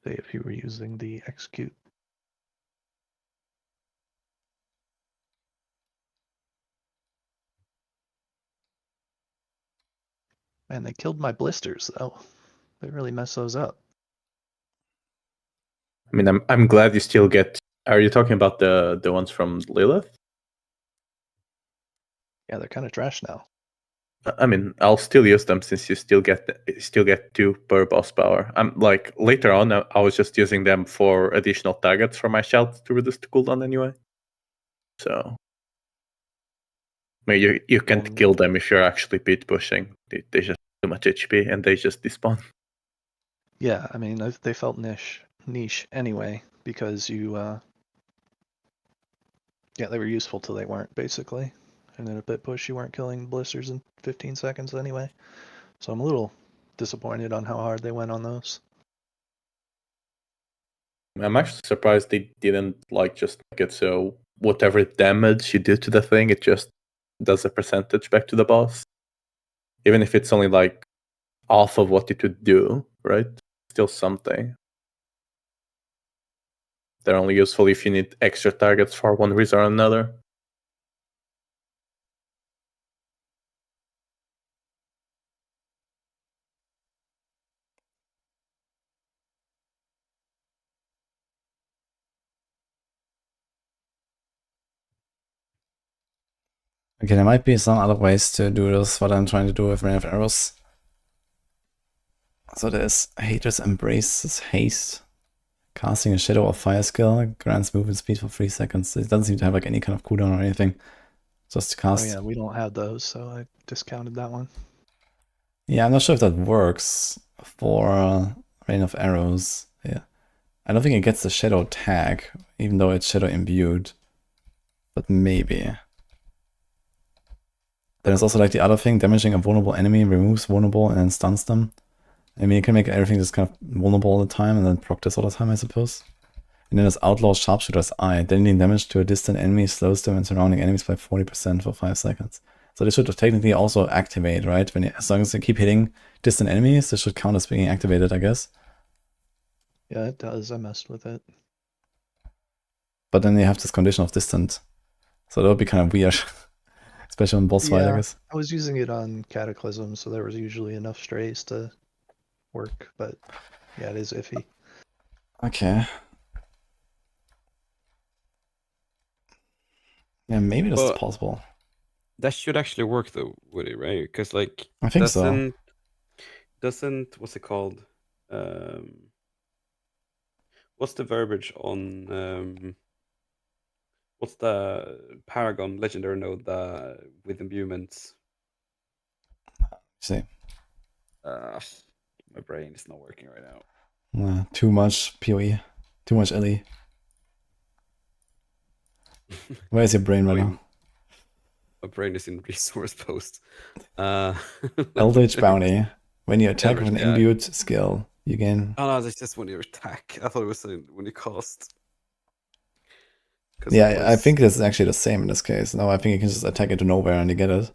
Speaker 13: Say if you were using the execute. Man, they killed my blisters though. They really mess those up.
Speaker 12: I mean, I'm glad you still get. Are you talking about the ones from Lilith?
Speaker 13: Yeah, they're kind of trash now.
Speaker 12: I mean, I'll still use them since you still get 2 per boss power. I'm like later on, I was just using them for additional targets for my shout to reduce the cooldown anyway. So, I mean, you can't kill them if you're actually pit pushing. They just too much HP and they just despawn.
Speaker 13: Yeah, I mean, they felt niche anyway because yeah, they were useful till they weren't, basically. And then a bit push, you weren't killing blisters in 15 seconds anyway. So I'm a little disappointed on how hard they went on those.
Speaker 12: I'm actually surprised they didn't like just make it so whatever damage you do to the thing, it just does a percentage back to the boss. Even if it's only like half of what it would do, right? Still something. They're only useful if you need extra targets for one reason or another.
Speaker 1: Okay, there might be some other ways to do this, what I'm trying to do with Rune of Arrows. So there's Haters Embraces Haste. Casting a Shadow of Fire skill grants movement speed for 3 seconds. It doesn't seem to have like any kind of cooldown or anything. Just to cast.
Speaker 13: Oh yeah, we don't have those, so I discounted that one.
Speaker 1: Yeah, I'm not sure if that works for Rain of Arrows. Yeah, I don't think it gets the Shadow tag, even though it's Shadow imbued. But maybe. There's also like the other thing, damaging a vulnerable enemy removes vulnerable and then stuns them. I mean, you can make everything just kind of vulnerable all the time and then proc this all the time, I suppose. And then there's Outlaw Sharpshooter's Eye. Dealing damage to a distant enemy slows them and surrounding enemies by 40% for 5 seconds. So this should technically also activate, right? As long as you keep hitting distant enemies, this should count as being activated, I guess.
Speaker 13: Yeah, it does. I messed with it.
Speaker 1: But then you have this condition of distant. So that would be kind of weird. Especially on boss fight, I guess.
Speaker 13: I was using it on Cataclysm, so there was usually enough strays to work, but yeah, it is iffy.
Speaker 1: Okay. Yeah, maybe this is possible.
Speaker 9: That should actually work though, would it, right? Because like
Speaker 1: I think so.
Speaker 9: Doesn't what's it called? What's the verbiage on what's the Paragon legendary node with imbuements?
Speaker 1: See.
Speaker 9: My brain is not working right now.
Speaker 1: Too much PoE. Too much LE. Where's your brain right now?
Speaker 9: My brain is in resource post.
Speaker 1: Eldritch Bounty. When you attack with an imbued skill, you gain.
Speaker 9: Oh no, that's just when you attack. I thought it was when you cast.
Speaker 1: Yeah, I think it's actually the same in this case. No, I think you can just attack it to nowhere and you get it.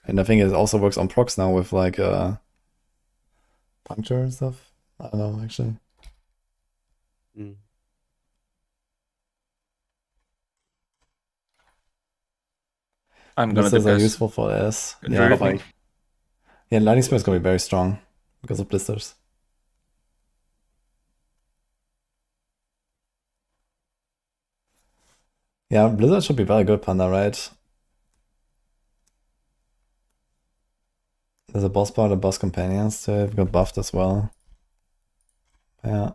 Speaker 1: And I think it also works on procs now with like Puncture and stuff. I don't know, actually.
Speaker 10: I'm gonna
Speaker 1: blisters are useful for this. Yeah, Lightning Spear is gonna be very strong because of blisters. Yeah, Blizzard should be very good, Panda, right? There's a boss part of boss companions, so they've got buffed as well. Yeah.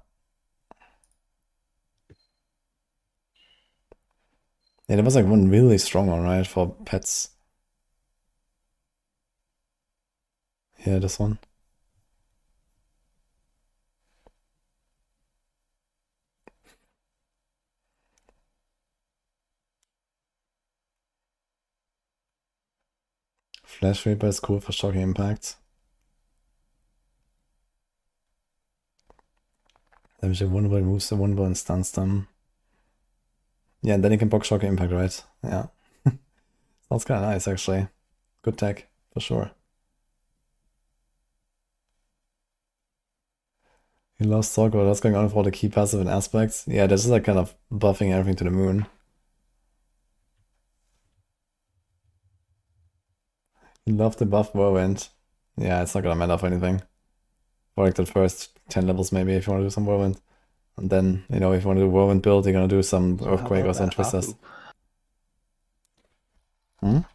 Speaker 1: Yeah, there was like one really strong one, right, for pets. Yeah, this one. Flash Reaper is cool for shocking impacts. Damage a vulnerable, removes the vulnerable and stuns them. Yeah, and then you can block shocking impact, right? Yeah. Sounds kind of nice, actually. Good tech, for sure. You lost talk about what's going on with all the key passive and aspects. Yeah, this is like kind of buffing everything to the moon. You love the buff Whirlwind. Yeah, it's not gonna matter for anything. For like the first 10 levels maybe if you want to do some Whirlwind. And then, you know, if you want to do Whirlwind build, you're gonna do some Earthquake or some Twisters.
Speaker 13: How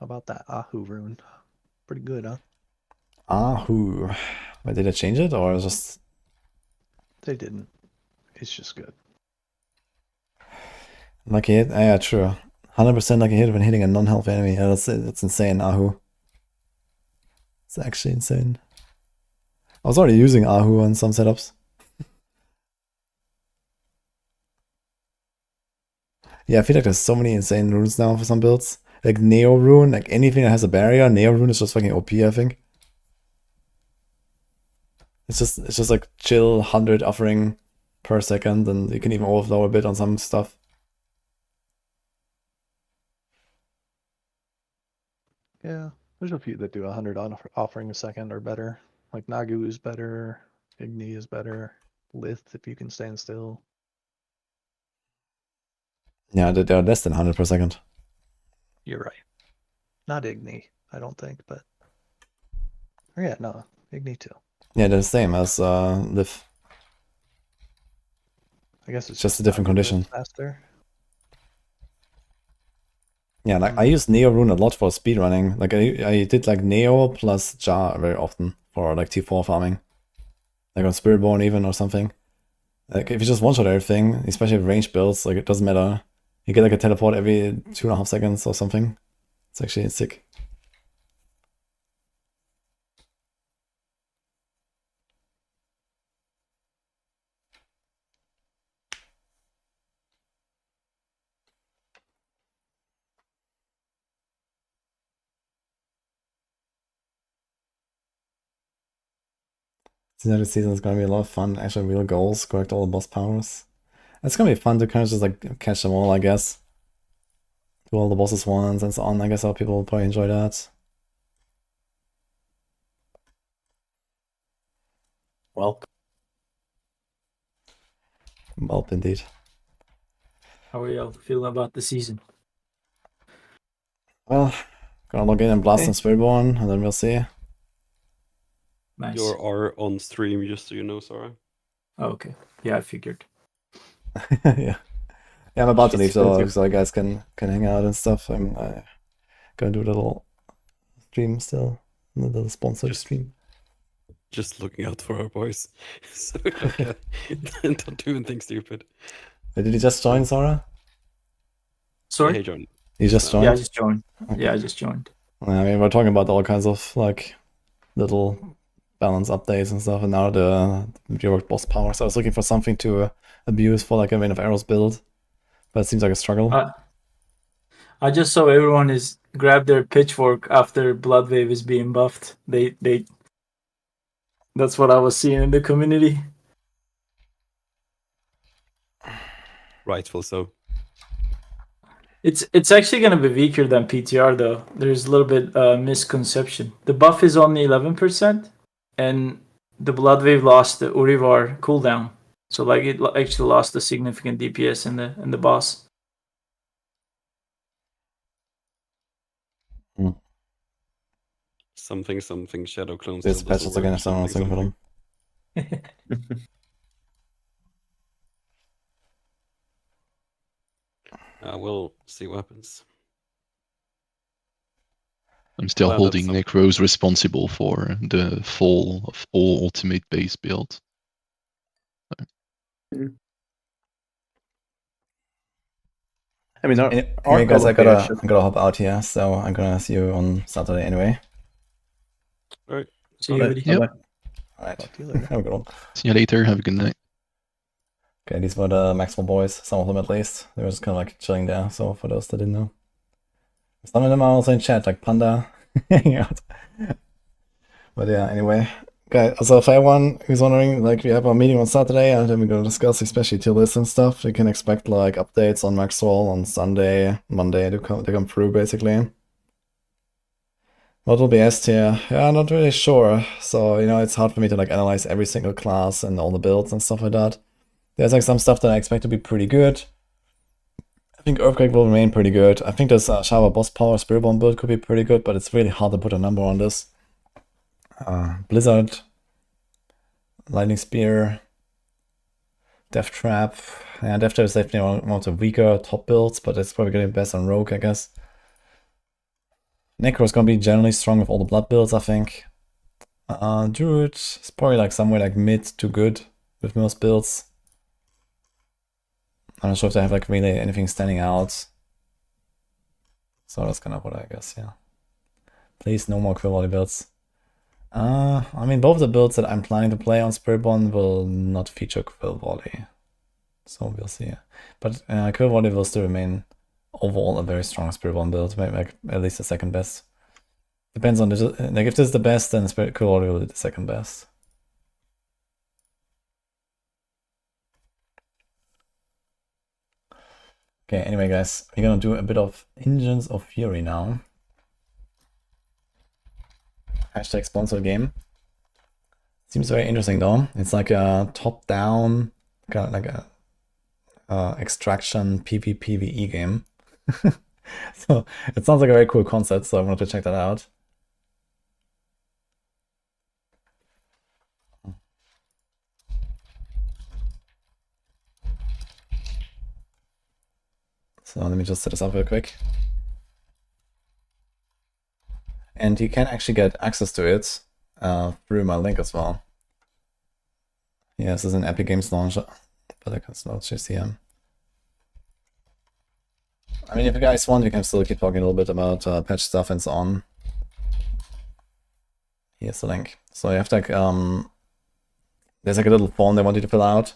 Speaker 13: about that Ahu rune? Pretty good, huh?
Speaker 1: Ahu. Wait, did they change it or just...
Speaker 13: They didn't. It's just good.
Speaker 1: Lucky hit? Yeah, true. 100% lucky hit when hitting a non-health enemy. Yeah, that's insane, Ahu. It's actually insane. I was already using Ahu on some setups. Yeah, I feel like there's so many insane runes now for some builds. Like Neo Rune, like anything that has a barrier, Neo Rune is just fucking OP, I think. It's just like chill 100 offering per second, and you can even overflow a bit on some stuff.
Speaker 13: Yeah, there's a few that do 100 offering a second or better. Like Nagu is better, Igni is better, Lith if you can stand still.
Speaker 1: Yeah, they're less than 100 per second.
Speaker 13: You're right. Not Igni, I don't think, but... Or yeah, no, Igni too.
Speaker 1: Yeah, they're the same as Liv.
Speaker 13: I guess it's
Speaker 1: just a different
Speaker 13: Nagu that's
Speaker 1: condition.
Speaker 13: faster.
Speaker 1: Yeah, like I use Neo Rune a lot for speedrunning. Like I did like Neo plus Jar very often for like T4 farming. Like on Spiritborn even or something. Like if you just one-shot everything, especially with range builds, like it doesn't matter. You get like a teleport every 2.5 seconds or something. It's actually sick. This season is gonna be a lot of fun. Actually, real goals, collect all the boss powers. It's gonna be fun to kind of just like catch them all, I guess. Do all the bosses once and so on. I guess other people will probably enjoy that.
Speaker 12: Welcome.
Speaker 1: Welp indeed.
Speaker 14: How are y'all feeling about the season?
Speaker 1: Well, gonna log in and blast some Spiritborn, and then we'll see.
Speaker 14: Nice.
Speaker 9: You are on stream, just so you know, Sarah.
Speaker 14: Oh, okay. Yeah, I figured.
Speaker 1: Yeah. Yeah, I'm about to leave, so you guys can hang out and stuff. I'm gonna do a little stream still, a little sponsored stream.
Speaker 9: Just looking out for our boys. So okay. Don't do anything stupid.
Speaker 1: Did you just join, Sarah?
Speaker 14: Sorry?
Speaker 9: Hey, John.
Speaker 1: You just joined?
Speaker 14: Yeah, I just joined.
Speaker 1: Okay.
Speaker 14: Yeah, I just joined.
Speaker 1: I mean, we're talking about all kinds of like little balance updates and stuff, and now the reworked boss power. So I was looking for something to abuse for like a Reign of Arrows build, but it seems like a struggle.
Speaker 14: I just saw everyone is grab their pitchfork after Bloodwave is being buffed. They that's what I was seeing in the community.
Speaker 9: Rightful so.
Speaker 14: It's actually gonna be weaker than PTR though. There's a little bit misconception. The buff is only 11%, and the Bloodwave lost the Urivar cooldown. So like it actually lost a significant DPS in the boss.
Speaker 9: Something shadow clones.
Speaker 1: This patches again if someone's looking for them.
Speaker 9: We'll see what happens.
Speaker 11: I'm still
Speaker 9: Well,
Speaker 11: holding
Speaker 9: that's
Speaker 11: Necros responsible for the fall of all ultimate base builds.
Speaker 12: I mean,
Speaker 1: anyway, guys, I gotta hop out here, so I'm gonna see you on Saturday anyway.
Speaker 9: All right.
Speaker 14: See you, buddy.
Speaker 11: Yep.
Speaker 1: Alright. Have a good one.
Speaker 11: See you later. Have a good night.
Speaker 1: Okay, these were the Maxwell boys, some of them at least. They were just kind of like chilling there, so for those that didn't know. Some of them are also in chat, like Panda. Hanging out. But yeah, anyway. Okay, so for everyone who's wondering, like we have a meeting on Saturday and then we're gonna discuss especially tier lists and stuff. You can expect like updates on Maxwell on Sunday, Monday to come through basically. What will be S tier? Yeah, I'm not really sure. So, you know, it's hard for me to like analyze every single class and all the builds and stuff like that. There's like some stuff that I expect to be pretty good. I think Earthquake will remain pretty good. I think this Shower Boss Power Spiritborn build could be pretty good, but it's really hard to put a number on this. Blizzard, Lightning Spear, Death Trap. Yeah, Death Trap is definitely one of the weaker top builds, but it's probably getting best on Rogue, I guess. Necro is gonna be generally strong with all the blood builds, I think. Druid is probably like somewhere like mid to good with most builds. I'm not sure if they have like really anything standing out. So that's kind of what I guess, yeah. Please, no more quality builds. I mean, both the builds that I'm planning to play on Spirit Bond will not feature Quill Volley. So we'll see. But Quill Volley will still remain overall a very strong Spirit Bond build, maybe like at least the second best. Depends on like if this is the best, then Spirit Quill Volley will be the second best. Okay, anyway guys, we're gonna do a bit of Engines of Fury now. Hashtag sponsor game. Seems very interesting though. It's like a top-down, kind of like a extraction PvPvE game. So it sounds like a very cool concept, so I wanted to check that out. So let me just set this up real quick. And you can actually get access to it through my link as well. Yeah, this is an Epic Games launcher, but I can still just see him. I mean, if you guys want, we can still keep talking a little bit about patch stuff and so on. Here's the link. So you have to like, there's like a little form they want you to fill out,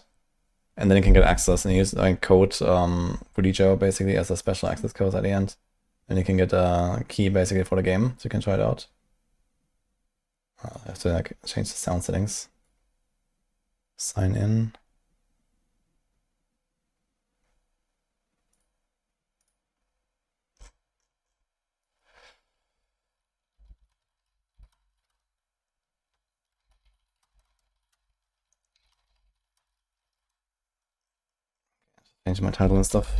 Speaker 1: and then you can get access and use like code wudijo basically as a special access code at the end. And you can get a key basically for the game, so you can try it out. I have to like change the sound settings. Sign in. Change my title and stuff.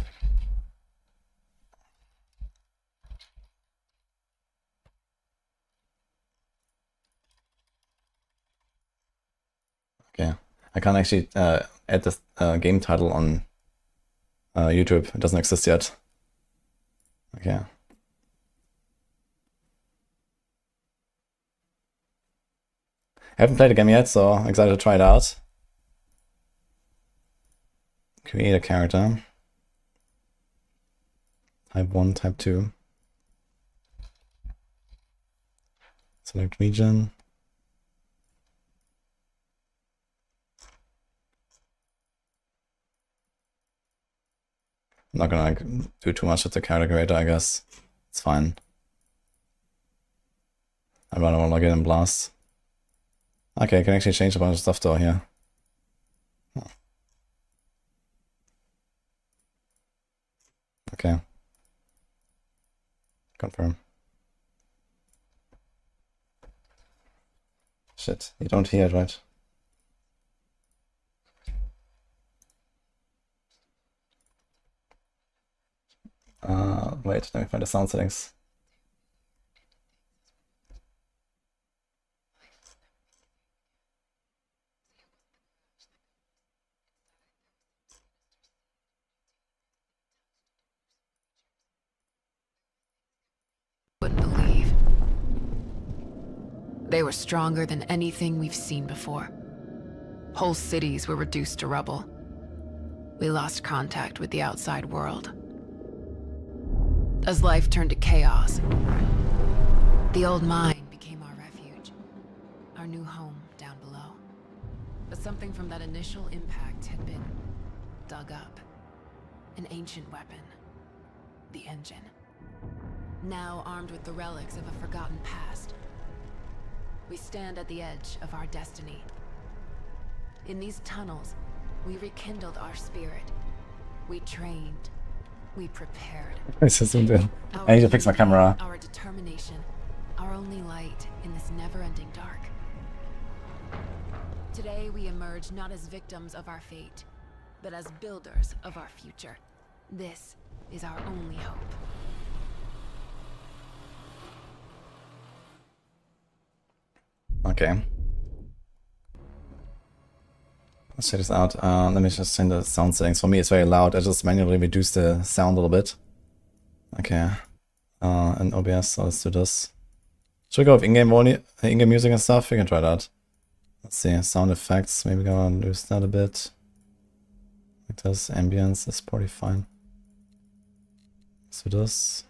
Speaker 1: Okay, I can't actually add this game title on YouTube. It doesn't exist yet. Okay. I haven't played the game yet, so I'm excited to try it out. Create a character. Type 1, type 2. Select region. I'm not gonna like do too much with the character creator, I guess. It's fine. I rather want to log in and blast. Okay, I can actually change a bunch of stuff though here. Oh. Okay. Confirm. Shit, you don't hear it, right? Wait, let me find the sound settings.
Speaker 15: Wouldn't believe. They were stronger than anything we've seen before. Whole cities were reduced to rubble. We lost contact with the outside world. As life turned to chaos, the old mine became our refuge, our new home down below. But something from that initial impact had been dug up. An ancient weapon, the engine. Now armed with the relics of a forgotten past, we stand at the edge of our destiny. In these tunnels, we rekindled our spirit. We trained. We prepared.
Speaker 1: It's just I need to fix my camera.
Speaker 15: Our determination, our only light in this never-ending dark. Today we emerge not as victims of our fate, but as builders of our future. This is our only hope.
Speaker 1: Okay. Let's check this out. Let me just change the sound settings. For me, it's very loud. I just manually reduce the sound a little bit. Okay. And OBS, so let's do this. Should we go with in-game music and stuff? We can try that. Let's see. Sound effects. Maybe gonna reduce that a bit. Like this. Ambience is pretty fine. Let's do this.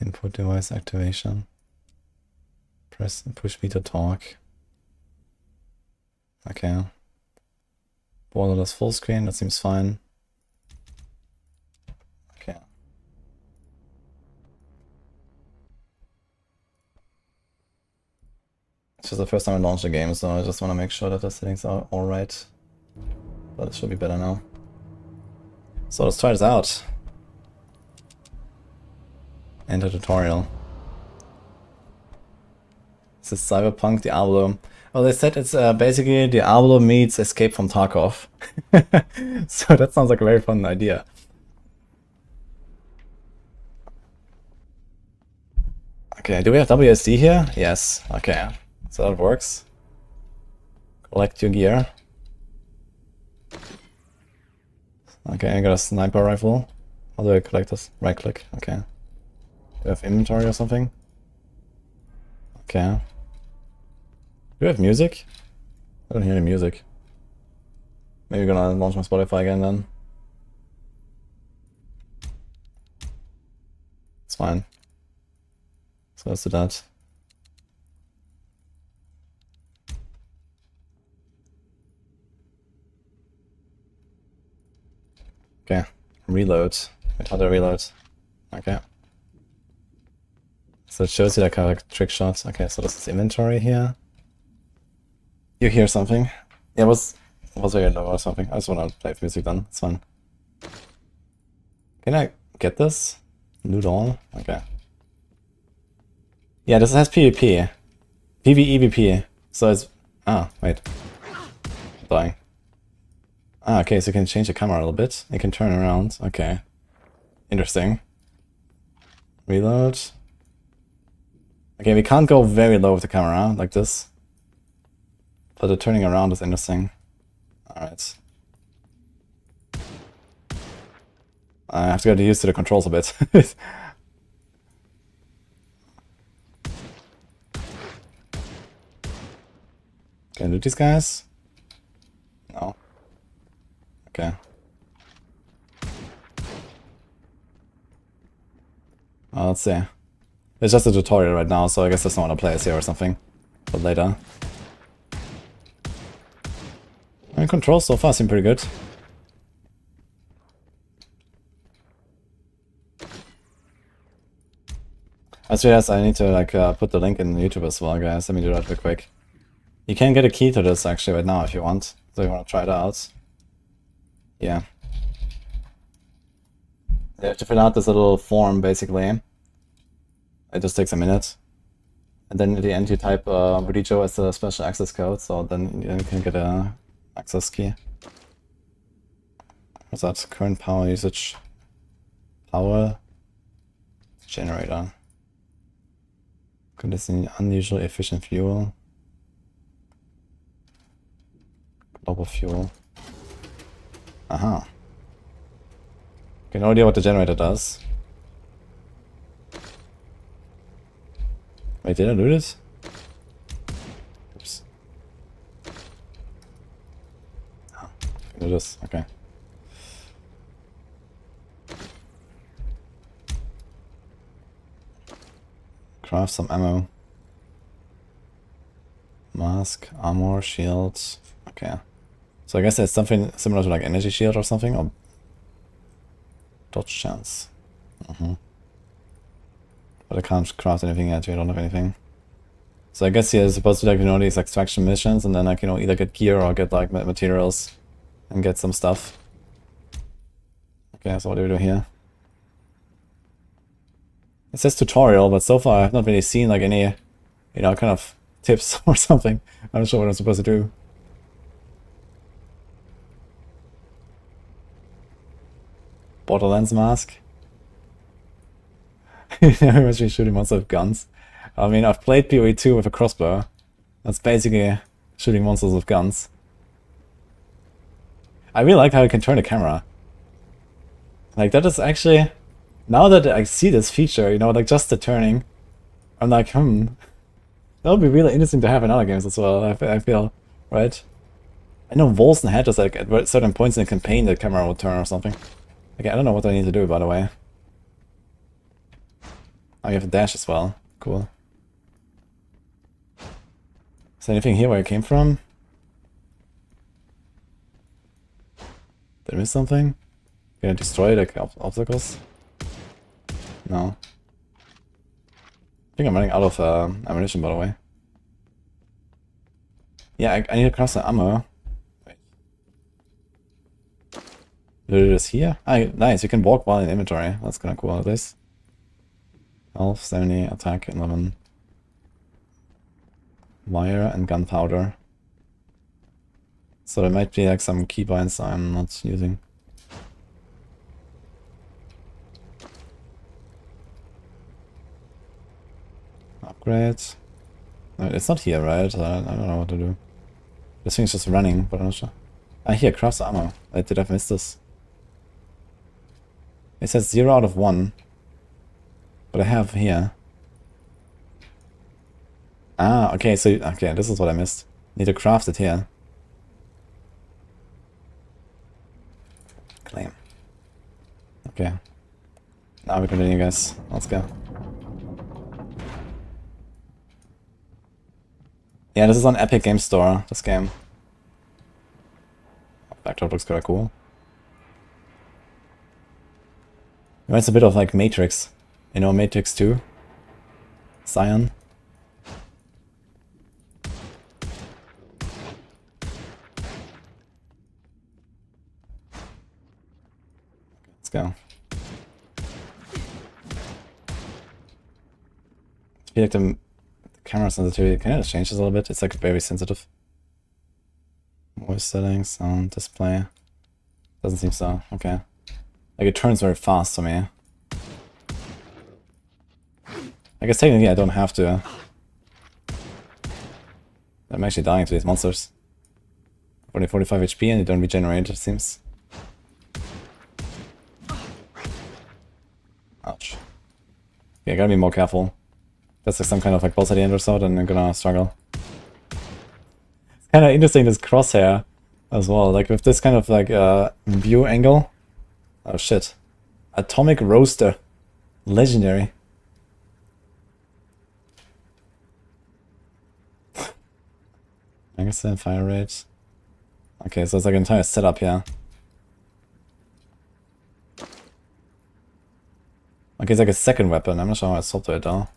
Speaker 1: Input device activation. Push me to talk. Okay. Borderless full screen, that seems fine. Okay. It's just the first time I launched the game, so I just want to make sure that the settings are alright. But it should be better now. So let's try this out. Enter tutorial. This is Cyberpunk Diablo. Well, they said it's basically Diablo meets Escape from Tarkov. So that sounds like a very fun idea. Okay, do we have WSD here? Yes, okay. So that works. Collect your gear. Okay, I got a sniper rifle. How do I collect this? Right click, okay. Do we have inventory or something? Okay. Do we have music? I don't hear any music. Maybe gonna launch my Spotify again then. It's fine. So let's do that. Okay, reload. Wait, how do I reload? Okay. So it shows you that kind of like trick shots. Okay, so this is inventory here. You hear something? Yeah, it was very low or something. I just want to play with music then. It's fun. Can I get this? Loot all? Okay. Yeah, this has PvP. PvEVP. So it's... Ah, wait. Dying. Ah, okay, so you can change the camera a little bit. You can turn around. Okay. Interesting. Reload. Okay, we can't go very low with the camera, like this. But the turning around is interesting. Alright. I have to get used to the controls a bit. Can I loot these guys? No. Okay. Let's see. It's just a tutorial right now, so I guess there's no other players here or something. But later. And controls so far seem pretty good. I realized I need to like put the link in YouTube as well, guys. Let me do that real quick. You can get a key to this actually right now if you want. So you want to try it out. Yeah. You have to fill out this little form basically. It just takes a minute. And then at the end you type wudijo as the special access code, so then you can get a access key. What's that? Current power usage. Power generator. Conditioning unusually efficient fuel. Global fuel. Aha. Okay, no idea what the generator does. Wait, did I loot it? Oops. Oh, I can do this, okay. Craft some ammo. Mask, armor, shield. Okay. So I guess it's something similar to like energy shield or something, or dodge chance. But I can't craft anything yet, I don't have anything. So I guess you're supposed to like, you know, these extraction missions and then like, you know, either get gear or get like materials and get some stuff. Okay, so what do we do here? It says tutorial, but so far I've not really seen like any, you know, kind of tips or something. I'm not sure what I'm supposed to do. Borderlands mask. I'm actually shooting monsters with guns. I mean, I've played PoE 2 with a crossbow. That's basically shooting monsters with guns. I really like how you can turn the camera. Like, that is actually... Now that I see this feature, you know, like just the turning, I'm like, that would be really interesting to have in other games as well, I feel, right? I know Wolsen had this, like, at certain points in the campaign the camera would turn or something. Okay, I don't know what I need to do, by the way. Oh, you have a dash as well. Cool. Is there anything here where it came from? Did I miss something? Can I destroy like obstacles? No. I think I'm running out of ammunition, by the way. Yeah, I need to craft some ammo. Wait. Did it is here? Ah, nice, you can walk while in inventory. That's kinda cool, this. Health, 70, attack, 11. Wire and gunpowder. So there might be like some keybinds I'm not using. Upgrade. No, it's not here, right? I don't know what to do. This thing's just running, but I'm not sure. Ah, here, crafts ammo. Did I miss this? It says 0 out of 1. But I have here. Ah, okay, so okay, this is what I missed. Need to craft it here. Claim. Okay. Now we continue, guys. Let's go. Yeah, this is on Epic Game Store, this game. Backdrop looks kinda cool. Reminds a bit of like Matrix. You know Matrix 2? Zion. Let's go. I feel like the camera sensitivity, can I just change this a little bit? It's like very sensitive. Voice settings, sound, display. Doesn't seem so, okay. Like it turns very fast for me. I guess technically I don't have to. I'm actually dying to these monsters. Only 45 HP and they don't regenerate, it seems. Ouch. Yeah, I gotta be more careful. That's like some kind of like boss at the end or so, then I'm gonna struggle. It's kinda interesting, this crosshair as well. Like with this kind of like view angle. Oh shit. Atomic Roaster. Legendary. Magazine, fire rate. Okay, so it's like an entire setup here. Okay, it's like a second weapon. I'm not sure how I swapped to it though.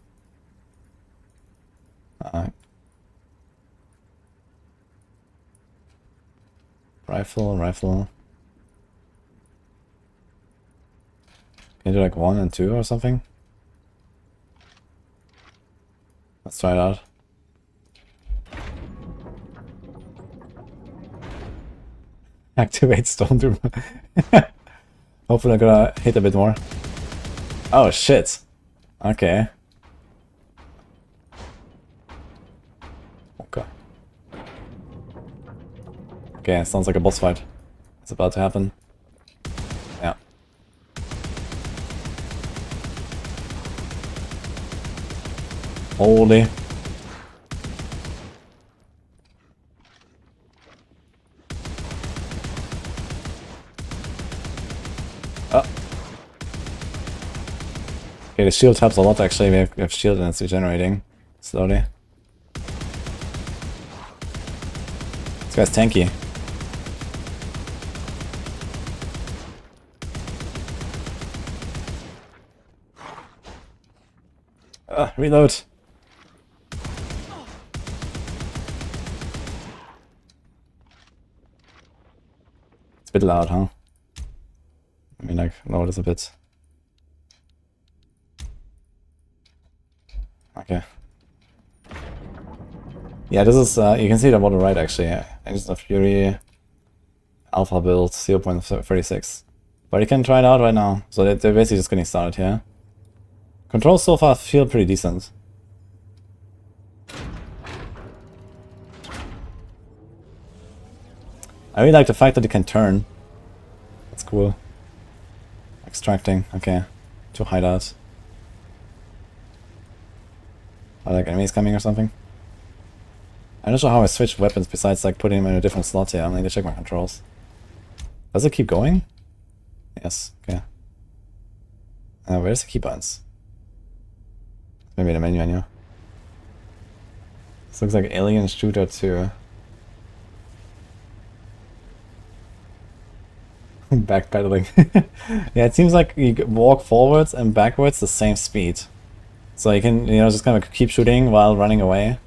Speaker 1: Rifle. Can you do like 1 and 2 or something? Let's try it out. Activate Stormtrooper. Hopefully I'm gonna hit a bit more. Oh shit. Okay. Okay. Okay, sounds like a boss fight. It's about to happen. Yeah. Holy. Okay, the shield helps a lot actually. We have shield and it's regenerating slowly. This guy's tanky. Reload. It's a bit loud, huh? I mean, like, lower this a bit. Okay. Yeah, this is, you can see it on the right actually. Engines of Fury, Alpha build, 0.36. But you can try it out right now. So they're basically just getting started here. Controls so far feel pretty decent. I really like the fact that it can turn. That's cool. Extracting, okay. To hide out. Are like enemies coming or something? I'm not sure how I switch weapons besides like putting them in a different slot here. I need to check my controls. Does it keep going? Yes, okay. Where's the keybuttons? Maybe the menu. This looks like Alien Shooter 2. Backpedaling. Yeah, it seems like you walk forwards and backwards the same speed. So you can, just kind of keep shooting while running away.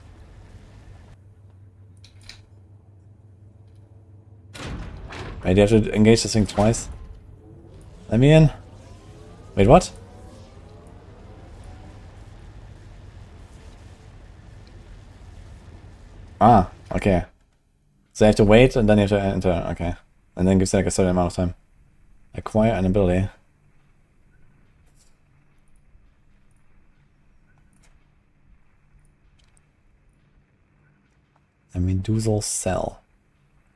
Speaker 1: Wait, you have to engage this thing twice? Let me in. Wait, what? Ah, okay. So you have to wait and then you have to enter, okay. And then gives you like a certain amount of time. Acquire an ability. I mean, Doozle Cell.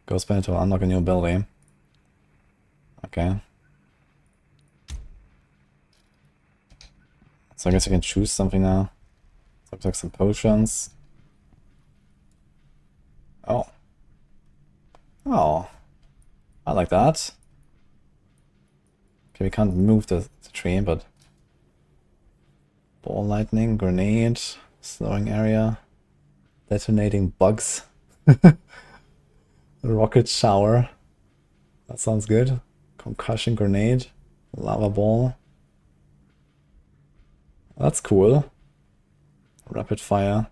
Speaker 1: Go spend it to unlock a new ability. Okay. So I guess I can choose something now. Looks like some potions. Oh. Oh. I like that. Okay, we can't move the tree, but... Ball lightning, grenade, slowing area, detonating bugs. Rocket shower. That sounds good. Concussion grenade, lava ball. That's cool. Rapid fire.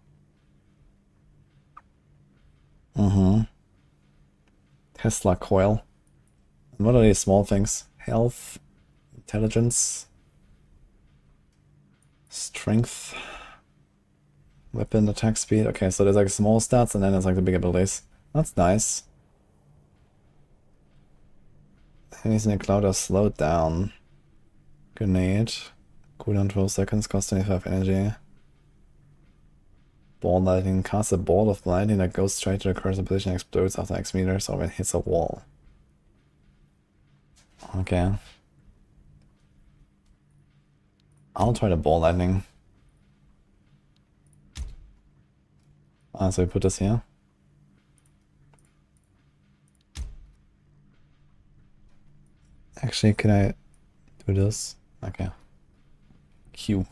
Speaker 1: Tesla coil. And what are these small things? Health, intelligence, strength, weapon attack speed. Okay, so there's like small stats and then there's like the big abilities. That's nice. Enemies in the cloud are slowed down. Grenade. Cooldown 12 seconds, cost 25 energy. Ball lightning. Cast a ball of lightning that goes straight to the cursor position and explodes after X meters or when it hits a wall. Okay. I'll try the ball lightning. Ah, so we put this here. Actually, can I do this? Okay. Q.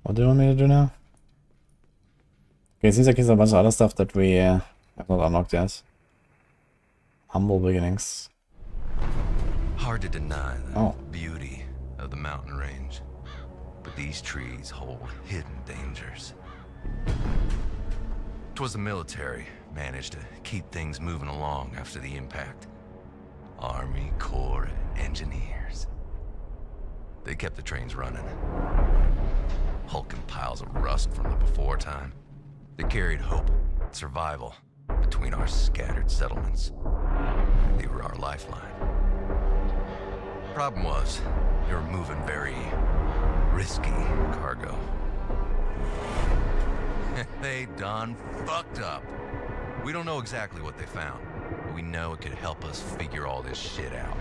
Speaker 1: What do you want me to do now? Okay, it seems like there's a bunch of other stuff that we have not unlocked yet. Humble beginnings.
Speaker 16: Hard to deny the beauty of the mountain range, but these trees hold hidden dangers. 'Twas the military managed to keep things moving along after the impact. Army, Corps, engineers. They kept the trains running. Hulking piles of rust from the before time. They carried hope, survival, between our scattered settlements. They were our lifeline. Problem was, they were moving very risky cargo. They done fucked up. We don't know exactly what they found, but we know it could help us figure all this shit out.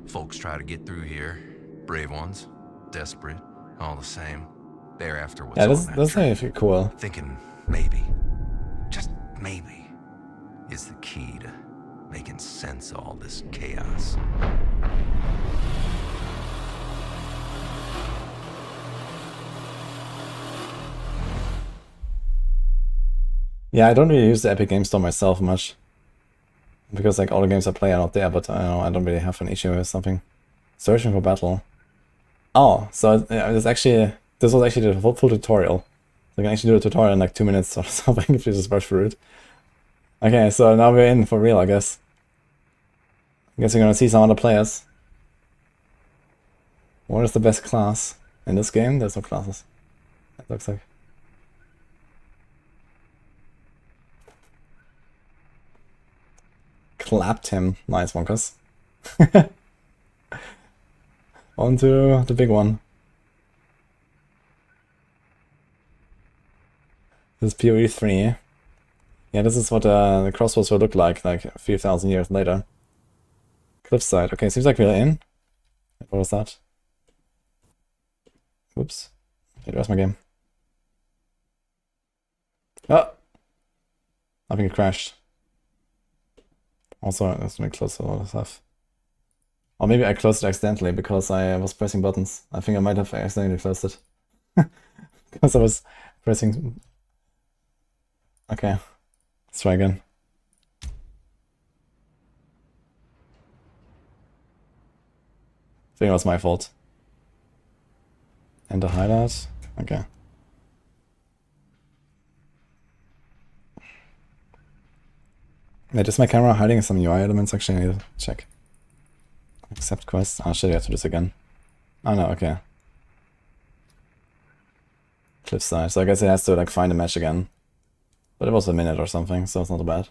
Speaker 16: Folks try to get through here, brave ones, desperate, all the same. They're after what's on that
Speaker 1: that's
Speaker 16: train.
Speaker 1: actually cool.
Speaker 16: Thinking maybe, just maybe, is the key to making sense of all this chaos.
Speaker 1: Yeah, I don't really use the Epic Game Store myself much. Because like all the games I play are not there, but I don't really have an issue with something. Searching for battle. Oh, so this was actually the full tutorial. So I can actually do a tutorial in like 2 minutes or something if you just rush through it. Okay, so now we're in for real, I guess. I guess we're gonna see some other players. What is the best class? In this game, there's no classes. It looks like. Clapped him. Nice, Wonkas. On to the big one. This is PoE 3. Yeah, this is what the crossbows will look like a few thousand years later. Cliffside. Okay, seems like we're in. What was that? Whoops. Hey, where's my game? Oh! I think it crashed. Also, let me close a lot of stuff. Or maybe I closed it accidentally because I was pressing buttons. I think I might have accidentally closed it. Because I was pressing... Okay, let's try again. I think it was my fault. Enter highlight. Okay. Wait, is my camera hiding some UI elements? Actually, I need to check. Accept quest. Oh shit, I have to do this again. Oh no, okay. Cliffside. So I guess it has to like find a match again. But it was a minute or something, so it's not bad.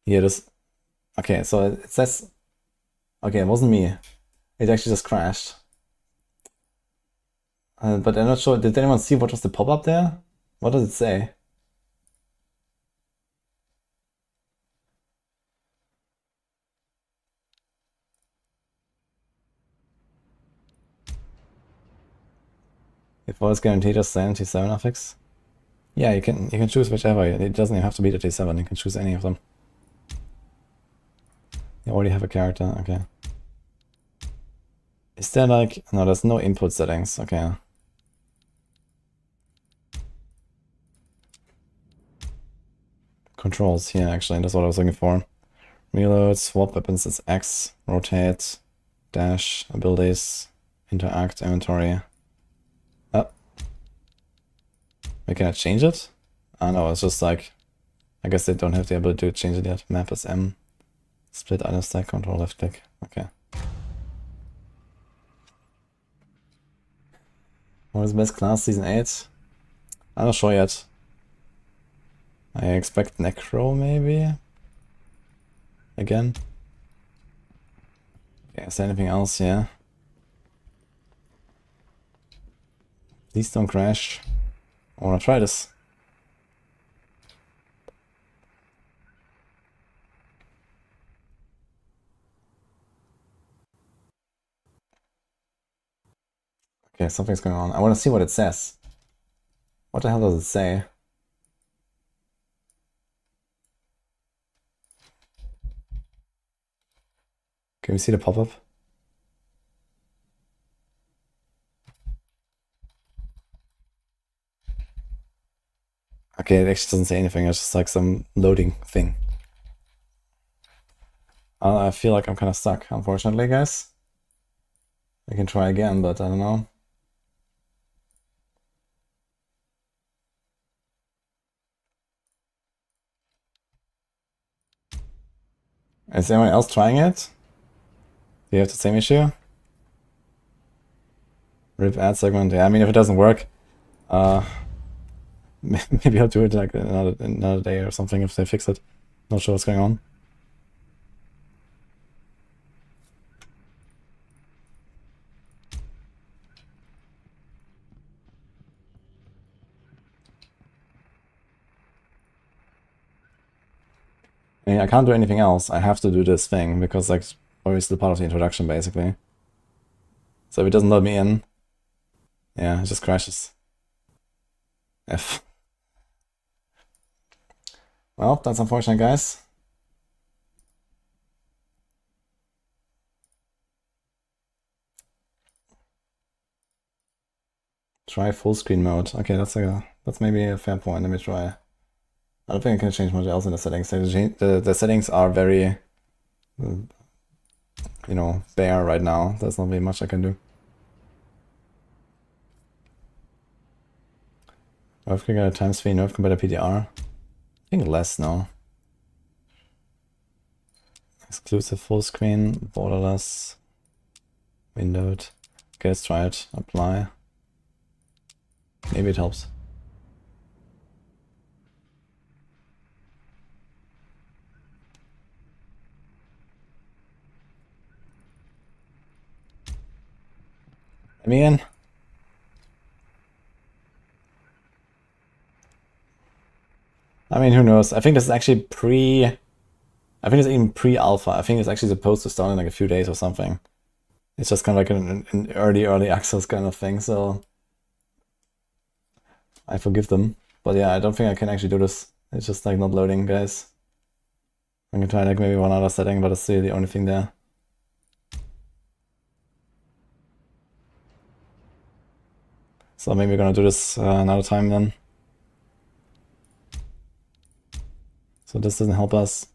Speaker 1: Here it is. Okay, so it says... Okay, it wasn't me. It actually just crashed. But I'm not sure. Did anyone see what was the pop-up there? What does it say? If voice guaranteed a sanity 7 affix? Yeah, you can choose whichever. It doesn't even have to be the T7. You can choose any of them. You already have a character. Okay. Is there like... No, there's no input settings. Okay. Controls. Yeah, actually, that's what I was looking for. Reload, swap weapons is X, rotate, dash, abilities, interact, inventory. Oh. Wait, can I change it? Oh no, it's just like... I guess they don't have the ability to change it yet. Map is M. Split item stack, control left click. Okay. What is best class season 8? I'm not sure yet. I expect necro maybe? Again? Okay, is there anything else? Yeah. Please don't crash. I wanna try this. Okay, something's going on. I wanna see what it says. What the hell does it say? Can we see the pop-up? Okay, it actually doesn't say anything, it's just like some loading thing. I feel like I'm kind of stuck, unfortunately, guys. I can try again, but I don't know. Is anyone else trying it? Do you have the same issue? Rip ad segment. Yeah, I mean, if it doesn't work, maybe I'll do it like another day or something if they fix it. Not sure what's going on. I mean, I can't do anything else. I have to do this thing because like it's still part of the introduction basically. So if it doesn't let me in, yeah, it just crashes. F. Well, that's unfortunate, guys. Try full screen mode. Okay, that's maybe a fair point. Let me try. I don't think I can change much else in the settings. The settings are very, you know, bare right now. There's not really much I can do. Nerf click at times 3, nerf compare PDR. I think less now. Exclusive full screen, borderless, windowed. Okay, let's try it. Apply. Maybe it helps. Let me in. I mean, who knows? I think this is actually I think it's even pre-alpha. I think it's actually supposed to start in like a few days or something. It's just kind of like an early access kind of thing, so I forgive them. But yeah, I don't think I can actually do this. It's just like not loading, guys. I can try like maybe one other setting, but it's still the only thing there. So maybe we're gonna do this another time then. So this doesn't help us.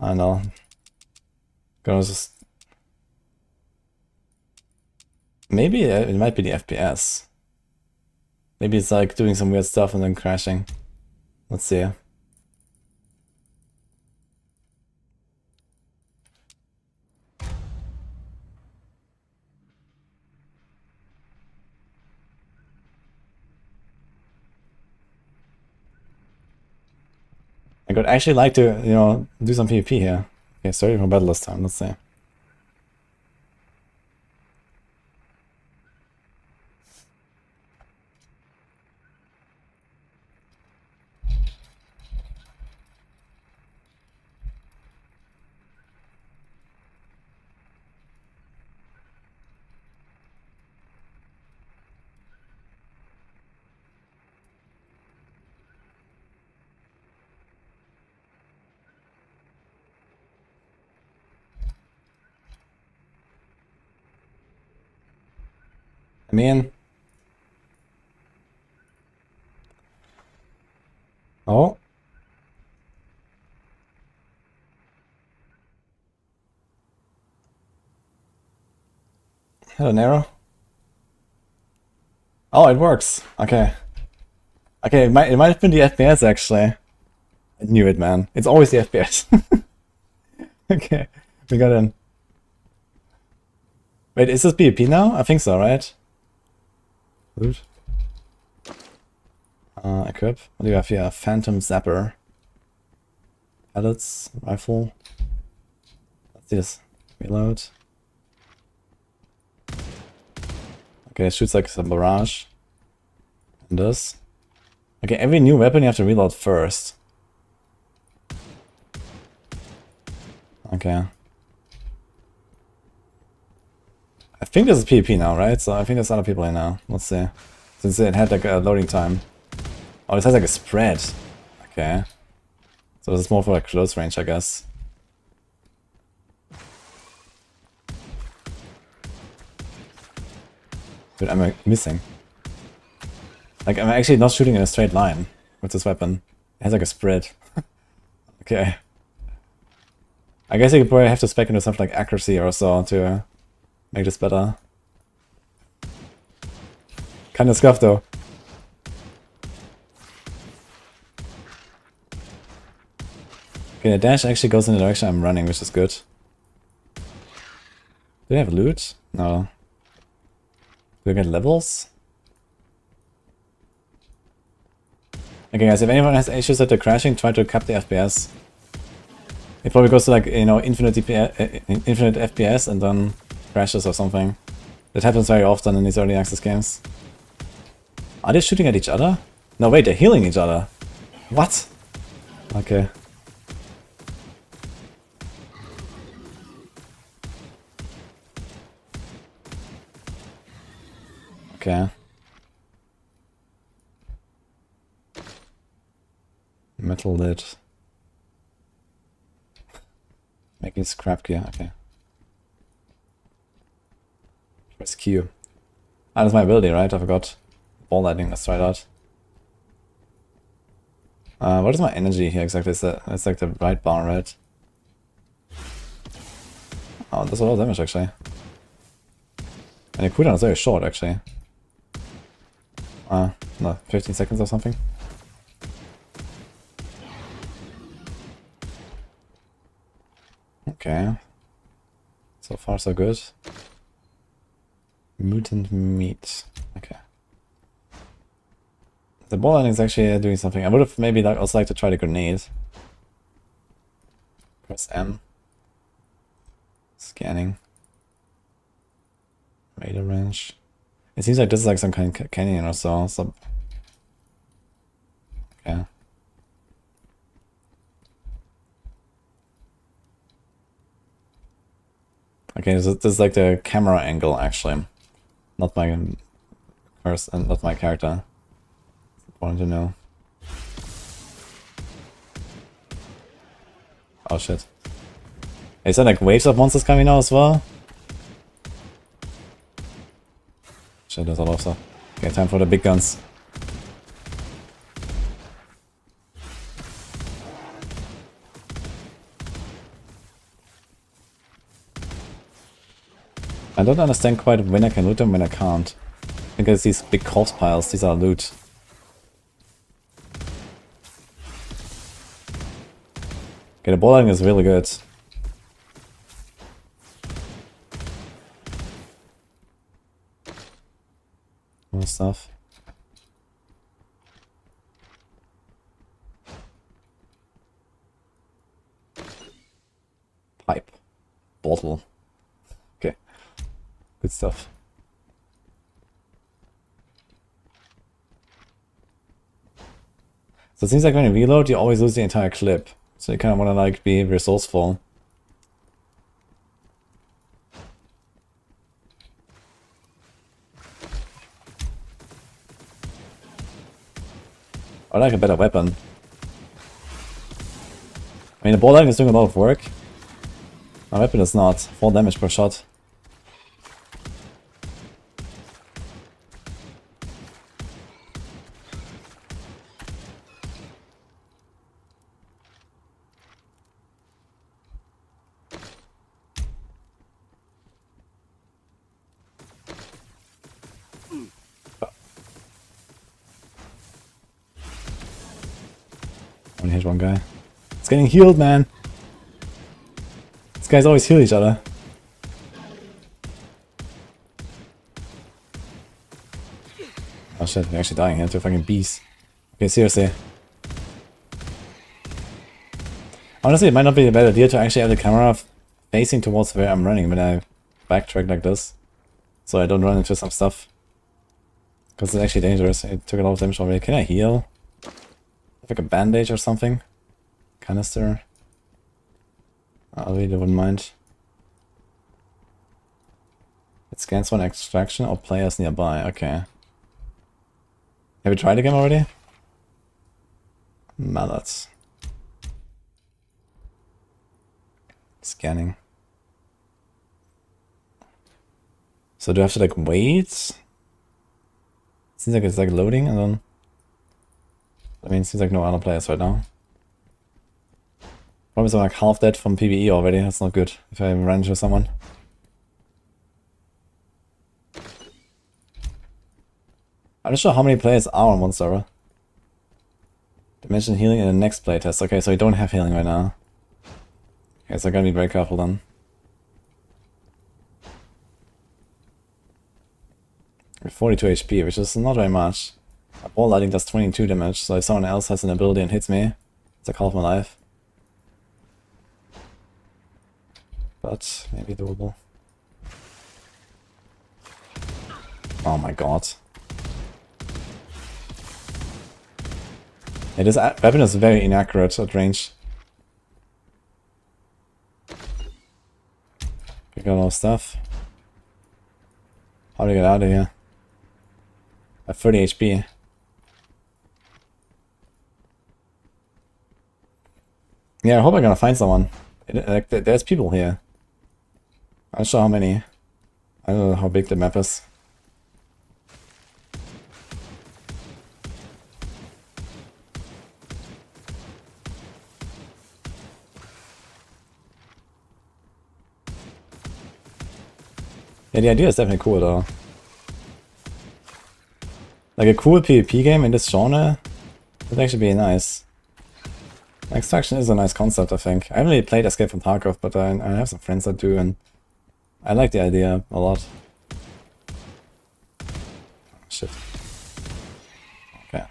Speaker 1: I don't know. Gonna just... Maybe it might be the FPS. Maybe it's like doing some weird stuff and then crashing. Let's see. I could actually like to, you know, do some PvP here. Okay, sorry for battle this time, let's see. I mean... Oh. Hello, Nero. Oh, it works. Okay. Okay, it might have been the FPS actually. I knew it, man. It's always the FPS. Okay, we got in. Wait, is this PvP now? I think so, right? Loot. Equip. What do you have here? Phantom Zapper. Pellets. Rifle. Let's see this. Reload. Okay, it shoots like a barrage. And this. Okay, every new weapon you have to reload first. Okay. I think this is PvP now, right? So I think there's other people in now. Let's see. Since it had like a loading time. Oh, this has like a spread. Okay. So this is more for like close range, I guess. Dude, I'm missing. Like, I'm actually not shooting in a straight line with this weapon. It has like a spread. Okay. I guess you could probably have to spec into something like accuracy or so to make this better. Kinda scuffed though. Okay, the dash actually goes in the direction I'm running, which is good. Do they have loot? No. Do I get levels? Okay guys, if anyone has issues that they're crashing, try to cap the FPS. It probably goes to like, you know, infinite FPS and then crashes or something. That happens very often in these early access games. Are they shooting at each other? No, wait, they're healing each other. What? Okay. Okay. Metal lid. Making scrap gear, okay. Press Q. Ah, that's my ability, right? I forgot. Ball lightning, let's try that. What is my energy here exactly? It's like the right bar, right? Oh, that's a lot of damage actually. And the cooldown is very short actually. No, 15 seconds or something. Okay. So far so good. Mutant meat. Okay. The ball lightning is actually doing something. I would have maybe also liked to try the grenade. Press M. Scanning. Radar range. It seems like this is like some kind of canyon or so. Okay. Okay, so this is like the camera angle actually. Not my person, not my character. Wanted to know. Oh shit. Is that like waves of monsters coming now as well? Shit, there's a lot of stuff. Okay, time for the big guns. I don't understand quite when I can loot them, when I can't. I think it's these big corpse piles, these are loot. Okay, the bowling is really good. More stuff. Pipe. Bottle. Okay. Good stuff. So it seems like when you reload, you always lose the entire clip. So you kind of want to like be resourceful. I like a better weapon. I mean, the ball lightning is doing a lot of work. My weapon is not. 4 damage per shot. Only hit one guy. It's getting healed, man. These guys always heal each other. Oh shit, they're actually dying here to fucking beasts. Okay, seriously. Honestly, it might not be a bad idea to actually have the camera facing towards where I'm running when I backtrack like this. So I don't run into some stuff. Because it's actually dangerous. It took a lot of damage already. Can I heal? Like a bandage or something? Canister? I really wouldn't mind. It scans for an extraction or players nearby. Okay. Have you tried the game already? Monoliths. Scanning. So do I have to like wait? Seems like it's like loading and then... I mean, it seems like no other players right now. Probably I'm like half dead from PvE already, that's not good if I run into someone. I'm not sure how many players are on one server. They mentioned healing in the next playtest. Okay, so we don't have healing right now. Okay, so I gotta be very careful then. With 42 HP, which is not very much. A ball lighting does 22 damage, so if someone else has an ability and hits me, it's like half my life. But maybe doable. Oh my god. Yeah, this weapon is very inaccurate at range. We got a lot of stuff. How do we get out of here? I have 30 HP. Yeah, I hope I'm gonna find someone. Like, there's people here. I'm not sure how many. I don't know how big the map is. Yeah, the idea is definitely cool though. Like a cool PvP game in this genre would actually be nice. Extraction is a nice concept, I think. I haven't really played Escape from Tarkov, but I have some friends that do, and I like the idea a lot. Shit. Okay.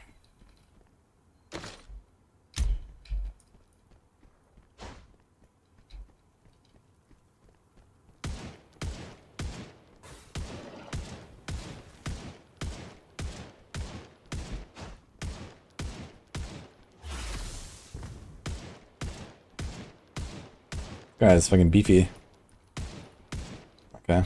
Speaker 1: Guy is fucking beefy. Okay.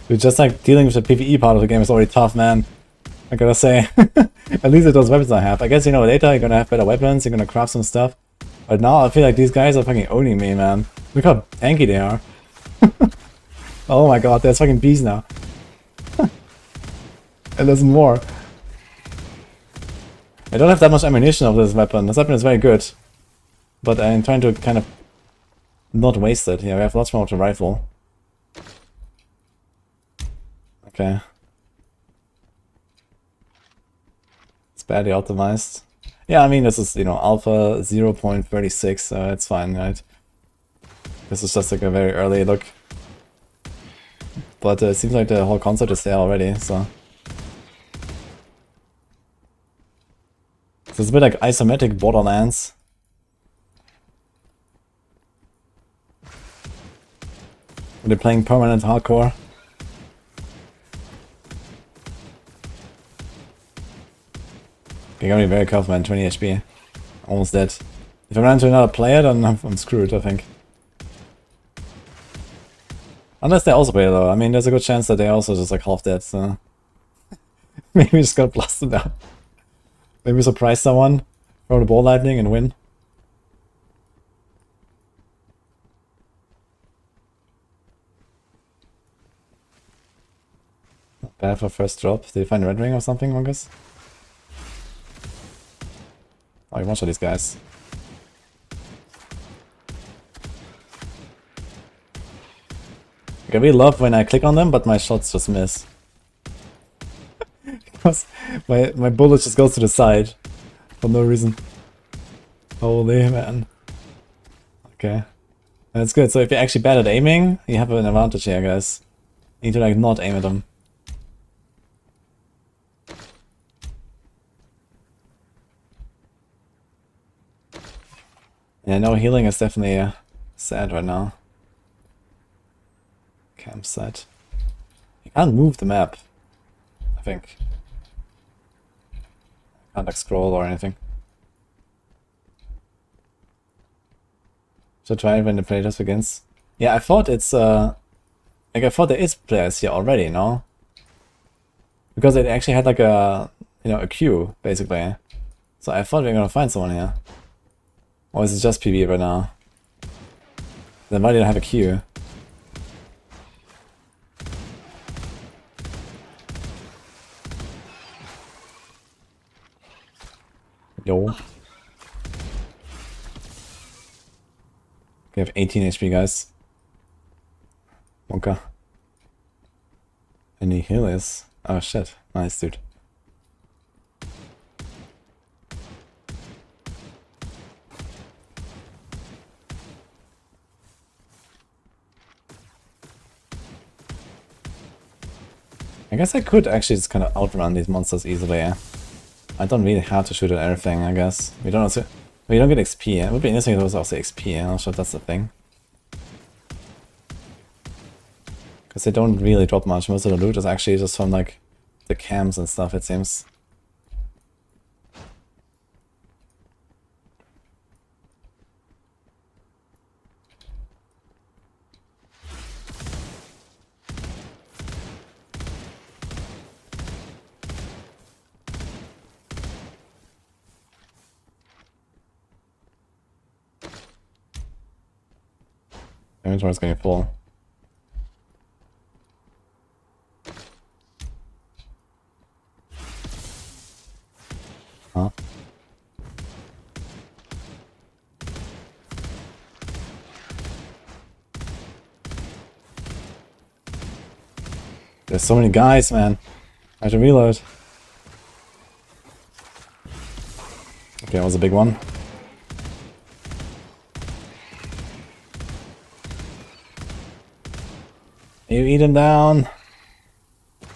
Speaker 1: Dude, just like dealing with the PvE part of the game is already tough, man. I gotta say. At least with those weapons I have. I guess, you know, later you're gonna have better weapons, you're gonna craft some stuff. But now I feel like these guys are fucking owning me, man. Look how tanky they are. Oh my god, there's fucking bees now. And there's more. I don't have that much ammunition of this weapon. This weapon is very good. But I'm trying to kind of not waste it. Yeah, we have lots more of the rifle. Okay. It's badly optimized. Yeah, I mean, this is, you know, alpha 0.36, so it's fine, right? This is just like a very early look. But it seems like the whole concept is there already, so... So it's a bit like isometric Borderlands. They're playing permanent hardcore. You gotta be very careful, man. 20 HP. Almost dead. If I run into another player, then I'm screwed, I think. Unless they also play though. I mean, there's a good chance that they also just like half dead, so... Maybe we just got blasted out. Maybe surprise someone, throw the ball lightning and win. Not bad for first drop. Did you find a red ring or something, Mongus? Oh, you one shot these guys. Like, I really love when I click on them, but my shots just miss. Because my bullet just goes to the side for no reason. Holy man. Okay. That's good. So if you're actually bad at aiming, you have an advantage here, guys. You need to like not aim at them. Yeah, no healing is definitely sad right now. Campsite. You can't move the map, I think. Can't like scroll or anything. Should try it when the playtest begins. Yeah, I thought it's like I thought there is players here already, no? Because it actually had like a, you know, a queue basically. So I thought we were gonna find someone here. Or is it just PvE right now? Then why did I have a queue? Yo. We have 18 HP, guys. Wonka. Any healers? Oh shit. Nice, dude. I guess I could actually just kind of outrun these monsters easily. I don't really have to shoot at everything, I guess. We don't also, we don't get XP. It would be interesting if there was also XP. I'm not sure if that's the thing. Because they don't really drop much. Most of the loot is actually just from like the camps and stuff, it seems. Inventory's getting full. Huh? There's so many guys, man. I have to reload. Okay, that was a big one. You eat him down. Oh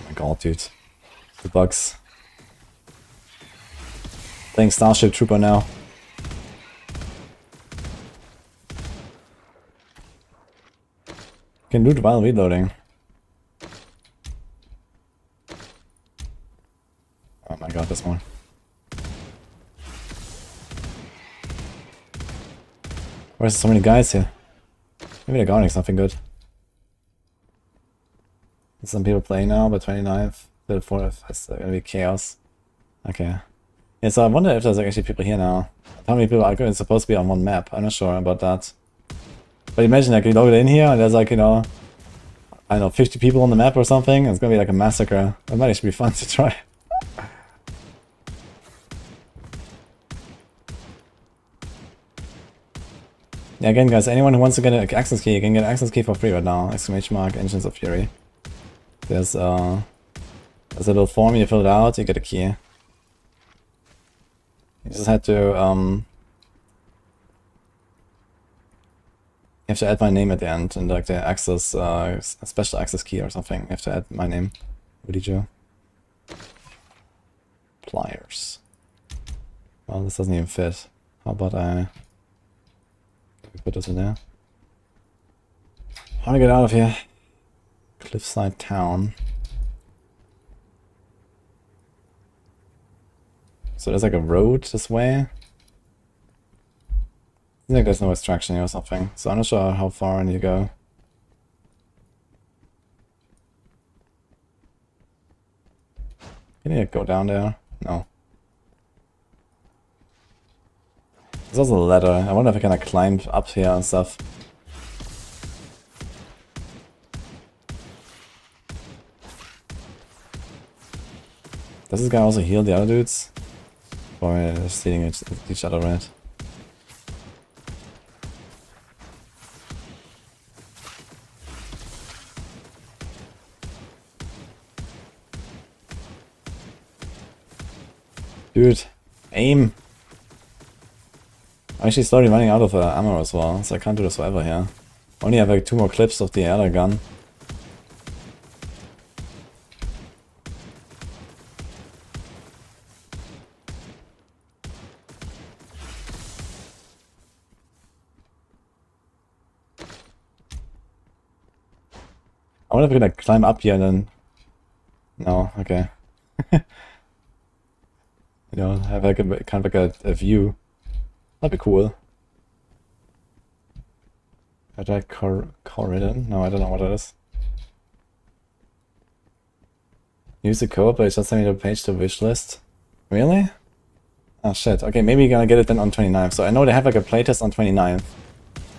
Speaker 1: my god, dude. The bugs. Playing Starship Trooper now. Can loot while reloading. Oh my god, there's more. Where's so many guys here? Maybe they're guarding something good. Some people playing now, but 29th, the 4th is gonna be chaos. Okay. Yeah, so I wonder if there's actually people here now. How many people are supposed to be on one map? I'm not sure about that. But imagine like you log it in here and there's like, you know, I don't know, 50 people on the map or something. It's gonna be like a massacre. It might actually be fun to try. Yeah, again guys, anyone who wants to get an access key, you can get an access key for free right now. Exclamation mark, Engines of Fury. There's a little form, you fill it out, you get a key. You just had to, you have to add my name at the end, and like the access, a special access key or something. You have to add my name, wudijo. Pliers. Well, this doesn't even fit. How about I put this in there? How do I get out of here? Cliffside Town. So there's like a road this way. I think there's no extraction here or something, so I'm not sure how far I need to go. Can you go down there? No. There's also a ladder. I wonder if I can like climb up here and stuff. Does this guy also heal the other dudes? Or are they just hitting each other, right? Dude, aim! I'm actually slowly running out of ammo as well, so I can't do this forever here. Only have like 2 more clips of the other gun. I wonder if we can like climb up here and then... No, okay. You know, have like a kind of like a view. That'd be cool. Did I Corridon? No, I don't know what it is. Use the code, but it's just sending me the page to wishlist. Really? Oh shit. Okay, maybe you're gonna get it then on 29th. So I know they have like a playtest on 29th.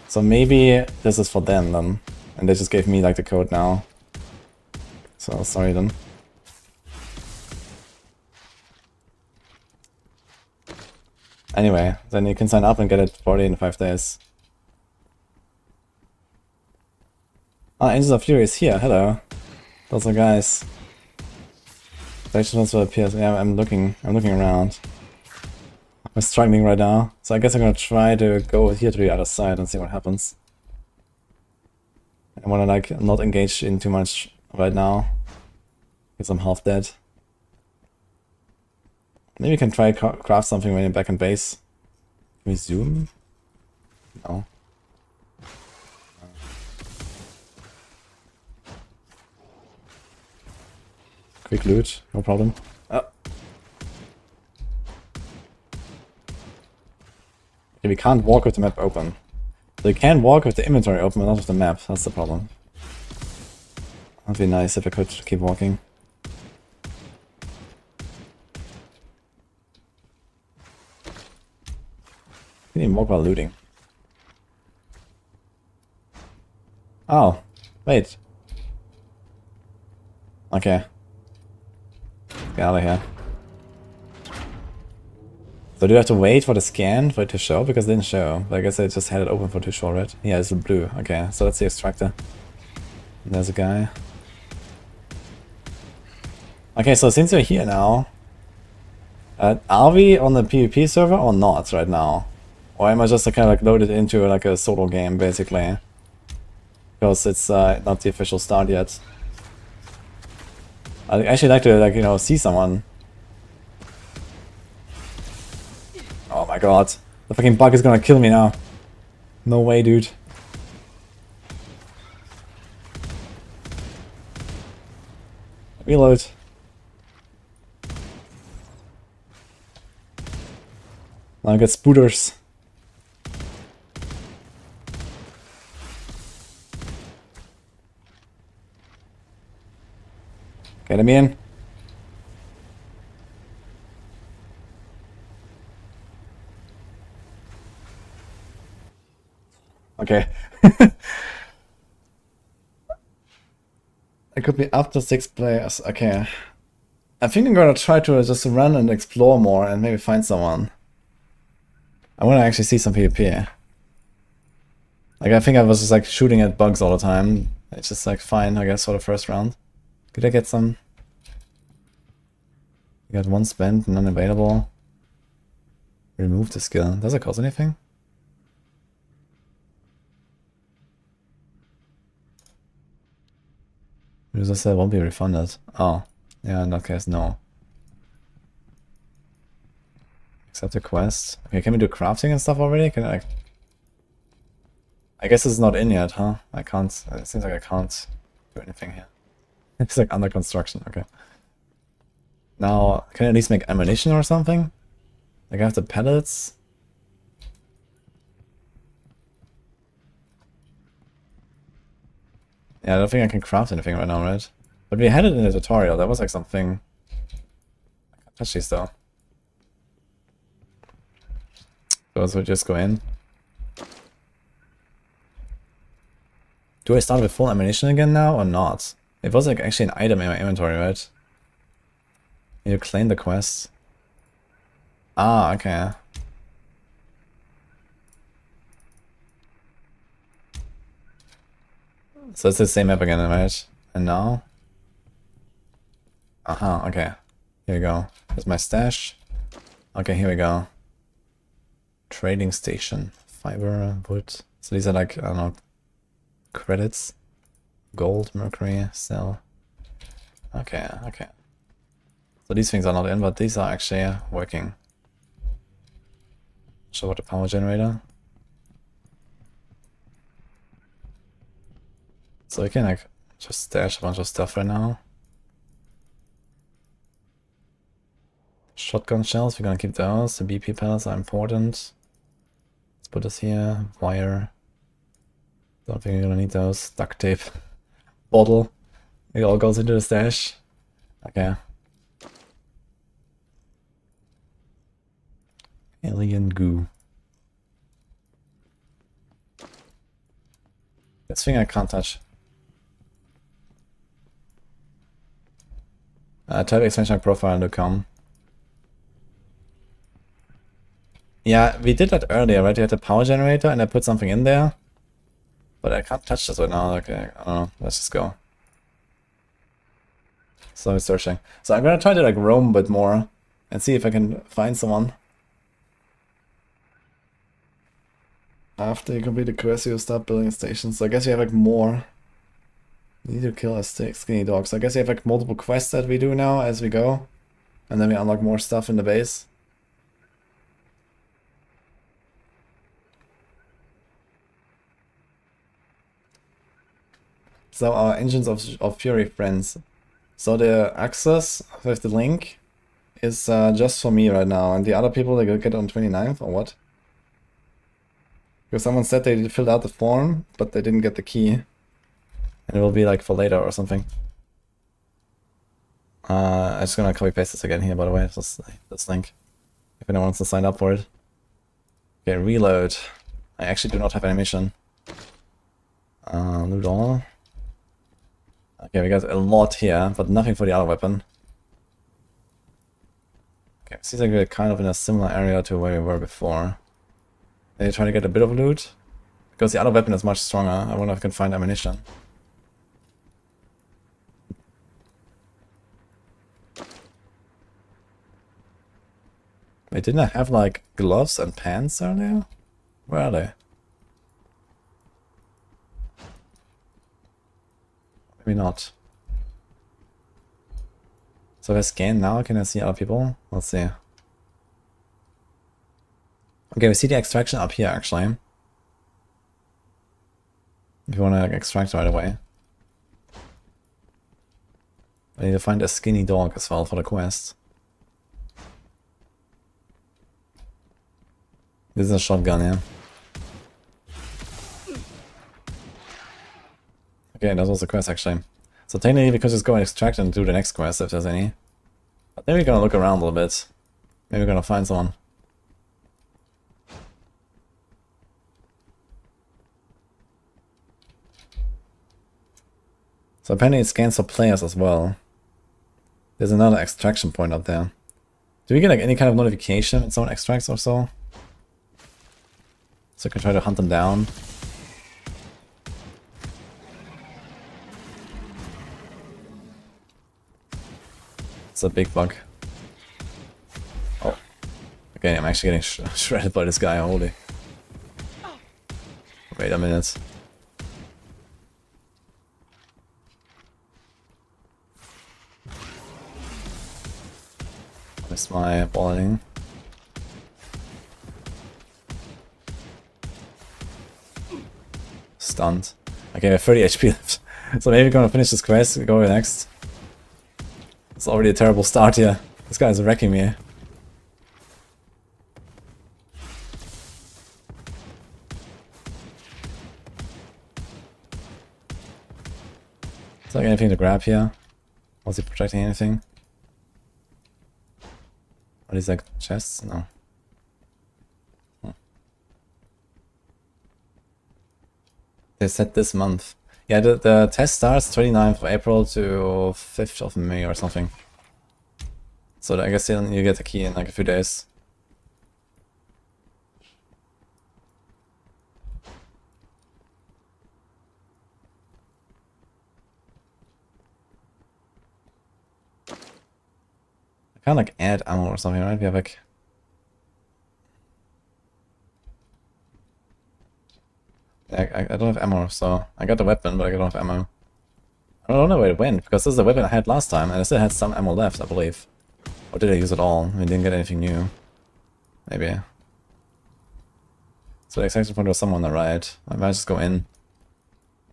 Speaker 1: So maybe this is for them then. And they just gave me like the code now. So sorry then. Anyway, then you can sign up and get it 40 in 5 days. Ah, Angels of Fury is here. Hello. Those are guys. Station transfer appears. Yeah, I'm looking around. I'm struggling right now. So I guess I'm gonna try to go here to the other side and see what happens. I wanna like not engage in too much right now. Because I'm half dead. Maybe we can try craft something when you're back in base. Can we zoom? No. Quick loot, no problem. Oh. Okay, we can't walk with the map open. So you can walk with the inventory open, but not with the map. That's the problem. That'd be nice if I could keep walking. You can even walk while looting. Oh, wait. Okay. Get out of here. So do you have to wait for the scan for it to show? Because it didn't show. But I guess I just had it open for too short, right? Yeah, it's blue. Okay, so that's the extractor. And there's a guy. Okay, so since you're here now, are we on the PvP server or not right now? Or am I just kind of like loaded into like a solo game basically? Because it's not the official start yet. I'd actually like to like, you know, see someone. Oh my god. The fucking bug is gonna kill me now. No way, dude. Reload. Now I get spooters. Get him in. Okay. It could be up to 6 players. Okay. I think I'm gonna try to just run and explore more and maybe find someone. I wanna actually see some PvP. Like, I think I was just like shooting at bugs all the time. It's just like fine, I guess, for the first round. Could I get some? You got 1 spent, none available. Remove the skill. Does it cost anything? User said won't be refunded. Oh. Yeah, in that case, no. Accept the quest. Okay, can we do crafting and stuff already? Can I guess it's not in yet, huh? I can't. It seems like I can't do anything here. It's like under construction, okay. Now, can I at least make ammunition or something? Like I have the pellets. Yeah, I don't think I can craft anything right now, right? But we had it in the tutorial. That was like something. I can't touch these though. So just go in. Do I start with full ammunition again now or not? It was like actually an item in my inventory, right? You claim the quest. Ah, okay. So it's the same map again, right? And now? Aha, okay. Here we go. Here's my stash. Okay, here we go. Trading station. Fiber, wood. So these are like, I don't know, credits. Gold, mercury, sell. Okay, okay. So these things are not in, but these are actually working. Show what the power generator. So we can like just stash a bunch of stuff right now. Shotgun shells, we're gonna keep those. The BP pellets are important. Let's put this here. Wire. Don't think we're gonna need those. Duct tape. Bottle. It all goes into the stash. Okay. Alien goo. This thing I can't touch. Type expansion profile to come. Yeah, we did that earlier, right? You had the power generator and I put something in there. But I can't touch this right now. Okay, I don't know. Let's just go. So I'm searching. So I'm gonna try to like roam a bit more and see if I can find someone. After you complete the quest, you start building stations. So I guess you have like more. You need to kill a skinny dog. So I guess you have like multiple quests that we do now as we go. And then we unlock more stuff in the base. So our engines of fury friends. So the access with the link is just for me right now. And the other people they get on 29th or what? Because someone said they filled out the form, but they didn't get the key. And it will be like for later or something. I'm just gonna copy paste this again here, by the way, this link. If anyone wants to sign up for it. Okay, reload. I actually do not have animation. Loot all. Okay, we got a lot here, but nothing for the other weapon. Okay, seems like we're kind of in a similar area to where we were before. Maybe try to get a bit of loot. Because the other weapon is much stronger. I wonder if I can find ammunition. Wait, didn't I have like gloves and pants earlier? Where are they? Maybe not. So if I scan now, can I see other people? Let's see. Okay, we see the extraction up here actually. If you want to extract right away. I need to find a skinny dog as well for the quest. This is a shotgun, yeah. Okay, that was the quest actually. So technically we could just go and extract and do the next quest if there's any. But then we're gonna look around a little bit. Maybe we're gonna find someone. So apparently it scans for players as well. There's another extraction point up there. Do we get like any kind of notification when someone extracts or so? So I can try to hunt them down. It's a big bug. Oh. Okay, I'm actually getting shredded by this guy, holy. Wait a minute. Missed my balling. Stunned. Okay, I have 30 HP left. So maybe we're gonna finish this quest and go next. It's already a terrible start here. This guy is wrecking me. Is there anything to grab here? Was he protecting anything? Are these like chests? No. They said this month. Yeah, the test starts 29th of April to 5th of May or something. So I guess then you get the key in like a few days. I can't like add ammo or something, right? We have like... I don't have ammo, so I got the weapon, but I don't have ammo. I don't know where it went, because this is the weapon I had last time, and I still had some ammo left, I believe. Or did I use it all? We didn't get anything new. Maybe. So the extraction point was somewhere on the right. I might just go in.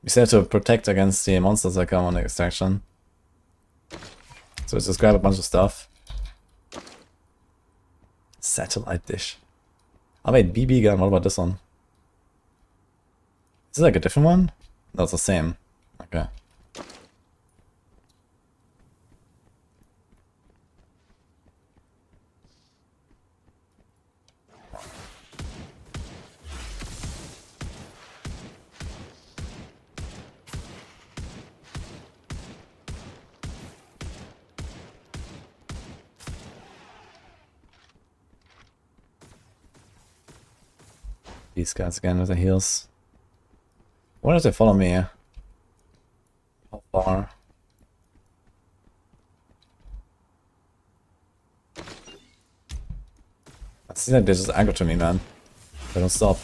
Speaker 1: We still have to protect against the monsters that come on the extraction. So let's just grab a bunch of stuff. Satellite dish. Oh wait, BB gun, what about this one? Is this like a different one? No, it's the same. Okay. These guys again with the heals. Why does they follow me? How far? I see that they just aggro to me, man. They don't stop.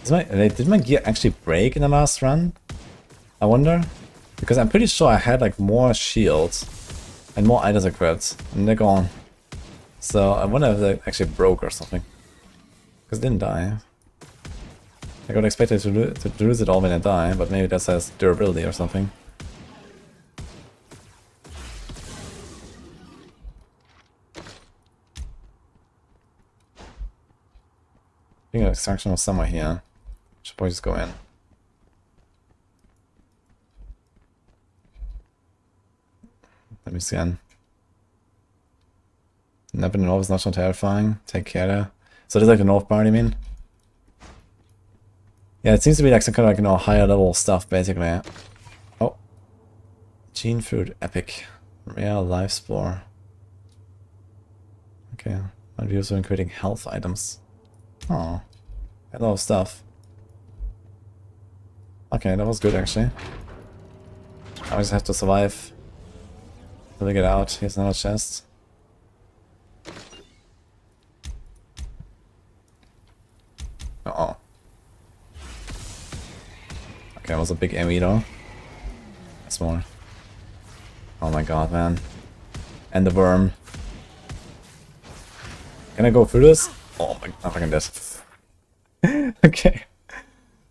Speaker 1: Did my gear actually break in the last run? I wonder? Because I'm pretty sure I had like more shields and more items equipped, and they're gone. So I wonder if they actually broke or something. Because it didn't die. I got expected to lose it all when I die, but maybe that says durability or something. I think the extraction was somewhere here. Should probably just go in. Let me scan. Never know, it's not so terrifying. Take care there. So this is like the north part, you mean? Yeah, it seems to be like some kind of like, you know, higher level stuff basically. Oh. Gene food, epic. Rare life spore. Okay. Might be useful in creating health items. Oh. A lot of stuff. Okay, that was good actually. I just have to survive till we get out. Here's another chest. Uh-oh. Okay, that was a big AoE though. That's more. Oh my god, man. And the worm. Can I go through this? Oh my god, I'm fucking dead. Okay.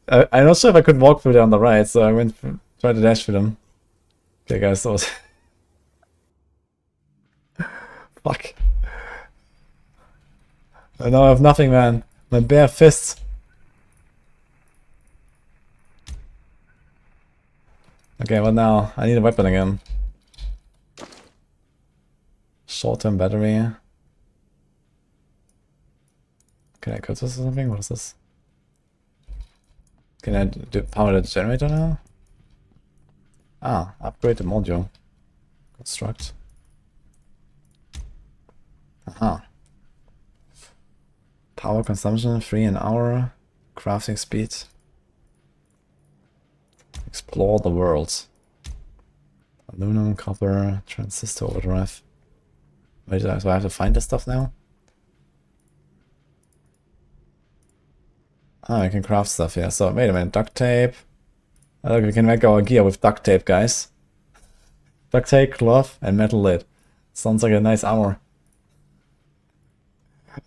Speaker 1: I'm not sure if I could walk through there on the right, so I went tried to dash through them. Okay guys, that was... Fuck. I now have nothing, man. My bare fists. Okay, what now? I need a weapon again. Short-term battery. Can I cut this or something? What is this? Can I do power the generator now? Ah, upgrade the module. Construct. Aha. Power consumption, 3 an hour. Crafting speed. Explore the world. Aluminum, copper, transistor overdrive. Wait, so I have to find this stuff now? Ah, I can craft stuff, yeah. So, wait a minute, duct tape. Oh, look, we can make our gear with duct tape, guys. Duct tape, cloth, and metal lid. Sounds like a nice armor.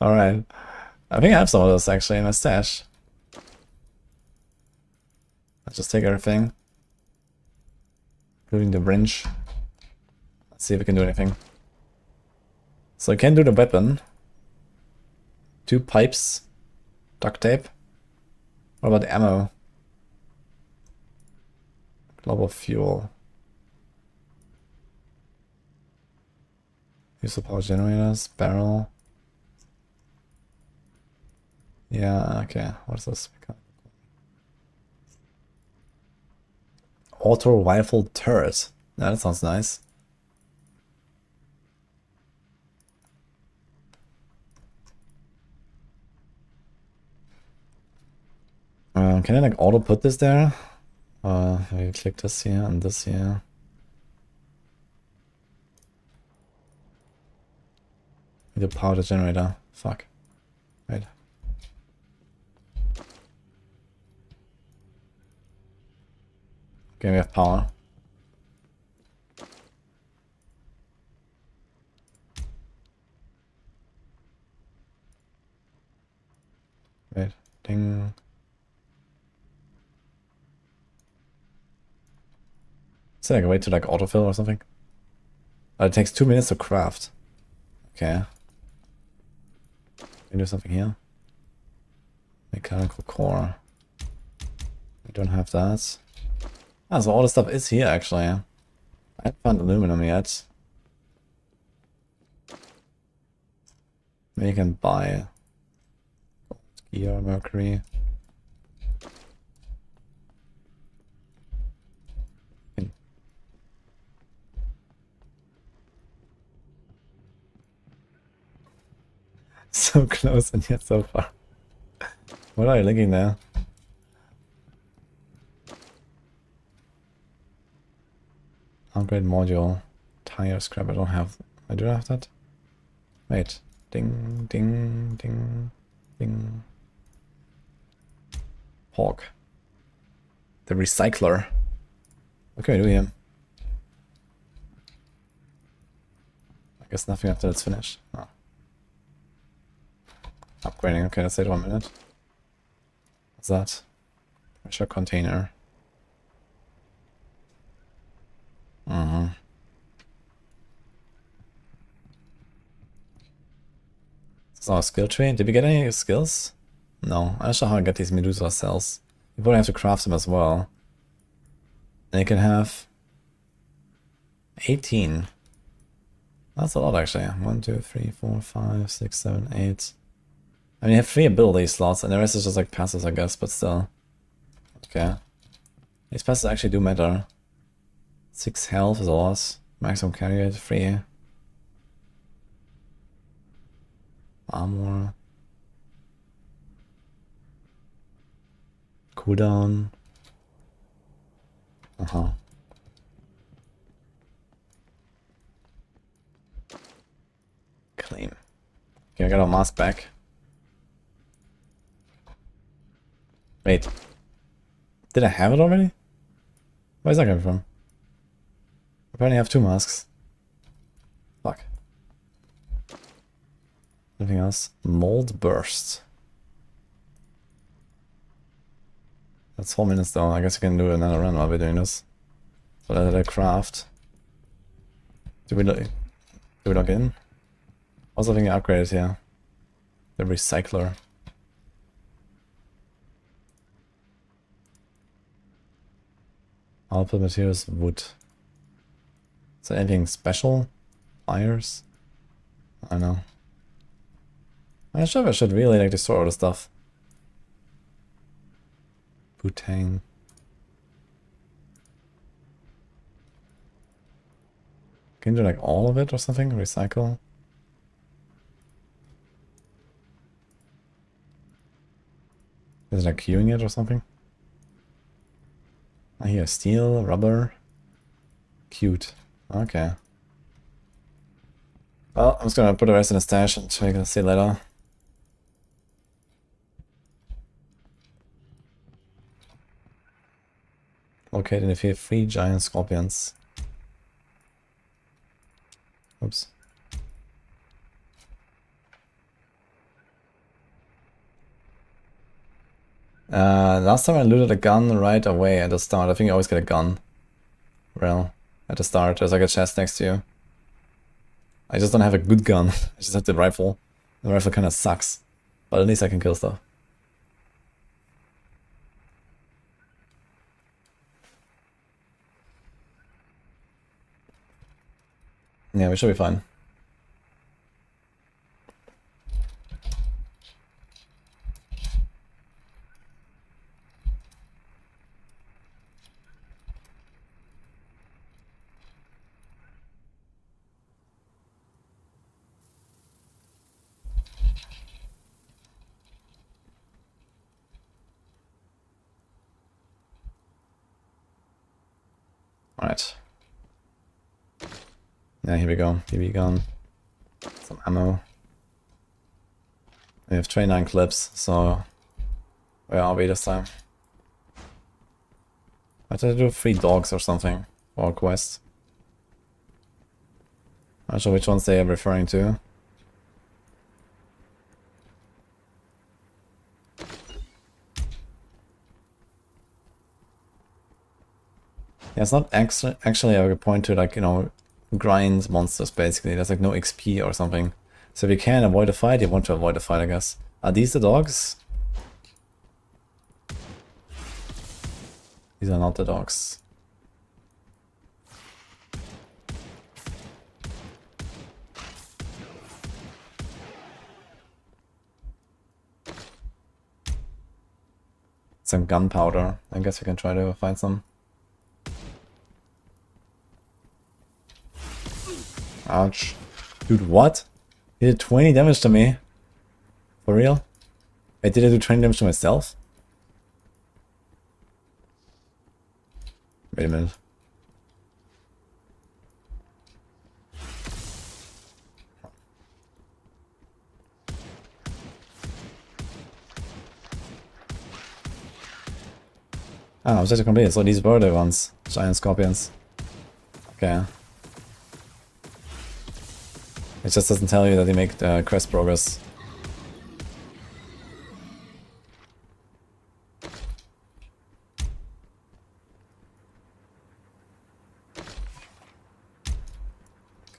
Speaker 1: Alright. I think I have some of those actually in my stash. Let's just take everything. Including the wrench. Let's see if we can do anything. So I can do the weapon. 2 pipes. Duct tape. What about the ammo? Global fuel. Use the power generators. Barrel. Yeah, okay. What's this? Auto rifle turret. Yeah, that sounds nice. Can I like auto put this there? I click this here and this here. Need to power the generator. Fuck. Right. Okay, we have power. Wait, ding. Is there like a way to like autofill or something? It takes 2 minutes to craft. Okay. Can do something here. Mechanical core. We don't have that. Ah, so all the stuff is here actually. I haven't found aluminum yet. Maybe you can buy gear, mercury. So close and yet so far. What are you looking there? Upgrade module. Tire scrap. I don't have. I do have that. Wait. Ding, ding, ding, ding. Hawk. The recycler. What can we do here? I guess nothing after it's finished. Oh. Upgrading. Okay, let's wait 1 minute. What's that? Pressure container. This is our skill tree. Did we get any skills? No. I'm not sure how I get these Medusa cells. You probably have to craft them as well. And you can have 18. That's a lot actually. 1, 2, 3, 4, 5, 6, 7, 8. I mean, you have 3 ability slots, and the rest is just like passes, I guess, but still. Okay. These passes actually do matter. 6 health is a loss. Maximum carry rate 3. Armor. Cooldown. Claim. Okay, I got our mask back. Wait. Did I have it already? Where is that coming from? Apparently I have 2 masks. Fuck. Anything else? Mold burst. That's 4 minutes though. I guess we can do another run while we're doing this. So let it craft. Do we log in? Also, I think I upgraded here. The recycler. Output materials, wood. Is there anything special? Fires? I don't know. I'm sure I should really like destroy all the stuff. Butane. Can you do like all of it or something? Recycle? Is it like queuing it or something? I hear steel, rubber. Cute. Okay. Well, I'm just gonna put the rest in the stash and check and see later. Located in the field, 3 giant scorpions. Oops. Last time I looted a gun right away at the start. I think you always get a gun. Well, at the start, there's like a chest next to you. I just don't have a good gun. I just have the rifle. The rifle kind of sucks. But at least I can kill stuff. Yeah, we should be fine. Alright. Yeah, here we go. BB gun. Some ammo. We have 29 clips, so where are we this time? I had to do 3 dogs or something for a quest. I'm not sure which ones they are referring to. Yeah, it's not actually a point to, like, you know, grind monsters basically. There's like no XP or something. So if you can avoid a fight, you want to avoid a fight, I guess. Are these the dogs? These are not the dogs. Some gunpowder. I guess we can try to find some. Ouch. Dude, what? He did 20 damage to me. For real? Wait, did I do 20 damage to myself? Wait a minute. Ah, objective complete. So these were the ones. Giant scorpions. Okay. It just doesn't tell you that they make the quest progress.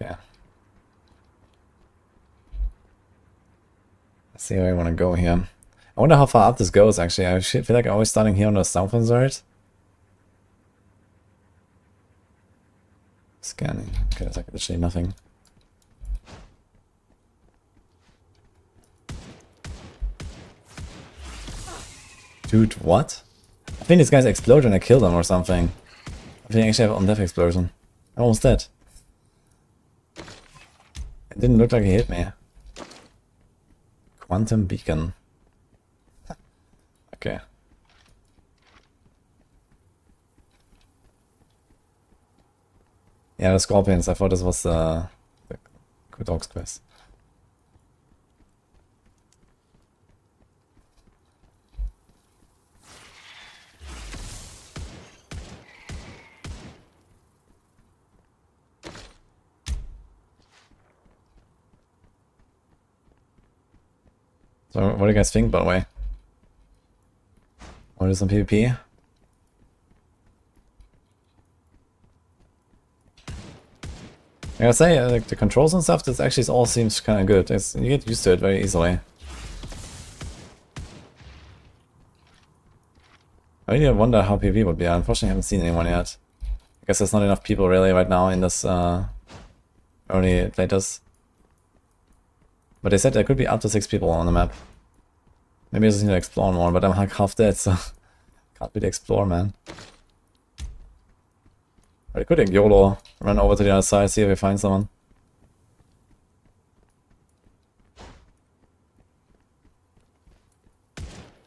Speaker 1: Okay. Let's see where I want to go here. I wonder how far up this goes actually. I feel like I'm always starting here on the southern side. Scanning. Okay, there's like literally nothing. Dude, what? I think this guy's explosion, I killed him or something. I think I actually have on-death explosion. I'm almost dead. It didn't look like he hit me. Quantum beacon. Okay. Yeah, the scorpions. I thought this was the Good Dogs quest. So what do you guys think, by the way? Want to do some PvP? I gotta say, like the controls and stuff, this actually all seems kind of good. You get used to it very easily. I really wonder how PvP would be. I unfortunately haven't seen anyone yet. guess there's not enough people really right now in this early playtest. But they said there could be up to 6 people on the map. Maybe I just need to explore more, but I'm like half dead, so can't really explore, man. But I could like YOLO, run over to the other side, see if we find someone.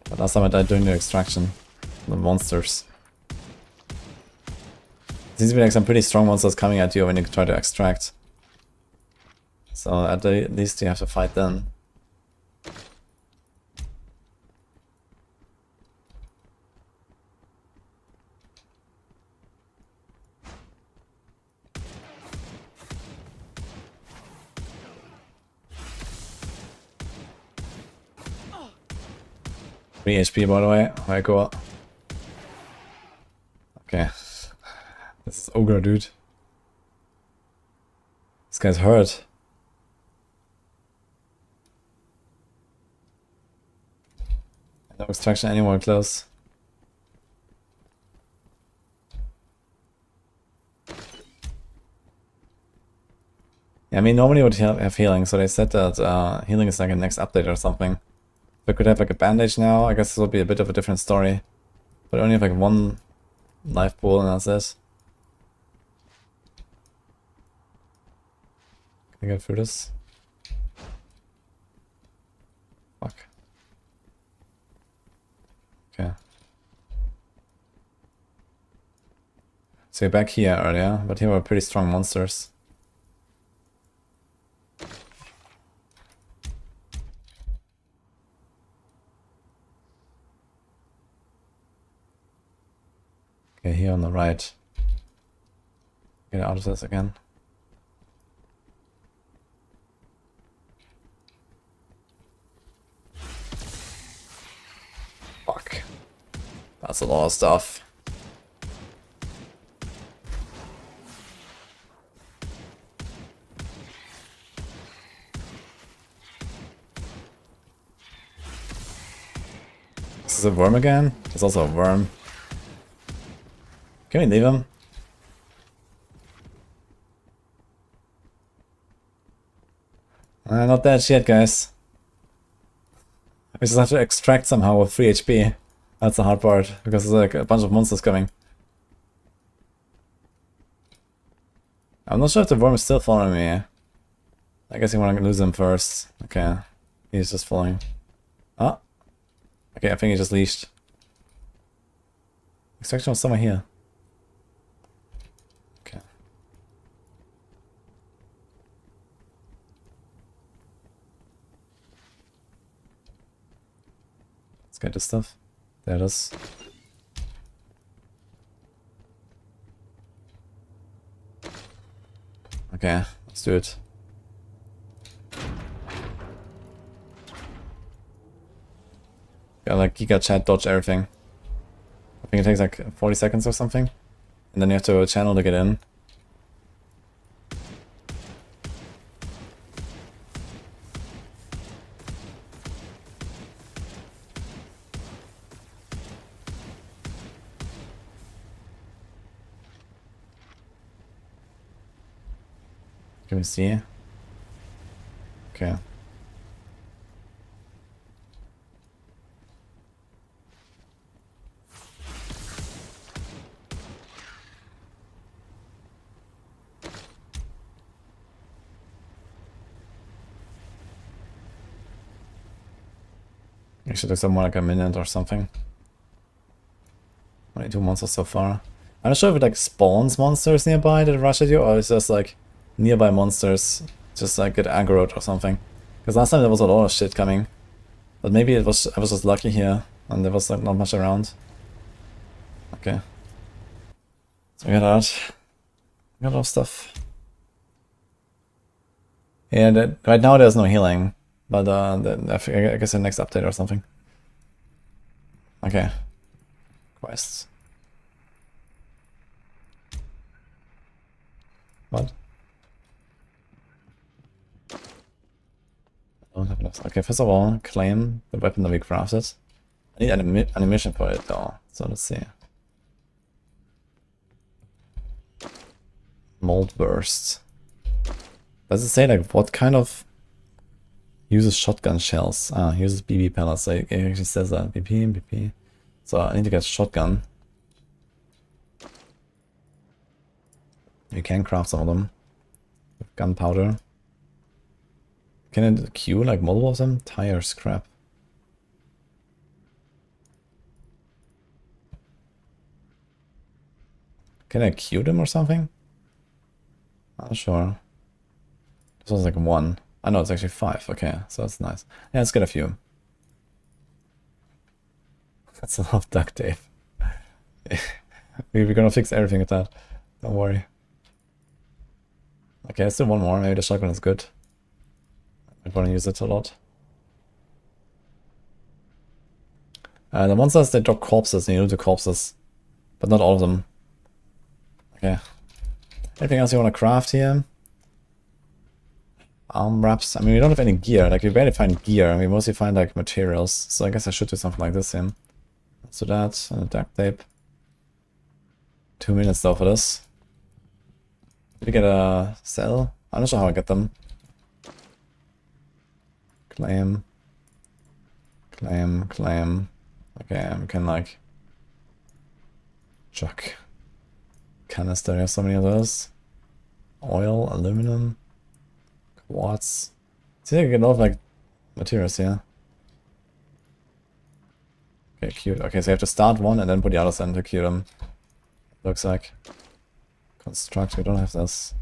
Speaker 1: But last time I died doing the extraction. The monsters. Seems to be like some pretty strong monsters coming at you when you try to extract. So at least you have to fight then. Free HP by the way, very cool. Okay. This is Ogre, dude. This guy's hurt. No extraction anywhere close. Yeah, I mean, normally would have healing, so they said that healing is like a next update or something. If I could have like a bandage now, I guess this would be a bit of a different story. But I only have like 1 life pool and that's it. Can I get through this? Fuck. Okay. So you're back here earlier, but here were pretty strong monsters. Okay, here on the right. Get out of this again. Fuck. That's a lot of stuff. This is a worm again? There's also a worm. Can we leave him? Not dead yet, guys. We just have to extract somehow with 3 HP. That's the hard part, because there's like a bunch of monsters coming. I'm not sure if the worm is still following me. I guess you want to lose him first. Okay, he's just following. Ah! Okay, I think he just leashed. Extraction was somewhere here. Okay. Let's get this stuff. There it is. Okay, let's do it. Got like Giga Chat dodge everything. I think it takes like 40 seconds or something. And then you have to channel to get in. Can we see? Okay. It should take somewhere like a minute or something. Only 2 monsters so far. I'm not sure if it like spawns monsters nearby that rush at you, or it's just like nearby monsters just like get aggroed or something. Because last time there was a lot of shit coming. But maybe I was just lucky here and there was like not much around. Okay. So we got that. We got a lot of stuff. Yeah, right now there's no healing. But I guess the next update or something. Okay. Quests. What? I don't have enough. Okay, first of all, claim the weapon that we crafted. I need animation for it though, so let's see. Mold burst. Does it say like what kind of uses shotgun shells? Ah, uses BB pellets. So it actually says that. BP. So I need to get shotgun. You can craft some of them. Gunpowder. Can it queue like multiple of them? Tire scrap. Can I queue them or something? Not sure. This was like 1. I know it's actually 5. Okay, so that's nice. Yeah, let's get a few. That's a lot of duct tape. We're gonna fix everything with that. Don't worry. Okay, let's do one more. Maybe the shotgun is good. I want to use it a lot. The monsters, they drop corpses, and you loot the corpses. But not all of them. Okay. Anything else you want to craft here? Arm wraps. I mean, we don't have any gear. Like, we barely find gear. We mostly find, like, materials. So I guess I should do something like this here. Let's do that. And a duct tape. 2 minutes, though, for this. Did we get a cell? I'm not sure how I get them. Claim. Okay, we can, like... chuck. Canister, we have so many of those. Oil, aluminum, quartz. See, I can get a lot of like materials here. Okay, cute. Okay, so you have to start one and then put the others in to queue them. Looks like. Construct, we don't have this.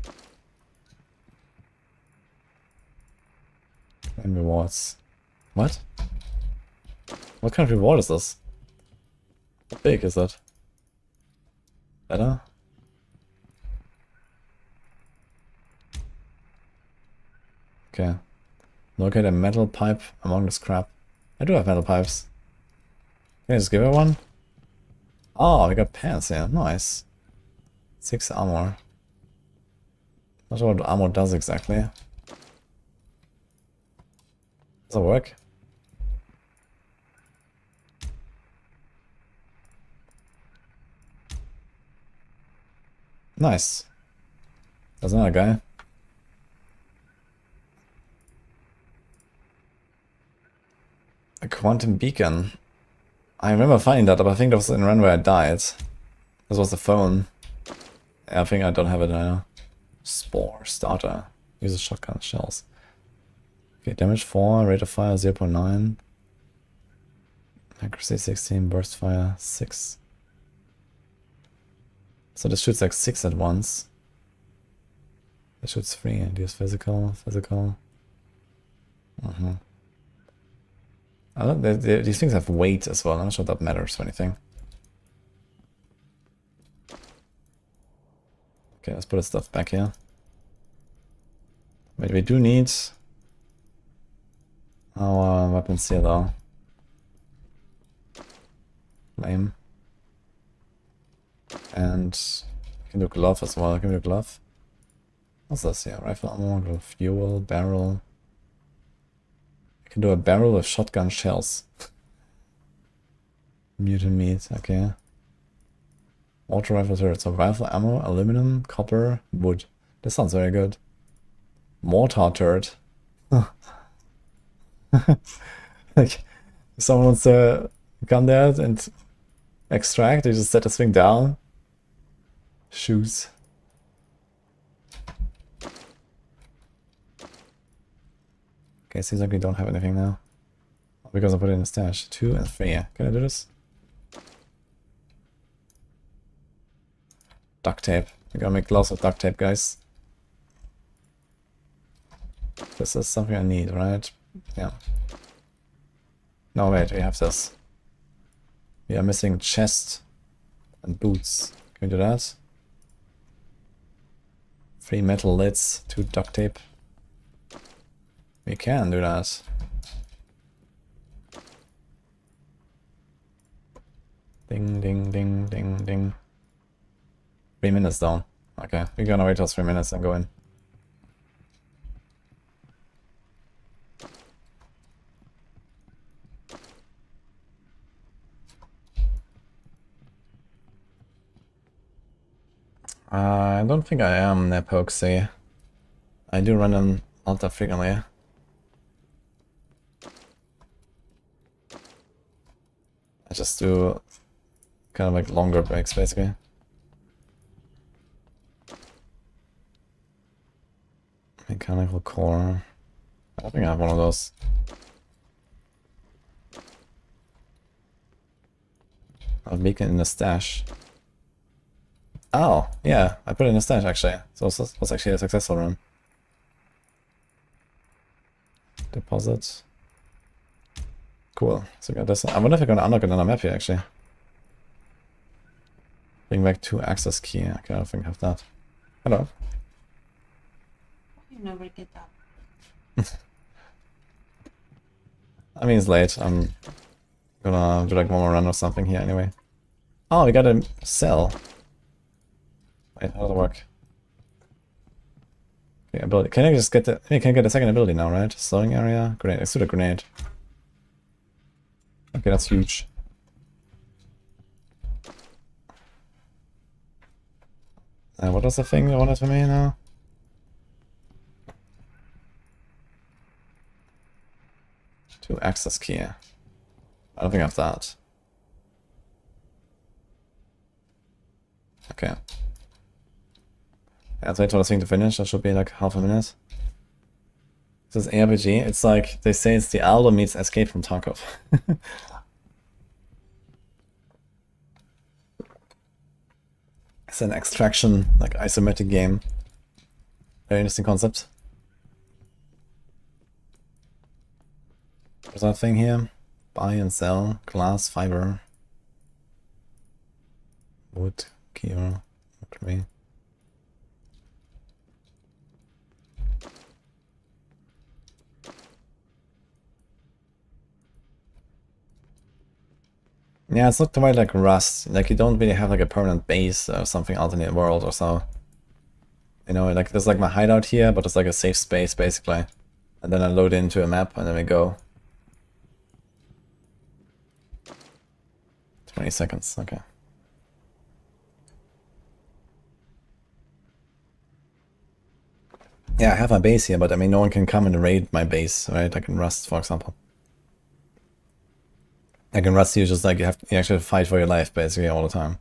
Speaker 1: And rewards. What? What kind of reward is this? How big is it? Better? Okay. Locate a metal pipe among the scrap. I do have metal pipes. Can I just give her one? Oh, we got pants here. Nice. 6 armor. Not sure what armor does exactly. Does it work? Nice. There's another guy. A quantum beacon. I remember finding that, but I think that was in run where I died. This was the phone. Yeah, I think I don't have it now. Spore starter. Uses shotgun shells. Okay, damage 4, rate of fire 0.9. Accuracy 16, burst fire 6. So this shoots like 6 at once. This shoots 3 and deals physical. These things have weight as well. I'm not sure that matters for anything. Okay, let's put the stuff back here. Wait, we do need our weapons here though. Lame. And we can do glove as well. Can we do glove? What's this here? Rifle ammo, fuel, barrel. I can do a barrel with shotgun shells. Mutant meat, okay. Auto rifle turret. So rifle ammo, aluminum, copper, wood. This sounds very good. Mortar turret. Like, if someone wants to gun there and extract, they just set this thing down. Shoes. Okay, seems like we don't have anything now. Because I put it in the stash. 2 and 3. Can I do this? Duct tape. We gotta make gloves with duct tape, guys. This is something I need, right? Yeah. No, wait, we have this. We are missing chest and boots. Can we do that? 3 metal lids, 2 duct tape. We can do that. Ding, ding, ding, ding, ding. 3 minutes down. Okay, we're gonna wait till 3 minutes and go in. I don't think I am Epoch. I do run them ultra frequently. I just do kind of like longer breaks basically. Mechanical core. I think I have one of those. I'll make it in the stash. Oh, yeah, I put it in the stash actually. So this was actually a successful run. Deposit. Cool. So we got this. I wonder if I can unlock another map here actually. Bring back 2 access key. Okay, I don't think I have that. Hello.
Speaker 4: You never get up.
Speaker 1: I mean, it's late. I'm gonna do like one more run or something here anyway. Oh, we got a cell. Wait, how does it work? Okay, ability. Can I just get the... I can get a second ability now, right? Slowing area? Grenade. Let's do the grenade. Okay, that's huge. What was the thing you wanted from me now? To access key. I don't think I have that. Okay. Yeah, let's wait for this thing to finish. That should be like half a minute. This is ARPG. It's like they say it's Diablo meets Escape from Tarkov. It's an extraction, like isometric game. Very interesting concept. There's that thing here. Buy and sell, glass, fiber, wood, gear, okay. Yeah, it's not quite like Rust. Like you don't really have like a permanent base or something out in the world or so. You know, like there's like my hideout here, but it's like a safe space basically. And then I load into a map and then we go. 20 seconds, okay. Yeah, I have my base here, but I mean no one can come and raid my base, right? Like in Rust, for example. Like in Rust, you just like you actually fight for your life basically all the time.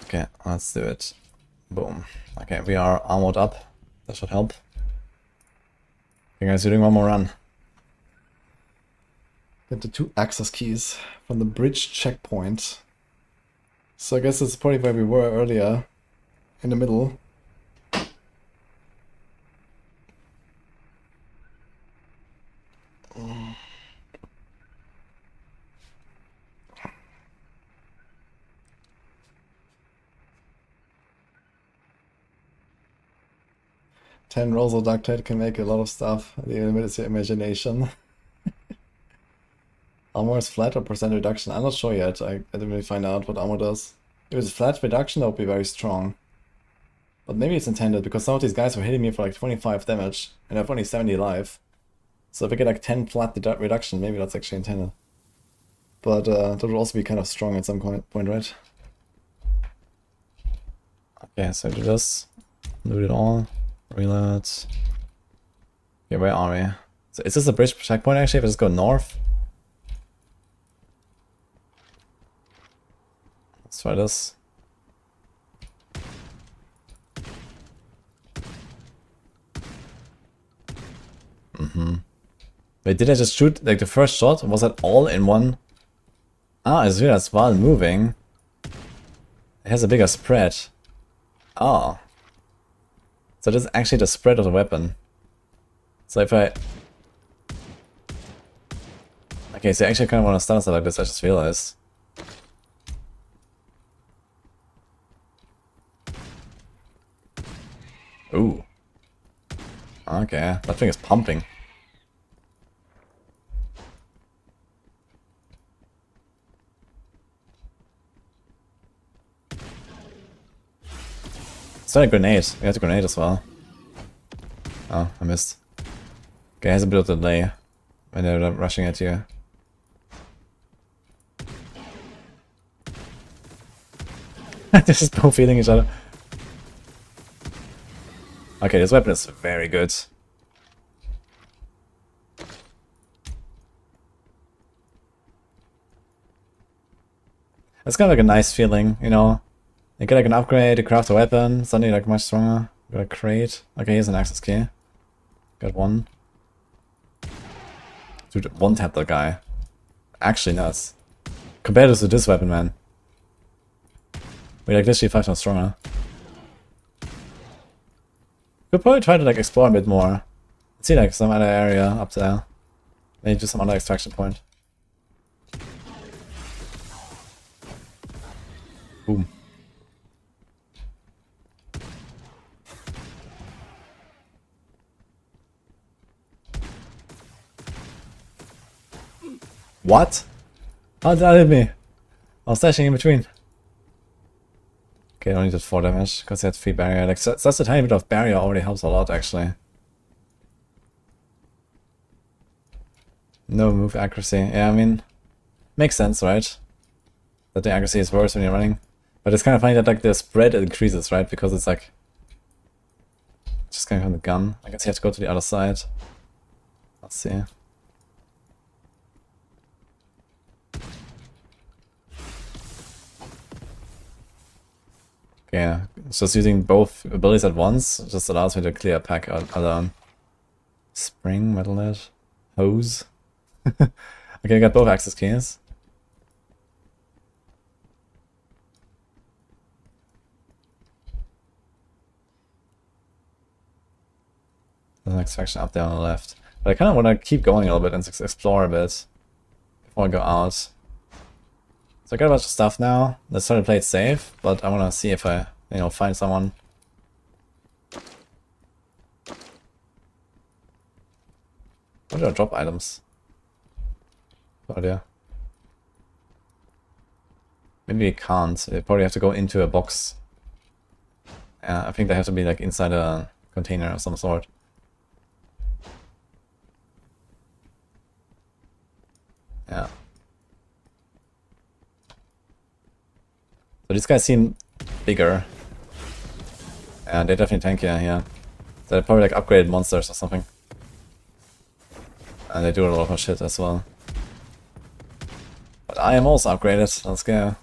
Speaker 1: Okay, let's do it. Boom. Okay, we are armored up. That should help. Okay guys, we're doing one more run. Get the 2 access keys from the bridge checkpoint. So I guess it's probably where we were earlier. In the middle. Ten rolls of duct tape can make a lot of stuff. The limit is your imagination. Armor is flat or percent reduction? I'm not sure yet. I didn't really find out what armor does. If it's flat reduction, that would be very strong. But maybe it's intended because some of these guys were hitting me for like 25 damage and I have only 70 life. So if I get like 10 flat reduction, maybe that's actually intended. But that would also be kind of strong at some point, right? Okay, so do this. Loot it all. Reload. Okay, where are we? So is this a bridge checkpoint actually? If I just go north? Let's try this. Wait, did I just shoot like the first shot? Was that all in one? Ah, I see that's while moving. It has a bigger spread. Oh. So this is actually the spread of the weapon. So if I... Okay, so I actually kind of want to start stuff like this, I just realized. Ooh. Okay, that thing is pumping. It's not a grenade. We have a grenade as well. Oh, I missed. Okay, it has a bit of delay when they're rushing at you. They're just both healing each other. Okay, this weapon is very good. It's kind of like a nice feeling, you know? You get like an upgrade, you craft a weapon, suddenly like much stronger. Got a crate. Okay, here's an access key. Got one. Dude, one tap that guy. Actually nuts. Compare this to this weapon, man. We're like literally 5 times stronger. Could probably try to like explore a bit more. See like some other area up there. Maybe just some other extraction point. Boom. What? How did that hit me? I was dashing in between. Okay, I only did 4 damage because he had 3 barrier. Like, so that's a tiny bit of barrier already helps a lot, actually. No move accuracy. Yeah, I mean, makes sense, right? That the accuracy is worse when you're running. But it's kind of funny that like the spread increases, right? Because it's like just coming from the gun. I guess you have to go to the other side. Let's see. Yeah, it's just using both abilities at once just allows me to clear a pack alone. Spring, metalhead, hose. Okay, I got both access keys. There's an extraction up there on the left. But I kind of want to keep going a little bit and explore a bit before I go out. So I got a bunch of stuff now. Let's try to play it safe, but I want to see if I, you know, find someone. Where do I drop items? No idea. Maybe we can't. You probably have to go into a box. Yeah, I think they have to be like inside a container of some sort. Yeah. So these guys seem bigger. And they're definitely tankier here. They're probably like upgraded monsters or something. And they do a lot more shit as well. But I am also upgraded. Let's go.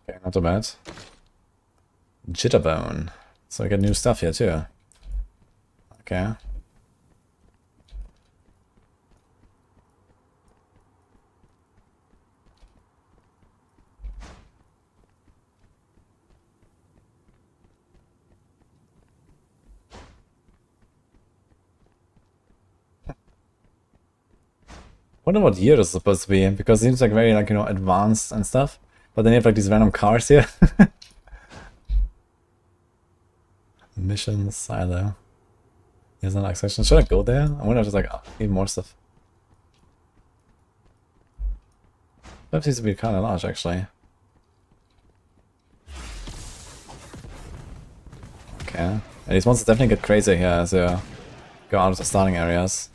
Speaker 1: Okay, not too bad. Jitterbone. So I get new stuff here too. Okay. Wonder what year this is supposed to be, because it seems like very like, you know, advanced and stuff. But then you have like these random cars here. Mission silo. Here's an section. Should I go there? I wonder if there's like even more stuff. That seems to be kind of large actually. Okay. And these monsters definitely get crazy here as you go out of the starting areas.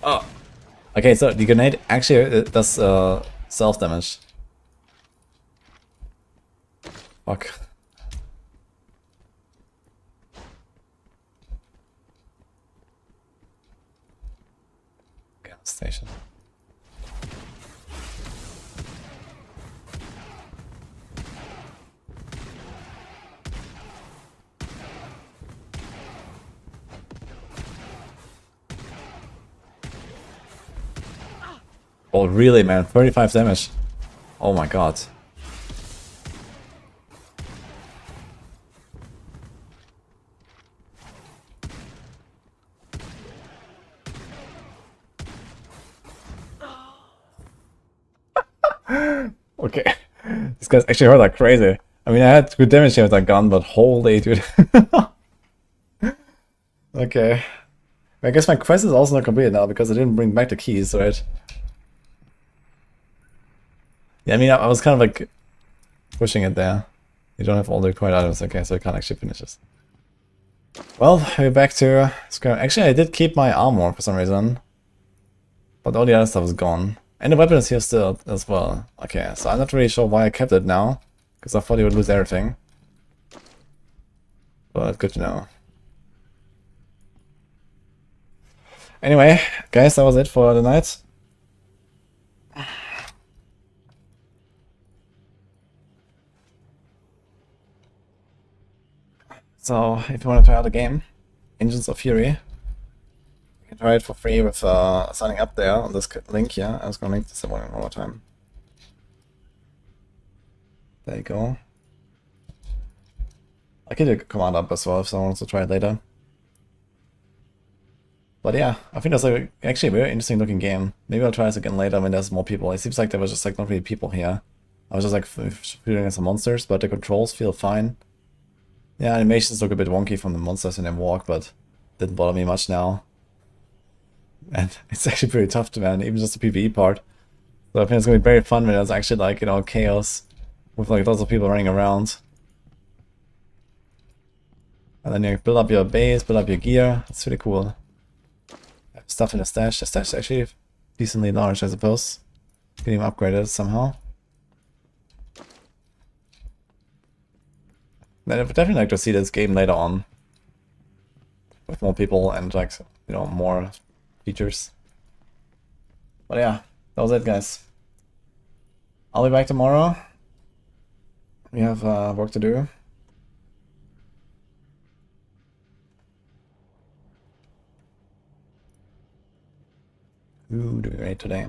Speaker 1: Oh! Okay, so the grenade actually does self-damage. Fuck. Gas station. Oh really, man, 35 damage. Oh my god. Okay. These guys actually hurt like crazy. I mean, I had good damage here with that gun, but holy dude. Okay. I guess my quest is also not completed now because I didn't bring back the keys, right? Yeah, I mean, I was kind of like pushing it there. You don't have all the required items, okay, so you can't actually finish this. Well, we're back to square. Actually, I did keep my armor for some reason. But all the other stuff is gone. And the weapon is here still as well. Okay, so I'm not really sure why I kept it now. Because I thought you would lose everything. But good to know. Anyway, guys, that was it for the night. So, if you want to try out the game, Engines of Fury, you can try it for free with signing up there on this link here. I was going to link this one more time. There you go. I could do a command up as well if someone wants to try it later. But yeah, I think that's actually a very interesting looking game. Maybe I'll try this again later when there's more people. It seems like there was just like not really people here. I was just like shooting at some monsters, but the controls feel fine. Yeah, animations look a bit wonky from the monsters when they walk, but didn't bother me much now. And it's actually pretty tough to man, even just the PvE part. So I think it's gonna be very fun when there's actually like, you know, chaos with like lots of people running around. And then you build up your base, build up your gear. It's really cool. Stuff in the stash. The stash is actually decently large, I suppose. Getting upgraded somehow. I would definitely like to see this game later on. With more people and like, you know, more features. But yeah, that was it, guys. I'll be back tomorrow. We have work to do. Who do we rate today?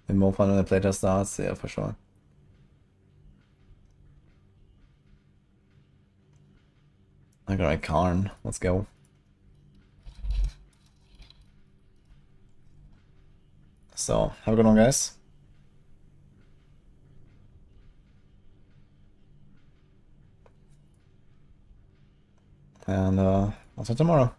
Speaker 1: And more fun when the playtest starts, yeah, for sure. Alright, Karn, let's go. So, have a good one, guys. And I'll see you tomorrow.